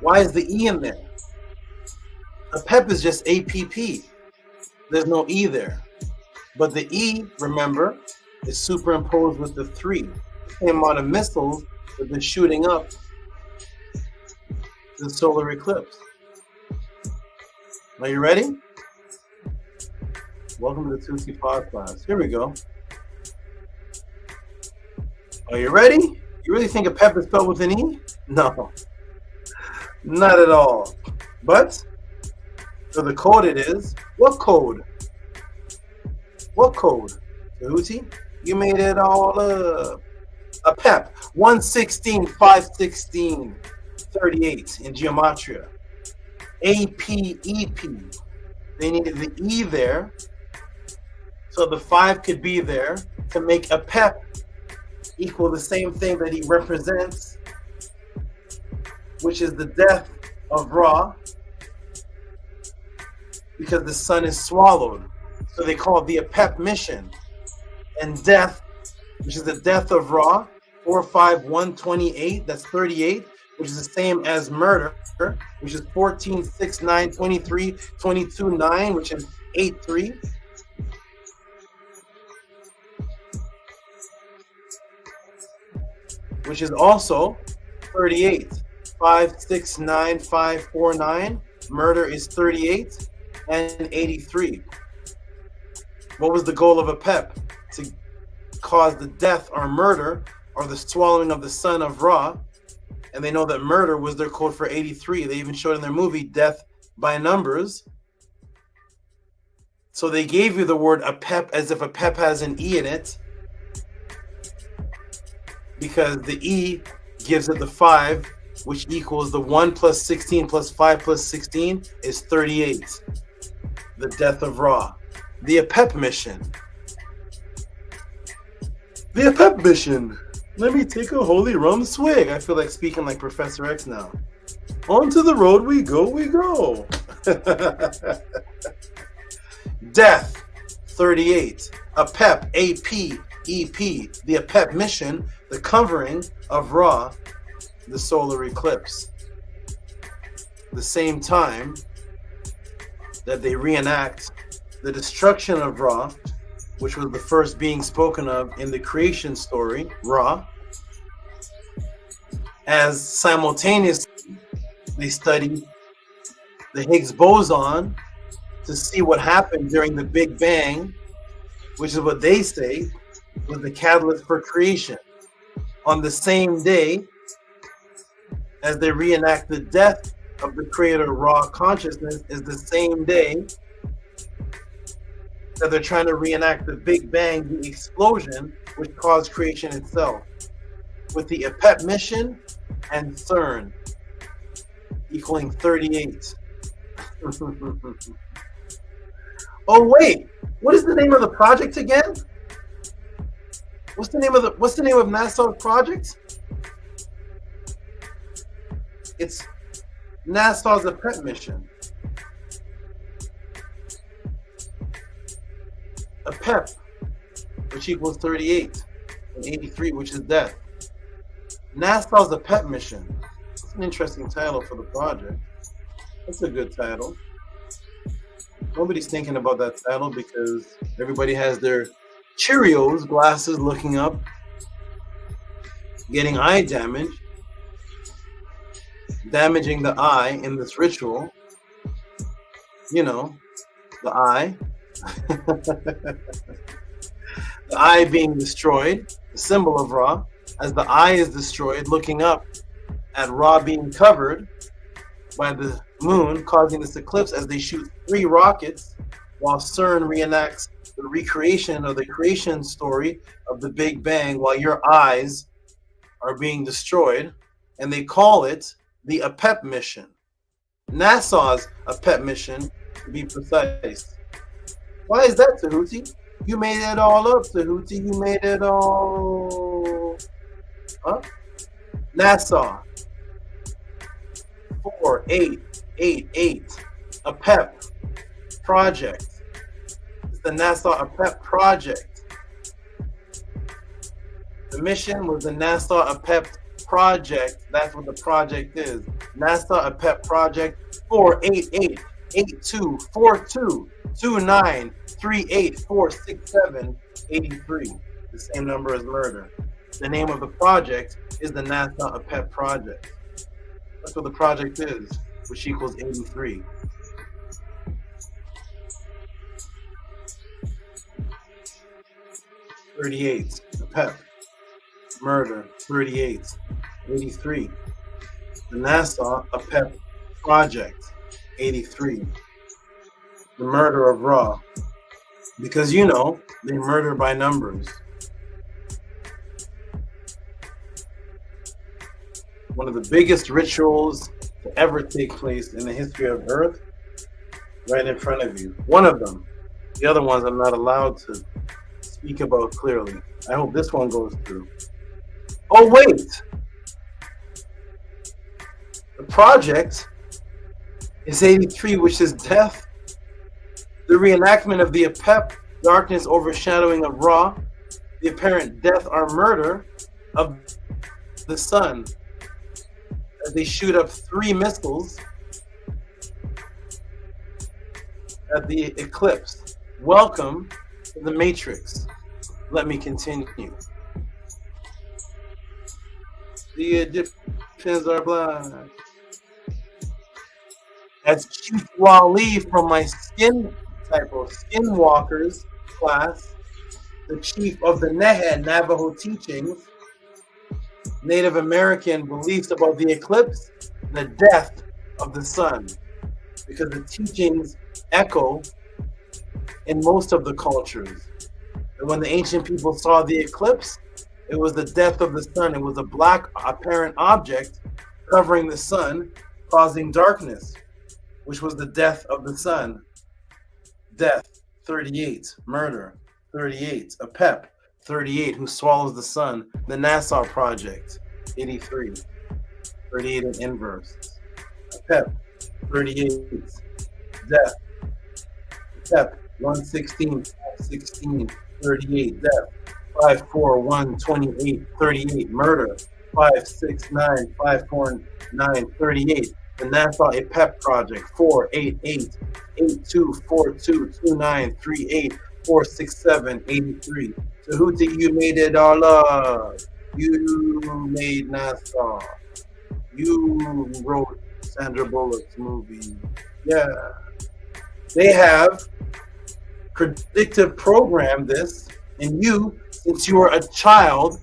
Why is the E in there? APEP is just A-P-P. There's no E there. But the E, remember, is superimposed with the 3. The same amount of missiles that they're shooting up to the solar eclipse. Are you ready? Welcome to the Tehuti PODCLASS. Here we go. Are you ready? You really think APEP is spelled with an E? No. Not at all. But for the code it is. What code? What code? Tehuti? You made it all up. APEP 116 516 38 in gematria. APEP. They needed the E there, so the 5 could be there to make APEP equal the same thing that he represents, which is the death of Ra because the sun is swallowed. So they call it the APEP mission. And death, which is the death of Ra, 45128, that's 38, which is the same as murder, which is 14, 6, 9, 23, 22, 9, which is 8, 3. Which is also 38. 5, 6, 9, 5, 4, 9. Murder is 38 and 83. What was the goal of APEP? To cause the death or murder or the swallowing of the son of Ra. And they know that murder was their code for 83. They even showed in their movie Death by Numbers. So they gave you the word APEP as if APEP has an E in it, because the E gives it the 5, which equals the 1 plus 16 plus 5 plus 16 is 38. The death of Ra. The APEP mission. The APEP mission. Let me take a holy rum swig. I feel like speaking like Professor X now. Onto the road we go, we go. Death, 38. APEP, A-P-E-P. The APEP mission, the covering of Ra, the solar eclipse. The same time that they reenact the destruction of Ra, which was the first being spoken of in the creation story, Ra, as simultaneously they study the Higgs boson to see what happened during the Big Bang, which is what they say was the catalyst for creation. On the same day as they reenact the death of the creator Ra consciousness is the same day that they're trying to reenact the Big Bang, the explosion, which caused creation itself. With the APEP mission and CERN equaling 38. Oh wait, what is the name of the project again? What's the name of NASA's project? It's NASA's APEP mission. APEP, which equals 38, and 83, which is death. NASA's APEP mission. It's an interesting title for the project. That's a good title. Nobody's thinking about that title because everybody has their Cheerios glasses looking up, getting eye damage, damaging the eye in this ritual. You know, the eye. The eye being destroyed, the symbol of Ra, as the eye is destroyed, looking up at Ra being covered by the moon, causing this eclipse as they shoot 3 rockets, while CERN reenacts the recreation of the creation story of the Big Bang while your eyes are being destroyed, and they call it the APEP mission. NASA's APEP mission, to be precise. Why is that, Tehuti? You made it all up, Tehuti. You made it all up. NASA 4888. APEP project. It's the NASA APEP project. The mission was the NASA APEP project. That's what the project is. NASA APEP project 488-8242-29-38467-83. The same number as murder. The name of the project is the NASA APEP project. That's what the project is, which equals 83. $38, APEP, murder, 38, 83. The NASA APEP project, 83. The murder of Ra. Because you know, they murder by numbers. One of the biggest rituals to ever take place in the history of Earth, right in front of you. One of them. The other ones I'm not allowed to speak about clearly. I hope this one goes through. Oh, wait! The project is 83, which is death The reenactment of the APEP, darkness overshadowing of Ra, the apparent death or murder of the sun, as they shoot up 3 missiles at the Eclipse. Welcome to the Matrix. Let me continue. The Egyptians are blind. As Chief Wali from my Skinwalkers class, the chief of the Navajo teachings, Native American beliefs about the eclipse, the death of the sun, because the teachings echo in most of the cultures. And when the ancient people saw the eclipse, it was the death of the sun. It was a black apparent object covering the sun, causing darkness, which was the death of the sun. Death, 38. Murder, 38. APEP, 38. Who swallows the sun? The NASA Project, 83. 38 in inverse. APEP, 38. Death. APEP, 116, 16, 38. Death. 541, 28, 38. Murder. 569, 549, 38. The NASA APEP Project, 488, 8242, 2938, 467, 83. Tehuti, you made it all up. You made NASA. You wrote Sandra Bullock's movie. Yeah. They have predictive programmed this in you since you are a child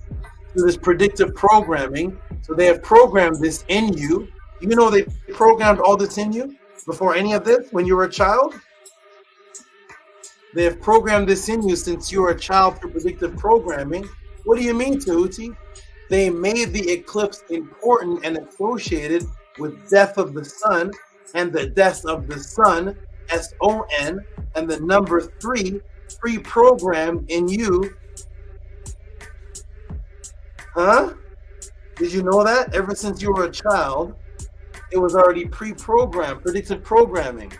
through this predictive programming. So they have programmed this in you. You know they programmed all this in you before any of this when you were a child? They have programmed this in you since you were a child through predictive programming. What do you mean, Tehuti? They made the eclipse important and associated with death of the sun and the death of the sun, S-O-N, and the number 3 pre-programmed in you. Huh? Did you know that? Ever since you were a child, it was already pre-programmed, predictive programming,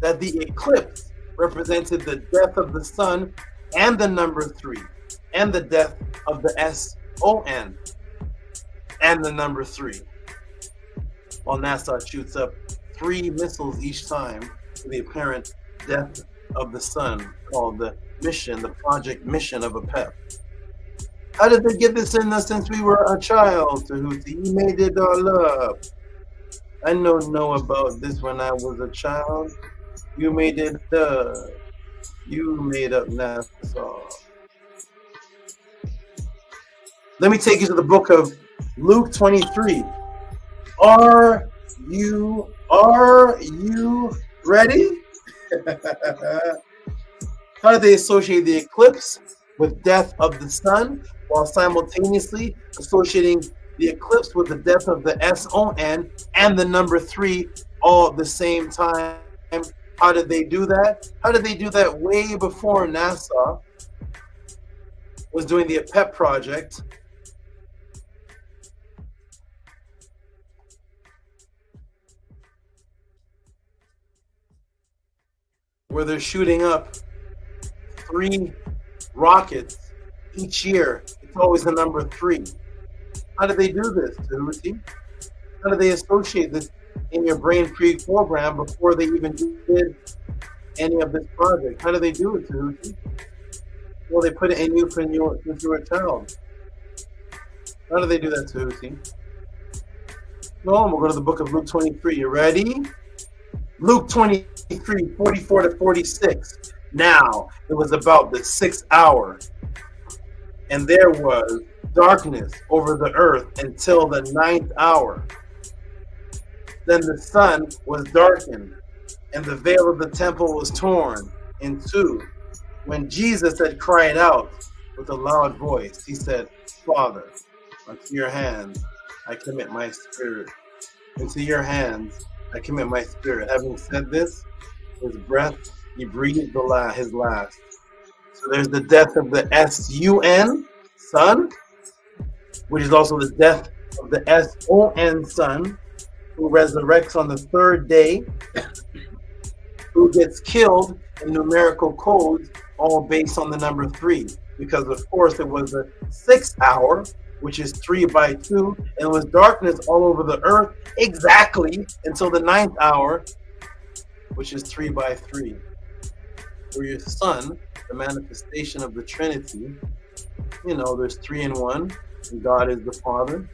that the eclipse represented the death of the sun and the number 3, and the death of the S-O-N and the number 3. While NASA shoots up 3 missiles each time to the apparent death of the sun, called the mission, the project mission of APEP. How did they get this in us since we were a child, Tehuti? You made it all up. I don't know about this when I was a child. You made it up. You made up NASA. Let me take you to the book of Luke 23. Are you ready? How do they associate the eclipse with death of the sun, while simultaneously associating the eclipse with the death of the S-O-N and the number 3 all at the same time? How did they do that? How did they do that way before NASA was doing the APEP project? Where they're shooting up 3 rockets each year. It's always the number 3. How do they do this, Tehuti? How do they associate this in your brain pre-program before they even did any of this project? How do they do it, Tehuti? Well, they put it in you since you were a child. How do they do that, Tehuti? Well, we'll go to the book of Luke 23. You ready? Luke 23, 44 to 46. Now, it was about the 6th hour, and there was darkness over the earth until the 9th hour. Then the sun was darkened, and the veil of the temple was torn in 2. When Jesus had cried out with a loud voice, he said, Father, unto your hands I commit my spirit. Into your hands I commit my spirit. Having said this, his breath, he breathed his last. So there's the death of the S-U-N, sun, which is also the death of the S-O-N, son, who resurrects on the 3rd day, who who gets killed in numerical codes, all based on the number 3. Because of course it was the 6th hour, which is 3 by 2, and it was darkness all over the earth exactly until the 9th hour, which is 3 by 3. For your Son, the manifestation of the Trinity, you know, there's 3 in 1, and God is the Father,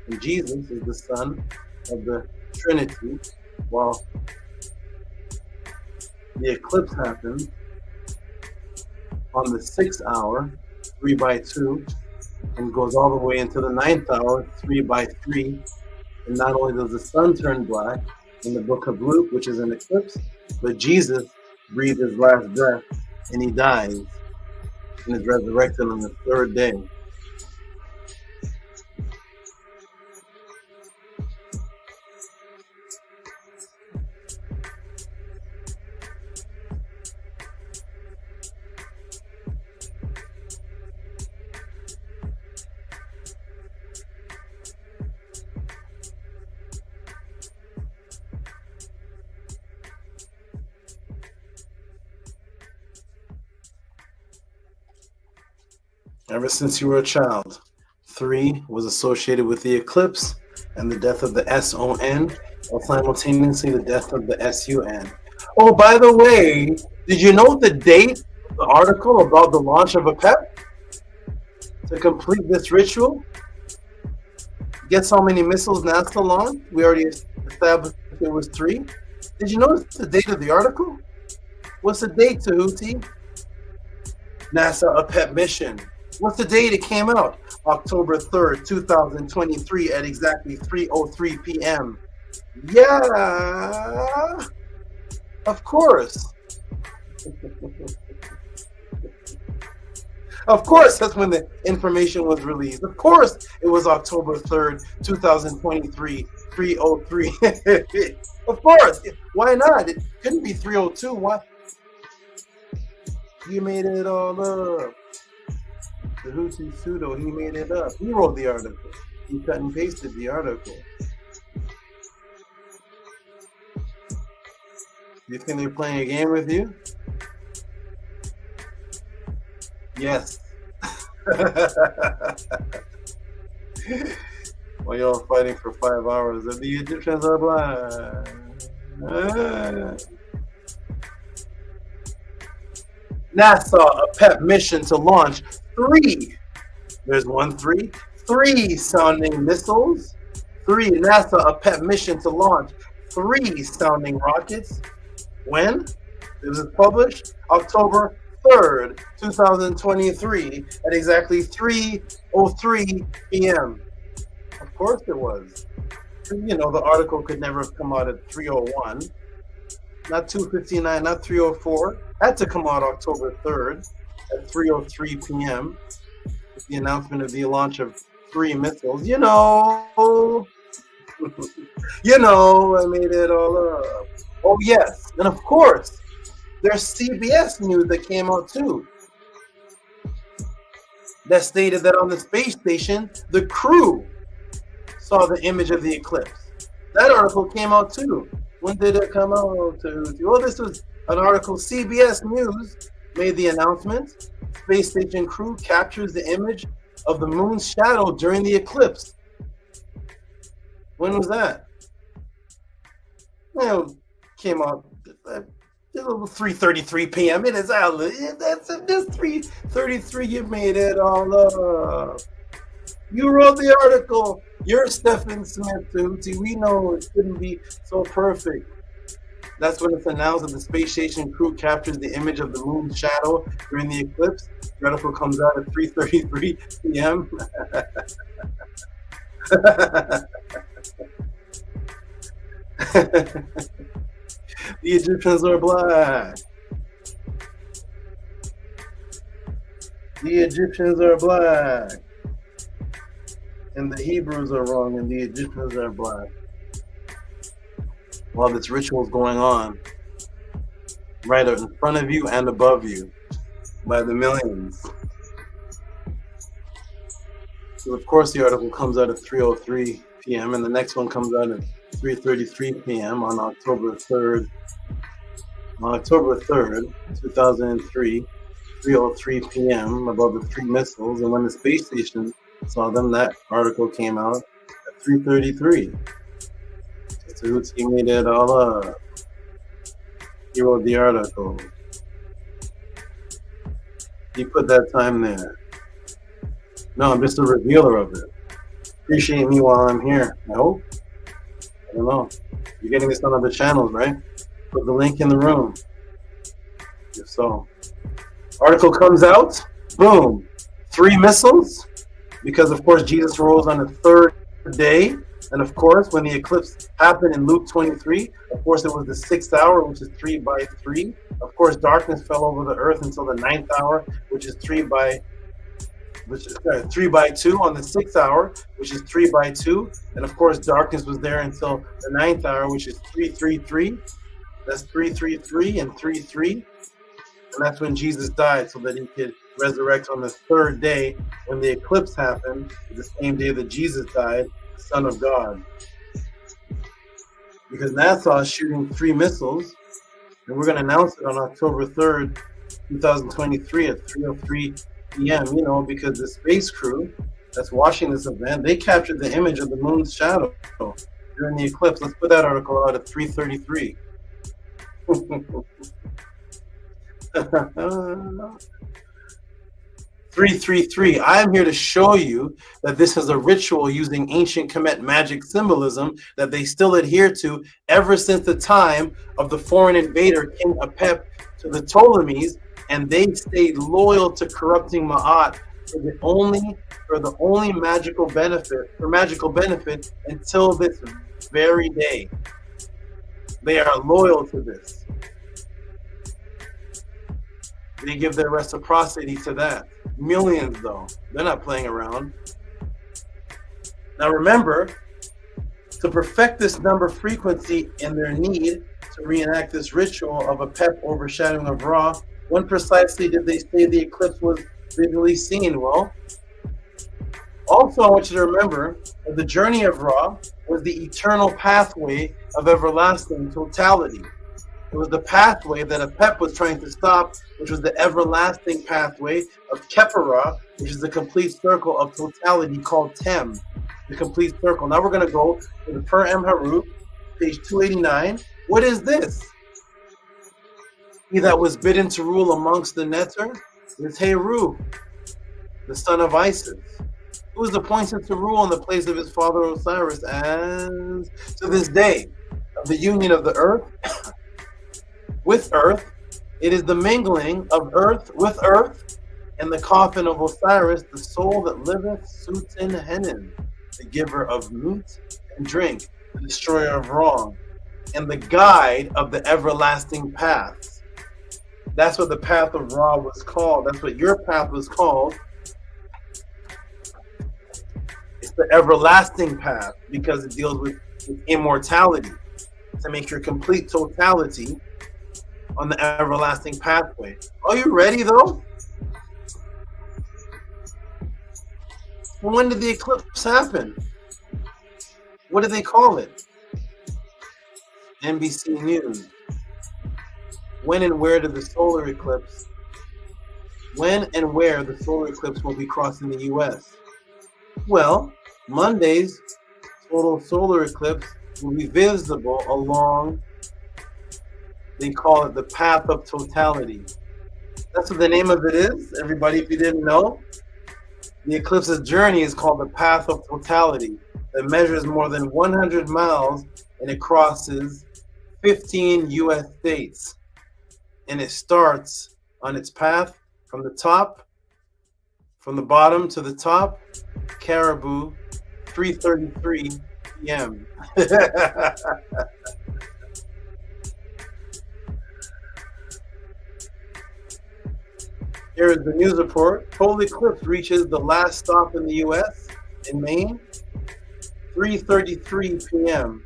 and Jesus is the Son of the Trinity, while the eclipse happens on the 6th hour, 3 by 2, and goes all the way into the 9th hour, 3 by 3. And not only does the sun turn black in the book of Luke, which is an eclipse, but Jesus breathed his last breath and he dies and is resurrected on the 3rd day. Ever since you were a child, 3 was associated with the eclipse and the death of the SON, while simultaneously the death of the SUN. Oh, by the way, did you know the date of the article about the launch of APEP? To complete this ritual? Guess how many missiles NASA launched? We already established it was 3. Did you notice the date of the article? What's the date, Tehuti? NASA APEP mission. What's the date it came out? October 3rd, 2023 at exactly 3:03 p.m. Yeah, of course. Of course, that's when the information was released. Of course, it was October 3rd, 2023, 3:03. Of course. Why not? It couldn't be 3:02. Why? You made it all up. Tehuti Pseudo, he made it up. He wrote the article. He cut and pasted the article. You think they're playing a game with you? Yes. While y'all fighting for 5 hours, the Egyptians are blind. NASA APEP mission to launch 3. There's 3 sounding missiles. 3 NASA APEP mission to launch 3 sounding rockets. When? This is published October 3rd, 2023 at exactly 3:03 p.m. Of course it was. You know, the article could never have come out at 3:01, not 2:59, not 3:04. Had to come out October 3rd at 3:03 p.m. with the announcement of the launch of 3 missiles. You know, you know, I made it all up. Oh yes, and of course, there's CBS news that came out too. That stated that on the space station, the crew saw the image of the eclipse. That article came out too. When did it come out? Well, this was an article. CBS News made the announcement. Space station crew captures the image of the moon's shadow during the eclipse. When was that? Well, came out 3:33 p.m. It is out. That's just 3:33. You made it all up. You wrote the article. You're Stephen Smith, Tehuti. We know it couldn't be so perfect. That's when it's announced that the space station crew captures the image of the moon's shadow during the eclipse. The article comes out at 3:33 p.m. The Egyptians are black. The Egyptians are black. And the Hebrews are wrong, and the Egyptians are black. While this ritual is going on, right in front of you and above you, by the millions. So of course the article comes out at 3:03 p.m. and the next one comes out at 3:33 p.m. on October 3rd, On October 3rd, 2003, 3:03 p.m., above the three missiles, and when the space station saw them, that article came out at 3:33. Tehuti made it all up. He wrote the article. He put that time there. No, I'm just a revealer of it. Appreciate me while I'm here. I hope. I don't know. You're getting this on other channels, right? Put the link in the room. If so. Article comes out. Boom. 3 missiles. Because, of course, Jesus rose on the 3rd day. And, of course, when the eclipse happened in Luke 23, of course, it was the 6th hour, which is 3 by 3. Of course, darkness fell over the earth until the 9th hour, which is 3 by 2 on the 6th hour, which is 3 by 2. And of course, darkness was there until the 9th hour, which is 333. That's 333 and 33. And that's when Jesus died, so that he could resurrect on the 3rd day when the eclipse happened, the same day that Jesus died, the Son of God. Because NASA is shooting 3 missiles, and we're going to announce it on October 3rd, 2023 at 3:03 p.m., you know, because the space crew that's watching this event, they captured the image of the moon's shadow during the eclipse. Let's put that article out at 3:33. 333. I am here to show you that this is a ritual using ancient Kemet magic symbolism that they still adhere to ever since the time of the foreign invader King APEP to the Ptolemies, and they stayed loyal to corrupting Ma'at for the only magical benefit until this very day. They are loyal to this. They give their reciprocity to that. Millions, though. They're not playing around. Now remember, to perfect this number frequency and their need to reenact this ritual of APEP overshadowing of Ra, when precisely did they say the eclipse was visually seen? Well, also I want you to remember that the journey of Ra was the eternal pathway of everlasting totality. It was the pathway that APEP was trying to stop, which was the everlasting pathway of KHEPERU, which is the complete circle of totality called TEM, the complete circle. Now we're going to go to the Per Emharu, page 289. What is this? He that was bidden to rule amongst the Neter is Heru, the son of Isis, who was appointed to rule in the place of his father Osiris, as to this day of the union of the earth with earth, it is the mingling of earth with earth, and the coffin of Osiris, the soul that liveth, Sutin Henin, the giver of meat and drink, the destroyer of wrong, and the guide of the everlasting paths. That's what the path of Ra was called. That's what your path was called. It's the everlasting path because it deals with immortality, to make your complete totality on the everlasting pathway. Are you ready though? When did the eclipse happen? What do they call it? NBC News. When and where did the solar eclipse? When and where the solar eclipse will be crossing the U.S.? Well, Monday's total solar eclipse will be visible along, they call it the path of totality. That's what the name of it is, everybody, if you didn't know. The eclipse's journey is called the path of totality. That measures more than 100 miles and it crosses 15 U.S. states. And it starts on its path from the top, from the bottom to the top, Caribou, 3:33 p.m. Here is the news report. Total eclipse reaches the last stop in the U.S. in Maine, 3:33 p.m.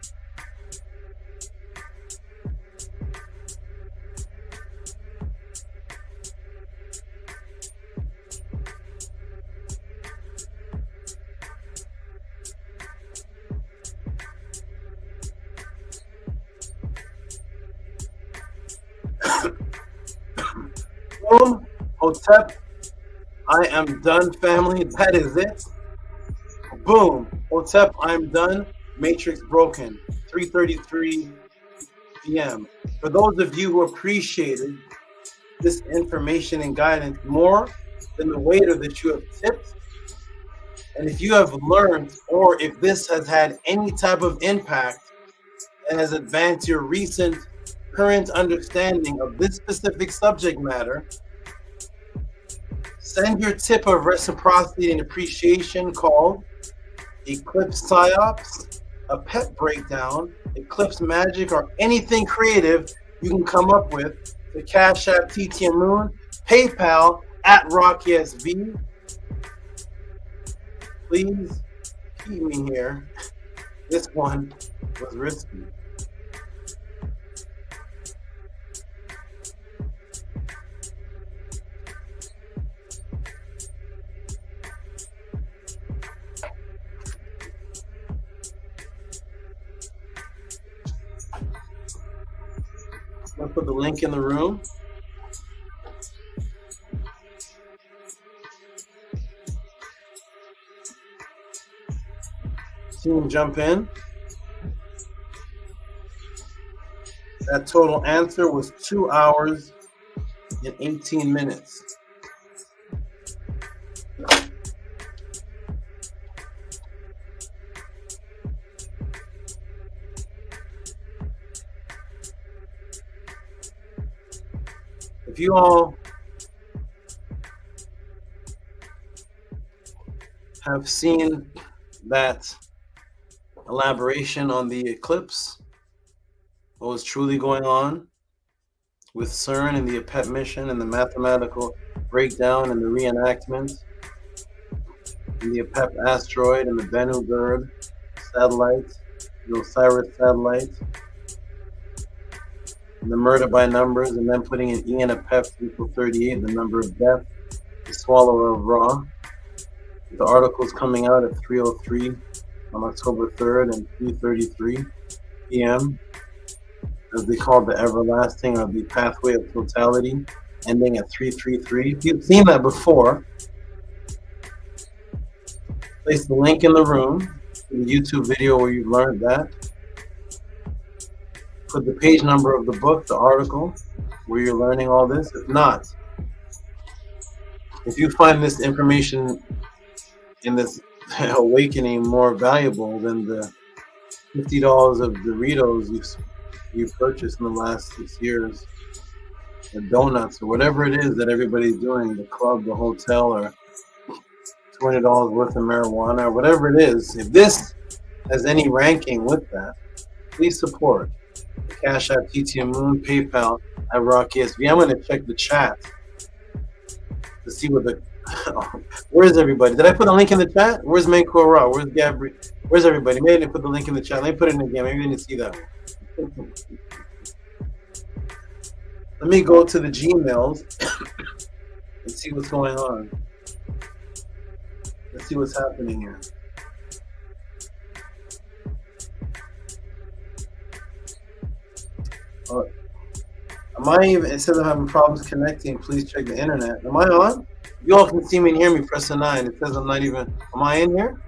Boom, Hotep, I am done, family. That is it. Boom, Hotep, I'm done. Matrix broken. 3:33 p.m. For those of you who appreciated this information and guidance more than the waiter that you have tipped, and if you have learned, or if this has had any type of impact and has advanced your recent current understanding of this specific subject matter, send your tip of reciprocity and appreciation called Eclipse Psyops, a pet breakdown, Eclipse magic, or anything creative you can come up with to Cash App TTM Moon, PayPal at RockESV. Please keep me here. This one was risky. I'm gonna put the link in the room. Team, jump in. That total answer was 2 hours and 18 minutes. If you all have seen that elaboration on the eclipse, what was truly going on with CERN and the APEP mission and the mathematical breakdown and the reenactment, and the APEP asteroid and the Bennu bird satellite, the Osiris satellite, and the murder by numbers, and then putting an E in APEP equal 38, the number of death, the swallower of Ra. The article's coming out at 3:03 on October 3rd and 3:33 p.m. as they call the everlasting, or the pathway of totality, ending at 3:33. If you've seen that before, place the link in the room to the YouTube video where you've learned that. Put the page number of the book, the article, where you're learning all this. If not, if you find this information in this awakening more valuable than the $50 of Doritos you purchased in the last 6 years, or donuts, or whatever it is that everybody's doing, the club, the hotel, or $20 worth of marijuana, or whatever it is, if this has any ranking with that, please support the Cash App, TTM Moon, PayPal at RockESV. I'm going to check the chat to see what the where's everybody? Did I put a link in the chat? Where's Manko Ra? Where's Gabri? Where's everybody? Maybe I didn't put the link in the chat. Let me put it in again. Maybe I didn't see that one. Let me go to the Gmails and see what's going on. Let's see what's happening here. Am I even, it says I'm having problems connecting. Please check the internet. Am I on? You all can see me and hear me. Press the 9. It says I'm not even. Am I in here?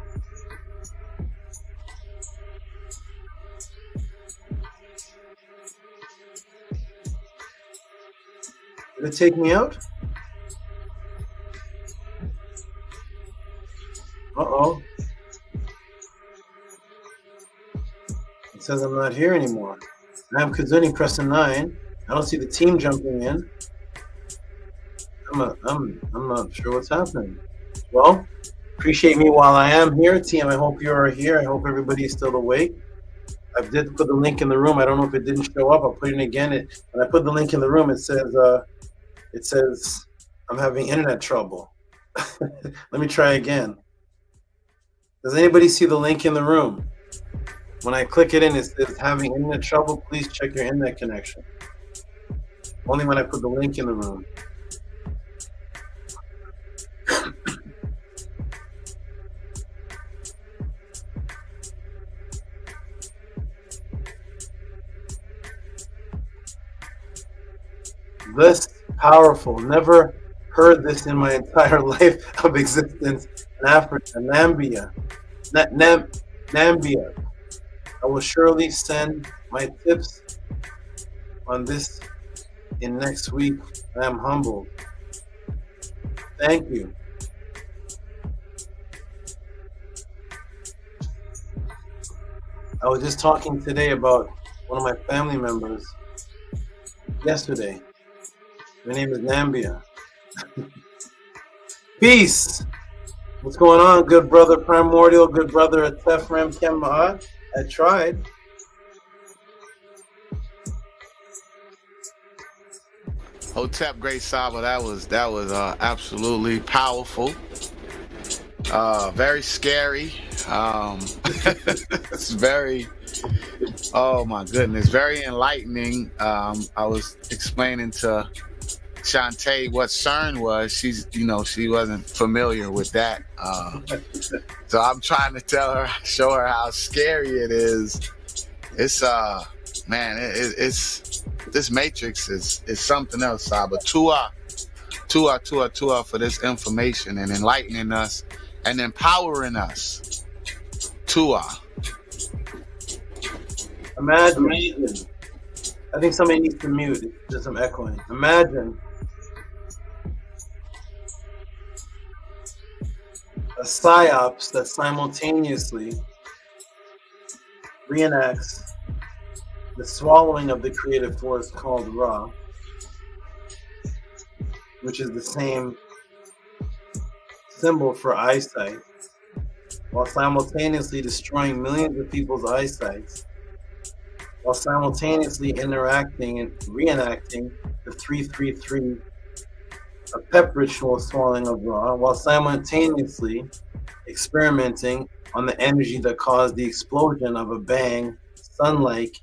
Did it take me out? Uh-oh. It says I'm not here anymore. I have Kazuni pressing 9. I don't see the team jumping in. I'm not sure what's happening. Well, appreciate me while I am here, team. I hope you are here. I hope everybody's still awake. I did put the link in the room. I don't know if it didn't show up. I'll put it in again. When I put the link in the room, it says I'm having internet trouble. Let me try again. Does anybody see the link in the room? When I click it in, it says having internet trouble. Please check your internet connection. Only when I put the link in the room. This Powerful. Never heard this in my entire life of existence in Africa. Nambia. Nambia. I will surely send my tips on this in next week. I am humbled. Thank you. I was just talking today about one of my family members yesterday. Her name is Nambia. Peace. What's going on, good brother Primordial, good brother Tefrem Kemet'S? I tried. Hotep, great Saba. That was absolutely powerful. Very scary. It's very, oh my goodness, very enlightening. I was explaining to Shantae what CERN was. She's, she wasn't familiar with that. So I'm trying to show her how scary it is. It's man, it's this matrix is something else, Saba. Tua for this information and enlightening us and empowering us. Tua. Imagine. I think somebody needs to mute. There's some echoing. Imagine a Psyops that simultaneously reenacts the swallowing of the creative force called Ra, which is the same symbol for eyesight, while simultaneously destroying millions of people's eyesight, while simultaneously interacting and reenacting the 333 APEP ritual swallowing of Ra, while simultaneously experimenting on the energy that caused the explosion of a bang, sun-like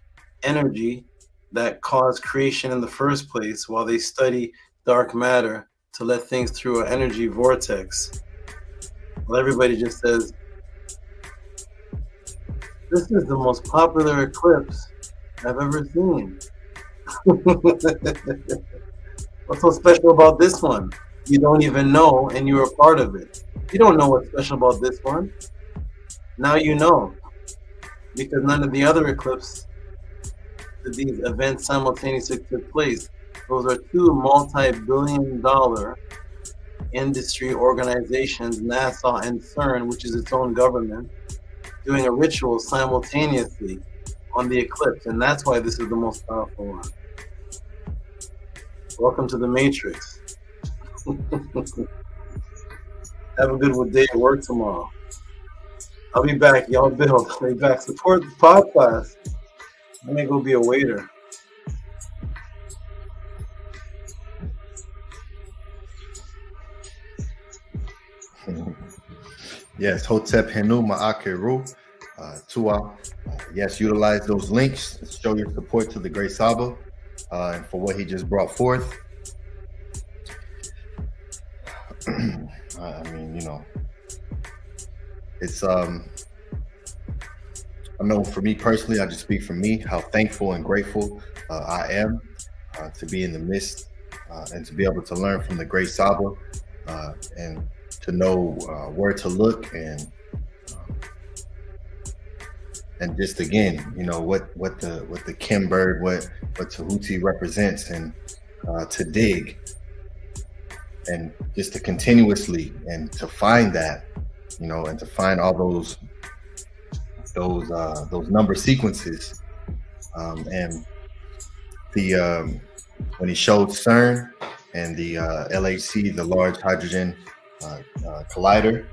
energy that caused creation in the first place, while they study dark matter to let things through an energy vortex. Well, everybody just says, this is the most popular eclipse I've ever seen. What's so special about this one? You don't even know, and you were a part of it. You don't know what's special about this one. Now you know, because none of the other eclipses, these events simultaneously took place. Those are two multi-billion-dollar industry organizations, NASA and CERN, which is its own government, doing a ritual simultaneously on the eclipse, and that's why this is the most powerful one. Welcome to the Matrix. Have a good day at work tomorrow. I'll be back, y'all. Bill, I'll be back. Support the podcast. I'm gonna go be a waiter. Yes, Hotep Henu Ma'akeru, Tua. Yes, utilize those links to show your support to the Great Saba and for what he just brought forth. I mean, it's I know for me personally, I just speak for me, how thankful and grateful I am to be in the midst and to be able to learn from the Great Saba and to know where to look and just again, what the Kim bird, what Tehuti represents, and to dig and just to continuously and to find that, and to find all those number sequences, and the when he showed CERN and the LHC, the Large Hadron Collider.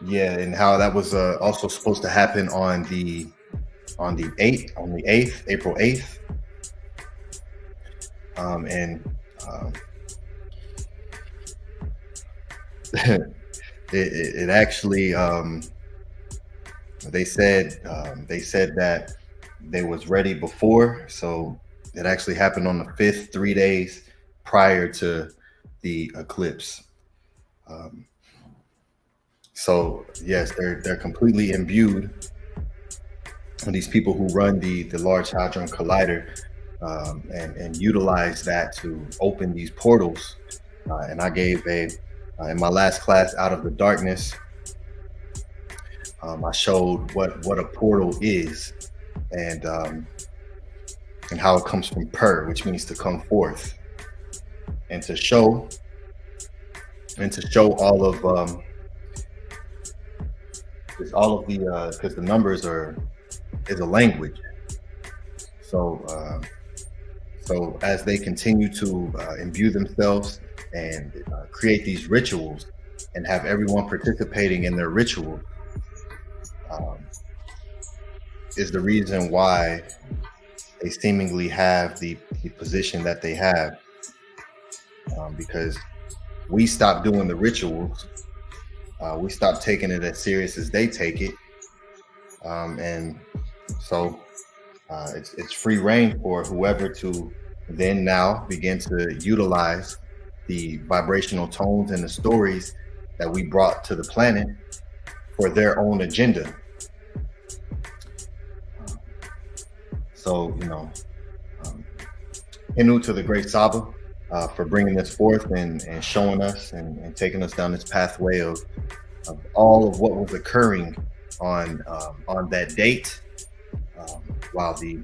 Yeah, and how that was also supposed to happen on the 8th, April 8th. It actually they said that they was ready before, so it actually happened on the 5th, 3 days prior to the eclipse. So yes, they're completely imbued these people who run the Large Hadron Collider and utilize that to open these portals. And I gave in my last class, Out of the Darkness, I showed what a portal is and how it comes from per, which means to come forth, and to show all of the because the numbers is a language. So so as they continue to imbue themselves and create these rituals and have everyone participating in their ritual, is the reason why they seemingly have the position that they have, because we stopped doing the rituals, we stopped taking it as serious as they take it, and so it's free reign for whoever to then now begin to utilize the vibrational tones and the stories that we brought to the planet for their own agenda. So, you know, Henu to the Great Saba for bringing this forth and showing us and taking us down this pathway of all of what was occurring on that date, while the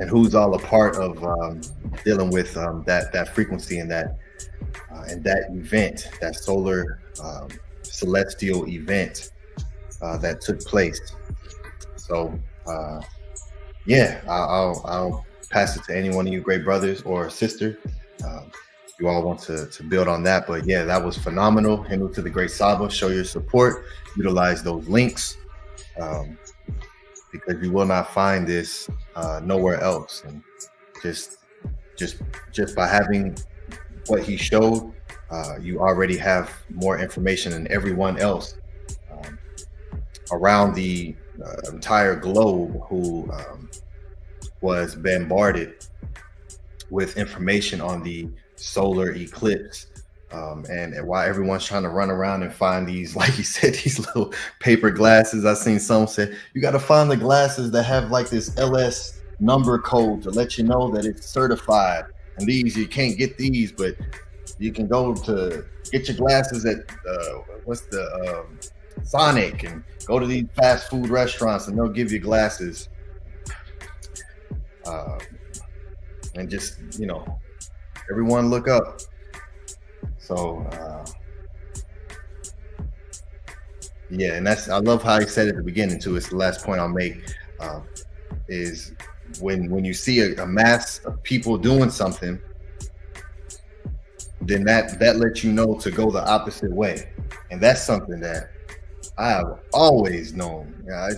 and who's all a part of dealing with that frequency and that event, that solar celestial event that took place. So yeah, I'll pass it to any one of you great brothers or sister. You all want to build on that, but yeah, that was phenomenal. Henu to the Great Saba, show your support, utilize those links, because you will not find this nowhere else. And just by having what he showed, you already have more information than everyone else around the entire globe who was bombarded with information on the solar eclipse. And while everyone's trying to run around and find these, like he said, these little paper glasses, I seen some say, you got to find the glasses that have like this LS number code to let you know that it's certified. And these, you can't get these, but you can go to get your glasses at Sonic, and go to these fast food restaurants and they'll give you glasses. And just, you know, everyone look up. So yeah, and I love how he said at the beginning too. It's the last point I'll make, is when you see a mass of people doing something, then that lets you know to go the opposite way. And that's something that I have always known.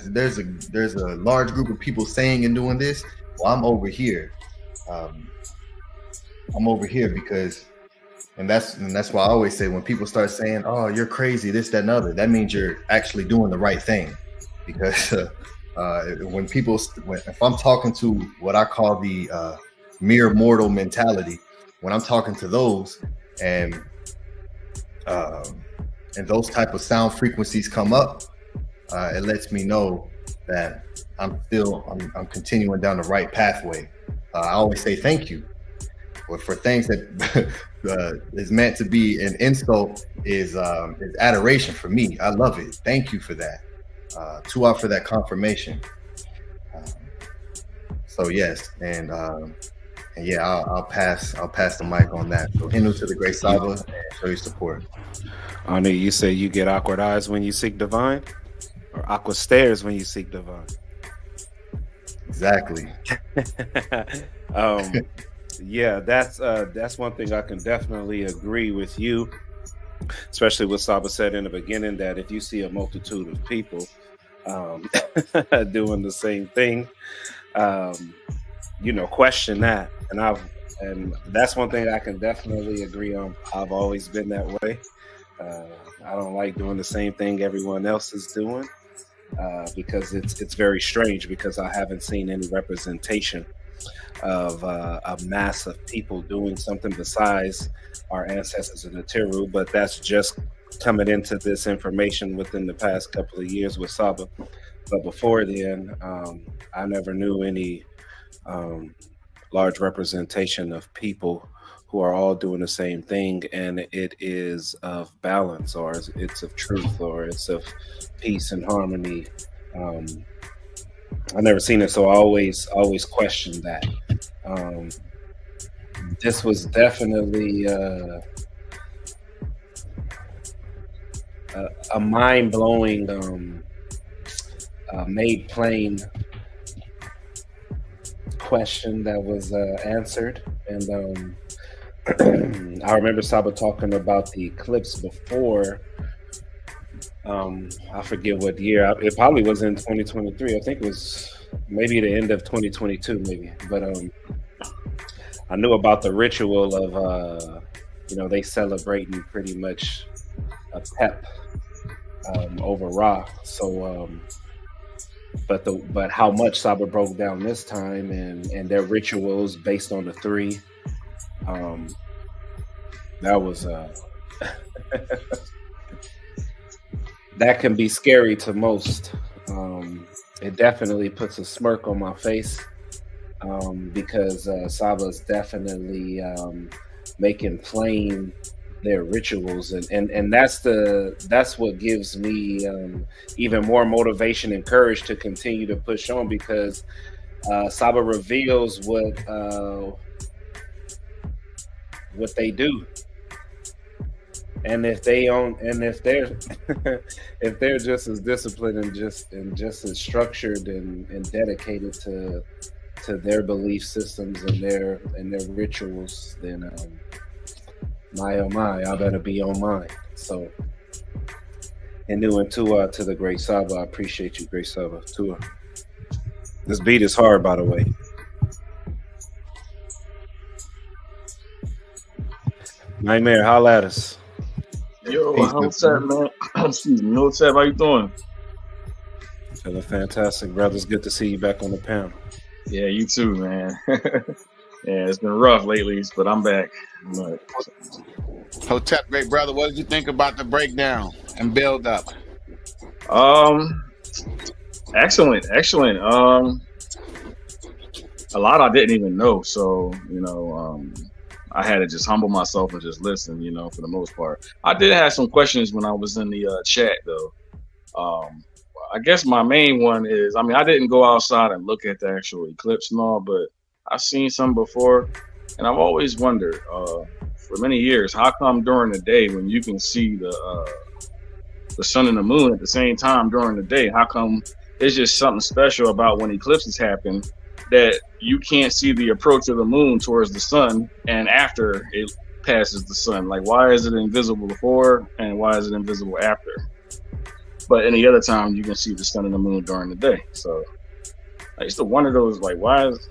There's a large group of people saying and doing this. Well, I'm over here. I'm over here because, and that's why I always say when people start saying, "Oh, you're crazy," this, that, and other, that means you're actually doing the right thing. Because if I'm talking to what I call the mere mortal mentality, when I'm talking to those and those type of sound frequencies come up, it lets me know that I'm continuing down the right pathway. I always say thank you. But for things that is meant to be an insult is adoration for me. I love it. Thank you for that. 2 out for that confirmation. So yes, and yeah, I'll pass the mic on that. So Henu to the Great Saba, and show your support. Ani, you say you get awkward eyes when you seek divine, or awkward stares when you seek divine? Exactly. Yeah, that's one thing I can definitely agree with you, especially what Saba said in the beginning, that if you see a multitude of people doing the same thing, you know, question that. And that's one thing I can definitely agree on. I've always been that way. I don't like doing the same thing everyone else is doing, because it's very strange, because I haven't seen any representation of a mass of people doing something besides our ancestors in the Teru, but that's just coming into this information within the past couple of years with SABA. But before then, I never knew any large representation of people who are all doing the same thing, and it is of balance, or it's of truth, or it's of peace and harmony. I've never seen it, so I always questioned that. This was definitely a mind-blowing, made plain question that was answered. And I remember Saba talking about the eclipse before. I forget what year. It probably was in 2023. I think it was maybe the end of 2022, maybe. But I knew about the ritual of, they celebrating pretty much a PEP over Ra. So, but how much Saba broke down this time and their rituals based on the three, that was that can be scary to most. It definitely puts a smirk on my face because Saba is definitely making plain their rituals, and that's what gives me even more motivation and courage to continue to push on, because Saba reveals what they do. And if they're if they're just as disciplined and just as structured and dedicated to their belief systems and their rituals, then my oh my, I better be on mine. So, and new and Tua to the great Saba. I appreciate you, great Saba. Tua. This beat is hard, by the way. Nightmare, holla at us. Yo, what's up, man? Excuse me. What's up? How you doing? Feeling fantastic, brother. It's good to see you back on the panel. Yeah, you too, man. Yeah, it's been rough lately, but I'm back. But... Hotep, great brother, what did you think about the breakdown and build up? Excellent. A lot I didn't even know, so I had to just humble myself and just listen, for the most part. I did have some questions when I was in the chat, though. I guess my main one is, I didn't go outside and look at the actual eclipse and all, but I've seen some before, and I've always wondered, for many years, how come during the day when you can see the sun and the moon at the same time during the day, how come it's just something special about when eclipses happen that you can't see the approach of the moon towards the sun and after it passes the sun? Like, why is it invisible before and why is it invisible after? But any other time you can see the sun and the moon during the day. So I used to wonder those, like, what's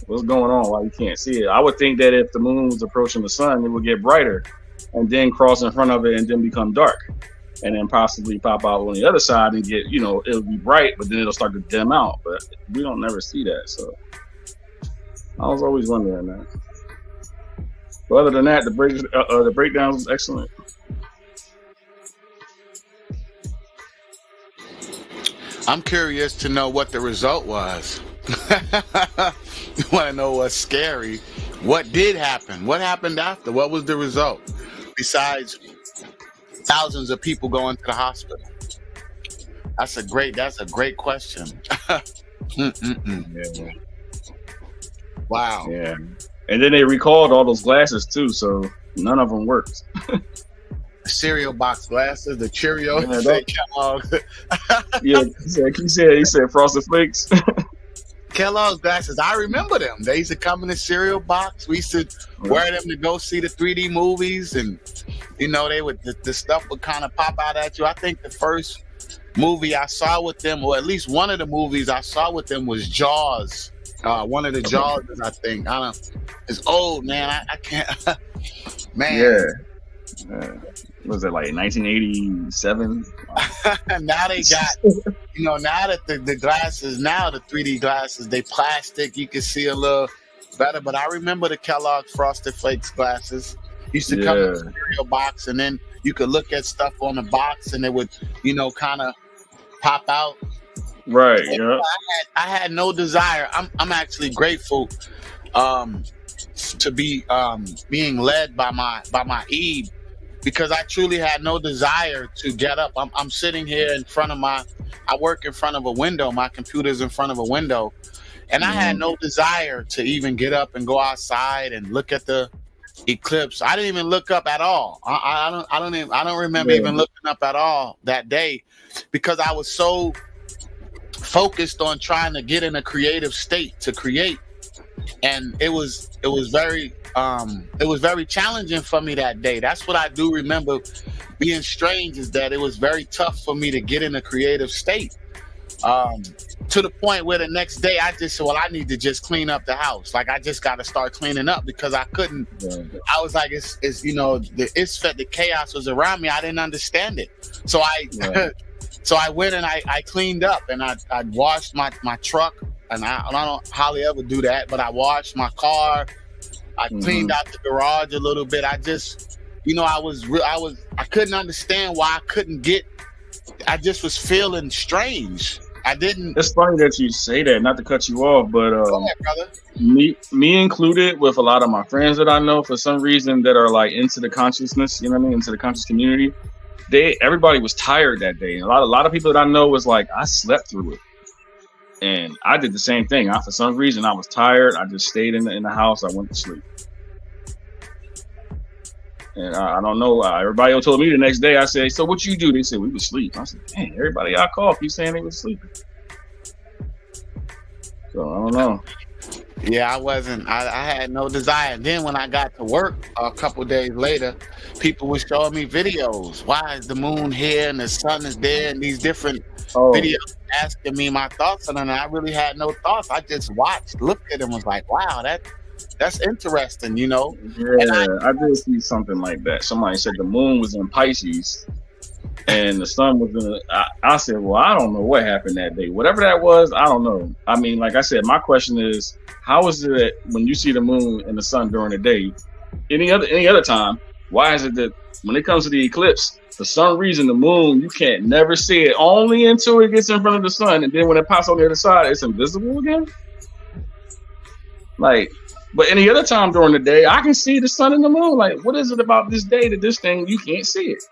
going on? Why you can't see it? I would think that if the moon was approaching the sun, it would get brighter and then cross in front of it and then become dark and then possibly pop out on the other side and get, it'll be bright, but then it'll start to dim out. But we don't never see that. So I was always wondering that. But other than that, the breakdown was excellent. I'm curious to know what the result was. You want to know what's scary? What did happen? What happened after? What was the result? Besides thousands of people going to the hospital. That's a great question. Yeah. Wow. Yeah. And then they recalled all those glasses too, so none of them worked. Cereal box glasses, the Cheerios. Yeah, he said Frosted Flakes. Kellogg's glasses, I remember them. They used to come in a cereal box. We used to wear them to go see the 3D movies, and they would the stuff would kind of pop out at you. I think the first movie I saw with them, or at least one of the movies I saw with them, was Jaws. One of the Jaws, I think. I don't. It's old, man. I can't. Man. Yeah. Was it like 1987? Now they got, now that the glasses, now the 3D glasses, they plastic, you can see a little better. But I remember the Kellogg's Frosted Flakes glasses. Used to come in a cereal box, and then you could look at stuff on the box and it would, you know, kind of pop out. Right. And Yeah. I had no desire. I'm actually grateful to be being led by my Eve, because I truly had no desire to get up. I'm sitting here in front of I work in front of a window. My computer's in front of a window. And I had no desire to even get up and go outside and look at the eclipse. I didn't even look up at all. I don't remember even looking up at all that day, because I was so focused on trying to get in a creative state to create. And it was very challenging for me that day. That's what I do remember being strange, is that it was very tough for me to get in a creative state. To the point where the next day I just said, well, I need to just clean up the house. Like, I just got to start cleaning up, because I couldn't. I was like, it's you know, the ISFET, the chaos was around me. I didn't understand it. So I went and I cleaned up, and I washed my truck. And I don't hardly ever do that, but I washed my car. I cleaned out the garage a little bit. I just, you know, I couldn't understand why I couldn't get. I just was feeling strange. I didn't. It's funny that you say that, not to cut you off, but go ahead, brother. Me included, with a lot of my friends that I know, for some reason, that are like into the consciousness, you know what I mean, into the conscious community, everybody was tired that day. A lot of people that I know was like, I slept through it. And I did the same thing. For some reason, I was tired. I just stayed in the house. I went to sleep. And I don't know. Everybody told me the next day. I said, so what you do? They said, we was asleep. I said, dang, everybody I called keep saying they was sleeping. So I don't know. Yeah, I wasn't. I had no desire. And then when I got to work a couple days later, people were showing me videos. Why is the moon here and the sun is there, and these different videos asking me my thoughts on it. And I really had no thoughts. I just watched, looked at them, was like, wow, that's interesting, you know? Yeah, and I did see something like that. Somebody said the moon was in Pisces and the sun was in. I said, well, I don't know what happened that day. Whatever that was, I don't know. I mean, like I said, my question is, how is it that when you see the moon and the sun during the day, any other time, why is it that when it comes to the eclipse, for some reason the moon, you can't never see it only until it gets in front of the sun, and then when it pops on the other side, it's invisible again? Like, but any other time during the day, I can see the sun and the moon. Like, what is it about this day that this thing, you can't see it?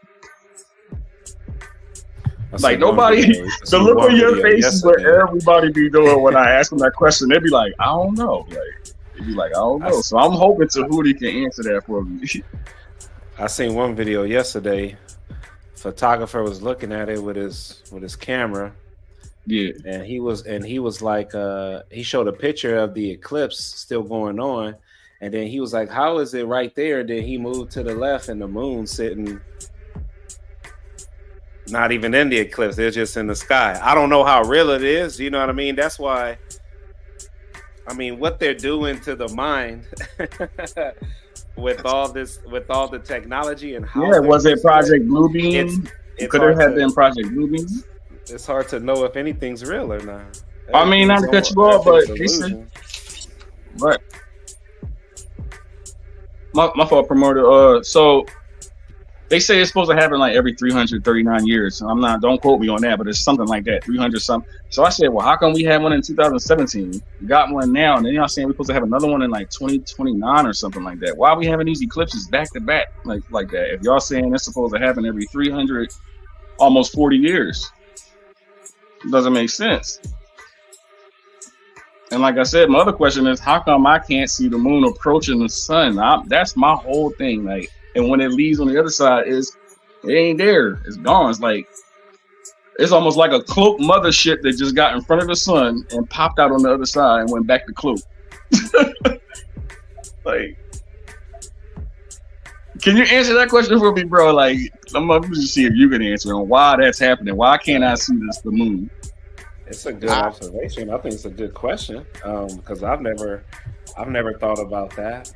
Like, nobody, the look on your face is what everybody be doing when I ask them that question. They'd be like, I don't know. Like, they'd be like, I don't know. So I'm hoping Tehuti can answer that for me. I seen one video yesterday. Photographer was looking at it with his camera. Yeah. And he was like, he showed a picture of the eclipse still going on. And then he was like, how is it right there? And then he moved to the left and the moon sitting not even in the eclipse. They're just in the sky. I don't know how real it is. You know what I mean? That's why, I mean, what they're doing to the mind with all the technology and how. Yeah, was it Project Bluebeam? Could it have been Project Bluebeam? It's hard to know if anything's real or not. I mean, not to cut you off, but right. My fault, promoter. So they say it's supposed to happen like every 339 years. So don't quote me on that, but it's something like that, 300 something. So I said, well, how come we had one in 2017? We got one now, and then y'all saying we're supposed to have another one in like 2029 or something like that. Why are we having these eclipses back to back like that? If y'all saying it's supposed to happen every 300, almost 40 years, it doesn't make sense. And like I said, my other question is, how come I can't see the moon approaching the sun? That's my whole thing. Like, and when it leaves on the other side, it ain't there. It's gone. It's like, it's almost like a cloak mothership that just got in front of the sun and popped out on the other side and went back to cloak. Like, can you answer that question for me, bro? Like, I'm gonna just see if you can answer on why that's happening. Why can't I see the moon? It's a good observation. I think it's a good question, because I've never thought about that.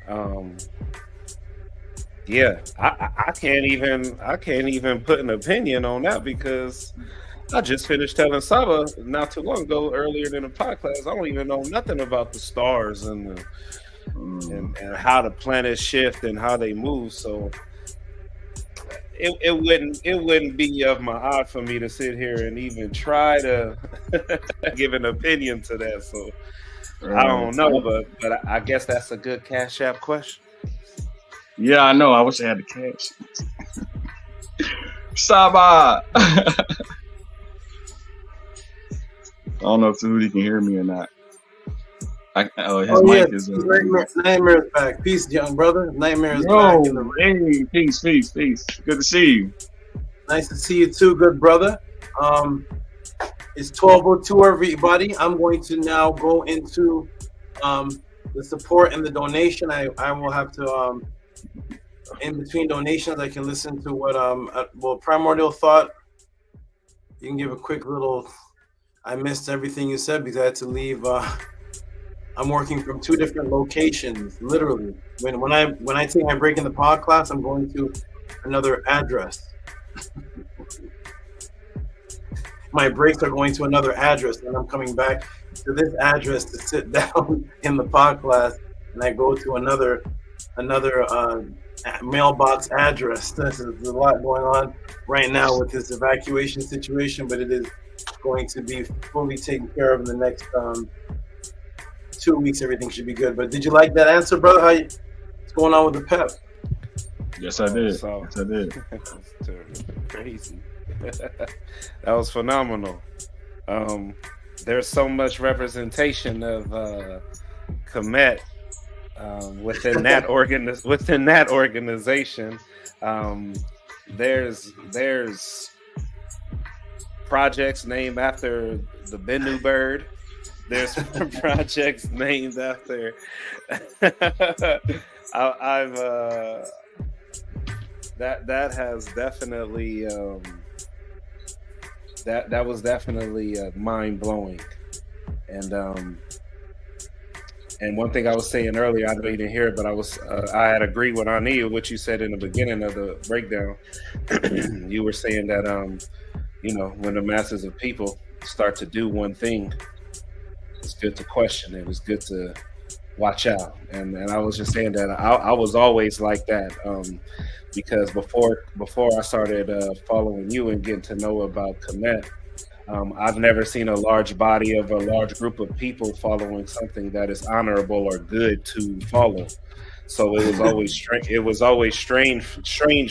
Yeah, I can't even put an opinion on that, because I just finished telling SABA not too long ago, earlier in the podcast. I don't even know nothing about the stars and how the planets shift and how they move. So it wouldn't be of my art for me to sit here and even try to give an opinion to that. So I don't know, but I guess that's a good Cash App question. Yeah, I know. I wish I had the cash. SABA. I don't know if Tehuti can hear me or not. His mic is. Nightmare is back. Peace, young brother. Nightmare is Yo, back in the hey, peace. Good to see you. Nice to see you too, good brother. It's 12:02, everybody. I'm going to now go into the support and the donation. I will have to in between donations, I can listen to what Primordial thought. You can give a quick little. I missed everything you said because I had to leave. I'm working from 2 different locations, literally. When I take my break in the pod class, I'm going to another address. My breaks are going to another address, and I'm coming back to this address to sit down in the pod class, and I go to another mailbox address. There's a lot going on right now with this evacuation situation, but it is going to be fully taken care of in the next 2 weeks. Everything should be good. But did you like that answer, brother? What's going on with the PEP? Yes, I did. Yes, I did. Crazy. That was phenomenal. There's so much representation of Kemet within that organization. There's projects named after the Bennu bird. There's projects named after. That has definitely that was definitely mind blowing, and one thing I was saying earlier, I know you didn't hear it, but I had agreed with Ani what you said in the beginning of the breakdown. You were saying that when the masses of people start to do one thing, it's good to question it. It's good to watch out. And I was just saying that I was always like that, because before I started following you and getting to know about Kemet, I've never seen a large body of a large group of people following something that is honorable or good to follow. So it was always strange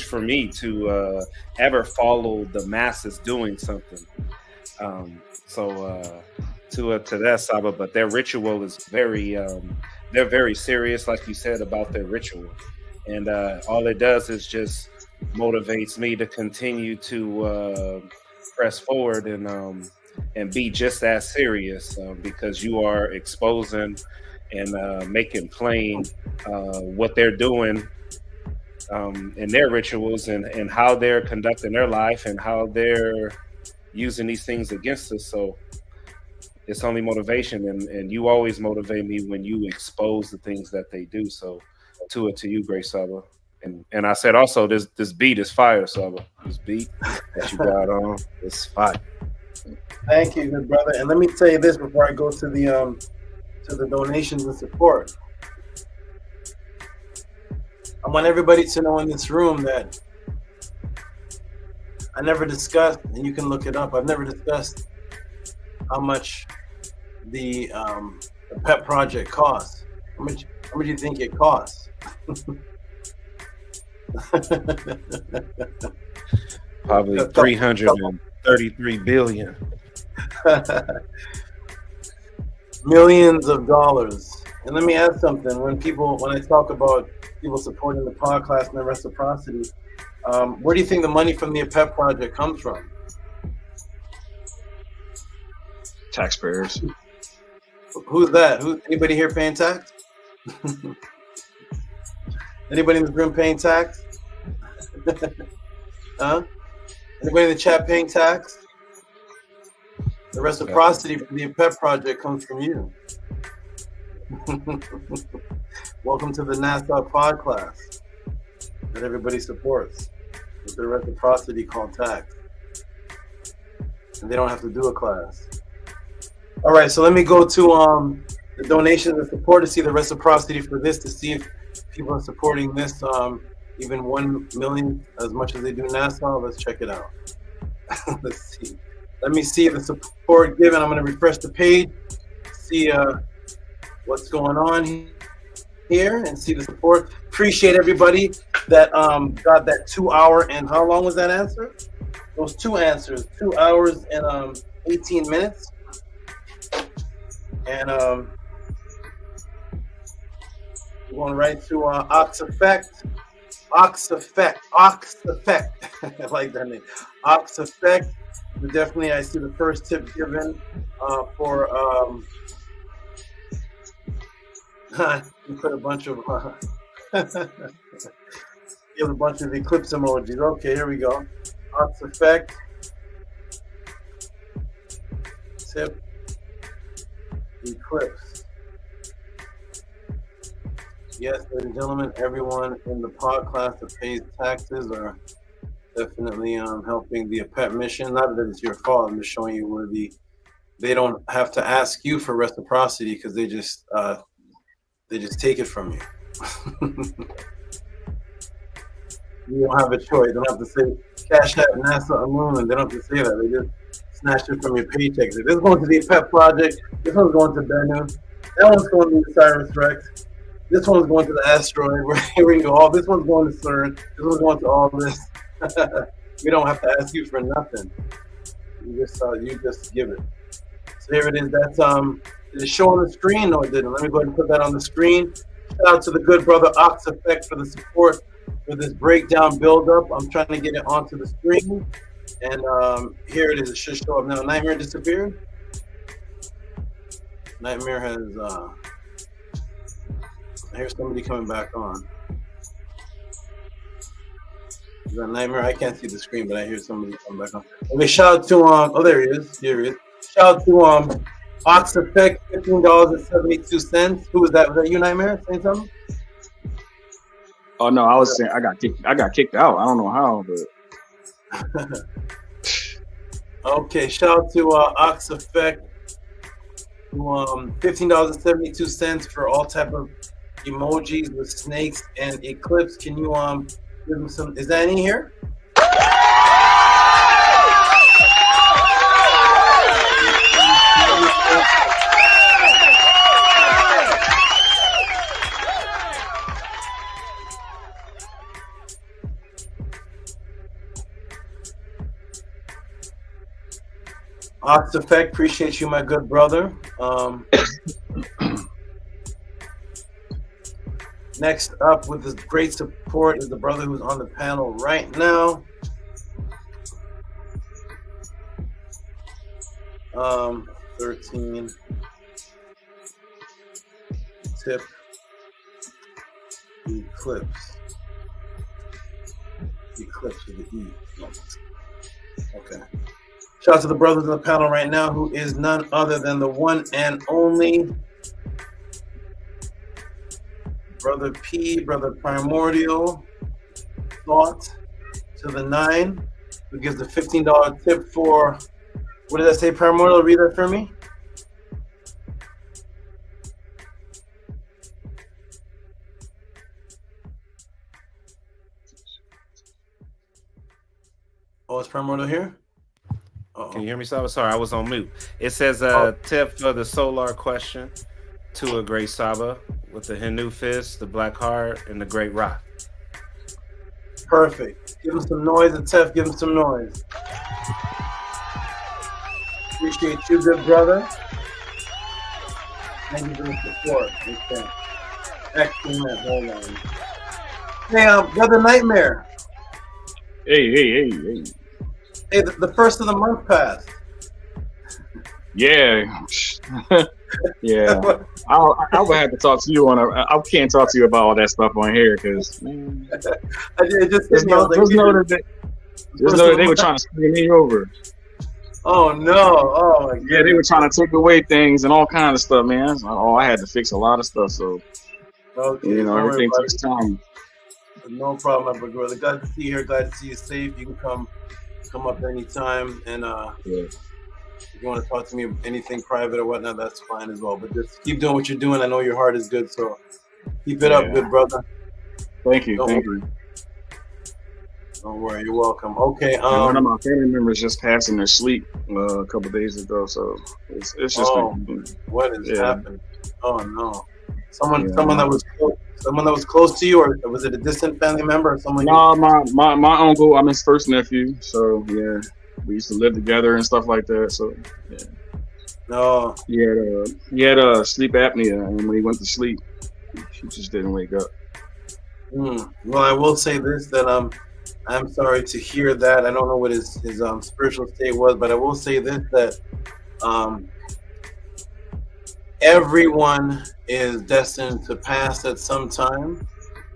for me to ever follow the masses doing something. To that, Saba, but their ritual is they're very serious, like you said, about their ritual, and all it does is just motivates me to continue to press forward and be just as serious, because you are exposing and making plain what they're doing in their rituals and how they're conducting their life and how they're using these things against us. So it's only motivation, and you always motivate me when you expose the things that they do. So to you, Great Saba. And I said also, this beat is fire, Saba. This beat that you got on is fire. Thank you, good brother. And let me tell you this before I go to the donations and support. I want everybody to know in this room that I never discussed, and you can look it up, I've never discussed how much the PEP project costs. How much do you think it costs? Probably 333 billion. Millions of dollars. And let me add something. When I talk about people supporting the PODCLASS and the reciprocity, where do you think the money from the APEP project comes from? Taxpayers. Who's that? Anybody here paying tax? Anybody in this room paying tax? Huh? Anybody in the chat paying tax? The reciprocity for the APEP project comes from you. Welcome to the NASA PODCLASS that everybody supports with the reciprocity called tax. And they don't have to do a class. All right, so let me go to the donations and support to see the reciprocity for this, to see if people are supporting this even 1 million as much as they do NASA. Let's check it out. Let's see. Let me see the support given. I'm going to refresh the page, see what's going on here, and see the support. Appreciate everybody that got that 2 hour and how long was that answer? Those 2 answers, 2 hours and 18 minutes. And we're going right to AFFIRMATION. I like that name. AFFIRMATION. But definitely, I see the first tip given for. You put a bunch of. Give a bunch of Eclipse emojis. Okay, here we go. AFFIRMATION. Tip. Eclipse. Yes, ladies and gentlemen, everyone in the pod class that pays taxes are definitely helping the APEP mission. Not that it's your fault. I'm just showing you where they don't have to ask you for reciprocity because they just take it from you. You don't have a choice. You don't have to say Cash App, NASA, or Moon. They don't have to say that. They just snatch it from your paycheck. This is going to the APEP project. This one's going to BENU. That one's going to the Cyrus Rex. This one's going to the asteroid. Here we go. This one's going to CERN. This one's going to all this. We don't have to ask you for nothing. You just give it. So here it is. That's did it show on the screen? No, it didn't. Let me go ahead and put that on the screen. Shout out to the good brother AFFIRMATION for the support for this breakdown build-up. I'm trying to get it onto the screen, and here it is. It should show up now. Nightmare disappeared. Nightmare has. I hear somebody coming back on. Is that Nightmare? I can't see the screen, but I hear somebody coming back on. Okay, shout out to oh, there he is. Here he is. Shout out to AFFIRMATION, $15.72. Who was that? Was that you, Nightmare? Saying something? Oh no, I was saying I got kicked out. I don't know how, but okay, shout out to AFFIRMATION, $15.72 for all type of emojis with snakes and Eclipse. Can you give them some? Is that any here? AFFIRMATION, appreciate you, my good brother. Next up with this great support is the brother who's on the panel right now. 13 tip Eclipse. Eclipse with the E. Okay. Shout out to the brothers on the panel right now, who is none other than the one and only Brother P, Brother Primordial, Thought to the 9, who gives the $15 tip for, what did I say, Primordial? Read that for me. Oh, is Primordial here? Can you hear me, Saba? Sorry, I was on mute. It says tip for the solar question to a great Saba with the Hindu fist, the black heart, and the great rock. Perfect. Give him some noise, and Tef, give him some noise. Appreciate you, good brother. Thank you for the support. Okay. Excellent. Hold on. Hey, Brother Nightmare. Hey. Hey, the first of the month passed. Yeah. Yeah. I would have to talk to you I can't talk to you about all that stuff on here because just know that they were trying to screw me over. Oh no! Oh my God. Yeah, they were trying to take away things and all kinds of stuff, man. I had to fix a lot of stuff, so okay, everything takes time. No problem, my brother. Glad to see you here. Glad to see you safe. You can come up anytime, and if you want to talk to me anything private or whatnot, that's fine as well. But just keep doing what you're doing. I know your heart is good, so keep it up, good brother. Thank you. Thank you. Don't worry, you're welcome. Okay. And one of my family members just passed in their sleep a couple days ago, so it's just what is happening? Oh no, someone Yeah, that was close to you, or was it a distant family member or someone? No, my uncle. I'm his first nephew, so yeah, we used to live together and stuff like that. So yeah. No. He had sleep apnea, and when he went to sleep, he just didn't wake up. Well, I will say this, that I'm sorry to hear that. I don't know what his spiritual state was, but I will say this, that everyone is destined to pass at some time,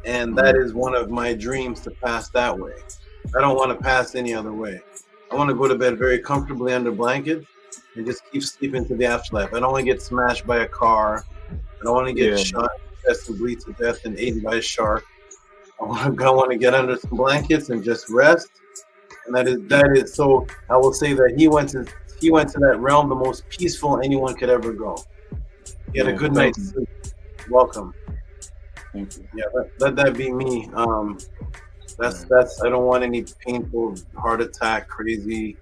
and that is one of my dreams, to pass that way. I don't want to pass any other way. I want to go to bed very comfortably under blankets and just keep sleeping to the afterlife. I don't want to get smashed by a car. I don't want to get shot in the chest and bleed to death and eaten by a shark. I want to get under some blankets and just rest. And that is so. I will say that he went to that realm the most peaceful anyone could ever go. He had a good night's sleep. Welcome. Thank you. Yeah, let that be me. That's. I don't want any painful heart attack, crazy.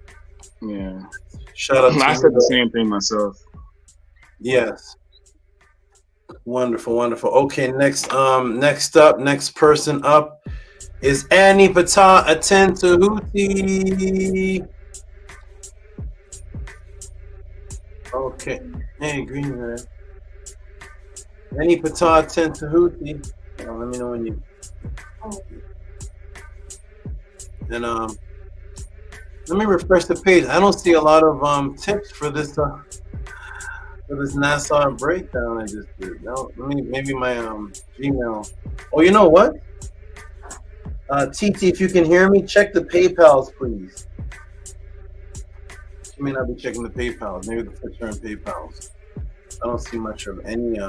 Yeah. Shut up. I said the same thing myself. Yes. Wonderful, wonderful. Okay, next person up is Annie Pata Aten Tehuti. Okay. Hey, green man. Annie Pata Aten Tehuti. Let me know when you. And let me refresh the page. I don't see a lot of tips for this NASA breakdown I just did. No, maybe my Gmail. Oh, you know what? TT, if you can hear me, check the PayPals, please. You may not be checking the PayPals. Maybe the tips are in PayPals. I don't see much of any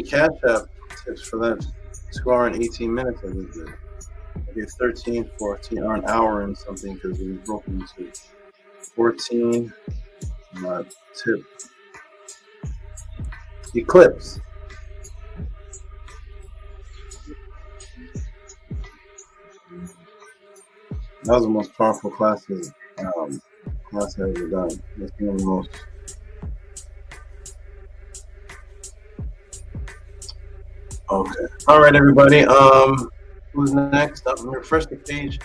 Cash App tips for that 2 hour and 18 minutes I just did. Okay, 13, 14, or an hour and something, because it was broken into 14. Tip. Eclipse. That was the most powerful class I've ever done. That's one of the most. Okay. All right, everybody. Who's next? Let me refresh the page.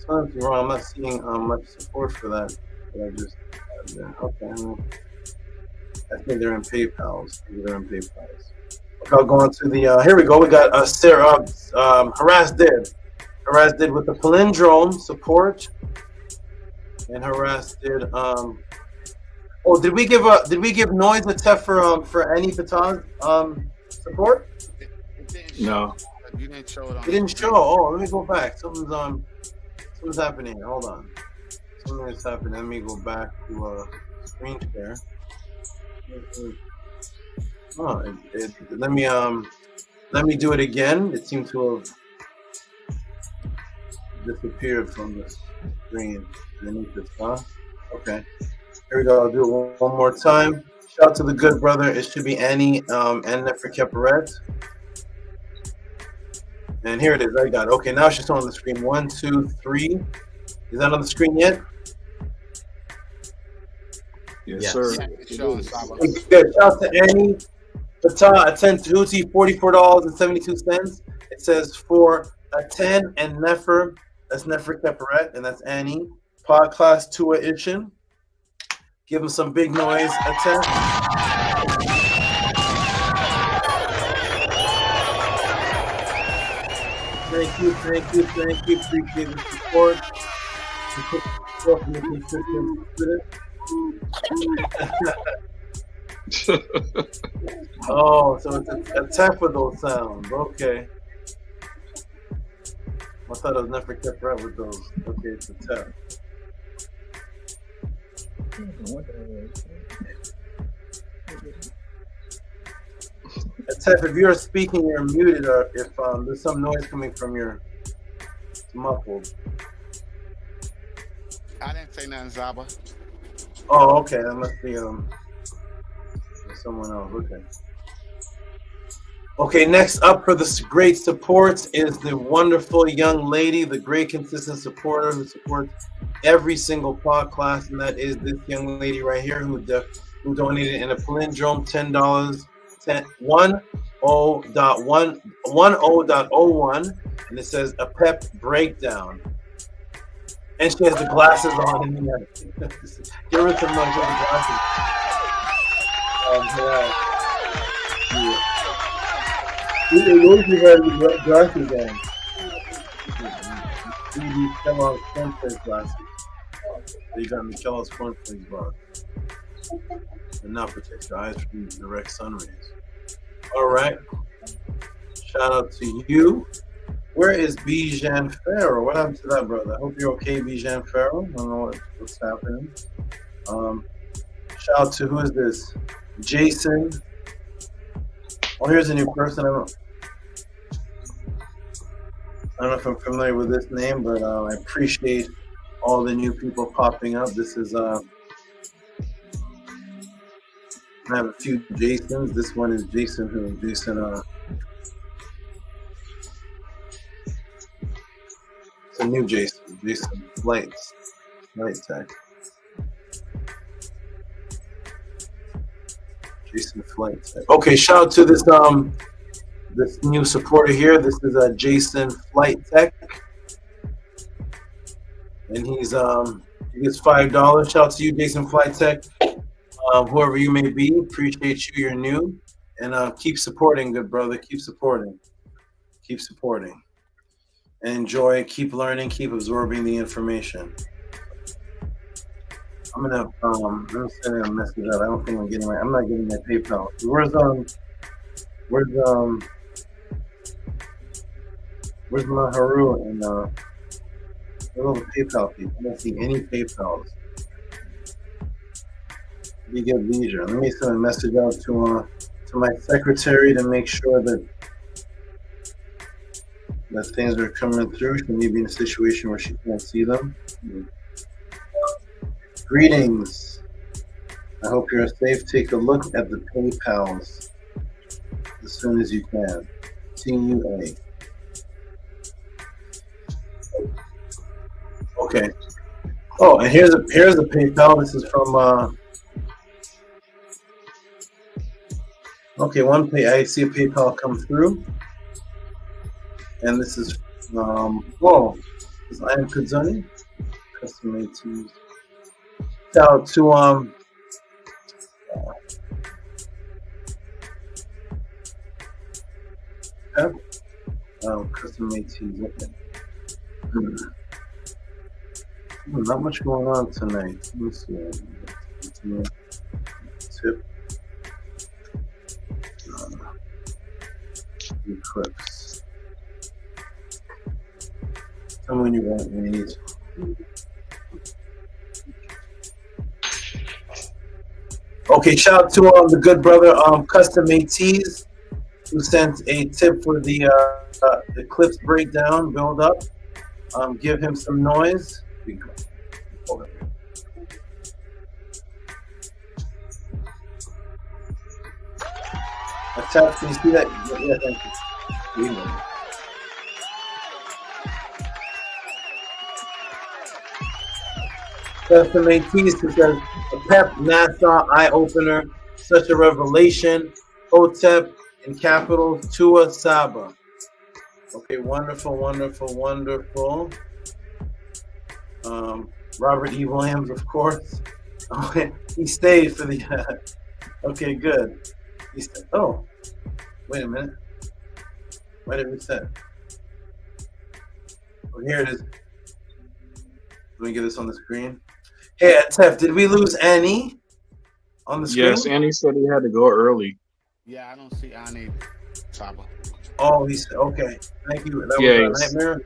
Something's wrong. I'm not seeing much support for that. But I just. Okay. I think they're in PayPals. Okay, I'll go on to the. Here we go. We got Sarah. Harass did with the palindrome support, and Harass did. Oh, did we give Noise a tef for any baton support? No. You didn't show it on. It didn't show. Oh, let me go back. Something's happening. Hold on. Something is happening. Let me go back to screen share. Oh, let me do it again. It seemed to have disappeared from the screen. Okay. Here we go. I'll do it one more time. Shout out to the good brother. It should be Annie and for Keperet. And here it is. I got it. Okay, now she's on the screen. 1, 2, 3. Is that on the screen yet? Yes, sir. Good. Shout out to Annie Pata Aten Tehuti, $44.72. It says for Aten and Nefer. That's Nefer Keperet, and that's Annie. PODCLASS 2 edition. Give them some big noise. Aten. Thank you. Appreciate the support. Oh, so it's a tap with those sounds. Okay. I thought it was never kept right with those. Okay, it's a tap. Tef, if you're speaking, you're muted, or if there's some noise coming from your muffled. I didn't say nothing, Zaba. Oh, okay. That must be someone else. Okay. Okay, next up for the great supports is the wonderful young lady, the great consistent supporter who supports every single pod class, and that is this young lady right here who donated in a palindrome $10, 10.01, and it says a pep breakdown. And she has the glasses on in the end. Give her some love, give her the glasses. Yeah. You give her the glasses on. These Kellogg's cornflakes glasses. They got me Kellogg's cornflakes bar. And now protects your eyes from direct sun rays. All right. Shout out to you. Where is Bijan Pharaoh? What happened to that, brother? I hope you're okay, Bijan Pharaoh. I don't know what's happening. Shout out to, who is this? Jason. Oh, here's a new person. I don't know if I'm familiar with this name, but I appreciate all the new people popping up. This is, I have a few Jasons. This one is Jason, it's a new Jason Flight Tech. Jason Flight Tech. Okay, shout out to this this new supporter here. This is Jason Flight Tech, and he gets $5. Shout out to you, Jason Flight Tech. Whoever you may be, appreciate you. You're new, and keep supporting, good brother. Keep supporting, and enjoy. Keep learning. Keep absorbing the information. I'm gonna send a message out. I don't think I'm getting I'm not getting my PayPal. Where's Maharu and all the PayPal people? I don't see any PayPals. You get leisure. Let me send a message out to my secretary to make sure that things are coming through. She may be in a situation where she can't see them. Greetings. I hope you're safe. Take a look at the PayPals as soon as you can. TUA. Okay. Oh, and here's the PayPal. This is from okay, I see a PayPal come through. And this is whoa. This is I am Kudzani. Custom made teams. Shout out to custom made teams. Okay. Not much going on tonight. Let me see. Tip. Eclipse. Tell me when you want need. Okay, shout out to the good brother Custom Made Tees, who sent a tip for the Eclipse breakdown build up. Give him some noise. Hold on. Can you see that? Yeah, thank you. Custom Made Tees says a PEP NASA eye opener, such a revelation. Hotep in capitals, Tua Saba. Okay, wonderful. Robert E. Williams, of course. He stayed for the. Okay, good. He said, oh, wait a minute. Why did we say? Oh, here it is. Let me get this on the screen. Hey, Tef, did we lose Annie on the screen? Yes, Annie said he had to go early. Yeah, I don't see Annie. Saba. Oh, he said, okay. Thank you. That was a nightmare?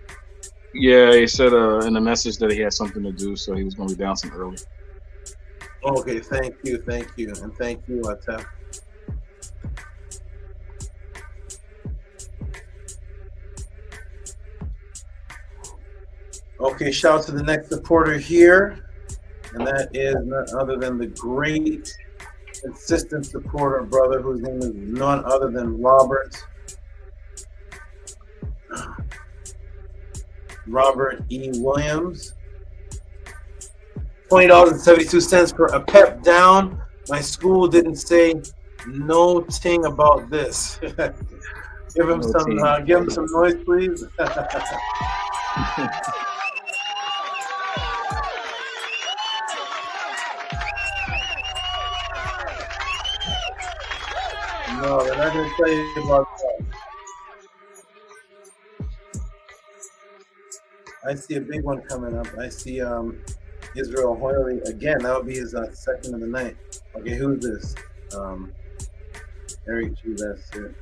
Yeah, he said in the message that he had something to do, so he was going to be down some early. Okay, thank you. And thank you, Tef. Okay, shout out to the next supporter here. And that is none other than the great, consistent supporter brother, whose name is none other than Robert Robert E. Williams. $20.72 for a pep down. My school didn't say no ting about this. Give him some noise, please. No, they're not going to tell you about that. I see a big one coming up. I see Israel Hoyley again. That would be his second of the night. Okay, who's this? Eric G. That's it.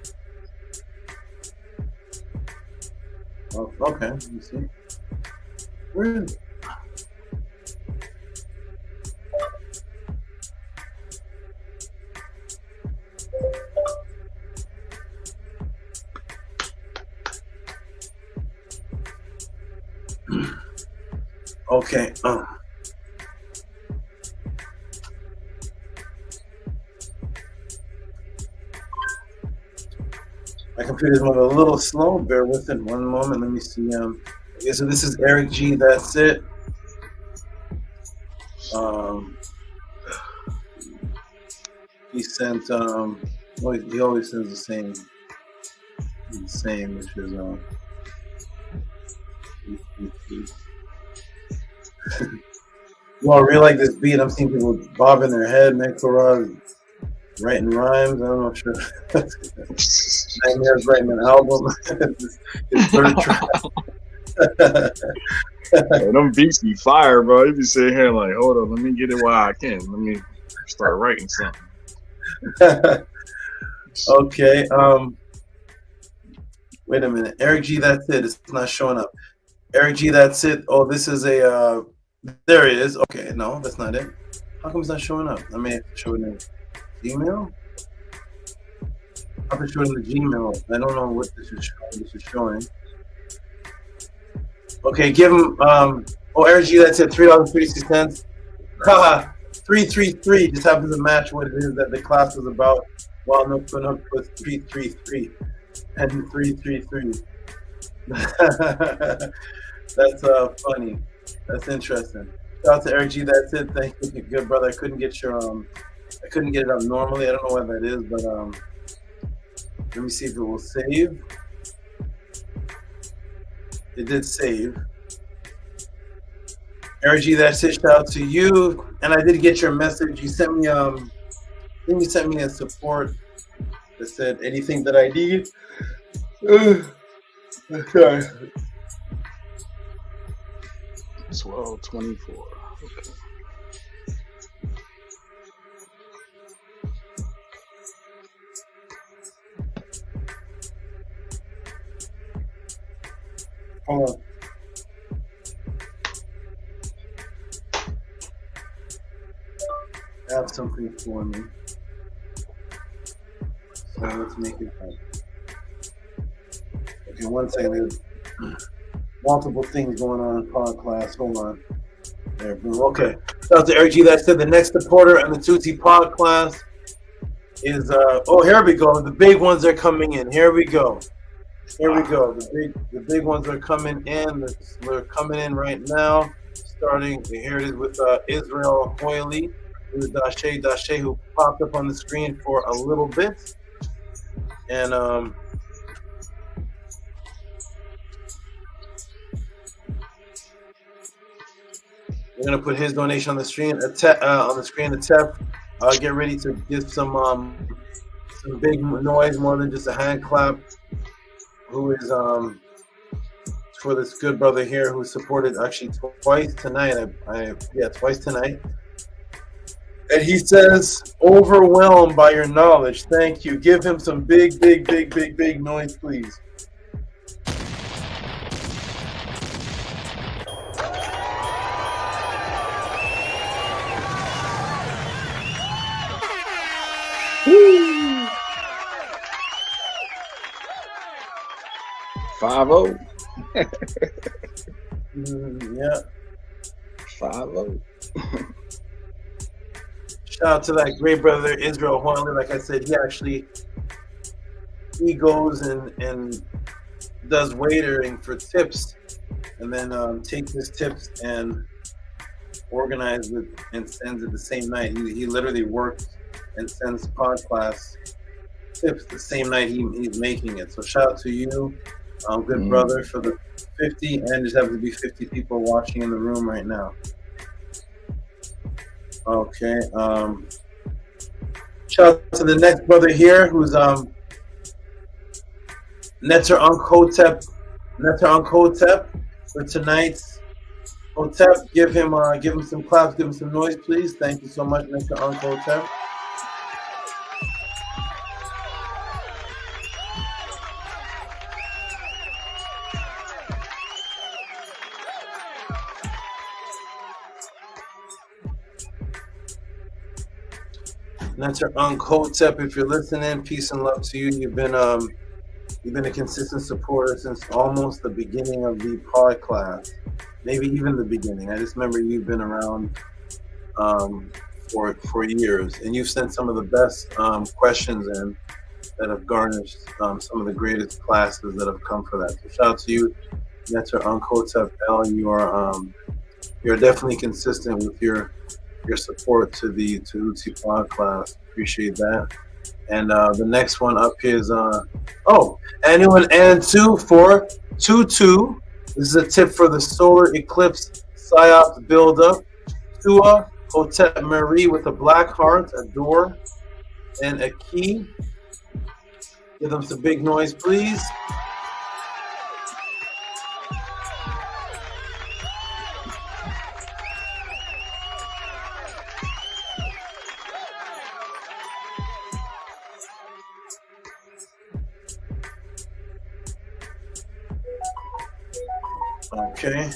Oh, okay, let me see. Where is it? Okay. My computer's moving a little slow. Bear with it. One moment. Let me see. Okay, so this is Eric G. That's it. He sent. He always sends the same. Which is Well, I really like this beat. I'm seeing people bobbing their head. Mekorod writing rhymes. I don't know if sure. Nightmares writing an album. His third track. Hey, them beats be fire, bro. You be sitting here like, hold on, let me get it while I can. Let me start writing something. Okay. Wait a minute. Eric G, that's it. It's not showing up. Eric G, that's it. Oh, this is a there it is. Okay, no, that's not it. How come it's not showing up? I may have to show it in Gmail. I have to show it in the Gmail. I don't know what this is showing. This is showing. Okay, give him Eric G, that's it. $3.36. Haha, 333 just happens to match what it is that the class was about. While no put up was 333 and 333. That's funny. That's interesting. Shout out to Eric G. That's it. Thank you, good brother. I couldn't get your I couldn't get it up normally. I don't know why that is, but let me see if it will save. It did save. Eric G. That's it. Shout out to you. And I did get your message. You sent me you sent me a support that said anything that I need. Okay. 12:24. Okay. Hold on. Have something for me. So let's make it right. Okay, one second. There's multiple things going on in PODCLASS. Hold on. There, boom. Okay. Shout out to Eric G. That said the next supporter on the Tehuti PODCLASS is here we go. The big ones are coming in. Here we go. Here we go. The big ones are coming in. They're coming in right now. Starting here it is with Israel Hoyley, who's Dashe, who popped up on the screen for a little bit. And we're gonna put his donation on the screen. Get ready to give some big noise, more than just a hand clap. Who is for this good brother here who supported actually twice tonight. Twice tonight. And he says, overwhelmed by your knowledge. Thank you. Give him some big noise, please. Woo! 5-0. Yeah. 5-0. Shout out to that great brother Israel Hoyley. Like I said, he goes and does waitering for tips and then takes his tips and organizes it and sends it the same night. He literally works and sends PODCLASS tips the same night he's making it. So shout out to you, good brother, for the 50, and just happens to be 50 people watching in the room right now. Okay. Shout out to the next brother here, who's NETERTI for tonight's Hotep. Give him some claps, give him some noise, please. Thank you so much, NETERTI. NETERTI, if you're listening, peace and love to you. You've been a consistent supporter since almost the beginning of the PODCLASS, maybe even the beginning. I just remember you've been around for years, and you've sent some of the best questions in that have garnished some of the greatest classes that have come for that. So shout out to you, NETERTI L. You're definitely consistent with your support to the Tehuti PODCLASS. Appreciate that. And the next one up here is anyone and 242. This is a tip for the solar eclipse Psyops buildup. Tua Hotep Marie with a black heart, a door, and a key. Give them some big noise, please. Okay.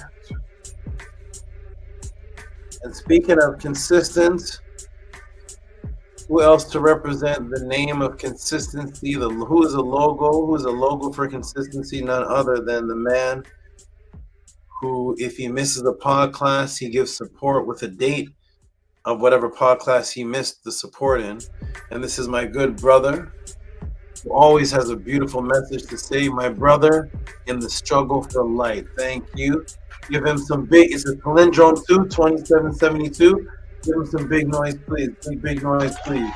And speaking of consistent, who else to represent the name of consistency? Who is a logo? Who is a logo for consistency? None other than the man who, if he misses a PODCLASS, he gives support with a date of whatever PODCLASS he missed the support in. And this is my good brother, who always has a beautiful message to say. My brother in the struggle for light. Thank you. Give him some big, it's a palindrome too, 2772. Give him some big noise, please. Big noise, please.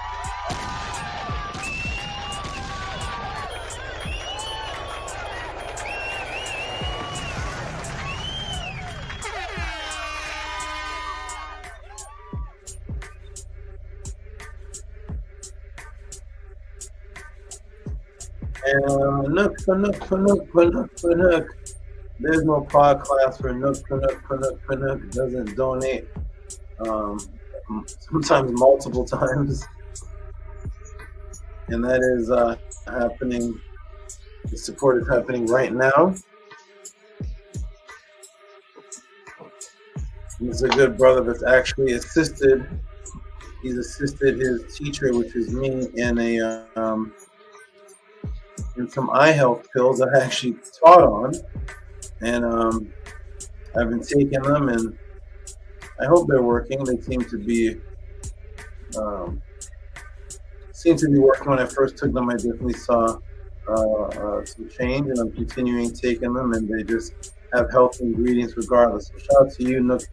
And Nook. There's no PODCLASS for Nook. Doesn't donate. Sometimes multiple times. And that is happening. The support is happening right now. He's a good brother that's actually assisted. He's assisted his teacher, which is me, in some eye health pills I actually taught on, and I've been taking them, and I hope they're working. They seem to be working. When I first took them, I definitely saw some change, and I'm continuing taking them, and they just have health ingredients regardless. So shout out to you, Nook,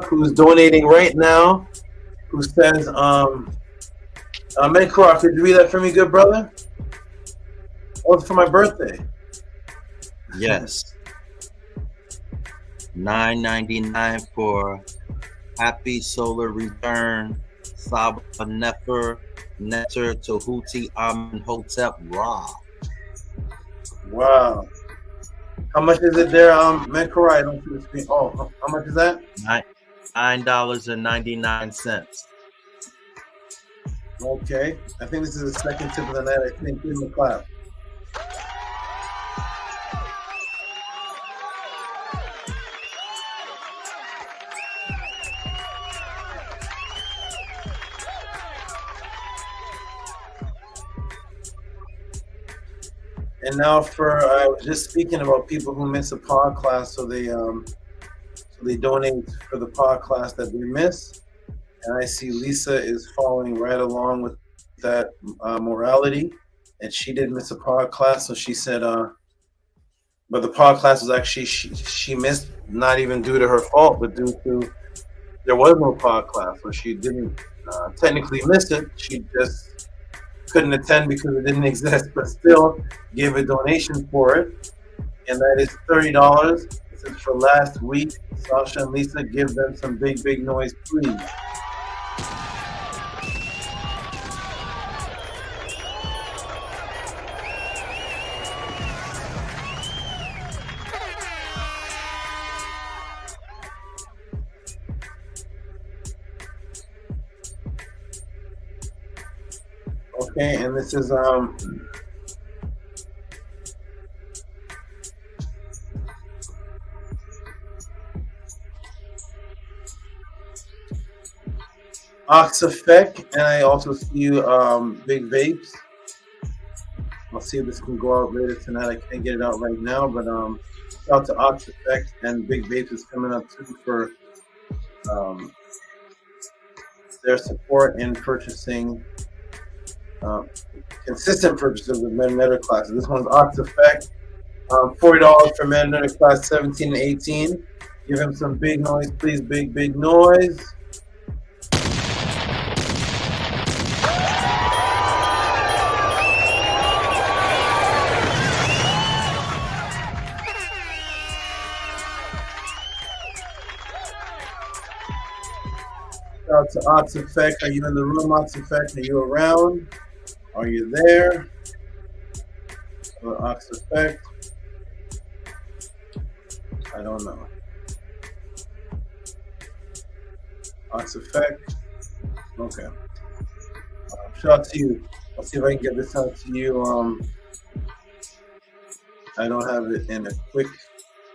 who's donating right now, who says, Menkora, could you read that for me, good brother? Oh, it's for my birthday. Yes. $9.99 for Happy Solar Return, SABA Nefer, Neter, Tehuti, Amen, Hotep, Ra. Wow. How much is it there, Menkora? I don't see the screen. Oh, how much is that? $9.99. Okay. I think this is the second tip of the night. I think. Give him a clap. And now I was just speaking about people who miss a PODCLASS, so they donate for the PODCLASS that they miss. And I see Lisa is following right along with that morality, and she did miss a PODCLASS, so she said but the pod class was actually she missed, not even due to her fault, but due to there was no pod class, so she didn't technically miss it. She just couldn't attend because it didn't exist, but still gave a donation for it, and that is $30. This is for last week. Sasha and Lisa, give them some big noise, please. Okay, and this is AFFIRMATION, and I also see you Big Vapes. I'll see if this can go out later tonight. I can't get it out right now, but shout out to AFFIRMATION, and Big Vapes is coming up too for their support in purchasing consistent purchases of men and Netter classes. This one's AFFIRMATION, $40 for men and Netter class 17 and 18. Give him some big noise, please. Big noise. Shout out to AFFIRMATION. Are you in the room, AFFIRMATION? Are you around? Are you there? AFFIRMATION. I don't know. AFFIRMATION. Okay. Shout out to you. I'll see if I can get this out to you. I don't have it in a quick,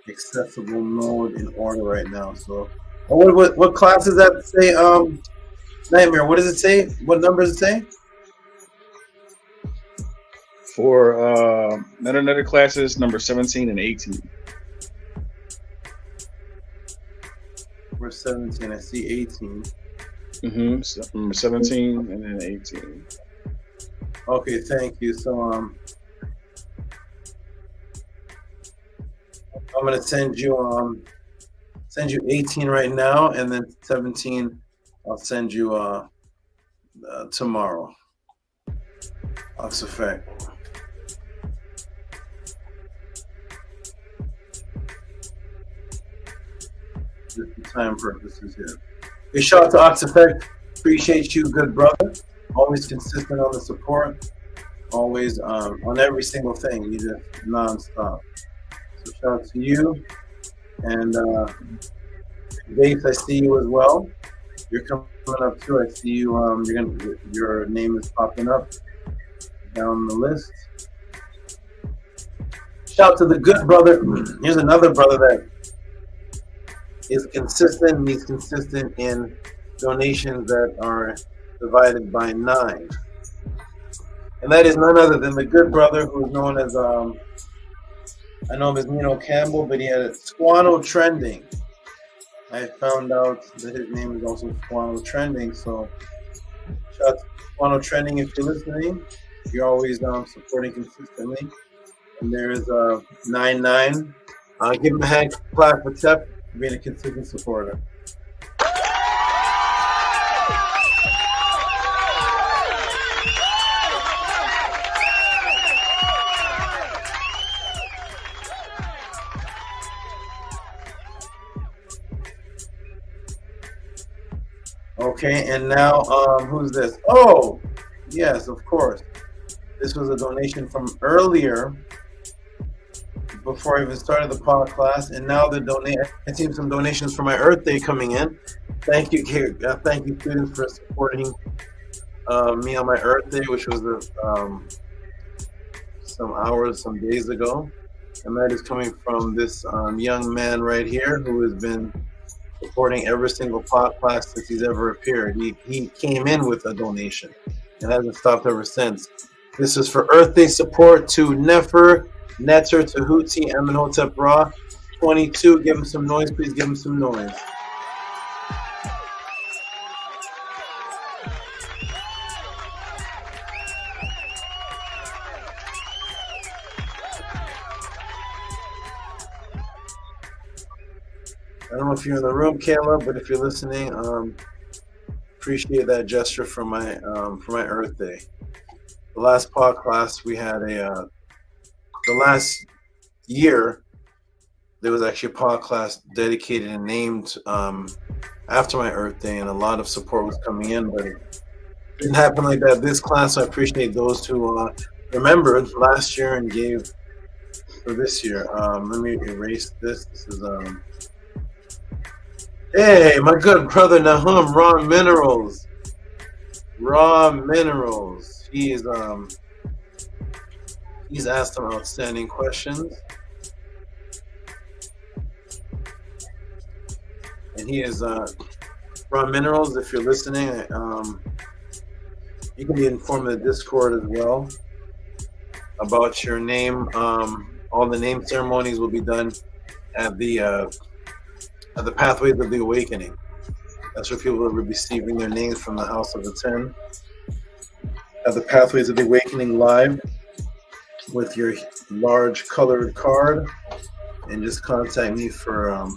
accessible mode in order right now. So, what class does that say? Nightmare. What does it say? What number does it say? For Netter classes, number 17 and 18. We're 17. I see 18. Mm-hmm. Number 17 and then 18. Okay, thank you. So I'm gonna send you 18 right now, and then 17 I'll send you tomorrow. AFFIRMATION. Just for time purposes here. Hey, shout out to AFFIRMATION. Appreciate you, good brother. Always consistent on the support. Always on every single thing. You just non-stop. So shout out to you. And Dave, I see you as well. You're coming up too. I see you. Your name is popping up down the list. Shout out to the good brother. Here's another brother that is consistent. He's consistent in donations that are divided by 9. And that is none other than the good brother who is known as, I know him as Nino Campbell, but he had Squano Trending. I found out that his name is also Squano Trending, so shout out to Squano Trending if you're listening. You're always supporting consistently. And there's 99. Give him a hand clap for Tep for being a consistent supporter. Okay, and now who's this? Oh, yes, of course. This was a donation from earlier, before I even started the pod class, and now I see some donations for my Earth Day coming in. Thank you, thank you, students, for supporting me on my Earth Day, which was some days ago, and that is coming from this young man right here who has been supporting every single pod class since he's ever appeared. He came in with a donation and hasn't stopped ever since. This is for Earth Day support to Nefer, Neter, Tehuti, Amenhotep Ra, 22. Give him some noise, please. Give him some noise. I don't know if you're in the room, Caleb, but if you're listening, appreciate that gesture for my Earth Day. The last podcast we had the last year there was actually a podcast dedicated and named after my Earth Day, and a lot of support was coming in, but it didn't happen like that this class. So I appreciate those who remembered last year and gave for this year. Let me erase this. This is hey, my good brother Nahum, Raw Minerals. Raw Minerals. He's asked some outstanding questions. And he is Raw Minerals. If you're listening, you can be informed in the Discord as well about your name. All the name ceremonies will be done at the Pathways of the Awakening. That's where people will be receiving their names from the House of the 10. At the Pathways of the Awakening live with your large colored card, and just contact me for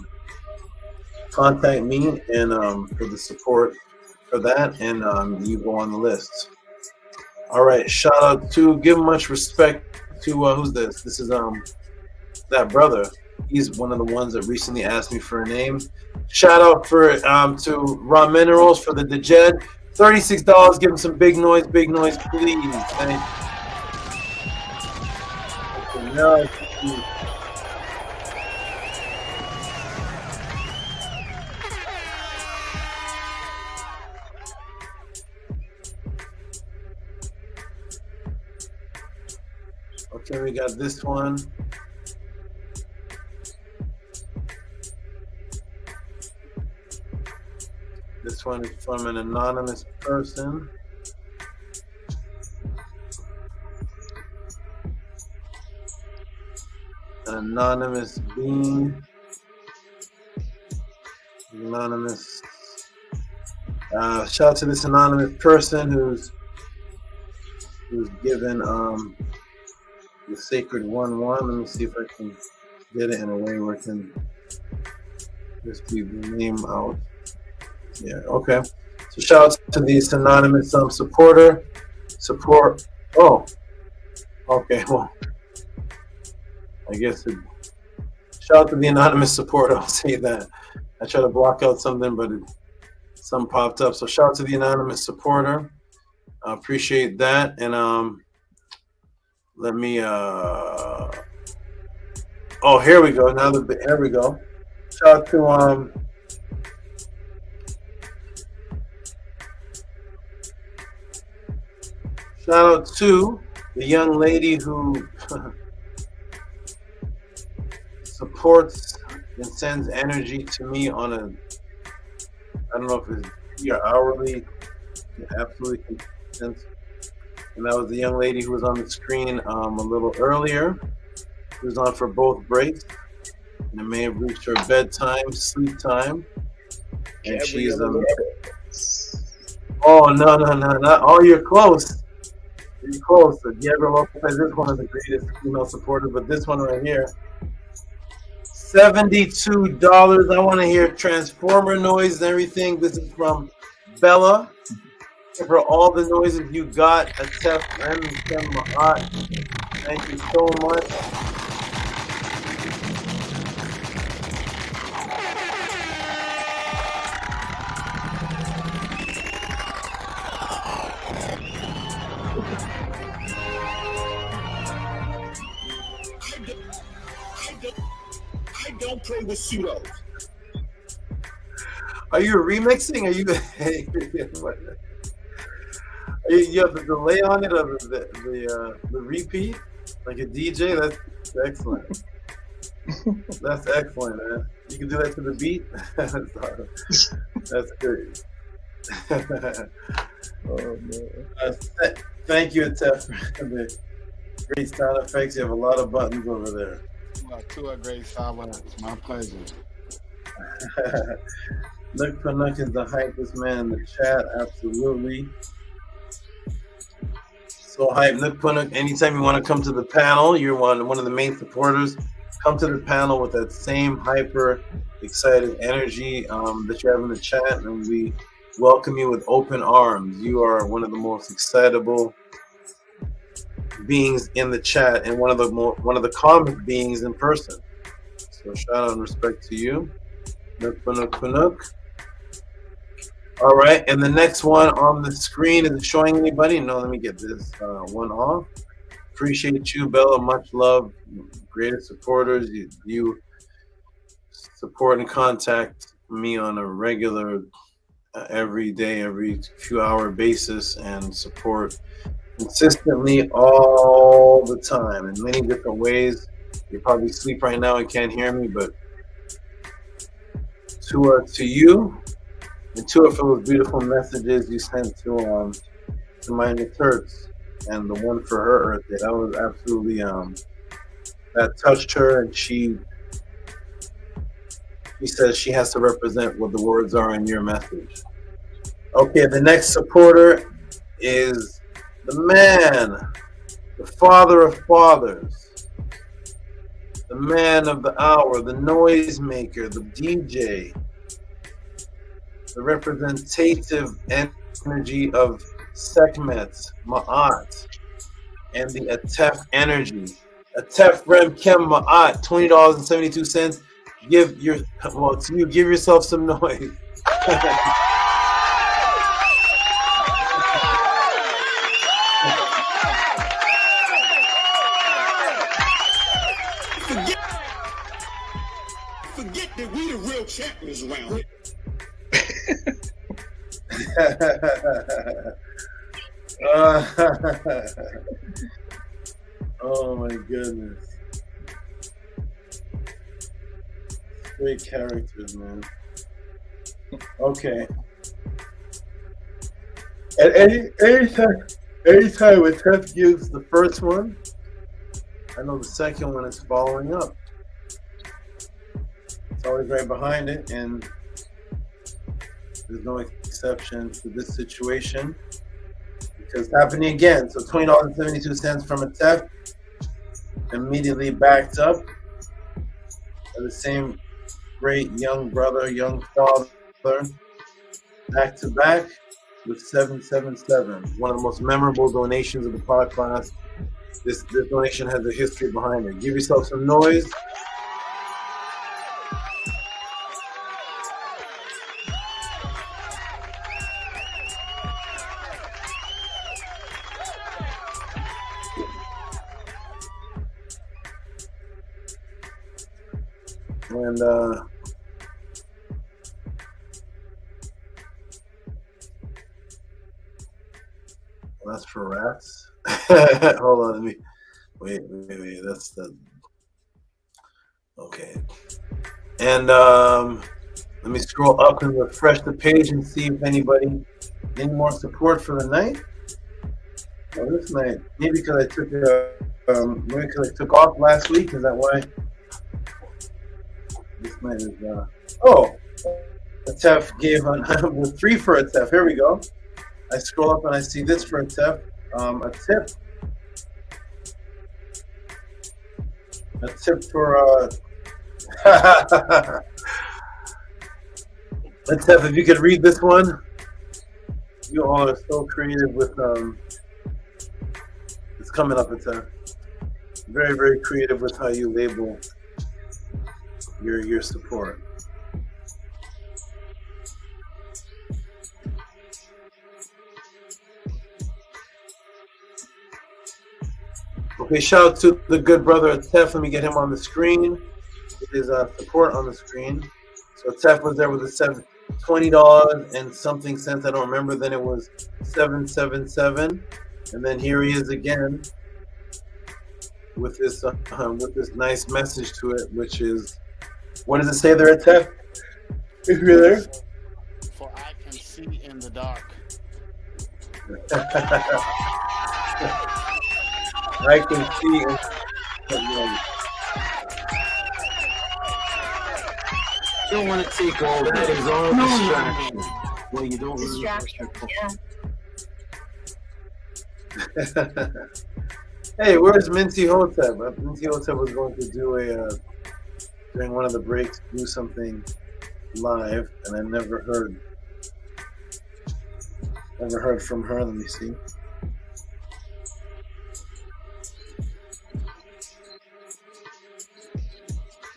for the support for that, and you go on the list. All right, shout out to, give much respect to who's this? This is that brother. He's one of the ones that recently asked me for a name. Shout out for to Raw Minerals for the Dejed. $36. Give him some big noise, please. Thank you. Okay, we got this one. This one is from an anonymous person. An anonymous being. Anonymous. Shout out to this anonymous person who's given the sacred 1-1. Let me see if I can get it in a way where it can just leave the name out. Yeah, okay. So shout out to this anonymous support. Oh, okay. Well, I guess shout out to the anonymous supporter. I'll say that. I tried to block out something, but something popped up. So shout out to the anonymous supporter. I appreciate that. And let me oh, here we go. Here we go. Shout out to shout out to the young lady who supports and sends energy to me on a, I don't know if it's hourly, absolutely consistent. And that was the young lady who was on the screen a little earlier. She was on for both breaks, and it may have reached her bedtime, sleep time. And she's oh no! Oh, you're close. You're close. Gabriel Lopez is one of the greatest female supporters, but this one right here, $72. I want to hear transformer noise and everything. This is from Bella. For all the noises you got, Atef and Ma'at. Thank you so much. I don't play with pseudos. Are you remixing? Are you? You have the delay on it of the repeat, like a DJ. That's excellent. That's excellent, man. You can do that to the beat. That's good. Oh man! Thank you, Atef, for the great sound effects. You have a lot of buttons over there. Two are great silence. My pleasure. Look, Panuck is the hypest man in the chat. Absolutely. So hype, Nook Punuk. Anytime you want to come to the panel, you're one of the main supporters. come to the panel with that same hyper excited energy that you have in the chat, and we welcome you with open arms. You are one of the most excitable beings in the chat, and one of the calmest beings in person. So shout out and respect to you. All right, and the next one on the screen, is it showing anybody? No, let me get this one off. Appreciate you, Bella. Much love. Greatest supporters. You support and contact me on a regular, every day, every few hour basis, and support consistently all the time in many different ways. You probably sleep right now and can't hear me, but to you, and to for those beautiful messages you sent to my NETERTI, and the one for her Earth Day. That was absolutely that touched her, and she says she has to represent what the words are in your message. Okay, the next supporter is the man, the father of fathers, the man of the hour, the noisemaker, the DJ, the representative energy of Sekhmet, Ma'at, and the Atef energy. Atef Rem Kem Ma'at, $20.72. Give yourself some noise. Forget that we the real champions around here. Oh my goodness. Great characters, man. Okay. At anytime when Teth gives the first one, I know the second one is following up. It's always right behind it, and there's no exception to this situation because it's happening again. So $20.72 from a theft, immediately backed up by the same great young brother, young father, back to back with 777. One of the most memorable donations of the podcast. This donation has a history behind it. Give yourself some noise. And that's for rats. Hold on, let me wait. That's the okay. And let me scroll up and refresh the page and see if any more support for the night. Oh, this night, maybe because I took maybe because I took off last week. Is that why? This night is Atef gave with 3 for Atef. Here we go. I scroll up and I see this for Atef. A tip for Atef, if you could read this one. You all are so creative with it's coming up, Atef. Very, very creative with how you label your support. Okay, shout out to the good brother Atef. Let me get him on the screen. His support on the screen. So Atef was there with the $20 and something cents. I don't remember. Then it was 777, and then here he is again with this nice message to it, which is, what does it say there, Atef? If you're there. For I can see in the dark. I can see in the light. You don't want to take all that as all distraction. Well, you don't Distraction, Hey, where's Minty Hotep? Minty Hotep was going to do during one of the breaks, do something live, and I never heard from her. Let me see.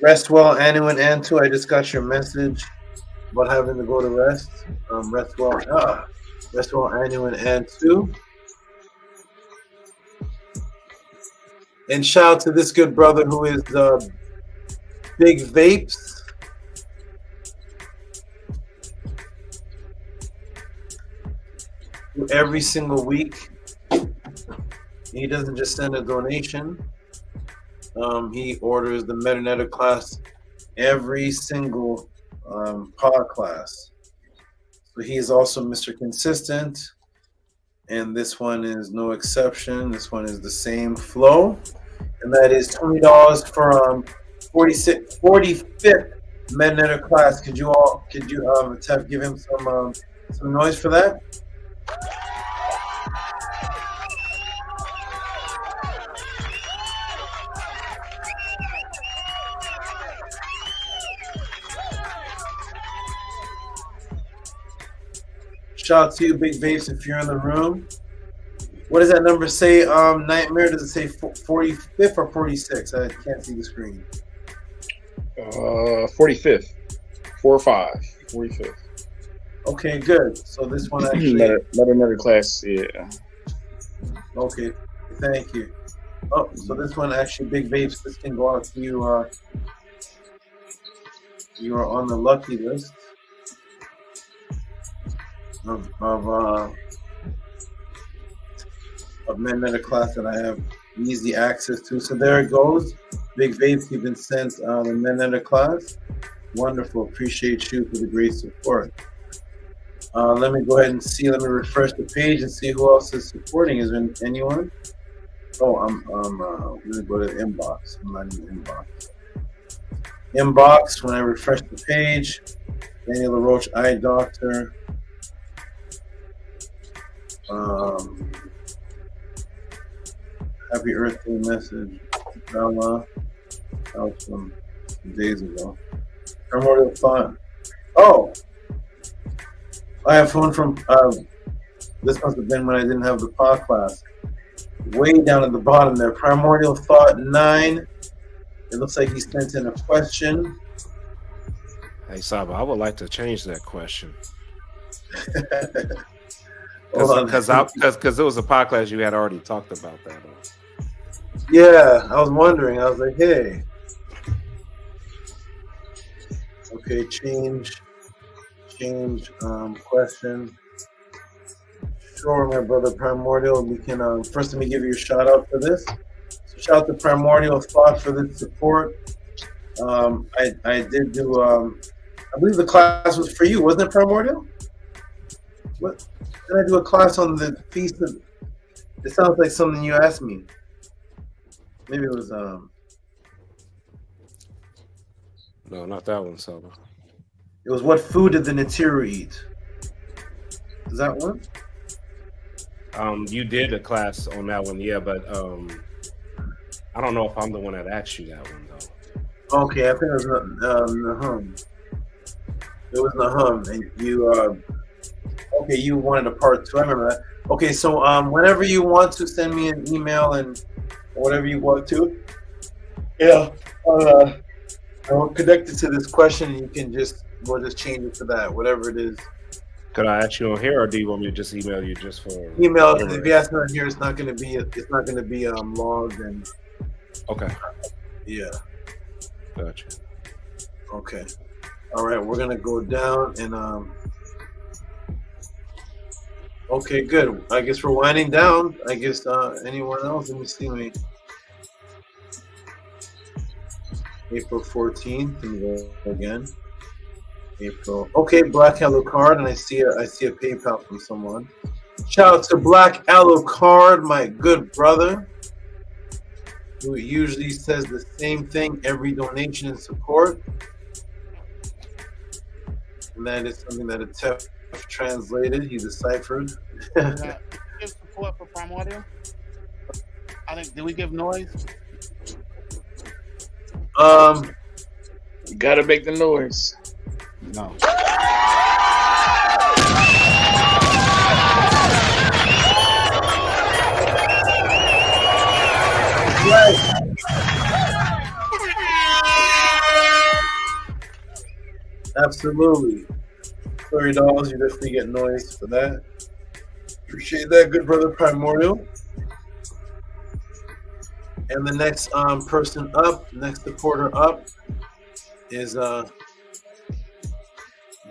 Rest well, Anu and Antu. I just got your message about having to go to rest. Rest well, Anu and Antu. And shout out to this good brother who is Big Vapes. Every single week, he doesn't just send a donation. He orders the MetaNetter class every single pod class. So he is also Mr. Consistent, and this one is no exception. This one is the same flow, and that is $20 for 45th MetaNetter class. Could you Tef, give him some noise for that? Shout out to you, Big Vapes, if you're in the room. What does that number say, Nightmare? Does it say 45th or 46? I can't see the screen. 45th. 45th. Okay, good. So this one actually... Another class, yeah. Okay, thank you. Oh, so this one actually, Big Vapes, this can go out to you. You are on the lucky list of MetaNetter class that I have easy access to. So there it goes. Big Vapes, you've been sent the MetaNetter class. Wonderful. Appreciate you for the great support. Let me go ahead and see. Let me refresh the page and see who else is supporting. Is there anyone? Oh, I'm gonna go to inbox. I'm not in inbox. Inbox. When I refresh the page, Daniel LaRoche, eye doctor. Happy Earth Day message. Bella. That was from some days ago. Primordial Thought. Oh! I have one from, this must have been when I didn't have the pod class. Way down at the bottom there. Primordial Thought 9. It looks like he sent in a question. Hey, Saba, I would like to change that question. Because it was a podcast you had already talked about that. Yeah, I was wondering. I was like, hey. Okay, change question. Sure, my brother Primordial. We can first let me give you a shout out for this. So shout out to Primordial Thought for the support. I did do I believe the class was for you, wasn't it, Primordial? What did I do a class on the feast of? It sounds like something you asked me. Maybe it was No, not that one, Saba. It was what food did the Neteru eat? Is that one? You did a class on that one, yeah, but I don't know if I'm the one that asked you that one though. Okay, I think it was Nahum. It was Nahum, and you okay, you wanted a part 2. I remember that. Okay, so whenever you want to send me an email and whatever you want to, yeah, I'll connect it to this question, and you can we'll just change it to that, whatever it is. Could I ask you on here, or do you want me to just email you just for email? If you ask me on here, it's not going to be logged and. Okay. Yeah. Gotcha. Okay. All right, we're gonna go down and okay, good. I guess we're winding down. I guess anyone else? Let me see me. April 14th. Let me go again. April. Okay, Black Alucard, and I see a PayPal from someone. Shout out to Black Alucard, my good brother, who usually says the same thing every donation and support. And that is something that Tef translated. He deciphered. Give support for Primordial? I think, did we give noise? You gotta make the noise. No. Right. Absolutely. $30, you definitely get noise for that. Appreciate that, good brother Primordial. And the next person up, next supporter up is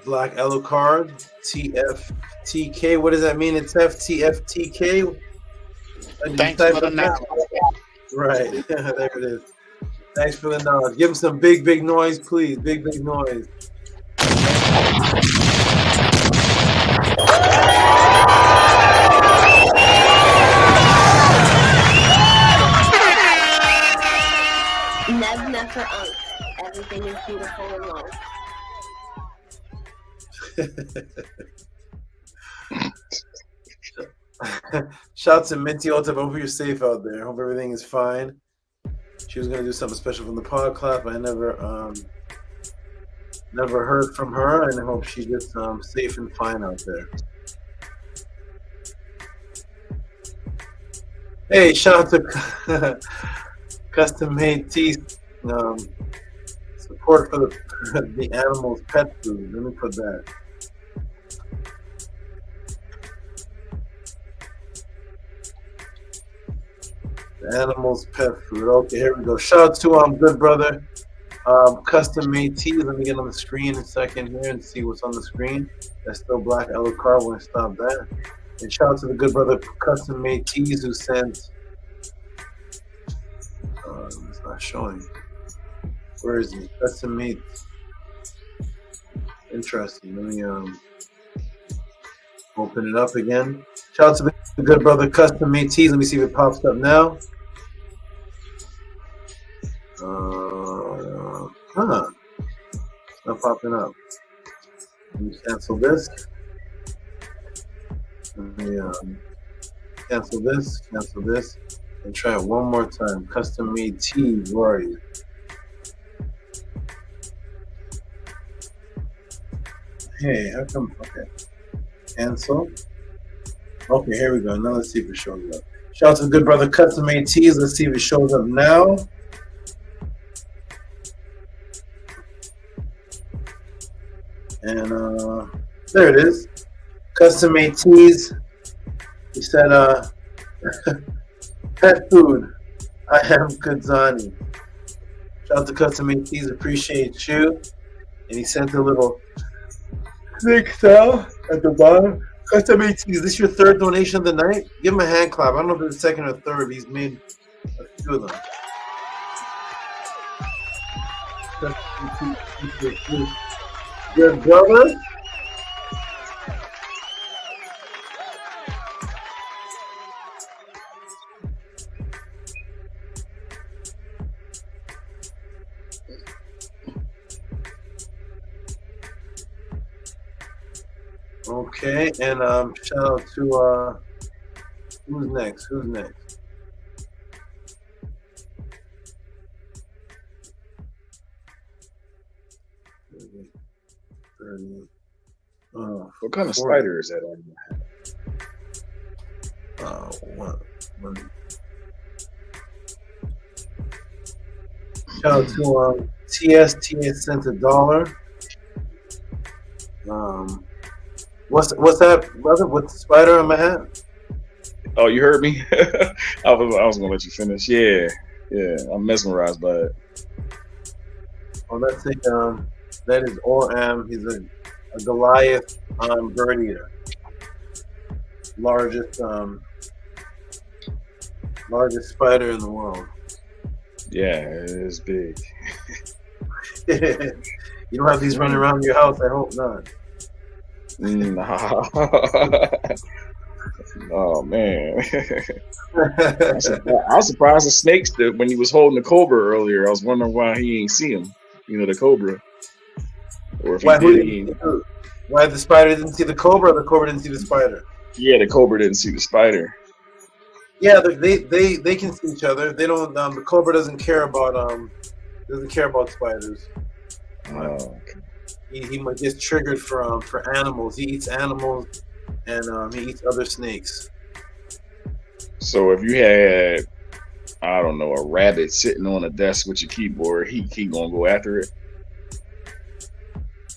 Black Alucard, TFTK. What does that mean? It's FTFTK. Thanks for the knowledge. Right, there it is. Thanks for the knowledge. Give him some big noise, please. Big noise. Never everything is beautiful and love. Shouts to Minty Ulta. Hope you're safe out there. Hope everything is fine. She was gonna do something special from the PODCLASS, but I never heard from her, and I hope she's just safe and fine out there. Hey, shout out to Custom Made Teeth. Support for the animals' pet food. Let me put that. The animals' pet food. Okay, here we go. Shout out to good brother, Custom Made Teeth. Let me get on the screen in a second here and see what's on the screen. That's still Black Alucard. When I stop that. And shout out to the good brother Custom Made Tees who sent. It's not showing. Where is he? Custom Made. Interesting. Let me open it up again. Shout out to the good brother Custom Made Tees. Let me see if it pops up now. It's not popping up. Let me cancel this. Let me cancel this, and try it one more time. Custom Made Tees. Where are you? Hey, how come? Okay. Cancel. Okay, here we go. Now let's see if it shows up. Shout out to the good brother Custom Made Tees. Let's see if it shows up now. And there it is. Custom Made Tees. He said, pet food. I am Kudzani. Shout out to Custom Made Tees. Appreciate you. And he sent a little snake style at the bottom. Custom Made Tees. Is this your third donation of the night? Give him a hand clap. I don't know if it's the second or third. He's made a few of them. Good brother. Okay, and shout out to who's next? Who's next? What kind of spider is that on your head? Shout out to TS sent $1. What's that, brother? What's the spider on my head? Oh, you heard me? I was gonna let you finish. Yeah, I'm mesmerized by it. Oh, that's it. That is Oram. He's a Goliath bird eater. Largest spider in the world. Yeah, it is big. You don't have these running around your house. I hope not. Nah. Oh man. I was surprised the snakes did when he was holding the cobra earlier. I was wondering why he ain't see him. You know, the cobra. Or if why the spider didn't see the cobra, or the cobra didn't see the spider? Yeah, the cobra didn't see the spider. Yeah, they can see each other. They don't. The cobra doesn't care about spiders. He gets triggered for animals. He eats animals, and he eats other snakes. So if you had, I don't know, a rabbit sitting on a desk with your keyboard, he gonna go after it.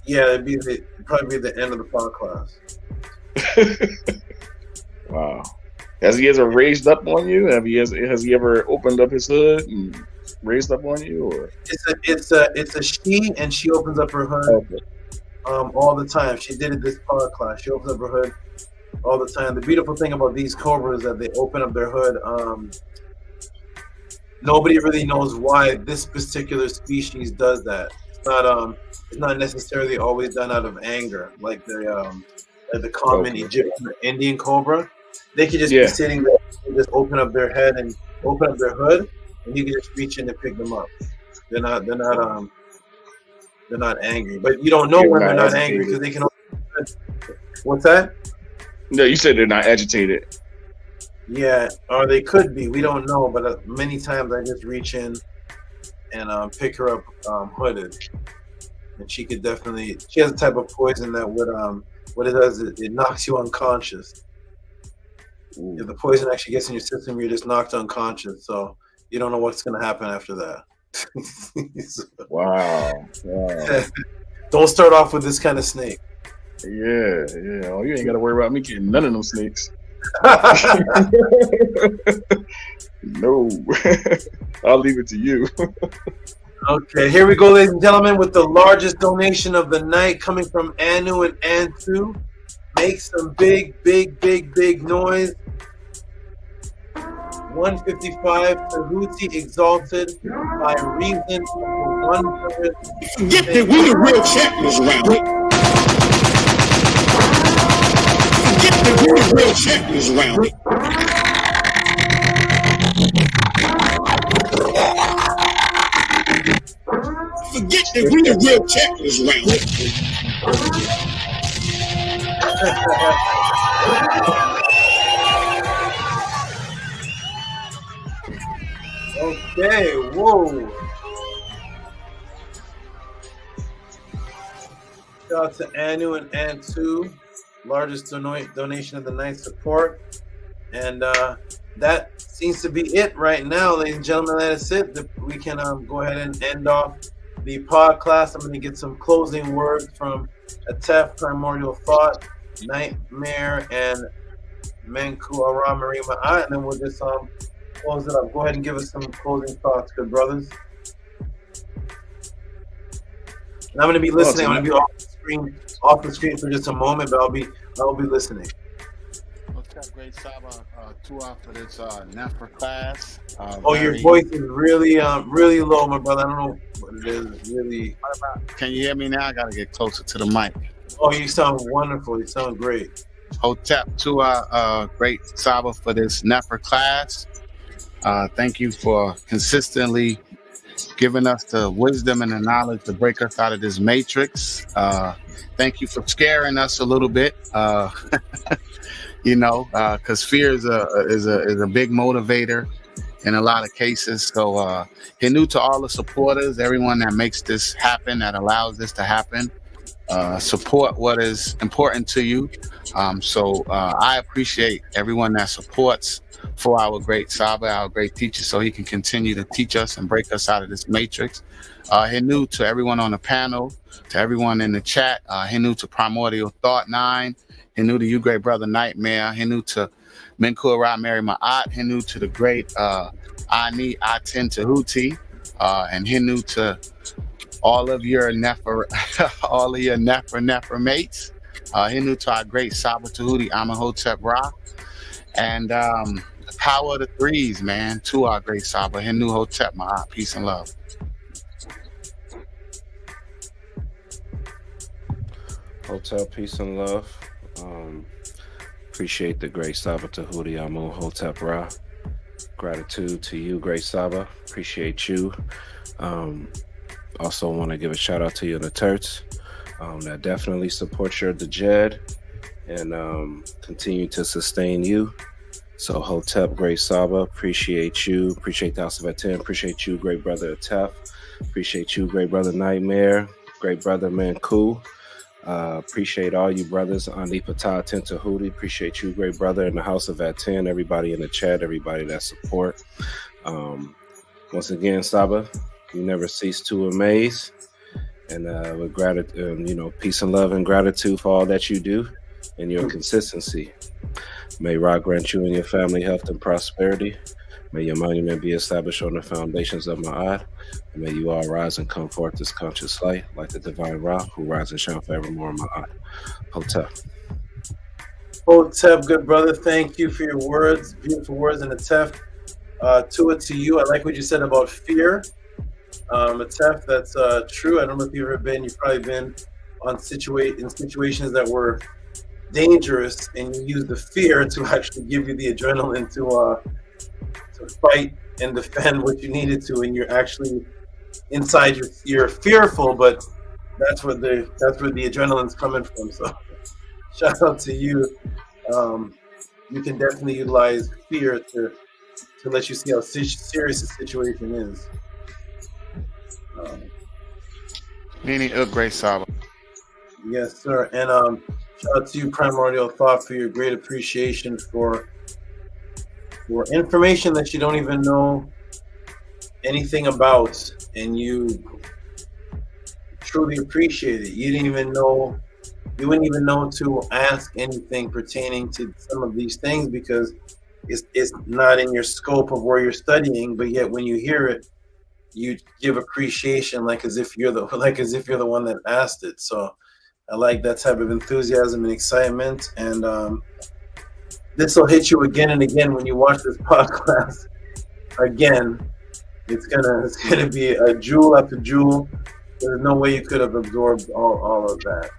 Yeah, it'd probably be the end of the podcast. Wow. Has he ever raised up on you? Has he ever opened up his hood and raised up on you? Or It's a she, and she opens up her hood all the time. She did it this podcast. She opens up her hood all the time. The beautiful thing about these cobras is that they open up their hood. Nobody really knows why this particular species does that. It's not necessarily always done out of anger, like the common Egyptian or Indian cobra. They could just be sitting there and just open up their head and open up their hood, and you can just reach in and pick them up. They're not angry, but you don't know when they're not angry because they can. What's that? No, you said they're not agitated. Yeah, or they could be. We don't know, but many times I just reach in and pick her up hooded, and she could definitely. She has a type of poison that would what it does is it knocks you unconscious. Ooh. If the poison actually gets in your system, you're just knocked unconscious. So you don't know what's going to happen after that. Wow. Don't start off with this kind of snake. Yeah. Oh, you ain't got to worry about me getting none of them snakes. No. I'll leave it to you. Okay, here we go, ladies and gentlemen, with the largest donation of the night coming from Anu and Antu. Make some big noise. 155 Tehuti exalted by reason of the 100. Forget that we the real champions around here. Forget that we the real champions around here. Forget that we the real champions around here. Okay, whoa. Shout out to Anu and Antu, largest donation of the night support. And that seems to be it right now, ladies and gentlemen. That is it. We can go ahead and end off the podcast. I'm going to get some closing words from Atef, Primordial Thought, Nightmare, and Menku Aramarima, and then we'll just close it up. Go ahead and give us some closing thoughts, good brothers. And I'm going to be listening. I'm going to be off the screen for just a moment, but I'll be listening. What's up, great SABA? 2 out for this NEFR class. Your voice is really low, my brother. I don't know what it is. Really. Can you hear me now? I gotta get closer to the mic. Oh, you sound wonderful. You sound great. Hotep to our great SABA for this NEFR class. Thank you for consistently giving us the wisdom and the knowledge to break us out of this matrix. Thank you for scaring us a little bit. Because fear is a big motivator in a lot of cases. So Henu to all the supporters, everyone that makes this happen, that allows this to happen. Support what is important to you. I appreciate everyone that supports for our great SABA, our great teacher, so he can continue to teach us and break us out of this matrix. Henu to everyone on the panel, to everyone in the chat. Henu to Primordial Thought 9. Henu to you, great brother Nightmare. Henu to Menku Ara Mary Ma'at. Henu to the great Ani Aten Tehuti. And Henu to all of your Nefer mates. Henu to our great SABA Tehuti Amenhotep Ra. And the power of the threes, man, to our great SABA. Henu Hotep Ma'at. Peace and love. Hotel, peace and love. Appreciate the great SABA Tehuti Amenhotep Ra. Gratitude to you, great SABA. Appreciate you. Also want to give a shout out to you, NETERTI, that definitely supports your Dejed and continue to sustain you. So Hotep, Great Saba, appreciate you. Appreciate the House of Atten. Appreciate you, great brother Atef. Appreciate you, great brother Nightmare. Great brother Manku. Appreciate all you brothers on the Patah Tehuti. Appreciate you, great brother in the House of Atten. Everybody in the chat, everybody that support. Once again, Saba, you never cease to amaze. And with gratitude, peace and love and gratitude for all that you do and your consistency. May Ra grant you and your family health and prosperity. May your monument be established on the foundations of Ma'at. And may you all rise and come forth as conscious light, like the divine Ra, who rises and shine forevermore in Ma'at. Hotep. Hotep, good brother, thank you for your words, beautiful words, and Atef. To you, I like what you said about fear. Atef, that's true. I don't know if you've ever been, you've probably been in situations that were dangerous, and you use the fear to actually give you the adrenaline to fight and defend what you needed to, and you're actually inside you're fearful, but that's where the adrenaline's coming from. So shout out to you. You can definitely utilize fear to let you see how serious the situation is. Great Saba. Yes, sir. And shout out to you, Primordial Thought, for your great appreciation for information that you don't even know anything about, and you truly appreciate it. You wouldn't even know to ask anything pertaining to some of these things because it's not in your scope of where you're studying, but yet when you hear it, you give appreciation as if you're the one that asked it. So I like that type of enthusiasm and excitement, and this will hit you again and again when you watch this podcast. Again, it's gonna be a jewel after jewel. There's no way you could have absorbed all of that,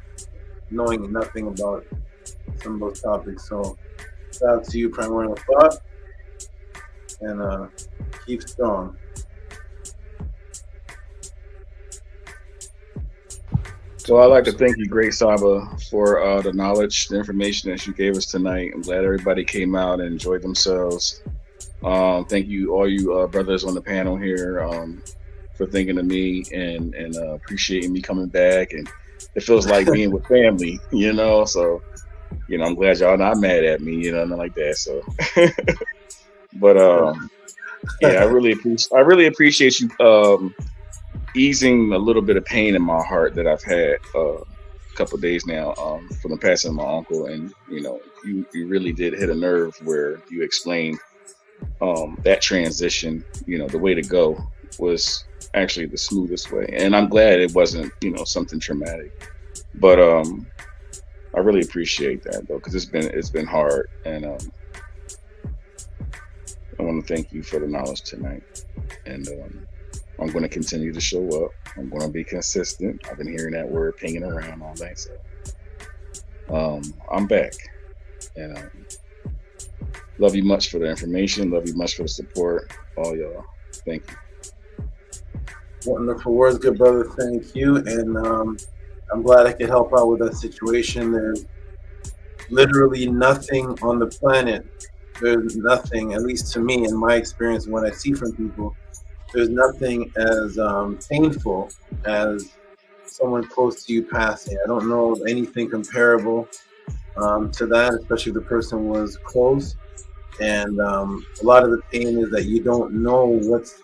knowing nothing about some of those topics. So shout out to you, Primordial Thought, and keep strong. So I'd like to thank you, Great Saba, for the knowledge, the information that you gave us tonight. I'm glad everybody came out and enjoyed themselves. Thank you, all you brothers on the panel here, for thinking of me and appreciating me coming back. And it feels like being with family, So, I'm glad y'all not mad at me, nothing like that. So, but yeah, I really appreciate you easing a little bit of pain in my heart that I've had a couple of days now from the passing of my uncle. And you really did hit a nerve where you explained that transition. The way to go was actually the smoothest way, and I'm glad it wasn't something traumatic. But I really appreciate that though, because it's been hard, and I want to thank you for the knowledge tonight. And I'm going to continue to show up. I'm going to be consistent. I've been hearing that word pinging around all day. So I'm back. And love you much for the information. Love you much for the support. All y'all. Thank you. Wonderful words, good brother. Thank you. And I'm glad I could help out with that situation. There's literally nothing on the planet. There's nothing, at least to me, in my experience, what I see from people, there's nothing as painful as someone close to you passing. I don't know of anything comparable to that, especially if the person was close. And a lot of the pain is that you don't know what's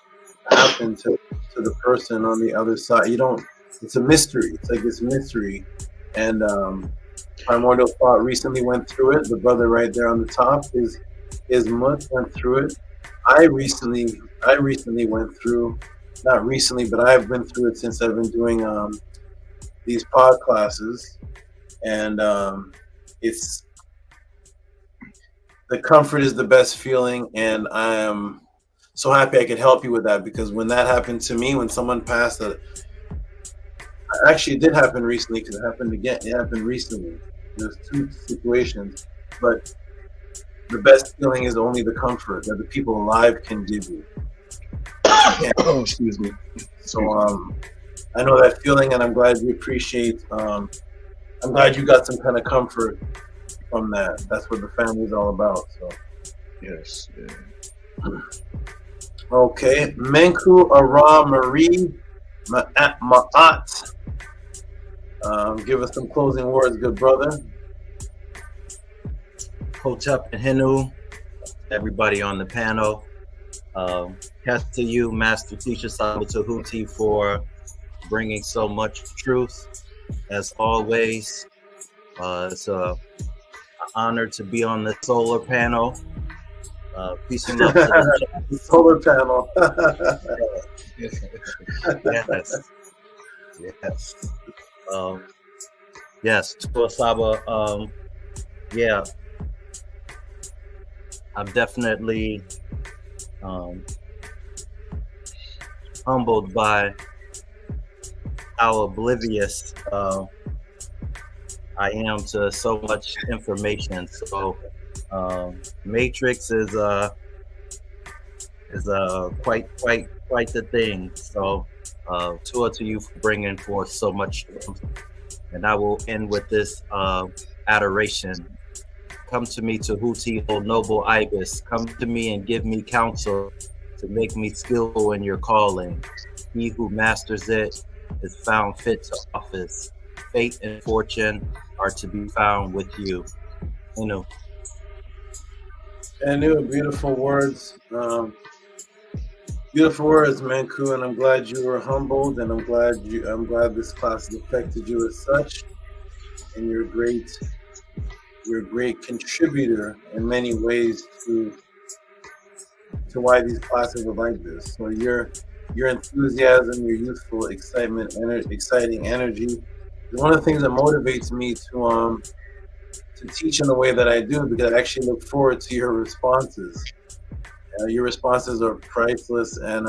happened to the person on the other side. It's a mystery. It's like this mystery. And Primordial Thought recently went through it. The brother right there on the top is Mut went through it. I recently went through, not recently, but I've been through it since I've been doing these pod classes, and it's the comfort is the best feeling, and I am so happy I could help you with that, because when that happened to me, when someone passed, actually it did happen recently, because it happened again. It happened recently. There's two situations, but the best feeling is only the comfort that the people alive can give you. Oh, excuse me. So I know that feeling, and I'm glad you appreciate. I'm glad you got some kind of comfort from that. That's what the family is all about. So Yes. Yeah. Okay. Menku Ara Marie Ma'at. Give us some closing words, good brother. Hotep and Henu, everybody on the panel. Thanks to you, Master Teacher Saba Tehuti, for bringing so much truth. As always, it's an honor to be on the solar panel. Peace and love to the chat. Solar panel. Yes. Yes. Yes, Tua Saba. Yeah. I'm definitely humbled by how oblivious I am to so much information. So Matrix is quite the thing. So Tua to you for bringing forth so much truth. And I will end with this adoration. Come to me, Tehuti, O noble ibis. Come to me and give me counsel to make me skillful in your calling. He who masters it is found fit to office. Fate and fortune are to be found with you. You know. And new beautiful words. Beautiful words, Menku, and I'm glad you were humbled, and I'm glad this class has affected you as such. And you're a great contributor in many ways to why these classes are like this. So your enthusiasm, your youthful excitement, exciting energy is one of the things that motivates me to teach in the way that I do, because I actually look forward to your responses. Your responses are priceless, and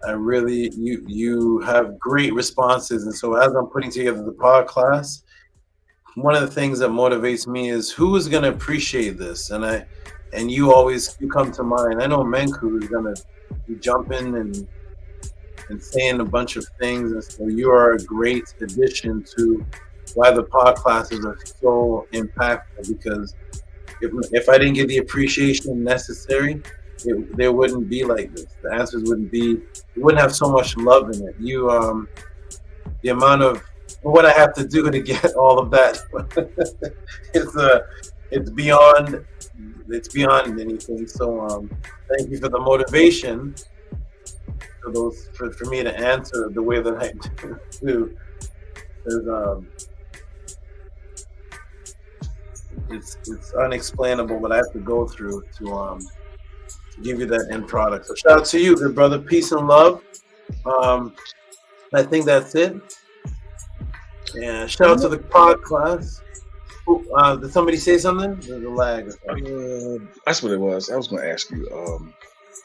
I really you have great responses. And so as I'm putting together the pod class, one of the things that motivates me is who is going to appreciate this, and you come to mind. I know Menku is going to be jumping and saying a bunch of things, and so you are a great addition to why the pod classes are so impactful, because if I didn't get the appreciation necessary, they wouldn't be like this. The answers wouldn't have so much love in it. The amount of what I have to do to get all of that, it's beyond anything. So thank you for the motivation for me to answer the way that I do. It's unexplainable what I have to go through to give you that end product. So shout out to you, good brother. Peace and love. I think that's it. Yeah, shout out to the pod class. Did somebody say something? There's a lag. That's what it was. I was going to ask you.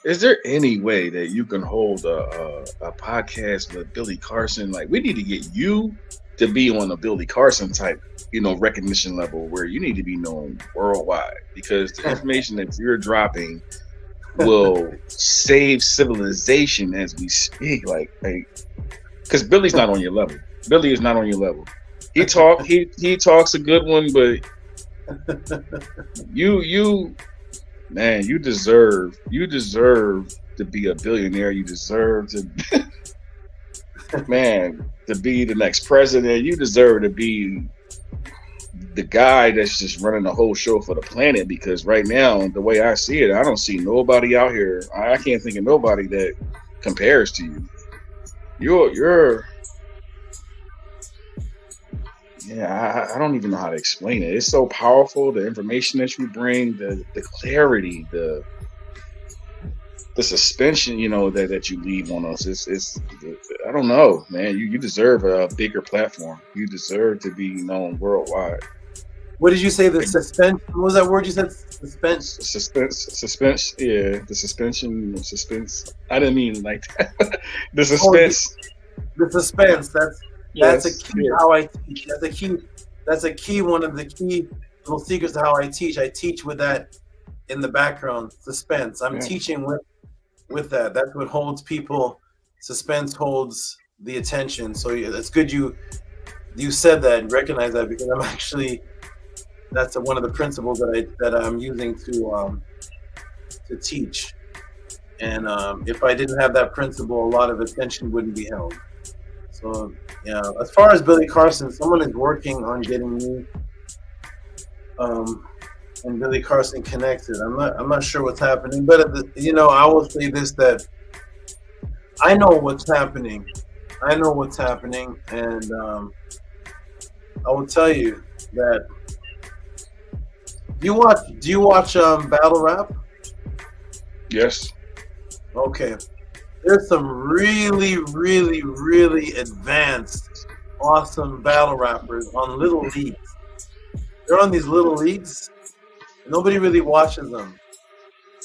Is there any way that you can hold a podcast with Billy Carson? Like, we need to get you to be on a Billy Carson type, recognition level where you need to be known worldwide, because the information that you're dropping will save civilization as we speak. Like, because Billy's not on your level. Billy is not on your level. He talks a good one, but you deserve to be a billionaire. You deserve to to be the next president. You deserve to be the guy that's just running the whole show for the planet, because right now, the way I see it, I don't see nobody out here. I can't think of nobody that compares to you. You're I don't even know how to explain it. It's so powerful, the information that you bring, the clarity, the suspension, that you leave on us. It's I don't know, man. You deserve a bigger platform. You deserve to be known worldwide. What did you say? The suspension? What was that word you said? Suspense. Suspense. Yeah, the suspension. Suspense. I didn't mean like that. The suspense. The suspense. That's a key how I teach. That's a key. One of the key little secrets to how I teach. I teach with that in the background. Suspense. I'm teaching with that. That's what holds people. Suspense holds the attention. So it's good you said that and recognize that, because I'm actually That's one of the principles that I'm using to teach. And if I didn't have that principle, a lot of attention wouldn't be held. So yeah, as far as Billy Carson, someone is working on getting me and Billy Carson connected. I'm not sure what's happening, but I will say this, that I know what's happening. I know what's happening, and I will tell you that. Do you watch battle rap? Yes. Okay. There's some really, really, really advanced, awesome battle rappers on little leagues. They're on these little leagues. Nobody really watches them.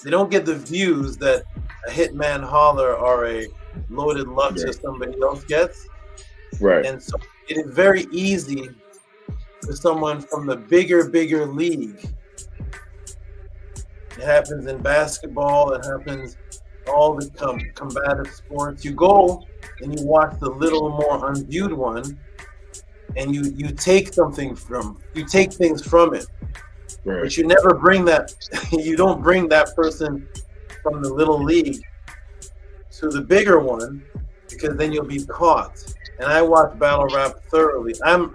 They don't get the views that a Hitman Holler or a Loaded Lux or somebody else gets. Right. And so it is very easy for someone from the bigger league. It happens in basketball. It happens all the combative sports. You go and you watch the little more unviewed one, and you take things from it. Right. But you never bring that. You don't bring that person from the little league to the bigger one, because then you'll be caught. And I watch battle rap thoroughly. I'm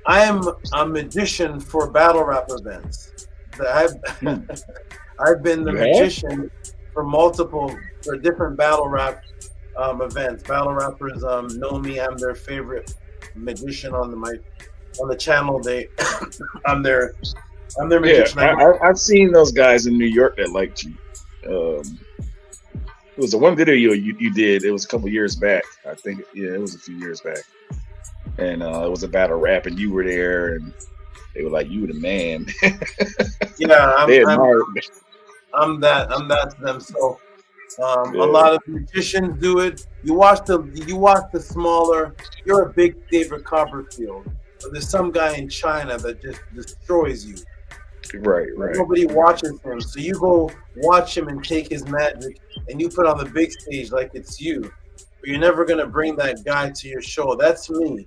a magician for battle rap events. I've been the magician for different battle rap events. Battle rappers know me. I'm their favorite magician on the channel. I'm their magician. Yeah, I've seen those guys in New York that liked you. It was the one video you did. It was a couple years back. I think, yeah, it was a few years back. And it was a battle rap, and you were there, and they were like, "You the man." Yeah, I'm that to them. So a lot of magicians do it. You watch the smaller. You're a big David Copperfield. But there's some guy in China that just destroys you. Right. Nobody watches him, so you go watch him and take his magic, and you put on the big stage like it's you. But you're never gonna bring that guy to your show. That's me.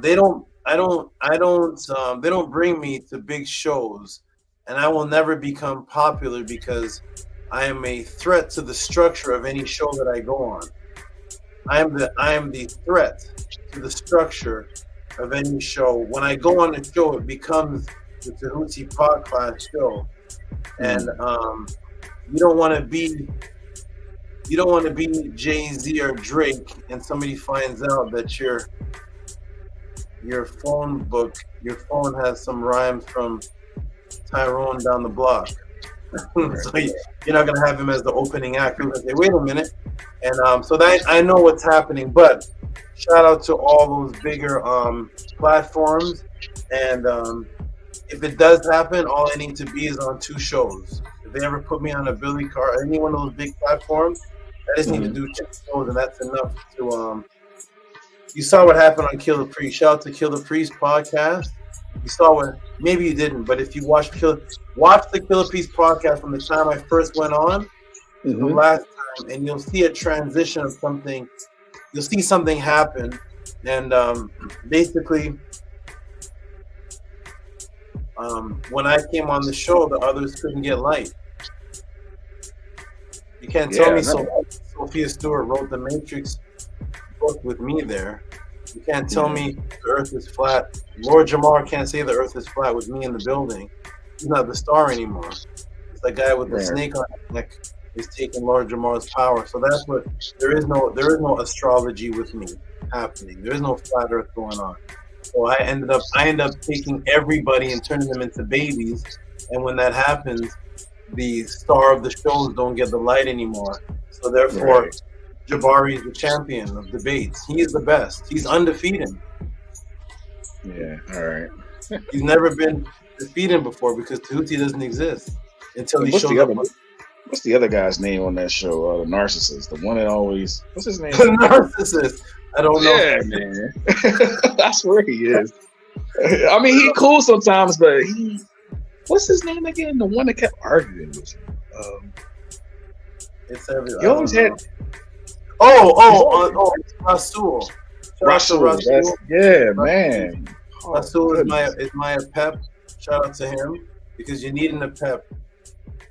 They don't bring me to big shows, and I will never become popular because I am a threat to the structure of any show that I go on. I am the threat to the structure of any show. When I go on a show, it becomes the Tehuti PODCLASS show, and you don't want to be Jay-Z or Drake, and somebody finds out that your phone has some rhymes from Tyrone down the block. So you're not gonna have him as the opening act. You're gonna say, wait a minute, and so that I know what's happening. But shout out to all those bigger platforms, and if it does happen, all I need to be is on 2 shows. If they ever put me on a Billy Carr, any one of those big platforms, I just need to do 2 shows, and that's enough to. You saw what happened on Killer Priest. Shout out to Killer Priest podcast. You saw what, maybe you didn't, but if you watch the Killer Priest podcast from the time I first went on to the last time, and you'll see a transition of something. You'll see something happen, and basically. When I came on the show, the others couldn't get light. You can't tell me Sophia Stewart wrote the Matrix book with me there. You can't tell me the Earth is flat. Lord Jamar can't say the Earth is flat with me in the building. He's not the star anymore. It's the guy with the snake on his neck is taking Lord Jamar's power. So that's what there is no astrology with me happening. There is no flat Earth going on. So I end up taking everybody and turning them into babies, and when that happens, the star of the shows don't get the light anymore. So therefore, Jabari is the champion of debates. He is the best. He's undefeated. Yeah, all right. He's never been defeated before because Tehuti doesn't exist until he shows up. What's the other guy's name on that show? The narcissist, the one that always. What's his name? The narcissist. I don't know. Yeah, man. I swear he is. I mean, he cool sometimes, but what's his name again? The one that kept arguing with him. It's everything. He always had. Rasul. Rasul. Yeah, man. Rasul is my APEP. Shout out to him because you need an APEP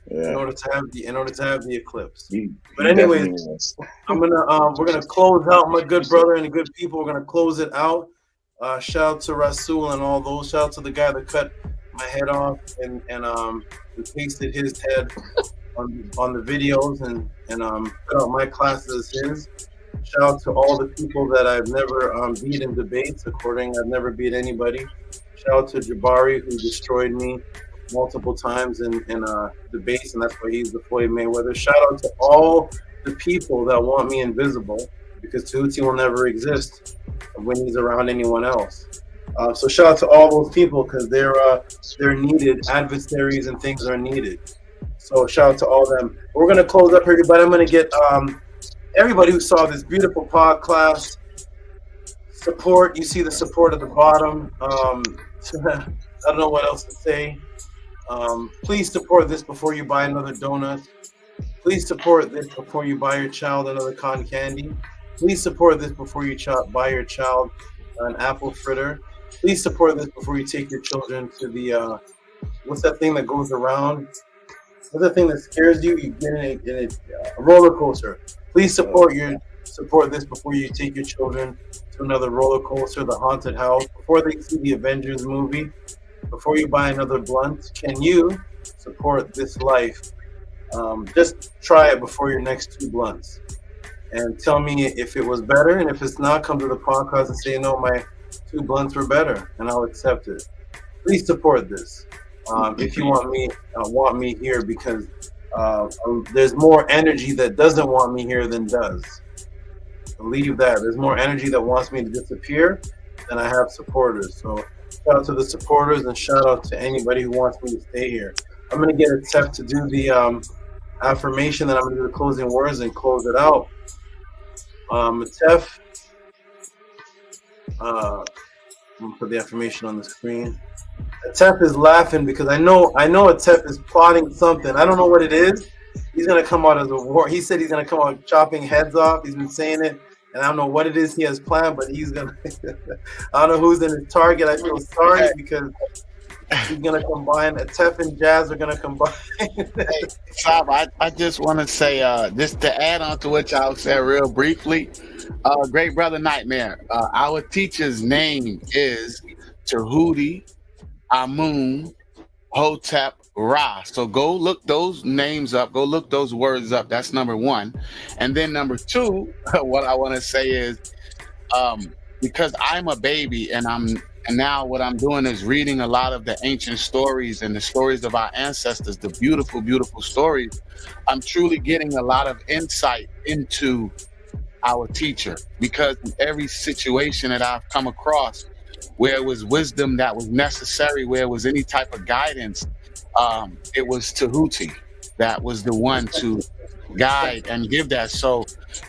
in order to have the Eclipse. But anyways, we're gonna close out, my good brother and the good people. We're gonna close it out. Shout out to Rasul and all those. Shout out to the guy that cut my head off and pasted his head on the videos and put out my classes as his. Shout out to all the people that I've never beat in debates. I've never beat anybody. Shout out to Jabari, who destroyed me multiple times in debates, and that's why he's the Floyd Mayweather. Shout out to all the people that want me invisible, because Tehuti will never exist when he's around anyone else. So shout out to all those people because they're needed. Adversaries and things are needed. So shout out to all them. We're gonna close up, everybody. I'm gonna get everybody who saw this beautiful podcast support. You see the support at the bottom. I don't know what else to say. Please support this before you buy another donut. Please support this before you buy your child another cotton candy. Please support this before you buy your child an apple fritter. Please support this before you take your children to the what's that thing that goes around? What's the thing that scares you? You get in a roller coaster. Please support this before you take your children to another roller coaster, the haunted house, before they see the Avengers movie, before you buy another blunt. Can you support this life? Just try it before your next 2 blunts and tell me if it was better. And if it's not, come to the podcast and say, no, my 2 blunts were better, and I'll accept it. Please support this. If you want me here, because there's more energy that doesn't want me here than does. Believe that. There's more energy that wants me to disappear than I have supporters. So shout out to the supporters and shout out to anybody who wants me to stay here. I'm going to get Tef to do the affirmation, then I'm going to do the closing words and close it out. Tef, I'm going to put the affirmation on the screen. Atep is laughing because I know Atep is plotting something. I don't know what it is. He's gonna come out as a war. He said he's gonna come out chopping heads off. He's been saying it, and I don't know what it is he has planned, but he's gonna. I don't know who's in his target. I feel sorry because he's gonna combine. Atep and Jazz are gonna combine. Hey, Saba, I just want to say, just to add on to what y'all said real briefly, great brother Nightmare. Our teacher's name is Tehuti Amun Hotep Ra. So go look those names up, go look those words up. That's number 1. And then number 2, what I want to say is, because I'm a baby and now what I'm doing is reading a lot of the ancient stories and the stories of our ancestors, the beautiful, beautiful stories. I'm truly getting a lot of insight into our teacher, because in every situation that I've come across where it was wisdom that was necessary, where it was any type of guidance, it was Tehuti that was the one to guide and give that. So,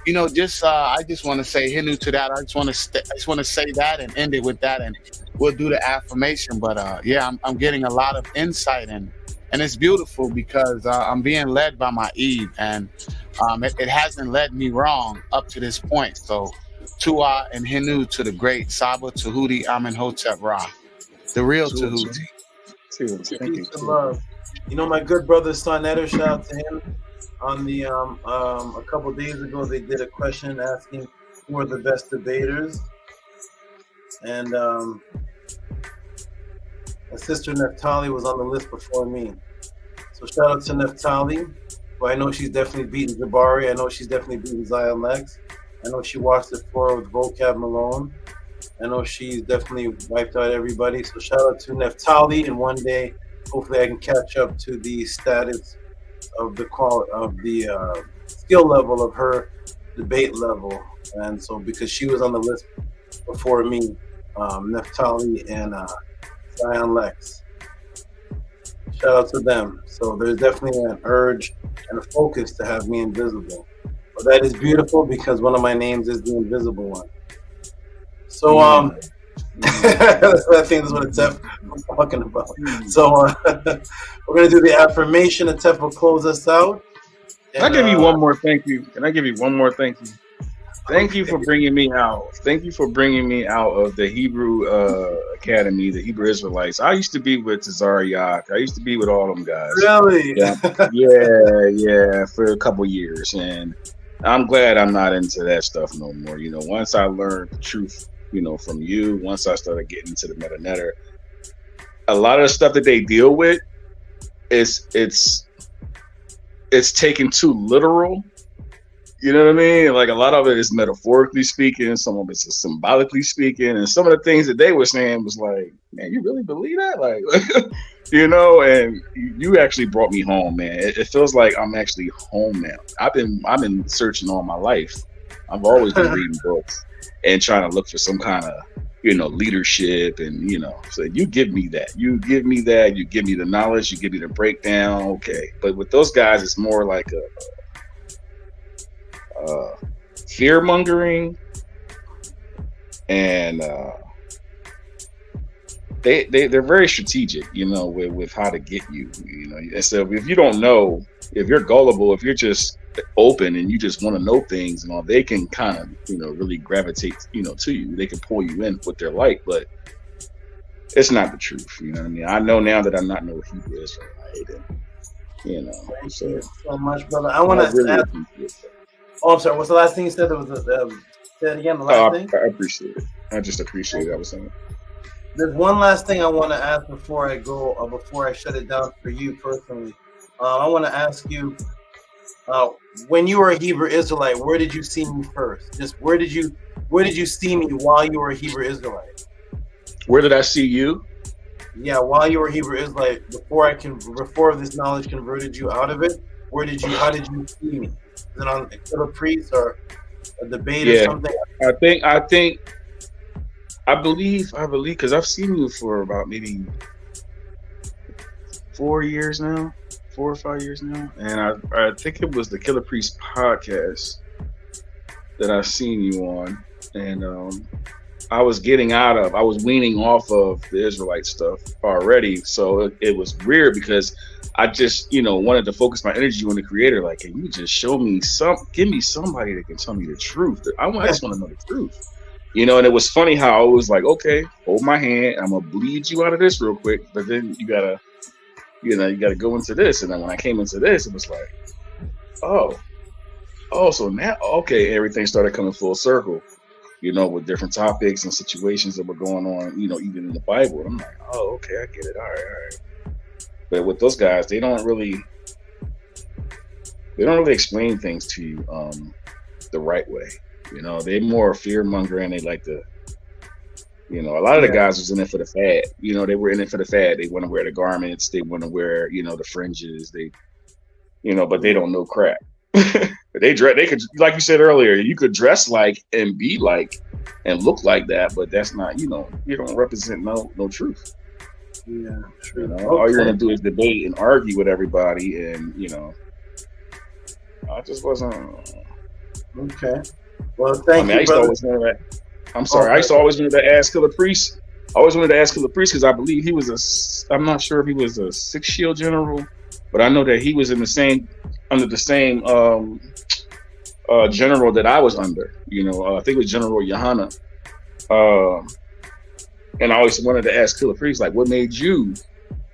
I just want to say Hindu to that. I just want to say that and end it with that, and we'll do the affirmation. But I'm getting a lot of insight, and it's beautiful because I'm being led by my Eve, and it hasn't led me wrong up to this point. So Tua and Hindu to the great Saba Tehuti Amenhotep Ra, the real Tehuti. Peace and love. My good brother Sonetter, shout out to him. On the a couple days ago, they did a question asking who are the best debaters, and my sister Neftali was on the list before me. So shout out to Neftali. Well, I know she's definitely beaten Jabari. I know she's definitely beaten Zion Lex. I know she watched the floor with Vocab Malone. I know she's definitely wiped out everybody. So shout out to Neftali, and one day, hopefully, I can catch up to the status of the skill level of her debate level. And so, because she was on the list before me, Neftali and Zion Lex. Shout out to them. So there's definitely an urge and a focus to have me invisible. But that is beautiful because one of my names is the invisible one. So I think that's what Atef was talking about. So we're gonna do the affirmation. Atef will close us out. Can I give you one more thank you? Can I give you one more thank you? Thank you for bringing me out. Thank you for bringing me out of the Hebrew Academy, the Hebrew Israelites. I used to be with Tazariak. I used to be with all them guys. Really? Yeah, for a couple years, and I'm glad I'm not into that stuff no more. You know, once I learned the truth, you know, from you, once I started getting into the meta-netter, a lot of the stuff that they deal with it's taken too literal. You know what I mean? Like a lot of it is metaphorically speaking, some of it's symbolically speaking, and some of the things that they were saying was like, man, you really believe that? Like, you know, and you actually brought me home, man. It feels like I'm actually home now. I've been searching all my life. I've always been reading books and trying to look for some kind of, you know, leadership, and, you know, so you give me that. You give me that. You give me the knowledge. You give me the breakdown. Okay. But with those guys, it's more like a fear mongering, and they're very strategic, you know, with how to get you, you know. And so if you don't know, if you're gullible, if you're just open and you just want to know things and all, they can kind of, you know, really gravitate, you know, to you. They can pull you in with their light, but it's not the truth. You know what I mean? I know now that I'm not no Hebrew Israelite, and, you know. Thank you so much, brother. I want to really ask. Oh, I'm sorry. What's the last thing you said? There was say it again. The last thing. I appreciate it. I just appreciate it. I was saying. There's one last thing I want to ask before I go, before I shut it down for you personally. I want to ask you, when you were a Hebrew Israelite, where did you see me first? Just where did you see me while you were a Hebrew Israelite? Where did I see you? Yeah, while you were a Hebrew Israelite, before this knowledge converted you out of it, how did you see me? Is it on a priest or a debate or something? I believe, because I've seen you for about maybe 4 years now, 4 or 5 years now, and I think it was the Killer Priest podcast that I've seen you on, and I was weaning off of the Israelite stuff already, so it was weird because I just, you know, wanted to focus my energy on the Creator. Like, can you just show me give me somebody that can tell me the truth? I just want to know the truth, you know. And it was funny how I was like, okay, hold my hand, I'm gonna bleed you out of this real quick, but then you gotta go into this. And then when I came into this, it was like, oh, so now, okay, everything started coming full circle, you know, with different topics and situations that were going on, you know, even in the Bible. And I'm like, oh, okay, I get it. All right. But with those guys, they don't really explain things to you the right way. You know, they more fear mongering. They like to, you know, a lot of the guys was in it for the fad. You know, they were in it for the fad. They want to wear the garments. They want to wear, you know, the fringes. They, you know, but they don't know crap. They could, like you said earlier, you could dress like and be like and look like that, but that's not, you know, you don't represent no truth. Yeah, true. You know, all you want to do is debate and argue with everybody, and, you know, I just wasn't. Okay. Well, thank you, brother. I'm sorry. I used to always wanted to ask Killer Priest. I always wanted to ask Killer Priest because I believe he was I'm not sure if he was a 6 shield general, but I know that he was under the same general that I was under. You know, I think it was General Yohana. And I always wanted to ask Killer Priest, like, what made you,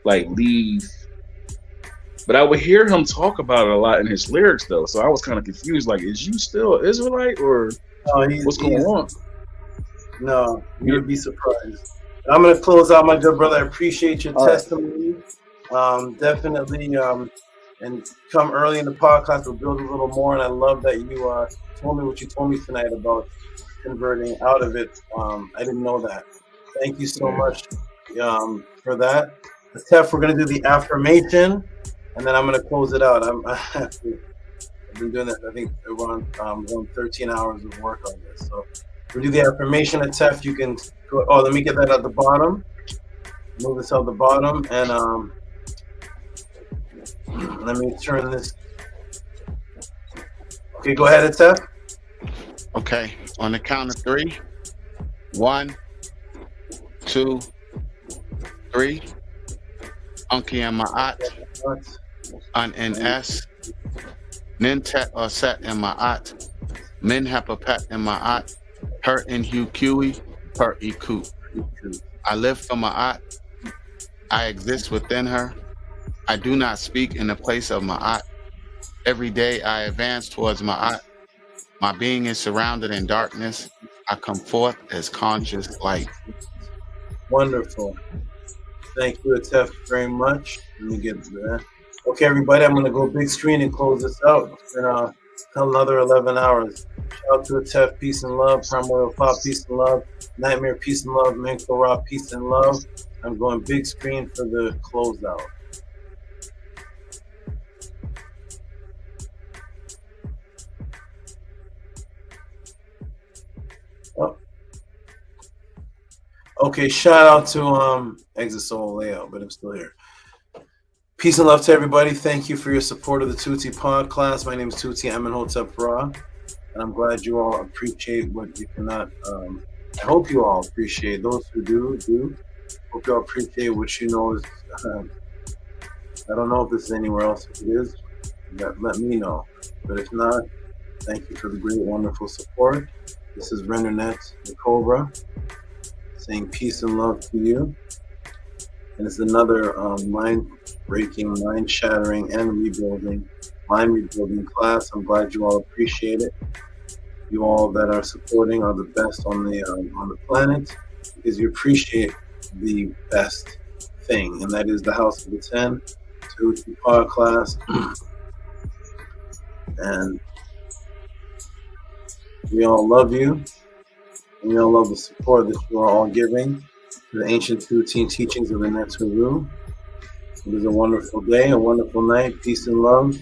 like, leave? But I would hear him talk about it a lot in his lyrics, though. So I was kind of confused. Like, is you still an Israelite, or what's going on? No, you would be surprised. I'm going to close out, my good brother. I appreciate your testimony. Definitely, and come early in the podcast. We'll build a little more. And I love that you told me what you told me tonight about converting out of it. I didn't know that. Thank you so much for that. Tef, we're going to do the affirmation, and then I'm going to close it out. I've been doing this, I think, around 13 hours of work on this. So we'll do the affirmation. Tef, you can go. Oh, let me get that at the bottom. Move this out the bottom, and let me turn this. Okay, go ahead, Tef. Okay, on the count of 3. 1, 2, 3. Unki and Ma'at. An NS. Nintet or set and Ma'at. Min Hapapet and Ma'at, her in Hu Kiwi, per Iku. I live for Ma'at. I exist within her. I do not speak in the place of Ma'at. Every day I advance towards Ma'at. My being is surrounded in darkness. I come forth as conscious light. Wonderful. Thank you, Atef, very much. Let me get there. Okay, everybody, I'm going to go big screen and close this out. It's been another 11 hours. Shout out to Atef, peace and love. Primordial Pop, peace and love. Nightmare, peace and love. Manko Ra, peace and love. I'm going big screen for the closeout. Oh. Okay, shout out to Exit Soul Layout, but I'm still here. Peace and love to everybody. Thank you for your support of the Tehuti podcast. My name is Tehuti Amenhotep Ra, and I'm glad you all appreciate what you cannot. I hope you all appreciate. Those who do. Hope you all appreciate what you know is. I don't know if this is anywhere else. If it is, let me know. But if not, thank you for the great, wonderful support. This is RENNET, the Cobra, saying peace and love to you. And it's another mind-breaking, mind-shattering, and mind-rebuilding class. I'm glad you all appreciate it. You all that are supporting are the best on the planet because you appreciate the best thing, and that is the House of the 10, Tehuti podcast. And we all love you, and we all love the support that you are all giving to the ancient Tehuti teachings of the NETERTI. It is a wonderful day, a wonderful night. Peace and love.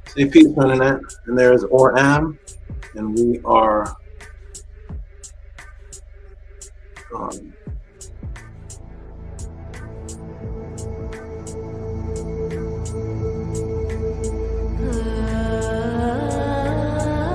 Say peace, RENNET. And there is Or-Am, and we are gone.